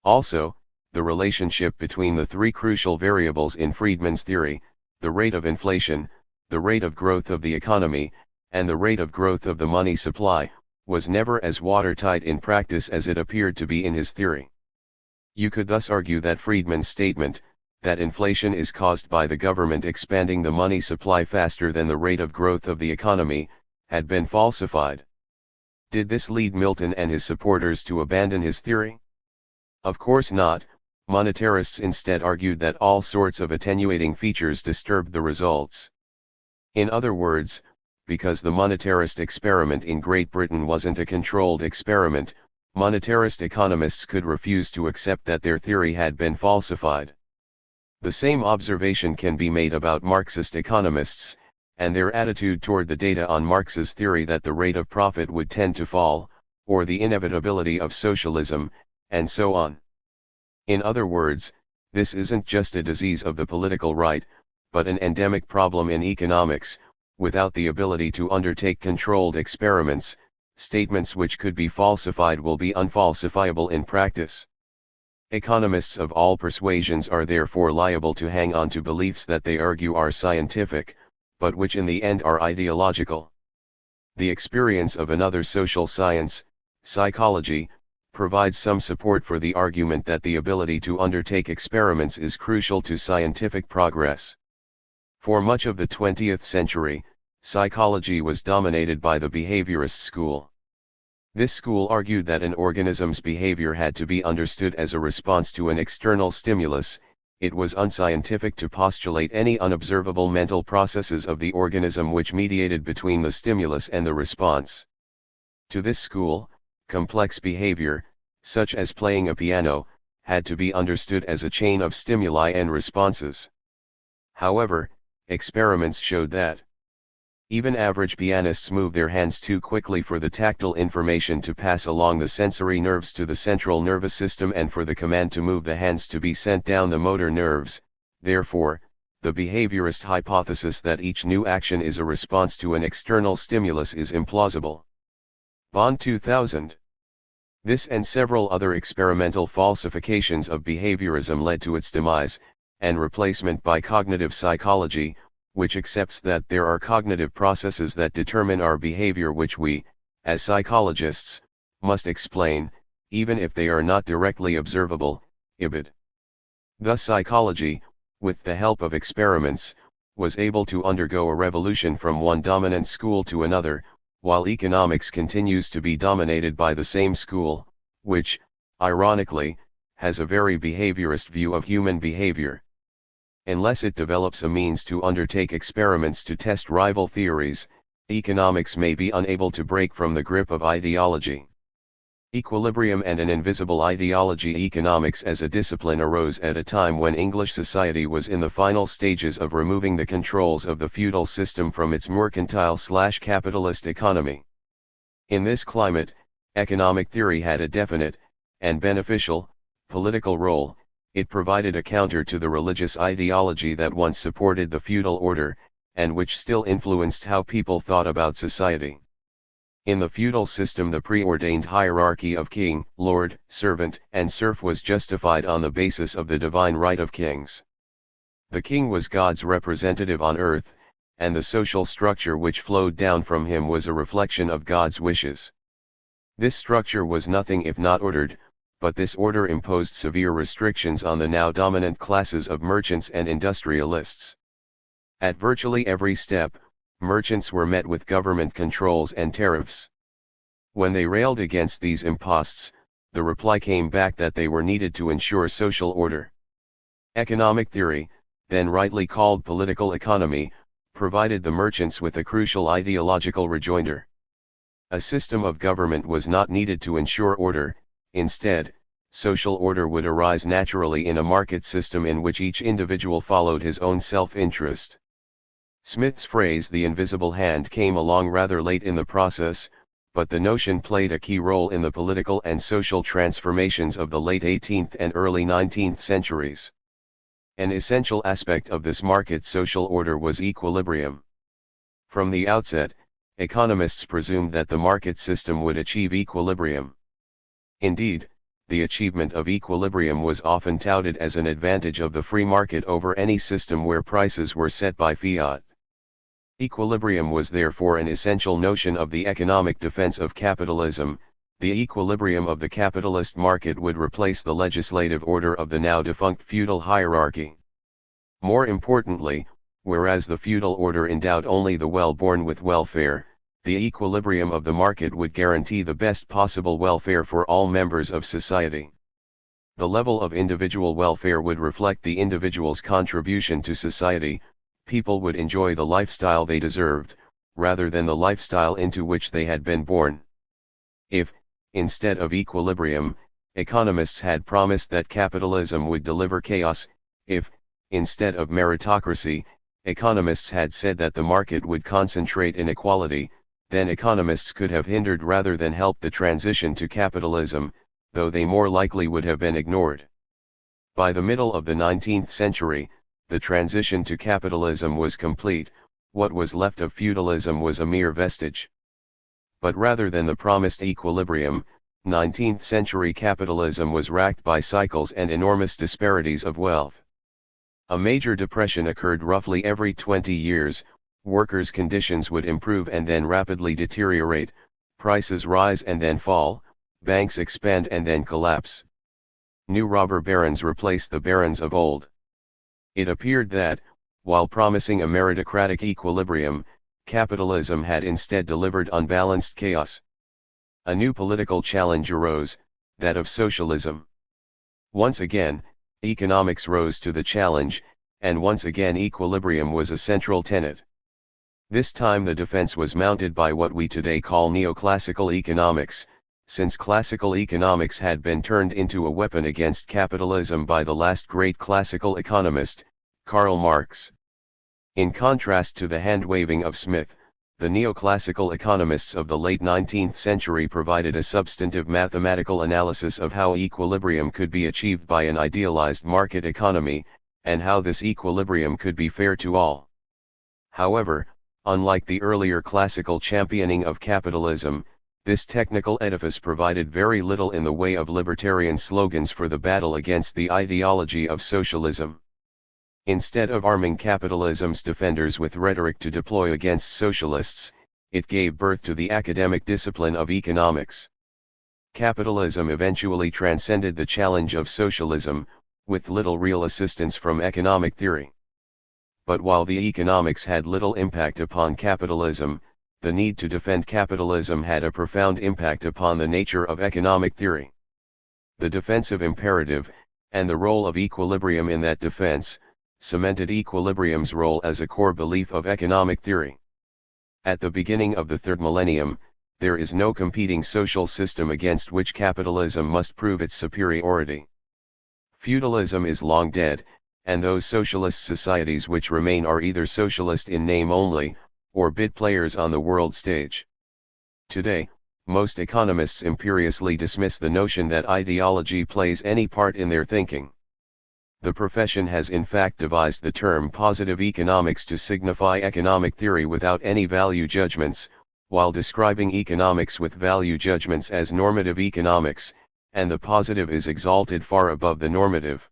[SPEAKER 1] Also, the relationship between the three crucial variables in Friedman's theory, the rate of inflation, the rate of growth of the economy, and the rate of growth of the money supply, was never as watertight in practice as it appeared to be in his theory. You could thus argue that Friedman's statement, that inflation is caused by the government expanding the money supply faster than the rate of growth of the economy, had been falsified. Did this lead Milton and his supporters to abandon his theory? Of course not. Monetarists instead argued that all sorts of attenuating features disturbed the results. In other words, because the monetarist experiment in Great Britain wasn't a controlled experiment, monetarist economists could refuse to accept that their theory had been falsified. The same observation can be made about Marxist economists, and their attitude toward the data on Marx's theory that the rate of profit would tend to fall, or the inevitability of socialism, and so on. In other words, this isn't just a disease of the political right, but an endemic problem in economics. Without the ability to undertake controlled experiments, statements which could be falsified will be unfalsifiable in practice. Economists of all persuasions are therefore liable to hang on to beliefs that they argue are scientific, but which in the end are ideological. The experience of another social science, psychology, provides some support for the argument that the ability to undertake experiments is crucial to scientific progress. For much of the 20th century, psychology was dominated by the behaviorist school. This school argued that an organism's behavior had to be understood as a response to an external stimulus. It was unscientific to postulate any unobservable mental processes of the organism which mediated between the stimulus and the response. To this school, complex behavior, such as playing a piano, had to be understood as a chain of stimuli and responses. However, experiments showed that even average pianists move their hands too quickly for the tactile information to pass along the sensory nerves to the central nervous system and for the command to move the hands to be sent down the motor nerves. Therefore, the behaviorist hypothesis that each new action is a response to an external stimulus is implausible. Bond 2000. This and several other experimental falsifications of behaviorism led to its demise, and replacement by cognitive psychology, which accepts that there are cognitive processes that determine our behavior which we, as psychologists, must explain, even if they are not directly observable, ibid. Thus psychology, with the help of experiments, was able to undergo a revolution from one dominant school to another, while economics continues to be dominated by the same school, which, ironically, has a very behaviorist view of human behavior. Unless it develops a means to undertake experiments to test rival theories, economics may be unable to break from the grip of ideology. Equilibrium and an invisible ideology. Economics as a discipline arose at a time when English society was in the final stages of removing the controls of the feudal system from its mercantile/capitalist economy. In this climate, economic theory had a definite, and beneficial, political role. It provided a counter to the religious ideology that once supported the feudal order, and which still influenced how people thought about society. In the feudal system, the preordained hierarchy of king, lord, servant, and serf was justified on the basis of the divine right of kings. The king was God's representative on earth, and the social structure which flowed down from him was a reflection of God's wishes. This structure was nothing if not ordered, but this order imposed severe restrictions on the now dominant classes of merchants and industrialists. At virtually every step, merchants were met with government controls and tariffs. When they railed against these imposts, the reply came back that they were needed to ensure social order. Economic theory, then rightly called political economy, provided the merchants with a crucial ideological rejoinder. A system of government was not needed to ensure order. Instead, social order would arise naturally in a market system in which each individual followed his own self-interest. Smith's phrase "the invisible hand" came along rather late in the process, but the notion played a key role in the political and social transformations of the late 18th and early 19th centuries. An essential aspect of this market social order was equilibrium. From the outset, economists presumed that the market system would achieve equilibrium. Indeed, the achievement of equilibrium was often touted as an advantage of the free market over any system where prices were set by fiat. Equilibrium was therefore an essential notion of the economic defense of capitalism. The equilibrium of the capitalist market would replace the legislative order of the now defunct feudal hierarchy. More importantly, whereas the feudal order endowed only the well-born with welfare, the equilibrium of the market would guarantee the best possible welfare for all members of society. The level of individual welfare would reflect the individual's contribution to society. People would enjoy the lifestyle they deserved, rather than the lifestyle into which they had been born. If, instead of equilibrium, economists had promised that capitalism would deliver chaos, if, instead of meritocracy, economists had said that the market would concentrate inequality, then economists could have hindered rather than helped the transition to capitalism, though they more likely would have been ignored. By the middle of the 19th century, the transition to capitalism was complete. What was left of feudalism was a mere vestige. But rather than the promised equilibrium, 19th century capitalism was racked by cycles and enormous disparities of wealth. A major depression occurred roughly every 20 years, workers' conditions would improve and then rapidly deteriorate, prices rise and then fall, banks expand and then collapse. New robber barons replaced the barons of old. It appeared that, while promising a meritocratic equilibrium, capitalism had instead delivered unbalanced chaos. A new political challenge arose, that of socialism. Once again, economics rose to the challenge, and once again equilibrium was a central tenet. This time the defense was mounted by what we today call neoclassical economics, since classical economics had been turned into a weapon against capitalism by the last great classical economist, Karl Marx. In contrast to the hand-waving of Smith, the neoclassical economists of the late 19th century provided a substantive mathematical analysis of how equilibrium could be achieved by an idealized market economy, and how this equilibrium could be fair to all. However, unlike the earlier classical championing of capitalism, this technical edifice provided very little in the way of libertarian slogans for the battle against the ideology of socialism. Instead of arming capitalism's defenders with rhetoric to deploy against socialists, it gave birth to the academic discipline of economics. Capitalism eventually transcended the challenge of socialism, with little real assistance from economic theory. But while the economics had little impact upon capitalism, the need to defend capitalism had a profound impact upon the nature of economic theory. The defensive imperative, and the role of equilibrium in that defense, cemented equilibrium's role as a core belief of economic theory. At the beginning of the third millennium, there is no competing social system against which capitalism must prove its superiority. Feudalism is long dead, and those socialist societies which remain are either socialist in name only, or bit players on the world stage. Today, most economists imperiously dismiss the notion that ideology plays any part in their thinking. The profession has in fact devised the term positive economics to signify economic theory without any value judgments, while describing economics with value judgments as normative economics, and the positive is exalted far above the normative.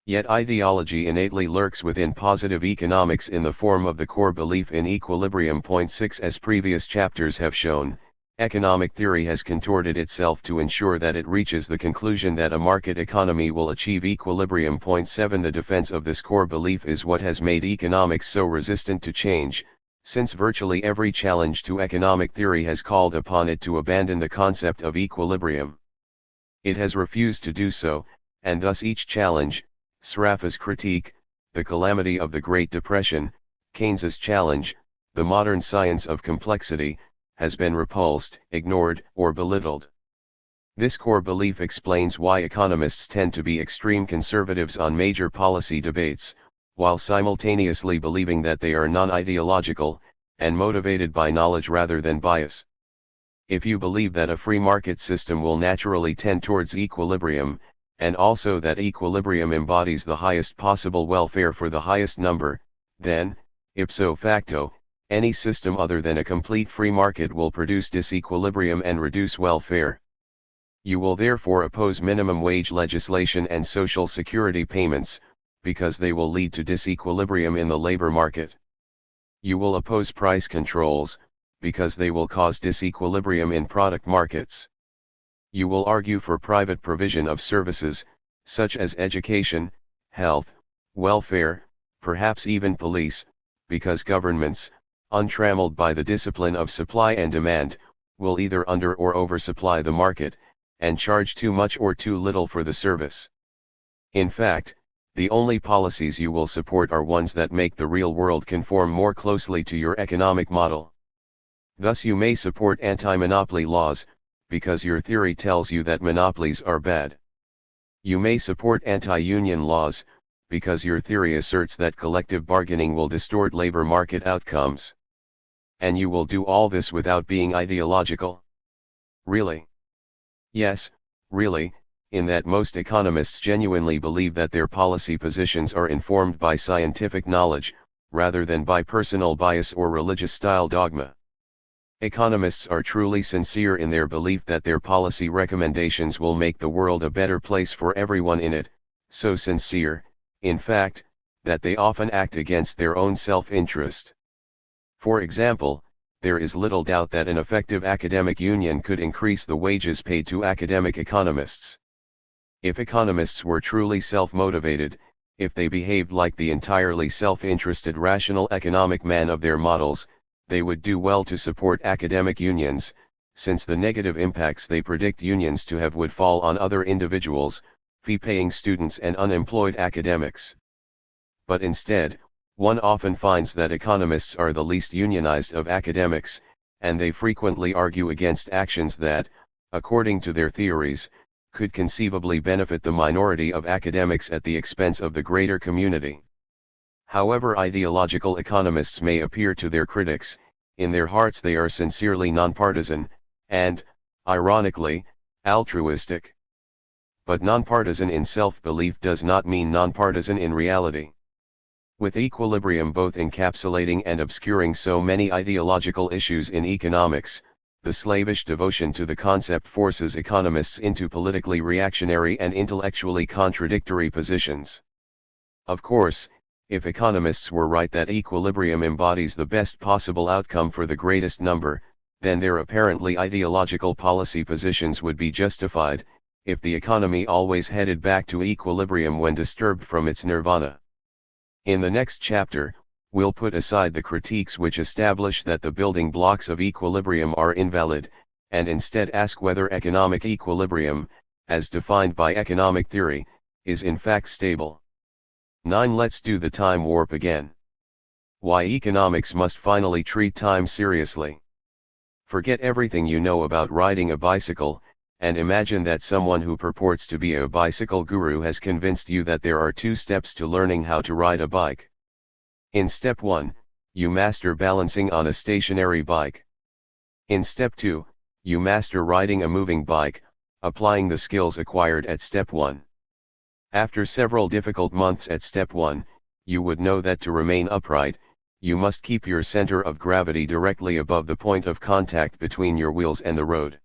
[SPEAKER 1] Yet ideology innately lurks within positive economics in the form of the core belief in equilibrium. 6 As previous chapters have shown, economic theory has contorted itself to ensure that it reaches the conclusion that a market economy will achieve equilibrium. 7 The defense of this core belief is what has made economics so resistant to change, since virtually every challenge to economic theory has called upon it to abandon the concept of equilibrium. It has refused to do so, and thus each challenge, Sraffa's critique, the calamity of the Great Depression, Keynes's challenge, the modern science of complexity, has been repulsed, ignored, or belittled. This core belief explains why economists tend to be extreme conservatives on major policy debates, while simultaneously believing that they are non-ideological, and motivated by knowledge rather than bias. If you believe that a free market system will naturally tend towards equilibrium, and also that equilibrium embodies the highest possible welfare for the highest number, then, ipso facto, any system other than a complete free market will produce disequilibrium and reduce welfare. You will therefore oppose minimum wage legislation and social security payments, because they will lead to disequilibrium in the labor market. You will oppose price controls, because they will cause disequilibrium in product markets. You will argue for private provision of services, such as education, health, welfare, perhaps even police, because governments, untrammeled by the discipline of supply and demand, will either under or oversupply the market, and charge too much or too little for the service. In fact, the only policies you will support are ones that make the real world conform more closely to your economic model. Thus you may support anti-monopoly laws, because your theory tells you that monopolies are bad. You may support anti-union laws, because your theory asserts that collective bargaining will distort labor market outcomes. And you will do all this without being ideological? Really? Yes, really, in that most economists genuinely believe that their policy positions are informed by scientific knowledge, rather than by personal bias or religious-style dogma. Economists are truly sincere in their belief that their policy recommendations will make the world a better place for everyone in it, so sincere, in fact, that they often act against their own self-interest. For example, there is little doubt that an effective academic union could increase the wages paid to academic economists. If economists were truly self-motivated, if they behaved like the entirely self-interested rational economic man of their models, they would do well to support academic unions, since the negative impacts they predict unions to have would fall on other individuals, fee-paying students and unemployed academics. But instead, one often finds that economists are the least unionized of academics, and they frequently argue against actions that, according to their theories, could conceivably benefit the minority of academics at the expense of the greater community. However ideological economists may appear to their critics, in their hearts they are sincerely nonpartisan, and, ironically, altruistic. But nonpartisan in self-belief does not mean nonpartisan in reality. With equilibrium both encapsulating and obscuring so many ideological issues in economics, the slavish devotion to the concept forces economists into politically reactionary and intellectually contradictory positions. Of course, if economists were right that equilibrium embodies the best possible outcome for the greatest number, then their apparently ideological policy positions would be justified, if the economy always headed back to equilibrium when disturbed from its nirvana. In the next chapter, we'll put aside the critiques which establish that the building blocks of equilibrium are invalid, and instead ask whether economic equilibrium, as defined by economic theory, is in fact stable. 9. Let's do the time warp again. Why economics must finally treat time seriously. Forget everything you know about riding a bicycle, and imagine that someone who purports to be a bicycle guru has convinced you that there are 2 steps to learning how to ride a bike. In step 1, you master balancing on a stationary bike. In step 2, you master riding a moving bike, applying the skills acquired at step 1. After several difficult months at step 1, you would know that to remain upright, you must keep your center of gravity directly above the point of contact between your wheels and the road.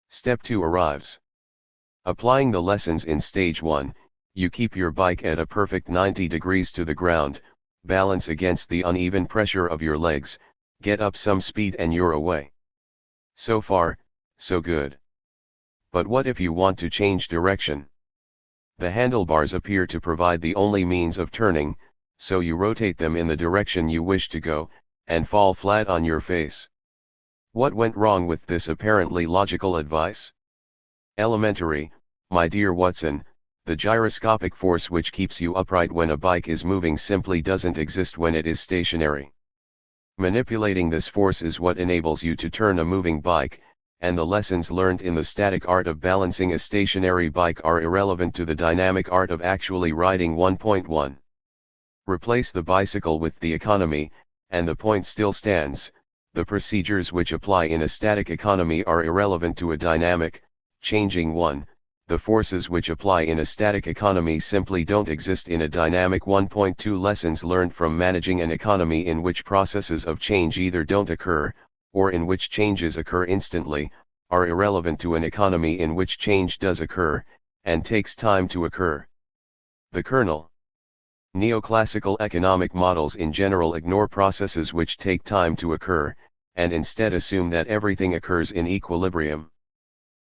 [SPEAKER 1] Step 2 arrives. Applying the lessons in stage 1, you keep your bike at a perfect 90 degrees to the ground, balance against the uneven pressure of your legs, get up some speed and you're away. So far, so good. But what if you want to change direction? The handlebars appear to provide the only means of turning, so you rotate them in the direction you wish to go, and fall flat on your face. What went wrong with this apparently logical advice? Elementary, my dear Watson. The gyroscopic force which keeps you upright when a bike is moving simply doesn't exist when it is stationary. Manipulating this force is what enables you to turn a moving bike, and the lessons learned in the static art of balancing a stationary bike are irrelevant to the dynamic art of actually riding 1.1. Replace the bicycle with the economy, and the point still stands. The procedures which apply in a static economy are irrelevant to a dynamic, changing one. The forces which apply in a static economy simply don't exist in a dynamic. 1.2 Lessons learned from managing an economy in which processes of change either don't occur, or in which changes occur instantly, are irrelevant to an economy in which change does occur, and takes time to occur. The kernel. Neoclassical economic models in general ignore processes which take time to occur, and instead assume that everything occurs in equilibrium.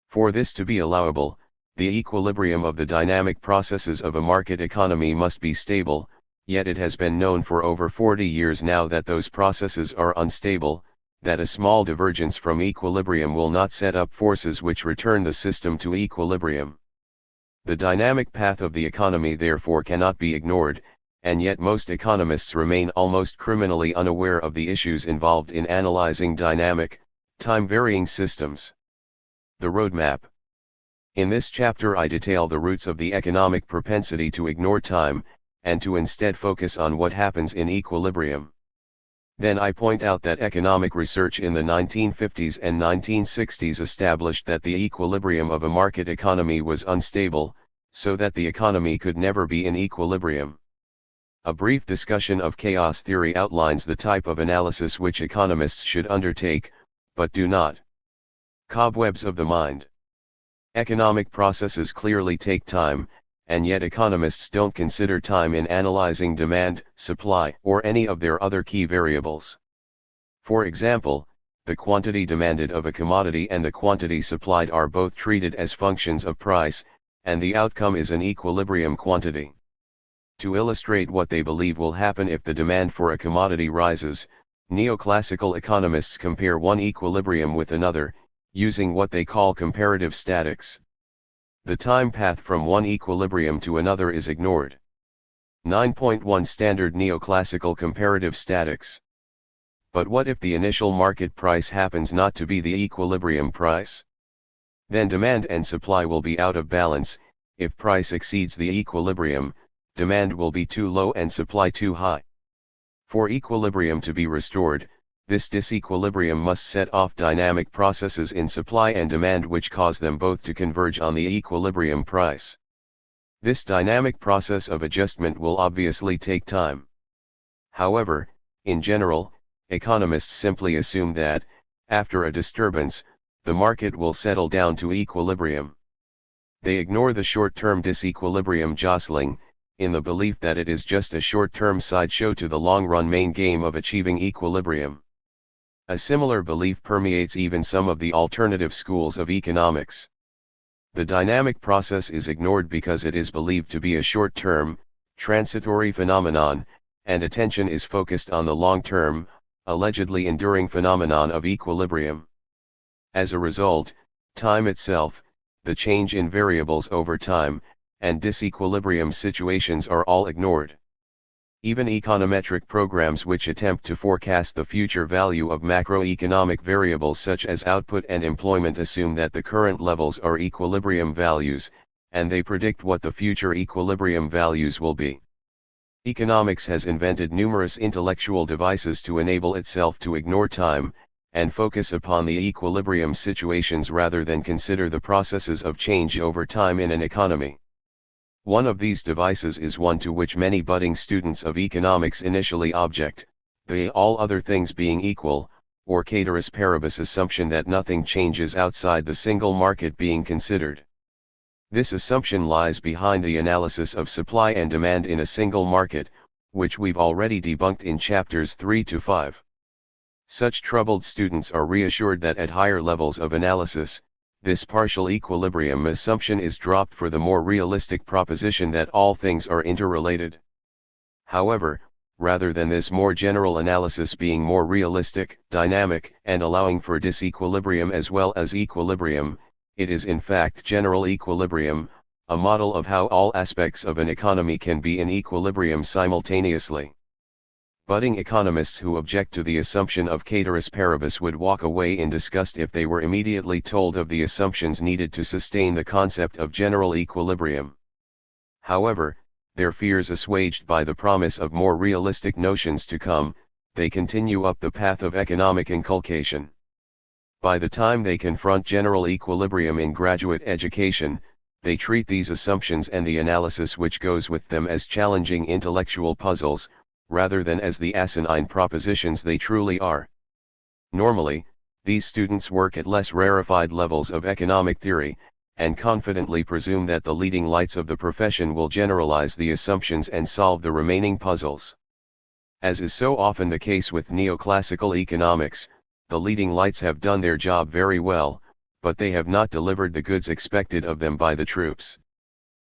[SPEAKER 1] For this to be allowable, the equilibrium of the dynamic processes of a market economy must be stable, yet it has been known for over 40 years now that those processes are unstable, that a small divergence from equilibrium will not set up forces which return the system to equilibrium. The dynamic path of the economy therefore cannot be ignored, and yet most economists remain almost criminally unaware of the issues involved in analyzing dynamic, time-varying systems. The roadmap. In this chapter I detail the roots of the economic propensity to ignore time, and to instead focus on what happens in equilibrium. Then I point out that economic research in the 1950s and 1960s established that the equilibrium of a market economy was unstable, so that the economy could never be in equilibrium. A brief discussion of chaos theory outlines the type of analysis which economists should undertake, but do not. Cobwebs of the mind. Economic processes clearly take time, and yet economists don't consider time in analyzing demand, supply, or any of their other key variables. For example, the quantity demanded of a commodity and the quantity supplied are both treated as functions of price, and the outcome is an equilibrium quantity. To illustrate what they believe will happen if the demand for a commodity rises, neoclassical economists compare one equilibrium with another, using what they call comparative statics. The time path from one equilibrium to another is ignored. 9.1 Standard neoclassical comparative statics. But what if the initial market price happens not to be the equilibrium price? Then demand and supply will be out of balance. If price exceeds the equilibrium, demand will be too low and supply too high. For equilibrium to be restored, this disequilibrium must set off dynamic processes in supply and demand which cause them both to converge on the equilibrium price. This dynamic process of adjustment will obviously take time. However, in general, economists simply assume that, after a disturbance, the market will settle down to equilibrium. They ignore the short-term disequilibrium jostling, in the belief that it is just a short-term sideshow to the long-run main game of achieving equilibrium. A similar belief permeates even some of the alternative schools of economics. The dynamic process is ignored because it is believed to be a short-term, transitory phenomenon, and attention is focused on the long-term, allegedly enduring phenomenon of equilibrium. As a result, time itself, the change in variables over time, and disequilibrium situations are all ignored. Even econometric programs which attempt to forecast the future value of macroeconomic variables such as output and employment assume that the current levels are equilibrium values, and they predict what the future equilibrium values will be. Economics has invented numerous intellectual devices to enable itself to ignore time, and focus upon the equilibrium situations rather than consider the processes of change over time in an economy. One of these devices is one to which many budding students of economics initially object, the all other things being equal, or ceteris paribus assumption that nothing changes outside the single market being considered. This assumption lies behind the analysis of supply and demand in a single market, which we've already debunked in chapters 3 to 5. Such troubled students are reassured that at higher levels of analysis, this partial equilibrium assumption is dropped for the more realistic proposition that all things are interrelated. However, rather than this more general analysis being more realistic, dynamic, and allowing for disequilibrium as well as equilibrium, it is in fact general equilibrium, a model of how all aspects of an economy can be in equilibrium simultaneously. Budding economists who object to the assumption of ceteris paribus would walk away in disgust if they were immediately told of the assumptions needed to sustain the concept of general equilibrium. However, their fears assuaged by the promise of more realistic notions to come, they continue up the path of economic inculcation. By the time they confront general equilibrium in graduate education, they treat these assumptions and the analysis which goes with them as challenging intellectual puzzles, rather than as the asinine propositions they truly are. Normally, these students work at less rarefied levels of economic theory, and confidently presume that the leading lights of the profession will generalize the assumptions and solve the remaining puzzles. As is so often the case with neoclassical economics, the leading lights have done their job very well, but they have not delivered the goods expected of them by the troops.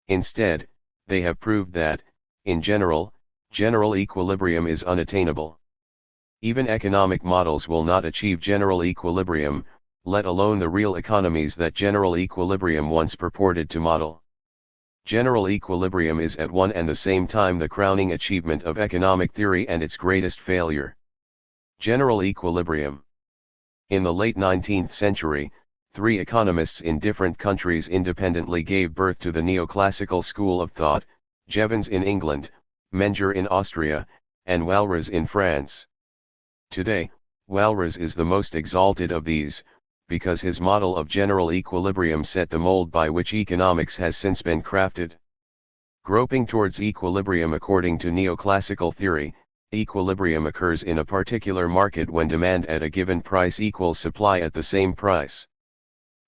[SPEAKER 1] Instead, they have proved that, in general equilibrium is unattainable. Even economic models will not achieve general equilibrium, let alone the real economies that general equilibrium once purported to model. General equilibrium is at one and the same time the crowning achievement of economic theory and its greatest failure. General equilibrium. In the late 19th century, 3 economists in different countries independently gave birth to the neoclassical school of thought: Jevons in England, Menger in Austria, and Walras in France. Today, Walras is the most exalted of these, because his model of general equilibrium set the mold by which economics has since been crafted. Groping towards equilibrium according to neoclassical theory, equilibrium occurs in a particular market when demand at a given price equals supply at the same price.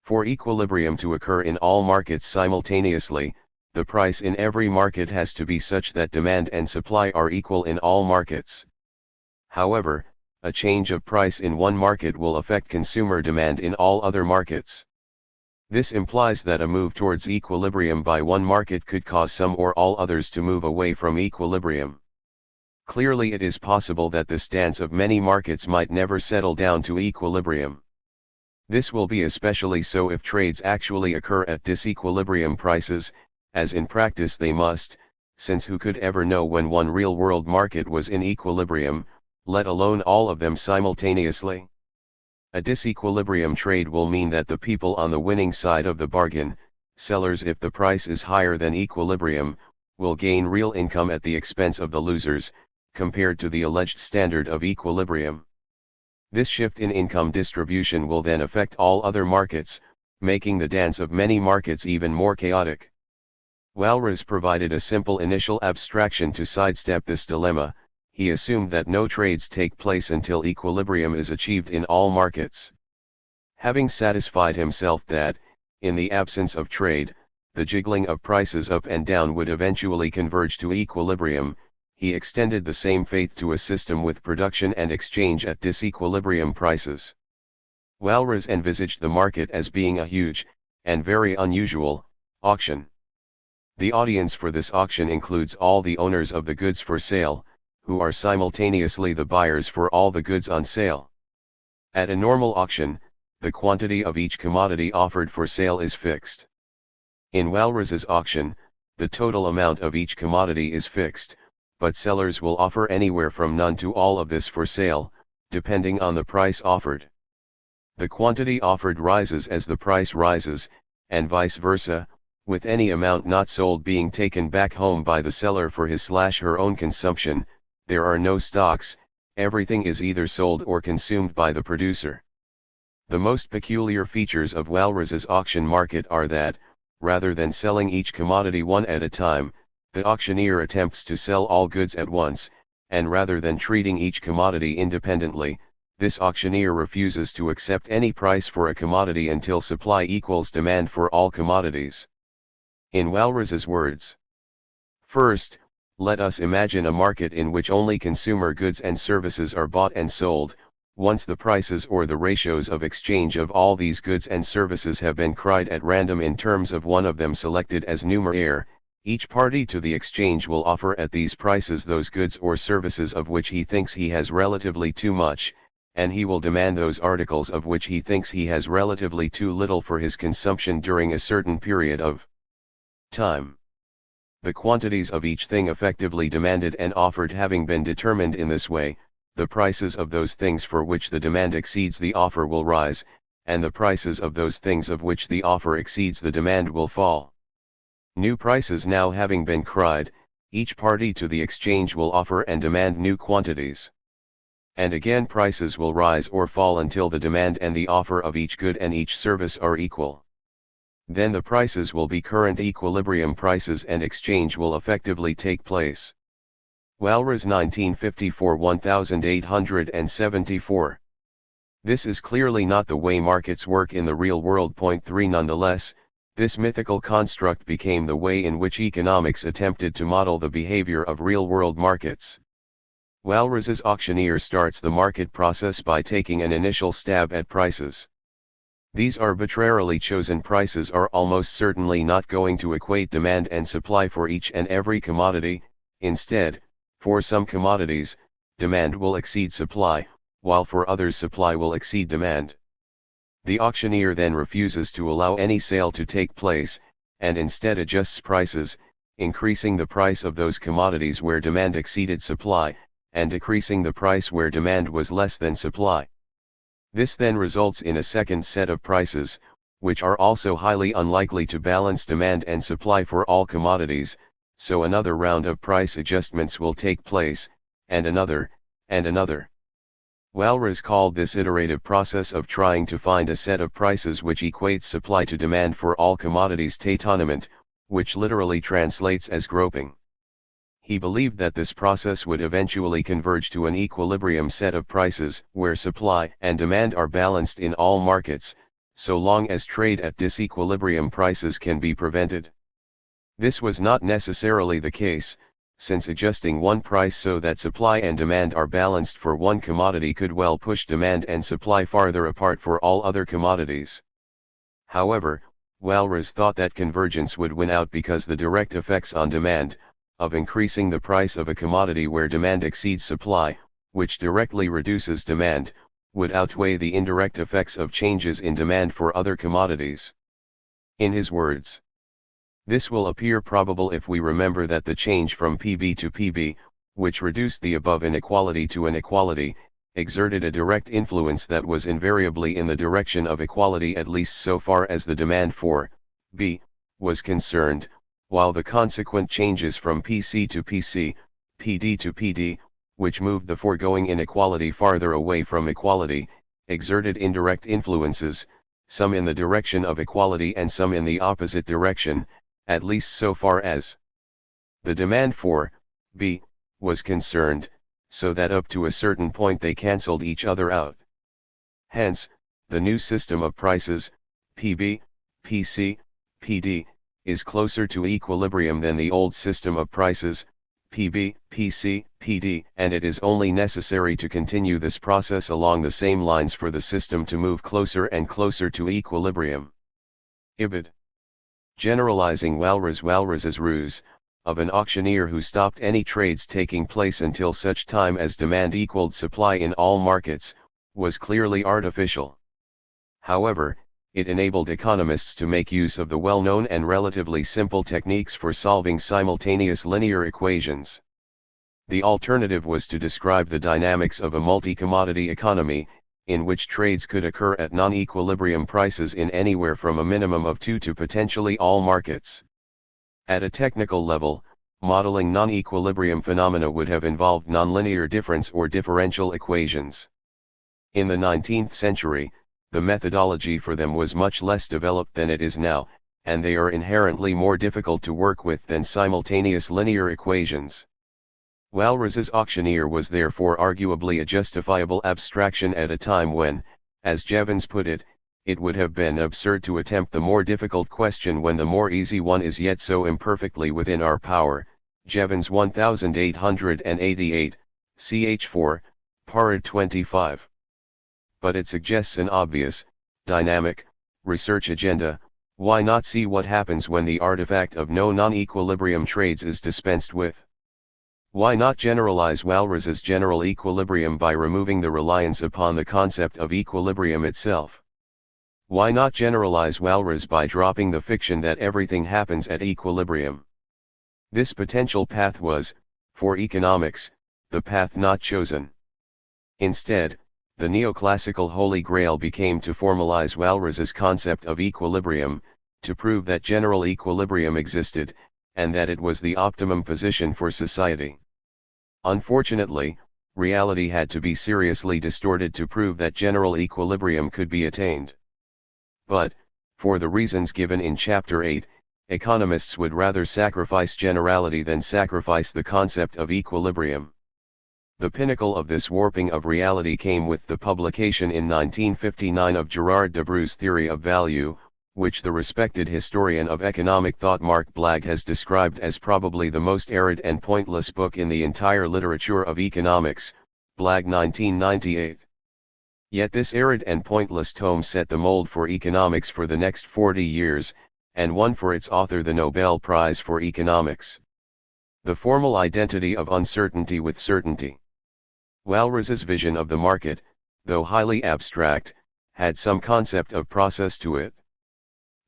[SPEAKER 1] For equilibrium to occur in all markets simultaneously, the price in every market has to be such that demand and supply are equal in all markets. However, a change of price in one market will affect consumer demand in all other markets. This implies that a move towards equilibrium by one market could cause some or all others to move away from equilibrium. Clearly, it is possible that the stance of many markets might never settle down to equilibrium. This will be especially so if trades actually occur at disequilibrium prices, as in practice they must, since who could ever know when one real-world market was in equilibrium, let alone all of them simultaneously? A disequilibrium trade will mean that the people on the winning side of the bargain, sellers if the price is higher than equilibrium, will gain real income at the expense of the losers, compared to the alleged standard of equilibrium. This shift in income distribution will then affect all other markets, making the dance of many markets even more chaotic. Walras provided a simple initial abstraction to sidestep this dilemma. He assumed that no trades take place until equilibrium is achieved in all markets. Having satisfied himself that, in the absence of trade, the jiggling of prices up and down would eventually converge to equilibrium, he extended the same faith to a system with production and exchange at disequilibrium prices. Walras envisaged the market as being a huge, and very unusual, auction. The audience for this auction includes all the owners of the goods for sale, who are simultaneously the buyers for all the goods on sale. At a normal auction, the quantity of each commodity offered for sale is fixed. In Walras's auction, the total amount of each commodity is fixed, but sellers will offer anywhere from none to all of this for sale, depending on the price offered. The quantity offered rises as the price rises, and vice versa, with any amount not sold being taken back home by the seller for his/her own consumption. There are no stocks, everything is either sold or consumed by the producer. The most peculiar features of Walras's auction market are that, rather than selling each commodity one at a time, the auctioneer attempts to sell all goods at once, and rather than treating each commodity independently, this auctioneer refuses to accept any price for a commodity until supply equals demand for all commodities. In Walras's words, first, let us imagine a market in which only consumer goods and services are bought and sold. Once the prices or the ratios of exchange of all these goods and services have been cried at random in terms of one of them selected as numeraire, each party to the exchange will offer at these prices those goods or services of which he thinks he has relatively too much, and he will demand those articles of which he thinks he has relatively too little for his consumption during a certain period of time. The quantities of each thing effectively demanded and offered having been determined in this way, the prices of those things for which the demand exceeds the offer will rise, and the prices of those things of which the offer exceeds the demand will fall. New prices now having been cried, each party to the exchange will offer and demand new quantities. And again prices will rise or fall until the demand and the offer of each good and each service are equal. Then the prices will be current equilibrium prices and exchange will effectively take place. Walras 1954-1874. This is clearly not the way markets work in the real world. Point 3. Nonetheless, this mythical construct became the way in which economics attempted to model the behavior of real-world markets. Walras's auctioneer starts the market process by taking an initial stab at prices. These arbitrarily chosen prices are almost certainly not going to equate demand and supply for each and every commodity. Instead, for some commodities, demand will exceed supply, while for others supply will exceed demand. The auctioneer then refuses to allow any sale to take place, and instead adjusts prices, increasing the price of those commodities where demand exceeded supply, and decreasing the price where demand was less than supply. This then results in a second set of prices, which are also highly unlikely to balance demand and supply for all commodities, so another round of price adjustments will take place, and another, and another. Walras called this iterative process of trying to find a set of prices which equates supply to demand for all commodities tâtonnement, which literally translates as groping. He believed that this process would eventually converge to an equilibrium set of prices, where supply and demand are balanced in all markets, so long as trade at disequilibrium prices can be prevented. This was not necessarily the case, since adjusting one price so that supply and demand are balanced for one commodity could well push demand and supply farther apart for all other commodities. However, Walras thought that convergence would win out because the direct effects on demand, of increasing the price of a commodity where demand exceeds supply, which directly reduces demand, would outweigh the indirect effects of changes in demand for other commodities. In his words, this will appear probable if we remember that the change from PB to PB, which reduced the above inequality to an equality, exerted a direct influence that was invariably in the direction of equality, at least so far as the demand for B was concerned, while the consequent changes from PC to PC, PD to PD, which moved the foregoing inequality farther away from equality, exerted indirect influences, some in the direction of equality and some in the opposite direction, at least so far as the demand for B was concerned, so that up to a certain point they cancelled each other out. Hence, the new system of prices, PB, PC, PD, is closer to equilibrium than the old system of prices, PB, PC, PD, and it is only necessary to continue this process along the same lines for the system to move closer and closer to equilibrium. Ibid. Generalizing Walras's ruse, of an auctioneer who stopped any trades taking place until such time as demand equaled supply in all markets, was clearly artificial. However, it enabled economists to make use of the well-known and relatively simple techniques for solving simultaneous linear equations. The alternative was to describe the dynamics of a multi-commodity economy, in which trades could occur at non-equilibrium prices in anywhere from a minimum of 2 to potentially all markets. At a technical level, modeling non-equilibrium phenomena would have involved nonlinear difference or differential equations. In the 19th century, the methodology for them was much less developed than it is now, and they are inherently more difficult to work with than simultaneous linear equations. Walras's auctioneer was therefore arguably a justifiable abstraction at a time when, as Jevons put it, it would have been absurd to attempt the more difficult question when the more easy one is yet so imperfectly within our power. Jevons 1888, ch. 4, parad 25. But it suggests an obvious, dynamic, research agenda. Why not see what happens when the artifact of no non-equilibrium trades is dispensed with? Why not generalize Walras's general equilibrium by removing the reliance upon the concept of equilibrium itself? Why not generalize Walras by dropping the fiction that everything happens at equilibrium? This potential path was, for economics, the path not chosen. Instead, the neoclassical Holy Grail became to formalize Walras's concept of equilibrium, to prove that general equilibrium existed, and that it was the optimum position for society. Unfortunately, reality had to be seriously distorted to prove that general equilibrium could be attained. But, for the reasons given in Chapter 8, economists would rather sacrifice generality than sacrifice the concept of equilibrium. The pinnacle of this warping of reality came with the publication in 1959 of Gerard Debreu's Theory of Value, which the respected historian of economic thought Mark Blagg has described as probably the most arid and pointless book in the entire literature of economics, Blagg 1998. Yet this arid and pointless tome set the mold for economics for the next 40 years, and won for its author the Nobel Prize for Economics. The formal identity of uncertainty with certainty. Walras's vision of the market, though highly abstract, had some concept of process to it.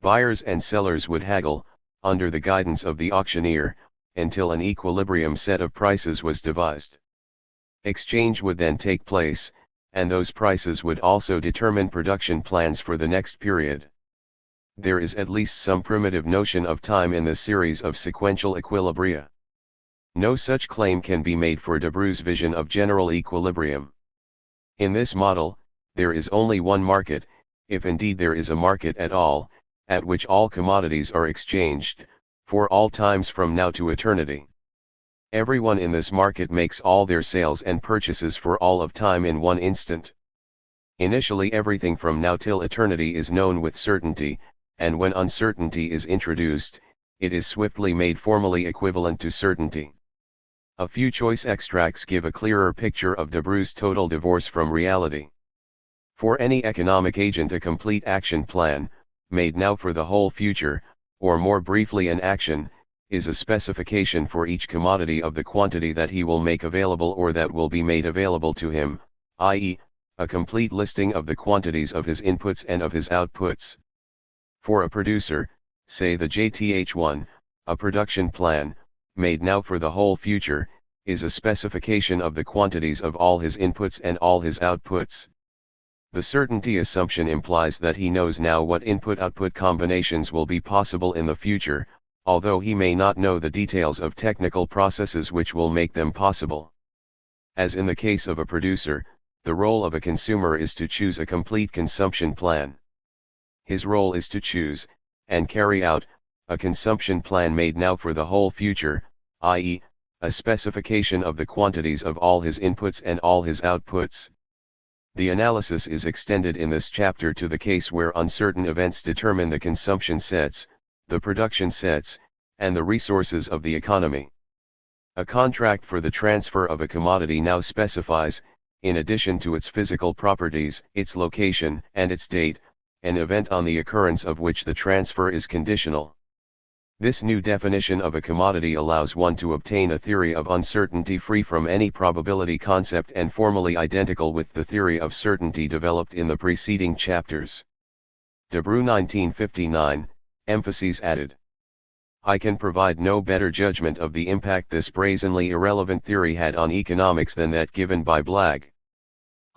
[SPEAKER 1] Buyers and sellers would haggle, under the guidance of the auctioneer, until an equilibrium set of prices was devised. Exchange would then take place, and those prices would also determine production plans for the next period. There is at least some primitive notion of time in the series of sequential equilibria. No such claim can be made for Debreu's vision of general equilibrium. In this model, there is only one market, if indeed there is a market at all, at which all commodities are exchanged, for all times from now to eternity. Everyone in this market makes all their sales and purchases for all of time in one instant. Initially everything from now till eternity is known with certainty, and when uncertainty is introduced, it is swiftly made formally equivalent to certainty. A few choice extracts give a clearer picture of Debreu's total divorce from reality. For any economic agent, a complete action plan, made now for the whole future, or more briefly an action, is a specification for each commodity of the quantity that he will make available or that will be made available to him, i.e., a complete listing of the quantities of his inputs and of his outputs. For a producer, say the JTH1, a production plan, made now for the whole future, is a specification of the quantities of all his inputs and all his outputs. The certainty assumption implies that he knows now what input-output combinations will be possible in the future, although he may not know the details of technical processes which will make them possible. As in the case of a producer, the role of a consumer is to choose a complete consumption plan. His role is to choose, and carry out, a consumption plan made now for the whole future, i.e., a specification of the quantities of all his inputs and all his outputs. The analysis is extended in this chapter to the case where uncertain events determine the consumption sets, the production sets, and the resources of the economy. A contract for the transfer of a commodity now specifies, in addition to its physical properties, its location and its date, an event on the occurrence of which the transfer is conditional. This new definition of a commodity allows one to obtain a theory of uncertainty free from any probability concept and formally identical with the theory of certainty developed in the preceding chapters. Debreu 1959, emphases added. I can provide no better judgment of the impact this brazenly irrelevant theory had on economics than that given by Blagg.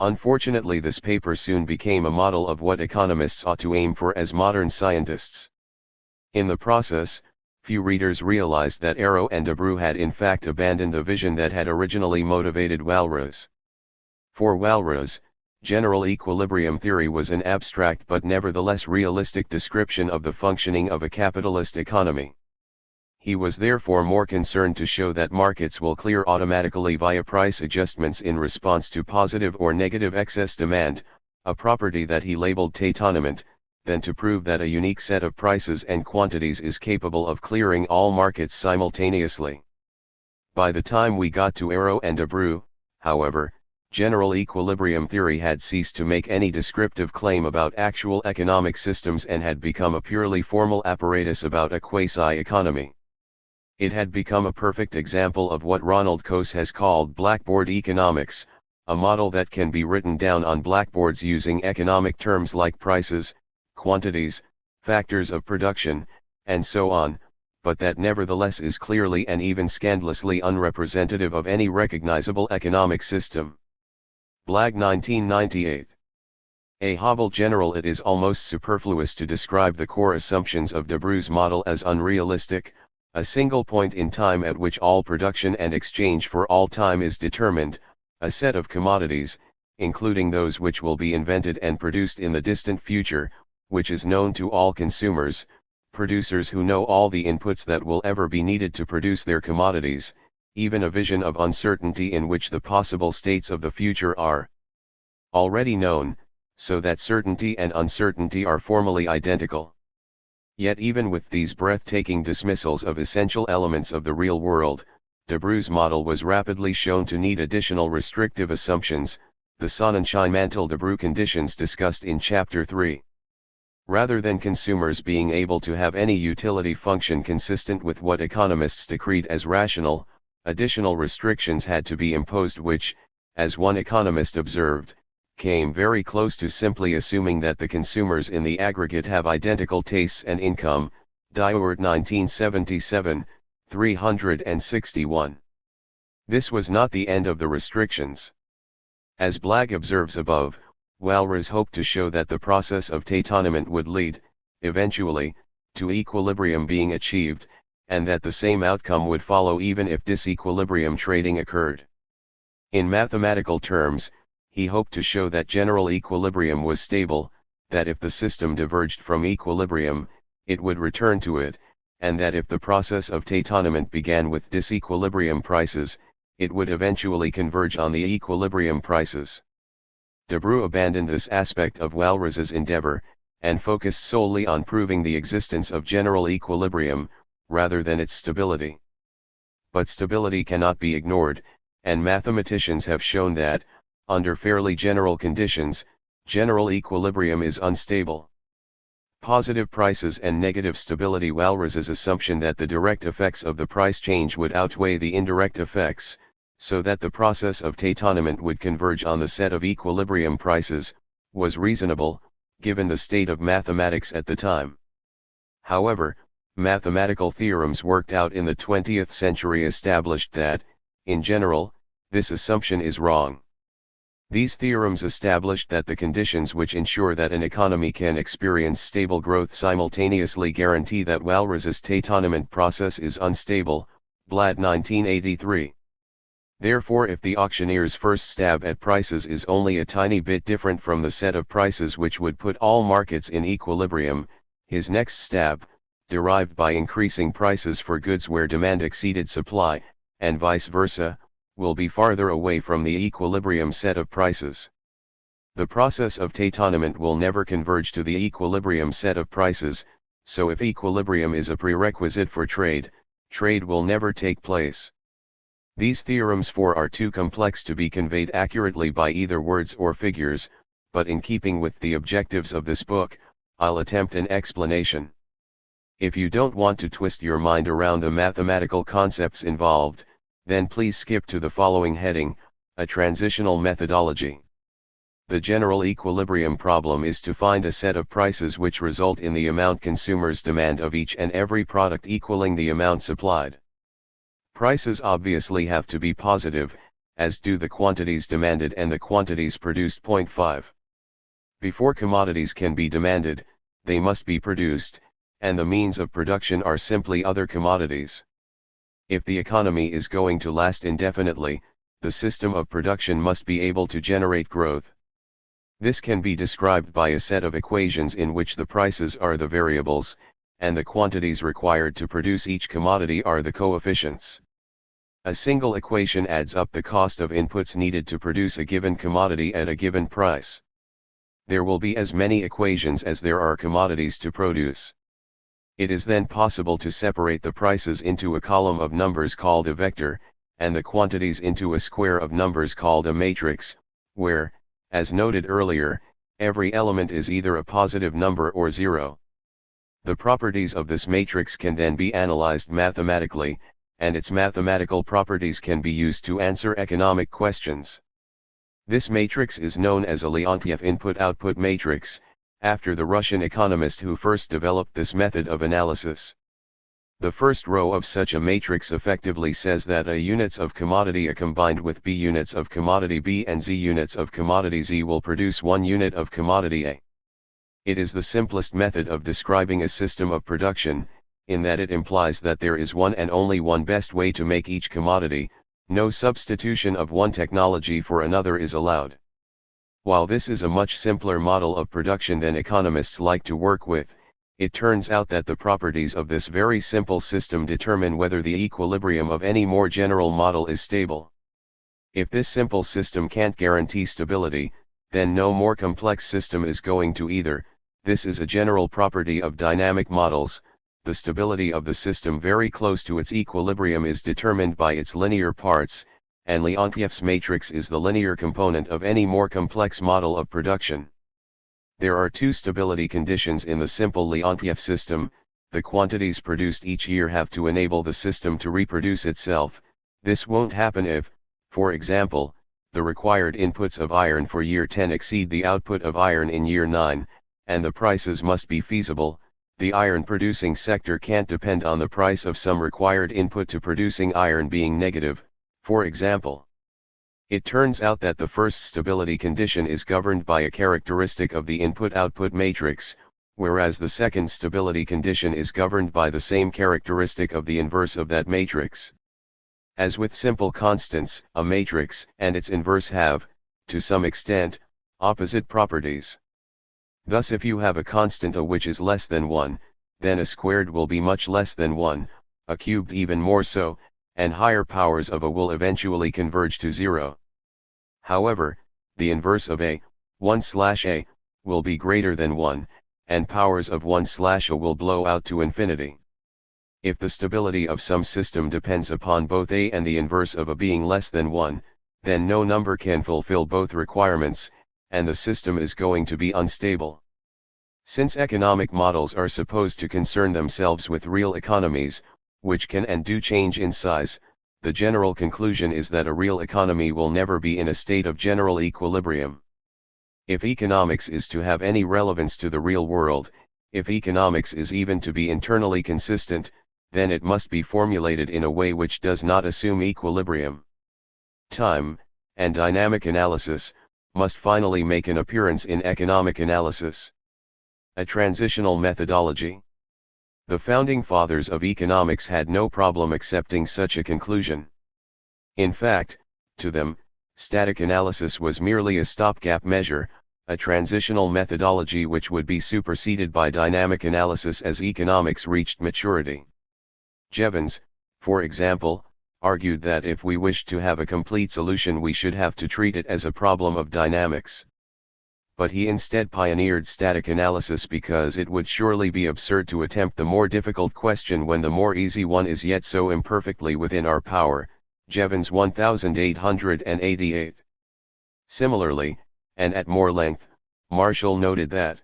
[SPEAKER 1] Unfortunately, this paper soon became a model of what economists ought to aim for as modern scientists. In the process, few readers realized that Arrow and Debreu had in fact abandoned the vision that had originally motivated Walras. For Walras, general equilibrium theory was an abstract but nevertheless realistic description of the functioning of a capitalist economy. He was therefore more concerned to show that markets will clear automatically via price adjustments in response to positive or negative excess demand, a property that he labeled tétonement, than to prove that a unique set of prices and quantities is capable of clearing all markets simultaneously. By the time we got to Arrow and Debreu, however, general equilibrium theory had ceased to make any descriptive claim about actual economic systems and had become a purely formal apparatus about a quasi-economy. It had become a perfect example of what Ronald Coase has called blackboard economics, a model that can be written down on blackboards using economic terms like prices, quantities, factors of production, and so on, but that nevertheless is clearly and even scandalously unrepresentative of any recognizable economic system. Blagg 1998. A hobble general. It is almost superfluous to describe the core assumptions of Debreu's model as unrealistic, a single point in time at which all production and exchange for all time is determined, a set of commodities, including those which will be invented and produced in the distant future, which is known to all consumers, producers who know all the inputs that will ever be needed to produce their commodities, even a vision of uncertainty in which the possible states of the future are already known, so that certainty and uncertainty are formally identical. Yet even with these breathtaking dismissals of essential elements of the real world, Debreu's model was rapidly shown to need additional restrictive assumptions, the Sonnenschein-Mantel-Debreu conditions discussed in Chapter 3. Rather than consumers being able to have any utility function consistent with what economists decreed as rational, additional restrictions had to be imposed which, as one economist observed, came very close to simply assuming that the consumers in the aggregate have identical tastes and income. THIRD 1977, 361. This was not the end of the restrictions. As Blagg observes above, Walras hoped to show that the process of tétonement would lead, eventually, to equilibrium being achieved, and that the same outcome would follow even if disequilibrium trading occurred. In mathematical terms, he hoped to show that general equilibrium was stable, that if the system diverged from equilibrium, it would return to it, and that if the process of tétonement began with disequilibrium prices, it would eventually converge on the equilibrium prices. Debreu abandoned this aspect of Walras's endeavor, and focused solely on proving the existence of general equilibrium, rather than its stability. But stability cannot be ignored, and mathematicians have shown that, under fairly general conditions, general equilibrium is unstable. Positive prices and negative stability. Walras's assumption that the direct effects of the price change would outweigh the indirect effects, so that the process of tétonement would converge on the set of equilibrium prices, was reasonable, given the state of mathematics at the time. However, mathematical theorems worked out in the 20th century established that, in general, this assumption is wrong. These theorems established that the conditions which ensure that an economy can experience stable growth simultaneously guarantee that Walras's tétonement process is unstable. Blagg 1983. Therefore, if the auctioneer's first stab at prices is only a tiny bit different from the set of prices which would put all markets in equilibrium, his next stab, derived by increasing prices for goods where demand exceeded supply, and vice versa, will be farther away from the equilibrium set of prices. The process of tétonement will never converge to the equilibrium set of prices, so if equilibrium is a prerequisite for trade, trade will never take place. These theorems are too complex to be conveyed accurately by either words or figures, but in keeping with the objectives of this book, I'll attempt an explanation. If you don't want to twist your mind around the mathematical concepts involved, then please skip to the following heading, a transitional methodology. The general equilibrium problem is to find a set of prices which result in the amount consumers demand of each and every product equaling the amount supplied. Prices obviously have to be positive, as do the quantities demanded and the quantities produced. Point 5. Before commodities can be demanded, they must be produced, and the means of production are simply other commodities. If the economy is going to last indefinitely, the system of production must be able to generate growth. This can be described by a set of equations in which the prices are the variables, and the quantities required to produce each commodity are the coefficients. A single equation adds up the cost of inputs needed to produce a given commodity at a given price. There will be as many equations as there are commodities to produce. It is then possible to separate the prices into a column of numbers called a vector, and the quantities into a square of numbers called a matrix, where, as noted earlier, every element is either a positive number or zero. The properties of this matrix can then be analyzed mathematically, and its mathematical properties can be used to answer economic questions. This matrix is known as a Leontief input-output matrix, after the Russian economist who first developed this method of analysis. The first row of such a matrix effectively says that A units of commodity A combined with B units of commodity B and Z units of commodity Z will produce 1 unit of commodity A. It is the simplest method of describing a system of production, in that it implies that there is one and only one best way to make each commodity. No substitution of one technology for another is allowed. While this is a much simpler model of production than economists like to work with, it turns out that the properties of this very simple system determine whether the equilibrium of any more general model is stable. If this simple system can't guarantee stability, then no more complex system is going to either. This is a general property of dynamic models. The stability of the system very close to its equilibrium is determined by its linear parts, and Leontief's matrix is the linear component of any more complex model of production. There are two stability conditions in the simple Leontief system. The quantities produced each year have to enable the system to reproduce itself. This won't happen if, for example, the required inputs of iron for year 10 exceed the output of iron in year 9, and the prices must be feasible. The iron producing sector can't depend on the price of some required input to producing iron being negative, for example. It turns out that the first stability condition is governed by a characteristic of the input-output matrix, whereas the second stability condition is governed by the same characteristic of the inverse of that matrix. As with simple constants, a matrix and its inverse have, to some extent, opposite properties. Thus if you have a constant A which is less than 1, then A squared will be much less than 1, A cubed even more so, and higher powers of A will eventually converge to 0. However, the inverse of A, 1/A, will be greater than 1, and powers of 1/A will blow out to infinity. If the stability of some system depends upon both A and the inverse of A being less than 1, then no number can fulfill both requirements, and the system is going to be unstable. Since economic models are supposed to concern themselves with real economies, which can and do change in size, the general conclusion is that a real economy will never be in a state of general equilibrium. If economics is to have any relevance to the real world, if economics is even to be internally consistent, then it must be formulated in a way which does not assume equilibrium. Time, and dynamic analysis, must finally make an appearance in economic analysis. A transitional methodology. The founding fathers of economics had no problem accepting such a conclusion. In fact, to them, static analysis was merely a stopgap measure, a transitional methodology which would be superseded by dynamic analysis as economics reached maturity. Jevons, for example, argued that if we wished to have a complete solution we should have to treat it as a problem of dynamics. But he instead pioneered static analysis because it would surely be absurd to attempt the more difficult question when the more easy one is yet so imperfectly within our power. Jevons 1888. Similarly, and at more length, Marshall noted that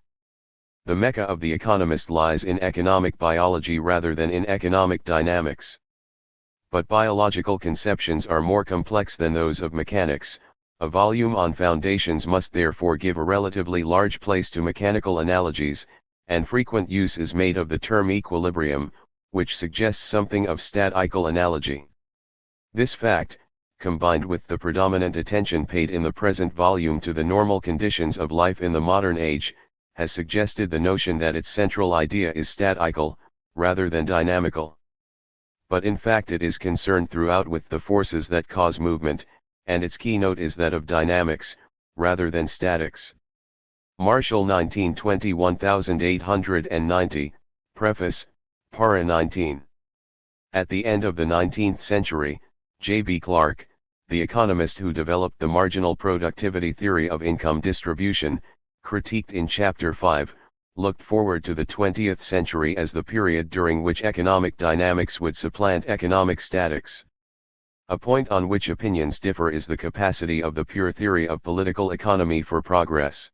[SPEAKER 1] the mecca of the economist lies in economic biology rather than in economic dynamics. But biological conceptions are more complex than those of mechanics. A volume on foundations must therefore give a relatively large place to mechanical analogies, and frequent use is made of the term equilibrium, which suggests something of statical analogy. This fact, combined with the predominant attention paid in the present volume to the normal conditions of life in the modern age, has suggested the notion that its central idea is statical, rather than dynamical. But in fact it is concerned throughout with the forces that cause movement, and its keynote is that of dynamics, rather than statics. Marshall 1920 1890, Preface, Para 19. At the end of the 19th century, J.B. Clark, the economist who developed the marginal productivity theory of income distribution, critiqued in Chapter 5, looked forward to the 20th century as the period during which economic dynamics would supplant economic statics. A point on which opinions differ is the capacity of the pure theory of political economy for progress.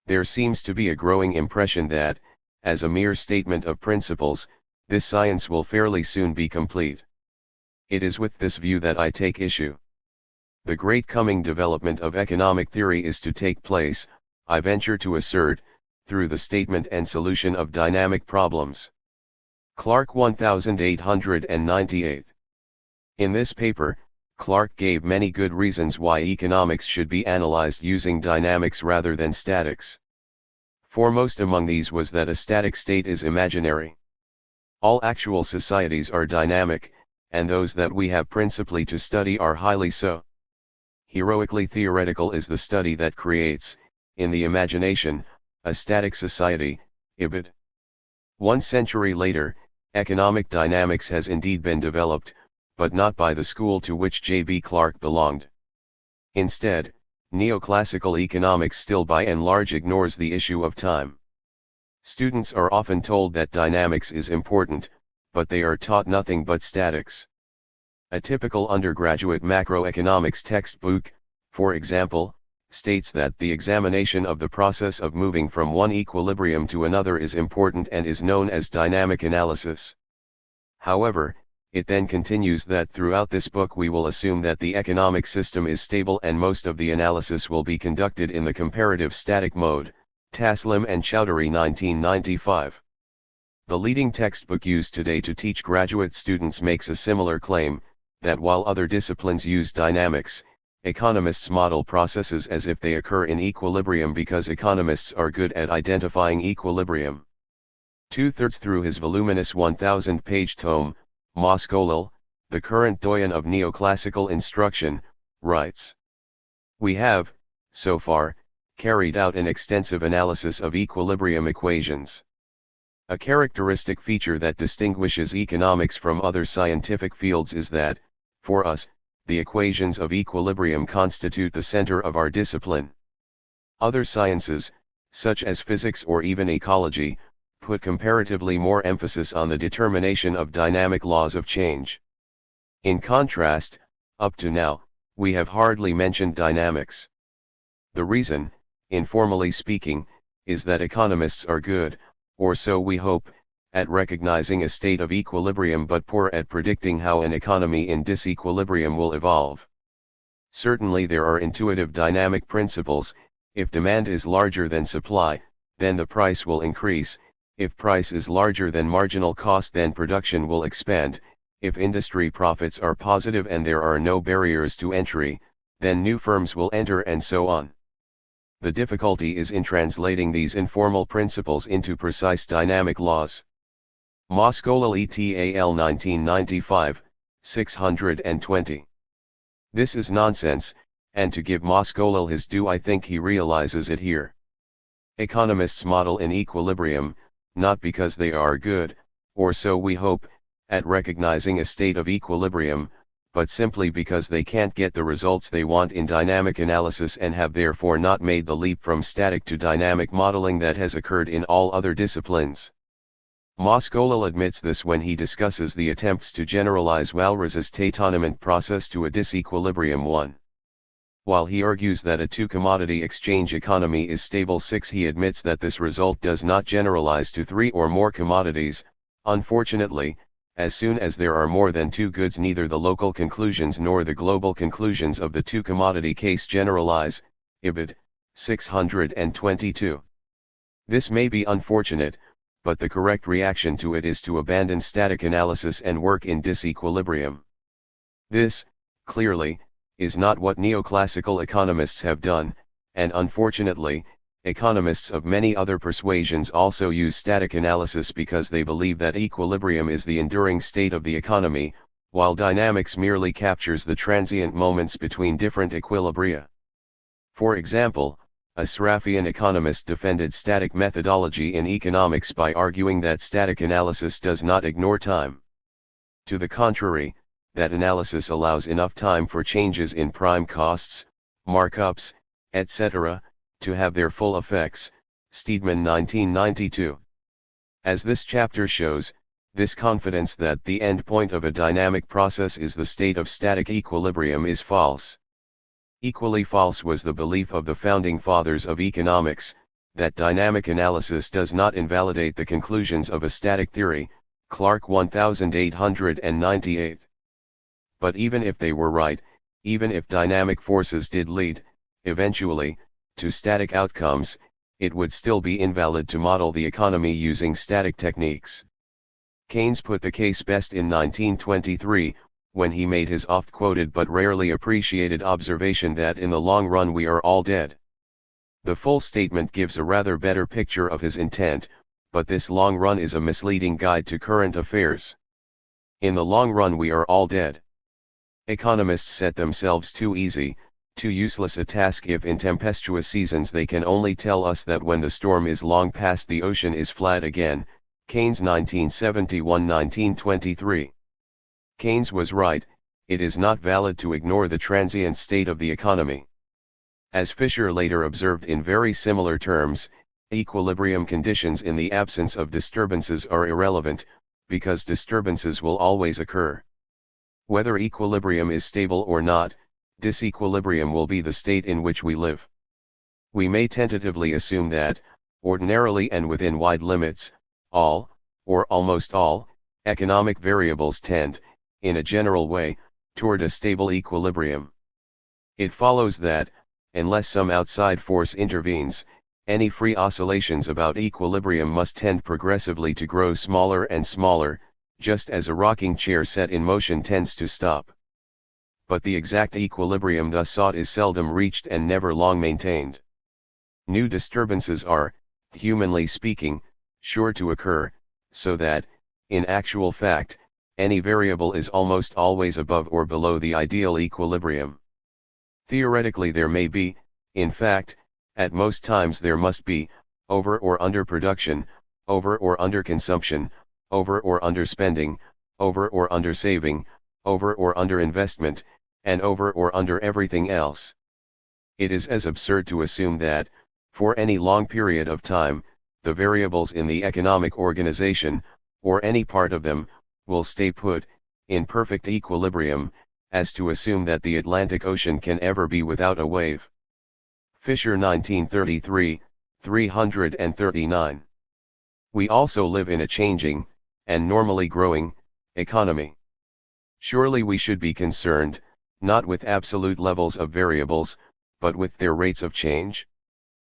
[SPEAKER 1] There seems to be a growing impression that, as a mere statement of principles, this science will fairly soon be complete. It is with this view that I take issue. The great coming development of economic theory is to take place, I venture to assert, through the statement and solution of dynamic problems. Clark 1898. In this paper, Clark gave many good reasons why economics should be analyzed using dynamics rather than statics. Foremost among these was that a static state is imaginary. All actual societies are dynamic, and those that we have principally to study are highly so. Heroically theoretical is the study that creates, in the imagination, a static society, ibid. 1 century later, economic dynamics has indeed been developed, but not by the school to which J.B. Clark belonged. Instead, neoclassical economics still by and large ignores the issue of time. Students are often told that dynamics is important, but they are taught nothing but statics. A typical undergraduate macroeconomics textbook, for example, states that the examination of the process of moving from one equilibrium to another is important and is known as dynamic analysis. However, it then continues that throughout this book we will assume that the economic system is stable and most of the analysis will be conducted in the comparative static mode, Taslim and Chowdhury 1995. The leading textbook used today to teach graduate students makes a similar claim, that while other disciplines use dynamics, economists model processes as if they occur in equilibrium because economists are good at identifying equilibrium. 2/3 through his voluminous 1,000-page tome, Moskollel, the current doyen of neoclassical instruction, writes: "We have, so far, carried out an extensive analysis of equilibrium equations. A characteristic feature that distinguishes economics from other scientific fields is that, for us, the equations of equilibrium constitute the center of our discipline. Other sciences, such as physics or even ecology, put comparatively more emphasis on the determination of dynamic laws of change. In contrast, up to now, we have hardly mentioned dynamics. The reason, informally speaking, is that economists are good, or so we hope, at recognizing a state of equilibrium but poor at predicting how an economy in disequilibrium will evolve. Certainly there are intuitive dynamic principles. If demand is larger than supply, then the price will increase. If price is larger than marginal cost, then production will expand. If industry profits are positive and there are no barriers to entry, then new firms will enter, and so on. The difficulty is in translating these informal principles into precise dynamic laws." Moskollel et al. 1995, 620. This is nonsense, and to give Moskollel his due, I think he realizes it here. Economists model in equilibrium, not because they are good, or so we hope, at recognizing a state of equilibrium, but simply because they can't get the results they want in dynamic analysis and have therefore not made the leap from static to dynamic modeling that has occurred in all other disciplines. Moskollel admits this when he discusses the attempts to generalize Walras's tatonement process to a disequilibrium one. While he argues that a two-commodity exchange economy is stable, he admits that this result does not generalize to three or more commodities. Unfortunately, As soon as there are more than two goods, neither the local conclusions nor the global conclusions of the two-commodity case generalize. Ibid. 622. This may be unfortunate, but the correct reaction to it is to abandon static analysis and work in disequilibrium. This, clearly, is not what neoclassical economists have done, and unfortunately, economists of many other persuasions also use static analysis because they believe that equilibrium is the enduring state of the economy, while dynamics merely captures the transient moments between different equilibria. For example, a Sraffian economist defended static methodology in economics by arguing that static analysis does not ignore time. To the contrary, that analysis allows enough time for changes in prime costs, markups, etc., to have their full effects. Steedman 1992. As this chapter shows, this confidence that the end point of a dynamic process is the state of static equilibrium is false. Equally false was the belief of the founding fathers of economics, that dynamic analysis does not invalidate the conclusions of a static theory, Clark 1898. But even if they were right, even if dynamic forces did lead, eventually, to static outcomes, it would still be invalid to model the economy using static techniques. Keynes put the case best in 1923, when he made his oft-quoted but rarely appreciated observation that in the long run we are all dead. The full statement gives a rather better picture of his intent, but this long run is a misleading guide to current affairs. In the long run we are all dead. Economists set themselves too easy, too useless a task if in tempestuous seasons they can only tell us that when the storm is long past the ocean is flat again. Keynes 1971-1923. Keynes was right, it is not valid to ignore the transient state of the economy. As Fisher later observed in very similar terms, equilibrium conditions in the absence of disturbances are irrelevant, because disturbances will always occur. Whether equilibrium is stable or not, disequilibrium will be the state in which we live. We may tentatively assume that, ordinarily and within wide limits, all, or almost all, economic variables tend, in a general way, toward a stable equilibrium. It follows that, unless some outside force intervenes, any free oscillations about equilibrium must tend progressively to grow smaller and smaller, just as a rocking chair set in motion tends to stop. But the exact equilibrium thus sought is seldom reached and never long maintained. New disturbances are, humanly speaking, sure to occur, so that, in actual fact, any variable is almost always above or below the ideal equilibrium. Theoretically there may be, in fact, at most times there must be, over or under production, over or under consumption, over or under spending, over or under saving, over or under investment, and over or under everything else. It is as absurd to assume that, for any long period of time, the variables in the economic organization, or any part of them, will stay put, in perfect equilibrium, as to assume that the Atlantic Ocean can ever be without a wave. Fisher 1933, 339. We also live in a changing, and normally growing, economy. Surely we should be concerned, not with absolute levels of variables, but with their rates of change?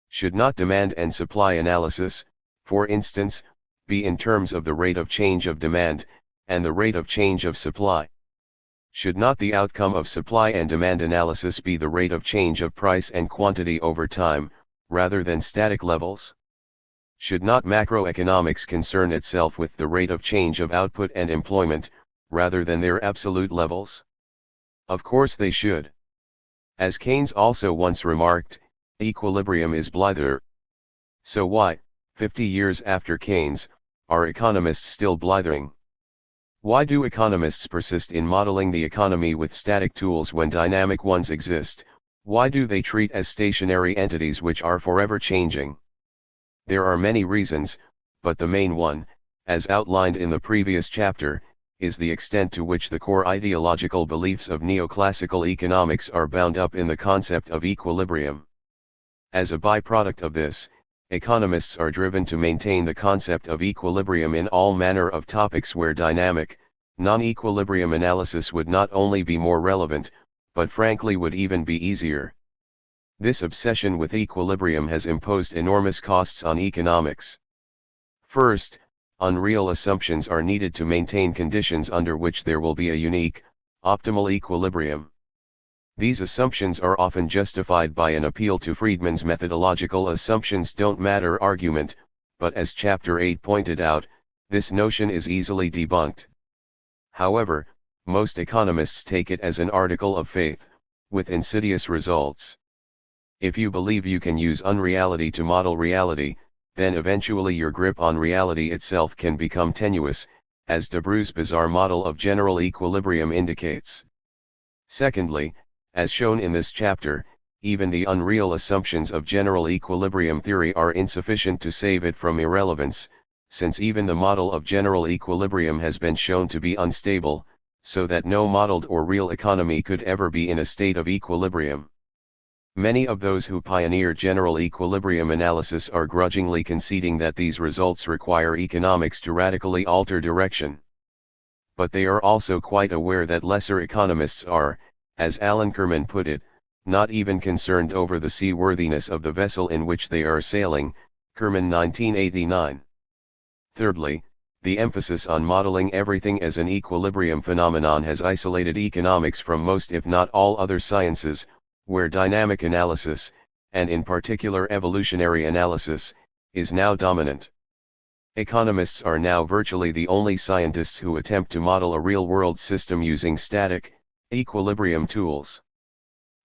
[SPEAKER 1] Should not demand and supply analysis, for instance, be in terms of the rate of change of demand, and the rate of change of supply? Should not the outcome of supply and demand analysis be the rate of change of price and quantity over time, rather than static levels? Should not macroeconomics concern itself with the rate of change of output and employment, rather than their absolute levels? Of course they should. As Keynes also once remarked, equilibrium is blither. So why, 50 years after Keynes, are economists still blithering? Why do economists persist in modeling the economy with static tools when dynamic ones exist? Why do they treat as stationary entities which are forever changing? There are many reasons, but the main one, as outlined in the previous chapter, is the extent to which the core ideological beliefs of neoclassical economics are bound up in the concept of equilibrium. As a byproduct of this, economists are driven to maintain the concept of equilibrium in all manner of topics where dynamic, non-equilibrium analysis would not only be more relevant, but frankly would even be easier. This obsession with equilibrium has imposed enormous costs on economics. First, unreal assumptions are needed to maintain conditions under which there will be a unique, optimal equilibrium. These assumptions are often justified by an appeal to Friedman's methodological assumptions don't matter argument, but as Chapter 8 pointed out, this notion is easily debunked. However, most economists take it as an article of faith, with insidious results. If you believe you can use unreality to model reality, then eventually your grip on reality itself can become tenuous, as Debreu's bizarre model of general equilibrium indicates. Secondly, as shown in this chapter, even the unreal assumptions of general equilibrium theory are insufficient to save it from irrelevance, since even the model of general equilibrium has been shown to be unstable, so that no modeled or real economy could ever be in a state of equilibrium. Many of those who pioneer general equilibrium analysis are grudgingly conceding that these results require economics to radically alter direction. But they are also quite aware that lesser economists are, as Alan Kerman put it, not even concerned over the seaworthiness of the vessel in which they are sailing, Kerman 1989. Thirdly, the emphasis on modeling everything as an equilibrium phenomenon has isolated economics from most if not all other sciences, where dynamic analysis, and in particular evolutionary analysis, is now dominant. Economists are now virtually the only scientists who attempt to model a real-world system using static, equilibrium tools.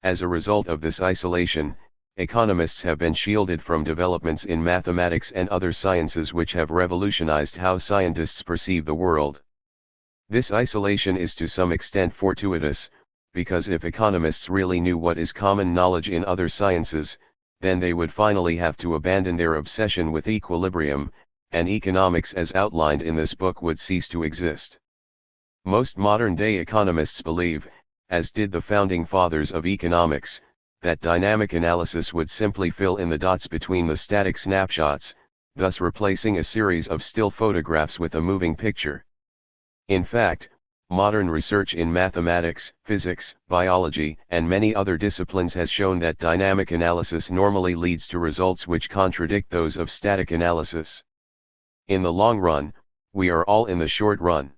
[SPEAKER 1] As a result of this isolation, economists have been shielded from developments in mathematics and other sciences which have revolutionized how scientists perceive the world. This isolation is to some extent fortuitous, because if economists really knew what is common knowledge in other sciences, then they would finally have to abandon their obsession with equilibrium, and economics as outlined in this book would cease to exist. Most modern-day economists believe, as did the founding fathers of economics, that dynamic analysis would simply fill in the dots between the static snapshots, thus replacing a series of still photographs with a moving picture. In fact, modern research in mathematics, physics, biology, and many other disciplines has shown that dynamic analysis normally leads to results which contradict those of static analysis. In the long run, we are all in the short run.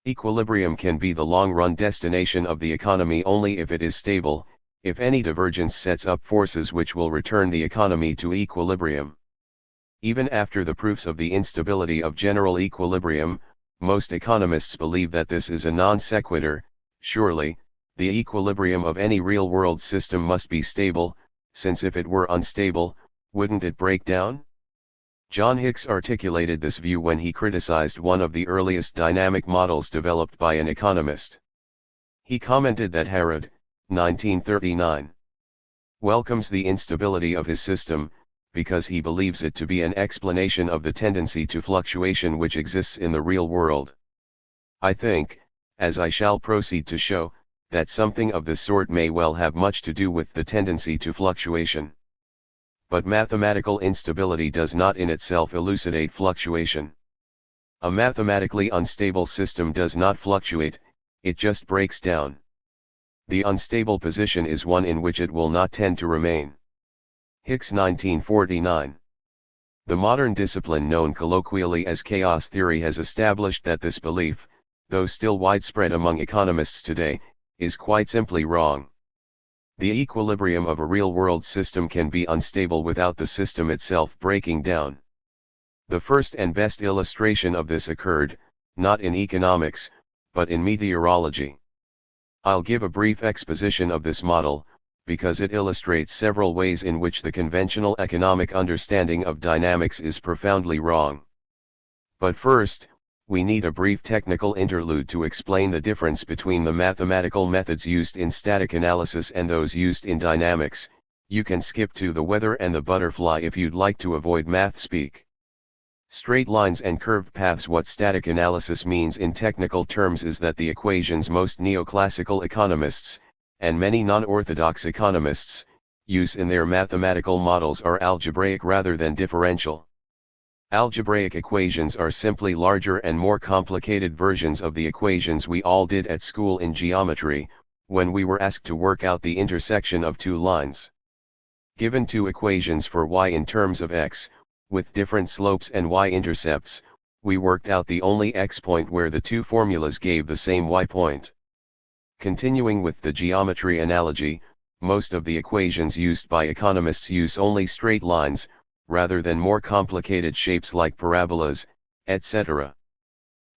[SPEAKER 1] Equilibrium can be the long-run destination of the economy only if it is stable, if any divergence sets up forces which will return the economy to equilibrium. Even after the proofs of the instability of general equilibrium, most economists believe that this is a non sequitur. Surely, the equilibrium of any real-world system must be stable, since if it were unstable, wouldn't it break down? John Hicks articulated this view when he criticized one of the earliest dynamic models developed by an economist. He commented that Harrod, 1939, welcomes the instability of his system, because he believes it to be an explanation of the tendency to fluctuation which exists in the real world. I think, as I shall proceed to show, that something of this sort may well have much to do with the tendency to fluctuation. But mathematical instability does not in itself elucidate fluctuation. A mathematically unstable system does not fluctuate, it just breaks down. The unstable position is one in which it will not tend to remain. Hicks 1949. The modern discipline known colloquially as chaos theory has established that this belief, though still widespread among economists today, is quite simply wrong. The equilibrium of a real-world system can be unstable without the system itself breaking down. The first and best illustration of this occurred, not in economics, but in meteorology. I'll give a brief exposition of this model, because it illustrates several ways in which the conventional economic understanding of dynamics is profoundly wrong. But first, we need a brief technical interlude to explain the difference between the mathematical methods used in static analysis and those used in dynamics. You can skip to the weather and the butterfly if you'd like to avoid math speak. Straight lines and curved paths. What static analysis means in technical terms is that the equations most neoclassical economists, and many non-orthodox economists, use in their mathematical models are algebraic rather than differential. Algebraic equations are simply larger and more complicated versions of the equations we all did at school in geometry, when we were asked to work out the intersection of two lines. Given two equations for y in terms of x, with different slopes and y-intercepts, we worked out the only x point where the two formulas gave the same y point. Continuing with the geometry analogy, most of the equations used by economists use only straight lines, rather than more complicated shapes like parabolas, etc.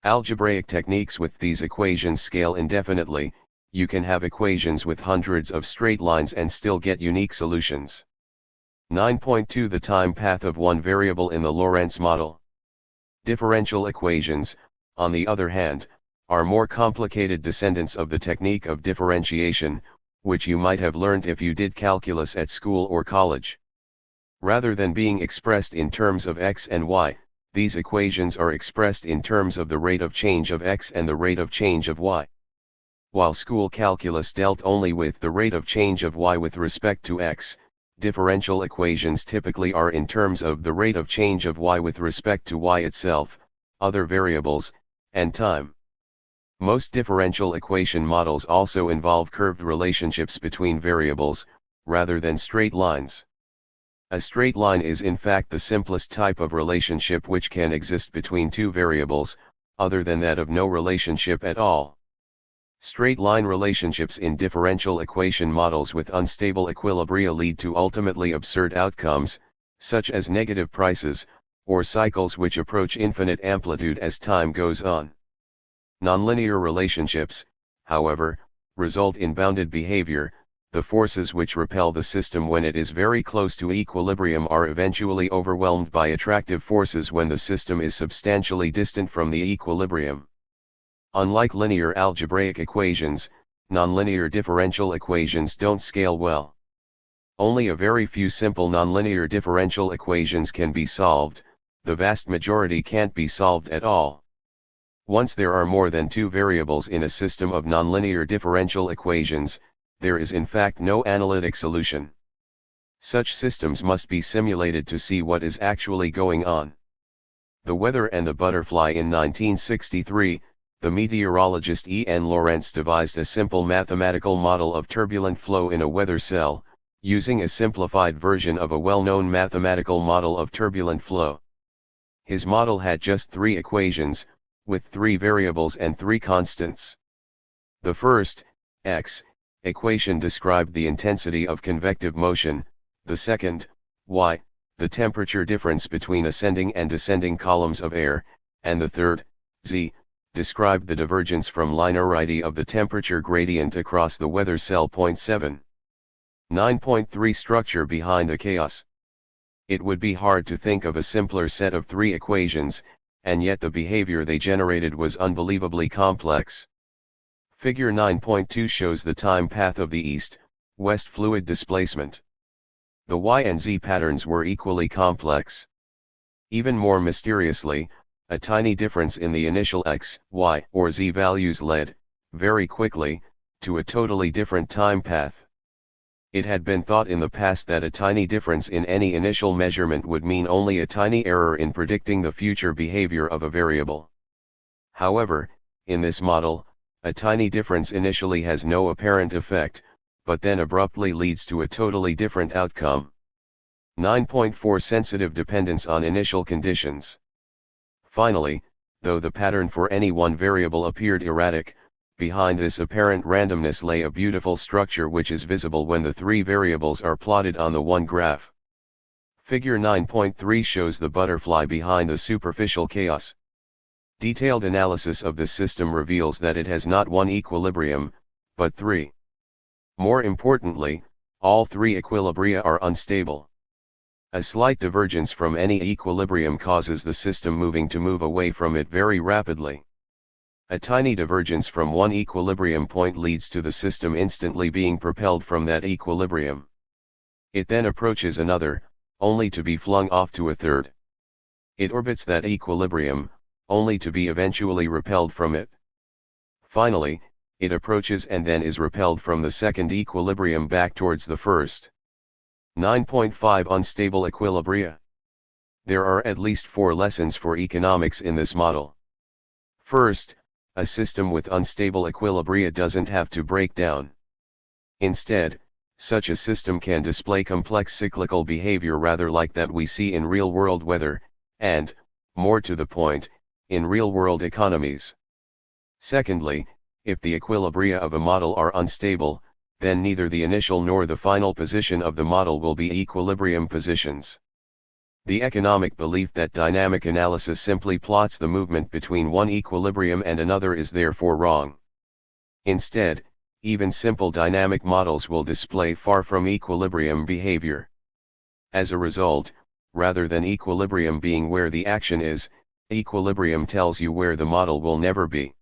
[SPEAKER 1] Algebraic techniques with these equations scale indefinitely. You can have equations with hundreds of straight lines and still get unique solutions. 9.2 The time path of one variable in the Lorentz model. Differential equations, on the other hand, are more complicated descendants of the technique of differentiation, which you might have learned if you did calculus at school or college. Rather than being expressed in terms of x and y, these equations are expressed in terms of the rate of change of x and the rate of change of y. While school calculus dealt only with the rate of change of y with respect to x, differential equations typically are in terms of the rate of change of y with respect to y itself, other variables, and time. Most differential equation models also involve curved relationships between variables, rather than straight lines. A straight line is in fact the simplest type of relationship which can exist between two variables, other than that of no relationship at all. Straight line relationships in differential equation models with unstable equilibria lead to ultimately absurd outcomes, such as negative prices, or cycles which approach infinite amplitude as time goes on. Nonlinear relationships, however, result in bounded behavior. The forces which repel the system when it is very close to equilibrium are eventually overwhelmed by attractive forces when the system is substantially distant from the equilibrium. Unlike linear algebraic equations, nonlinear differential equations don't scale well. Only a very few simple nonlinear differential equations can be solved, the vast majority can't be solved at all. Once there are more than two variables in a system of nonlinear differential equations, there is in fact no analytic solution. Such systems must be simulated to see what is actually going on. The Weather and the Butterfly. In 1963, the meteorologist E. N. Lorentz devised a simple mathematical model of turbulent flow in a weather cell, using a simplified version of a well-known mathematical model of turbulent flow. His model had just three equations, with three variables and three constants. The first, x, equation described the intensity of convective motion, the second, y, the temperature difference between ascending and descending columns of air, and the third, z, described the divergence from linearity of the temperature gradient across the weather cell. 7. 9.3 Structure behind the chaos. It would be hard to think of a simpler set of three equations, and yet the behavior they generated was unbelievably complex. Figure 9.2 shows the time path of the east-west fluid displacement. The y and z patterns were equally complex. Even more mysteriously, a tiny difference in the initial x, y, or z values led, very quickly, to a totally different time path. It had been thought in the past that a tiny difference in any initial measurement would mean only a tiny error in predicting the future behavior of a variable. However, in this model, a tiny difference initially has no apparent effect, but then abruptly leads to a totally different outcome. 9.4 Sensitive dependence on initial conditions. Finally, though the pattern for any one variable appeared erratic, behind this apparent randomness lay a beautiful structure which is visible when the three variables are plotted on the one graph. Figure 9.3 shows the butterfly behind the superficial chaos. Detailed analysis of this system reveals that it has not one equilibrium, but three. More importantly, all three equilibria are unstable. A slight divergence from any equilibrium causes the system to move away from it very rapidly. A tiny divergence from one equilibrium point leads to the system instantly being propelled from that equilibrium. It then approaches another, only to be flung off to a third. It orbits that equilibrium, only to be eventually repelled from it. Finally, it approaches and then is repelled from the second equilibrium back towards the first. 9.5 Unstable equilibria. There are at least 4 lessons for economics in this model. First, a system with unstable equilibria doesn't have to break down. Instead, such a system can display complex cyclical behavior rather like that we see in real-world weather, and, more to the point, in real-world economies. Secondly, if the equilibria of a model are unstable, then neither the initial nor the final position of the model will be equilibrium positions. The economic belief that dynamic analysis simply plots the movement between one equilibrium and another is therefore wrong. Instead, even simple dynamic models will display far from equilibrium behavior. As a result, rather than equilibrium being where the action is, equilibrium tells you where the model will never be.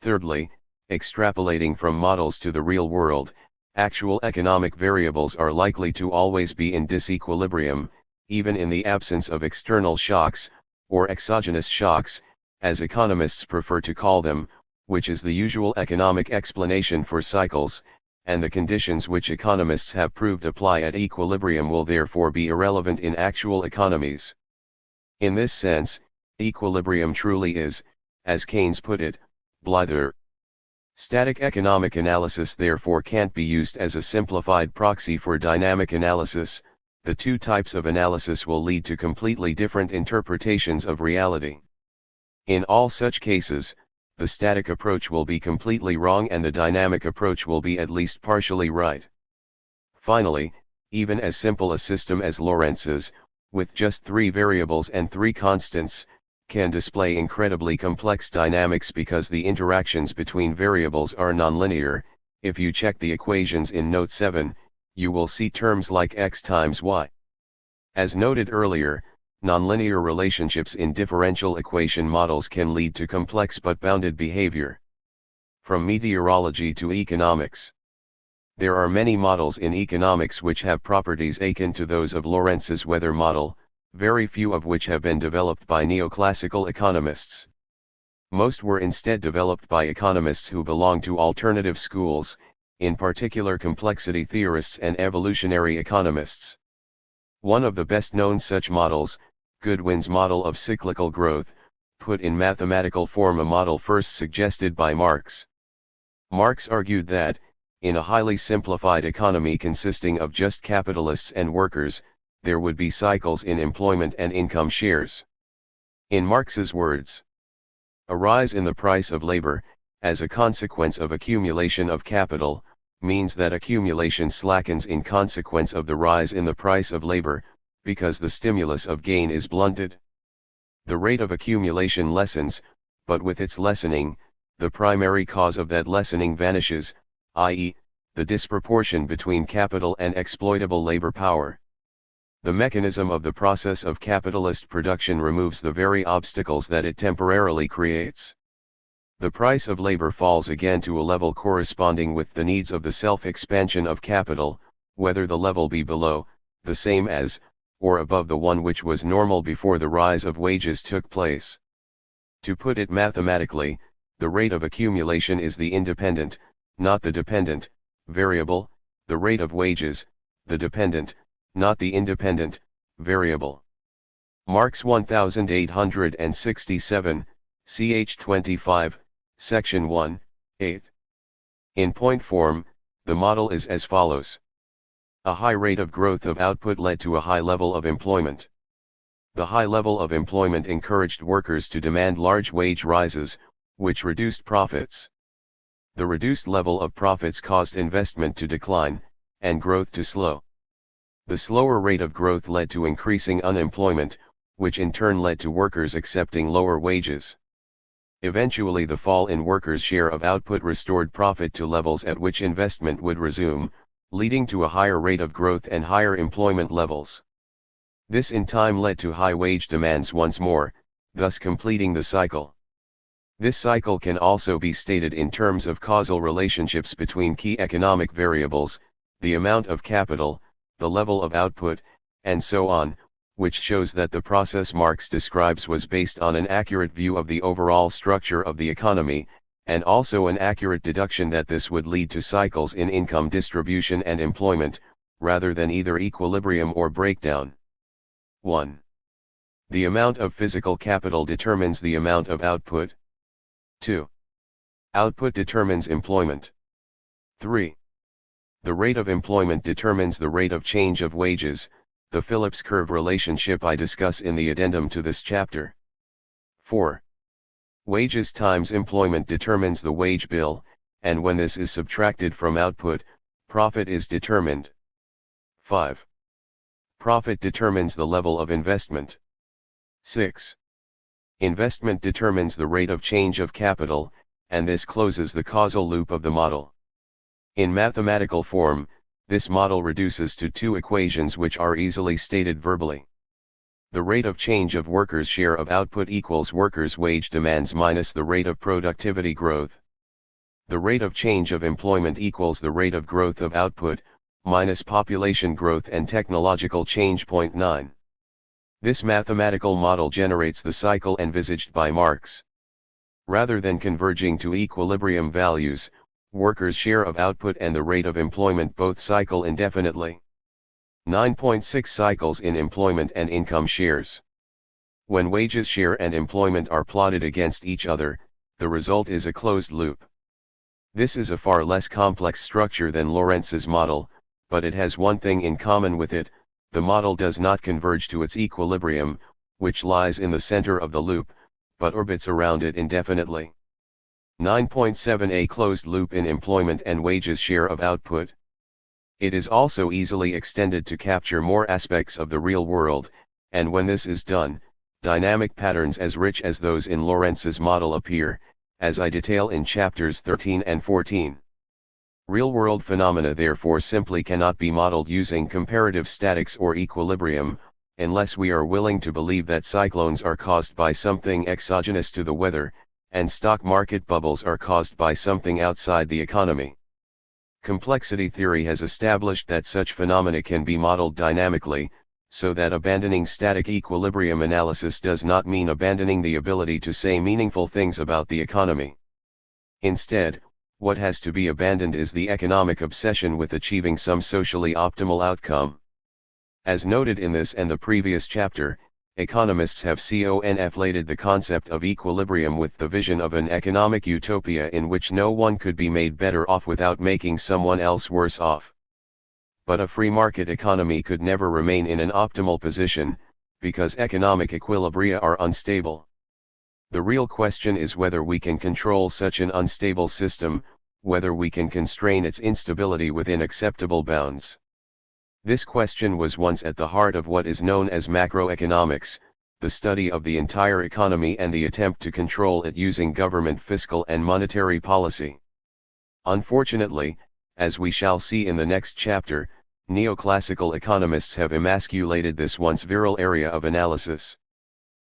[SPEAKER 1] Thirdly, extrapolating from models to the real world, actual economic variables are likely to always be in disequilibrium, even in the absence of external shocks, or exogenous shocks, as economists prefer to call them, which is the usual economic explanation for cycles, and the conditions which economists have proved apply at equilibrium will therefore be irrelevant in actual economies. In this sense, equilibrium truly is, as Keynes put it, blither. Static economic analysis therefore can't be used as a simplified proxy for dynamic analysis. The two types of analysis will lead to completely different interpretations of reality. In all such cases, the static approach will be completely wrong and the dynamic approach will be at least partially right. Finally, even as simple a system as Lorenz's, with just 3 variables and 3 constants, can display incredibly complex dynamics because the interactions between variables are nonlinear. If you check the equations in Note 7, you will see terms like x times y. As noted earlier, nonlinear relationships in differential equation models can lead to complex but bounded behavior. From meteorology to economics. There are many models in economics which have properties akin to those of Lorenz's weather model, very few of which have been developed by neoclassical economists. Most were instead developed by economists who belong to alternative schools, in particular complexity theorists and evolutionary economists. One of the best-known such models, Goodwin's model of cyclical growth, put in mathematical form a model first suggested by Marx. Marx argued that, in a highly simplified economy consisting of just capitalists and workers, there would be cycles in employment and income shares. In Marx's words, a rise in the price of labor, as a consequence of accumulation of capital, means that accumulation slackens in consequence of the rise in the price of labor, because the stimulus of gain is blunted. The rate of accumulation lessens, but with its lessening, the primary cause of that lessening vanishes, i.e., the disproportion between capital and exploitable labor power. The mechanism of the process of capitalist production removes the very obstacles that it temporarily creates. The price of labor falls again to a level corresponding with the needs of the self-expansion of capital, whether the level be below, the same as, or above the one which was normal before the rise of wages took place. To put it mathematically, the rate of accumulation is the independent, not the dependent, variable, the rate of wages, the dependent, not the independent, variable. Marx 1867, ch. 25, section 1, 8. In point form, the model is as follows. A high rate of growth of output led to a high level of employment. The high level of employment encouraged workers to demand large wage rises, which reduced profits. The reduced level of profits caused investment to decline, and growth to slow. The slower rate of growth led to increasing unemployment, which in turn led to workers accepting lower wages. Eventually the fall in workers' share of output restored profit to levels at which investment would resume, leading to a higher rate of growth and higher employment levels. This in time led to high wage demands once more, thus completing the cycle. This cycle can also be stated in terms of causal relationships between key economic variables, the amount of capital, the level of output, and so on, which shows that the process Marx describes was based on an accurate view of the overall structure of the economy, and also an accurate deduction that this would lead to cycles in income distribution and employment, rather than either equilibrium or breakdown. 1. The amount of physical capital determines the amount of output. 2. Output determines employment. 3. The rate of employment determines the rate of change of wages, the Phillips curve relationship I discuss in the addendum to this chapter. 4. Wages times employment determines the wage bill, and when this is subtracted from output, profit is determined. 5. Profit determines the level of investment. 6. Investment determines the rate of change of capital, and this closes the causal loop of the model. In mathematical form, this model reduces to two equations which are easily stated verbally. The rate of change of workers' share of output equals workers' wage demands minus the rate of productivity growth. The rate of change of employment equals the rate of growth of output, minus population growth and technological change. 9. This mathematical model generates the cycle envisaged by Marx. Rather than converging to equilibrium values, workers' share of output and the rate of employment both cycle indefinitely. 9.6 Cycles in employment and income shares. When wages share and employment are plotted against each other, the result is a closed loop. This is a far less complex structure than Lorentz's model, but it has one thing in common with it: the model does not converge to its equilibrium, which lies in the center of the loop, but orbits around it indefinitely. 9.7 A closed loop in employment and wages share of output. It is also easily extended to capture more aspects of the real world, and when this is done, dynamic patterns as rich as those in Lorentz's model appear, as I detail in chapters 13 and 14. Real-world phenomena therefore simply cannot be modeled using comparative statics or equilibrium, unless we are willing to believe that cyclones are caused by something exogenous to the weather, and stock market bubbles are caused by something outside the economy. Complexity theory has established that such phenomena can be modeled dynamically, so that abandoning static equilibrium analysis does not mean abandoning the ability to say meaningful things about the economy. Instead, what has to be abandoned is the economic obsession with achieving some socially optimal outcome. As noted in this and the previous chapter, economists have conflated the concept of equilibrium with the vision of an economic utopia in which no one could be made better off without making someone else worse off. But a free market economy could never remain in an optimal position, because economic equilibria are unstable. The real question is whether we can control such an unstable system, whether we can constrain its instability within acceptable bounds. This question was once at the heart of what is known as macroeconomics, the study of the entire economy and the attempt to control it using government fiscal and monetary policy. Unfortunately, as we shall see in the next chapter, neoclassical economists have emasculated this once virile area of analysis.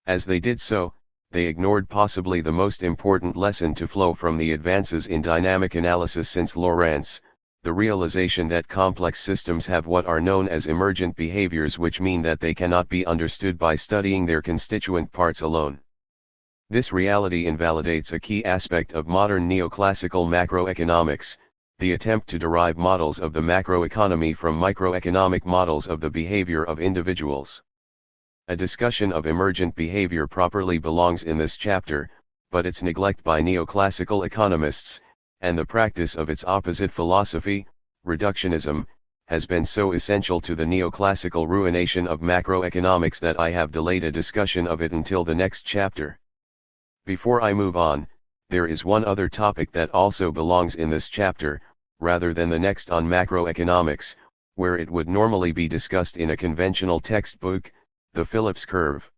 [SPEAKER 1] As they did so, they ignored possibly the most important lesson to flow from the advances in dynamic analysis since Lorentz, the realization that complex systems have what are known as emergent behaviors, which mean that they cannot be understood by studying their constituent parts alone. This reality invalidates a key aspect of modern neoclassical macroeconomics, the attempt to derive models of the macroeconomy from microeconomic models of the behavior of individuals. A discussion of emergent behavior properly belongs in this chapter, but its neglect by neoclassical economists, and the practice of its opposite philosophy, reductionism, has been so essential to the neoclassical ruination of macroeconomics that I have delayed a discussion of it until the next chapter. Before I move on, there is one other topic that also belongs in this chapter, rather than the next on macroeconomics, where it would normally be discussed in a conventional textbook, the Phillips curve.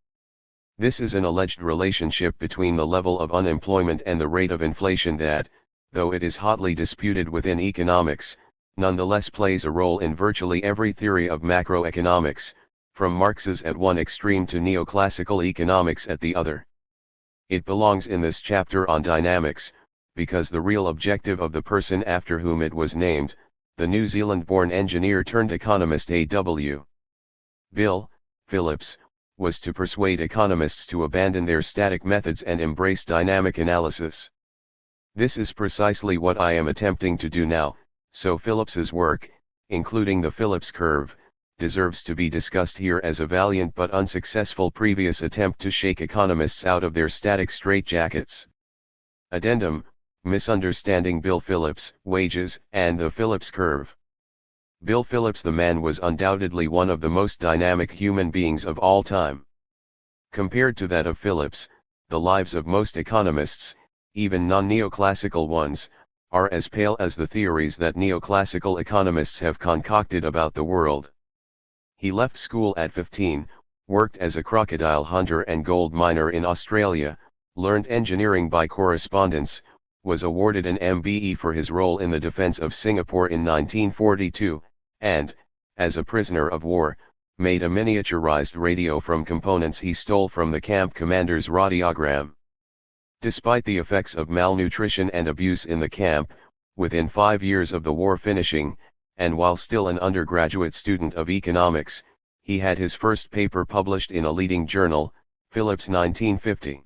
[SPEAKER 1] This is an alleged relationship between the level of unemployment and the rate of inflation that, though it is hotly disputed within economics, nonetheless plays a role in virtually every theory of macroeconomics, from Marx's at one extreme to neoclassical economics at the other. It belongs in this chapter on dynamics, because the real objective of the person after whom it was named, the New Zealand-born engineer turned economist A.W. Bill Phillips, was to persuade economists to abandon their static methods and embrace dynamic analysis. This is precisely what I am attempting to do now, so Phillips's work, including the Phillips curve, deserves to be discussed here as a valiant but unsuccessful previous attempt to shake economists out of their static straitjackets. Addendum: Misunderstanding Bill Phillips, Wages, and the Phillips Curve. Bill Phillips the man was undoubtedly one of the most dynamic human beings of all time. Compared to that of Phillips, the lives of most economists, even non-neoclassical ones, are as pale as the theories that neoclassical economists have concocted about the world. He left school at 15, worked as a crocodile hunter and gold miner in Australia, learned engineering by correspondence, was awarded an MBE for his role in the defense of Singapore in 1942, and, as a prisoner of war, made a miniaturized radio from components he stole from the camp commander's radiogram. Despite the effects of malnutrition and abuse in the camp, within 5 years of the war finishing, and while still an undergraduate student of economics, he had his first paper published in a leading journal, Phillips 1950.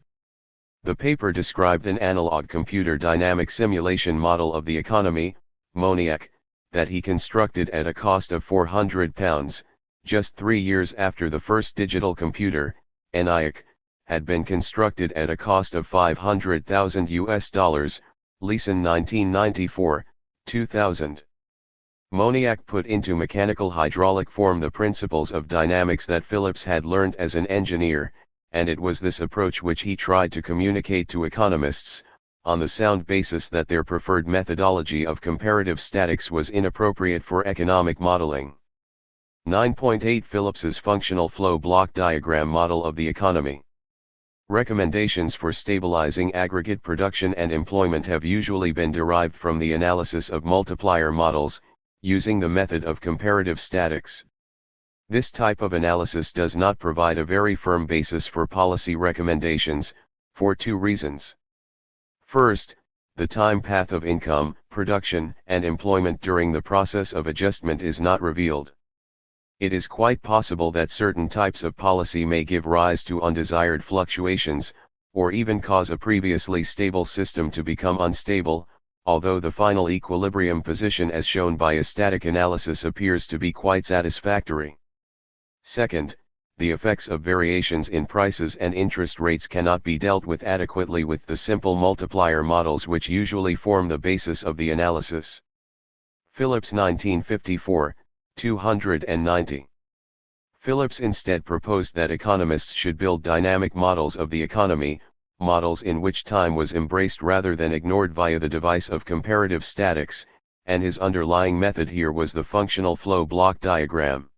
[SPEAKER 1] The paper described an analog computer dynamic simulation model of the economy, MONIAC, that he constructed at a cost of £400, just 3 years after the first digital computer, ENIAC, had been constructed at a cost of $500,000, Leeson 1994, 2000. MONIAC put into mechanical hydraulic form the principles of dynamics that Phillips had learned as an engineer, and it was this approach which he tried to communicate to economists, on the sound basis that their preferred methodology of comparative statics was inappropriate for economic modeling. 9.8 Phillips's functional flow block diagram model of the economy. Recommendations for stabilizing aggregate production and employment have usually been derived from the analysis of multiplier models, using the method of comparative statics. This type of analysis does not provide a very firm basis for policy recommendations, for two reasons. First, the time path of income, production, and employment during the process of adjustment is not revealed. It is quite possible that certain types of policy may give rise to undesired fluctuations, or even cause a previously stable system to become unstable, although the final equilibrium position as shown by a static analysis appears to be quite satisfactory. Second, the effects of variations in prices and interest rates cannot be dealt with adequately with the simple multiplier models which usually form the basis of the analysis. Phillips 1954, 290. Phillips instead proposed that economists should build dynamic models of the economy, models in which time was embraced rather than ignored via the device of comparative statics, and his underlying method here was the functional flow block diagram.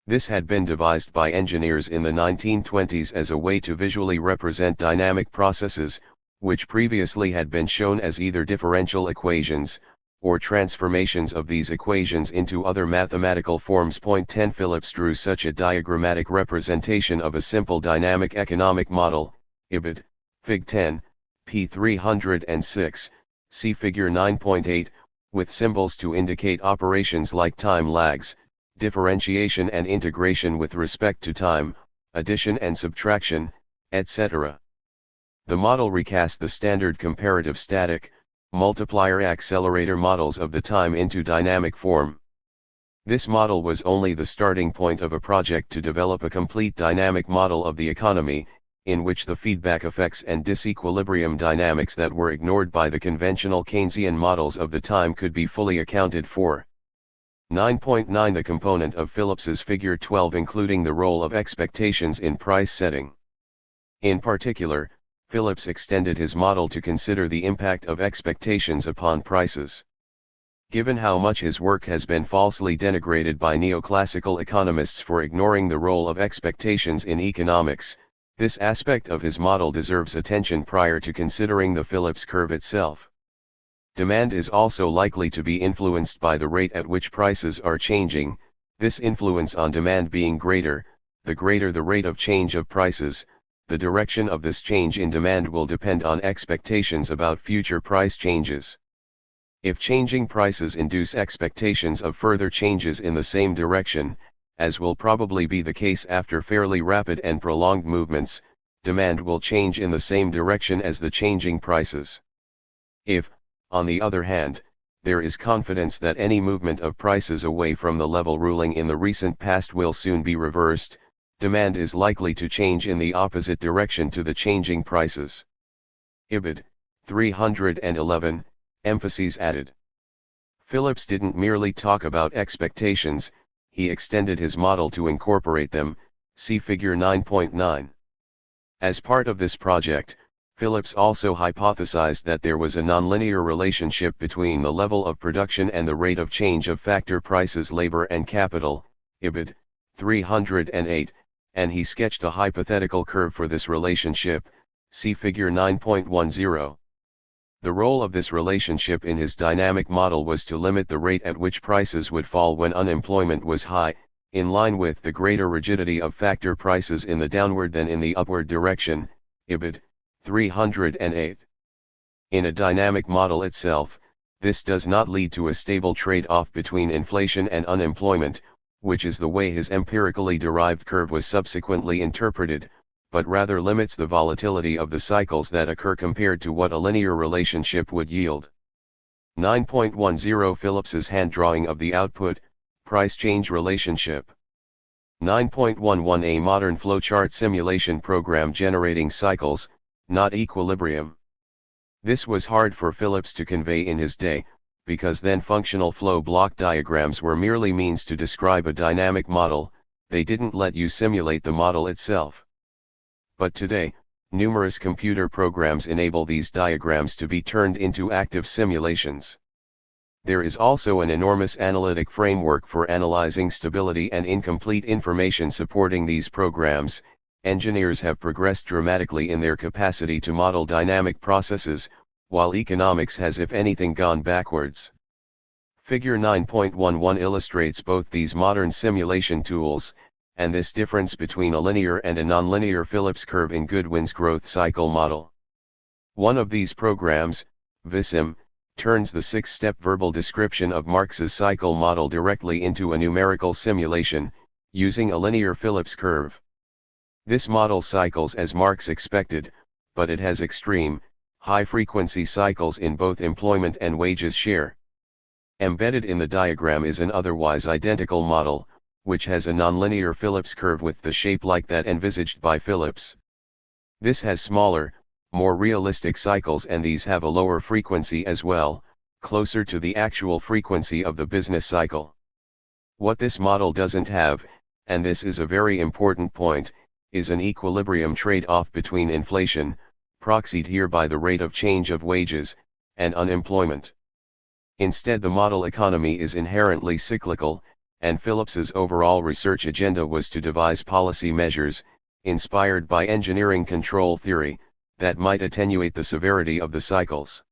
[SPEAKER 1] This had been devised by engineers in the 1920s as a way to visually represent dynamic processes, which previously had been shown as either differential equations, or transformations of these equations into other mathematical forms. Point 10 Phillips drew such a diagrammatic representation of a simple dynamic economic model, IBID, Fig 10, p. 306, see Figure 9.8, with symbols to indicate operations like time lags, differentiation and integration with respect to time, addition and subtraction, etc. The model recast the standard comparative static, multiplier accelerator models of the time into dynamic form. This model was only the starting point of a project to develop a complete dynamic model of the economy, in which the feedback effects and disequilibrium dynamics that were ignored by the conventional Keynesian models of the time could be fully accounted for. 9.9 The component of Phillips's Figure 12 including the role of expectations in price setting. In particular, Phillips extended his model to consider the impact of expectations upon prices. Given how much his work has been falsely denigrated by neoclassical economists for ignoring the role of expectations in economics, this aspect of his model deserves attention prior to considering the Phillips curve itself. Demand is also likely to be influenced by the rate at which prices are changing, this influence on demand being greater, the greater the rate of change of prices. The direction of this change in demand will depend on expectations about future price changes. If changing prices induce expectations of further changes in the same direction, as will probably be the case after fairly rapid and prolonged movements, demand will change in the same direction as the changing prices. If, on the other hand, there is confidence that any movement of prices away from the level ruling in the recent past will soon be reversed. Demand is likely to change in the opposite direction to the changing prices. IBID 311, emphases added. Phillips didn't merely talk about expectations, he extended his model to incorporate them, see figure 9.9. As part of this project, Phillips also hypothesized that there was a nonlinear relationship between the level of production and the rate of change of factor prices, labor and capital, IBID 308, and he sketched a hypothetical curve for this relationship, see figure 9.10. The role of this relationship in his dynamic model was to limit the rate at which prices would fall when unemployment was high, in line with the greater rigidity of factor prices in the downward than in the upward direction, IBID 308. In a dynamic model itself, this does not lead to a stable trade-off between inflation and unemployment, which is the way his empirically derived curve was subsequently interpreted, but rather limits the volatility of the cycles that occur compared to what a linear relationship would yield. 9.10 Phillips's hand drawing of the output, price change relationship. 9.11 A modern flowchart simulation program generating cycles, not equilibrium. This was hard for Phillips to convey in his day, because then functional flow block diagrams were merely means to describe a dynamic model, they didn't let you simulate the model itself. But today, numerous computer programs enable these diagrams to be turned into active simulations. There is also an enormous analytic framework for analyzing stability and incomplete information supporting these programs. Engineers have progressed dramatically in their capacity to model dynamic processes, while economics has, if anything, gone backwards. Figure 9.11 illustrates both these modern simulation tools, and this difference between a linear and a nonlinear Phillips curve in Goodwin's growth cycle model. One of these programs, VISIM, turns the six-step verbal description of Marx's cycle model directly into a numerical simulation, using a linear Phillips curve. This model cycles as Marx expected, but it has extreme, high-frequency cycles in both employment and wages share. Embedded in the diagram is an otherwise identical model, which has a nonlinear Phillips curve with the shape like that envisaged by Phillips. This has smaller, more realistic cycles, and these have a lower frequency as well, closer to the actual frequency of the business cycle. What this model doesn't have, and this is a very important point, is an equilibrium trade-off between inflation, proxied here by the rate of change of wages, and unemployment. Instead, the model economy is inherently cyclical, and Phillips's overall research agenda was to devise policy measures, inspired by engineering control theory, that might attenuate the severity of the cycles.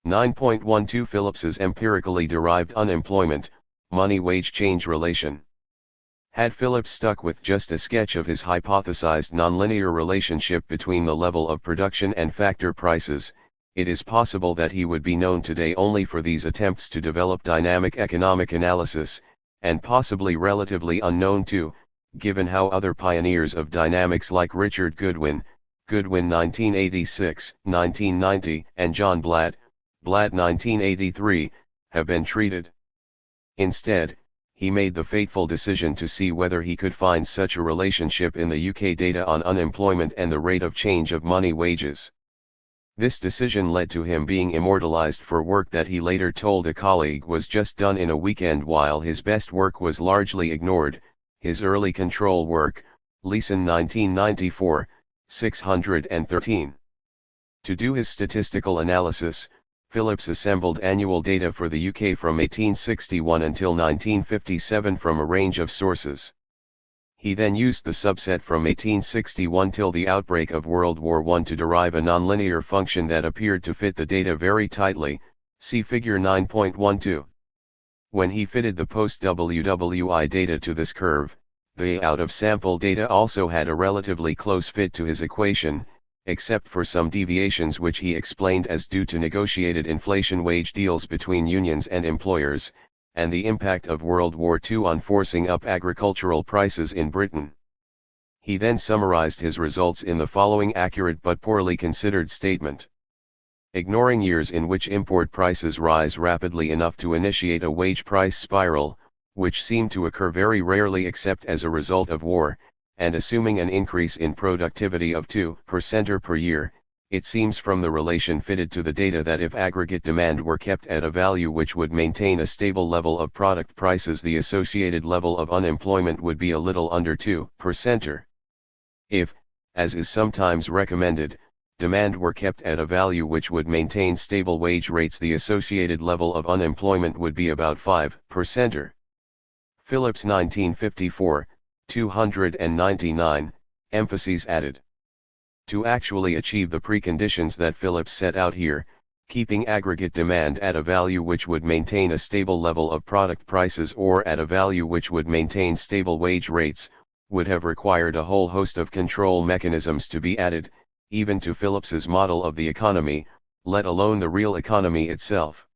[SPEAKER 1] 9.12 Phillips's empirically derived unemployment, money-wage change relation. Had Phillips stuck with just a sketch of his hypothesized nonlinear relationship between the level of production and factor prices, it is possible that he would be known today only for these attempts to develop dynamic economic analysis, and possibly relatively unknown too, given how other pioneers of dynamics like Richard Goodwin, 1986, 1990, and John Blatt, 1983, have been treated. Instead, he made the fateful decision to see whether he could find such a relationship in the UK data on unemployment and the rate of change of money wages. This decision led to him being immortalized for work that he later told a colleague was just done in a weekend, while his best work was largely ignored, his early control work, Leeson 1994, 613. To do his statistical analysis, Phillips assembled annual data for the UK from 1861 until 1957 from a range of sources. He then used the subset from 1861 till the outbreak of World War I to derive a nonlinear function that appeared to fit the data very tightly, see figure 9.12. When he fitted the post-WWI data to this curve, the out-of-sample data also had a relatively close fit to his equation, except for some deviations which he explained as due to negotiated inflation wage deals between unions and employers, and the impact of World War II on forcing up agricultural prices in Britain. He then summarized his results in the following accurate but poorly considered statement. Ignoring years in which import prices rise rapidly enough to initiate a wage price spiral, which seem to occur very rarely except as a result of war, and assuming an increase in productivity of 2% per year, it seems from the relation fitted to the data that if aggregate demand were kept at a value which would maintain a stable level of product prices, the associated level of unemployment would be a little under 2%. If, as is sometimes recommended, demand were kept at a value which would maintain stable wage rates, the associated level of unemployment would be about 5%. Phillips 1954, 299, emphases added. To actually achieve the preconditions that Phillips set out here, keeping aggregate demand at a value which would maintain a stable level of product prices or at a value which would maintain stable wage rates, would have required a whole host of control mechanisms to be added, even to Phillips's model of the economy, let alone the real economy itself.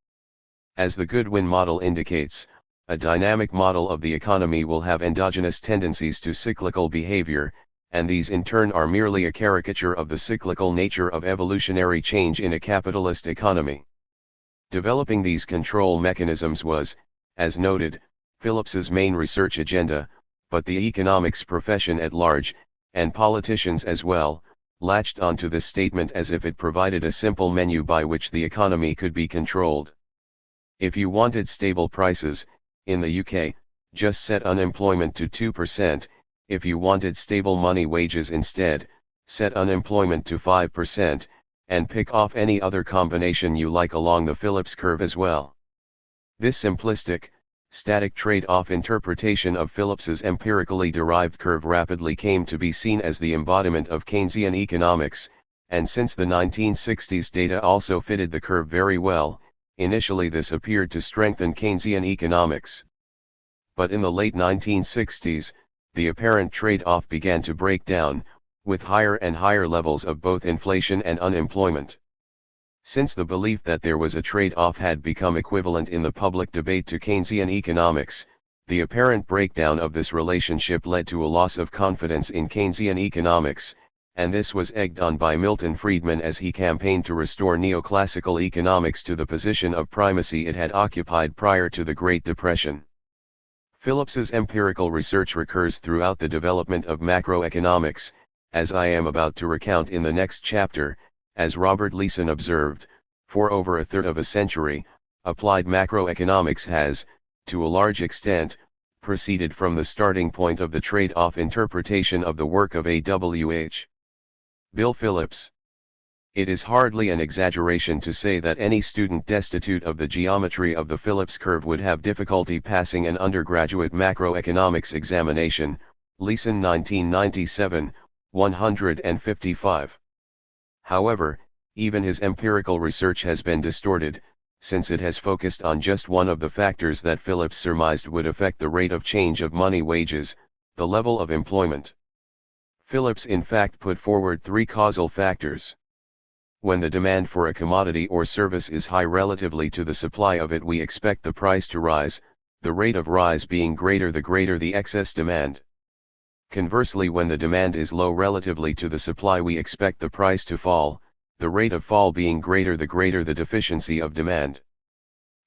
[SPEAKER 1] As the Goodwin model indicates, a dynamic model of the economy will have endogenous tendencies to cyclical behavior, and these in turn are merely a caricature of the cyclical nature of evolutionary change in a capitalist economy. Developing these control mechanisms was, as noted, Phillips's main research agenda, but the economics profession at large, and politicians as well, latched onto this statement as if it provided a simple menu by which the economy could be controlled. If you wanted stable prices, in the UK, just set unemployment to 2%, if you wanted stable money wages instead, set unemployment to 5%, and pick off any other combination you like along the Phillips curve as well. This simplistic, static trade-off interpretation of Phillips's empirically derived curve rapidly came to be seen as the embodiment of Keynesian economics, and since the 1960s data also fitted the curve very well, initially this appeared to strengthen Keynesian economics. But in the late 1960s, the apparent trade-off began to break down, with higher and higher levels of both inflation and unemployment. Since the belief that there was a trade-off had become equivalent in the public debate to Keynesian economics, the apparent breakdown of this relationship led to a loss of confidence in Keynesian economics, and this was egged on by Milton Friedman as he campaigned to restore neoclassical economics to the position of primacy it had occupied prior to the Great Depression. Phillips's empirical research recurs throughout the development of macroeconomics, as I am about to recount in the next chapter. As Robert Leeson observed, for over a third of a century, applied macroeconomics has, to a large extent, proceeded from the starting point of the trade-off interpretation of the work of A.W.H. Bill Phillips. It is hardly an exaggeration to say that any student destitute of the geometry of the Phillips curve would have difficulty passing an undergraduate macroeconomics examination. Leeson 1997, 155. However, even his empirical research has been distorted, since it has focused on just one of the factors that Phillips surmised would affect the rate of change of money wages, the level of employment. Phillips in fact put forward three causal factors. When the demand for a commodity or service is high relatively to the supply of it, we expect the price to rise, the rate of rise being greater the excess demand. Conversely, when the demand is low relatively to the supply, we expect the price to fall, the rate of fall being greater the deficiency of demand.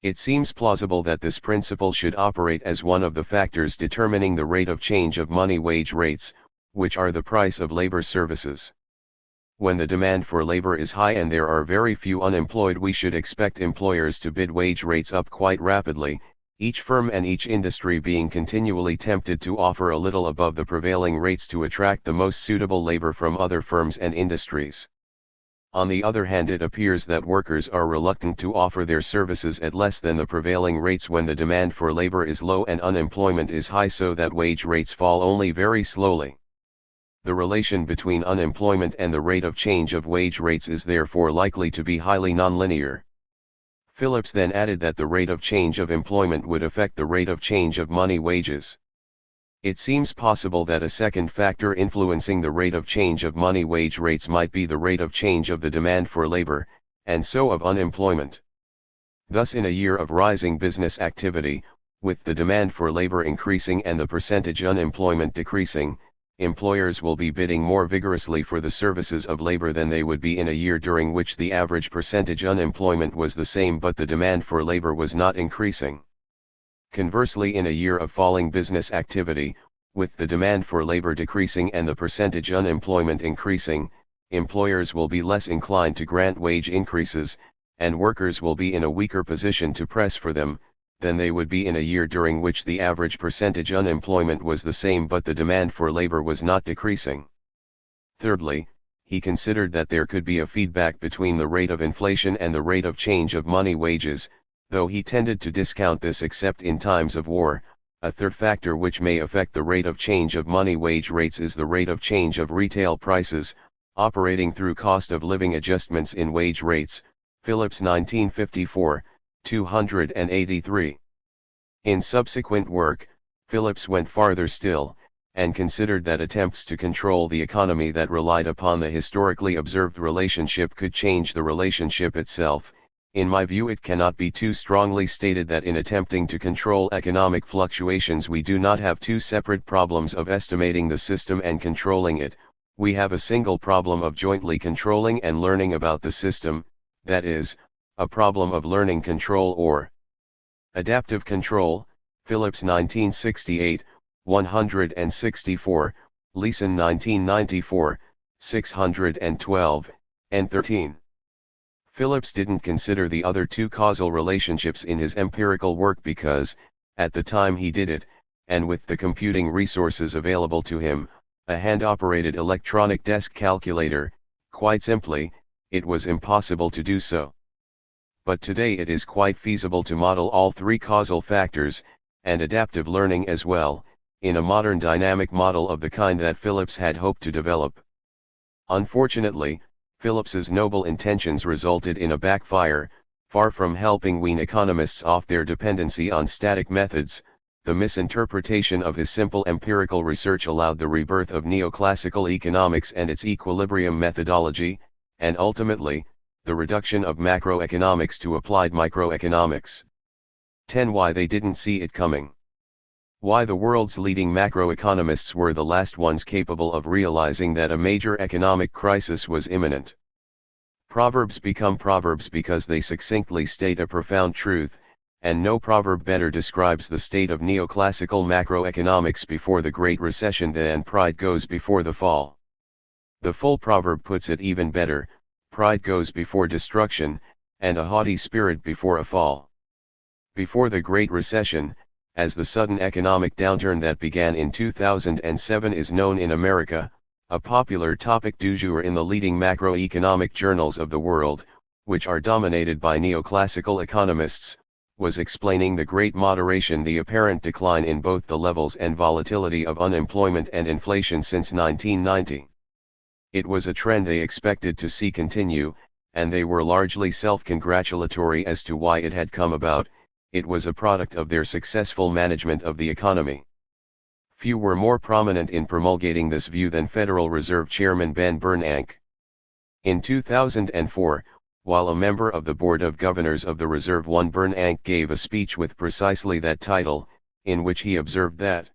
[SPEAKER 1] It seems plausible that this principle should operate as one of the factors determining the rate of change of money wage rates, which are the price of labor services. When the demand for labor is high and there are very few unemployed, we should expect employers to bid wage rates up quite rapidly, each firm and each industry being continually tempted to offer a little above the prevailing rates to attract the most suitable labor from other firms and industries. On the other hand, it appears that workers are reluctant to offer their services at less than the prevailing rates when the demand for labor is low and unemployment is high, so that wage rates fall only very slowly. The relation between unemployment and the rate of change of wage rates is therefore likely to be highly nonlinear. Phillips then added that the rate of change of employment would affect the rate of change of money wages. It seems possible that a second factor influencing the rate of change of money wage rates might be the rate of change of the demand for labor, and so of unemployment. Thus, in a year of rising business activity, with the demand for labor increasing and the percentage unemployment decreasing, employers will be bidding more vigorously for the services of labor than they would be in a year during which the average percentage unemployment was the same but the demand for labor was not increasing. Conversely, in a year of falling business activity, with the demand for labor decreasing and the percentage unemployment increasing, employers will be less inclined to grant wage increases, and workers will be in a weaker position to press for them, than they would be in a year during which the average percentage unemployment was the same but the demand for labor was not decreasing. Thirdly, he considered that there could be a feedback between the rate of inflation and the rate of change of money wages, though he tended to discount this except in times of war. A third factor which may affect the rate of change of money wage rates is the rate of change of retail prices, operating through cost of living adjustments in wage rates, Phillips 1954, 283. In subsequent work, Phillips went farther still, and considered that attempts to control the economy that relied upon the historically observed relationship could change the relationship itself. In my view, it cannot be too strongly stated that in attempting to control economic fluctuations we do not have two separate problems of estimating the system and controlling it, we have a single problem of jointly controlling and learning about the system, that is, a problem of learning control or adaptive control. Phillips 1968, 164, Leeson 1994, 612, and 13. Phillips didn't consider the other two causal relationships in his empirical work because, at the time he did it, and with the computing resources available to him, a hand-operated electronic desk calculator, quite simply, it was impossible to do so. But today it is quite feasible to model all three causal factors, and adaptive learning as well, in a modern dynamic model of the kind that Phillips had hoped to develop. Unfortunately, Phillips's noble intentions resulted in a backfire. Far from helping wean economists off their dependency on static methods, the misinterpretation of his simple empirical research allowed the rebirth of neoclassical economics and its equilibrium methodology, and ultimately, the reduction of macroeconomics to applied microeconomics. 10. Why they didn't see it coming. Why the world's leading macroeconomists were the last ones capable of realizing that a major economic crisis was imminent. Proverbs become proverbs because they succinctly state a profound truth, and no proverb better describes the state of neoclassical macroeconomics before the Great Recession than pride goes before the fall. The full proverb puts it even better: pride goes before destruction, and a haughty spirit before a fall. Before the Great Recession, as the sudden economic downturn that began in 2007 is known in America, a popular topic du jour in the leading macroeconomic journals of the world, which are dominated by neoclassical economists, was explaining the great moderation, the apparent decline in both the levels and volatility of unemployment and inflation since 1990. It was a trend they expected to see continue, and they were largely self-congratulatory as to why it had come about. It was a product of their successful management of the economy. Few were more prominent in promulgating this view than Federal Reserve Chairman Ben Bernanke. In 2004, while a member of the Board of Governors of the Reserve, Bernanke gave a speech with precisely that title, in which he observed that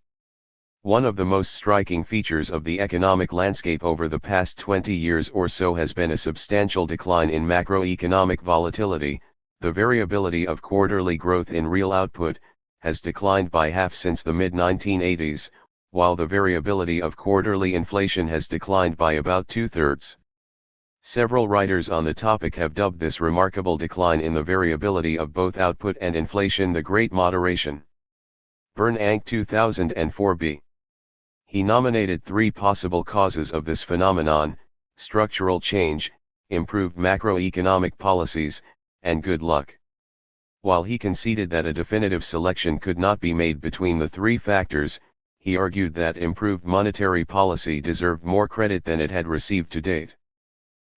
[SPEAKER 1] one of the most striking features of the economic landscape over the past 20 years or so has been a substantial decline in macroeconomic volatility. The variability of quarterly growth in real output has declined by half since the mid-1980s, while the variability of quarterly inflation has declined by about 2/3. Several writers on the topic have dubbed this remarkable decline in the variability of both output and inflation the Great Moderation. Bernanke 2004b. He nominated three possible causes of this phenomenon: structural change, improved macroeconomic policies, and good luck. While he conceded that a definitive selection could not be made between the three factors, he argued that improved monetary policy deserved more credit than it had received to date.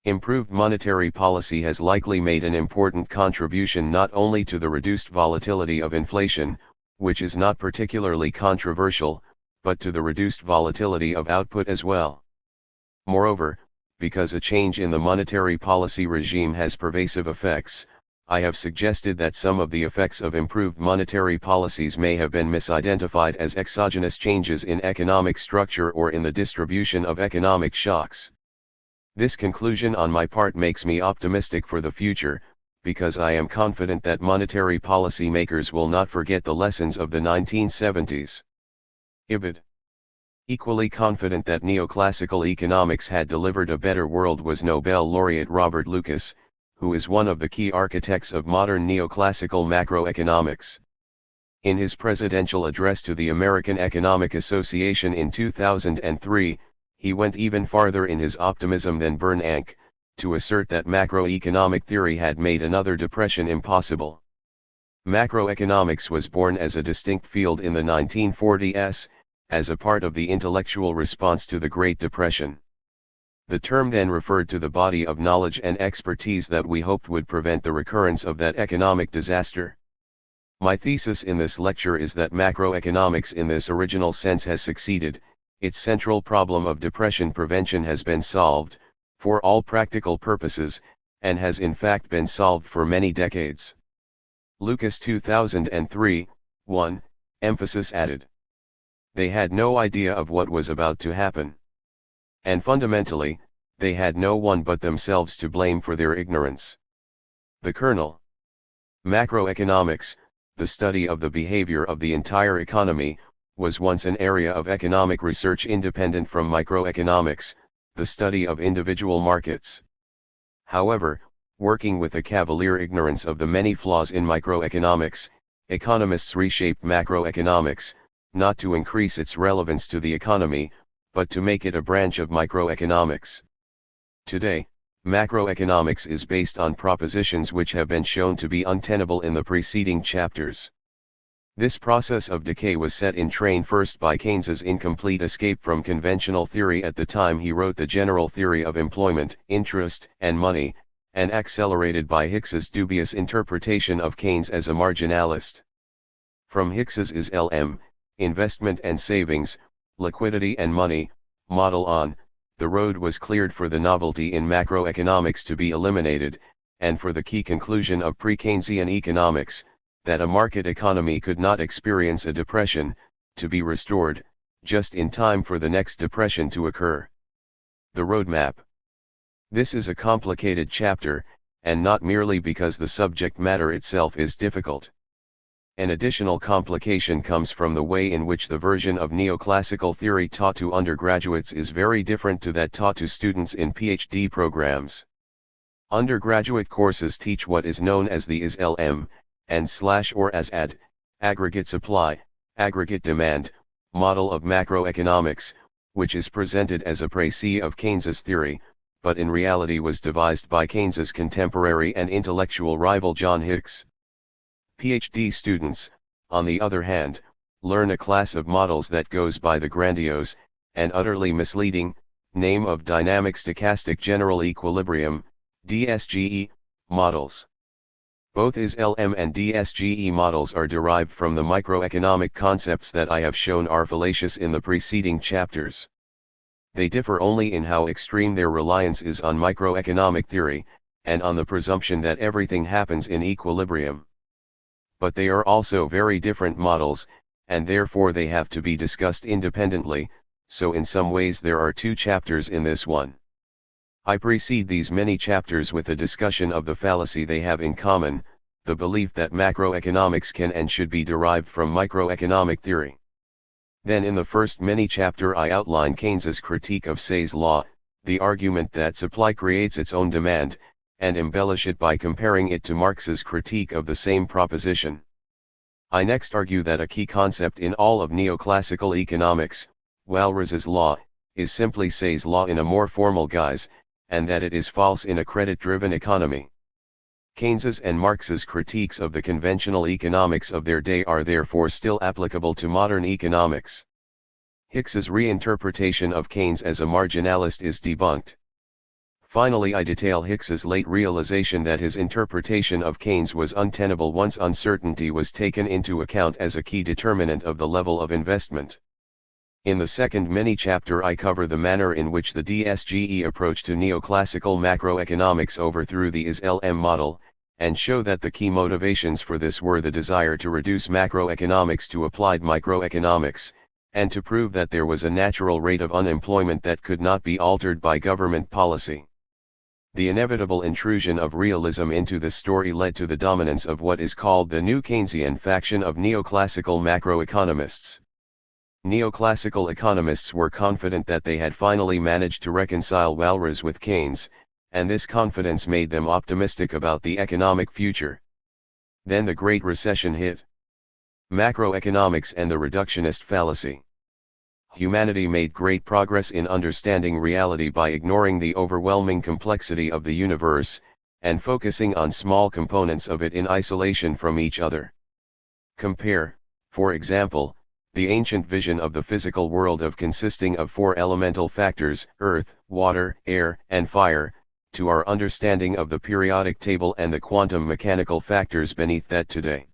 [SPEAKER 1] Improved monetary policy has likely made an important contribution not only to the reduced volatility of inflation, which is not particularly controversial, but to the reduced volatility of output as well. Moreover, because a change in the monetary policy regime has pervasive effects, I have suggested that some of the effects of improved monetary policies may have been misidentified as exogenous changes in economic structure or in the distribution of economic shocks. This conclusion on my part makes me optimistic for the future, because I am confident that monetary policy makers will not forget the lessons of the 1970s. Ibid. Equally confident that neoclassical economics had delivered a better world was Nobel laureate Robert Lucas, who is one of the key architects of modern neoclassical macroeconomics. In his presidential address to the American Economic Association in 2003, he went even farther in his optimism than Bernanke, to assert that macroeconomic theory had made another depression impossible. Macroeconomics was born as a distinct field in the 1940s, as a part of the intellectual response to the Great Depression. The term then referred to the body of knowledge and expertise that we hoped would prevent the recurrence of that economic disaster. My thesis in this lecture is that macroeconomics in this original sense has succeeded, its central problem of depression prevention has been solved, for all practical purposes, and has in fact been solved for many decades. Lucas 2003, 1, emphasis added. They had no idea of what was about to happen. And fundamentally, they had no one but themselves to blame for their ignorance. The kernel. Macroeconomics, the study of the behavior of the entire economy, was once an area of economic research independent from microeconomics, the study of individual markets. However, working with a cavalier ignorance of the many flaws in microeconomics, economists reshaped macroeconomics, not to increase its relevance to the economy, but to make it a branch of microeconomics. Today, macroeconomics is based on propositions which have been shown to be untenable in the preceding chapters. This process of decay was set in train first by Keynes's incomplete escape from conventional theory at the time he wrote the General Theory of Employment, Interest, and Money, and accelerated by Hicks's dubious interpretation of Keynes as a marginalist. From Hicks's IS-LM, investment and savings, liquidity and money, model on, the road was cleared for the novelty in macroeconomics to be eliminated, and for the key conclusion of pre-Keynesian economics, that a market economy could not experience a depression, to be restored, just in time for the next depression to occur. The roadmap. This is a complicated chapter, and not merely because the subject matter itself is difficult. An additional complication comes from the way in which the version of neoclassical theory taught to undergraduates is very different to that taught to students in PhD programs. Undergraduate courses teach what is known as the IS-LM, and / or as AD, aggregate supply, aggregate demand, model of macroeconomics, which is presented as a précis of Keynes's theory, but in reality was devised by Keynes's contemporary and intellectual rival John Hicks. PhD students, on the other hand, learn a class of models that goes by the grandiose, and utterly misleading, name of dynamic stochastic general equilibrium, DSGE, models. Both IS-LM and DSGE models are derived from the microeconomic concepts that I have shown are fallacious in the preceding chapters. They differ only in how extreme their reliance is on microeconomic theory, and on the presumption that everything happens in equilibrium. But they are also very different models, and therefore they have to be discussed independently, so in some ways there are two chapters in this one. I precede these many chapters with a discussion of the fallacy they have in common, the belief that macroeconomics can and should be derived from microeconomic theory. Then in the first mini chapter I outline Keynes's critique of Say's law, the argument that supply creates its own demand, and embellish it by comparing it to Marx's critique of the same proposition. I next argue that a key concept in all of neoclassical economics, Walras's law, is simply Say's law in a more formal guise, and that it is false in a credit-driven economy. Keynes's and Marx's critiques of the conventional economics of their day are therefore still applicable to modern economics. Hicks's reinterpretation of Keynes as a marginalist is debunked. Finally, I detail Hicks's late realization that his interpretation of Keynes was untenable once uncertainty was taken into account as a key determinant of the level of investment. In the second mini-chapter I cover the manner in which the DSGE approach to neoclassical macroeconomics overthrew the IS-LM model, and show that the key motivations for this were the desire to reduce macroeconomics to applied microeconomics, and to prove that there was a natural rate of unemployment that could not be altered by government policy. The inevitable intrusion of realism into the story led to the dominance of what is called the new Keynesian faction of neoclassical macroeconomists. Neoclassical economists were confident that they had finally managed to reconcile Walras with Keynes, and this confidence made them optimistic about the economic future. Then the Great Recession hit. Macroeconomics and the reductionist fallacy. Humanity made great progress in understanding reality by ignoring the overwhelming complexity of the universe, and focusing on small components of it in isolation from each other. Compare, for example, the ancient vision of the physical world of consisting of four elemental factors, earth, water, air, and fire, to our understanding of the periodic table and the quantum mechanical factors beneath that today.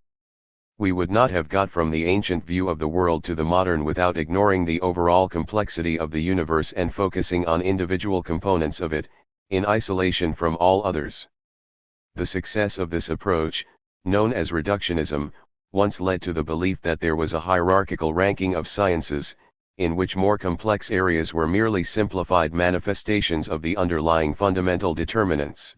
[SPEAKER 1] We would not have got from the ancient view of the world to the modern without ignoring the overall complexity of the universe and focusing on individual components of it, in isolation from all others. The success of this approach, known as reductionism, once led to the belief that there was a hierarchical ranking of sciences, in which more complex areas were merely simplified manifestations of the underlying fundamental determinants.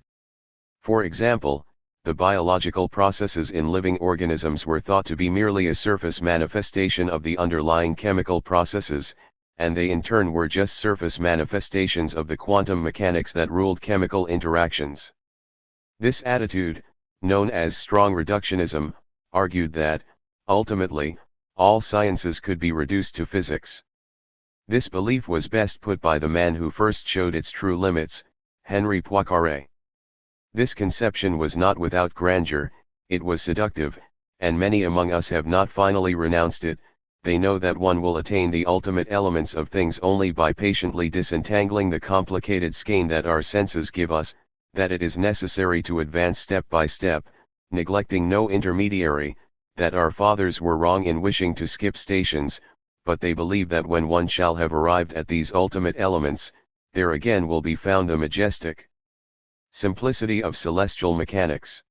[SPEAKER 1] For example, the biological processes in living organisms were thought to be merely a surface manifestation of the underlying chemical processes, and they in turn were just surface manifestations of the quantum mechanics that ruled chemical interactions. This attitude, known as strong reductionism, argued that, ultimately, all sciences could be reduced to physics. This belief was best put by the man who first showed its true limits, Henri Poincaré. This conception was not without grandeur, it was seductive, and many among us have not finally renounced it. They know that one will attain the ultimate elements of things only by patiently disentangling the complicated skein that our senses give us, that it is necessary to advance step by step, neglecting no intermediary, that our fathers were wrong in wishing to skip stations, but they believe that when one shall have arrived at these ultimate elements, there again will be found the majestic simplicity of celestial mechanics.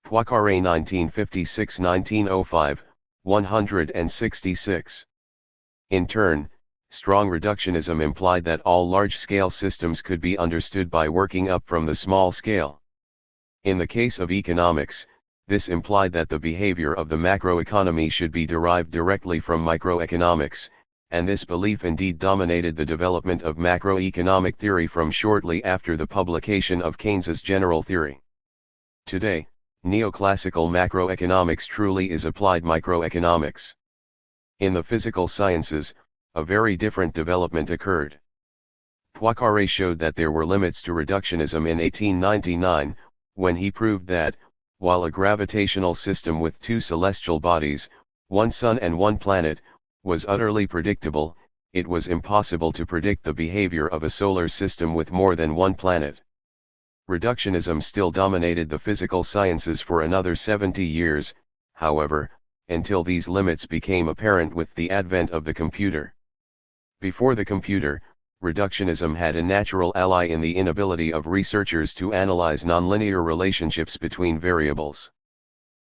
[SPEAKER 1] Poincaré 1956-1905, 166. In turn, strong reductionism implied that all large-scale systems could be understood by working up from the small scale. In the case of economics, this implied that the behavior of the macroeconomy should be derived directly from microeconomics, and this belief indeed dominated the development of macroeconomic theory from shortly after the publication of Keynes's general theory. Today, neoclassical macroeconomics truly is applied microeconomics. In the physical sciences, a very different development occurred. Poincaré showed that there were limits to reductionism in 1899, when he proved that, while a gravitational system with two celestial bodies, one sun and one planet, was utterly predictable, it was impossible to predict the behavior of a solar system with more than one planet. Reductionism still dominated the physical sciences for another 70 years, however, until these limits became apparent with the advent of the computer. Before the computer, reductionism had a natural ally in the inability of researchers to analyze nonlinear relationships between variables.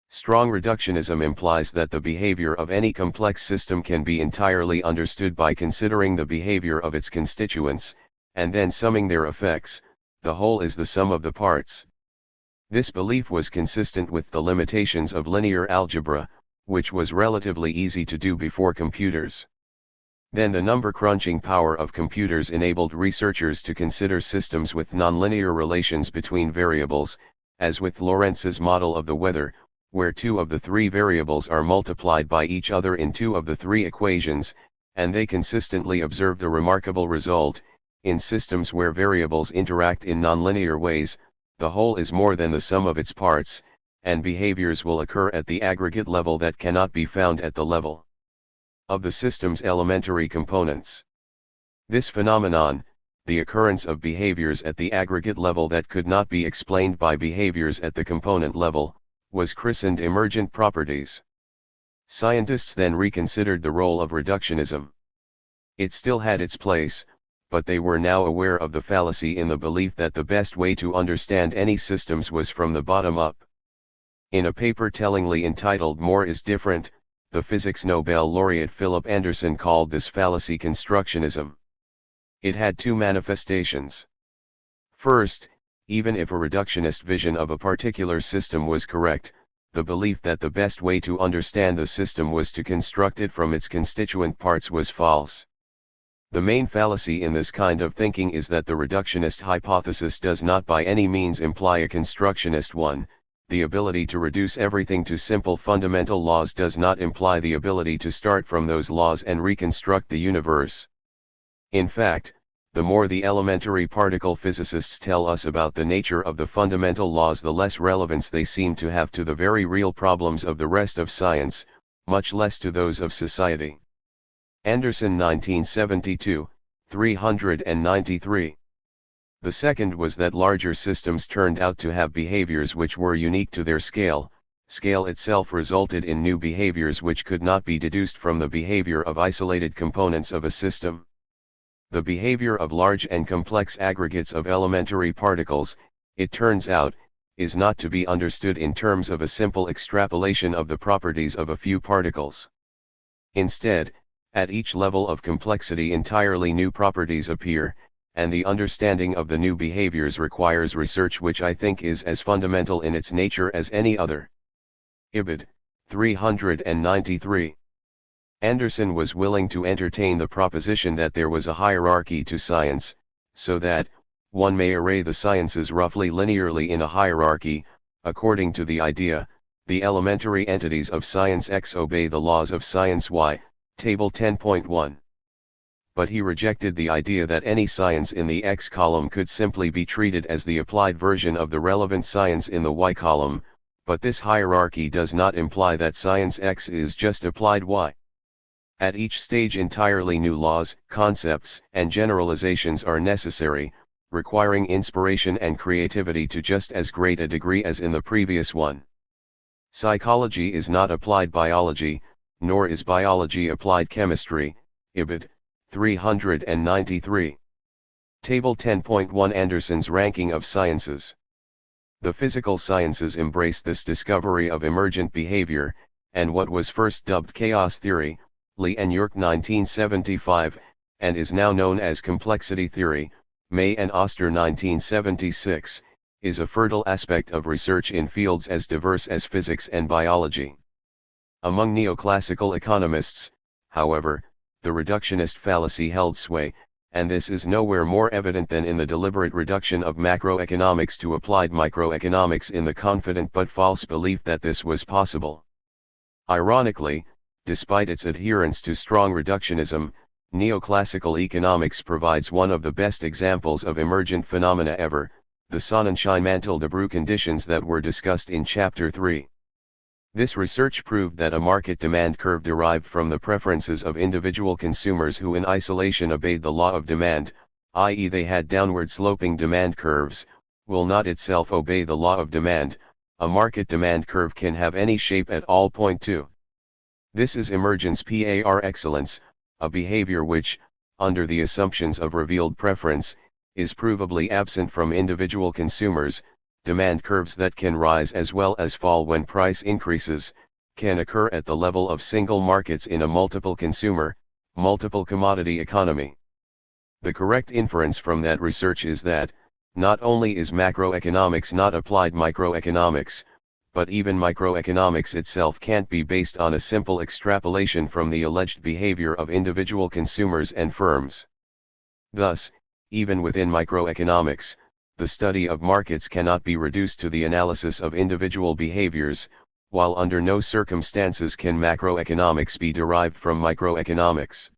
[SPEAKER 1] Strong reductionism implies that the behavior of any complex system can be entirely understood by considering the behavior of its constituents, and then summing their effects. The whole is the sum of the parts. This belief was consistent with the limitations of linear algebra, which was relatively easy to do before computers. Then the number-crunching power of computers enabled researchers to consider systems with nonlinear relations between variables, as with Lorentz's model of the weather, where two of the three variables are multiplied by each other in two of the three equations, and they consistently observed a remarkable result. In systems where variables interact in nonlinear ways, the whole is more than the sum of its parts, and behaviors will occur at the aggregate level that cannot be found at the level of the system's elementary components. This phenomenon, the occurrence of behaviors at the aggregate level that could not be explained by behaviors at the component level, was christened emergent properties. Scientists then reconsidered the role of reductionism. It still had its place, but they were now aware of the fallacy in the belief that the best way to understand any systems was from the bottom up. In a paper tellingly entitled "More is Different," the physics Nobel laureate Philip Anderson called this fallacy constructionism. It had two manifestations. First, even if a reductionist vision of a particular system was correct, the belief that the best way to understand the system was to construct it from its constituent parts was false. The main fallacy in this kind of thinking is that the reductionist hypothesis does not by any means imply a constructionist one. The ability to reduce everything to simple fundamental laws does not imply the ability to start from those laws and reconstruct the universe. In fact, the more the elementary particle physicists tell us about the nature of the fundamental laws, the less relevance they seem to have to the very real problems of the rest of science, much less to those of society. Anderson, 1972, 393. The second was that larger systems turned out to have behaviors which were unique to their scale. Scale itself resulted in new behaviors which could not be deduced from the behavior of isolated components of a system. The behavior of large and complex aggregates of elementary particles, it turns out, is not to be understood in terms of a simple extrapolation of the properties of a few particles. Instead, at each level of complexity entirely new properties appear, and the understanding of the new behaviors requires research which I think is as fundamental in its nature as any other. Ibid. 393. Anderson was willing to entertain the proposition that there was a hierarchy to science, so that, one may array the sciences roughly linearly in a hierarchy. According to the idea, the elementary entities of science X obey the laws of science Y, Table 10.1. But he rejected the idea that any science in the X column could simply be treated as the applied version of the relevant science in the Y column, but this hierarchy does not imply that science X is just applied Y. At each stage entirely new laws, concepts, and generalizations are necessary, requiring inspiration and creativity to just as great a degree as in the previous one. Psychology is not applied biology, nor is biology applied chemistry. Ibid. 393. Table 10.1 Anderson's ranking of sciences. The physical sciences embrace this discovery of emergent behavior, and what was first dubbed chaos theory, Lee and York 1975, and is now known as complexity theory, May and Oster 1976, is a fertile aspect of research in fields as diverse as physics and biology. Among neoclassical economists, however, the reductionist fallacy held sway, and this is nowhere more evident than in the deliberate reduction of macroeconomics to applied microeconomics in the confident but false belief that this was possible. Ironically, despite its adherence to strong reductionism, neoclassical economics provides one of the best examples of emergent phenomena ever, the Sonnenschein-Mantel-Debreu conditions that were discussed in Chapter 3. This research proved that a market demand curve derived from the preferences of individual consumers who in isolation obeyed the law of demand, i.e. they had downward-sloping demand curves, will not itself obey the law of demand. A market demand curve can have any shape at all. Point 2. This is emergence par excellence, a behavior which, under the assumptions of revealed preference, is provably absent from individual consumers. Demand curves that can rise as well as fall when price increases, can occur at the level of single markets in a multiple consumer, multiple commodity economy. The correct inference from that research is that, not only is macroeconomics not applied microeconomics, but even microeconomics itself can't be based on a simple extrapolation from the alleged behavior of individual consumers and firms. Thus, even within microeconomics, the study of markets cannot be reduced to the analysis of individual behaviors, while under no circumstances can macroeconomics be derived from microeconomics.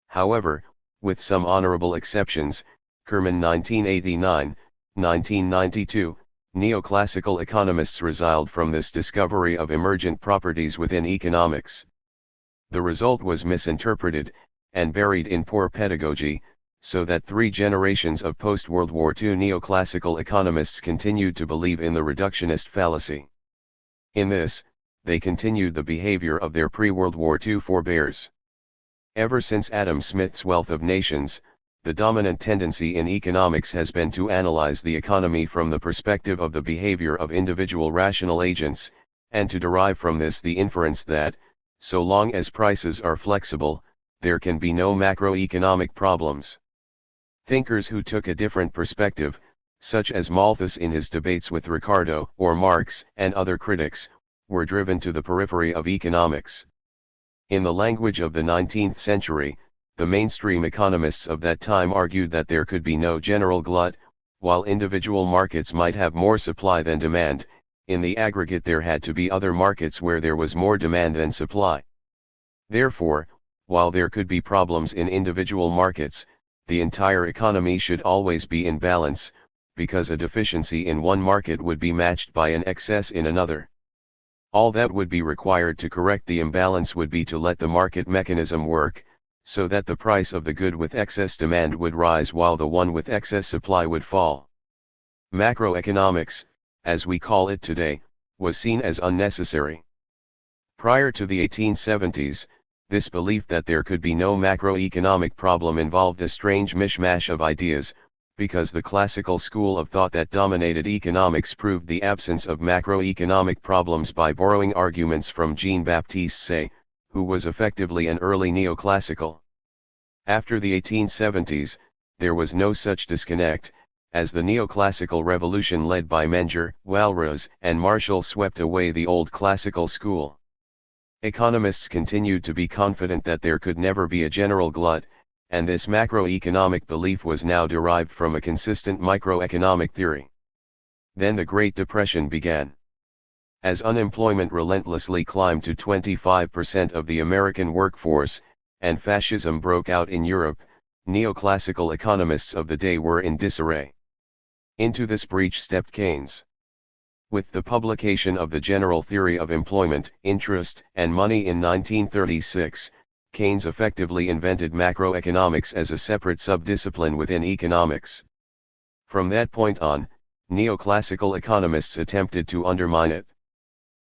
[SPEAKER 1] However, with some honorable exceptions, Kerman 1989, 1992, neoclassical economists resiled from this discovery of emergent properties within economics. The result was misinterpreted, and buried in poor pedagogy, so that 3 generations of post-World War II neoclassical economists continued to believe in the reductionist fallacy. In this, they continued the behavior of their pre-World War II forebears. Ever since Adam Smith's Wealth of Nations, the dominant tendency in economics has been to analyze the economy from the perspective of the behavior of individual rational agents, and to derive from this the inference that, so long as prices are flexible, there can be no macroeconomic problems. Thinkers who took a different perspective, such as Malthus in his debates with Ricardo or Marx and other critics, were driven to the periphery of economics. In the language of the 19th century, the mainstream economists of that time argued that there could be no general glut, while individual markets might have more supply than demand. In the aggregate there had to be other markets where there was more demand than supply. Therefore, while there could be problems in individual markets, the entire economy should always be in balance, because a deficiency in one market would be matched by an excess in another. All that would be required to correct the imbalance would be to let the market mechanism work, so that the price of the good with excess demand would rise while the one with excess supply would fall. Macroeconomics, as we call it today, was seen as unnecessary. Prior to the 1870s, this belief that there could be no macroeconomic problem involved a strange mishmash of ideas, because the classical school of thought that dominated economics proved the absence of macroeconomic problems by borrowing arguments from Jean-Baptiste Say, who was effectively an early neoclassical. After the 1870s, there was no such disconnect, as the neoclassical revolution led by Menger, Walras, and Marshall swept away the old classical school. Economists continued to be confident that there could never be a general glut, and this macroeconomic belief was now derived from a consistent microeconomic theory. Then the Great Depression began. As unemployment relentlessly climbed to 25% of the American workforce, and fascism broke out in Europe, neoclassical economists of the day were in disarray. Into this breach stepped Keynes. With the publication of the General Theory of Employment, Interest, and Money in 1936, Keynes effectively invented macroeconomics as a separate subdiscipline within economics. From that point on, neoclassical economists attempted to undermine it.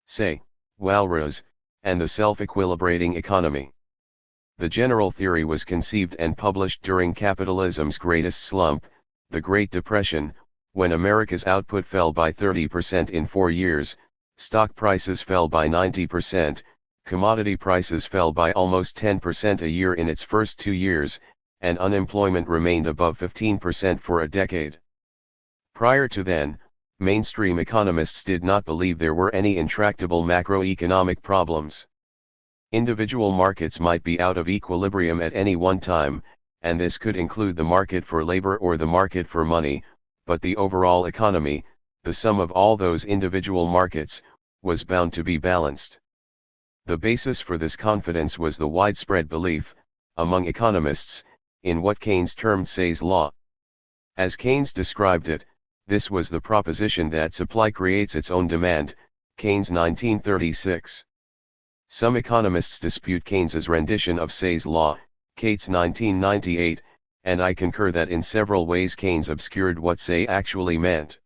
[SPEAKER 1] Say, Walras, and the self-equilibrating economy. The general theory was conceived and published during capitalism's greatest slump, the Great Depression, when America's output fell by 30% in 4 years, stock prices fell by 90%, commodity prices fell by almost 10% a year in its first 2 years, and unemployment remained above 15% for a decade. Prior to then, mainstream economists did not believe there were any intractable macroeconomic problems. Individual markets might be out of equilibrium at any one time, and this could include the market for labor or the market for money, but the overall economy, the sum of all those individual markets, was bound to be balanced. The basis for this confidence was the widespread belief, among economists, in what Keynes termed Say's law. As Keynes described it, this was the proposition that supply creates its own demand, Keynes 1936. Some economists dispute Keynes's rendition of Say's law, Cates 1998, and I concur that in several ways Keynes obscured what Say actually meant.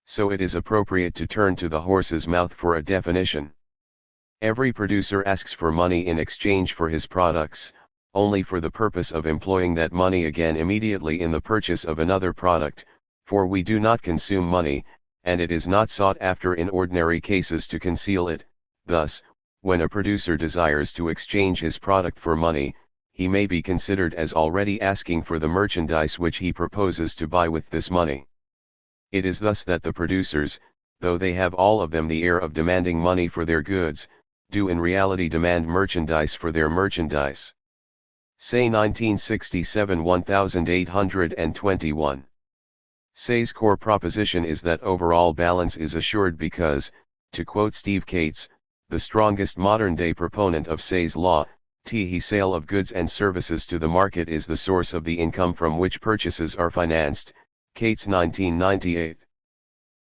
[SPEAKER 1] So it is appropriate to turn to the horse's mouth for a definition. Every producer asks for money in exchange for his products, only for the purpose of employing that money again immediately in the purchase of another product, for we do not consume money, and it is not sought after in ordinary cases to conceal it. Thus, when a producer desires to exchange his product for money, he may be considered as already asking for the merchandise which he proposes to buy with this money. It is thus that the producers, though they have all of them the air of demanding money for their goods, do in reality demand merchandise for their merchandise. Say 1967 1821. Say's core proposition is that overall balance is assured because, to quote Steve Cates, the strongest modern-day proponent of Say's law, the sale of goods and services to the market is the source of the income from which purchases are financed, Cates 1998.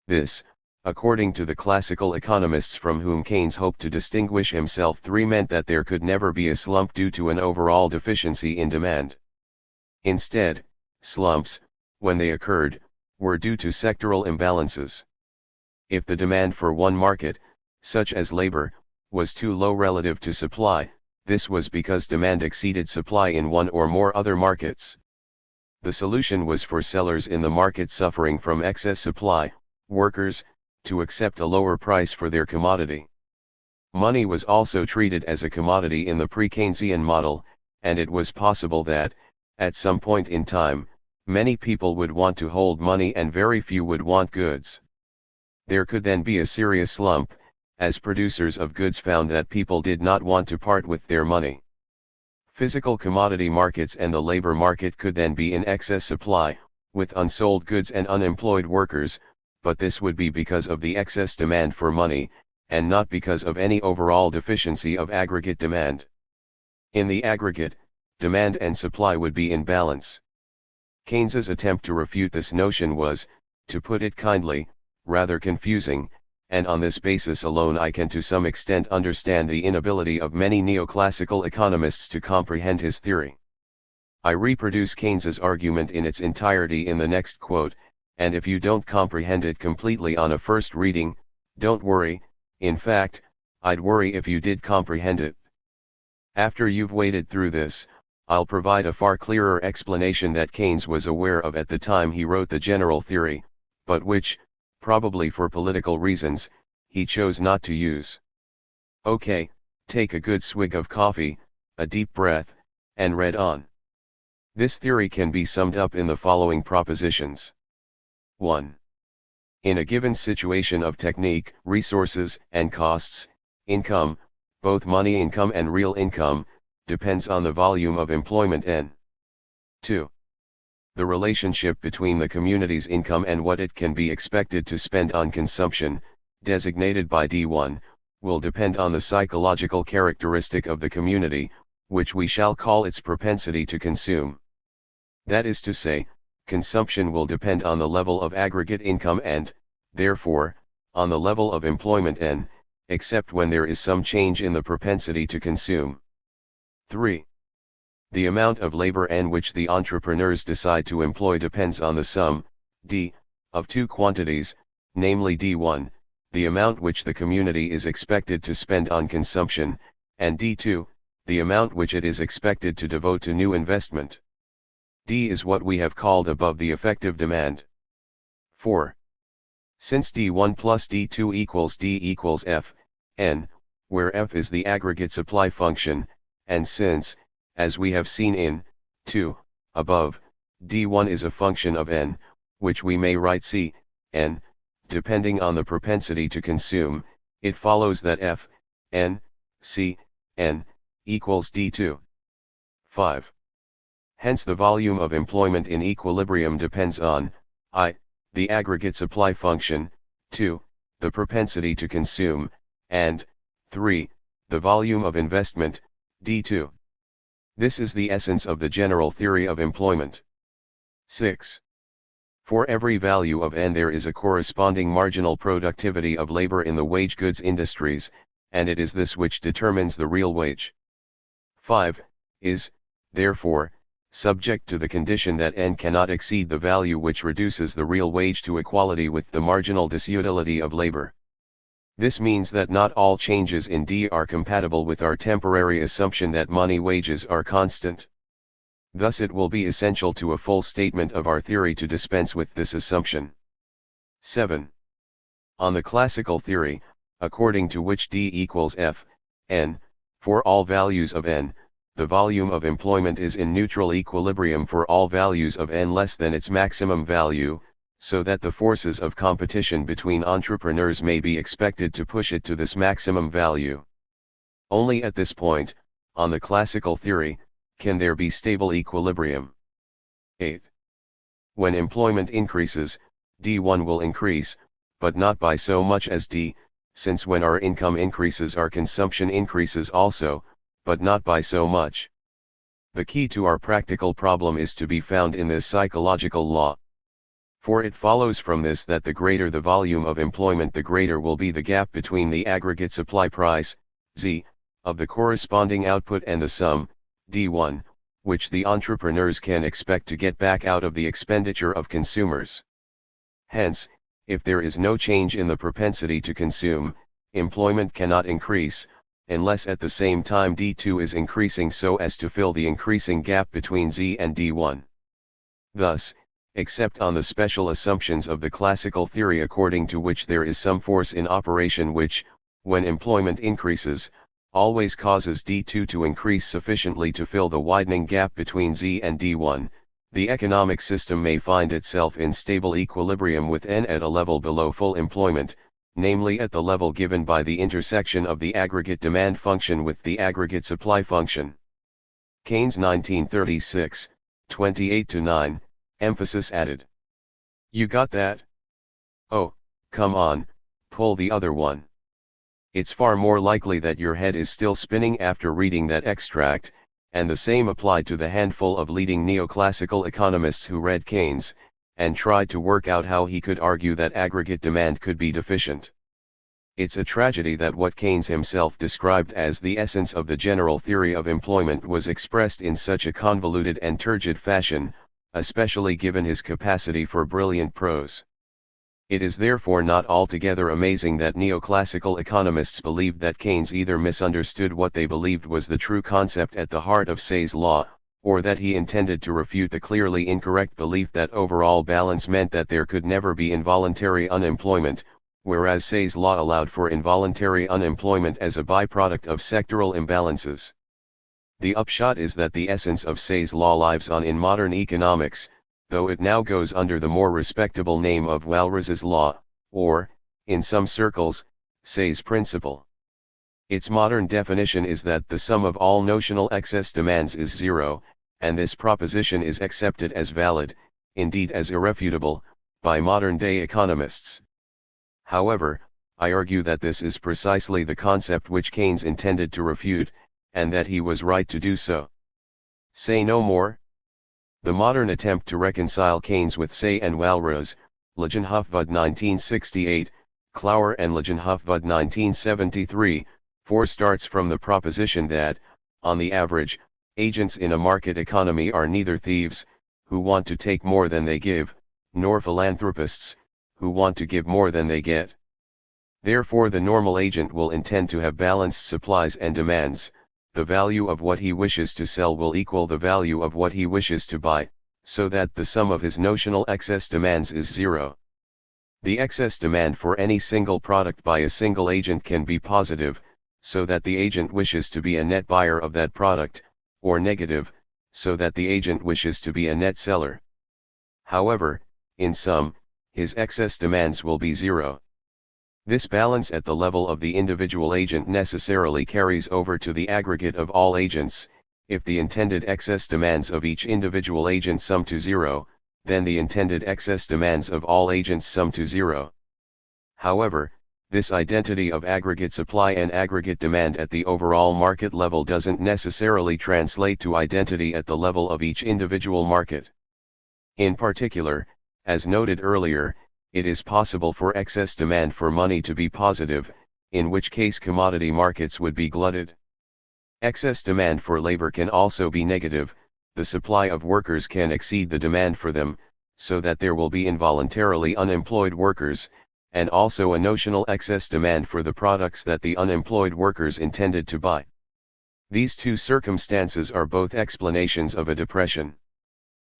[SPEAKER 1] This, according to the classical economists from whom Keynes hoped to distinguish himself, meant that there could never be a slump due to an overall deficiency in demand. Instead, slumps, when they occurred, were due to sectoral imbalances. If the demand for one market, such as labor, was too low relative to supply, this was because demand exceeded supply in one or more other markets. The solution was for sellers in the market suffering from excess supply, workers, to accept a lower price for their commodity. Money was also treated as a commodity in the pre-Keynesian model, and it was possible that, at some point in time, many people would want to hold money and very few would want goods. There could then be a serious slump, as producers of goods found that people did not want to part with their money. Physical commodity markets and the labor market could then be in excess supply, with unsold goods and unemployed workers, but this would be because of the excess demand for money, and not because of any overall deficiency of aggregate demand. In the aggregate, demand and supply would be in balance. Keynes's attempt to refute this notion was, to put it kindly, rather confusing, and on this basis alone I can to some extent understand the inability of many neoclassical economists to comprehend his theory. I reproduce Keynes's argument in its entirety in the next quote, and if you don't comprehend it completely on a first reading, don't worry, in fact, I'd worry if you did comprehend it. After you've waded through this, I'll provide a far clearer explanation that Keynes was aware of at the time he wrote the general theory, but which, probably for political reasons, he chose not to use. Okay, take a good swig of coffee, a deep breath, and read on. This theory can be summed up in the following propositions. 1. In a given situation of technique, resources, and costs, income, both money income and real income, depends on the volume of employment N. 2. The relationship between the community's income and what it can be expected to spend on consumption, designated by D1, will depend on the psychological characteristic of the community, which we shall call its propensity to consume. That is to say, consumption will depend on the level of aggregate income and, therefore, on the level of employment N, except when there is some change in the propensity to consume. 3. The amount of labor N which the entrepreneurs decide to employ depends on the sum, D, of two quantities, namely D1, the amount which the community is expected to spend on consumption, and D2, the amount which it is expected to devote to new investment. D is what we have called above the effective demand. 4. Since D1 plus D2 equals D equals F, N, where F is the aggregate supply function, and since, as we have seen in 2, above, D1 is a function of N, which we may write C, N, depending on the propensity to consume, it follows that F, N, C, N, equals D2. 5. Hence the volume of employment in equilibrium depends on, I, the aggregate supply function, 2, the propensity to consume, and, 3, the volume of investment, D2. This is the essence of the general theory of employment. 6. For every value of N there is a corresponding marginal productivity of labor in the wage goods industries, and it is this which determines the real wage. 5, is, therefore, subject to the condition that N cannot exceed the value which reduces the real wage to equality with the marginal disutility of labor. This means that not all changes in D are compatible with our temporary assumption that money wages are constant. Thus it will be essential to a full statement of our theory to dispense with this assumption. 7. On the classical theory, according to which D equals F, N, for all values of N, the volume of employment is in neutral equilibrium for all values of N less than its maximum value, so that the forces of competition between entrepreneurs may be expected to push it to this maximum value. Only at this point, on the classical theory, can there be stable equilibrium. 8. When employment increases, D1 will increase, but not by so much as D, since when our income increases our consumption increases also, but not by so much. The key to our practical problem is to be found in this psychological law. For it follows from this that the greater the volume of employment, the greater will be the gap between the aggregate supply price, Z, of the corresponding output and the sum, D1, which the entrepreneurs can expect to get back out of the expenditure of consumers. Hence, if there is no change in the propensity to consume, employment cannot increase, unless at the same time D2 is increasing so as to fill the increasing gap between Z and D1. Thus, except on the special assumptions of the classical theory according to which there is some force in operation which, when employment increases, always causes D2 to increase sufficiently to fill the widening gap between Z and D1, the economic system may find itself in stable equilibrium with N at a level below full employment, namely at the level given by the intersection of the aggregate demand function with the aggregate supply function. Keynes 1936, 28-9, emphasis added. You got that? Oh, come on, pull the other one. It's far more likely that your head is still spinning after reading that extract, and the same applied to the handful of leading neoclassical economists who read Keynes, and tried to work out how he could argue that aggregate demand could be deficient. It's a tragedy that what Keynes himself described as the essence of the general theory of employment was expressed in such a convoluted and turgid fashion, especially given his capacity for brilliant prose. It is therefore not altogether amazing that neoclassical economists believed that Keynes either misunderstood what they believed was the true concept at the heart of Say's law, or that he intended to refute the clearly incorrect belief that overall balance meant that there could never be involuntary unemployment, whereas Say's law allowed for involuntary unemployment as a byproduct of sectoral imbalances. The upshot is that the essence of Say's law lives on in modern economics, though it now goes under the more respectable name of Walras's law, or, in some circles, Say's principle. Its modern definition is that the sum of all notional excess demands is zero, and this proposition is accepted as valid, indeed as irrefutable, by modern-day economists. However, I argue that this is precisely the concept which Keynes intended to refute, and that he was right to do so. Say no more? The modern attempt to reconcile Keynes with Say and Walras, Lejeunhufvud 1968, Clower and Lejeunhufvud 1973, starts from the proposition that, on the average, agents in a market economy are neither thieves, who want to take more than they give, nor philanthropists, who want to give more than they get. Therefore the normal agent will intend to have balanced supplies and demands. The value of what he wishes to sell will equal the value of what he wishes to buy, so that the sum of his notional excess demands is zero. The excess demand for any single product by a single agent can be positive, so that the agent wishes to be a net buyer of that product, or negative, so that the agent wishes to be a net seller. However, in sum, his excess demands will be zero. This balance at the level of the individual agent necessarily carries over to the aggregate of all agents. If the intended excess demands of each individual agent sum to zero, then the intended excess demands of all agents sum to zero. However, this identity of aggregate supply and aggregate demand at the overall market level doesn't necessarily translate to identity at the level of each individual market. In particular, as noted earlier, it is possible for excess demand for money to be positive, in which case commodity markets would be glutted. Excess demand for labor can also be negative, the supply of workers can exceed the demand for them, so that there will be involuntarily unemployed workers, and also a notional excess demand for the products that the unemployed workers intended to buy. These two circumstances are both explanations of a depression.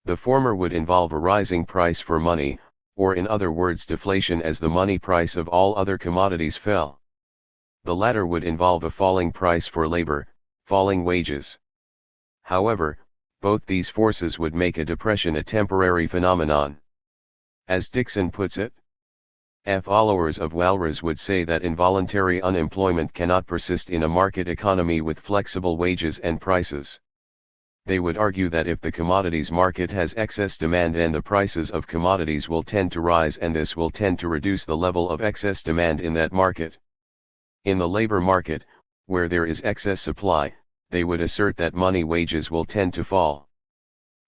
[SPEAKER 1] The former would involve a rising price for money, or in other words deflation as the money price of all other commodities fell. The latter would involve a falling price for labor, falling wages. However, both these forces would make a depression a temporary phenomenon. As Dixon puts it, followers of Walras would say that involuntary unemployment cannot persist in a market economy with flexible wages and prices. They would argue that if the commodities market has excess demand, then the prices of commodities will tend to rise, and this will tend to reduce the level of excess demand in that market. In the labor market, where there is excess supply, they would assert that money wages will tend to fall.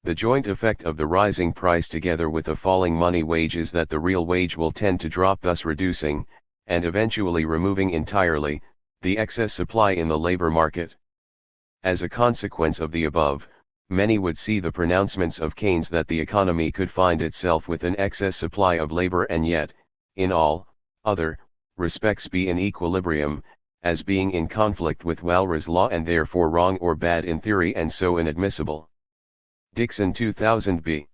[SPEAKER 1] The joint effect of the rising price together with the falling money wage is that the real wage will tend to drop, thus reducing, and eventually removing entirely, the excess supply in the labor market. As a consequence of the above, many would see the pronouncements of Keynes that the economy could find itself with an excess supply of labor and yet, in all other respects be in equilibrium, as being in conflict with Walras' law and therefore wrong or bad in theory and so inadmissible. Dixon 2000b.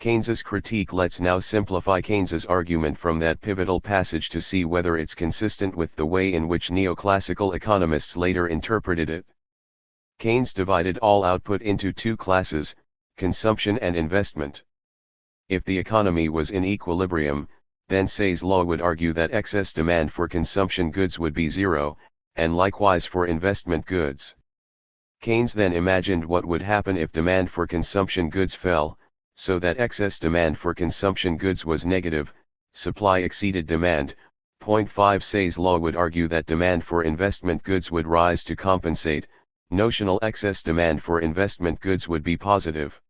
[SPEAKER 1] Keynes's critique. Let's now simplify Keynes's argument from that pivotal passage to see whether it's consistent with the way in which neoclassical economists later interpreted it. Keynes divided all output into two classes, consumption and investment. If the economy was in equilibrium, then Say's law would argue that excess demand for consumption goods would be zero, and likewise for investment goods. Keynes then imagined what would happen if demand for consumption goods fell, so that excess demand for consumption goods was negative, supply exceeded demand. Point 5 Say's law would argue that demand for investment goods would rise to compensate, notional excess demand for investment goods would be positive.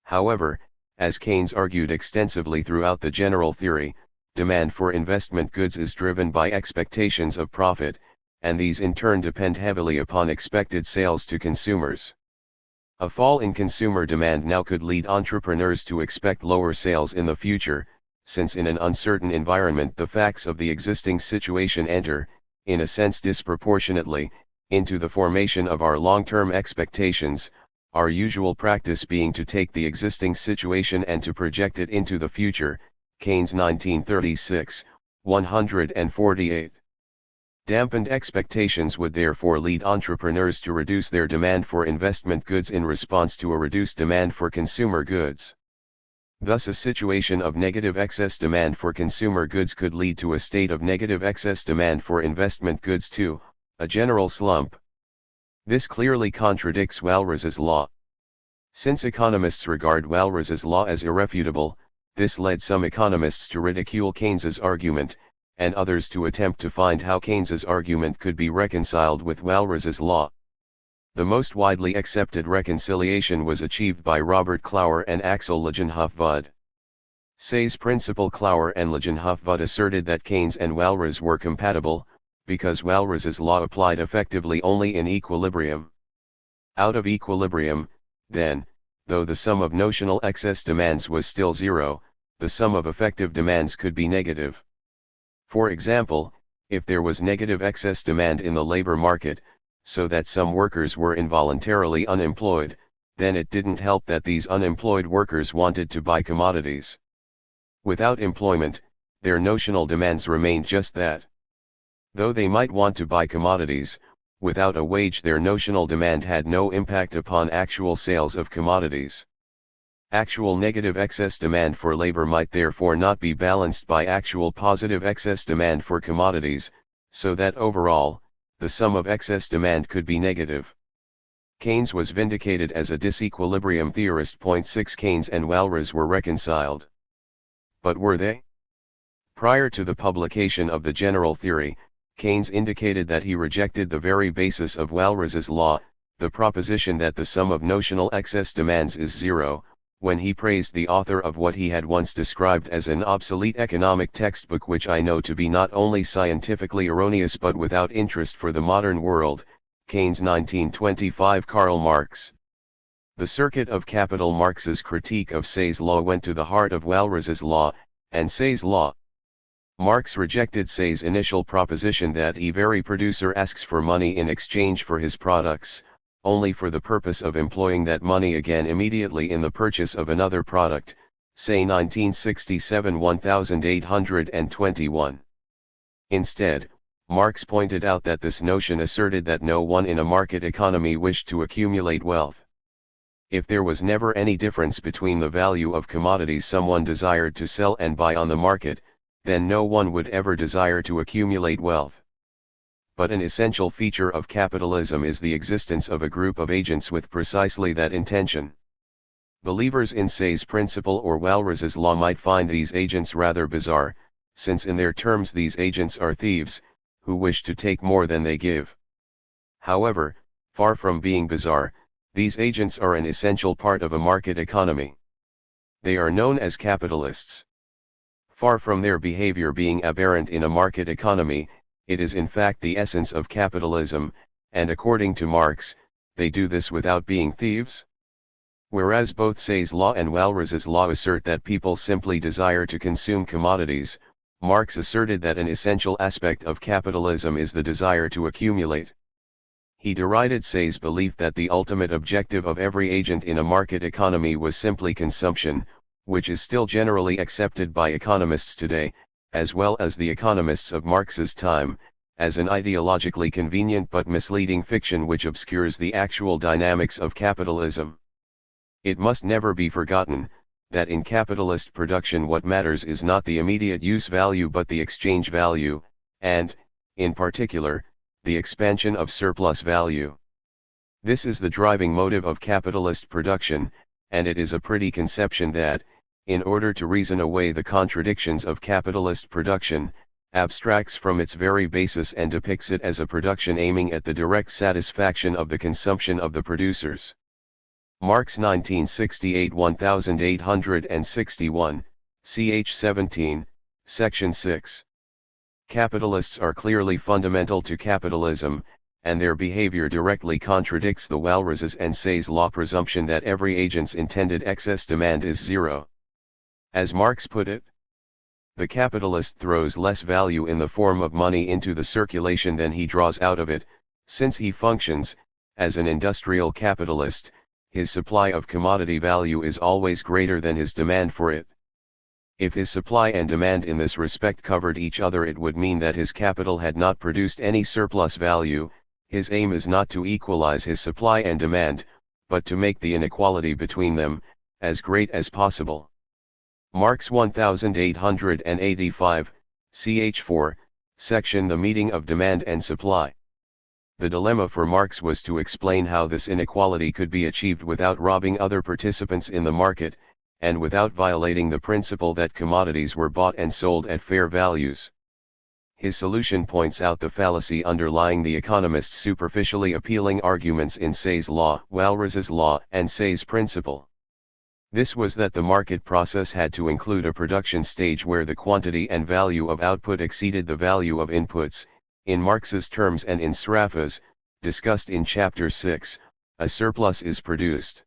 [SPEAKER 1] However, as Keynes argued extensively throughout the general theory, demand for investment goods is driven by expectations of profit, and these in turn depend heavily upon expected sales to consumers. A fall in consumer demand now could lead entrepreneurs to expect lower sales in the future, since in an uncertain environment the facts of the existing situation enter, in a sense disproportionately, into the formation of our long-term expectations, our usual practice being to take the existing situation and to project it into the future. Keynes 1936, 148. Dampened expectations would therefore lead entrepreneurs to reduce their demand for investment goods in response to a reduced demand for consumer goods. Thus a situation of negative excess demand for consumer goods could lead to a state of negative excess demand for investment goods too, a general slump. This clearly contradicts Walras's law. Since economists regard Walras's law as irrefutable, this led some economists to ridicule Keynes's argument, and others to attempt to find how Keynes's argument could be reconciled with Walras's law. The most widely accepted reconciliation was achieved by Robert Clower and Axel Lejeunhufvud. Say's principal Clower and Lejeunhufvud asserted that Keynes and Walras were compatible, because Walras's law applied effectively only in equilibrium. Out of equilibrium, then, though the sum of notional excess demands was still zero, the sum of effective demands could be negative. For example, if there was negative excess demand in the labor market, so that some workers were involuntarily unemployed, then it didn't help that these unemployed workers wanted to buy commodities. Without employment, their notional demands remained just that. Though they might want to buy commodities, without a wage their notional demand had no impact upon actual sales of commodities. Actual negative excess demand for labor might therefore not be balanced by actual positive excess demand for commodities, so that overall, the sum of excess demand could be negative. Keynes was vindicated as a disequilibrium theorist. Point 6 Keynes and Walras were reconciled. But were they? Prior to the publication of the general theory, Keynes indicated that he rejected the very basis of Walras's law, the proposition that the sum of notional excess demands is zero, when he praised the author of what he had once described as an obsolete economic textbook, which I know to be not only scientifically erroneous but without interest for the modern world. Keynes 1925. Karl Marx. The circuit of capital. Marx's critique of Say's law went to the heart of Walras's law, and Say's law. Marx rejected Say's initial proposition that every producer asks for money in exchange for his products, only for the purpose of employing that money again immediately in the purchase of another product. Say 1967 1821. Instead, Marx pointed out that this notion asserted that no one in a market economy wished to accumulate wealth. If there was never any difference between the value of commodities someone desired to sell and buy on the market, then no one would ever desire to accumulate wealth. But an essential feature of capitalism is the existence of a group of agents with precisely that intention. Believers in Say's principle or Walras's law might find these agents rather bizarre, since in their terms these agents are thieves, who wish to take more than they give. However, far from being bizarre, these agents are an essential part of a market economy. They are known as capitalists. Far from their behavior being aberrant in a market economy, it is in fact the essence of capitalism, and according to Marx, they do this without being thieves. Whereas both Say's law and Walras's law assert that people simply desire to consume commodities, Marx asserted that an essential aspect of capitalism is the desire to accumulate. He derided Say's belief that the ultimate objective of every agent in a market economy was simply consumption, which is still generally accepted by economists today, as well as the economists of Marx's time, as an ideologically convenient but misleading fiction which obscures the actual dynamics of capitalism. It must never be forgotten, that in capitalist production what matters is not the immediate use value but the exchange value, and, in particular, the expansion of surplus value. This is the driving motive of capitalist production, and it is a pretty conception that, in order to reason away the contradictions of capitalist production, abstracts from its very basis and depicts it as a production aiming at the direct satisfaction of the consumption of the producers. Marx 1968-1861, ch. 17, section 6. Capitalists are clearly fundamental to capitalism, and their behavior directly contradicts the Walras's and Say's law presumption that every agent's intended excess demand is zero. As Marx put it, the capitalist throws less value in the form of money into the circulation than he draws out of it, since he functions, as an industrial capitalist, his supply of commodity value is always greater than his demand for it. If his supply and demand in this respect covered each other, it would mean that his capital had not produced any surplus value. His aim is not to equalize his supply and demand, but to make the inequality between them as great as possible. Marx 1885, ch. 4, section The Meeting of Demand and Supply. The dilemma for Marx was to explain how this inequality could be achieved without robbing other participants in the market, and without violating the principle that commodities were bought and sold at fair values. His solution points out the fallacy underlying the economist's superficially appealing arguments in Say's law, Walras's law, and Say's principle. This was that the market process had to include a production stage where the quantity and value of output exceeded the value of inputs. In Marx's terms and in Sraffa's, discussed in Chapter 6, a surplus is produced.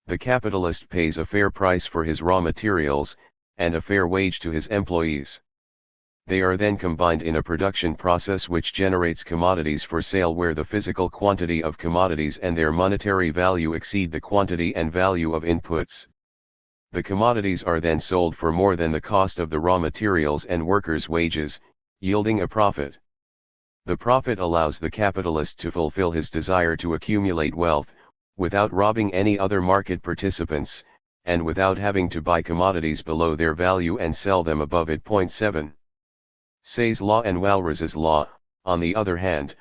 [SPEAKER 1] The capitalist pays a fair price for his raw materials, and a fair wage to his employees. They are then combined in a production process which generates commodities for sale where the physical quantity of commodities and their monetary value exceed the quantity and value of inputs. The commodities are then sold for more than the cost of the raw materials and workers' wages, yielding a profit. The profit allows the capitalist to fulfill his desire to accumulate wealth, without robbing any other market participants, and without having to buy commodities below their value and sell them above it. 7. Say's law and Walras's law, on the other hand,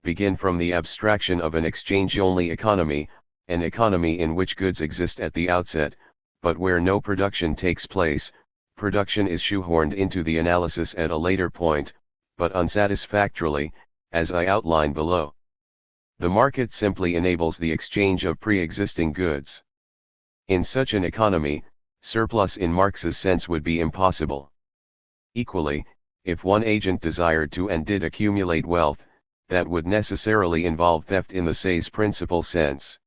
[SPEAKER 1] begin from the abstraction of an exchange-only economy, an economy in which goods exist at the outset, but where no production takes place. Production is shoehorned into the analysis at a later point, but unsatisfactorily, as I outline below. The market simply enables the exchange of pre-existing goods. In such an economy, surplus in Marx's sense would be impossible. Equally, if one agent desired to and did accumulate wealth, that would necessarily involve theft in the Say's principle sense.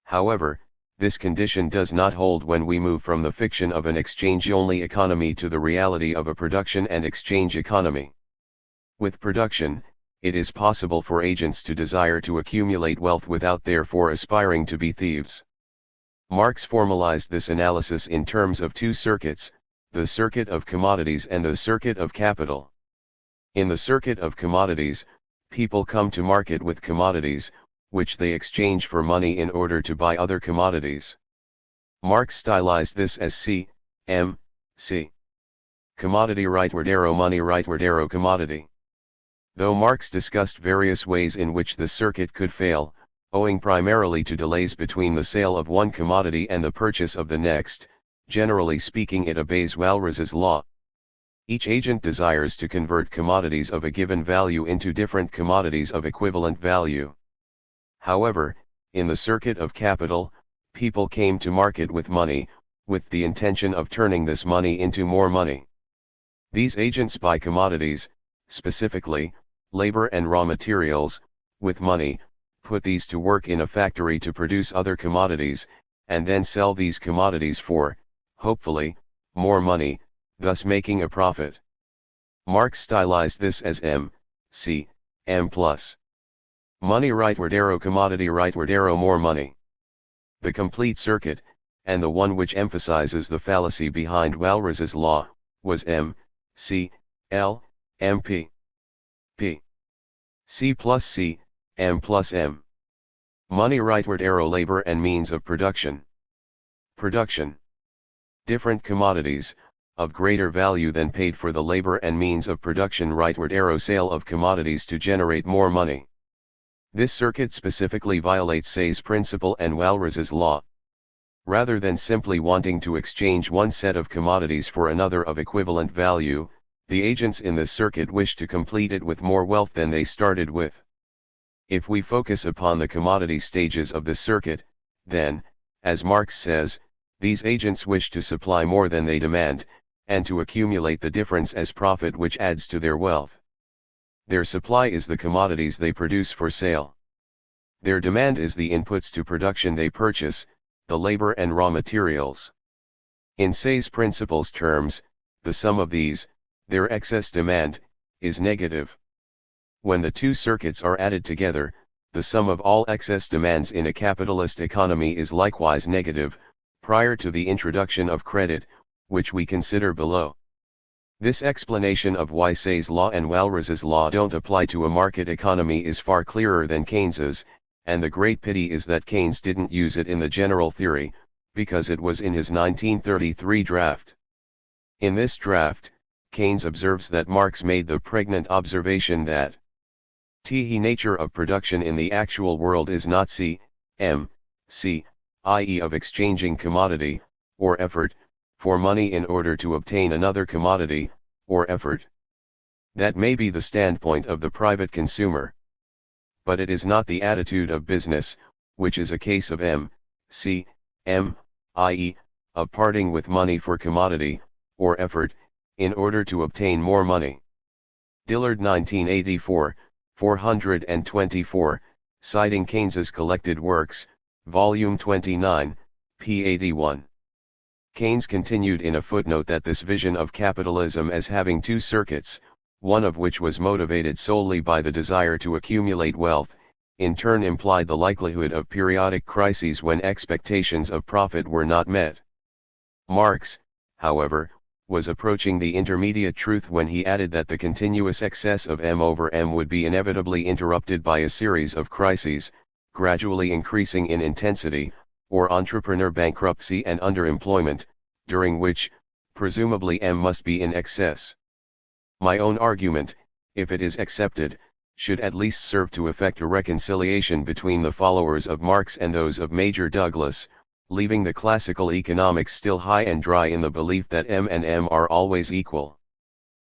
[SPEAKER 1] However, this condition does not hold when we move from the fiction of an exchange-only economy to the reality of a production and exchange economy. With production, it is possible for agents to desire to accumulate wealth without therefore aspiring to be thieves. Marx formalized this analysis in terms of two circuits, the circuit of commodities and the circuit of capital. In the circuit of commodities, people come to market with commodities, which they exchange for money in order to buy other commodities. Marx stylized this as C, M, C. Commodity right wardero money right wardero commodity. Though Marx discussed various ways in which the circuit could fail, owing primarily to delays between the sale of one commodity and the purchase of the next, generally speaking it obeys Walras's law. Each agent desires to convert commodities of a given value into different commodities of equivalent value. However, in the circuit of capital, people came to market with money, with the intention of turning this money into more money. These agents buy commodities, specifically, labor and raw materials, with money, put these to work in a factory to produce other commodities, and then sell these commodities for, hopefully, more money, thus making a profit. Marx stylized this as M, C, M plus. Money right wardero commodity right wardero more money. The complete circuit, and the one which emphasizes the fallacy behind Walras's law, was M, C, L, M P. P. C plus C, M plus M. Money rightward arrow labor and means of production. Production. Different commodities, of greater value than paid for the labor and means of production rightward arrow sale of commodities to generate more money. This circuit specifically violates Say's principle and Walras's law. Rather than simply wanting to exchange one set of commodities for another of equivalent value, the agents in this circuit wish to complete it with more wealth than they started with. If we focus upon the commodity stages of the circuit, then, as Marx says, these agents wish to supply more than they demand, and to accumulate the difference as profit which adds to their wealth. Their supply is the commodities they produce for sale. Their demand is the inputs to production they purchase, the labor and raw materials. In Say's principles terms, the sum of these, their excess demand, is negative. When the two circuits are added together, the sum of all excess demands in a capitalist economy is likewise negative, prior to the introduction of credit, which we consider below. This explanation of why Say's law and Walras's law don't apply to a market economy is far clearer than Keynes's, and the great pity is that Keynes didn't use it in the general theory, because it was in his 1933 draft. In this draft, Keynes observes that Marx made the pregnant observation that the nature of production in the actual world is not C, M, C, i.e. of exchanging commodity, or effort, for money in order to obtain another commodity, or effort. That may be the standpoint of the private consumer. But it is not the attitude of business, which is a case of M, C, M, i.e., of parting with money for commodity, or effort, in order to obtain more money. Dillard 1984, 424, citing Keynes's Collected Works, Volume 29, p. 81. Keynes continued in a footnote that this vision of capitalism as having two circuits, one of which was motivated solely by the desire to accumulate wealth, in turn implied the likelihood of periodic crises when expectations of profit were not met. Marx, however, was approaching the intermediate truth when he added that the continuous excess of M over M would be inevitably interrupted by a series of crises, gradually increasing in intensity, or entrepreneur bankruptcy and underemployment, during which, presumably M must be in excess. My own argument, if it is accepted, should at least serve to effect a reconciliation between the followers of Marx and those of Major Douglas, leaving the classical economics still high and dry in the belief that M and M are always equal.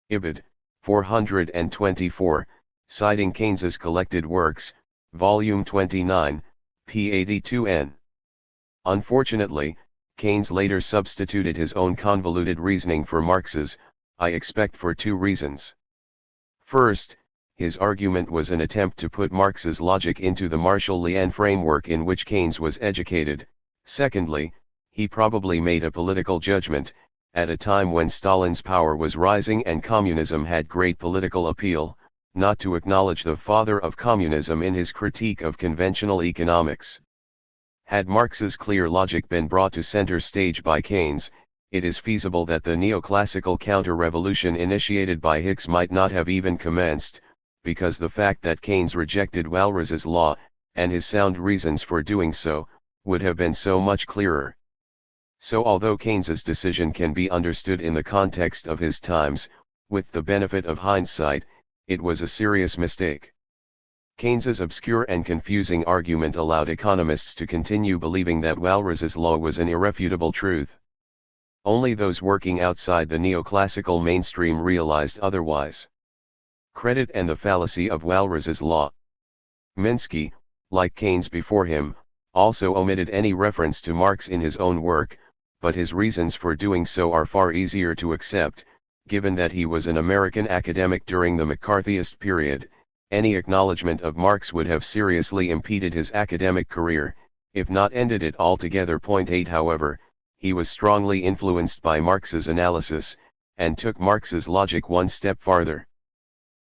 [SPEAKER 1] Ibid. 424, citing Keynes's Collected Works, Volume 29, p. 82n. Unfortunately, Keynes later substituted his own convoluted reasoning for Marx's, I expect for two reasons. First, his argument was an attempt to put Marx's logic into the Marshall-Lian framework in which Keynes was educated. Secondly, he probably made a political judgment, at a time when Stalin's power was rising and communism had great political appeal, not to acknowledge the father of communism in his critique of conventional economics. Had Marx's clear logic been brought to center stage by Keynes, it is feasible that the neoclassical counter-revolution initiated by Hicks might not have even commenced, because the fact that Keynes rejected Walras's law, and his sound reasons for doing so, would have been so much clearer. So although Keynes's decision can be understood in the context of his times, with the benefit of hindsight, it was a serious mistake. Keynes's obscure and confusing argument allowed economists to continue believing that Walras's law was an irrefutable truth. Only those working outside the neoclassical mainstream realized otherwise. Credit and the fallacy of Walras's law. Minsky, like Keynes before him, also omitted any reference to Marx in his own work, but his reasons for doing so are far easier to accept, given that he was an American academic during the McCarthyist period. Any acknowledgement of Marx would have seriously impeded his academic career, if not ended it altogether. 8 However, he was strongly influenced by Marx's analysis, and took Marx's logic one step farther.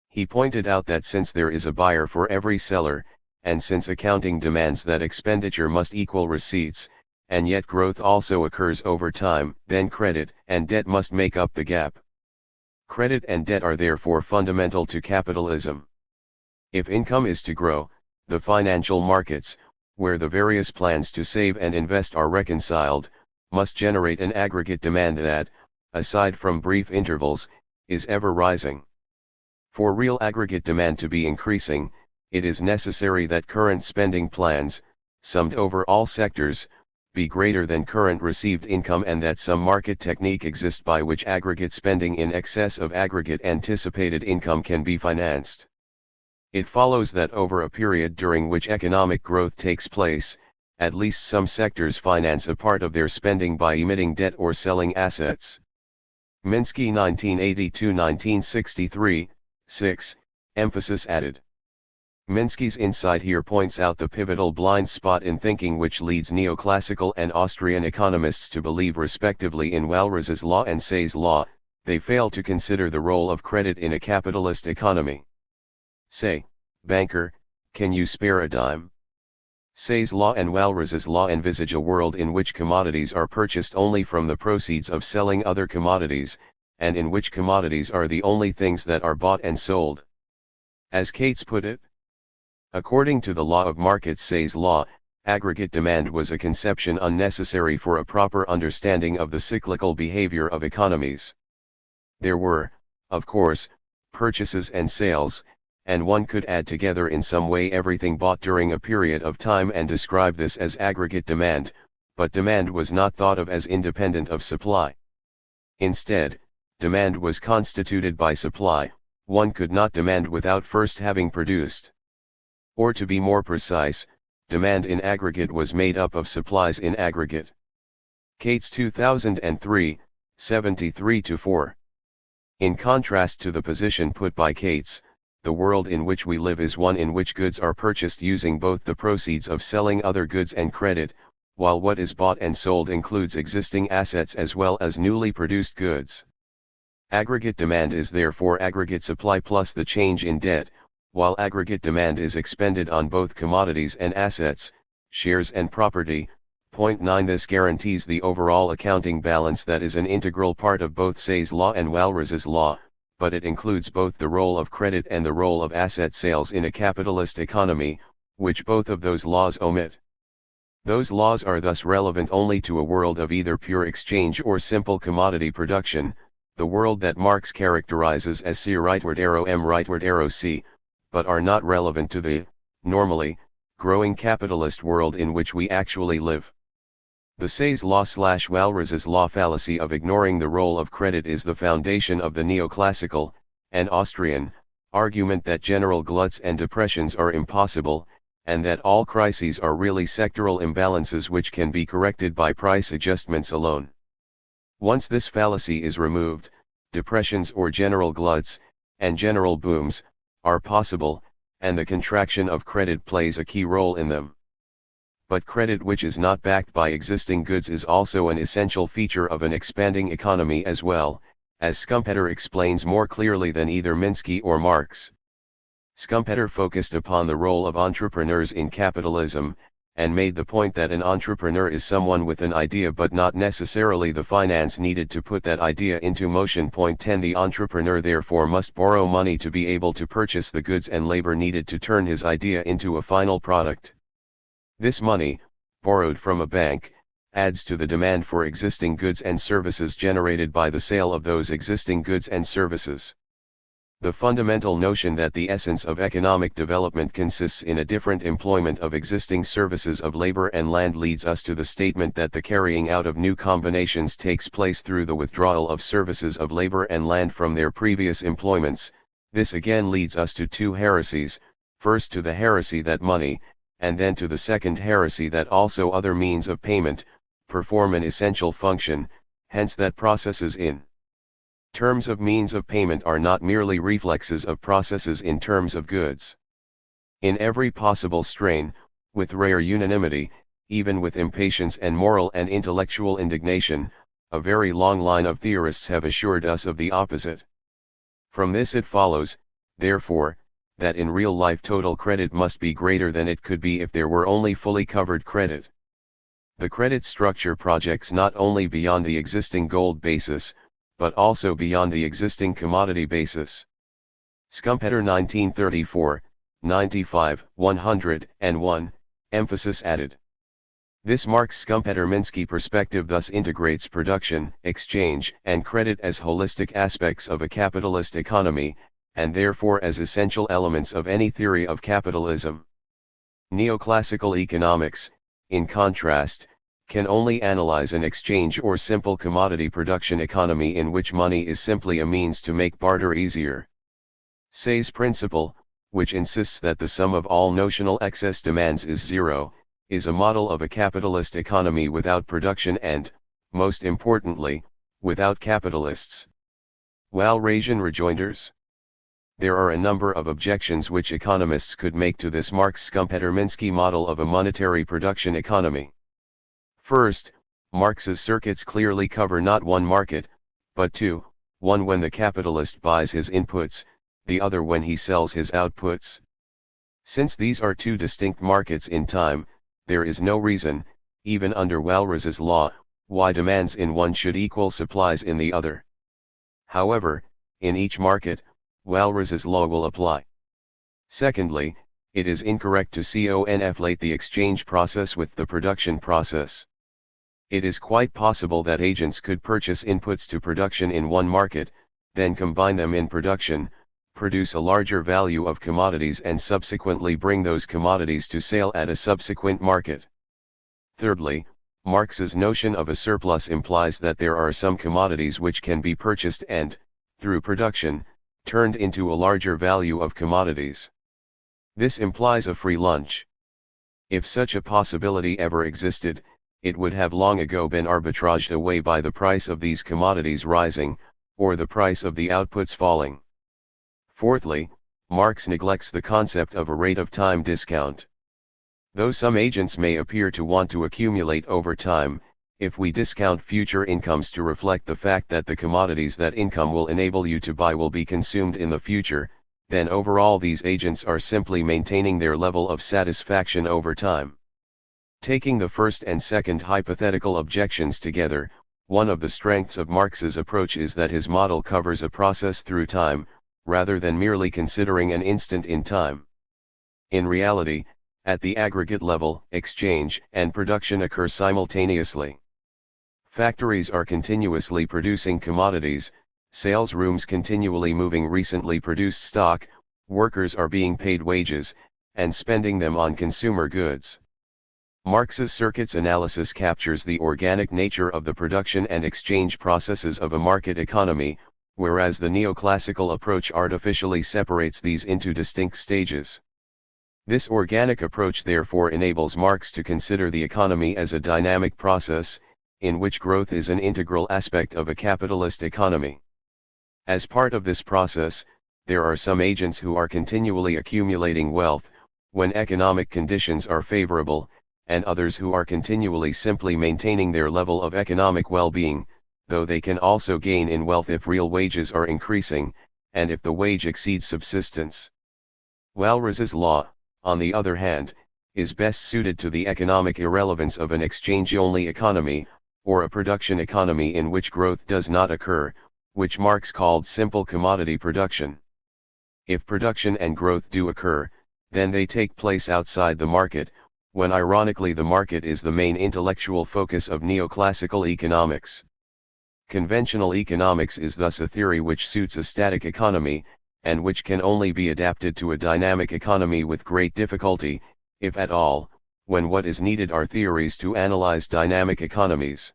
[SPEAKER 1] He pointed out that since there is a buyer for every seller, and since accounting demands that expenditure must equal receipts, and yet growth also occurs over time, then credit and debt must make up the gap. Credit and debt are therefore fundamental to capitalism. If income is to grow, the financial markets, where the various plans to save and invest are reconciled, must generate an aggregate demand that, aside from brief intervals, is ever rising. For real aggregate demand to be increasing, it is necessary that current spending plans, summed over all sectors, be greater than current received income, and that some market technique exist by which aggregate spending in excess of aggregate anticipated income can be financed. It follows that over a period during which economic growth takes place, at least some sectors finance a part of their spending by emitting debt or selling assets. Minsky 1982-1963, 6, emphasis added. Minsky's insight here points out the pivotal blind spot in thinking which leads neoclassical and Austrian economists to believe respectively in Walras's law and Say's law. They fail to consider the role of credit in a capitalist economy. Say, banker, can you spare a dime? Say's law and Walras's law envisage a world in which commodities are purchased only from the proceeds of selling other commodities, and in which commodities are the only things that are bought and sold. As Cates put it, according to the law of markets, Say's law, aggregate demand was a conception unnecessary for a proper understanding of the cyclical behavior of economies. There were, of course, purchases and sales, and one could add together in some way everything bought during a period of time and describe this as aggregate demand, but demand was not thought of as independent of supply. Instead, demand was constituted by supply. One could not demand without first having produced. Or to be more precise, demand in aggregate was made up of supplies in aggregate. Cates 2003, 73-4. In contrast to the position put by Cates, the world in which we live is one in which goods are purchased using both the proceeds of selling other goods and credit, while what is bought and sold includes existing assets as well as newly produced goods. Aggregate demand is therefore aggregate supply plus the change in debt, while aggregate demand is expended on both commodities and assets, shares and property. Point 9. This guarantees the overall accounting balance that is an integral part of both Say's law and Walras's law, but it includes both the role of credit and the role of asset sales in a capitalist economy, which both of those laws omit. Those laws are thus relevant only to a world of either pure exchange or simple commodity production, the world that Marx characterizes as C rightward arrow M rightward arrow C, but are not relevant to the, normally, growing capitalist world in which we actually live. The Say's law/Walras's law fallacy of ignoring the role of credit is the foundation of the neoclassical, and Austrian, argument that general gluts and depressions are impossible, and that all crises are really sectoral imbalances which can be corrected by price adjustments alone. Once this fallacy is removed, depressions or general gluts, and general booms, are possible, and the contraction of credit plays a key role in them. But credit which is not backed by existing goods is also an essential feature of an expanding economy as well, as Schumpeter explains more clearly than either Minsky or Marx. Schumpeter focused upon the role of entrepreneurs in capitalism, and made the point that an entrepreneur is someone with an idea but not necessarily the finance needed to put that idea into motion. Point 10. The entrepreneur therefore must borrow money to be able to purchase the goods and labor needed to turn his idea into a final product. This money, borrowed from a bank, adds to the demand for existing goods and services generated by the sale of those existing goods and services. The fundamental notion that the essence of economic development consists in a different employment of existing services of labor and land leads us to the statement that the carrying out of new combinations takes place through the withdrawal of services of labor and land from their previous employments. This again leads us to two heresies, first to the heresy that money, and then to the second heresy that also other means of payment, perform an essential function, hence that processes in terms of means of payment are not merely reflexes of processes in terms of goods. In every possible strain, with rare unanimity, even with impatience and moral and intellectual indignation, a very long line of theorists have assured us of the opposite. From this it follows, therefore, that in real life total credit must be greater than it could be if there were only fully covered credit. The credit structure projects not only beyond the existing gold basis, but also beyond the existing commodity basis. Schumpeter 1934, 95, 101, emphasis added. This Marx Schumpeter-Minsky perspective thus integrates production, exchange, and credit as holistic aspects of a capitalist economy, and therefore as essential elements of any theory of capitalism. Neoclassical economics, in contrast, can only analyze an exchange or simple commodity production economy in which money is simply a means to make barter easier. Say's principle, which insists that the sum of all notional excess demands is zero, is a model of a capitalist economy without production and, most importantly, without capitalists. Walrasian rejoinders. There are a number of objections which economists could make to this Marx-Schumpeter-Minsky model of a monetary production economy. First, Marx's circuits clearly cover not one market, but two, one when the capitalist buys his inputs, the other when he sells his outputs. Since these are two distinct markets in time, there is no reason, even under Walras's law, why demands in one should equal supplies in the other. However, in each market, Walras's law will apply. Secondly, it is incorrect to conflate the exchange process with the production process. It is quite possible that agents could purchase inputs to production in one market, then combine them in production, produce a larger value of commodities and subsequently bring those commodities to sale at a subsequent market. Thirdly, Marx's notion of a surplus implies that there are some commodities which can be purchased and, through production, turned into a larger value of commodities. This implies a free lunch. If such a possibility ever existed, it would have long ago been arbitraged away by the price of these commodities rising, or the price of the outputs falling. Fourthly, Marx neglects the concept of a rate of time discount. Though some agents may appear to want to accumulate over time, if we discount future incomes to reflect the fact that the commodities that income will enable you to buy will be consumed in the future, then overall these agents are simply maintaining their level of satisfaction over time. Taking the first and second hypothetical objections together, one of the strengths of Marx's approach is that his model covers a process through time, rather than merely considering an instant in time. In reality, at the aggregate level, exchange and production occur simultaneously. Factories are continuously producing commodities, sales rooms continually moving recently produced stock, workers are being paid wages, and spending them on consumer goods. Marx's circuits analysis captures the organic nature of the production and exchange processes of a market economy, whereas the neoclassical approach artificially separates these into distinct stages. This organic approach therefore enables Marx to consider the economy as a dynamic process, in which growth is an integral aspect of a capitalist economy. As part of this process, there are some agents who are continually accumulating wealth, when economic conditions are favorable, and others who are continually simply maintaining their level of economic well-being, though they can also gain in wealth if real wages are increasing, and if the wage exceeds subsistence. Walras's law, on the other hand, is best suited to the economic irrelevance of an exchange-only economy, or a production economy in which growth does not occur, which Marx called simple commodity production. If production and growth do occur, then they take place outside the market, when ironically the market is the main intellectual focus of neoclassical economics. Conventional economics is thus a theory which suits a static economy, and which can only be adapted to a dynamic economy with great difficulty, if at all, when what is needed are theories to analyze dynamic economies.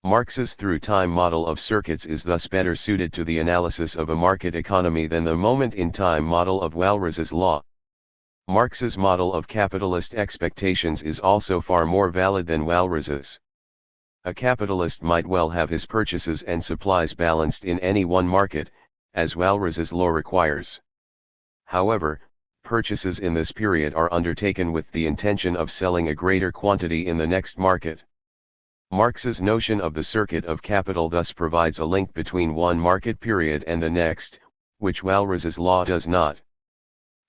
[SPEAKER 1] Marx's through-time model of circuits is thus better suited to the analysis of a market economy than the moment-in-time model of Walras's law. Marx's model of capitalist expectations is also far more valid than Walras's. A capitalist might well have his purchases and supplies balanced in any one market, as Walras's law requires. However, purchases in this period are undertaken with the intention of selling a greater quantity in the next market. Marx's notion of the circuit of capital thus provides a link between one market period and the next, which Walras's law does not.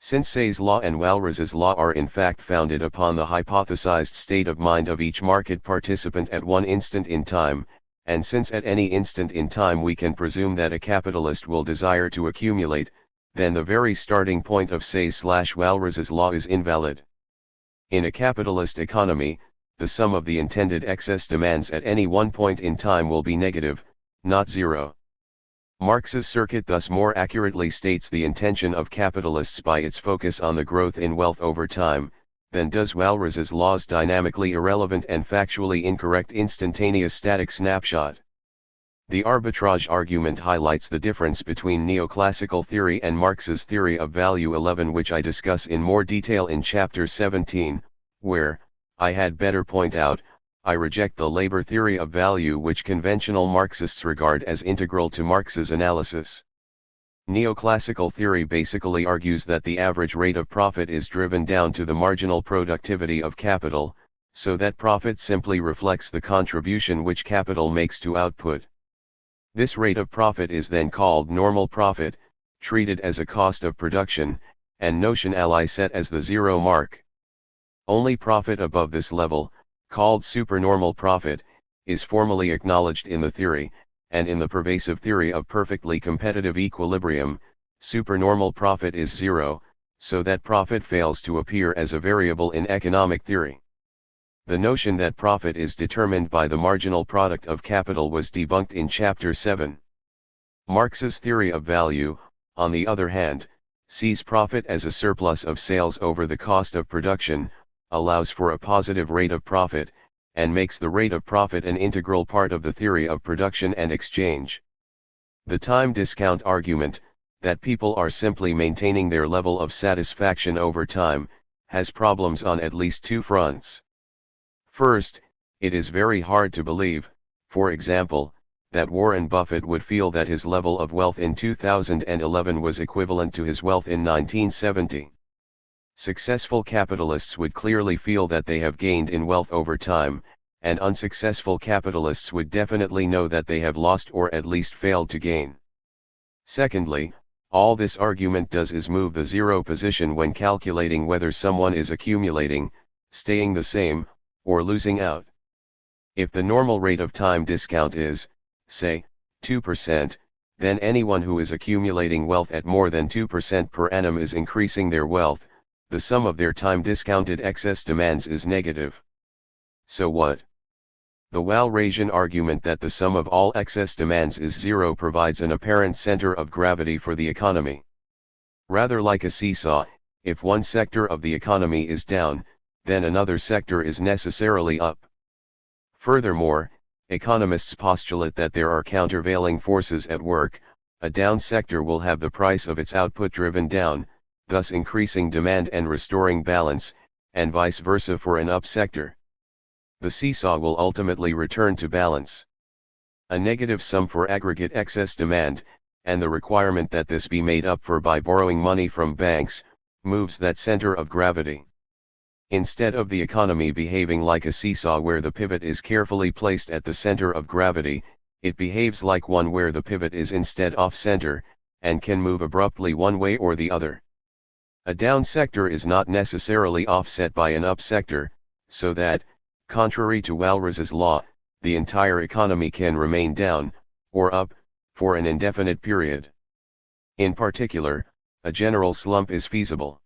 [SPEAKER 1] Since Say's law and Walras's law are in fact founded upon the hypothesized state of mind of each market participant at one instant in time, and since at any instant in time we can presume that a capitalist will desire to accumulate, then the very starting point of Say's/Walras's law is invalid. In a capitalist economy, the sum of the intended excess demands at any one point in time will be negative, not zero. Marx's circuit thus more accurately states the intention of capitalists by its focus on the growth in wealth over time, than does Walras's law's dynamically irrelevant and factually incorrect instantaneous static snapshot. The arbitrage argument highlights the difference between neoclassical theory and Marx's theory of value 11, which I discuss in more detail in chapter 17, where, I had better point out, I reject the labor theory of value which conventional Marxists regard as integral to Marx's analysis. Neoclassical theory basically argues that the average rate of profit is driven down to the marginal productivity of capital, so that profit simply reflects the contribution which capital makes to output. This rate of profit is then called normal profit, treated as a cost of production, and notionally set as the zero mark. Only profit above this level, called supernormal profit, is formally acknowledged in the theory, and in the pervasive theory of perfectly competitive equilibrium, supernormal profit is zero, so that profit fails to appear as a variable in economic theory. The notion that profit is determined by the marginal product of capital was debunked in chapter 7. Marx's theory of value, on the other hand, sees profit as a surplus of sales over the cost of production, allows for a positive rate of profit, and makes the rate of profit an integral part of the theory of production and exchange. The time discount argument, that people are simply maintaining their level of satisfaction over time, has problems on at least two fronts. First, it is very hard to believe, for example, that Warren Buffett would feel that his level of wealth in 2011 was equivalent to his wealth in 1970. Successful capitalists would clearly feel that they have gained in wealth over time, and unsuccessful capitalists would definitely know that they have lost or at least failed to gain. Secondly, all this argument does is move the zero position when calculating whether someone is accumulating, staying the same, or losing out. If the normal rate of time discount is, say, 2%, then anyone who is accumulating wealth at more than 2% per annum is increasing their wealth. The sum of their time discounted excess demands is negative. So what? The Walrasian argument that the sum of all excess demands is zero provides an apparent center of gravity for the economy. Rather like a seesaw, if one sector of the economy is down, then another sector is necessarily up. Furthermore, economists postulate that there are countervailing forces at work. A down sector will have the price of its output driven down, thus increasing demand and restoring balance, and vice versa for an up sector. The seesaw will ultimately return to balance. A negative sum for aggregate excess demand, and the requirement that this be made up for by borrowing money from banks, moves that center of gravity. Instead of the economy behaving like a seesaw where the pivot is carefully placed at the center of gravity, it behaves like one where the pivot is instead off-center, and can move abruptly one way or the other. A down sector is not necessarily offset by an up sector, so that, contrary to Walras's law, the entire economy can remain down, or up, for an indefinite period. In particular, a general slump is feasible.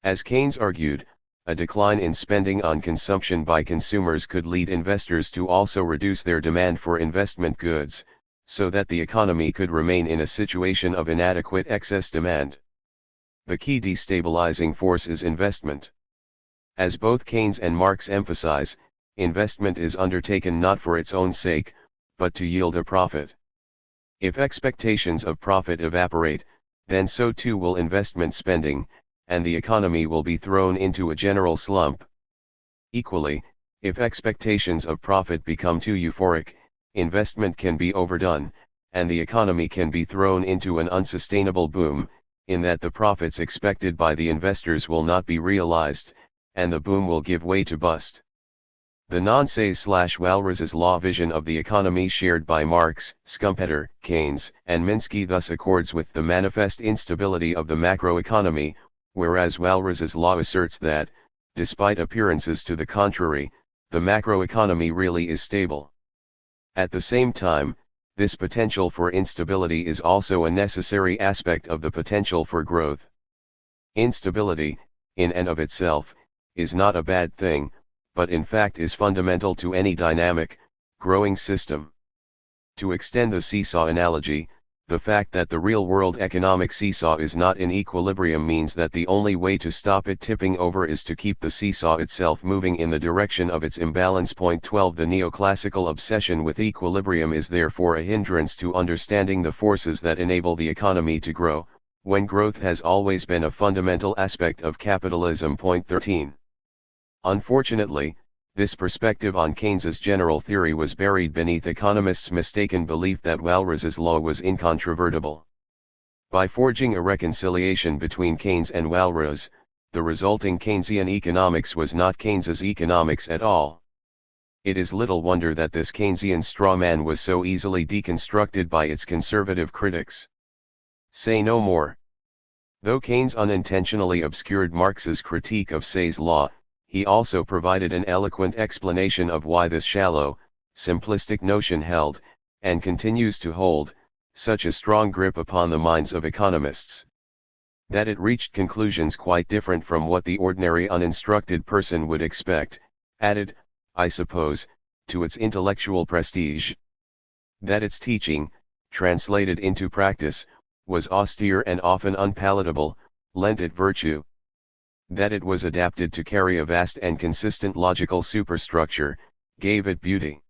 [SPEAKER 1] As Keynes argued, a decline in spending on consumption by consumers could lead investors to also reduce their demand for investment goods, so that the economy could remain in a situation of inadequate excess demand. The key destabilizing force is investment. As both Keynes and Marx emphasize, investment is undertaken not for its own sake, but to yield a profit. If expectations of profit evaporate, then so too will investment spending, and the economy will be thrown into a general slump. Equally, if expectations of profit become too euphoric, investment can be overdone, and the economy can be thrown into an unsustainable boom, in that the profits expected by the investors will not be realized, and the boom will give way to bust. The non-Say's/Walras's law vision of the economy shared by Marx, Schumpeter, Keynes, and Minsky thus accords with the manifest instability of the macroeconomy, whereas Walras's law asserts that, despite appearances to the contrary, the macroeconomy really is stable. At the same time, this potential for instability is also a necessary aspect of the potential for growth. Instability, in and of itself, is not a bad thing, but in fact is fundamental to any dynamic, growing system. To extend the seesaw analogy, the fact that the real-world economic seesaw is not in equilibrium means that the only way to stop it tipping over is to keep the seesaw itself moving in the direction of its imbalance. Point 12 The neoclassical obsession with equilibrium is therefore a hindrance to understanding the forces that enable the economy to grow, when growth has always been a fundamental aspect of capitalism. Point 13 Unfortunately, this perspective on Keynes's general theory was buried beneath economists' mistaken belief that Walras's law was incontrovertible. By forging a reconciliation between Keynes and Walras, the resulting Keynesian economics was not Keynes's economics at all. It is little wonder that this Keynesian straw man was so easily deconstructed by its conservative critics. Say no more. Though Keynes unintentionally obscured Marx's critique of Say's law, he also provided an eloquent explanation of why this shallow, simplistic notion held, and continues to hold, such a strong grip upon the minds of economists. That it reached conclusions quite different from what the ordinary uninstructed person would expect, added, I suppose, to its intellectual prestige. That its teaching, translated into practice, was austere and often unpalatable, lent it virtue. That it was adapted to carry a vast and consistent logical superstructure, gave it beauty.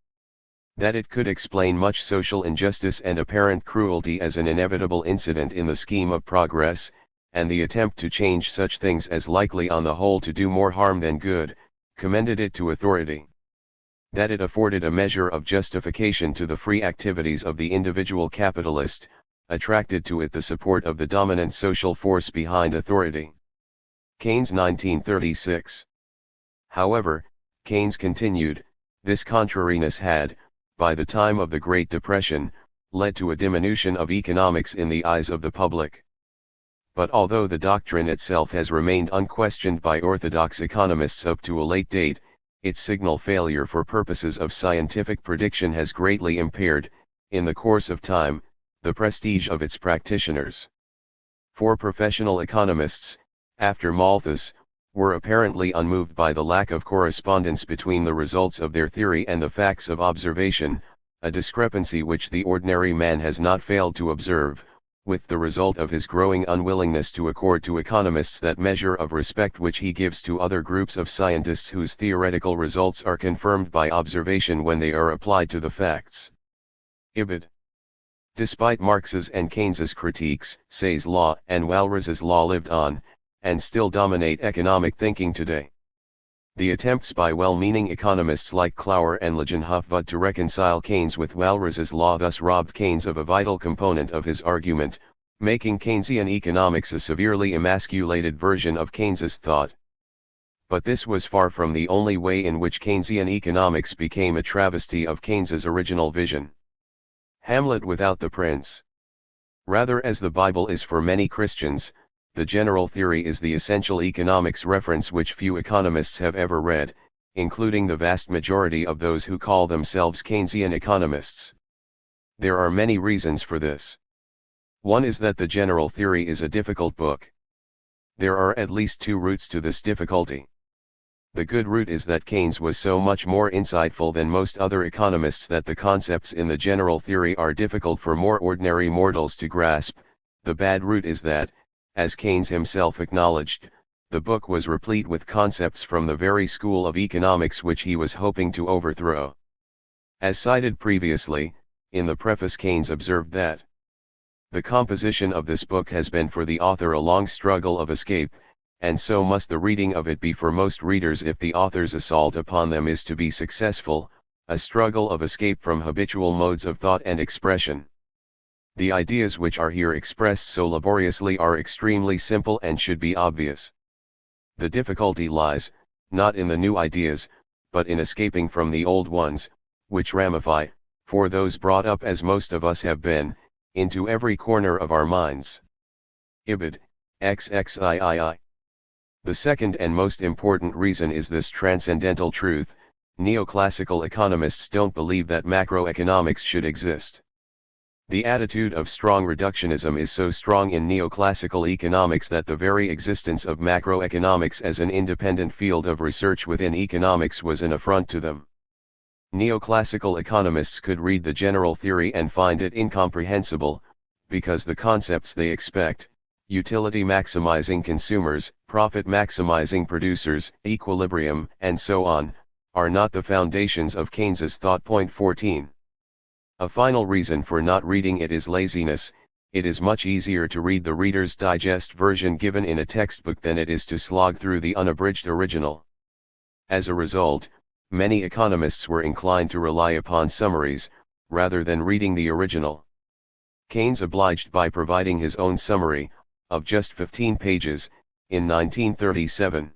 [SPEAKER 1] That it could explain much social injustice and apparent cruelty as an inevitable incident in the scheme of progress, and the attempt to change such things as likely on the whole to do more harm than good, commended it to authority. That it afforded a measure of justification to the free activities of the individual capitalist, attracted to it the support of the dominant social force behind authority. Keynes 1936. However, Keynes continued, this contrariness had, by the time of the Great Depression, led to a diminution of economics in the eyes of the public. But although the doctrine itself has remained unquestioned by orthodox economists up to a late date, its signal failure for purposes of scientific prediction has greatly impaired, in the course of time, the prestige of its practitioners. For professional economists, after Malthus, were apparently unmoved by the lack of correspondence between the results of their theory and the facts of observation, a discrepancy which the ordinary man has not failed to observe, with the result of his growing unwillingness to accord to economists that measure of respect which he gives to other groups of scientists whose theoretical results are confirmed by observation when they are applied to the facts. Ibid. Despite Marx's and Keynes's critiques, Say's law and Walras's law lived on, and still dominate economic thinking today. The attempts by well-meaning economists like Clower and Lejeune-Hofbud to reconcile Keynes with Walras's law thus robbed Keynes of a vital component of his argument, making Keynesian economics a severely emasculated version of Keynes's thought. But this was far from the only way in which Keynesian economics became a travesty of Keynes's original vision. Hamlet without the prince. Rather, as the Bible is for many Christians, the general theory is the essential economics reference which few economists have ever read, including the vast majority of those who call themselves Keynesian economists. There are many reasons for this. One is that the general theory is a difficult book. There are at least two roots to this difficulty. The good root is that Keynes was so much more insightful than most other economists that the concepts in the general theory are difficult for more ordinary mortals to grasp. The bad root is that, as Keynes himself acknowledged, the book was replete with concepts from the very school of economics which he was hoping to overthrow. As cited previously, in the preface Keynes observed that the composition of this book has been for the author a long struggle of escape, and so must the reading of it be for most readers if the author's assault upon them is to be successful, a struggle of escape from habitual modes of thought and expression. The ideas which are here expressed so laboriously are extremely simple and should be obvious. The difficulty lies, not in the new ideas, but in escaping from the old ones, which ramify, for those brought up as most of us have been, into every corner of our minds. Ibid. XXIII. The second and most important reason is this transcendental truth: neoclassical economists don't believe that macroeconomics should exist. The attitude of strong reductionism is so strong in neoclassical economics that the very existence of macroeconomics as an independent field of research within economics was an affront to them. Neoclassical economists could read the general theory and find it incomprehensible, because the concepts they expect, utility maximizing consumers, profit maximizing producers, equilibrium, and so on, are not the foundations of Keynes's thought. Point 14. A final reason for not reading it is laziness. It is much easier to read the Reader's Digest version given in a textbook than it is to slog through the unabridged original. As a result, many economists were inclined to rely upon summaries, rather than reading the original. Keynes obliged by providing his own summary, of just 15 pages, in 1937.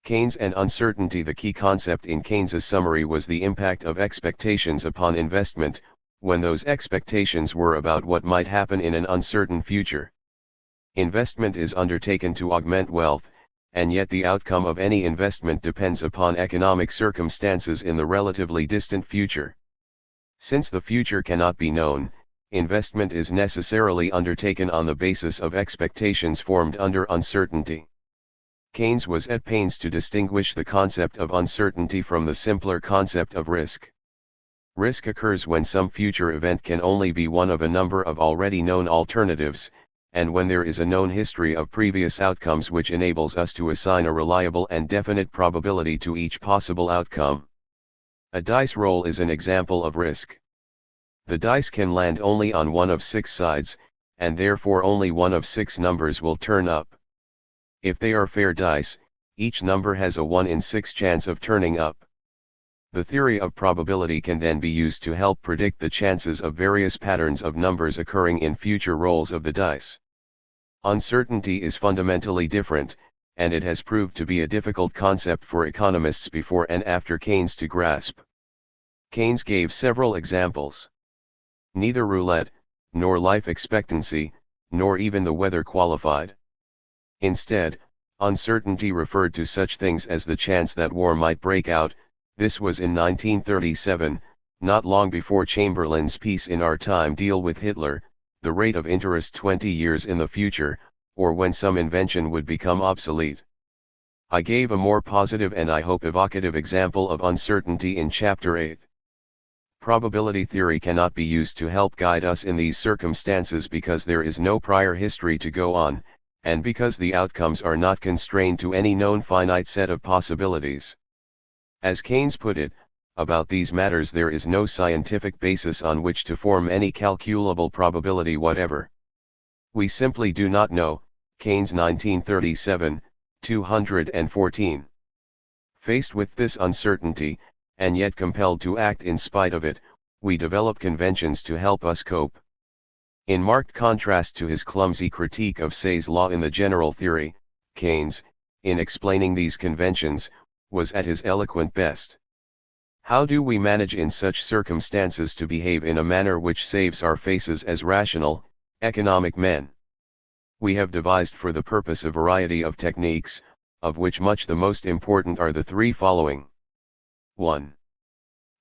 [SPEAKER 1] Keynes and uncertainty. The key concept in Keynes's summary was the impact of expectations upon investment, when those expectations were about what might happen in an uncertain future. Investment is undertaken to augment wealth, and yet the outcome of any investment depends upon economic circumstances in the relatively distant future. Since the future cannot be known, investment is necessarily undertaken on the basis of expectations formed under uncertainty. Keynes was at pains to distinguish the concept of uncertainty from the simpler concept of risk. Risk occurs when some future event can only be one of a number of already known alternatives, and when there is a known history of previous outcomes which enables us to assign a reliable and definite probability to each possible outcome. A dice roll is an example of risk. The dice can land only on one of 6 sides, and therefore only one of 6 numbers will turn up. If they are fair dice, each number has a 1 in 6 chance of turning up. The theory of probability can then be used to help predict the chances of various patterns of numbers occurring in future rolls of the dice. Uncertainty is fundamentally different, and it has proved to be a difficult concept for economists before and after Keynes to grasp. Keynes gave several examples. Neither roulette, nor life expectancy, nor even the weather qualified. Instead, uncertainty referred to such things as the chance that war might break out. This was in 1937, not long before Chamberlain's Peace in Our Time deal with Hitler, the rate of interest 20 years in the future, or when some invention would become obsolete. I gave a more positive and I hope evocative example of uncertainty in Chapter 8. Probability theory cannot be used to help guide us in these circumstances because there is no prior history to go on, and because the outcomes are not constrained to any known finite set of possibilities. As Keynes put it, about these matters there is no scientific basis on which to form any calculable probability whatever. We simply do not know. Keynes 1937, 214. Faced with this uncertainty, and yet compelled to act in spite of it, we develop conventions to help us cope. In marked contrast to his clumsy critique of Say's law in the general theory, Keynes, in explaining these conventions, was at his eloquent best. How do we manage in such circumstances to behave in a manner which saves our faces as rational, economic men? We have devised for the purpose a variety of techniques, of which much the most important are the 3 following. 1.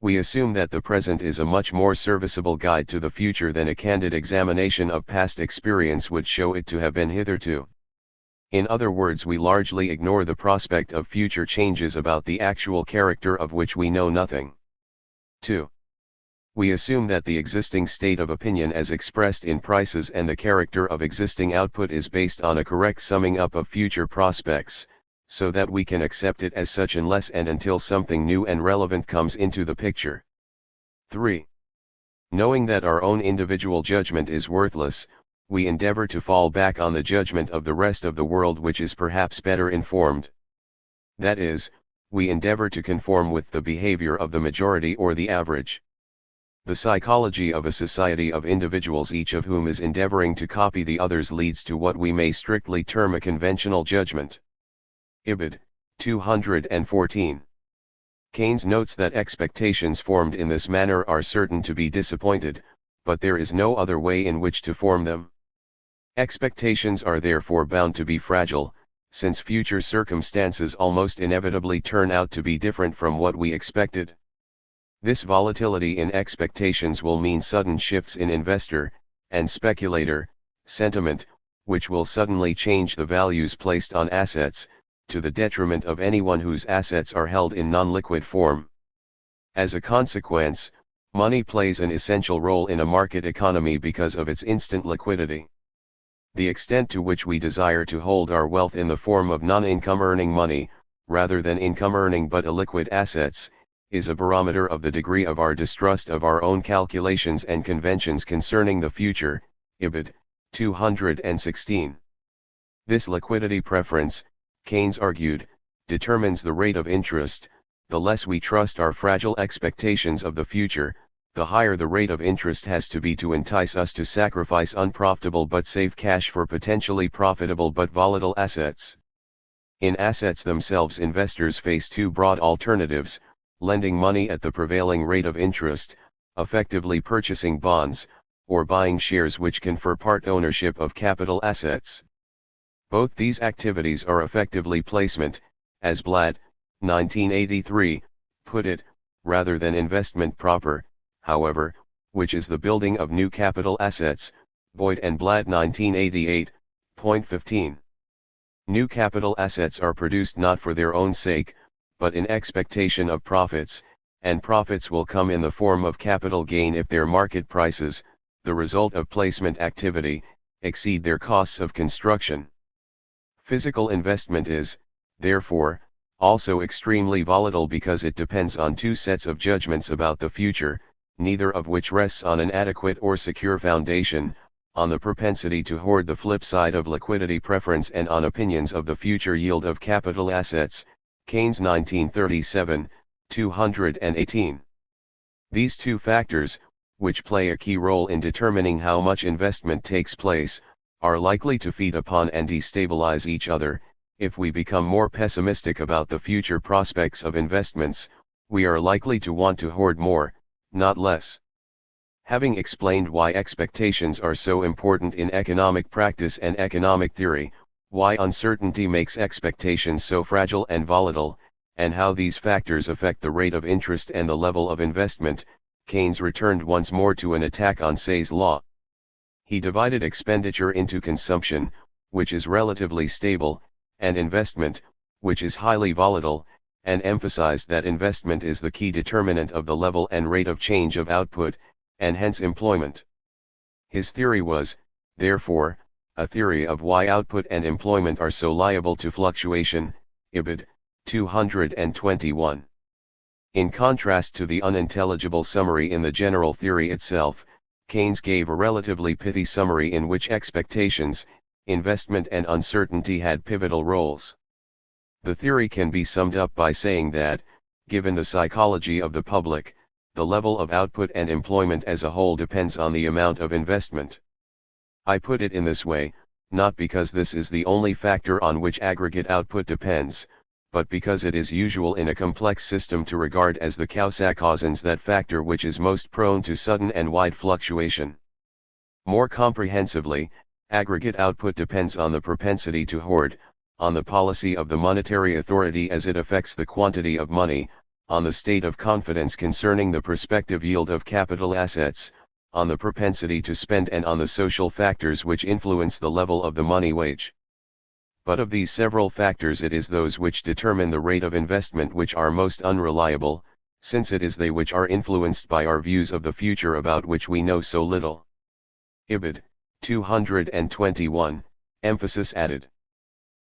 [SPEAKER 1] We assume that the present is a much more serviceable guide to the future than a candid examination of past experience would show it to have been hitherto. In other words, we largely ignore the prospect of future changes about the actual character of which we know nothing. 2. We assume that the existing state of opinion as expressed in prices and the character of existing output is based on a correct summing up of future prospects, so that we can accept it as such unless and until something new and relevant comes into the picture. 3. Knowing that our own individual judgment is worthless, we endeavor to fall back on the judgment of the rest of the world which is perhaps better informed. That is, we endeavor to conform with the behavior of the majority or the average. The psychology of a society of individuals each of whom is endeavoring to copy the others leads to what we may strictly term a conventional judgment. Ibid. 214. Keynes notes that expectations formed in this manner are certain to be disappointed, but there is no other way in which to form them. Expectations are therefore bound to be fragile, since future circumstances almost inevitably turn out to be different from what we expected. This volatility in expectations will mean sudden shifts in investor and speculator sentiment, which will suddenly change the values placed on assets, to the detriment of anyone whose assets are held in non-liquid form. As a consequence, money plays an essential role in a market economy because of its instant liquidity. The extent to which we desire to hold our wealth in the form of non-income earning money, rather than income earning but illiquid assets, is a barometer of the degree of our distrust of our own calculations and conventions concerning the future. Ibid. 216. This liquidity preference, Keynes argued, determines the rate of interest. The less we trust our fragile expectations of the future, the higher the rate of interest has to be to entice us to sacrifice unprofitable but safe cash for potentially profitable but volatile assets. In assets themselves, investors face two broad alternatives: lending money at the prevailing rate of interest, effectively purchasing bonds, or buying shares which confer part ownership of capital assets. Both these activities are effectively placement, as Blatt, 1983, put it, rather than investment proper. However, which is the building of new capital assets, Boyd and Blatt 1988, point 15. New capital assets are produced not for their own sake, but in expectation of profits, and profits will come in the form of capital gain if their market prices, the result of placement activity, exceed their costs of construction. Physical investment is, therefore, also extremely volatile because it depends on two sets of judgments about the future, neither of which rests on an adequate or secure foundation: on the propensity to hoard, the flip side of liquidity preference, and on opinions of the future yield of capital assets. Keynes 1937, 218. These two factors, which play a key role in determining how much investment takes place, are likely to feed upon and destabilize each other. If we become more pessimistic about the future prospects of investments, we are likely to want to hoard more, not less. Having explained why expectations are so important in economic practice and economic theory, why uncertainty makes expectations so fragile and volatile, and how these factors affect the rate of interest and the level of investment, Keynes returned once more to an attack on Say's law. He divided expenditure into consumption, which is relatively stable, and investment, which is highly volatile, and emphasized that investment is the key determinant of the level and rate of change of output, and hence employment. His theory was, therefore, a theory of why output and employment are so liable to fluctuation. Ibid. 221. In contrast to the unintelligible summary in the general theory itself, Keynes gave a relatively pithy summary in which expectations, investment and uncertainty had pivotal roles. The theory can be summed up by saying that, given the psychology of the public, the level of output and employment as a whole depends on the amount of investment. I put it in this way, not because this is the only factor on which aggregate output depends, but because it is usual in a complex system to regard as the causa causans that factor which is most prone to sudden and wide fluctuation. More comprehensively, aggregate output depends on the propensity to hoard, on the policy of the monetary authority as it affects the quantity of money, on the state of confidence concerning the prospective yield of capital assets, on the propensity to spend, and on the social factors which influence the level of the money wage. But of these several factors, it is those which determine the rate of investment which are most unreliable, since it is they which are influenced by our views of the future about which we know so little. Ibid. 221, emphasis added.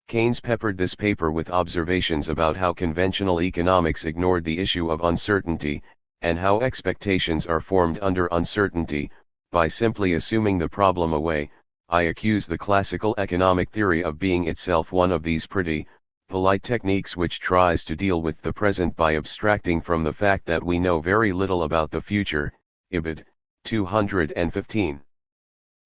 [SPEAKER 1] Keynes peppered this paper with observations about how conventional economics ignored the issue of uncertainty, and how expectations are formed under uncertainty. By simply assuming the problem away, I accuse the classical economic theory of being itself one of these pretty, polite techniques which tries to deal with the present by abstracting from the fact that we know very little about the future. Ibid. 215.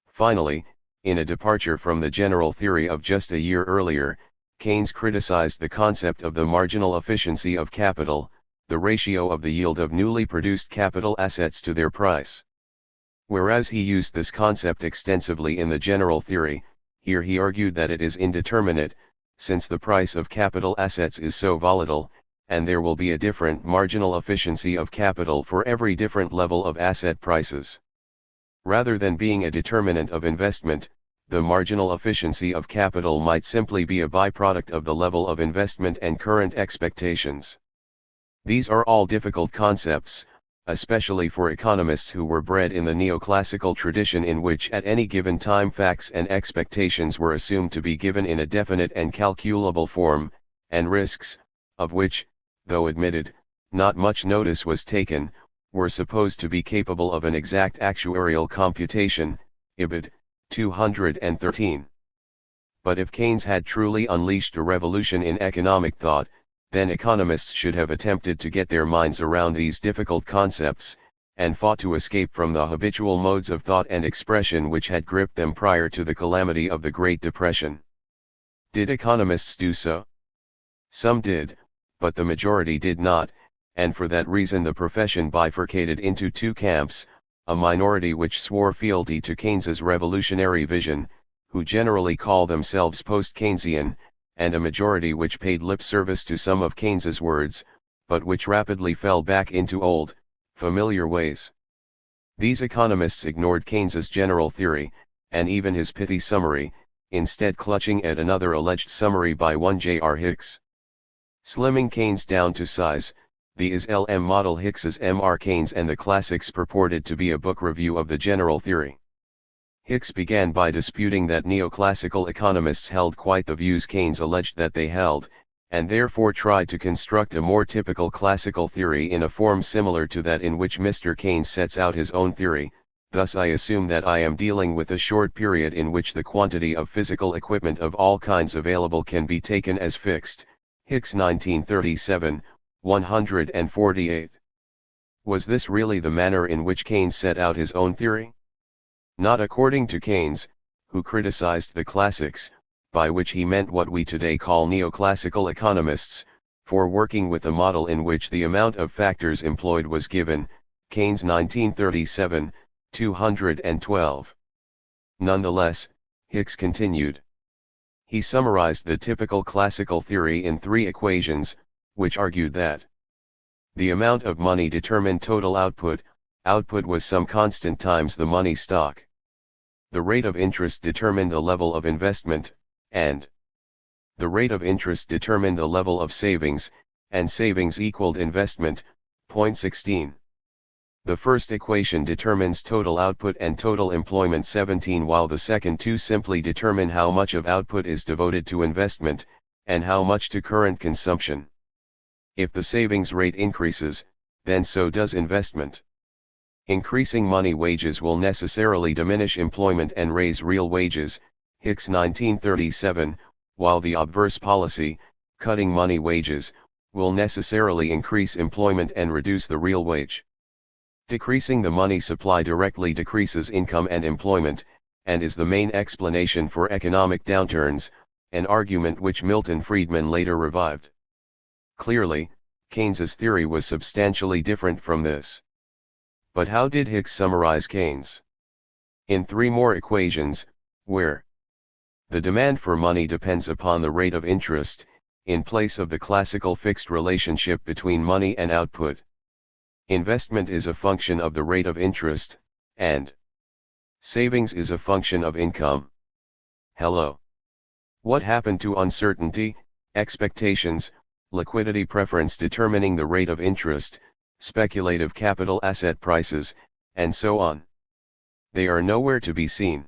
[SPEAKER 1] Finally, in a departure from the general theory of just a year earlier, Keynes criticized the concept of the marginal efficiency of capital, the ratio of the yield of newly produced capital assets to their price. Whereas he used this concept extensively in the general theory, here he argued that it is indeterminate, since the price of capital assets is so volatile, and there will be a different marginal efficiency of capital for every different level of asset prices. Rather than being a determinant of investment, the marginal efficiency of capital might simply be a byproduct of the level of investment and current expectations. These are all difficult concepts, especially for economists who were bred in the neoclassical tradition in which at any given time facts and expectations were assumed to be given in a definite and calculable form, and risks, of which, though admitted, not much notice was taken, were supposed to be capable of an exact actuarial computation, Ibid. 213. But if Keynes had truly unleashed a revolution in economic thought, then economists should have attempted to get their minds around these difficult concepts, and fought to escape from the habitual modes of thought and expression which had gripped them prior to the calamity of the Great Depression. Did economists do so? Some did, but the majority did not, and for that reason the profession bifurcated into two camps, a minority which swore fealty to Keynes's revolutionary vision, who generally call themselves post-Keynesian, and a majority which paid lip service to some of Keynes's words, but which rapidly fell back into old, familiar ways. These economists ignored Keynes's general theory, and even his pithy summary, instead clutching at another alleged summary by one J.R. Hicks. Slimming Keynes down to size, the IS-LM model Hicks's M.R. Keynes and the Classics purported to be a book review of the general theory. Hicks began by disputing that neoclassical economists held quite the views Keynes alleged that they held, and therefore tried to construct a more typical classical theory in a form similar to that in which Mr. Keynes sets out his own theory. Thus I assume that I am dealing with a short period in which the quantity of physical equipment of all kinds available can be taken as fixed. Hicks 1937, 148. Was this really the manner in which Keynes set out his own theory? Not according to Keynes, who criticized the classics, by which he meant what we today call neoclassical economists, for working with a model in which the amount of factors employed was given, Keynes 1937, 212. Nonetheless, Hicks continued. He summarized the typical classical theory in three equations, which argued that the amount of money determined total output, output was some constant times the money stock. The rate of interest determined the level of investment, and the rate of interest determined the level of savings, and savings equaled investment. Point 16. The first equation determines total output and total employment 17, while the second two simply determine how much of output is devoted to investment, and how much to current consumption. If the savings rate increases, then so does investment. Increasing money wages will necessarily diminish employment and raise real wages, Hicks 1937, while the obverse policy, cutting money wages, will necessarily increase employment and reduce the real wage. Decreasing the money supply directly decreases income and employment, and is the main explanation for economic downturns, an argument which Milton Friedman later revived. Clearly, Keynes's theory was substantially different from this. But how did Hicks summarize Keynes? In three more equations, where the demand for money depends upon the rate of interest, in place of the classical fixed relationship between money and output. Investment is a function of the rate of interest, and savings is a function of income. Hello. What happened to uncertainty, expectations, liquidity preference determining the rate of interest, speculative capital asset prices, and so on? They are nowhere to be seen.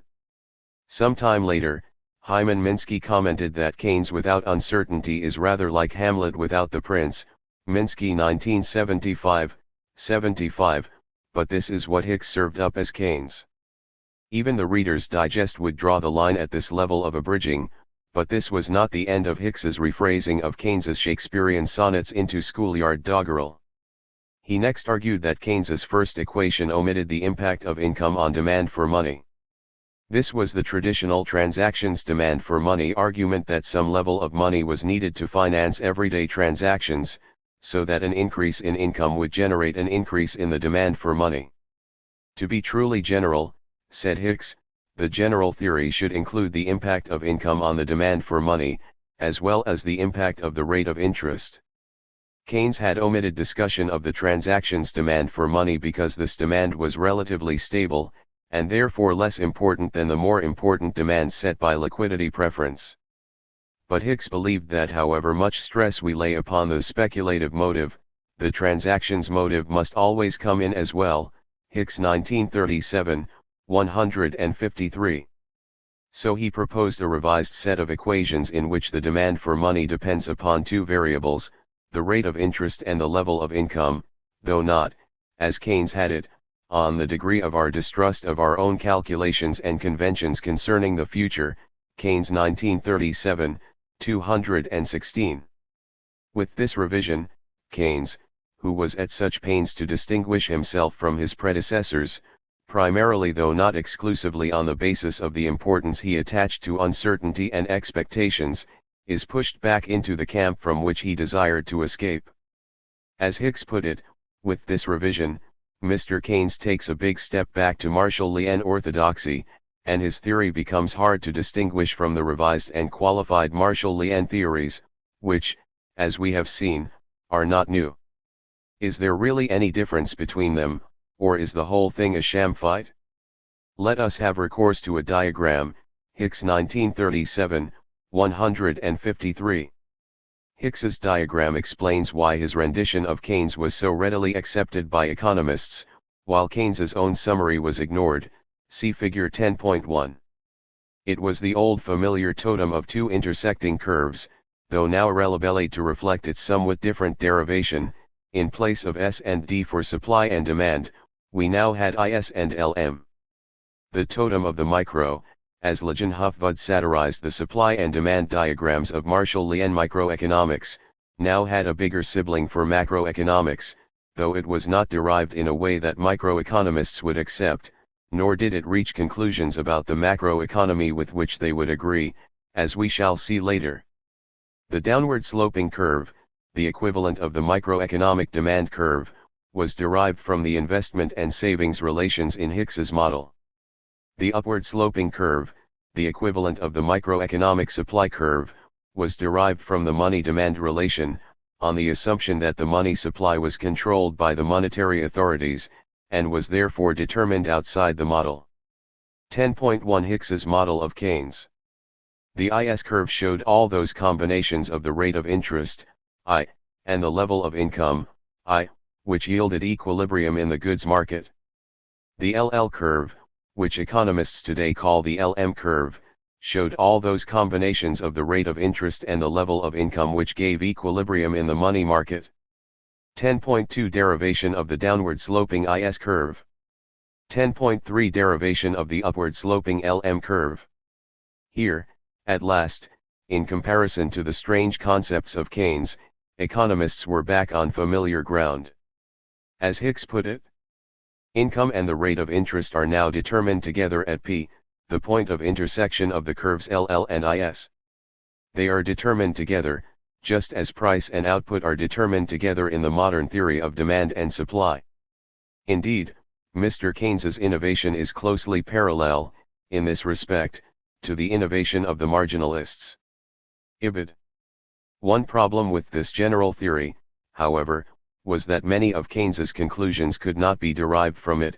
[SPEAKER 1] Some time later, Hyman Minsky commented that Keynes without uncertainty is rather like Hamlet without the prince, Minsky 1975, but this is what Hicks served up as Keynes. Even the Reader's Digest would draw the line at this level of abridging, but this was not the end of Hicks's rephrasing of Keynes's Shakespearean sonnets into schoolyard doggerel. He next argued that Keynes's first equation omitted the impact of income on demand for money. This was the traditional transactions demand for money argument that some level of money was needed to finance everyday transactions, so that an increase in income would generate an increase in the demand for money. To be truly general, said Hicks, the general theory should include the impact of income on the demand for money, as well as the impact of the rate of interest. Keynes had omitted discussion of the transactions demand for money because this demand was relatively stable, and therefore less important than the more important demands set by liquidity preference. But Hicks believed that however much stress we lay upon the speculative motive, the transactions motive must always come in as well. Hicks 1937, 153. So he proposed a revised set of equations in which the demand for money depends upon two variables, the rate of interest and the level of income, though not, as Keynes had it, on the degree of our distrust of our own calculations and conventions concerning the future. Keynes 1937, 216. With this revision, Keynes, who was at such pains to distinguish himself from his predecessors, primarily though not exclusively on the basis of the importance he attached to uncertainty and expectations, is pushed back into the camp from which he desired to escape. As Hicks put it, with this revision, Mr. Keynes takes a big step back to Marshall-Lien orthodoxy, and his theory becomes hard to distinguish from the revised and qualified Marshall-Lien theories, which, as we have seen, are not new. Is there really any difference between them, or is the whole thing a sham fight? Let us have recourse to a diagram. Hicks 1937, 153. Hicks's diagram explains why his rendition of Keynes was so readily accepted by economists, while Keynes's own summary was ignored. See figure 10.1. It was the old familiar totem of two intersecting curves, though now relabelled to reflect its somewhat different derivation. In place of S and D for supply and demand, we now had IS and LM. The totem of the micro, as Lejeune-Hufvud satirized the supply and demand diagrams of Marshall-Lien microeconomics, now had a bigger sibling for macroeconomics, though it was not derived in a way that microeconomists would accept, nor did it reach conclusions about the macroeconomy with which they would agree, as we shall see later. The downward sloping curve, the equivalent of the microeconomic demand curve, was derived from the investment and savings relations in Hicks's model. The upward sloping curve, the equivalent of the microeconomic supply curve, was derived from the money-demand relation, on the assumption that the money supply was controlled by the monetary authorities, and was therefore determined outside the model. 10.1 Hicks's model of Keynes. The IS curve showed all those combinations of the rate of interest, I, and the level of income, I, which yielded equilibrium in the goods market. The LL curve, which economists today call the LM curve, showed all those combinations of the rate of interest and the level of income which gave equilibrium in the money market. 10.2 Derivation of the downward sloping IS curve. 10.3 Derivation of the upward sloping LM curve. Here, at last, in comparison to the strange concepts of Keynes, economists were back on familiar ground. As Hicks put it, income and the rate of interest are now determined together at P, the point of intersection of the curves LL and IS. They are determined together, just as price and output are determined together in the modern theory of demand and supply. Indeed, Mr. Keynes's innovation is closely parallel, in this respect, to the innovation of the marginalists. Ibid. One problem with this general theory, however, was that many of Keynes's conclusions could not be derived from it,